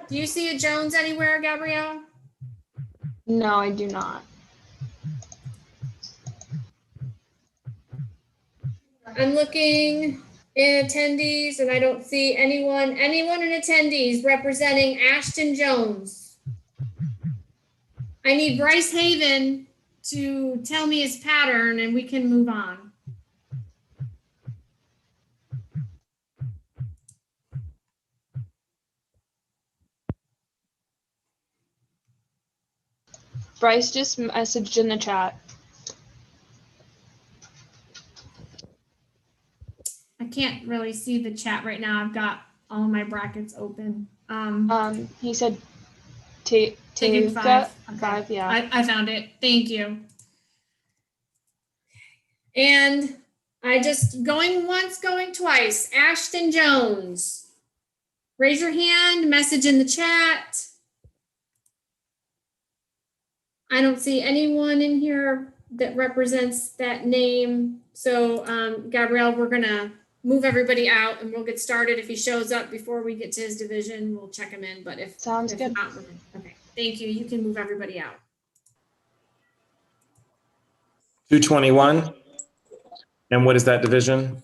H: Do you see a Jones anywhere, Gabrielle?
L: No, I do not.
H: I'm looking in attendees and I don't see anyone in attendees representing Ashton Jones. I need Bryce Haven to tell me his pattern and we can move on.
L: Bryce just messaged in the chat.
H: I can't really see the chat right now. I've got all my brackets open.
L: He said
H: Take it five.
L: Five, yeah.
H: I found it. Thank you. And I just going once, going twice. Ashton Jones. Raise your hand, message in the chat. I don't see anyone in here that represents that name. So Gabrielle, we're gonna move everybody out and we'll get started. If he shows up before we get to his division, we'll check him in. But if
L: sounds good.
H: Not, okay. Thank you. You can move everybody out.
G: 221. And what is that division?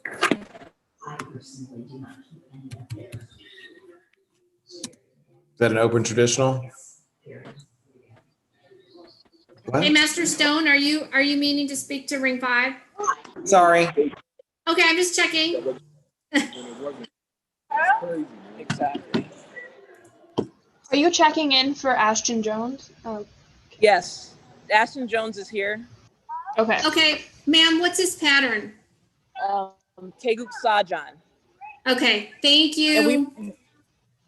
G: Is that an open traditional? What?
H: Hey, Master Stone, are you meaning to speak to Ring 5?
G: Sorry.
H: Okay, I'm just checking.
D: Exactly.
L: Are you checking in for Ashton Jones? Oh,
D: Yes. Ashton Jones is here.
L: okay.
H: Okay, ma'am, what's his pattern?
D: Teguk Sajan.
H: Okay, thank you.
D: And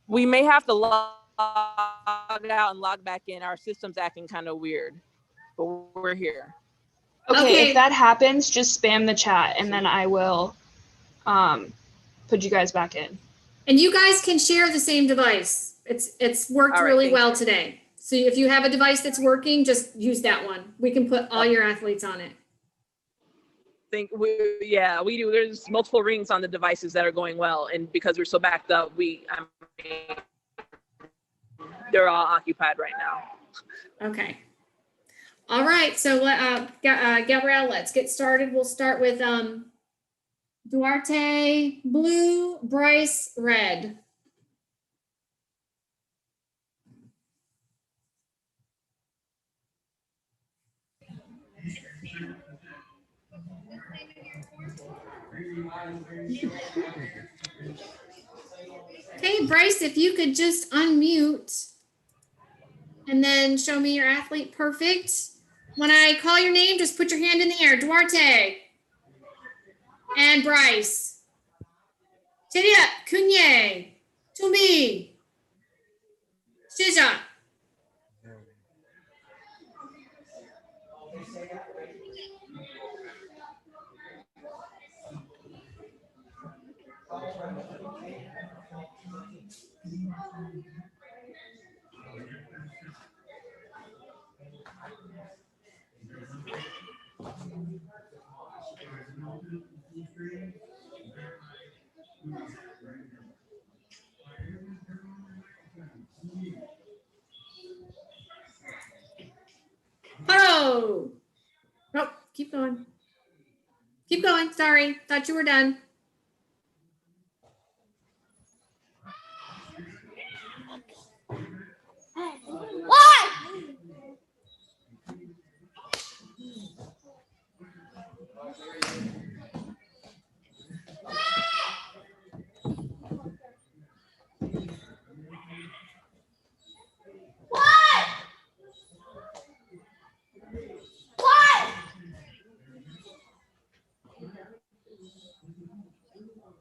D: we may have to log out and log back in. Our system's acting kind of weird, but we're here.
L: Okay, if that happens, just spam the chat and then I will put you guys back in.
H: And you guys can share the same device. It's worked
D: All right,
H: really
D: thank
H: well
D: you.
H: today. So if you have a device that's working, just use that one. We can put all your athletes on it.
D: We do. There's multiple rings on the devices that are going well, and because we're so backed up, they're all occupied right now.
H: Okay. All right. So Gabrielle, let's get started. We'll start with Duarte blue, Bryce red. Okay, Bryce, if you could just unmute and then show me your athlete. Perfect. When I call your name, just put your hand in the air. Duarte and Bryce. Tiria, Kunye, Tumi, Shija. Oh, nope, keep going. Keep going, sorry, thought you were done.
O: What?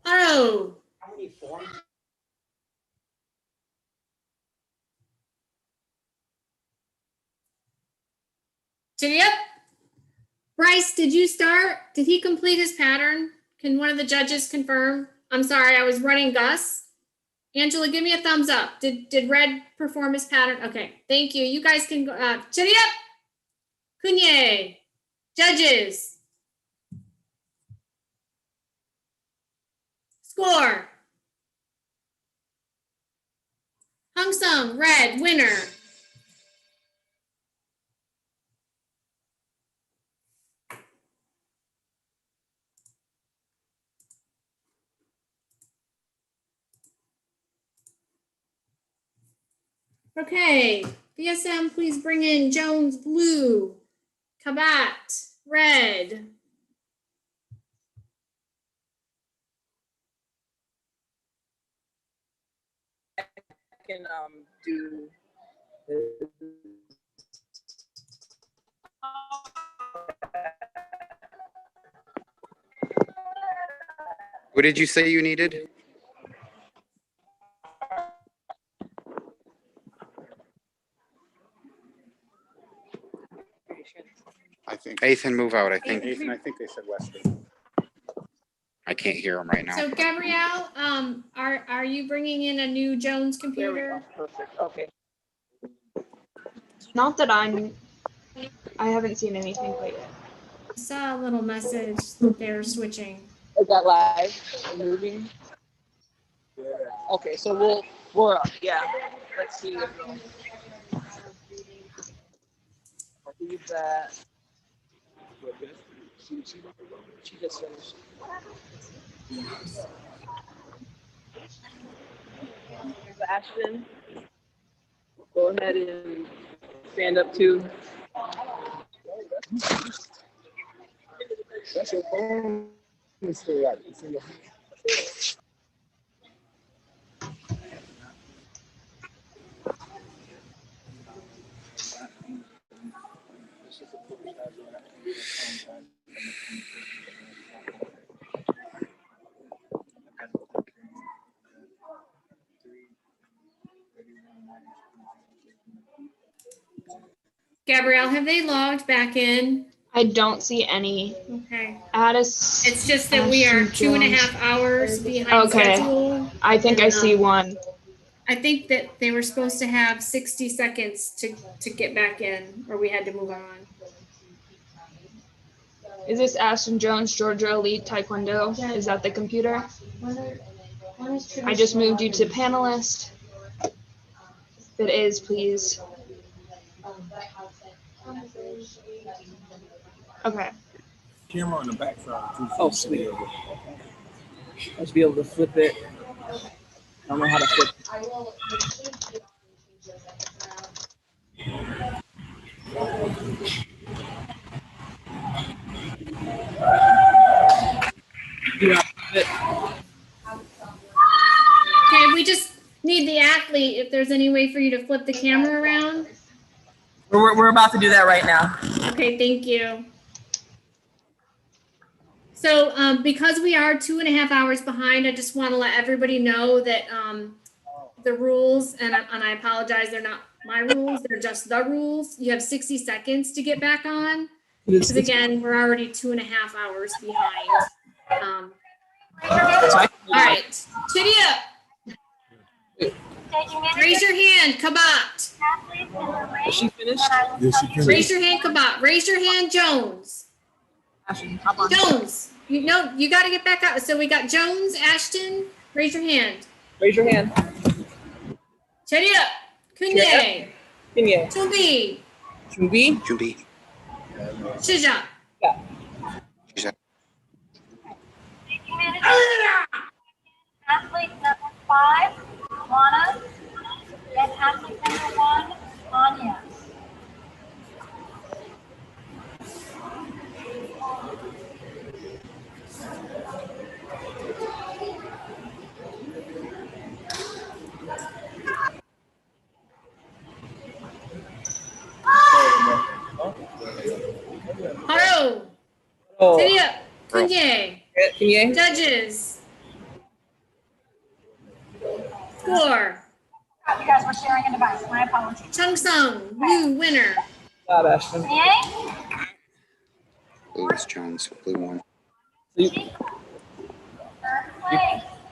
H: Oh. Yep. Bryce, did you start? Did he complete his pattern? Can one of the judges confirm? I'm sorry, I was running Gus. Angela, give me a thumbs up. Did Red perform his pattern? Okay, thank you. You guys can go. Chidi up. Kunye. Judges. Score. Hung Sung, Red, winner. Okay, BSM, please bring in Jones blue, Kabat red.
D: I can do.
V: What did you say you needed? I think Ethan, move out. I think
Q: Ethan, I think they said Western.
V: I can't hear him right now.
H: So Gabrielle, are you bringing in a new Jones computer?
D: Perfect. Okay.
L: Not that I haven't seen anything quite yet.
H: I saw a little message that they're switching.
D: Is that live? Moving? Okay, so we're up. Yeah. Let's see. believe that she just finished. Ashton, go ahead and stand up too.
M: That's your phone. Stay out. It's in your
H: Gabrielle, have they logged back in?
L: I don't see any.
H: Okay.
L: Addis.
H: It's just that we are 2.5 hours behind schedule.
L: I think I see one.
H: I think that they were supposed to have 60 seconds to get back in, or we had to move on.
L: Is this Ashton Jones, Georgia Elite Taekwondo? Is that the computer? I just moved you to panelist. If it is, please. Okay.
M: camera on the back side.
D: Oh, sweet. I should be able to flip it. I don't know how to flip it.
H: Okay, we just need the athlete. If there's any way for you to flip the camera around.
D: We're about to do that right now.
H: Okay, thank you. So because we are 2.5 hours behind, I just want to let everybody know that the rules, and I apologize, they're not my rules, they're just the rules. You have 60 seconds to get back on. Because again, we're already 2.5 hours behind. All right, Chitty up. Raise your hand, Kabat.
D: Is she finished?
M: Yes, she finished.
H: Raise your hand, Kabat. Raise your hand, Jones. Jones, you know, you got to get back up. So we got Jones, Ashton, raise your hand.
D: Raise your hand.
H: Chitty up. Kunye.
D: Kunye.
H: Chumbi.
D: Chumbi.
V: Chumbi.
H: Shija.
D: Yeah.
V: Shija.
T: Athlete number 5, Lana, and athlete number 1, Anya.
H: Haro.
D: Oh.
H: Chitty up. Kunye.
D: Kunye.
T: Judges.
H: Score.
T: You guys were sharing a device. My apologies.
H: Chung Sung, blue winner.
D: Not Ashton.
V: Blue is Jones. Blue one.
D: You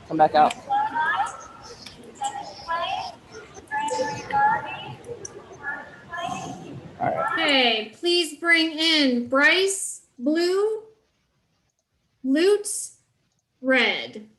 D: come back out. All right.
H: Okay, please bring in Bryce, blue, Lutz, red.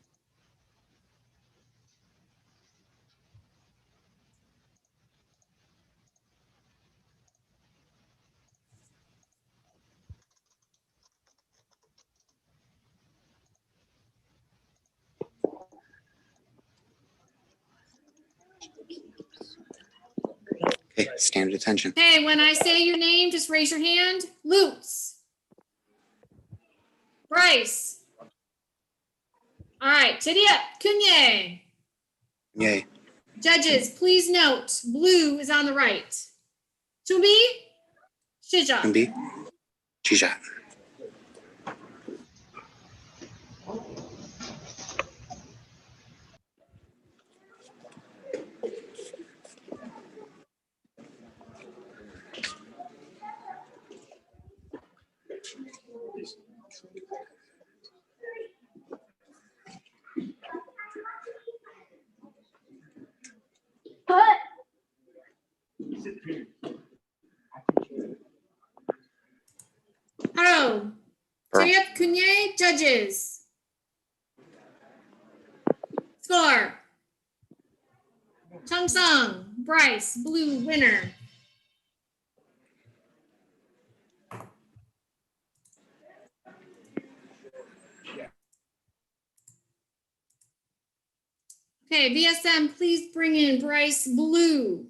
V: Okay, stand at attention.
H: Hey, when I say your name, just raise your hand. Lutz. Bryce. All right, Chitty up. Kunye.
V: Yay.
H: Judges, please note, blue is on the right. Chumbi. Shija.
V: Chumbi. Shija.
H: Hello. Chitty up. Kunye. Judges. Score. Chung Sung, Bryce, blue winner. Okay, VSM, please bring in Bryce blue.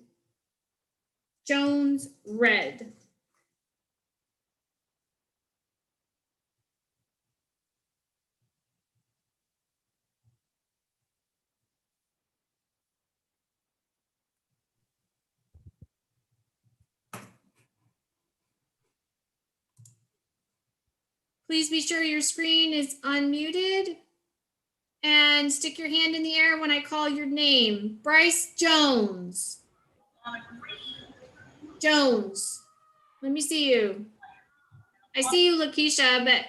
H: Jones red. Please be sure your screen is unmuted and stick your hand in the air when I call your name. Bryce Jones. Jones. Let me see you. I see you, Lakeisha, but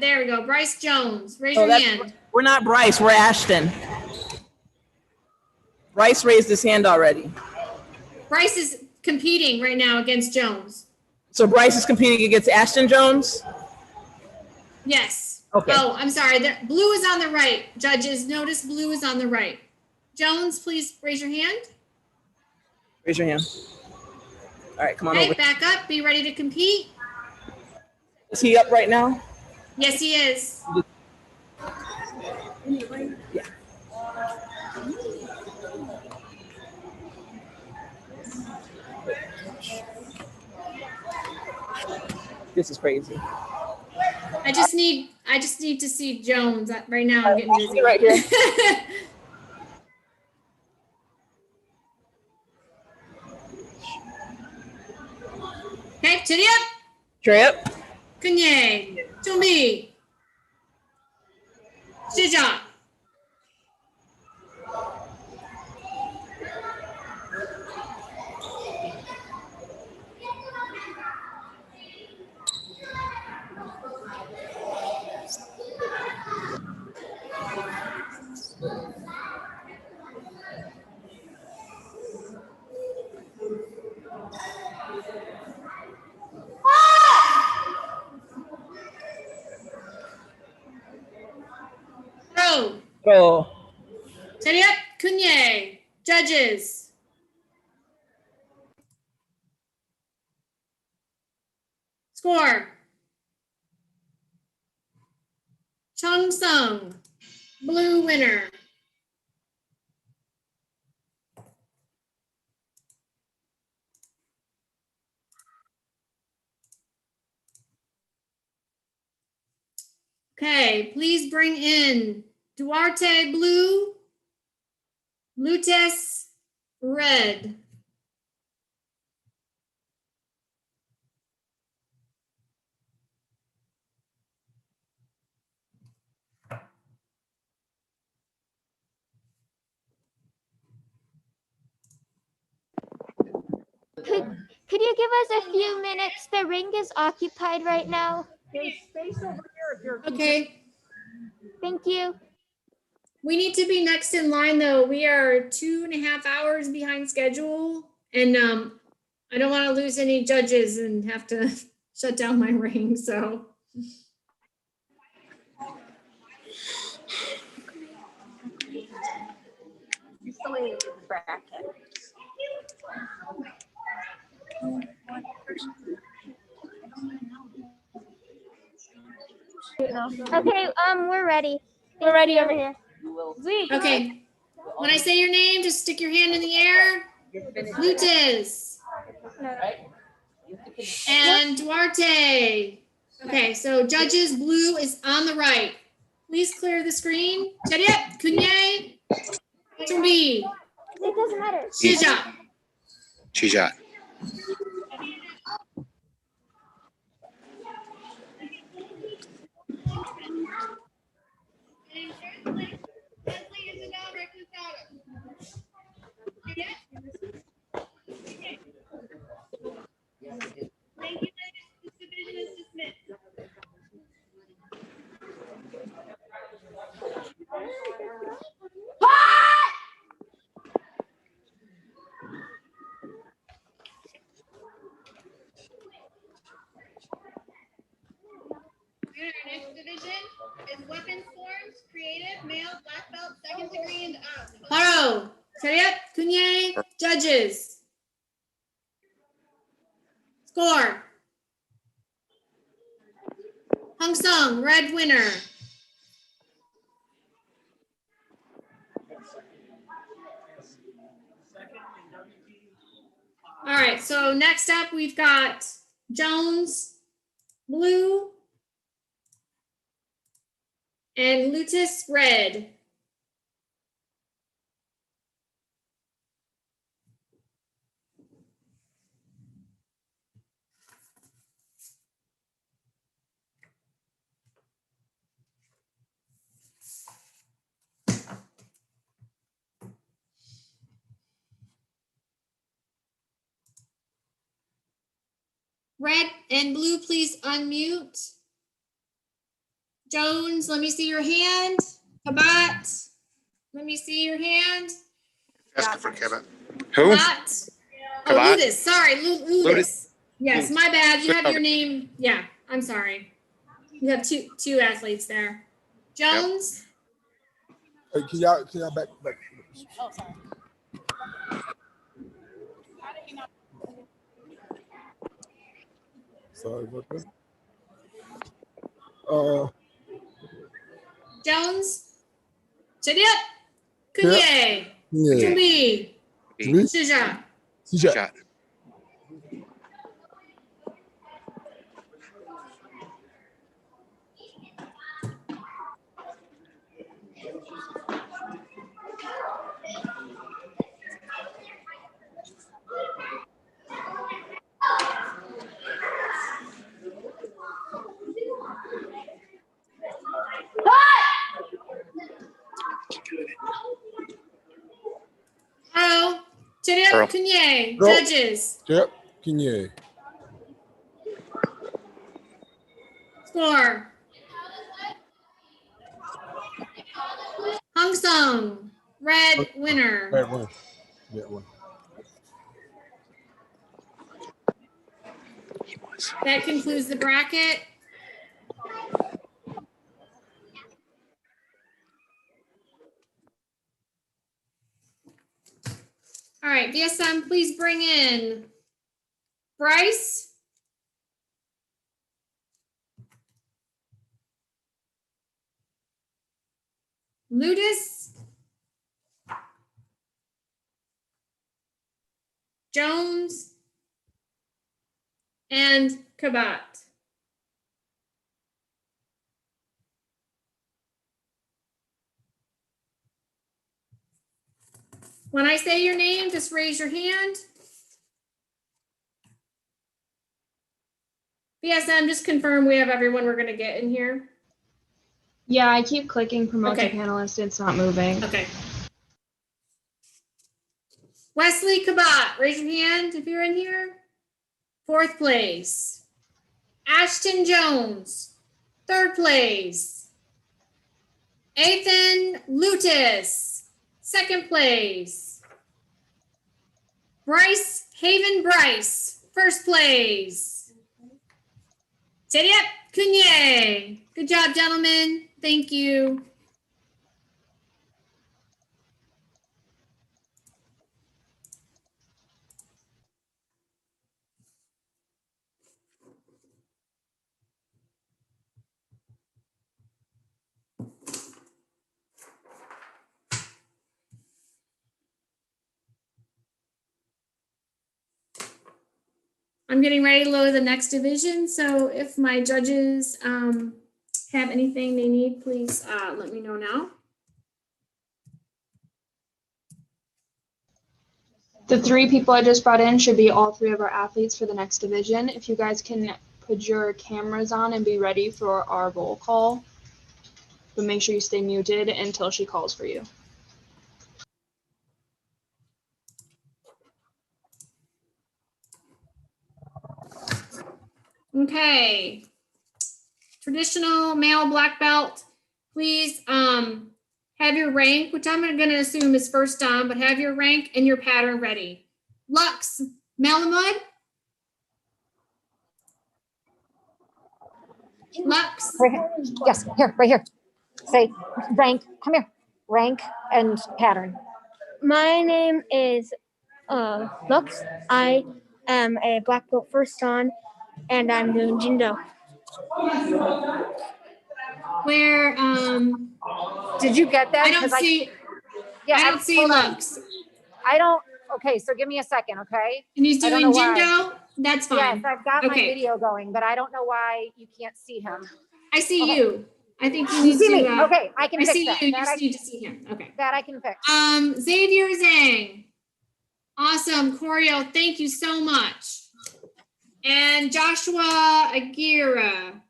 H: there we go. Bryce Jones. Raise your hand.
D: We're not Bryce, we're Ashton. Bryce raised his hand already.
H: Bryce is competing right now against Jones.
D: So Bryce is competing against Ashton Jones?
H: Yes.
D: Okay.
H: Oh, I'm sorry. Blue is on the right. Judges, notice blue is on the right. Jones, please raise your hand.
D: Raise your hand. All right, come on
H: Okay,
D: over.
H: back up. Be ready to compete.
D: Is he up right now?
H: Yes, he is.
D: Yeah. This is crazy.
H: I just need to see Jones. Right now I'm getting busy.
D: Right here.
H: Okay, chitty up.
D: Trip.
H: Kunye. Tumbi. Shija. Throw.
D: Throw.
H: Chitty up. Kunye. Judges. Score. Chung Sung. Blue winner. Okay, please bring in Duarte blue, Lutes red.
O: Could you give us a few minutes? The ring is occupied right now.
S: There's space over here if you're.
H: Okay.
O: Thank you.
H: We need to be next in line though. We are 2.5 hours behind schedule, and I don't want to lose any judges and have to shut down my ring. So.
T: You still need the bracket.
O: Okay, we're ready. We're ready over here.
H: Okay. When I say your name, just stick your hand in the air. Lutes. And Duarte. Okay, so judges, blue is on the right. Please clear the screen. Chariot, Kunye, Tumbi.
O: It doesn't matter.
H: Shija.
V: Chijat.
H: Our next division is weapons forms, creative, male, black belt, second degree, and up. Haro, Chariot, Kunye, judges. Score. Hung Sung, red winner. right, so next up we've got Jones, blue, and Lutis, red. Red and blue, please unmute. Jones, let me see your hand. Kabat, let me see your hand.
V: Asking for Kevin. Who?
H: Kabat. Oh,
V: Kabat?
H: Ludus. Sorry, Ludus. Yes, my bad. You have
V: Okay.
H: your name. Yeah, I'm sorry. You have two athletes there. Jones.
F: Hey, can y'all back?
H: Oh, sorry.
F: Sorry about that.
H: Jones. Chediat. Kunye. Jumbi. Shija.
V: Shot.
H: Oh, Chediat Kunye.
F: No.
H: Judges.
F: Yep. Kunye.
H: Score. Hung Sung. Red winner.
F: Red one. Red one.
H: That concludes the bracket. All right, DSM, please bring in Bryce, Ludus, Jones, and Kabat. When I say your name, just raise your hand. BSM, just confirm we have everyone we're going to get in here.
L: Yeah, I keep clicking promote to
H: Okay.
L: panelist. It's not moving.
H: Okay. Wesley Kabat, raise your hand if you're in here. 4th place. Ashton Jones, 3rd place. Ethan Lutis, 2nd place. Bryce Haven Bryce, 1st place. Chediat Kunye. Good job, gentlemen. Thank you. I'm getting ready to load the next division. So if my judges have anything they need, please let me know now.
L: The 3 people I just brought in should be all 3 of our athletes for the next division. If you guys can put your cameras on and be ready for our roll call, but make sure you stay muted until she calls for you.
H: Okay. Traditional male black belt, please have your rank, which I'm going to assume is 1st dan, but have your rank and your pattern ready. Lux Malamud. Lux.
P: Right here. Yes, here, right here. Say rank, come here. Rank and pattern.
O: My name is Lux. I am a black belt 1st dan, and I'm doing Jindo.
H: Where
P: did you get that?
H: I don't see.
P: Yeah,
H: I don't see Lux.
P: I don't. Okay, so give me a second, okay?
H: And he's
P: I don't
H: doing
P: know why.
H: Jindo? That's
P: Yes,
H: fine.
P: I've got my
H: Okay.
P: video going, but I don't know why you can't see him.
H: I see
P: Okay.
H: you. I think you
P: You
H: need
P: see
H: to.
P: me? Okay, I can
H: I
P: fix
H: see
P: that.
H: you. You
P: That
H: just
P: I-
H: need to see him. Okay.
P: That I can fix.
H: Xavier Zhang. Awesome. Choreo, thank you so much. And Joshua Aguirre.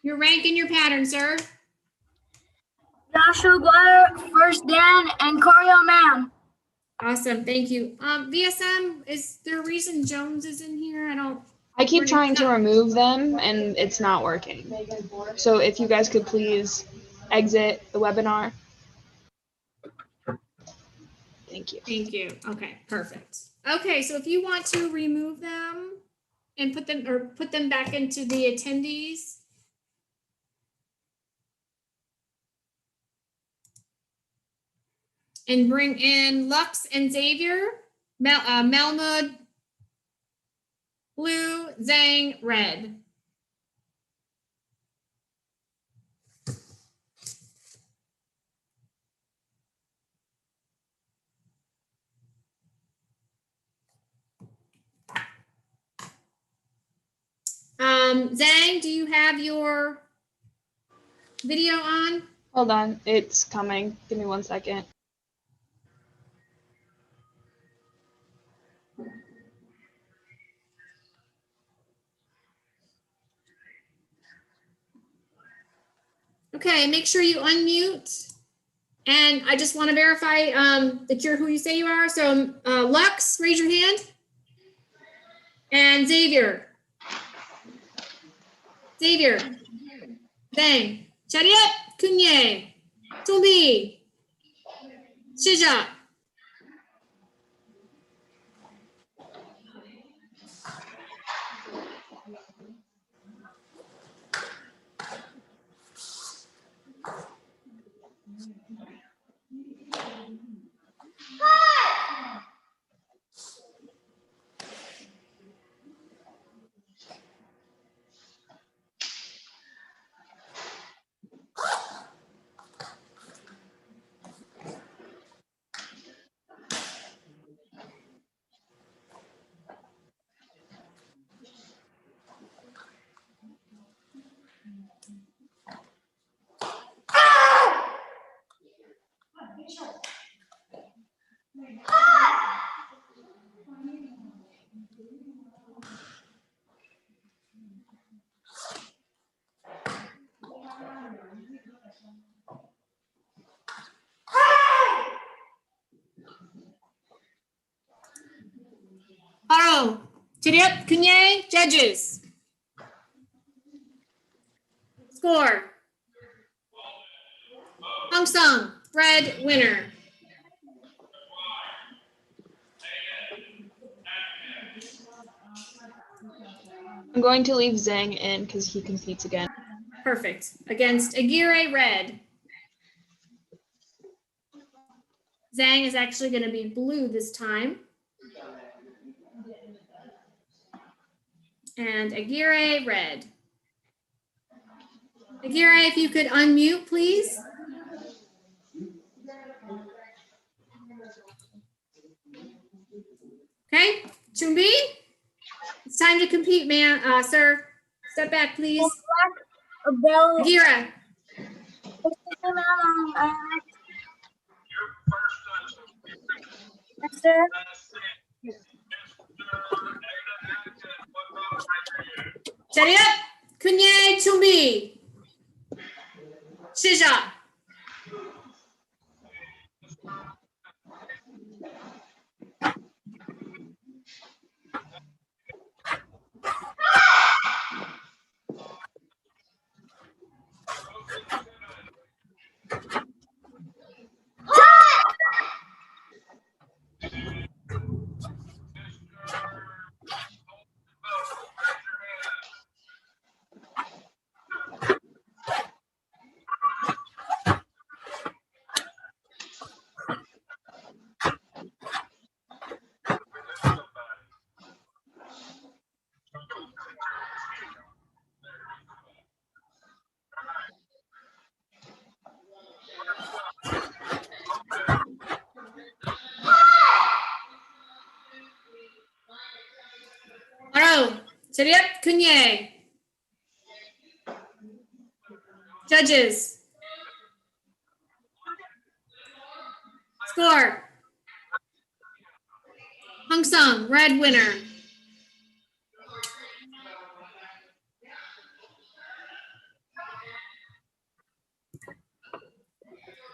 H: Your rank and your pattern, sir.
N: Joshua Guire, first Dan, and choreo man.
H: Awesome. Thank you. VSM, is there a reason Jones is in here?
L: I keep trying to remove them and it's not working. So if you guys could please exit the webinar. Thank you.
H: Thank you. Okay, perfect. Okay, so if you want to remove them and put them back into the attendees. And bring in Lux and Xavier, Melmood, blue, Zhang, red. Zhang, do you have your video on?
L: Hold on, it's coming. Give me 1 second.
H: Okay, make sure you unmute. And I just want to verify that you're who you say you are. So Lux, raise your hand. And Xavier. Zhang. Chariot, Kunye. Tumbi. Shija. Haro, Chariot, Kunye, judges. Score. Hong Sung, red winner.
L: I'm going to leave Zhang in because he competes again.
H: Perfect. Against Aguirre, red. Zhang is actually going to be blue this time. And Aguirre, red. Aguirre, if you could unmute, please. Okay, Chumbi, it's time to compete, man. Sir, step back, please. Aguirre. Chariot, Kunye, Chumbi. Shija. Aro, Seriep, Kunye. Judges. Score. Hung Sung, red winner.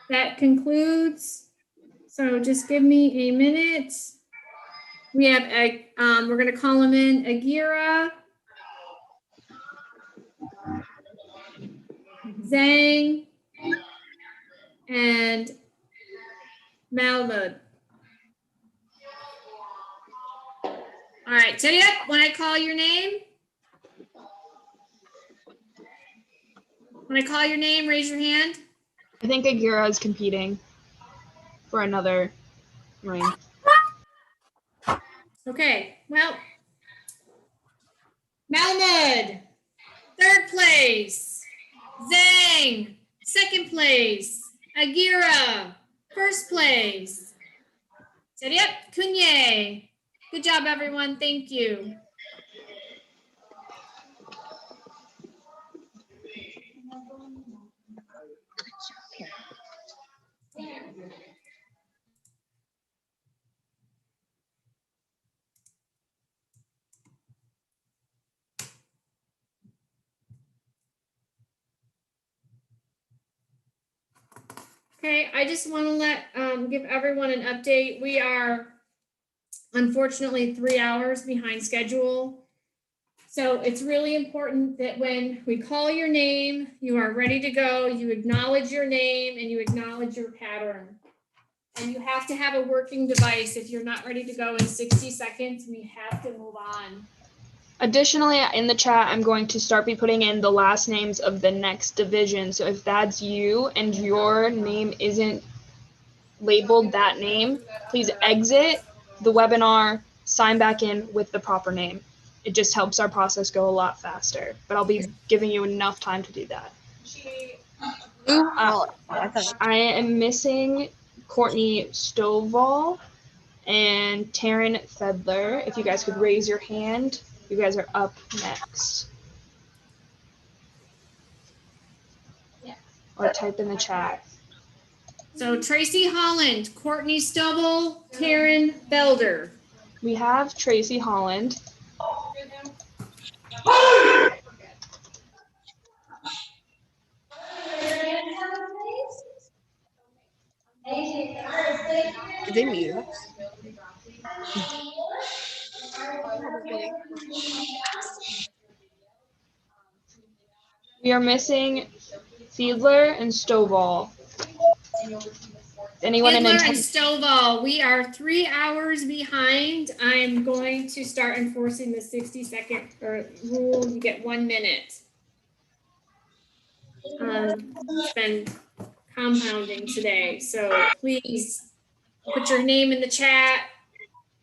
H: That concludes. So just give me a minute. We have, we're going to call him in Agira, Zhang, and Malvud. All right, Seriep, when I call your name, raise your hand.
L: I think Agira is competing for another ring.
H: Okay, well, Malvud, third place. Zhang, second place. Agira, first place. Seriep, Kunye. Good job, everyone. Thank you. Okay, I just want to give everyone an update. We are unfortunately 3 hours behind schedule. So it's really important that when we call your name, you are ready to go, you acknowledge your name and you acknowledge your pattern. And you have to have a working device. If you're not ready to go in 60 seconds, we have to move on.
L: Additionally, in the chat, I'm going to start be putting in the last names of the next division. So if that's you and your name isn't labeled that name, please exit the webinar, sign back in with the proper name. It just helps our process go a lot faster, but I'll be giving you enough time to do that. I am missing Courtney Stovall and Taryn Fedler. If you guys could raise your hand, you guys are up next. Or type in the chat.
H: So Tracy Holland, Courtney Stovall, Taryn Felder.
L: We have Tracy Holland.
T: Did they mute us?
L: We are missing Fiedler and Stovall. Anyone in
H: Fiedler and Stovall, we are 3 hours behind. I'm going to start enforcing the 60-second rule. You get 1 minute. It's been compounding today, so please put your name in the chat.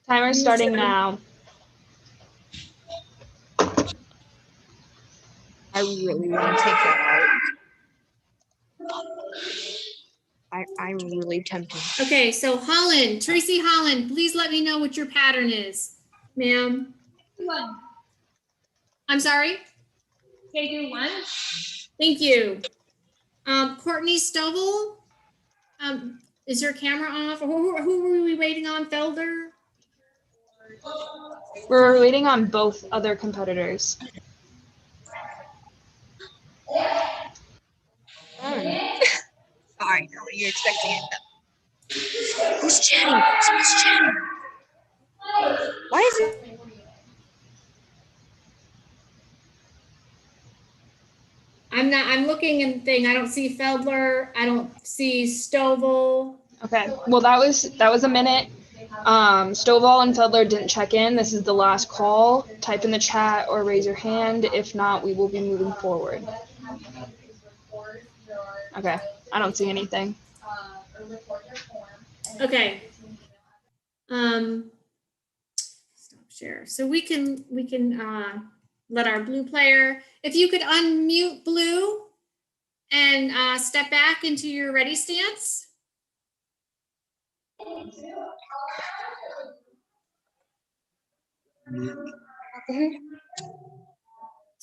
L: Timer starting now.
T: I really want to take that out. I'm really tempted.
H: Okay, so Holland, Tracy Holland, please let me know what your pattern is, ma'am. I'm sorry?
I: K2 1.
H: Thank you. Courtney Stovall, is your camera off? Who were we waiting on, Felder?
L: We're waiting on both other competitors.
T: Sorry, what are you expecting it? Who's chatting? Who's chatting? Why is it?
H: I'm looking and thing. I don't see Feldler. I don't see Stovall.
L: Okay, well that was a minute. Stovall and Feldler didn't check in. This is the last call. Type in the chat or raise your hand. If not, we will be moving forward. Okay, I don't see anything.
H: Okay. Stop share. So we can let our blue player, if you could unmute blue and step back into your ready stance.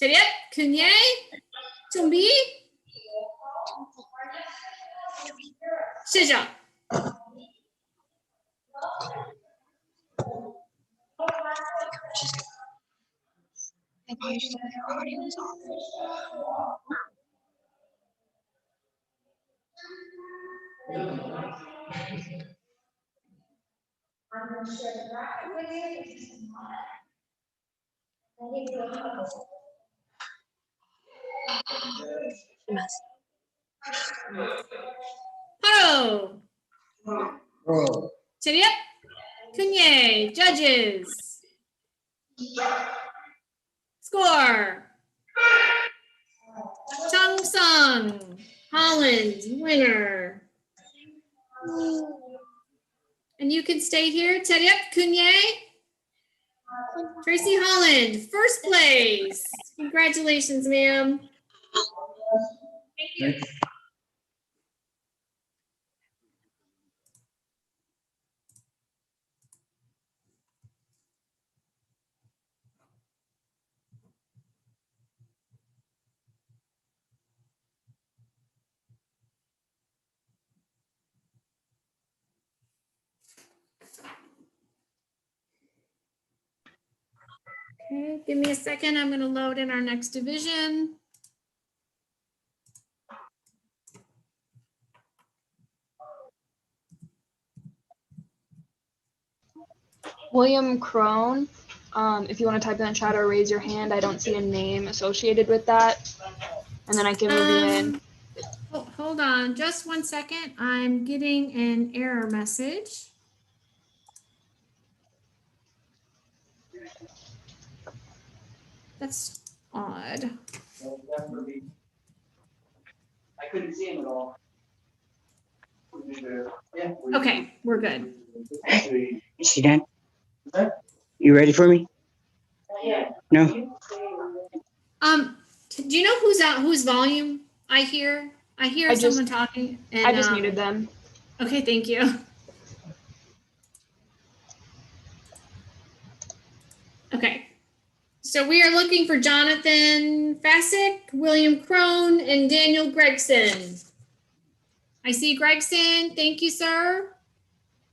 H: Seriep, Kunye, Tumbi, Shija.
T: I probably just don't your audio is off.
H: Paro. Seriep, Kunye, judges. Score. Chung Sung, Holland, winner. And you can stay here. Seriep, Kunye. Tracy Holland, first place. Congratulations, ma'am. Okay, give me a second. I'm going to load in our next division.
L: William Crone, if you want to type in the chat or raise your hand, I don't see a name associated with that. And then I can move you in.
H: Hold on just 1 second. I'm getting an error message. That's odd.
M: I couldn't see him at all.
H: Okay, we're good.
M: Is he done? You ready for me? No?
H: Do you know who's out, whose volume I hear? I hear someone talking. And,
L: I just muted them.
H: Okay, thank you. Okay. So we are looking for Jonathan Fasick, William Crone, and Daniel Gregson. I see Gregson. Thank you, sir.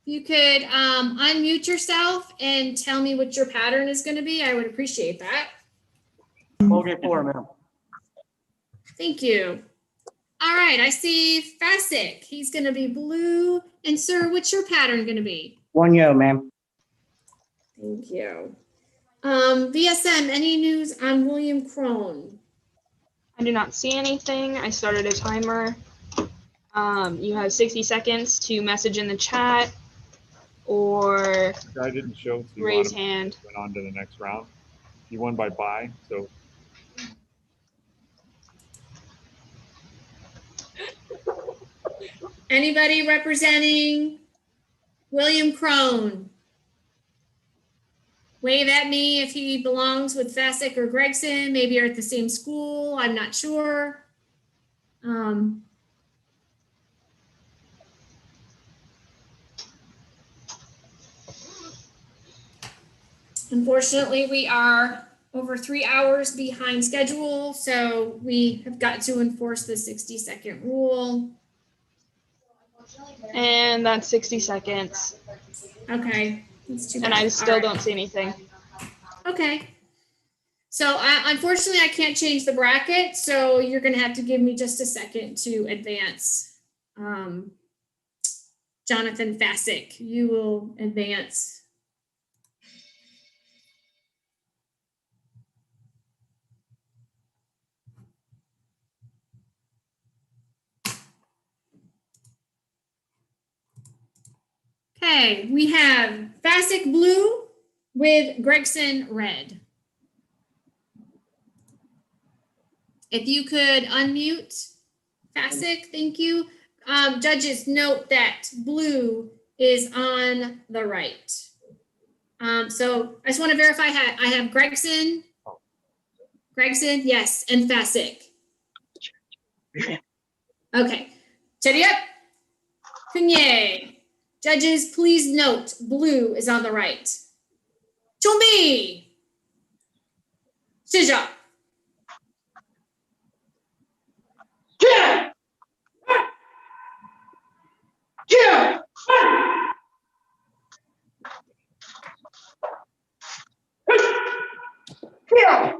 H: If you could unmute yourself and tell me what your pattern is going to be, I would appreciate that.
M: Okay, 4, ma'am.
H: Thank you. All right, I see Fasick. He's going to be blue. And sir, what's your pattern going to be?
M: 1 yo, ma'am.
H: Thank you. VSM, any news on William Crone?
L: I do not see anything. I started a timer. You have 60 seconds to message in the chat or
K: I didn't show, so you
L: raise hand.
K: Went on to the next round. He won by bye, so.
H: Anybody representing William Crone? Wave at me if he belongs with Fasick or Gregson. Maybe you're at the same school. I'm not sure. Unfortunately, we are over 3 hours behind schedule, so we have got to enforce the 60-second rule.
L: And that's 60 seconds.
H: Okay. That's too bad.
L: And I still don't see anything.
H: Okay. So unfortunately, I can't change the bracket, so you're going to have to give me just a second to advance. Jonathan Fasick, you will advance. Okay, we have Fasick blue with Gregson red. If you could unmute Fasick, thank you. Judges, note that blue is on the right. So I just want to verify I have Gregson, yes, and Fasick. Okay, Seriep, Kunye. Judges, please note blue is on the right. Chumi. Sija.
B: Yeah. Yeah. Yeah.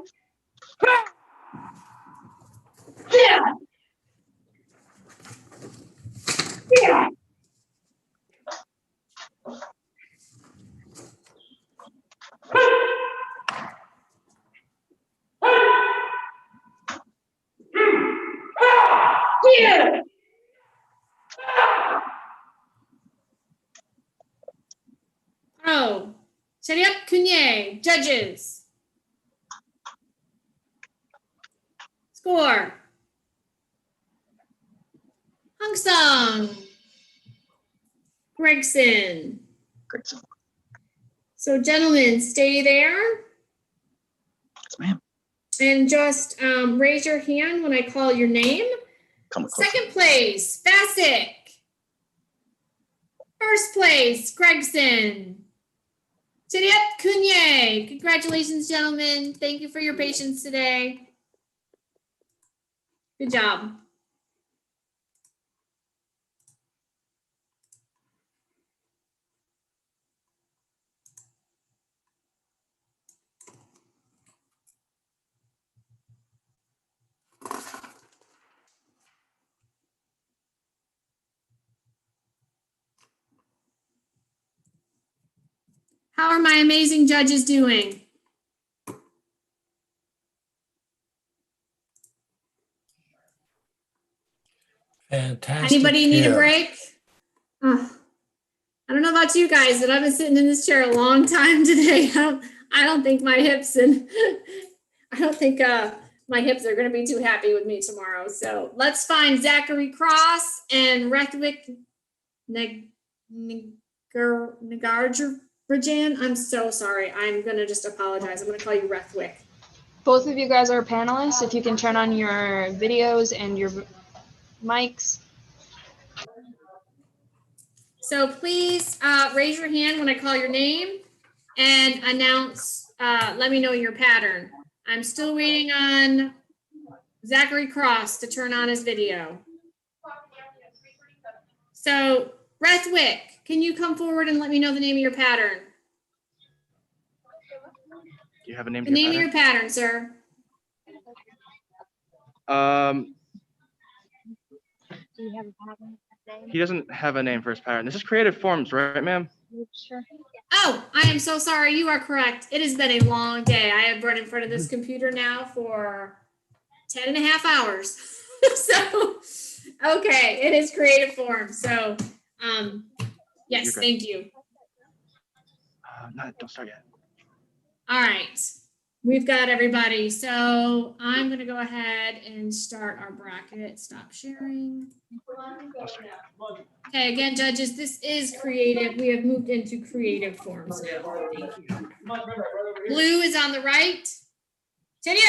B: Yeah. Yeah. Yeah.
H: Oh, Shariat Kunye, judges. Score. Hung Sung. Gregson. So gentlemen, stay there.
M: Yes, ma'am.
H: And just raise your hand when I call your name.
M: Come closer.
H: Second place, Bassick. First place, Gregson. Shariat Kunye. Congratulations, gentlemen. Thank you for your patience today. Good job. How are my amazing judges doing?
A: Fantastic.
H: Anybody need a
A: Yeah.
H: break? I don't know about you guys, but I've been sitting in this chair a long time today. I don't think my hips and my hips are going to be too happy with me tomorrow. So let's find Zachary Cross and Rethwick Nagarjan. I'm so sorry. I'm going to just apologize. I'm going to call you Rethwick.
L: Both of you guys are panelists. If you can turn on your videos and your mics.
H: So please raise your hand when I call your name and announce, let me know your pattern. I'm still waiting on Zachary Cross to turn on his video. So Rethwick, can you come forward and let me know the name of your pattern?
R: Do you have a name?
H: The name of your pattern, sir.
O: Do you have a pattern?
R: He doesn't have a name for his pattern. This is Creative Forms, right, ma'am?
O: Sure.
H: Oh, I am so sorry. You are correct. It has been a long day. I have been in front of this computer now for 10.5 hours. So, okay, it is Creative Forms. So, yes, thank you.
R: No, don't start yet.
H: All right, we've got everybody. So I'm going to go ahead and start our bracket. Stop sharing. Okay, again, judges, this is creative. We have moved into Creative Forms now. Thank you. Blue is on the right. Tanya,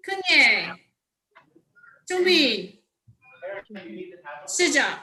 H: Kunye, Tomi, Shija.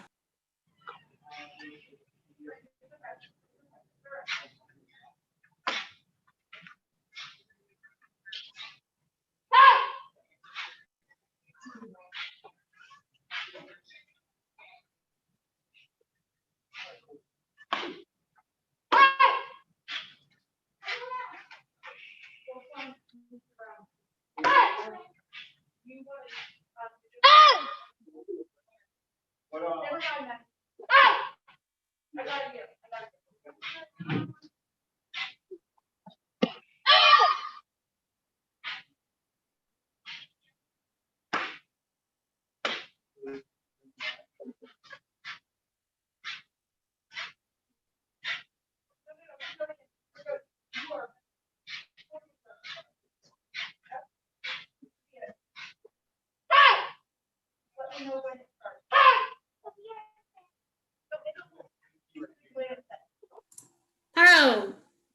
H: Hello,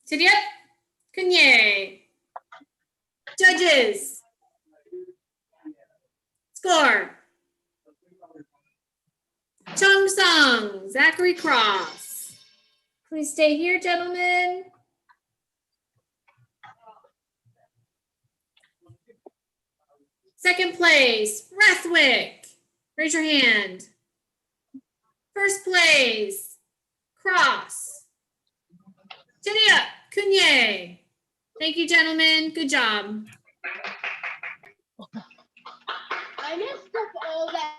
H: Tanya, Kunye. Judges. Score. Chung Sung, Zachary Cross. Please stay here, gentlemen. Second place, Rathwick. Raise your hand. First place, Cross. Chelia Cunye. Thank you, gentlemen. Good job.
O: I messed up all that.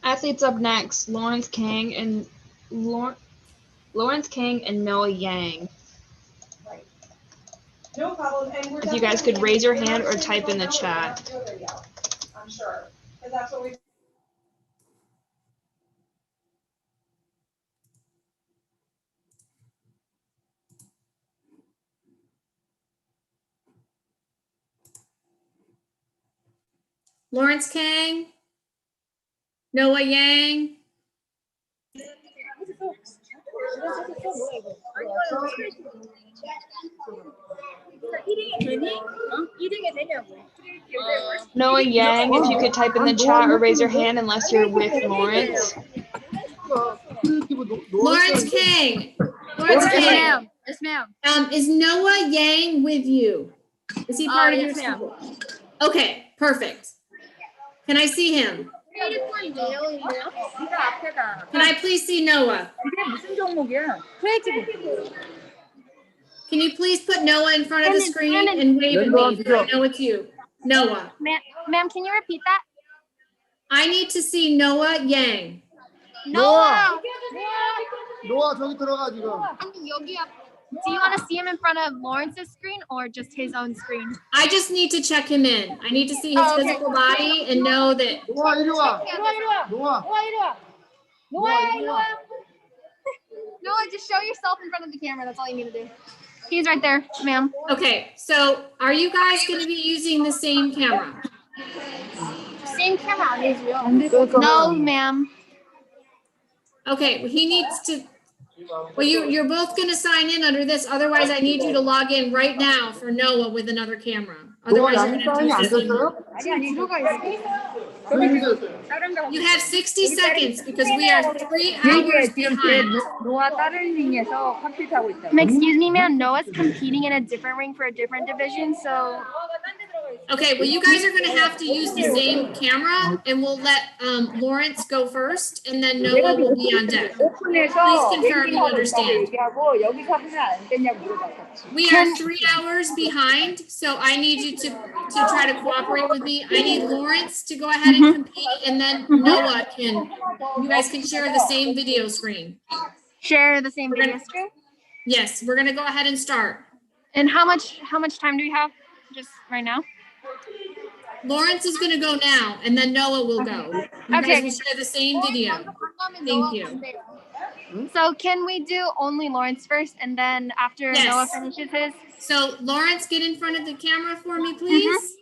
L: Athletes up next: Lawrence King and Noah Yang.
D: No problem. And we're
L: If you guys could raise your hand or type in the chat.
D: I'm sure, because that's what we.
H: Lawrence Kang, Noah Yang.
L: Noah Yang, if you could type in the chat or raise your hand unless you're with Lawrence.
H: Lawrence Kang. Lawrence Kang.
O: Yes, ma'am.
H: Is Noah Yang with you? Is he part of your
O: Yes, ma'am.
H: school? Okay, perfect. Can I see him? Can I please see Noah? Can you please put Noah in front of the screen and wave at me so I know it's you? Noah.
O: Ma'am, can you repeat that?
H: I need to see Noah Yang.
O: Noah.
F: 노아 저기 들어가 지금.
O: Do you want to see him in front of Lawrence's screen or just his own screen?
H: I just need to check him in. I need to see his physical body and know that.
F: 노아 이리 와. 노아.
O: Noah, just show yourself in front of the camera. That's all you need to do. He's right there, ma'am.
H: Okay, so are you guys going to be using the same camera?
O: Same camera on Israel. No, ma'am.
H: Okay, well, he needs to. Well, you're both going to sign in under this. Otherwise, I need you to log in right now for Noah with another camera. Otherwise, you're going to have to You have 60 seconds because we are 3 hours behind.
O: Excuse me, ma'am. Noah's competing in a different ring for a different division, so.
H: Okay, well, you guys are going to have to use the same camera, and we'll let Lawrence go first, and then Noah will be on deck. Please confirm you understand. We are 3 hours behind, so I need you to try to cooperate with me. I need Lawrence to go ahead and compete, and then Noah can. You guys can share the same video screen.
O: Share the same video screen?
H: Yes, we're going to go ahead and start.
O: And how much time do we have? Just right now?
H: Lawrence is going to go now, and then Noah will go. You guys will share the same video. Thank you.
O: So can we do only Lawrence first, and then after Noah finishes his?
H: So Lawrence, get in front of the camera for me, please.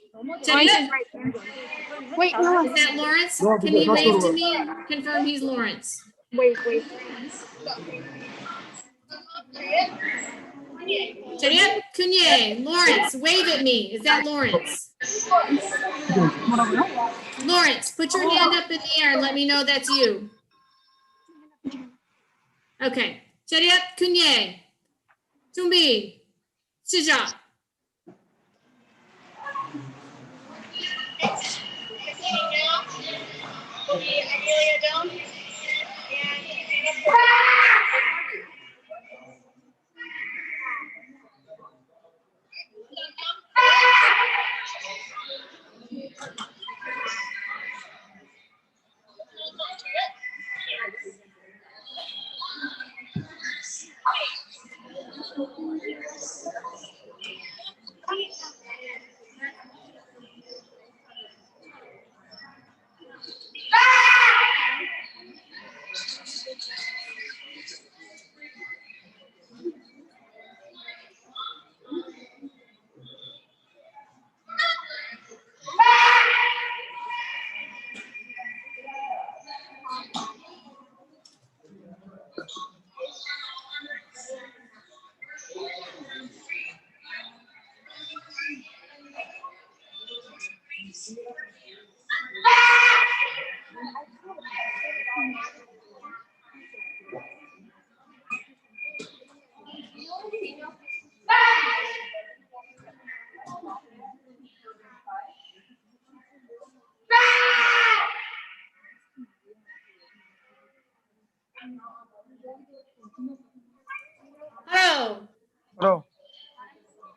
O: Wait,
H: is that Lawrence? Can he wave to me? Confirm he's Lawrence.
O: Wait.
H: Chelia Cunye, Lawrence, wave at me. Is that Lawrence? Lawrence, put your hand up in the air and let me know that's you. Okay. Chelia Cunye, 준비, 시작.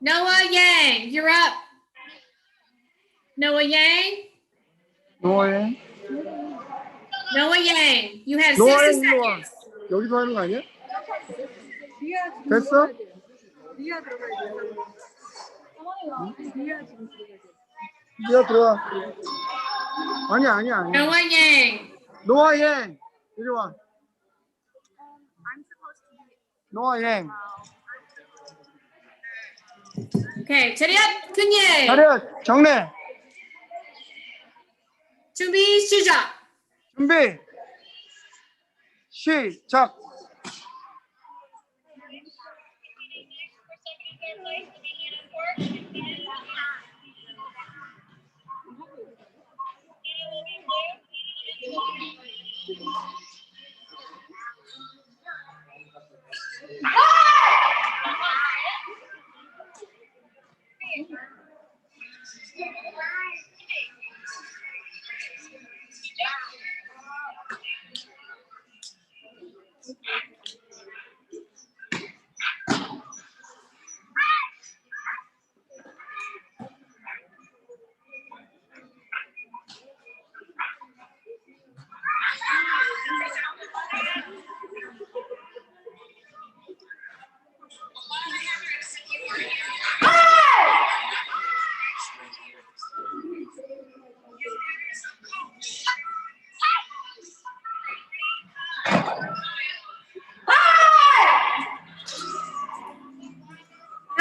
H: Noah Yang, you're up. Noah Yang.
F: 노아행.
H: Noah Yang, you have 60
F: 노아행 일로 와.
H: seconds.
F: 여기서 하는 거 아니야? 됐어? 니가 들어와. 아니야.
H: Noah Yang.
F: 노아행. 이리 와. 노아행.
H: Okay, 차렷, 근예.
F: 차렷, 정례.
H: 준비, 시작.
F: 준비. 시작.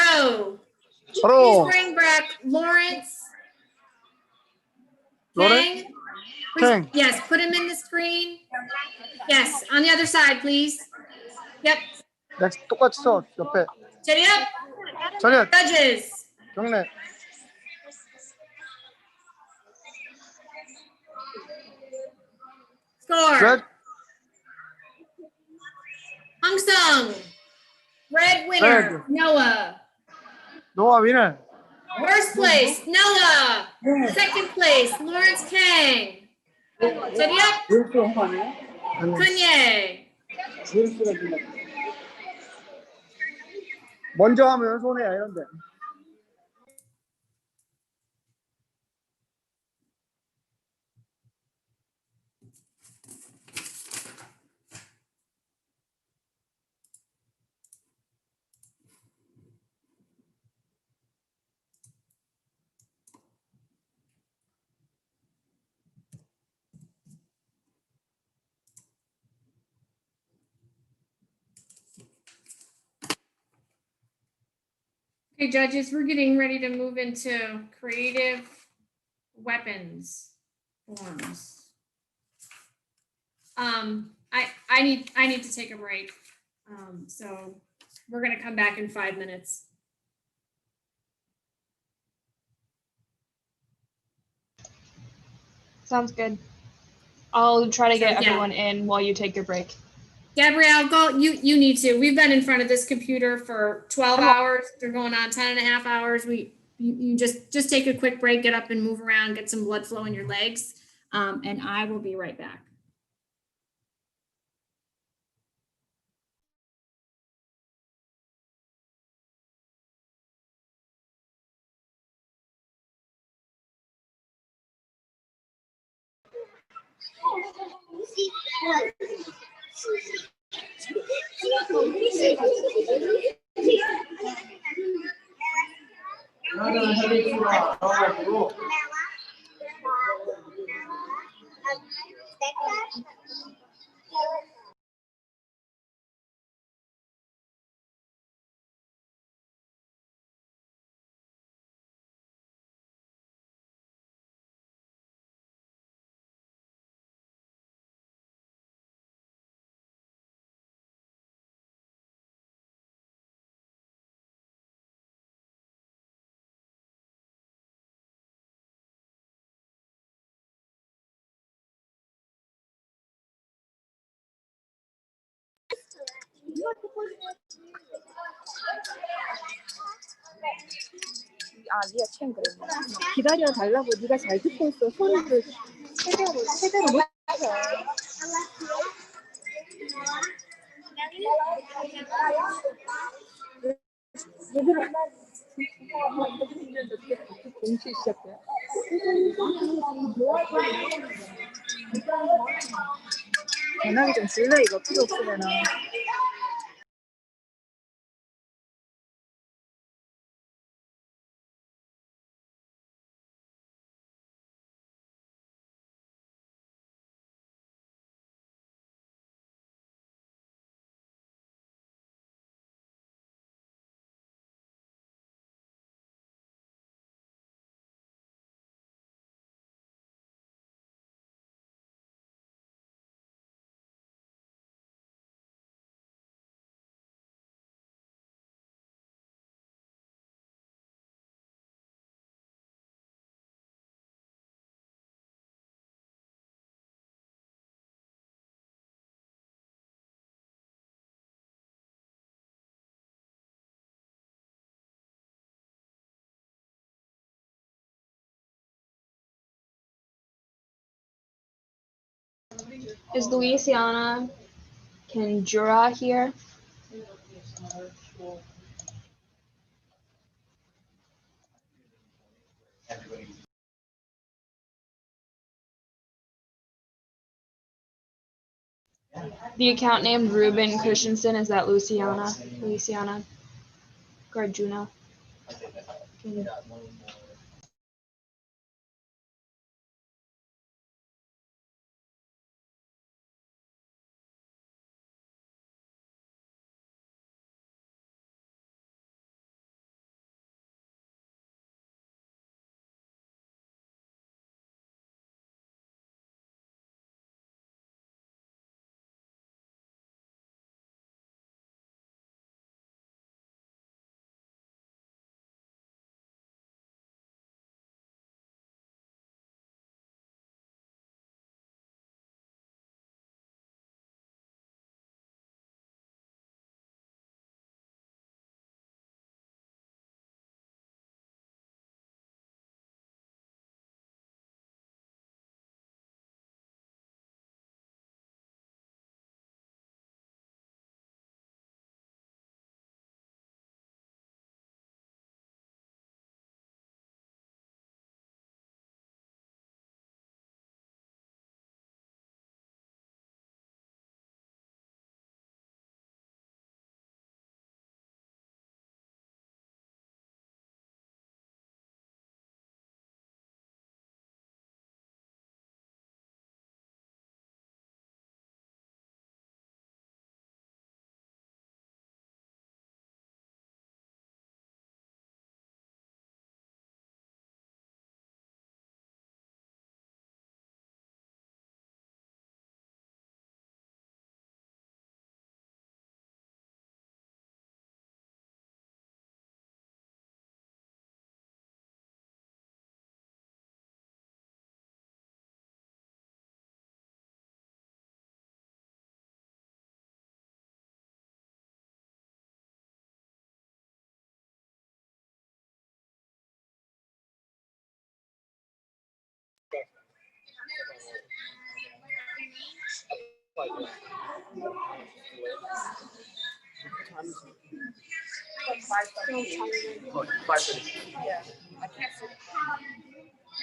H: Go.
F: 서로.
H: Please bring back Lawrence.
F: Lawrence?
H: Kang.
F: Kang.
H: Yes, put him in the screen. Yes, on the other side, please. Yep.
F: 넥스트 똑같이 서 옆에.
H: 차렷.
F: 차렷.
H: Judges.
F: 정례.
H: Score.
F: Red.
H: Hong Sung. Red winner.
F: Red.
H: Noah.
F: 노아 위너.
H: First place, Noah. Second place, Lawrence Kang. 차렷. 근예.
F: 먼저 하면 손해야 이런데.
H: Okay, judges, we're getting ready to move into creative weapons forms. I need to take a break. So we're gonna come back in 5 minutes.
L: Sounds good. I'll try to get
H: Yeah.
L: everyone in while you take your break.
H: Gabrielle, go. You need to. We've been in front of this computer for 12 hours. They're going on 10 and a half hours. You just take a quick break, get up and move around, get some blood flow in your legs. And I will be right back.
S: 리아 chen 그랬네. 기다려 달라고 네가 잘 듣고 있어. 소리를 최대로 못 해. 얘들아. 김치 시작해. 전화기 좀 줄래 이거 필요 없으면은.
L: Is Louisiana Kendra here? The account named Ruben Christensen, is that Louisiana Garjuno?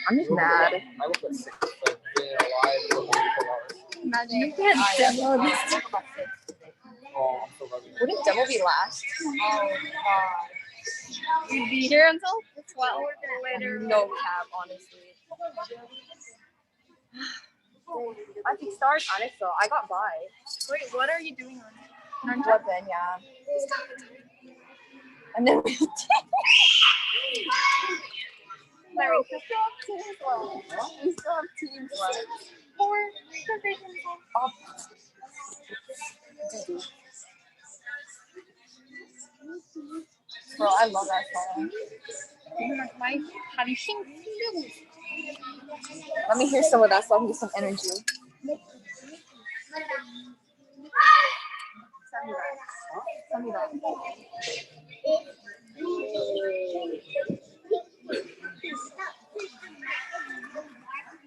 S: I'm just mad.
Q: I woke up 6, so being alive for 24 hours.
S: Imagine you can't demo this.
Q: Oh, I'm so lucky.
S: Wouldn't demo be last? Oh god. You'd be here until 12 later. No cap, honestly. I think start on it, so I got by. Wait, what are you doing on it? Weapon, yeah. And then we Larry, we still have teams left. We still have teams left. 4 divisions left. Bro, I love that song. Let me hear some of that song, get some energy. Send me that. Send me that.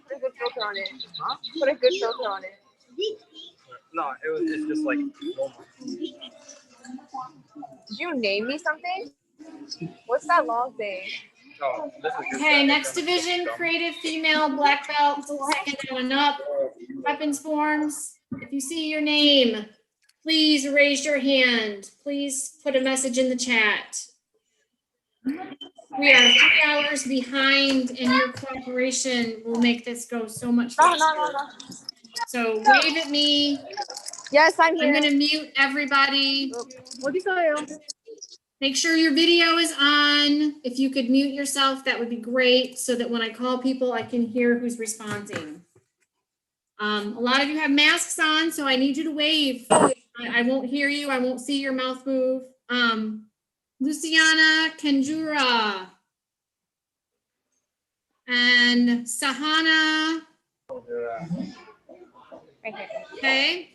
S: Put a good filter on it. Huh? Put a good filter on it.
Q: No, it's just like normal.
S: Did you name me something? What's that long thing?
H: Okay, next division, creative female, black belt, second down and up, weapons forms. If you see your name, please raise your hand. Please put a message in the chat. We are 3 hours behind, and your cooperation will make this go so much faster. So wave at me.
S: Yes, I'm here.
H: I'm going to mute everybody.
D: 어디가요?
H: Make sure your video is on. If you could mute yourself, that would be great, so that when I call people, I can hear who's responding. A lot of you have masks on, so I need you to wave. I won't hear you. I won't see your mouth move. Luciana Kenjura and Sahana. Okay.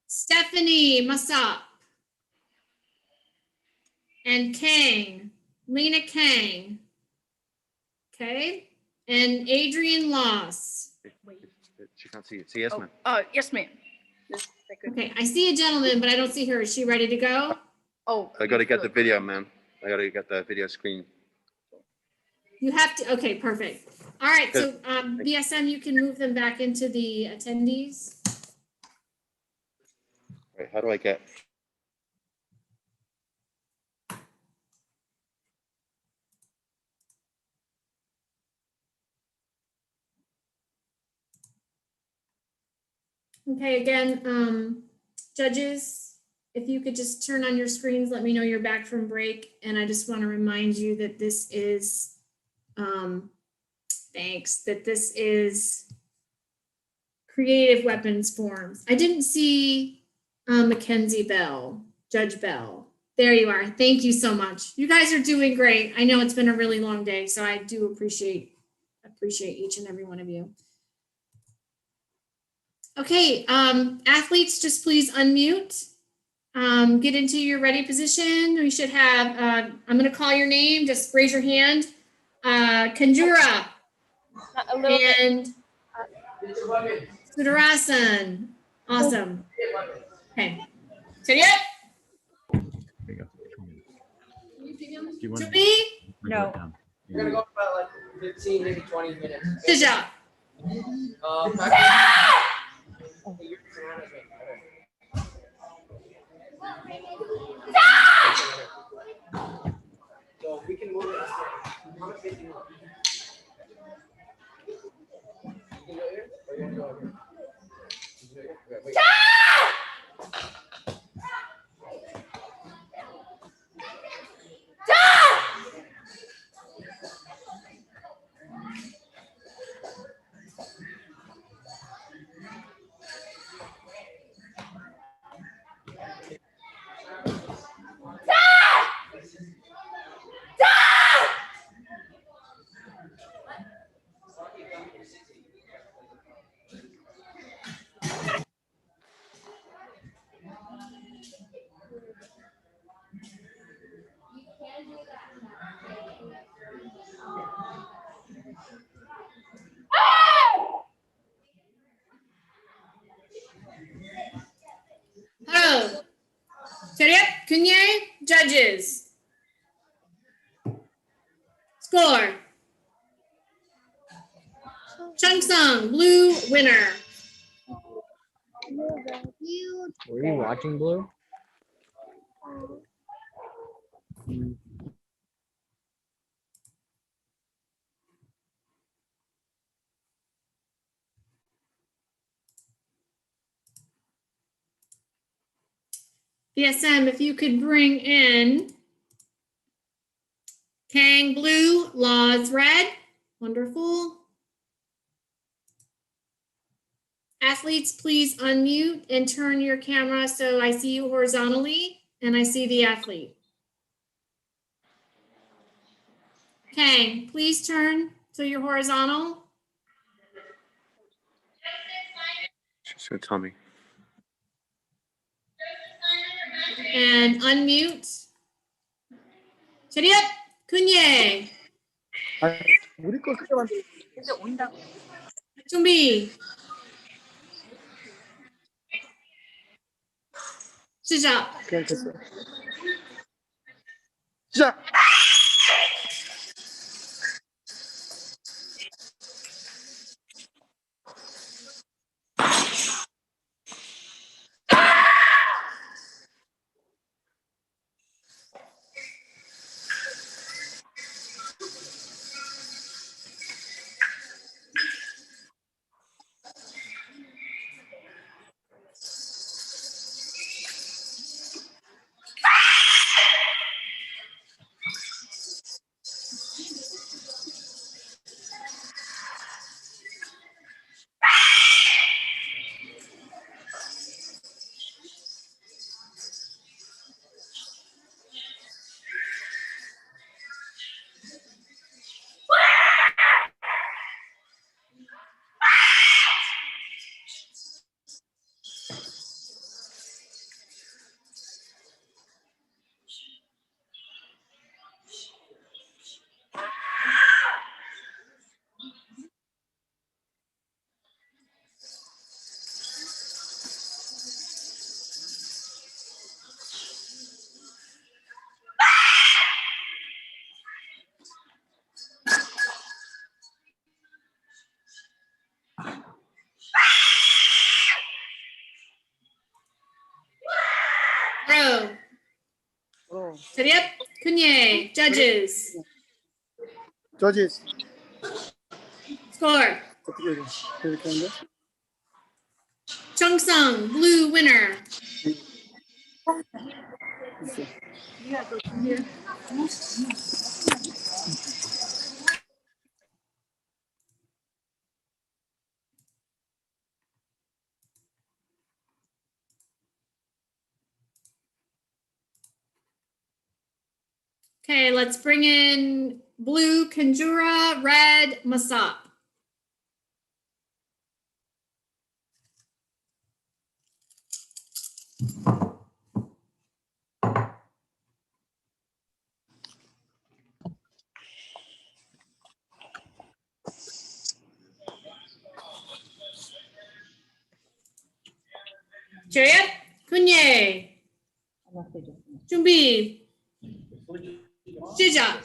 H: Stephanie Masop and Kang, Lena Kang. Okay. And Adrian Loss.
R: She can't see it. See, yes, ma'am.
S: Yes, ma'am.
H: Okay, I see a gentleman, but I don't see her. Is she ready to go?
S: Oh.
R: I got to get the video, ma'am. I got to get the video screen.
H: You have to, okay, perfect. All right, so BSM, you can move them back into the attendees.
R: Wait, how do I get?
H: Okay, again, judges, if you could just turn on your screens, let me know you're back from break. And I just want to remind you that this is, that this is creative weapons forms. I didn't see Mackenzie Bell, Judge Bell. There you are. Thank you so much. You guys are doing great. I know it's been a really long day, so I do appreciate each and every one of you. Okay, athletes, just please unmute. Get into your ready position. We should have, I'm going to call your name. Just raise your hand. Kanjura and Sudarasan. Awesome. Okay. Ready? To be?
S: No.
Q: We're gonna go for about like 15, maybe 20 minutes.
H: Good job.
Q: So we can move it. How much space do you want? You can go here, or you want to go over here? Okay, wait.
H: Hello. Seriep, Kunye, judges. Score. Chung-sung, blue winner.
M: Were you watching Blue?
H: BSM, if you could bring in Kang blue, Laws red. Wonderful. Athletes, please unmute and turn your camera so I see you horizontally and I see the athlete. Kang, please turn so you're horizontal.
R: She's gonna tell me.
H: And unmute. Seriep, Kunye.
F: 우리 거 크게 만들.
S: 이제 온다.
H: 준비. 시작.
F: 오케이, 됐어. 시작.
H: Chariep, Kunye, judges.
F: Judges.
H: Score. Chung-sung, blue winner. Okay, let's bring in blue Kanjura, red Masop. Chariep, Kunye, Jumbi, Shija.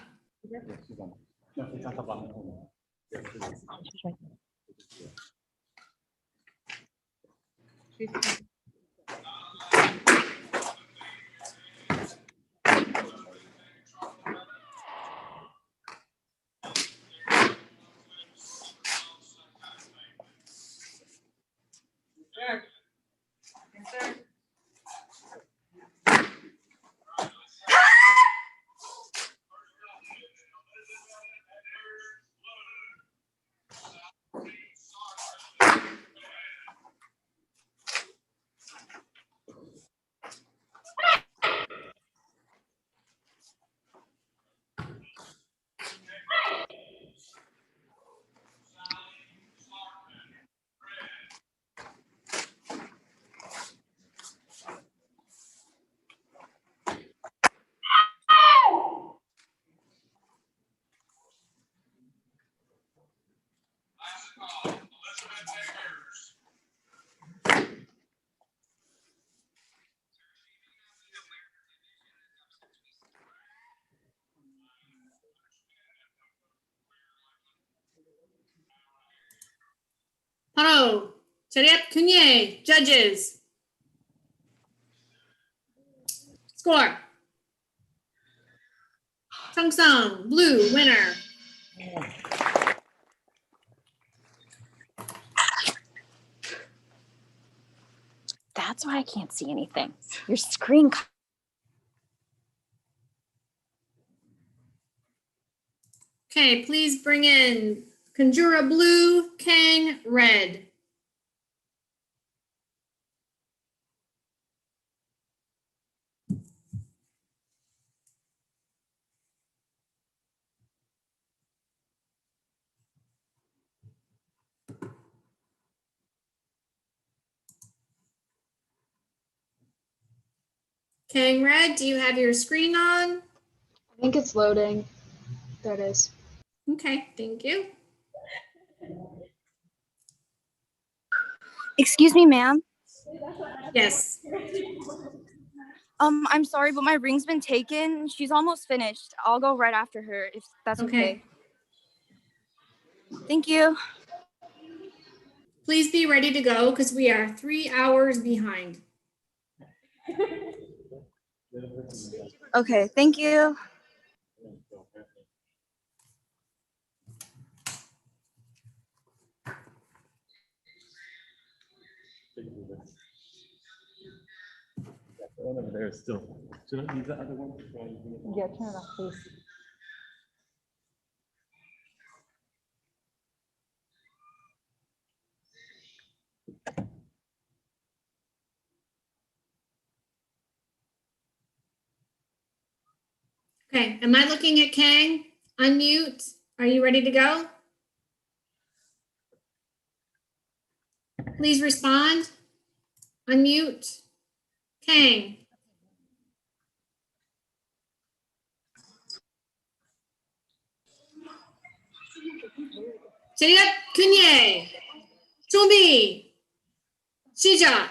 H: Paro, Chariep, Kunye, judges. Score. Chung-sung, blue winner.
J: That's why I can't see anything. Your screen.
H: Okay, please bring in Kanjura, blue, Kang, red. Kang, red, do you have your screen on?
L: I think it's loading. There it is.
H: Okay, thank you.
U: Excuse me, ma'am.
H: Yes.
U: I'm sorry, but my ring's been taken. She's almost finished. I'll go right after her if that's okay. Thank you.
H: Please be ready to go because we are 3 hours behind.
U: Okay, thank you.
K: The one over there is still. Should I use the other one?
P: Yeah, turn it off, please.
H: Okay, am I looking at Kang? Unmute. Are you ready to go? Please respond. Unmute. Kang. Chariep, Kunye, Chumbi, Shija.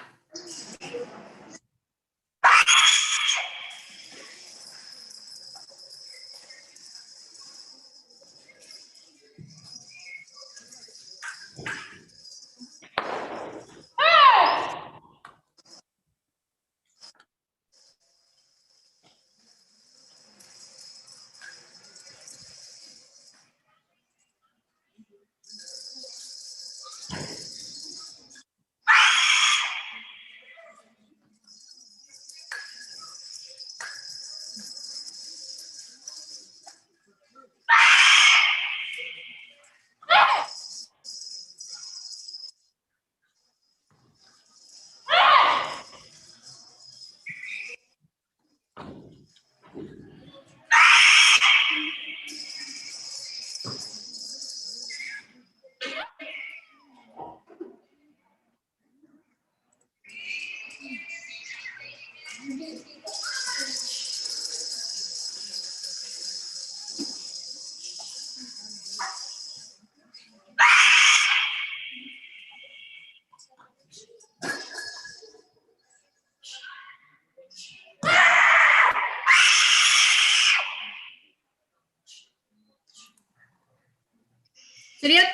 H: Chariot,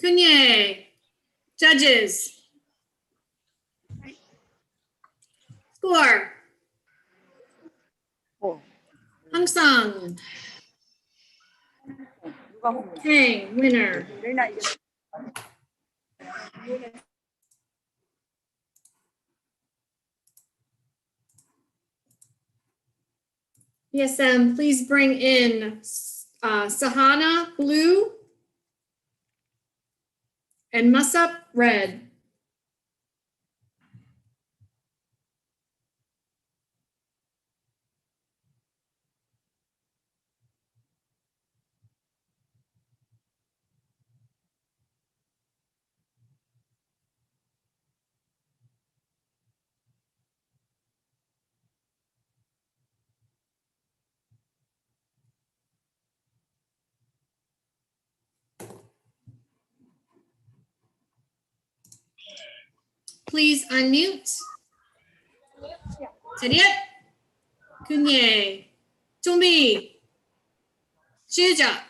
H: Kunye. Judges. Score. Hung Sung. Kang, winner. Yes, please bring in Sahana, blue, and Musup, red. Please unmute. Chariot, Kunye, Tumbi, Shuja.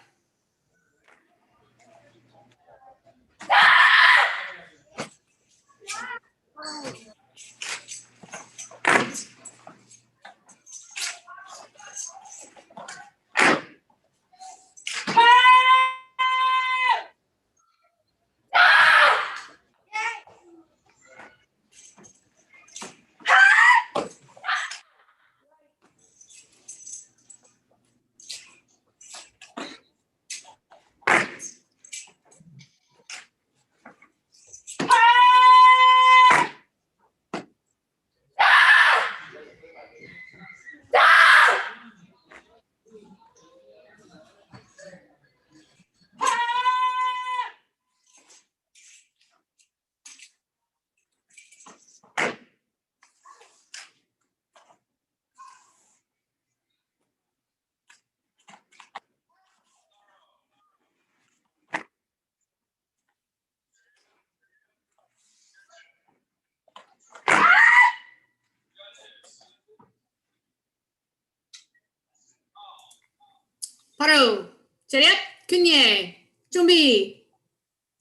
H: Paro, Chariot, Kunye, Tumbi.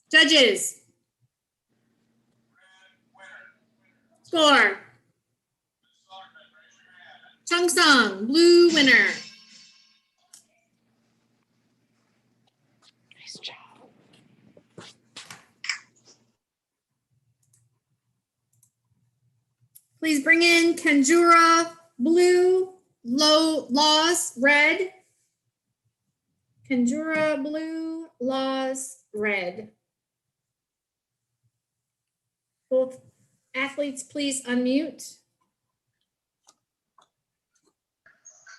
H: Judges. Score. Chung Sung, blue, winner.
T: Nice job.
H: Please bring in Kanjura, blue, Laws, red. Kanjura, blue, Laws, red. Both athletes, please unmute.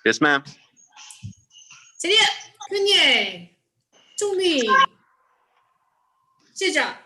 C: Yes, ma'am.
H: Chariot, Kunye, Tumbi, Shija.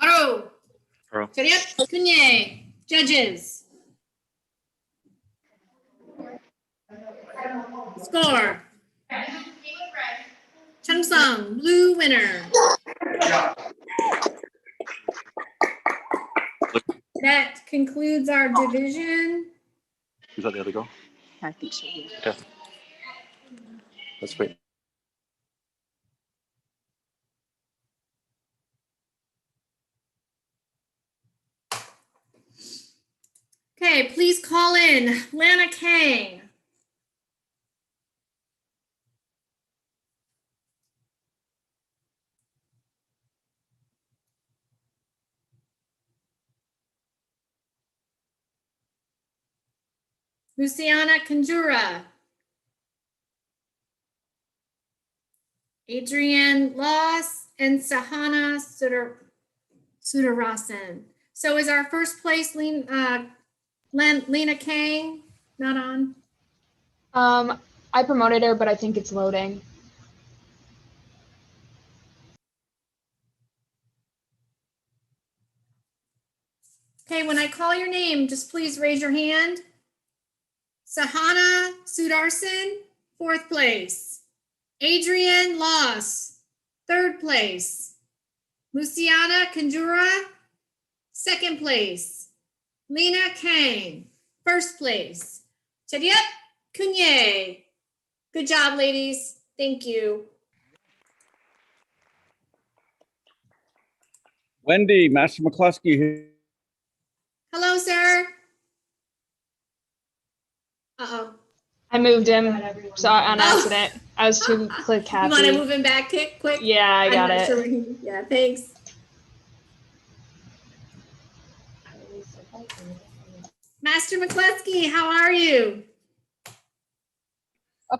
H: Paro,
C: Pearl.
H: Chariot, Kunye, judges. Score. Chung Sung, blue, winner. That concludes our division.
C: Is that the other girl?
T: I think so.
C: Okay. Let's wait.
H: Okay, please call in Lana Kang. Luciana Conjura. Adrienne Loss and Sahana Sudarasan. So is our first place Lena Kang not on?
L: I promoted her, but I think it's loading.
H: Okay, when I call your name, just please raise your hand. Sahana Sudarsan, 4th place. Adrienne Loss, 3rd place. Luciana Conjura, 2nd place. Lena Kang, 1st place. Chadiep Kunye. Good job, ladies. Thank you.
E: Wendy, Master McCluskey here.
H: Hello, sir. Uh-oh.
L: I moved him on accident. I was too click happy.
H: You want to move him back quick?
L: Yeah, I got
H: I'm not
L: it.
H: sure yeah, thanks. Master McCluskey, how are you?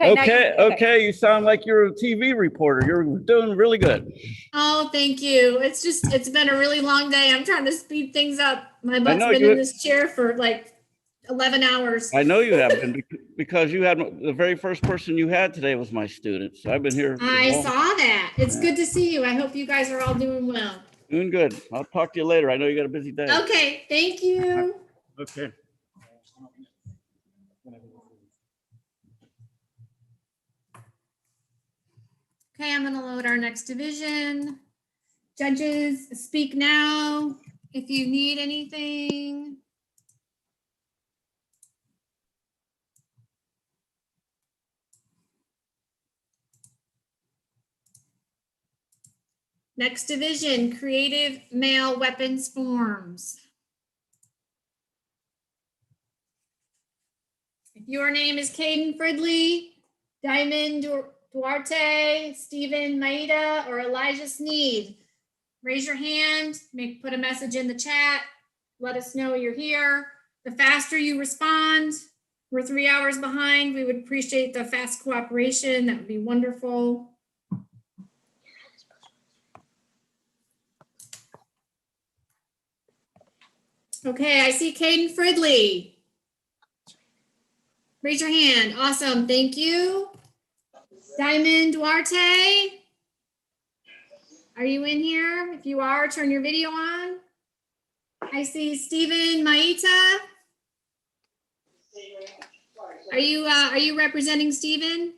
E: Okay, you sound like you're a TV reporter. You're doing really good.
H: Oh, thank you. It's been a really long day. I'm trying to speed things up. My butt's been in this chair for like 11 hours.
E: I know you have been because you had the very first person you had today was my student. So I've been here.
H: I saw that. It's good to see you. I hope you guys are all doing well.
E: Doing good. I'll talk to you later. I know you got a busy day.
H: Okay, thank you.
E: Okay.
H: Okay, I'm going to load our next division. Judges, speak now if you need anything. Next division, creative male weapons forms. If your name is Caden Fridley, Diamond Duarte, Stephen Maida, or Elijah Sneed, raise your hand, put a message in the chat, let us know you're here. The faster you respond, we're 3 hours behind. We would appreciate the fast cooperation. That would be wonderful. Okay, I see Caden Fridley. Raise your hand. Awesome, thank you. Diamond Duarte, are you in here? If you are, turn your video on. I see Stephen Maita. Are you representing Stephen?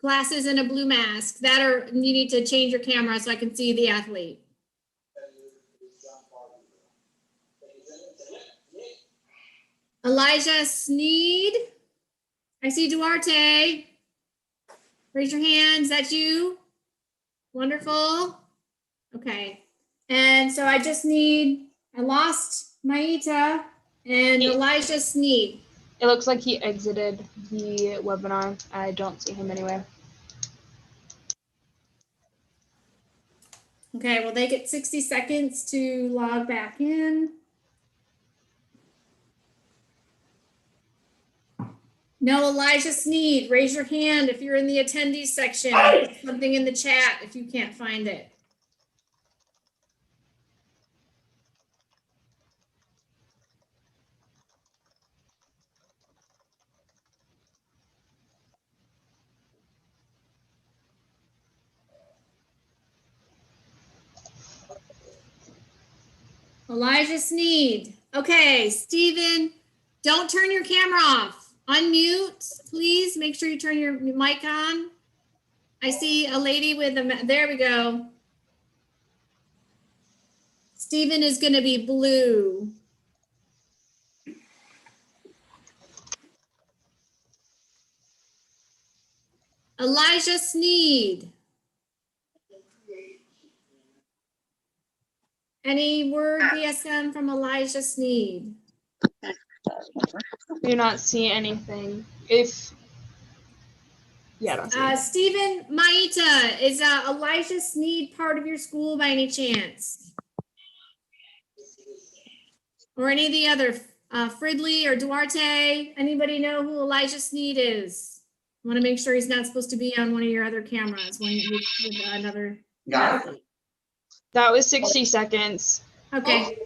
H: Glasses and a blue mask. You need to change your camera so I can see the athlete. Elijah Sneed. I see Duarte. Raise your hand. Is that you? Wonderful. Okay. And so I lost Maita and Elijah Sneed.
L: It looks like he exited the webinar. I don't see him anywhere.
H: Okay, well, they get 60 seconds to log back in. No, Elijah Sneed, raise your hand if you're in the attendees section. Put something in the chat if you can't find it. Elijah Sneed. Okay, Stephen, don't turn your camera off. Unmute, please. Make sure you turn your mic on. I see a lady with there we go. Stephen is going to be blue. Elijah Sneed. Any word VSM from Elijah Sneed?
L: We do not see anything. Yeah, I don't see anything.
H: Stephen Maita, is Elijah Sneed part of your school by any chance? Or any of the other, Fridley or Duarte? Anybody know who Elijah Sneed is? I want to make sure he's not supposed to be on one of your other cameras when with another athlete.
L: That was 60 seconds.
H: Okay.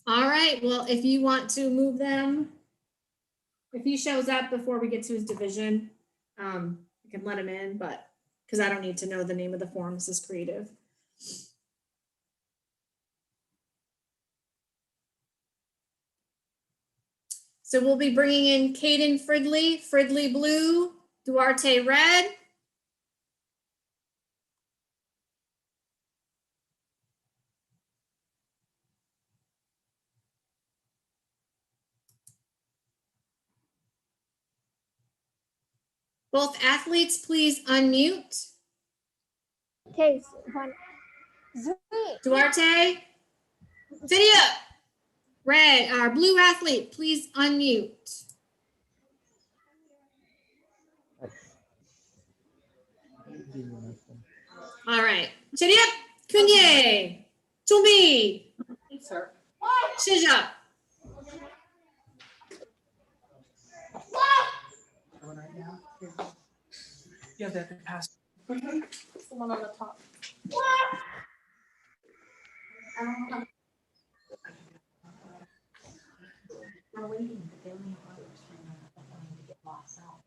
H: All right. Well, if you want to move them, if he shows up before we get to his division, I can let him in, but because I don't need to know the name of the form, this is creative. So we'll be bringing in Caden Fridley, Fridley blue, Duarte red. Both athletes, please unmute.
O: Okay,
H: Duarte, video. Red, our blue athlete, please unmute. All right. Chediap, Kunye, Tumbi, Shija.
D: Yeah, that pass. It's the one on the top. I don't know. We're waiting, but they only have others to get lost out.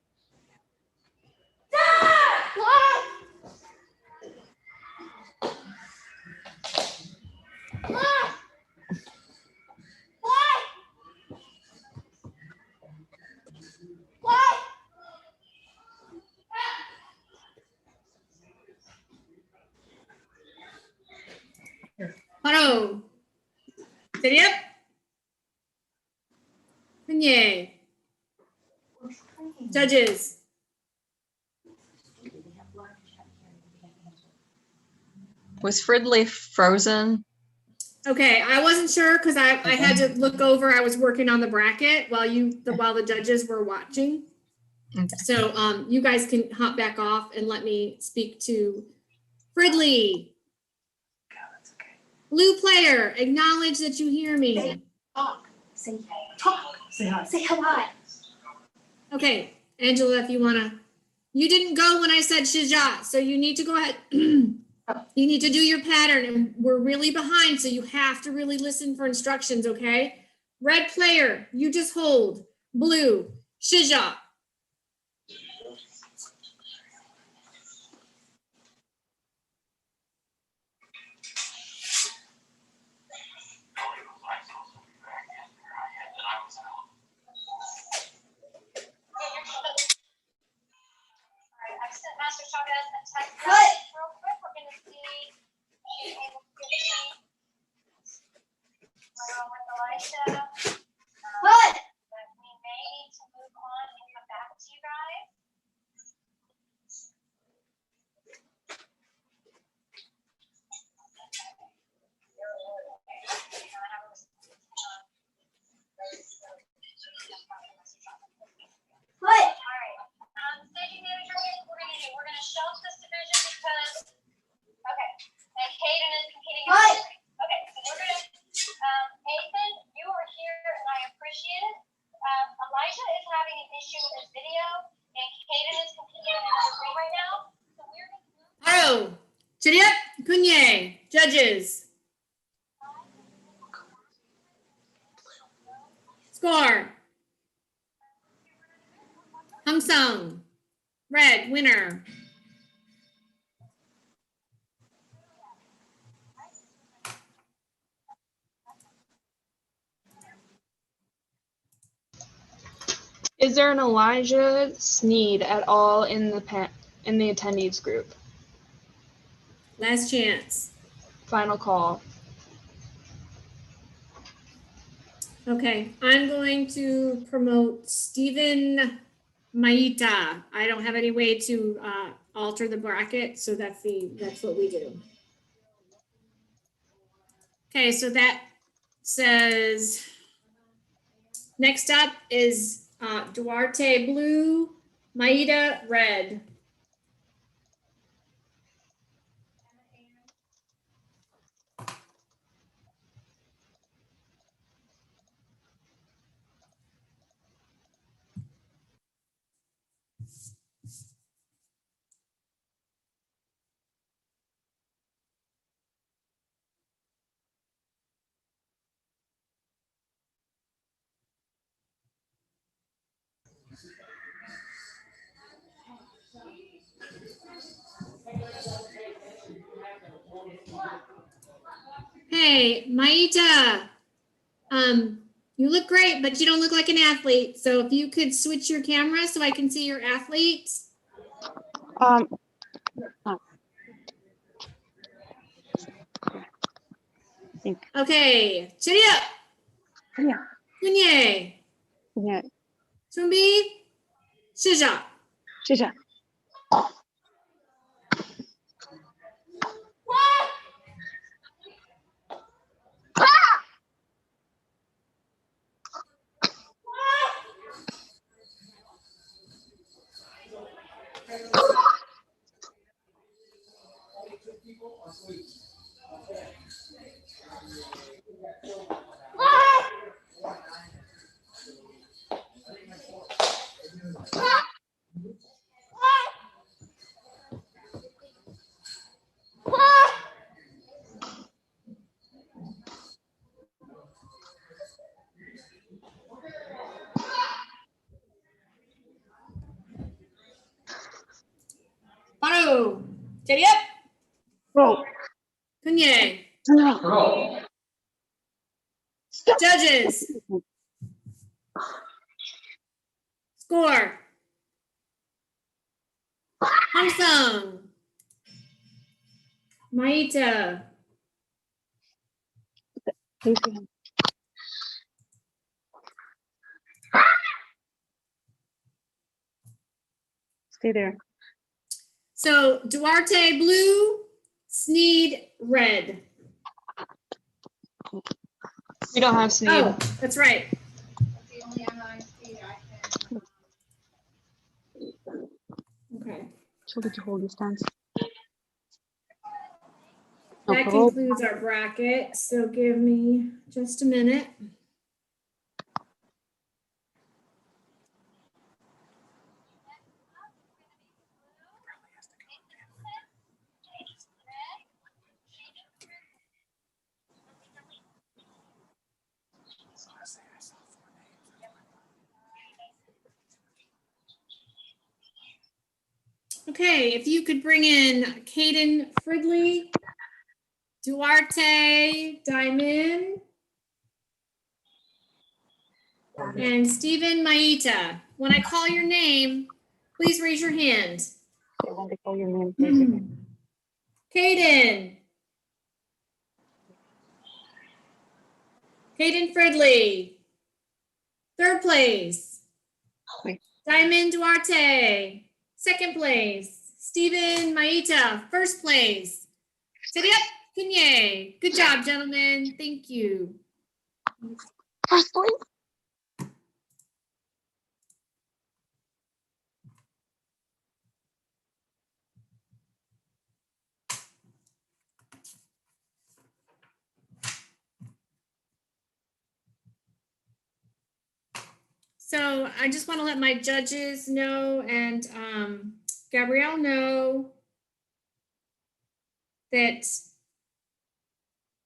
H: Hello. Chediap. Kunye. Judges.
S: Was Fridley frozen?
H: Okay, I wasn't sure because I had to look over. I was working on the bracket while the judges were watching.
S: Okay.
H: So you guys can hop back off and let me speak to Fridley. Blue player, acknowledge that you hear me.
O: talk. Say talk.
D: Say hi.
O: Say hello.
H: Okay, Angela, if you wanna, you didn't go when I said Shija, so you need to go ahead. You need to do your pattern, and we're really behind, so you have to really listen for instructions, okay? Red player, you just hold. Blue, Shija.
O: What? What?
B: Staging manager, we're gonna shelf this division because, okay, and Caden is competing.
O: What?
B: Okay, so we're gonna, Ethan, you are here and I appreciate it. Elijah is having an issue with his video and Caden is competing in another ring right now. So we're gonna.
H: Hello, Chediap, Kunye, judges. Score. Hung Sung, red, winner.
L: Is there an Elijah Sneed at all in the attendees group?
H: Last chance.
L: Final call.
H: Okay, I'm going to promote Stephen Maita. I don't have any way to alter the bracket, so that's what we do. Okay, so that says, next up is Duarte blue, Maida red. Hey, Maida, you look great, but you don't look like an athlete. So if you could switch your camera so I can see your athlete. Okay, cheerio. Kunye. Tumbi. Shija. Paru. Cheerio. Kunye. Judges. Score. Hamsung. Maita.
T: Stay there.
H: So Duarte blue, Sneed red.
L: We don't have Sneed.
H: Oh, that's right. Okay.
T: So did you hold your stance?
H: That concludes our bracket. So give me just a minute. Okay, if you could bring in Caden Fridley, Duarte Diamond, and Stephen Maita. When I call your name, please raise your hand.
T: When they call your name, raise your hand.
H: Caden. Caden Fridley. Third place.
T: Wait.
H: Diamond Duarte. Second place. Stephen Maita. First place. City up, Kunye. Good job, gentlemen. Thank you.
T: First place.
H: So I just want to let my judges know and Gabrielle know that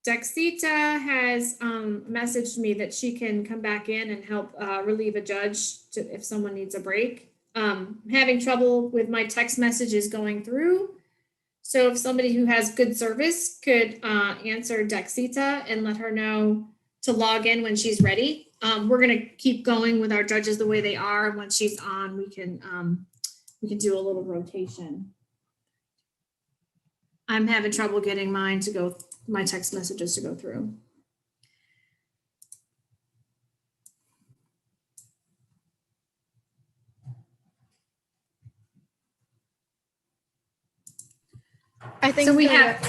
H: Dexita has messaged me that she can come back in and help relieve a judge if someone needs a break. I'm having trouble with my text messages going through. So if somebody who has good service could answer Dexita and let her know to log in when she's ready. We're gonna keep going with our judges the way they are. And when she's on, we can do a little rotation. I'm having trouble getting mine to go, my text messages to go through.
U: I think
H: so we have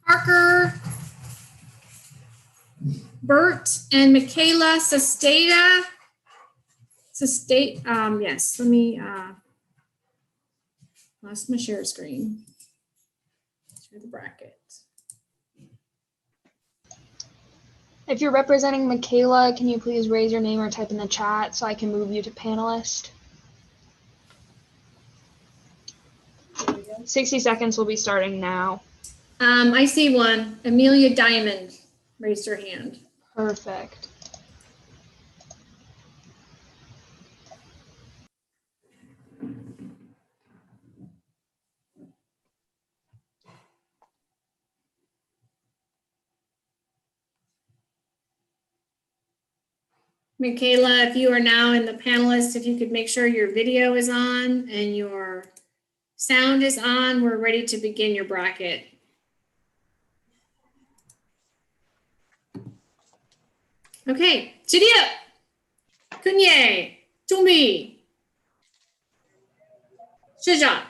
H: Parker, Bert and Michaela Sesteta. Yes, let me, lost my share screen. Share the bracket.
L: If you're representing Michaela, can you please raise your name or type in the chat so I can move you to panelist? 60 seconds will be starting now.
H: I see one. Amelia Diamond raised her hand.
L: Perfect.
H: Michaela, if you are now in the panelist, if you could make sure your video is on and your sound is on, we're ready to begin your bracket. Okay, Chidia, Kunye, Tumi, Shija.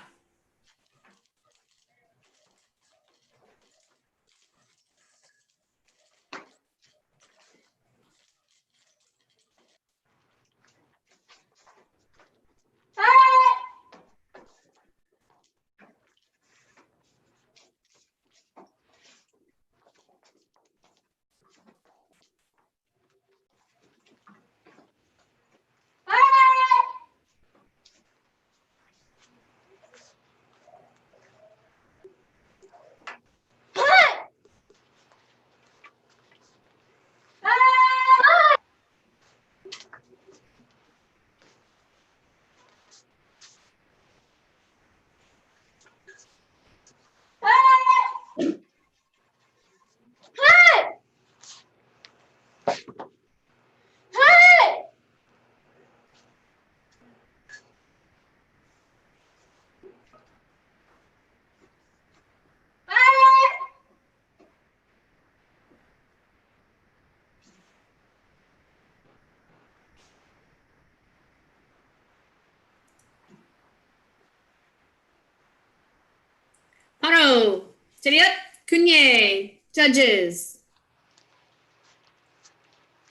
H: Haro, Chidia, Kunye, judges.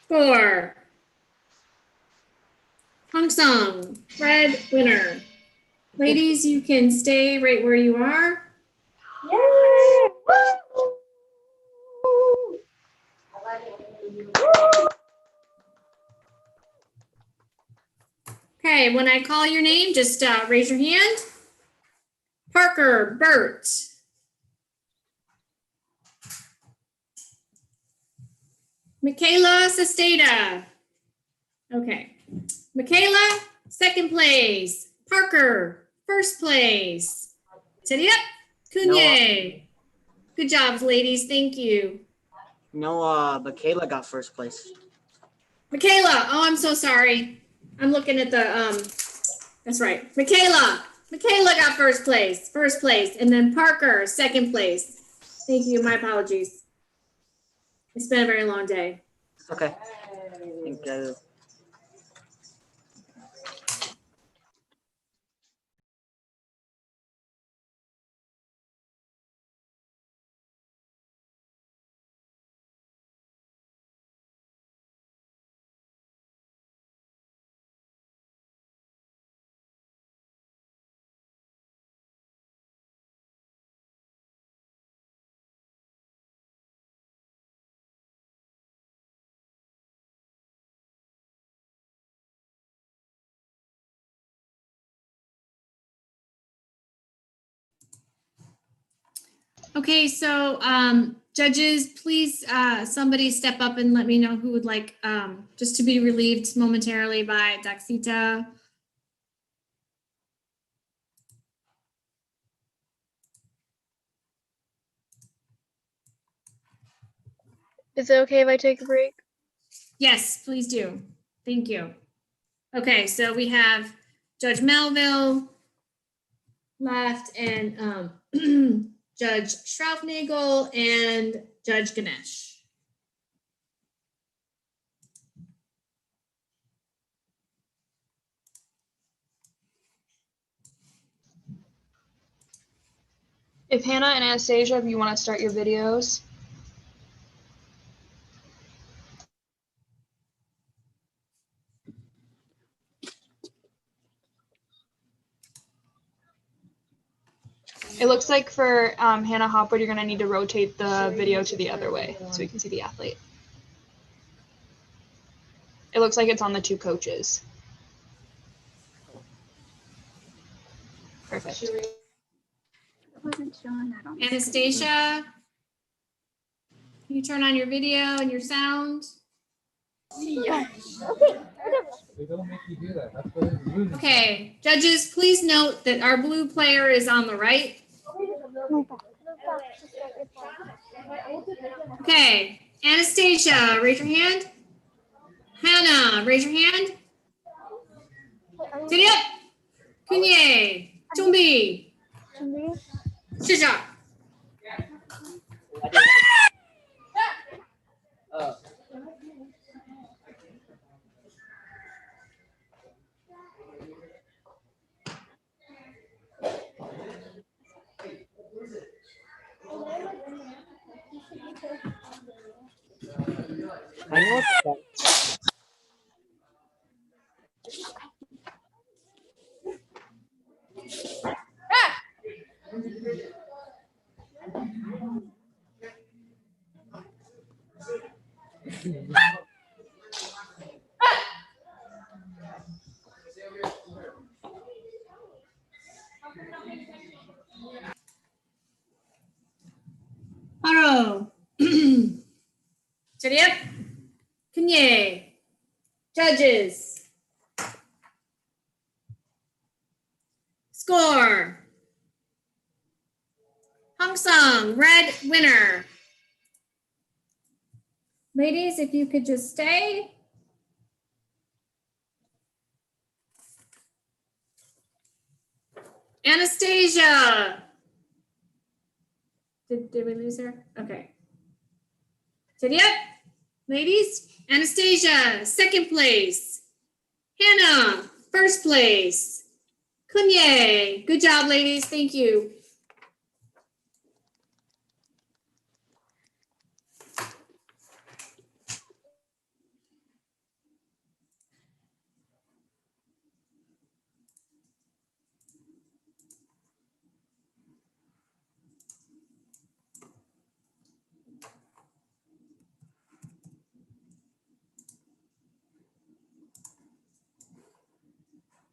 H: 4. Hong Song, red winner. Ladies, you can stay right where you are. Okay, when I call your name, just raise your hand. Parker, Bert. Michaela Sesteta. Okay. Michaela, second place. Parker, first place. Chidia, Kunye. Good jobs, ladies. Thank you.
G: No, Michaela got first place.
H: Michaela, oh, I'm so sorry. I'm looking at the, that's right. Michaela got first place. And then Parker, second place. Thank you, my apologies. It's been a very long day.
G: Okay. Thank you.
H: Okay, so judges, please somebody step up and let me know who would like just to be relieved momentarily by Daxita.
I: Is it okay if I take a break?
H: Yes, please do. Thank you. Okay, so we have Judge Melville left and Judge Schraufnagel and Judge Ganesh.
L: If Hannah and Anastasia, if you want to start your videos. It looks like for Hannah Hopwood, you're gonna need to rotate the video to the other way so you can see the athlete. It looks like it's on the two coaches. Perfect.
H: Anastasia, can you turn on your video and your sound?
O: Yeah. Okay.
Q: They don't make you do that. That's what it's losing.
H: Okay, judges, please note that our blue player is on the right. Okay, Anastasia, raise your hand. Hannah, raise your hand. Sit up. Kunye, Tumbi, Shisha.
G: I know what
H: Haro. Sit up. Kunye. Judges. Score. Hong Sung, red winner. Ladies, if you could just stay. Anastasia. Did we lose her? Okay. Steady up. Ladies, Anastasia, second place. Hannah, first place. Kunye, good job, ladies. Thank you.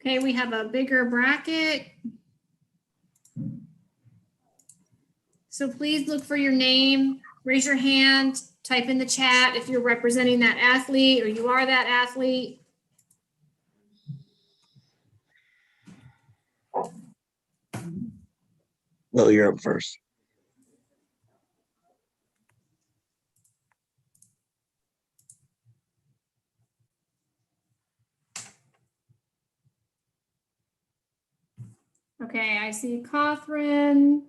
H: Okay, we have a bigger bracket. So please look for your name, raise your hand, type in the chat if you're representing that athlete or you are that athlete.
N: Well, you're up first.
H: Okay, I see Catherine.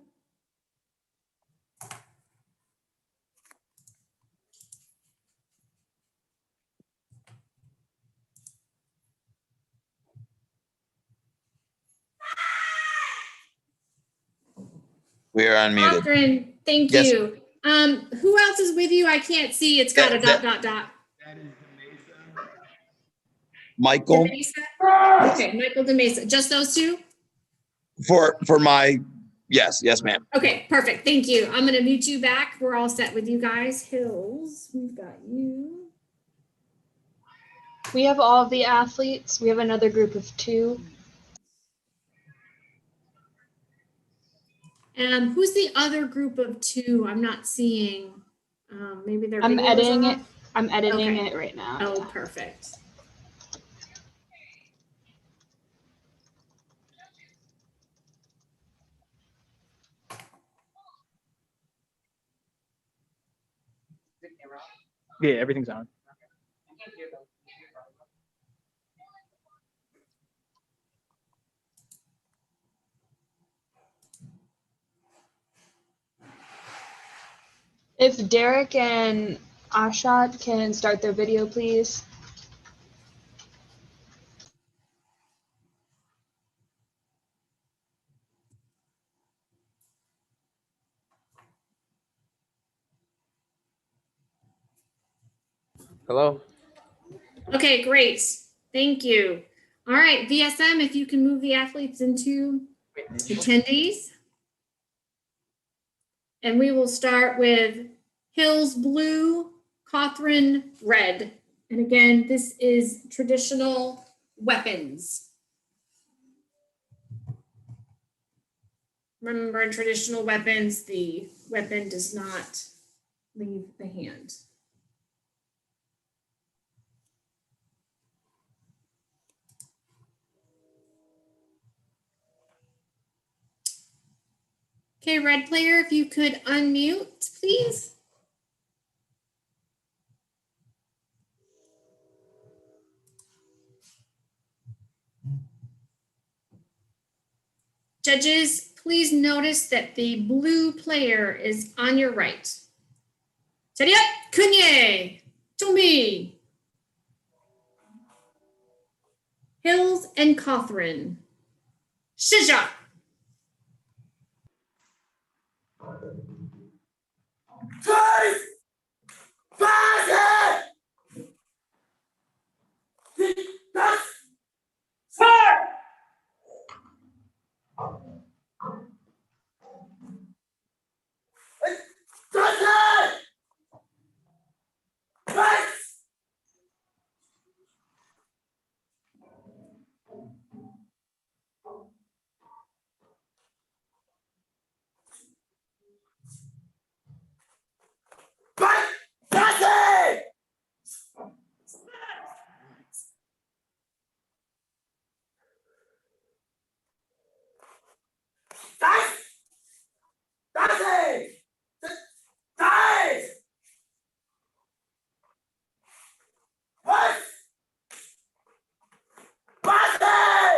N: We are unmuted.
H: Catherine, thank
N: Yes.
H: you. Who else is with you? I can't see. It's got a dot.
N: Michael,
H: DeMesa? Okay, Michael DeMesa. Just those two?
N: for my, yes, ma'am.
H: Okay, perfect. Thank you. I'm going to mute you back. We're all set with you guys. Hills, we've got you.
L: We have all of the athletes. We have another group of 2.
H: Who's the other group of 2? I'm not seeing. Maybe they're.
L: I'm editing it. I'm editing it right now.
H: Oh, perfect.
M: Yeah, everything's on.
L: If Derek and Ashat can start their video, please.
M: Hello.
H: Okay, great. Thank you. All right, VSM, if you can move the athletes into attendees. And we will start with Hills blue, Cawthron red. And again, this is traditional weapons. Remember, in traditional weapons, the weapon does not leave the hand. Okay, red player, if you could unmute, please. Judges, please notice that the blue player is on your right. Ready up, Kunye, Tombi, Hills and Cawthron. Shija.
Q: Guys! Pass it! That's... Sir! That's it! Pass! Pass it! That's it! Guys! Pass! Pass it!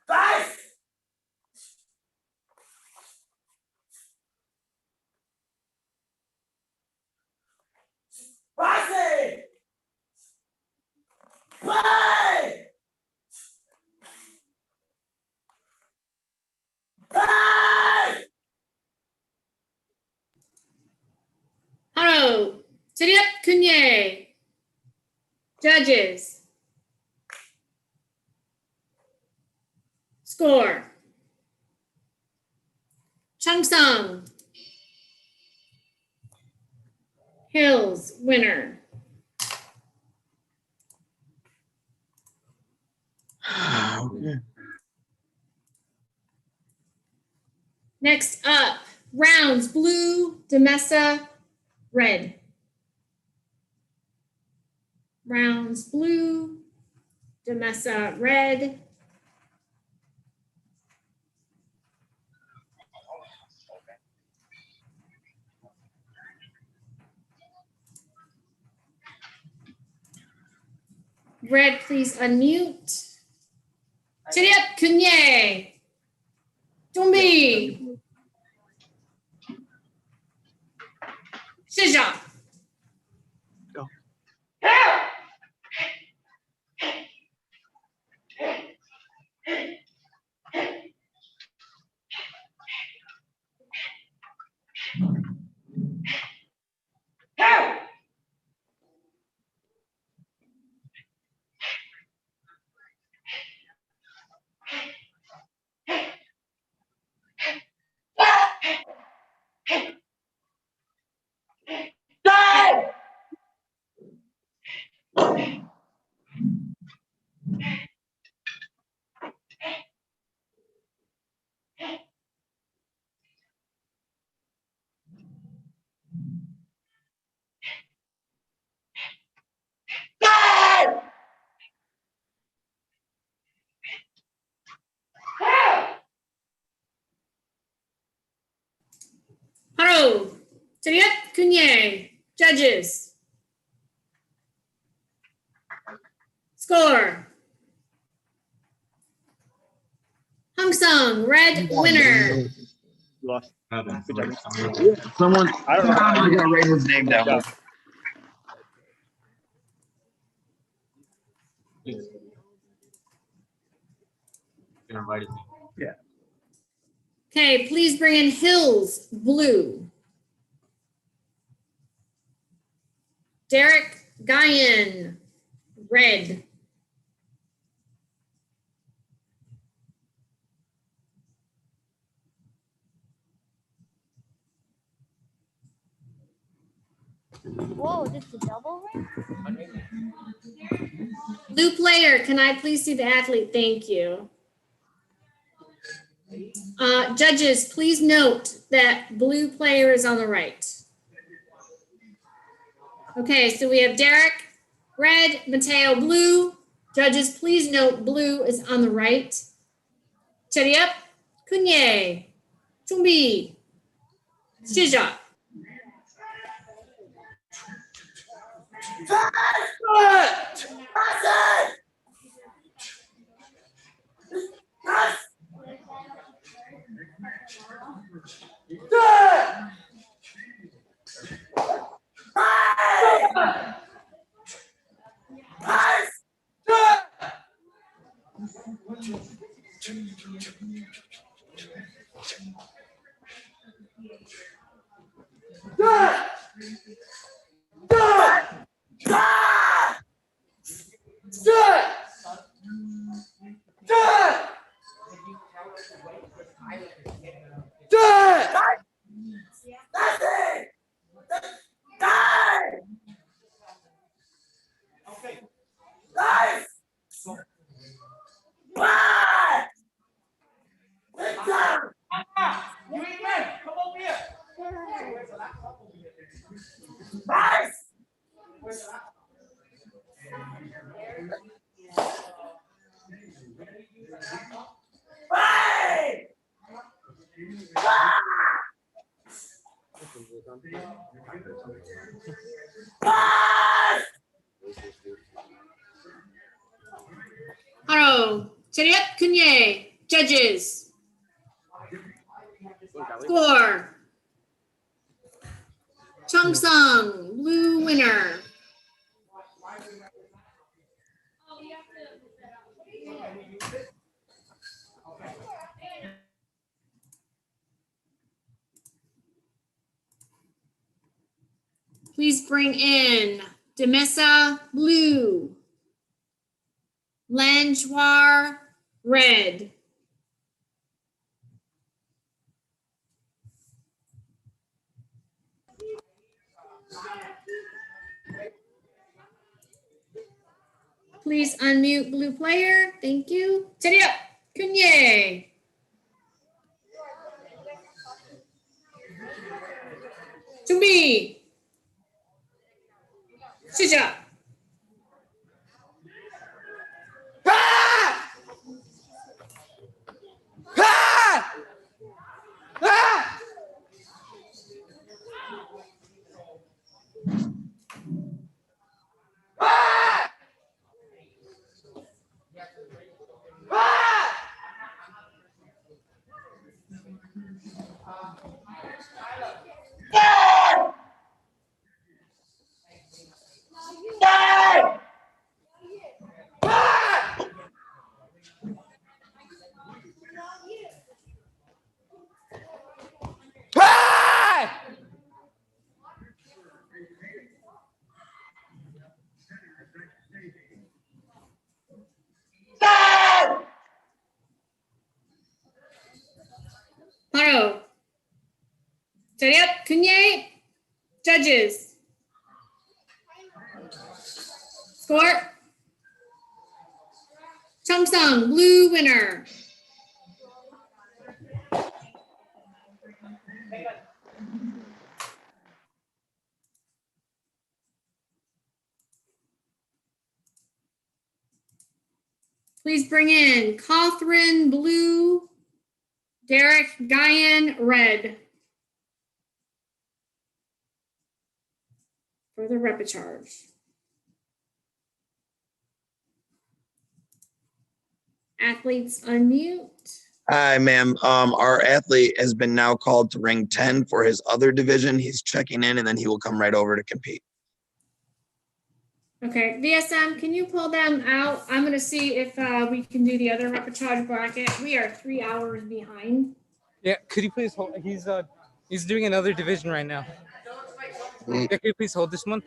Q: Guys! Pass it! Play! Play!
H: Hello, Ready up, Kunye. Judges. Score. Changsung. Hills, winner.
N: Okay.
H: Next up, rounds, blue, Demessa, red. Rounds, blue, Demessa, red. Red, please unmute. Ready up, Kunye. Tombi. Shija.
C: Go.
H: Haro. Ready up, Kunye. Judges. Score. Hangsung, red, winner.
C: Lost.
N: Someone, I don't know. I'm gonna write his name down.
C: Yeah.
H: Okay, please bring in Hills, blue. Derek Guyan, red.
O: Whoa, this is a double ring?
H: Blue player, can I please see the athlete? Thank you. Judges, please note that blue player is on the right. Okay, so we have Derek, red, Mateo, blue. Judges, please note blue is on the right. Chariap, Kunye, Tumbi, Shija. Haro, Chariap, Kunye, judges. Score. Chongsung, blue winner. Please bring in Demessa, blue. Lanjwar, red. Please unmute blue player. Thank you. Chariap, Kunye. Tumbi. Shija. Haro. Chariap, Kunye, judges. Score. Chongsung, blue winner. Please bring in Catherine, blue. Derek, Guyan, red. For the repechage. Athletes unmute.
A: Hi, ma'am. Our athlete has been now called to ring 10 for his other division. He's checking in and then he will come right over to compete.
H: Okay, VSM, can you pull them out? I'm gonna see if we can do the other repechage bracket. We are 3 hours behind.
G: Yeah, could you please hold? He's doing another division right now. Yeah, could you please hold this one?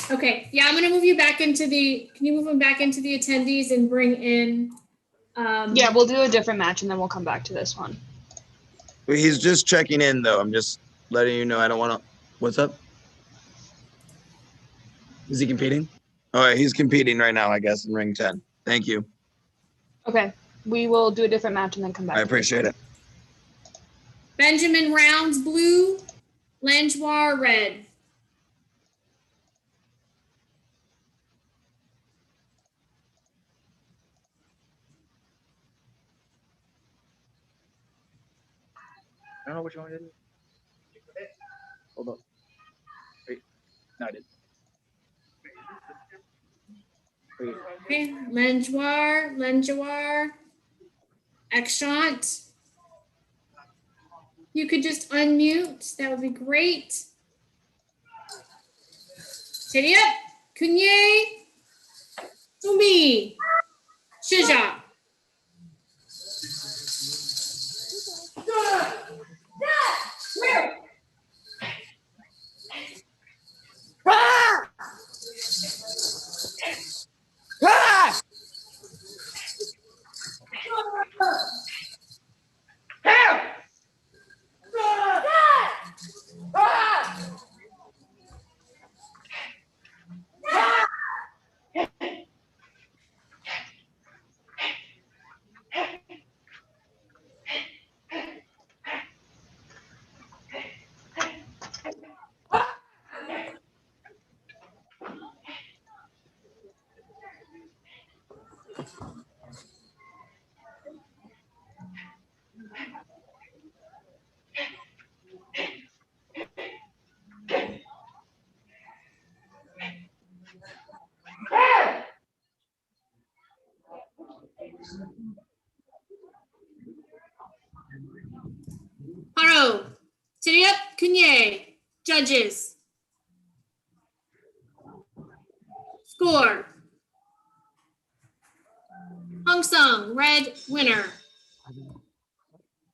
H: Okay, yeah, I'm gonna move you back into the, can you move them back into the attendees and bring in?
L: Yeah, we'll do a different match and then we'll come back to this one.
A: He's just checking in though. I'm just letting you know. I don't want to. What's up? Is he competing? All right, he's competing right now, I guess, in ring 10. Thank you.
L: Okay, we will do a different match and then come back.
A: I appreciate it.
H: Benjamin Rounds, blue. Langlois, red.
C: I don't know which one it is. Hold on. Wait. No, I didn't. Wait.
H: Okay, Langlois, Exchant. You could just unmute, that would be great. Teddy up, Cunye, Sumi, Shija. Haro, Teddy up, Cunye, judges. Score. Hong Sung, red, winner.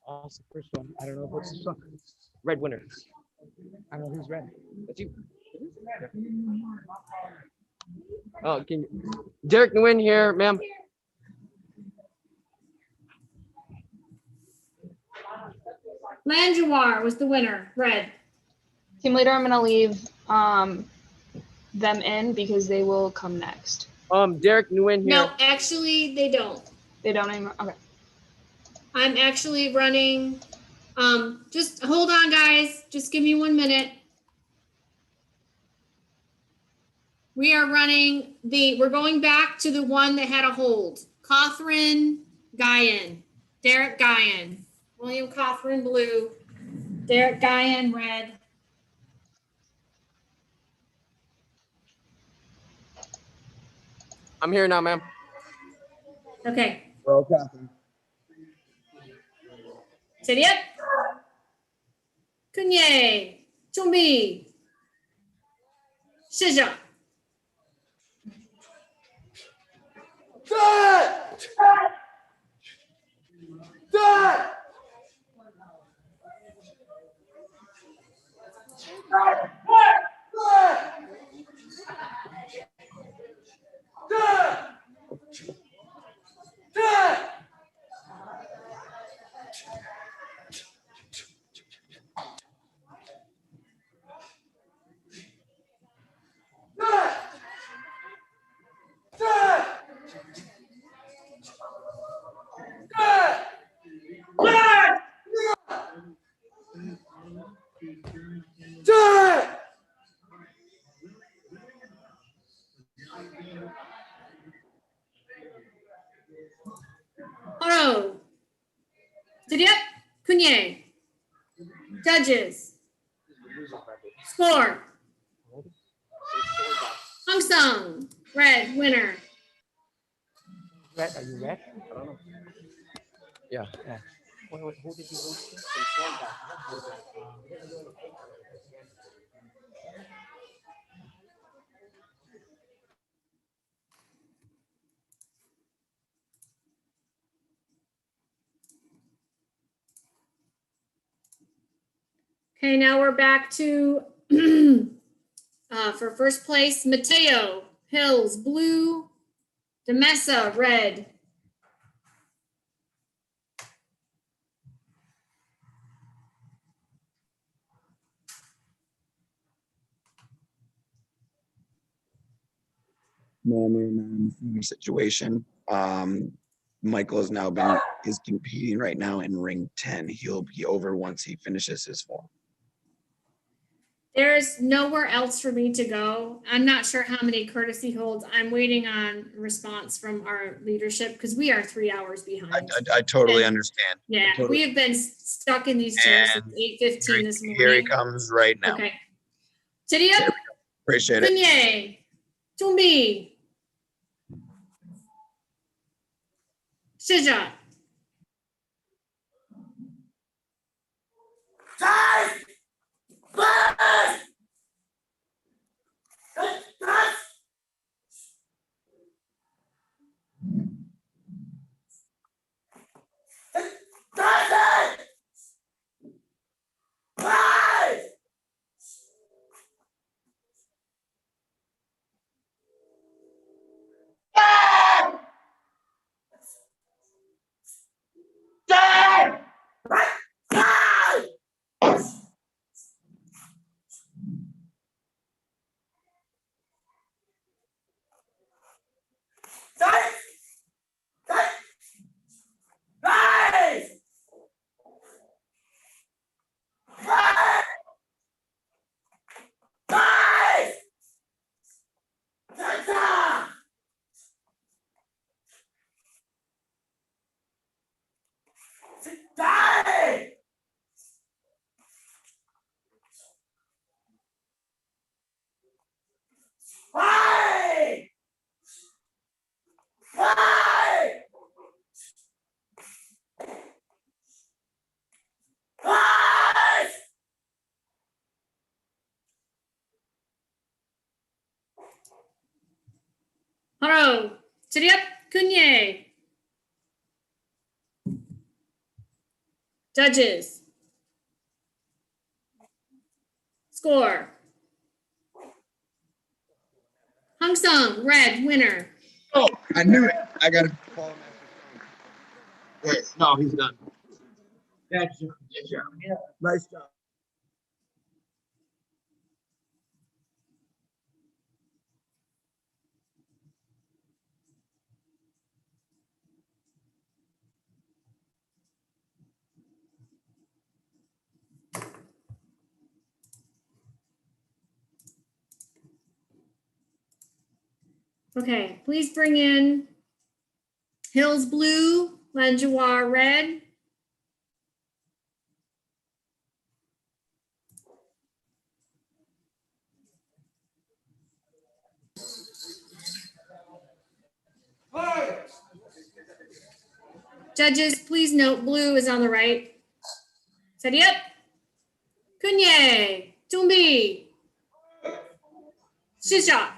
C: Oh, it's the first one. I don't know if it's this one. Red winner. I don't know who's red. That's you. Oh, can you? Derek Nguyen here, ma'am.
H: Langlois was the winner, red.
L: Team leader, I'm gonna leave them in because they will come next.
C: Derek Nguyen here.
H: No, actually, they don't.
L: They don't anymore. Okay.
H: I'm actually running, just hold on, guys. Just give me 1 minute. We are running we're going back to the one that had a hold. Catherine Guyan, Derek Guyan, William Catherine, blue, Derek Guyan, red.
C: I'm here now, ma'am.
H: Okay.
F: Well, Catherine.
H: Teddy up. Cunye, Chumbi, Shija. Haro, Teddy up, Cunye. Judges. Score. Hong Sung, red, winner.
C: Red, are you red? I don't know. Yeah. Wait, who did you lose to?
H: Okay, now we're back to For first place, Mateo, Hills, blue, Demessa, red.
A: Similar situation. Michael has now is competing right now in ring 10. He'll be over once he finishes his fall.
H: There's nowhere else for me to go. I'm not sure how many courtesy holds. I'm waiting on response from our leadership because we are 3 hours behind.
A: I totally understand.
H: Yeah, we have been stuck in these chairs since 8:15 this morning.
A: Here he comes right now.
H: Okay. Teddy up.
A: Appreciate it.
H: Kunye. Tumbi. Shija. Haro. Teddy up. Kunye. Judges. Score. Hung Sung, red, winner.
A: Oh, I knew it. I got to call him after. Wait, no, he's done. Good job. Nice job.
H: Okay, please bring in Hills blue, Lanjawar red. Judges, please note blue is on the right. Teddy up. Kunye. Tumbi. Shisha.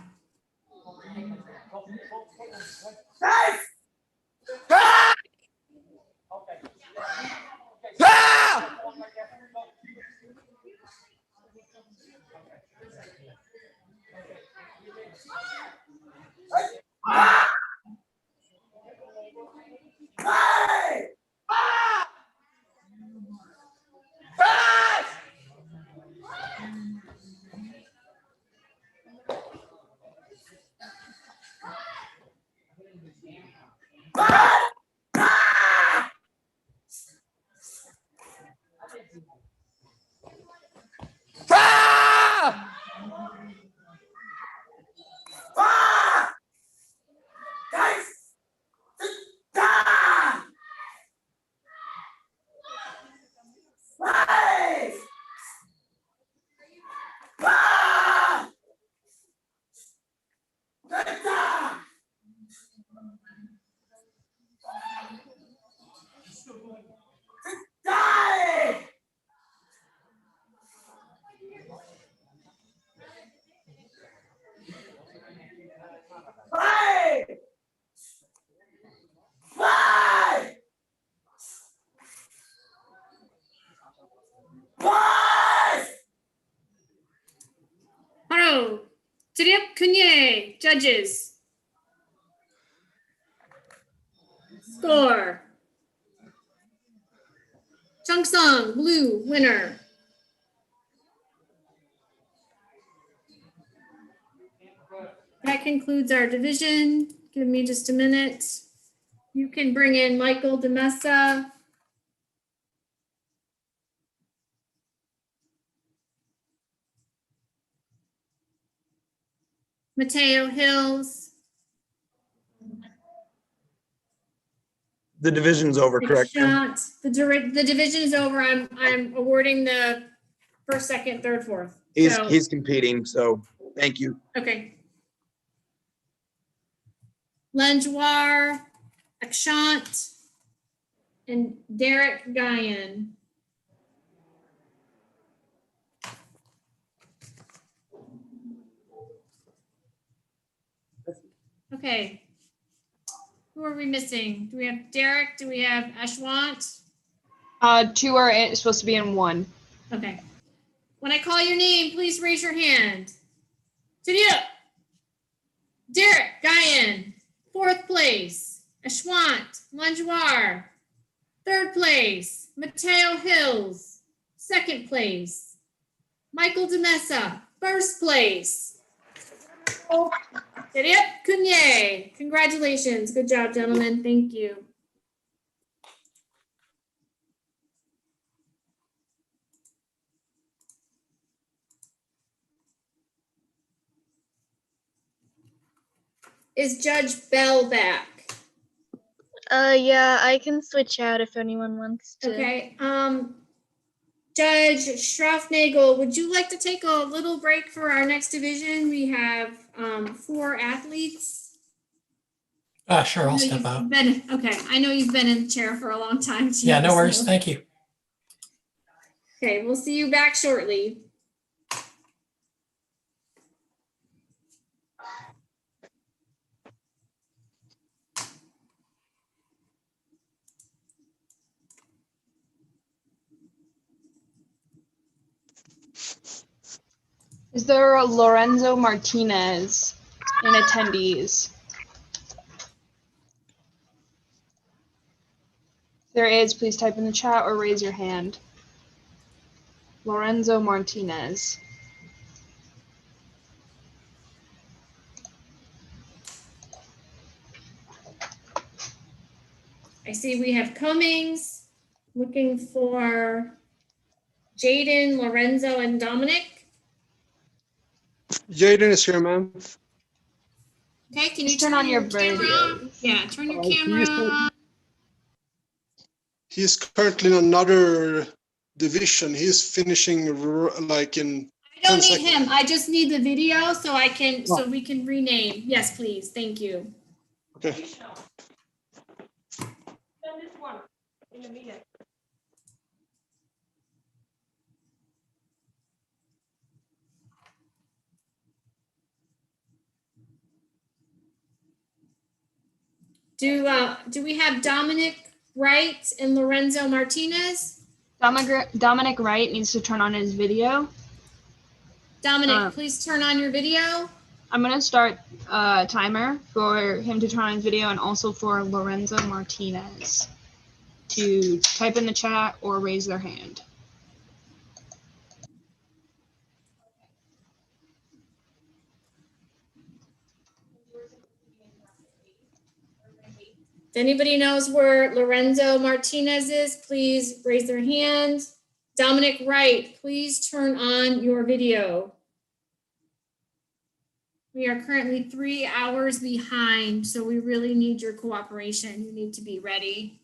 H: judges. Score. Chung-sung, blue, winner. That concludes our division. Give me just a minute. You can bring in Michael DeMessa. Mateo Hills.
A: The division's over, correct? Ma'am?
H: The division is over. I'm awarding the first, second, third, fourth.
A: He's competing, so thank you.
H: Okay. Lanjoir, Akshant, and Derek Guyan. Okay. Who are we missing? Do we have Derek? Do we have Ashwant?
L: 2 are supposed to be in 1.
H: Okay. When I call your name, please raise your hand. To the up. Derek Guyan, 4th place. Ashwant Lanjoir, 3rd place. Mateo Hills, 2nd place. Michael DeMessa, 1st place. Yep, Kunye. Congratulations. Good job, gentlemen. Thank you. Is Judge Bell back?
I: Yeah, I can switch out if anyone wants to.
H: Okay. Judge Strafnagel, would you like to take a little break for our next division? We have 4 athletes.
C: Sure, I'll step out.
H: Okay, I know you've been in the chair for a long time. Too,
C: Yeah, no worries.
H: so.
C: Thank you.
H: Okay, we'll see you back shortly.
L: Is there a Lorenzo Martinez in attendees? If there is, please type in the chat or raise your hand. Lorenzo Martinez.
H: I see we have Cummings, looking for Jaden, Lorenzo, and Dominic.
F: Jaden is here, ma'am.
H: Okay, can you
L: turn on your video?
H: Yeah, turn your camera on.
F: He's currently in another division. He's finishing like in.
H: I don't need him. I just need the video so I can so we can rename. Yes, please. Thank you.
F: Okay.
H: Do we have Dominic Wright and Lorenzo Martinez?
L: Dominic Wright needs to turn on his video.
H: Dominic, please turn on your video.
L: I'm going to start a timer for him to turn on his video and also for Lorenzo Martinez to type in the chat or raise their hand.
H: If anybody knows where Lorenzo Martinez is, please raise their hand. Dominic Wright, please turn on your video. We are currently 3 hours behind, so we really need your cooperation. You need to be ready.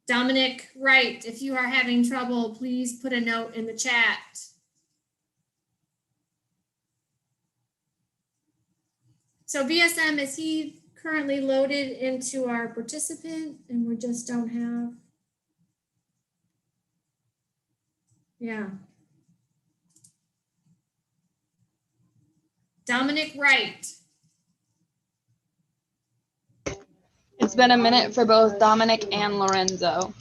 H: Dominic Wright, if you are having trouble, please put a note in the chat. So BSM, is he currently loaded into our participant and we just don't have? Yeah. Dominic Wright.
L: It's been a minute for both Dominic and Lorenzo.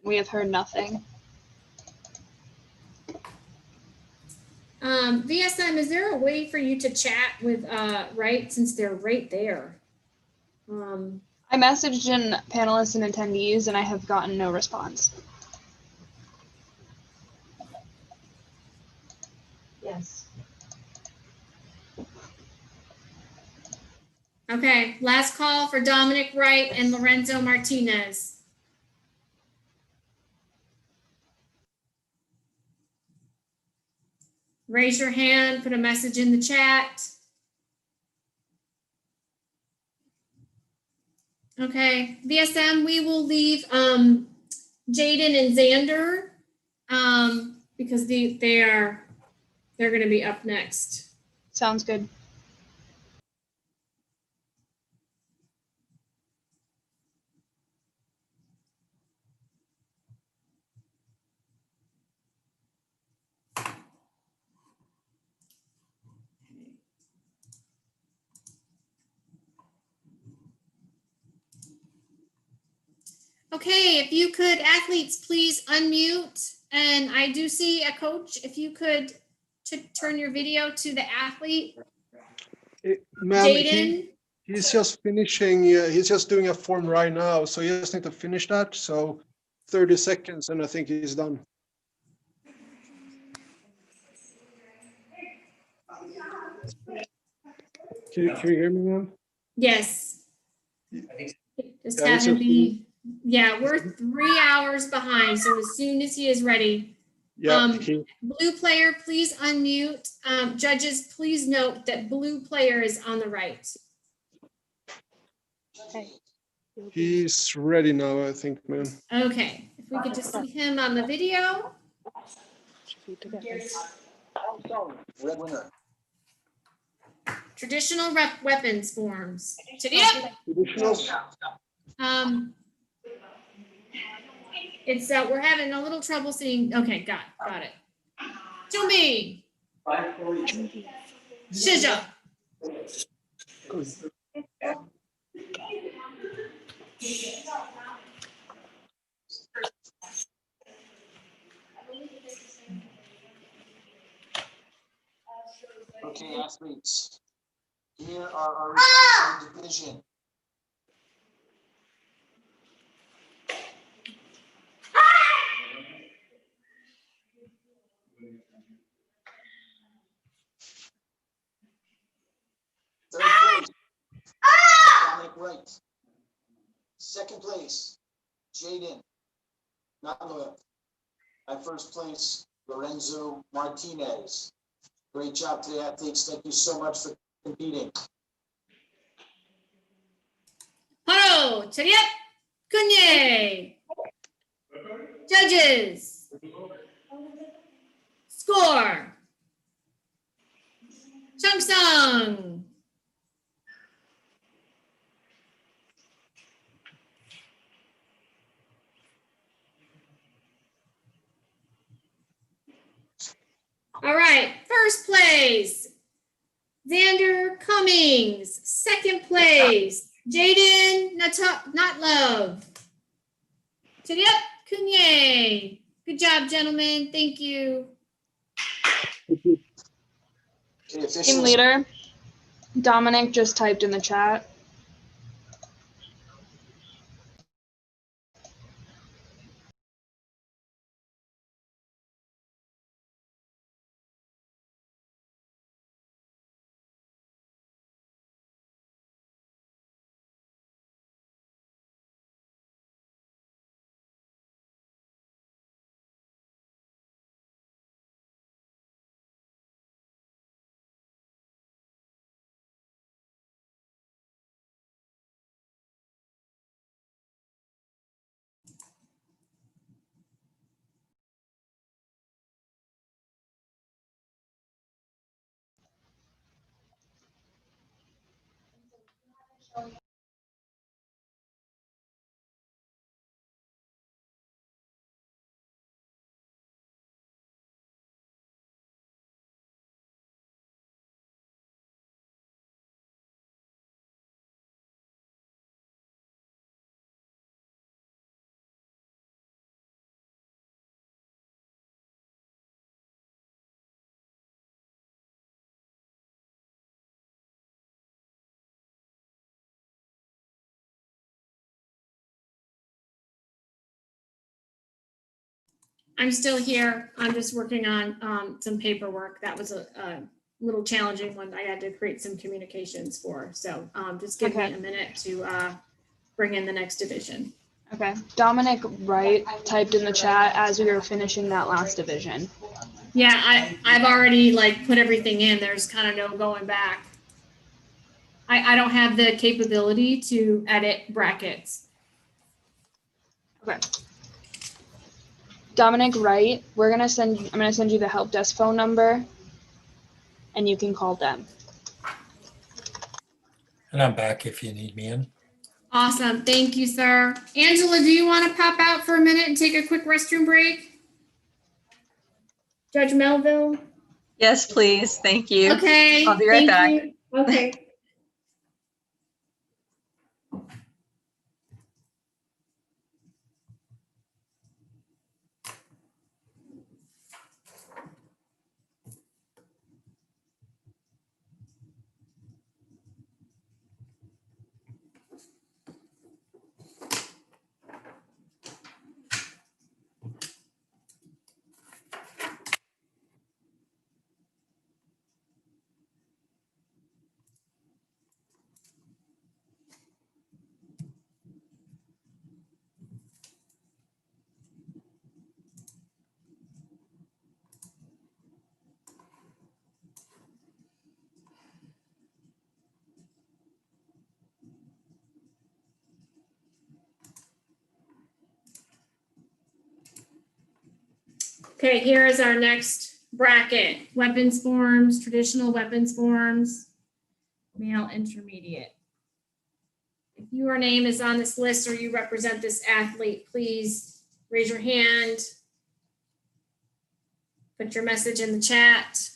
L: We have heard nothing.
H: VSM, is there a way for you to chat with Wright since they're right there?
L: I messaged in panelists and attendees and I have gotten no response.
H: Yes. Okay, last call for Dominic Wright and Lorenzo Martinez. Raise your hand, put a message in the chat. Okay, VSM, we will leave Jaden and Xander because they're going to be up next.
L: Sounds good.
H: Okay, if you could, athletes, please unmute. And I do see a coach. If you could turn your video to the athlete.
F: Ma'am,
H: Jaden.
F: he's just finishing, he's just doing a form right now. So he just need to finish that. So 30 seconds and I think he's done. Can you hear me, ma'am?
H: Yes. Just
F: Yeah,
H: have
F: he's
H: him
F: just
H: be, yeah, we're 3 hours behind. So as soon as he is ready.
F: Yeah.
H: Blue player, please unmute. Judges, please note that blue player is on the right.
F: He's ready now, I think, ma'am.
H: Okay, if we could just see him on the video.
Q: Red winner.
H: Traditional weapons forms. It's we're having a little trouble seeing. Okay, got it. To me. Shija.
Q: Okay, athletes. Here are our results in division. Third place, Dominic Wright. Second place, Jaden Notlow. At first place, Lorenzo Martinez. Great job today, athletes. Thank you so much for competing.
H: Haro, Chariot, Kunye. Judges. Score. Chung Sung. All right, first place, Xander Cummings. Second place, Jaden Notlove. Chariot Kunye. Good job, gentlemen. Thank you.
L: Team leader, Dominic just typed in the chat.
H: I'm still here. I'm just working on some paperwork. That was a little challenging one I had to create some communications for. So just give me a minute to bring in the next division.
L: Okay. Dominic Wright typed in the chat as we were finishing that last division.
H: Yeah, I've already like put everything in. There's kind of no going back. I don't have the capability to edit brackets.
L: Okay. Dominic Wright, I'm gonna send you the help desk phone number and you can call them.
R: And I'm back if you need me in.
H: Awesome. Thank you, sir. Angela, do you want to pop out for a minute and take a quick restroom break? Judge Melville?
V: Yes, please. Thank you.
H: Okay.
V: I'll be right back.
H: You. Okay. Okay, here is our next bracket. Weapons forms, traditional weapons forms, male intermediate. If your name is on this list or you represent this athlete, please raise your hand. Put your message in the chat.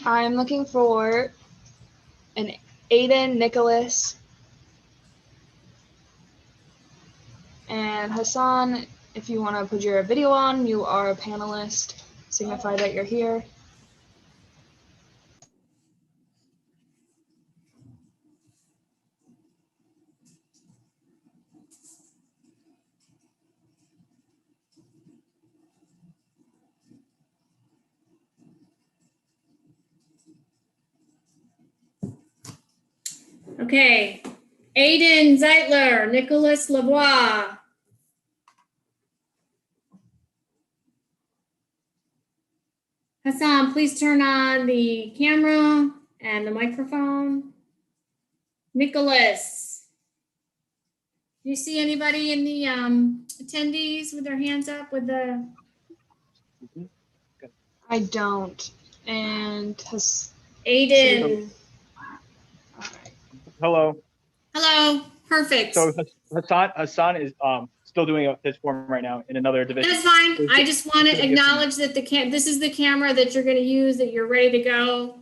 L: I'm looking for an Aiden, Nicholas, and Hassan. If you want to put your video on, you are a panelist. Signify that you're here.
H: Okay, Aiden Zeitler, Nicholas Lavoie. Hassan, please turn on the camera and the microphone. Nicholas, do you see anybody in the attendees with their hands up with the?
L: I don't. And
H: Aiden.
W: Hello.
H: Hello. Perfect.
W: So Hassan is still doing his form right now in another division.
H: That's fine. I just want to acknowledge that this is the camera that you're going to use, that you're ready to go.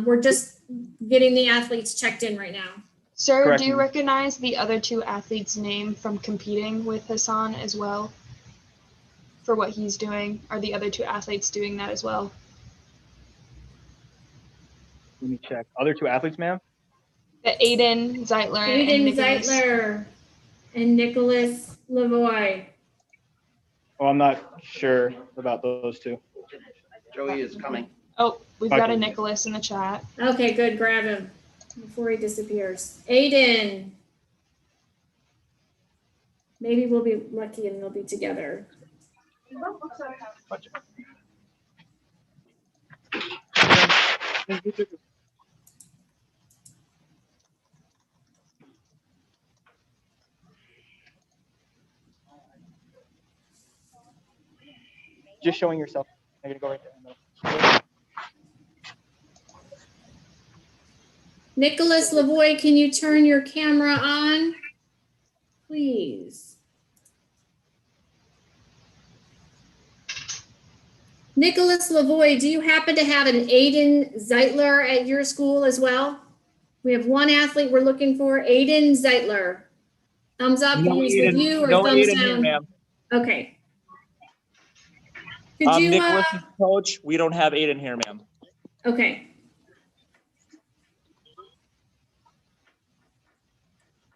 H: We're just getting the athletes checked in right now.
L: Sir,
W: Correct.
L: do you recognize the other two athletes' name from competing with Hassan as well? For what he's doing? Are the other two athletes doing that as well?
W: Let me check. Other two athletes, ma'am?
L: Aiden Zeitler
H: Aiden Zeitler and Nicholas Lavoie.
W: Oh, I'm not sure about those two.
A: Joey is coming.
L: Oh, we've got a Nicholas in the chat.
H: Okay, good. Grab him before he disappears. Aiden. Maybe we'll be lucky and they'll be together.
W: Just showing yourself. I'm gonna go right there.
H: Nicholas Lavoie, can you turn your camera on? please. Nicholas Lavoie, do you happen to have an Aiden Zeitler at your school as well? We have one athlete we're looking for, Aiden Zeitler. Thumbs up,
W: No
H: he's with
W: Aiden-
H: you, or
W: no
H: thumbs
W: Aiden here,
H: down?
W: ma'am.
H: Okay. Could you,
W: Nicholas is coach. We don't have Aiden here, ma'am.
H: okay.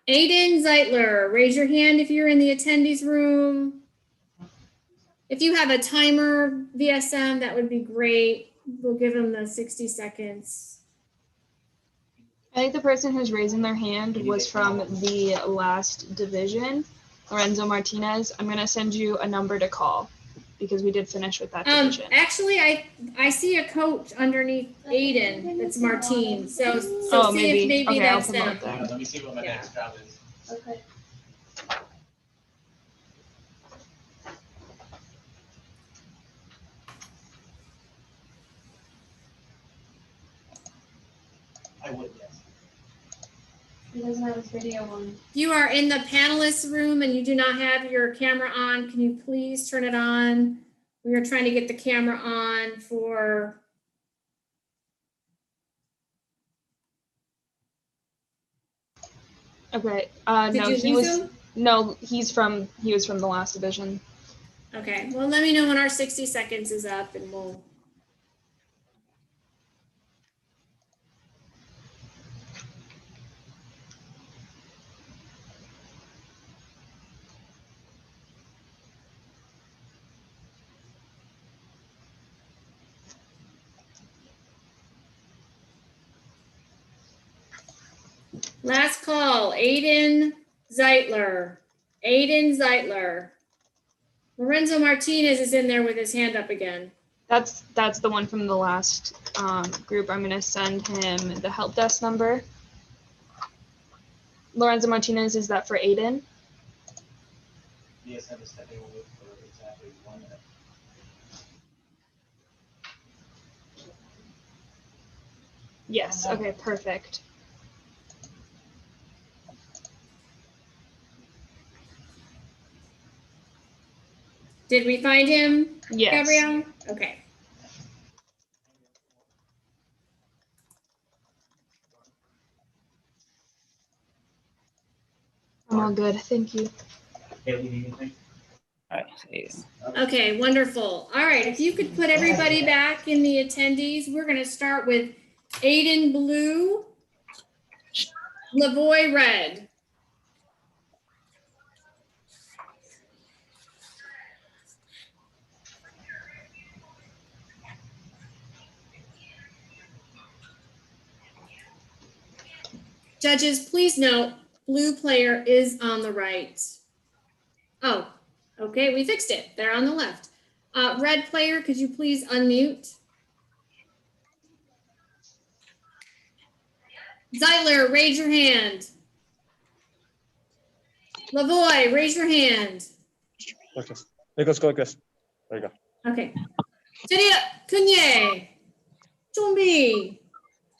H: Aiden Zeitler, raise your hand if you're in the attendees room. If you have a timer, VSM, that would be great. We'll give them the 60 seconds.
L: I think the person who's raising their hand was from the last division, Lorenzo Martinez. I'm gonna send you a number to call because we did finish with that division.
H: Actually, I see a coach underneath Aiden. That's Martine. So
L: Oh,
H: see
L: maybe.
H: if maybe
L: Okay, I'll
H: that's them.
L: promote them.
Q: Let me see what my next job is.
H: Okay.
Q: I would, yes.
H: He doesn't have his video on. If you are in the panelist room and you do not have your camera on, can you please turn it on? We are trying to get the camera on for.
L: Okay.
H: Did
L: No,
H: you
L: he
H: lose
L: was.
H: him?
L: No, he was from the last division.
H: Okay, well, let me know when our 60 seconds is up and we'll. Last call, Aiden Zeitler. Aiden Zeitler. Lorenzo Martinez is in there with his hand up again.
L: That's the one from the last group. I'm gonna send him the help desk number. Lorenzo Martinez, is that for Aiden?
Q: VSM is stepping away for exactly 1 minute.
L: Yes. Okay. Perfect.
H: Did we find him,
L: Yes.
H: Gabrielle? Okay.
L: I'm all good. Thank you.
H: Okay, wonderful. All right, if you could put everybody back in the attendees, we're going to start with Aiden Blue, Lavoie Red. Judges, please note, blue player is on the right. Oh, okay, we fixed it. They're on the left. Red player, could you please unmute? Zeitler, raise your hand. Lavoie, raise your hand.
W: Nicholas, go like this. There you go.
H: Okay. Seria Kunye. Chumbi.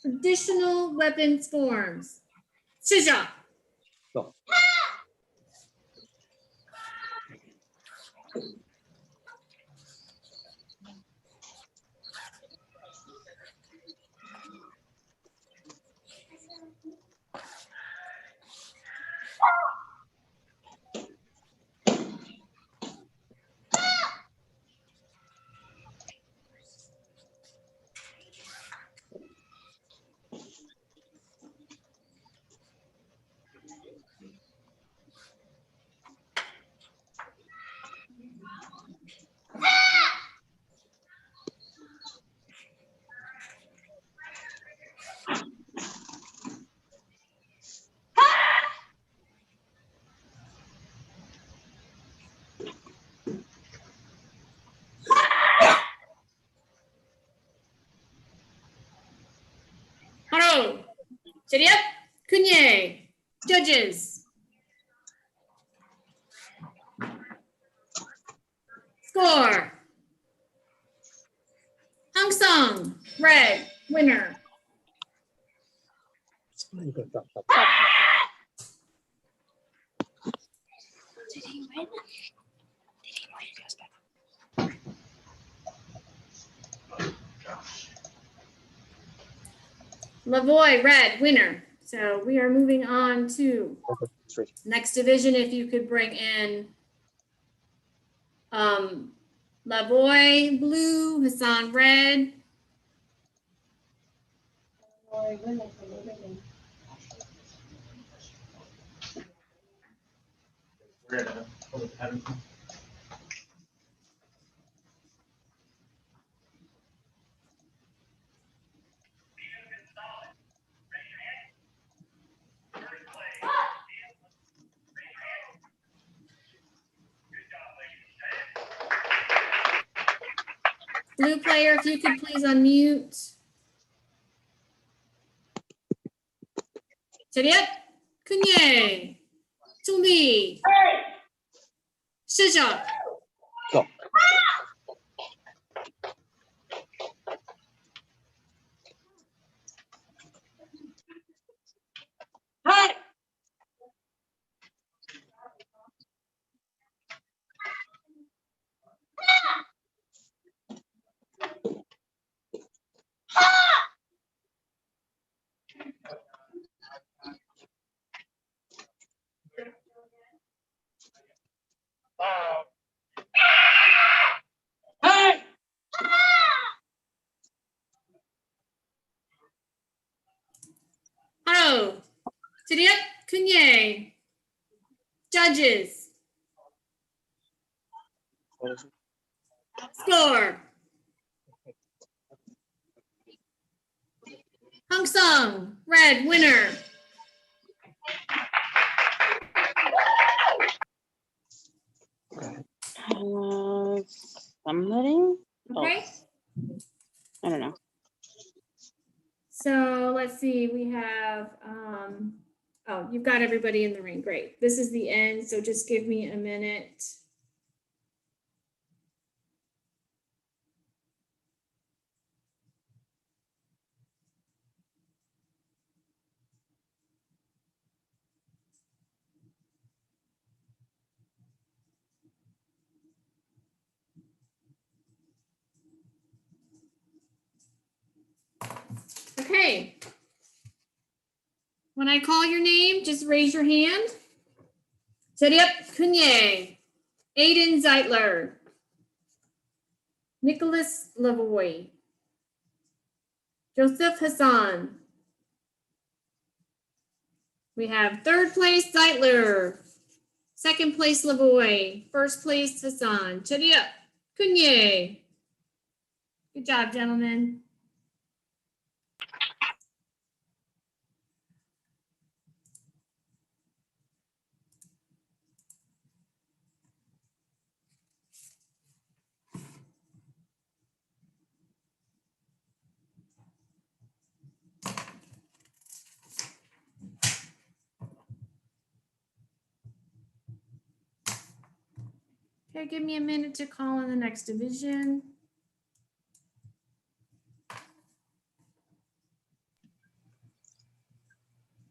H: Traditional weapons forms. Shisha.
W: Go.
H: Haro. Seria Kunye. Judges. Score. Hong Song. Red. Winner.
T: he win?
H: Lavoy, red, winner. So we are moving on to next division. If you could bring in Lavoy, blue, Hassan, red. Blue player, if you could please unmute. Chariot, Kunye, Tumbi, Shija.
A: Go.
T: Hi.
H: Hello, Chariot, Kunye. Judges. Score. Hung Sung, red, winner.
J: Somebody
H: Okay.
J: else. I don't know.
H: So let's see, we have, oh, you've got everybody in the ring. Great. This is the end. So just give me a minute. Okay. When I call your name, just raise your hand. Chariot Kunye, Aiden Zeitler, Nicholas Lavoy, Joseph Hassan. We have third place Zeitler, second place Lavoy, first place Hassan. Chariot Kunye. Good job, gentlemen. Okay, give me a minute to call in the next division.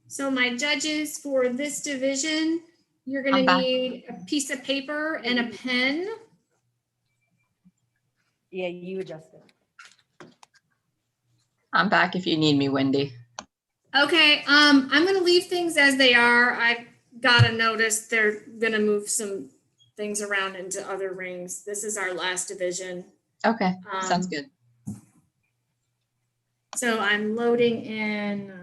H: So my judges for this division, you're gonna need a piece of paper and a pen.
S: Yeah, you adjusted.
V: I'm back if you need me, Wendy.
H: Okay, I'm gonna leave things as they are. I've got a notice they're gonna move some things around into other rings. This is our last division.
V: Okay, sounds good.
H: So I'm loading in.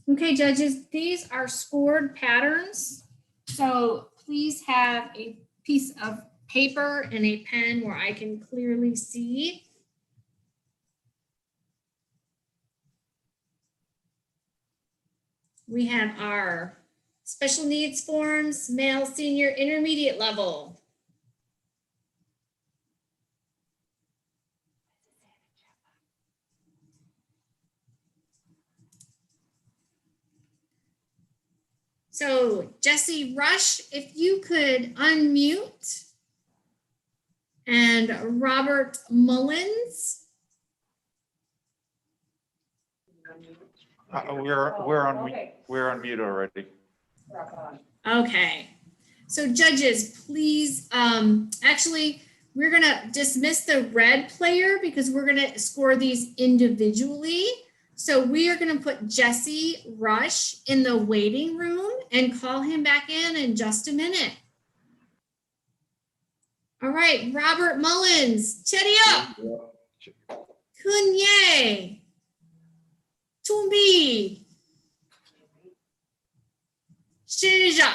H: Okay, judges, these are scored patterns. So please have a piece of paper and a pen where I can clearly see. We have our special needs forms, male, senior, intermediate level. So Jesse Rush, if you could unmute, and Robert Mullins.
E: We're on mute already.
H: Okay. So judges, please, actually, we're gonna dismiss the red player because we're gonna score these individually. So we are gonna put Jesse Rush in the waiting room and call him back in just a minute. All right, Robert Mullins, Chetty up. Kunye. Tumbi. Shija.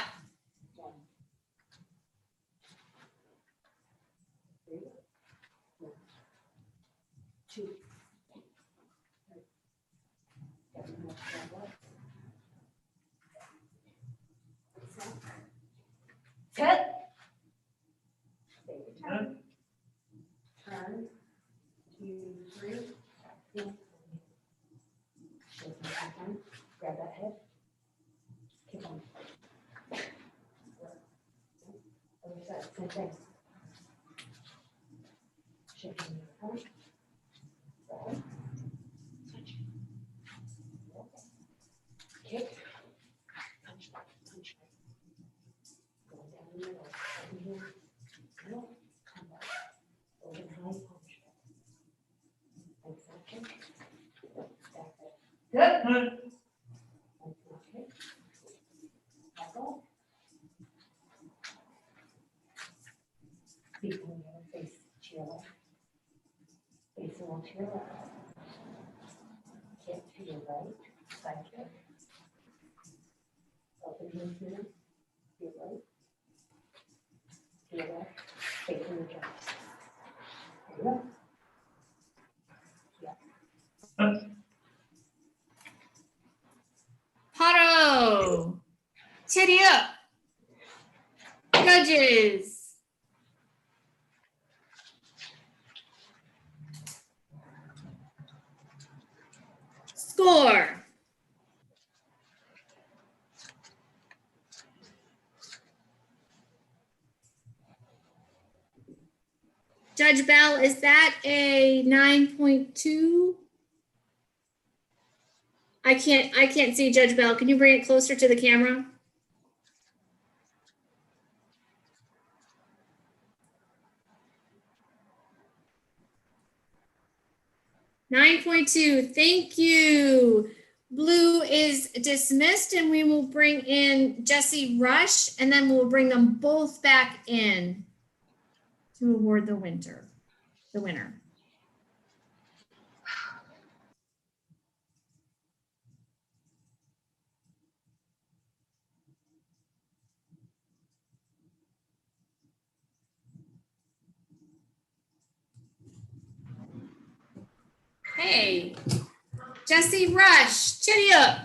K: Cut. Turn. 2, 3. Grab that head. Kick on. Other side, same thing. Shaking your head. Right. Touch. Kick. Punch. Punch. Going down the middle. Open here. Middle. Come back. Open high. Punch. And section. Back there. Good. Okay. Back off. Feet on the other face to your left. Facing on to your left. Kick to your right. Side kick. Open heel here. To your right. To your left. Facing your jumps. There you go. Yeah.
H: Pato. Chetty up. Judges. Score. Judge Bell, is that a 9.2? I can't see Judge Bell. Can you bring it closer to the camera? (9.2). Thank you. Blue is dismissed, and we will bring in Jesse Rush, and then we'll bring them both back in to award the winner. Hey, Jesse Rush, Chetty up.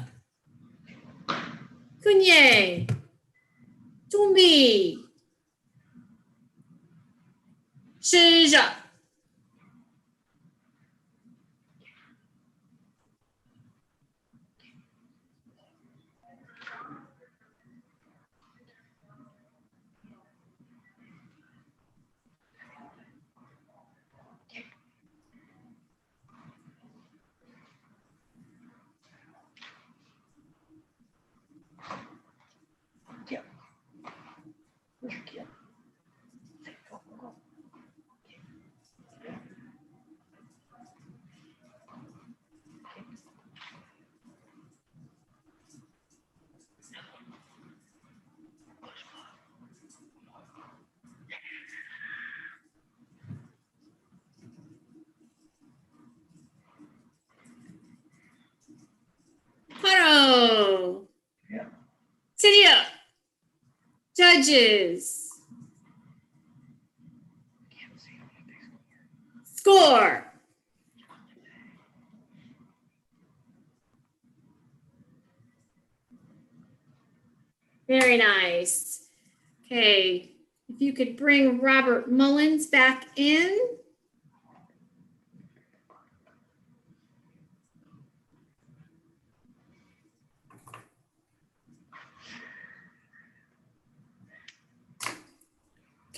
H: Kunye. Tumbi. Shija. Paro. City up. Judges. Score. Very nice. Okay, if you could bring Robert Mullins back in.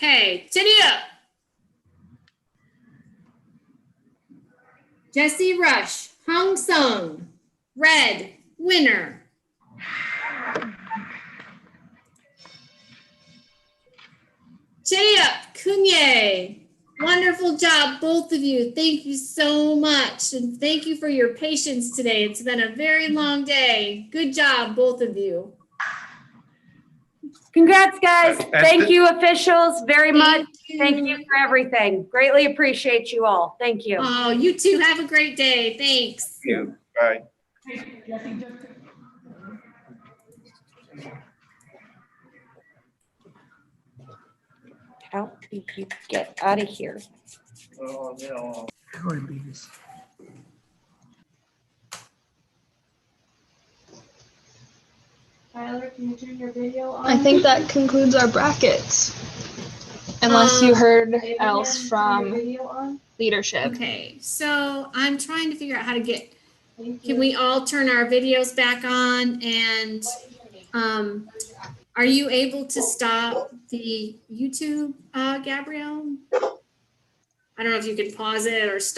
H: Okay, titty up. Jesse Rush, Hong Sung, red, winner. Titty up, Kunye. Wonderful job, both of you. Thank you so much. And thank you for your patience today. It's been a very long day. Good job, both of you.
B: Congrats, guys. Thank you, officials, very much. Thank you for everything. Greatly appreciate you all. Thank you.
H: Oh, you too. Have a great day. Thanks.
E: Yeah, bye.
B: How do you get out of here?
E: Oh, no.
L: Tyler, can you turn your video on? I think that concludes our brackets. Unless you heard else from leadership.
H: Okay, so I'm trying to figure out how to get, can we all turn our videos back on? And are you able to stop the YouTube, Gabrielle? I don't know if you could pause it or stop.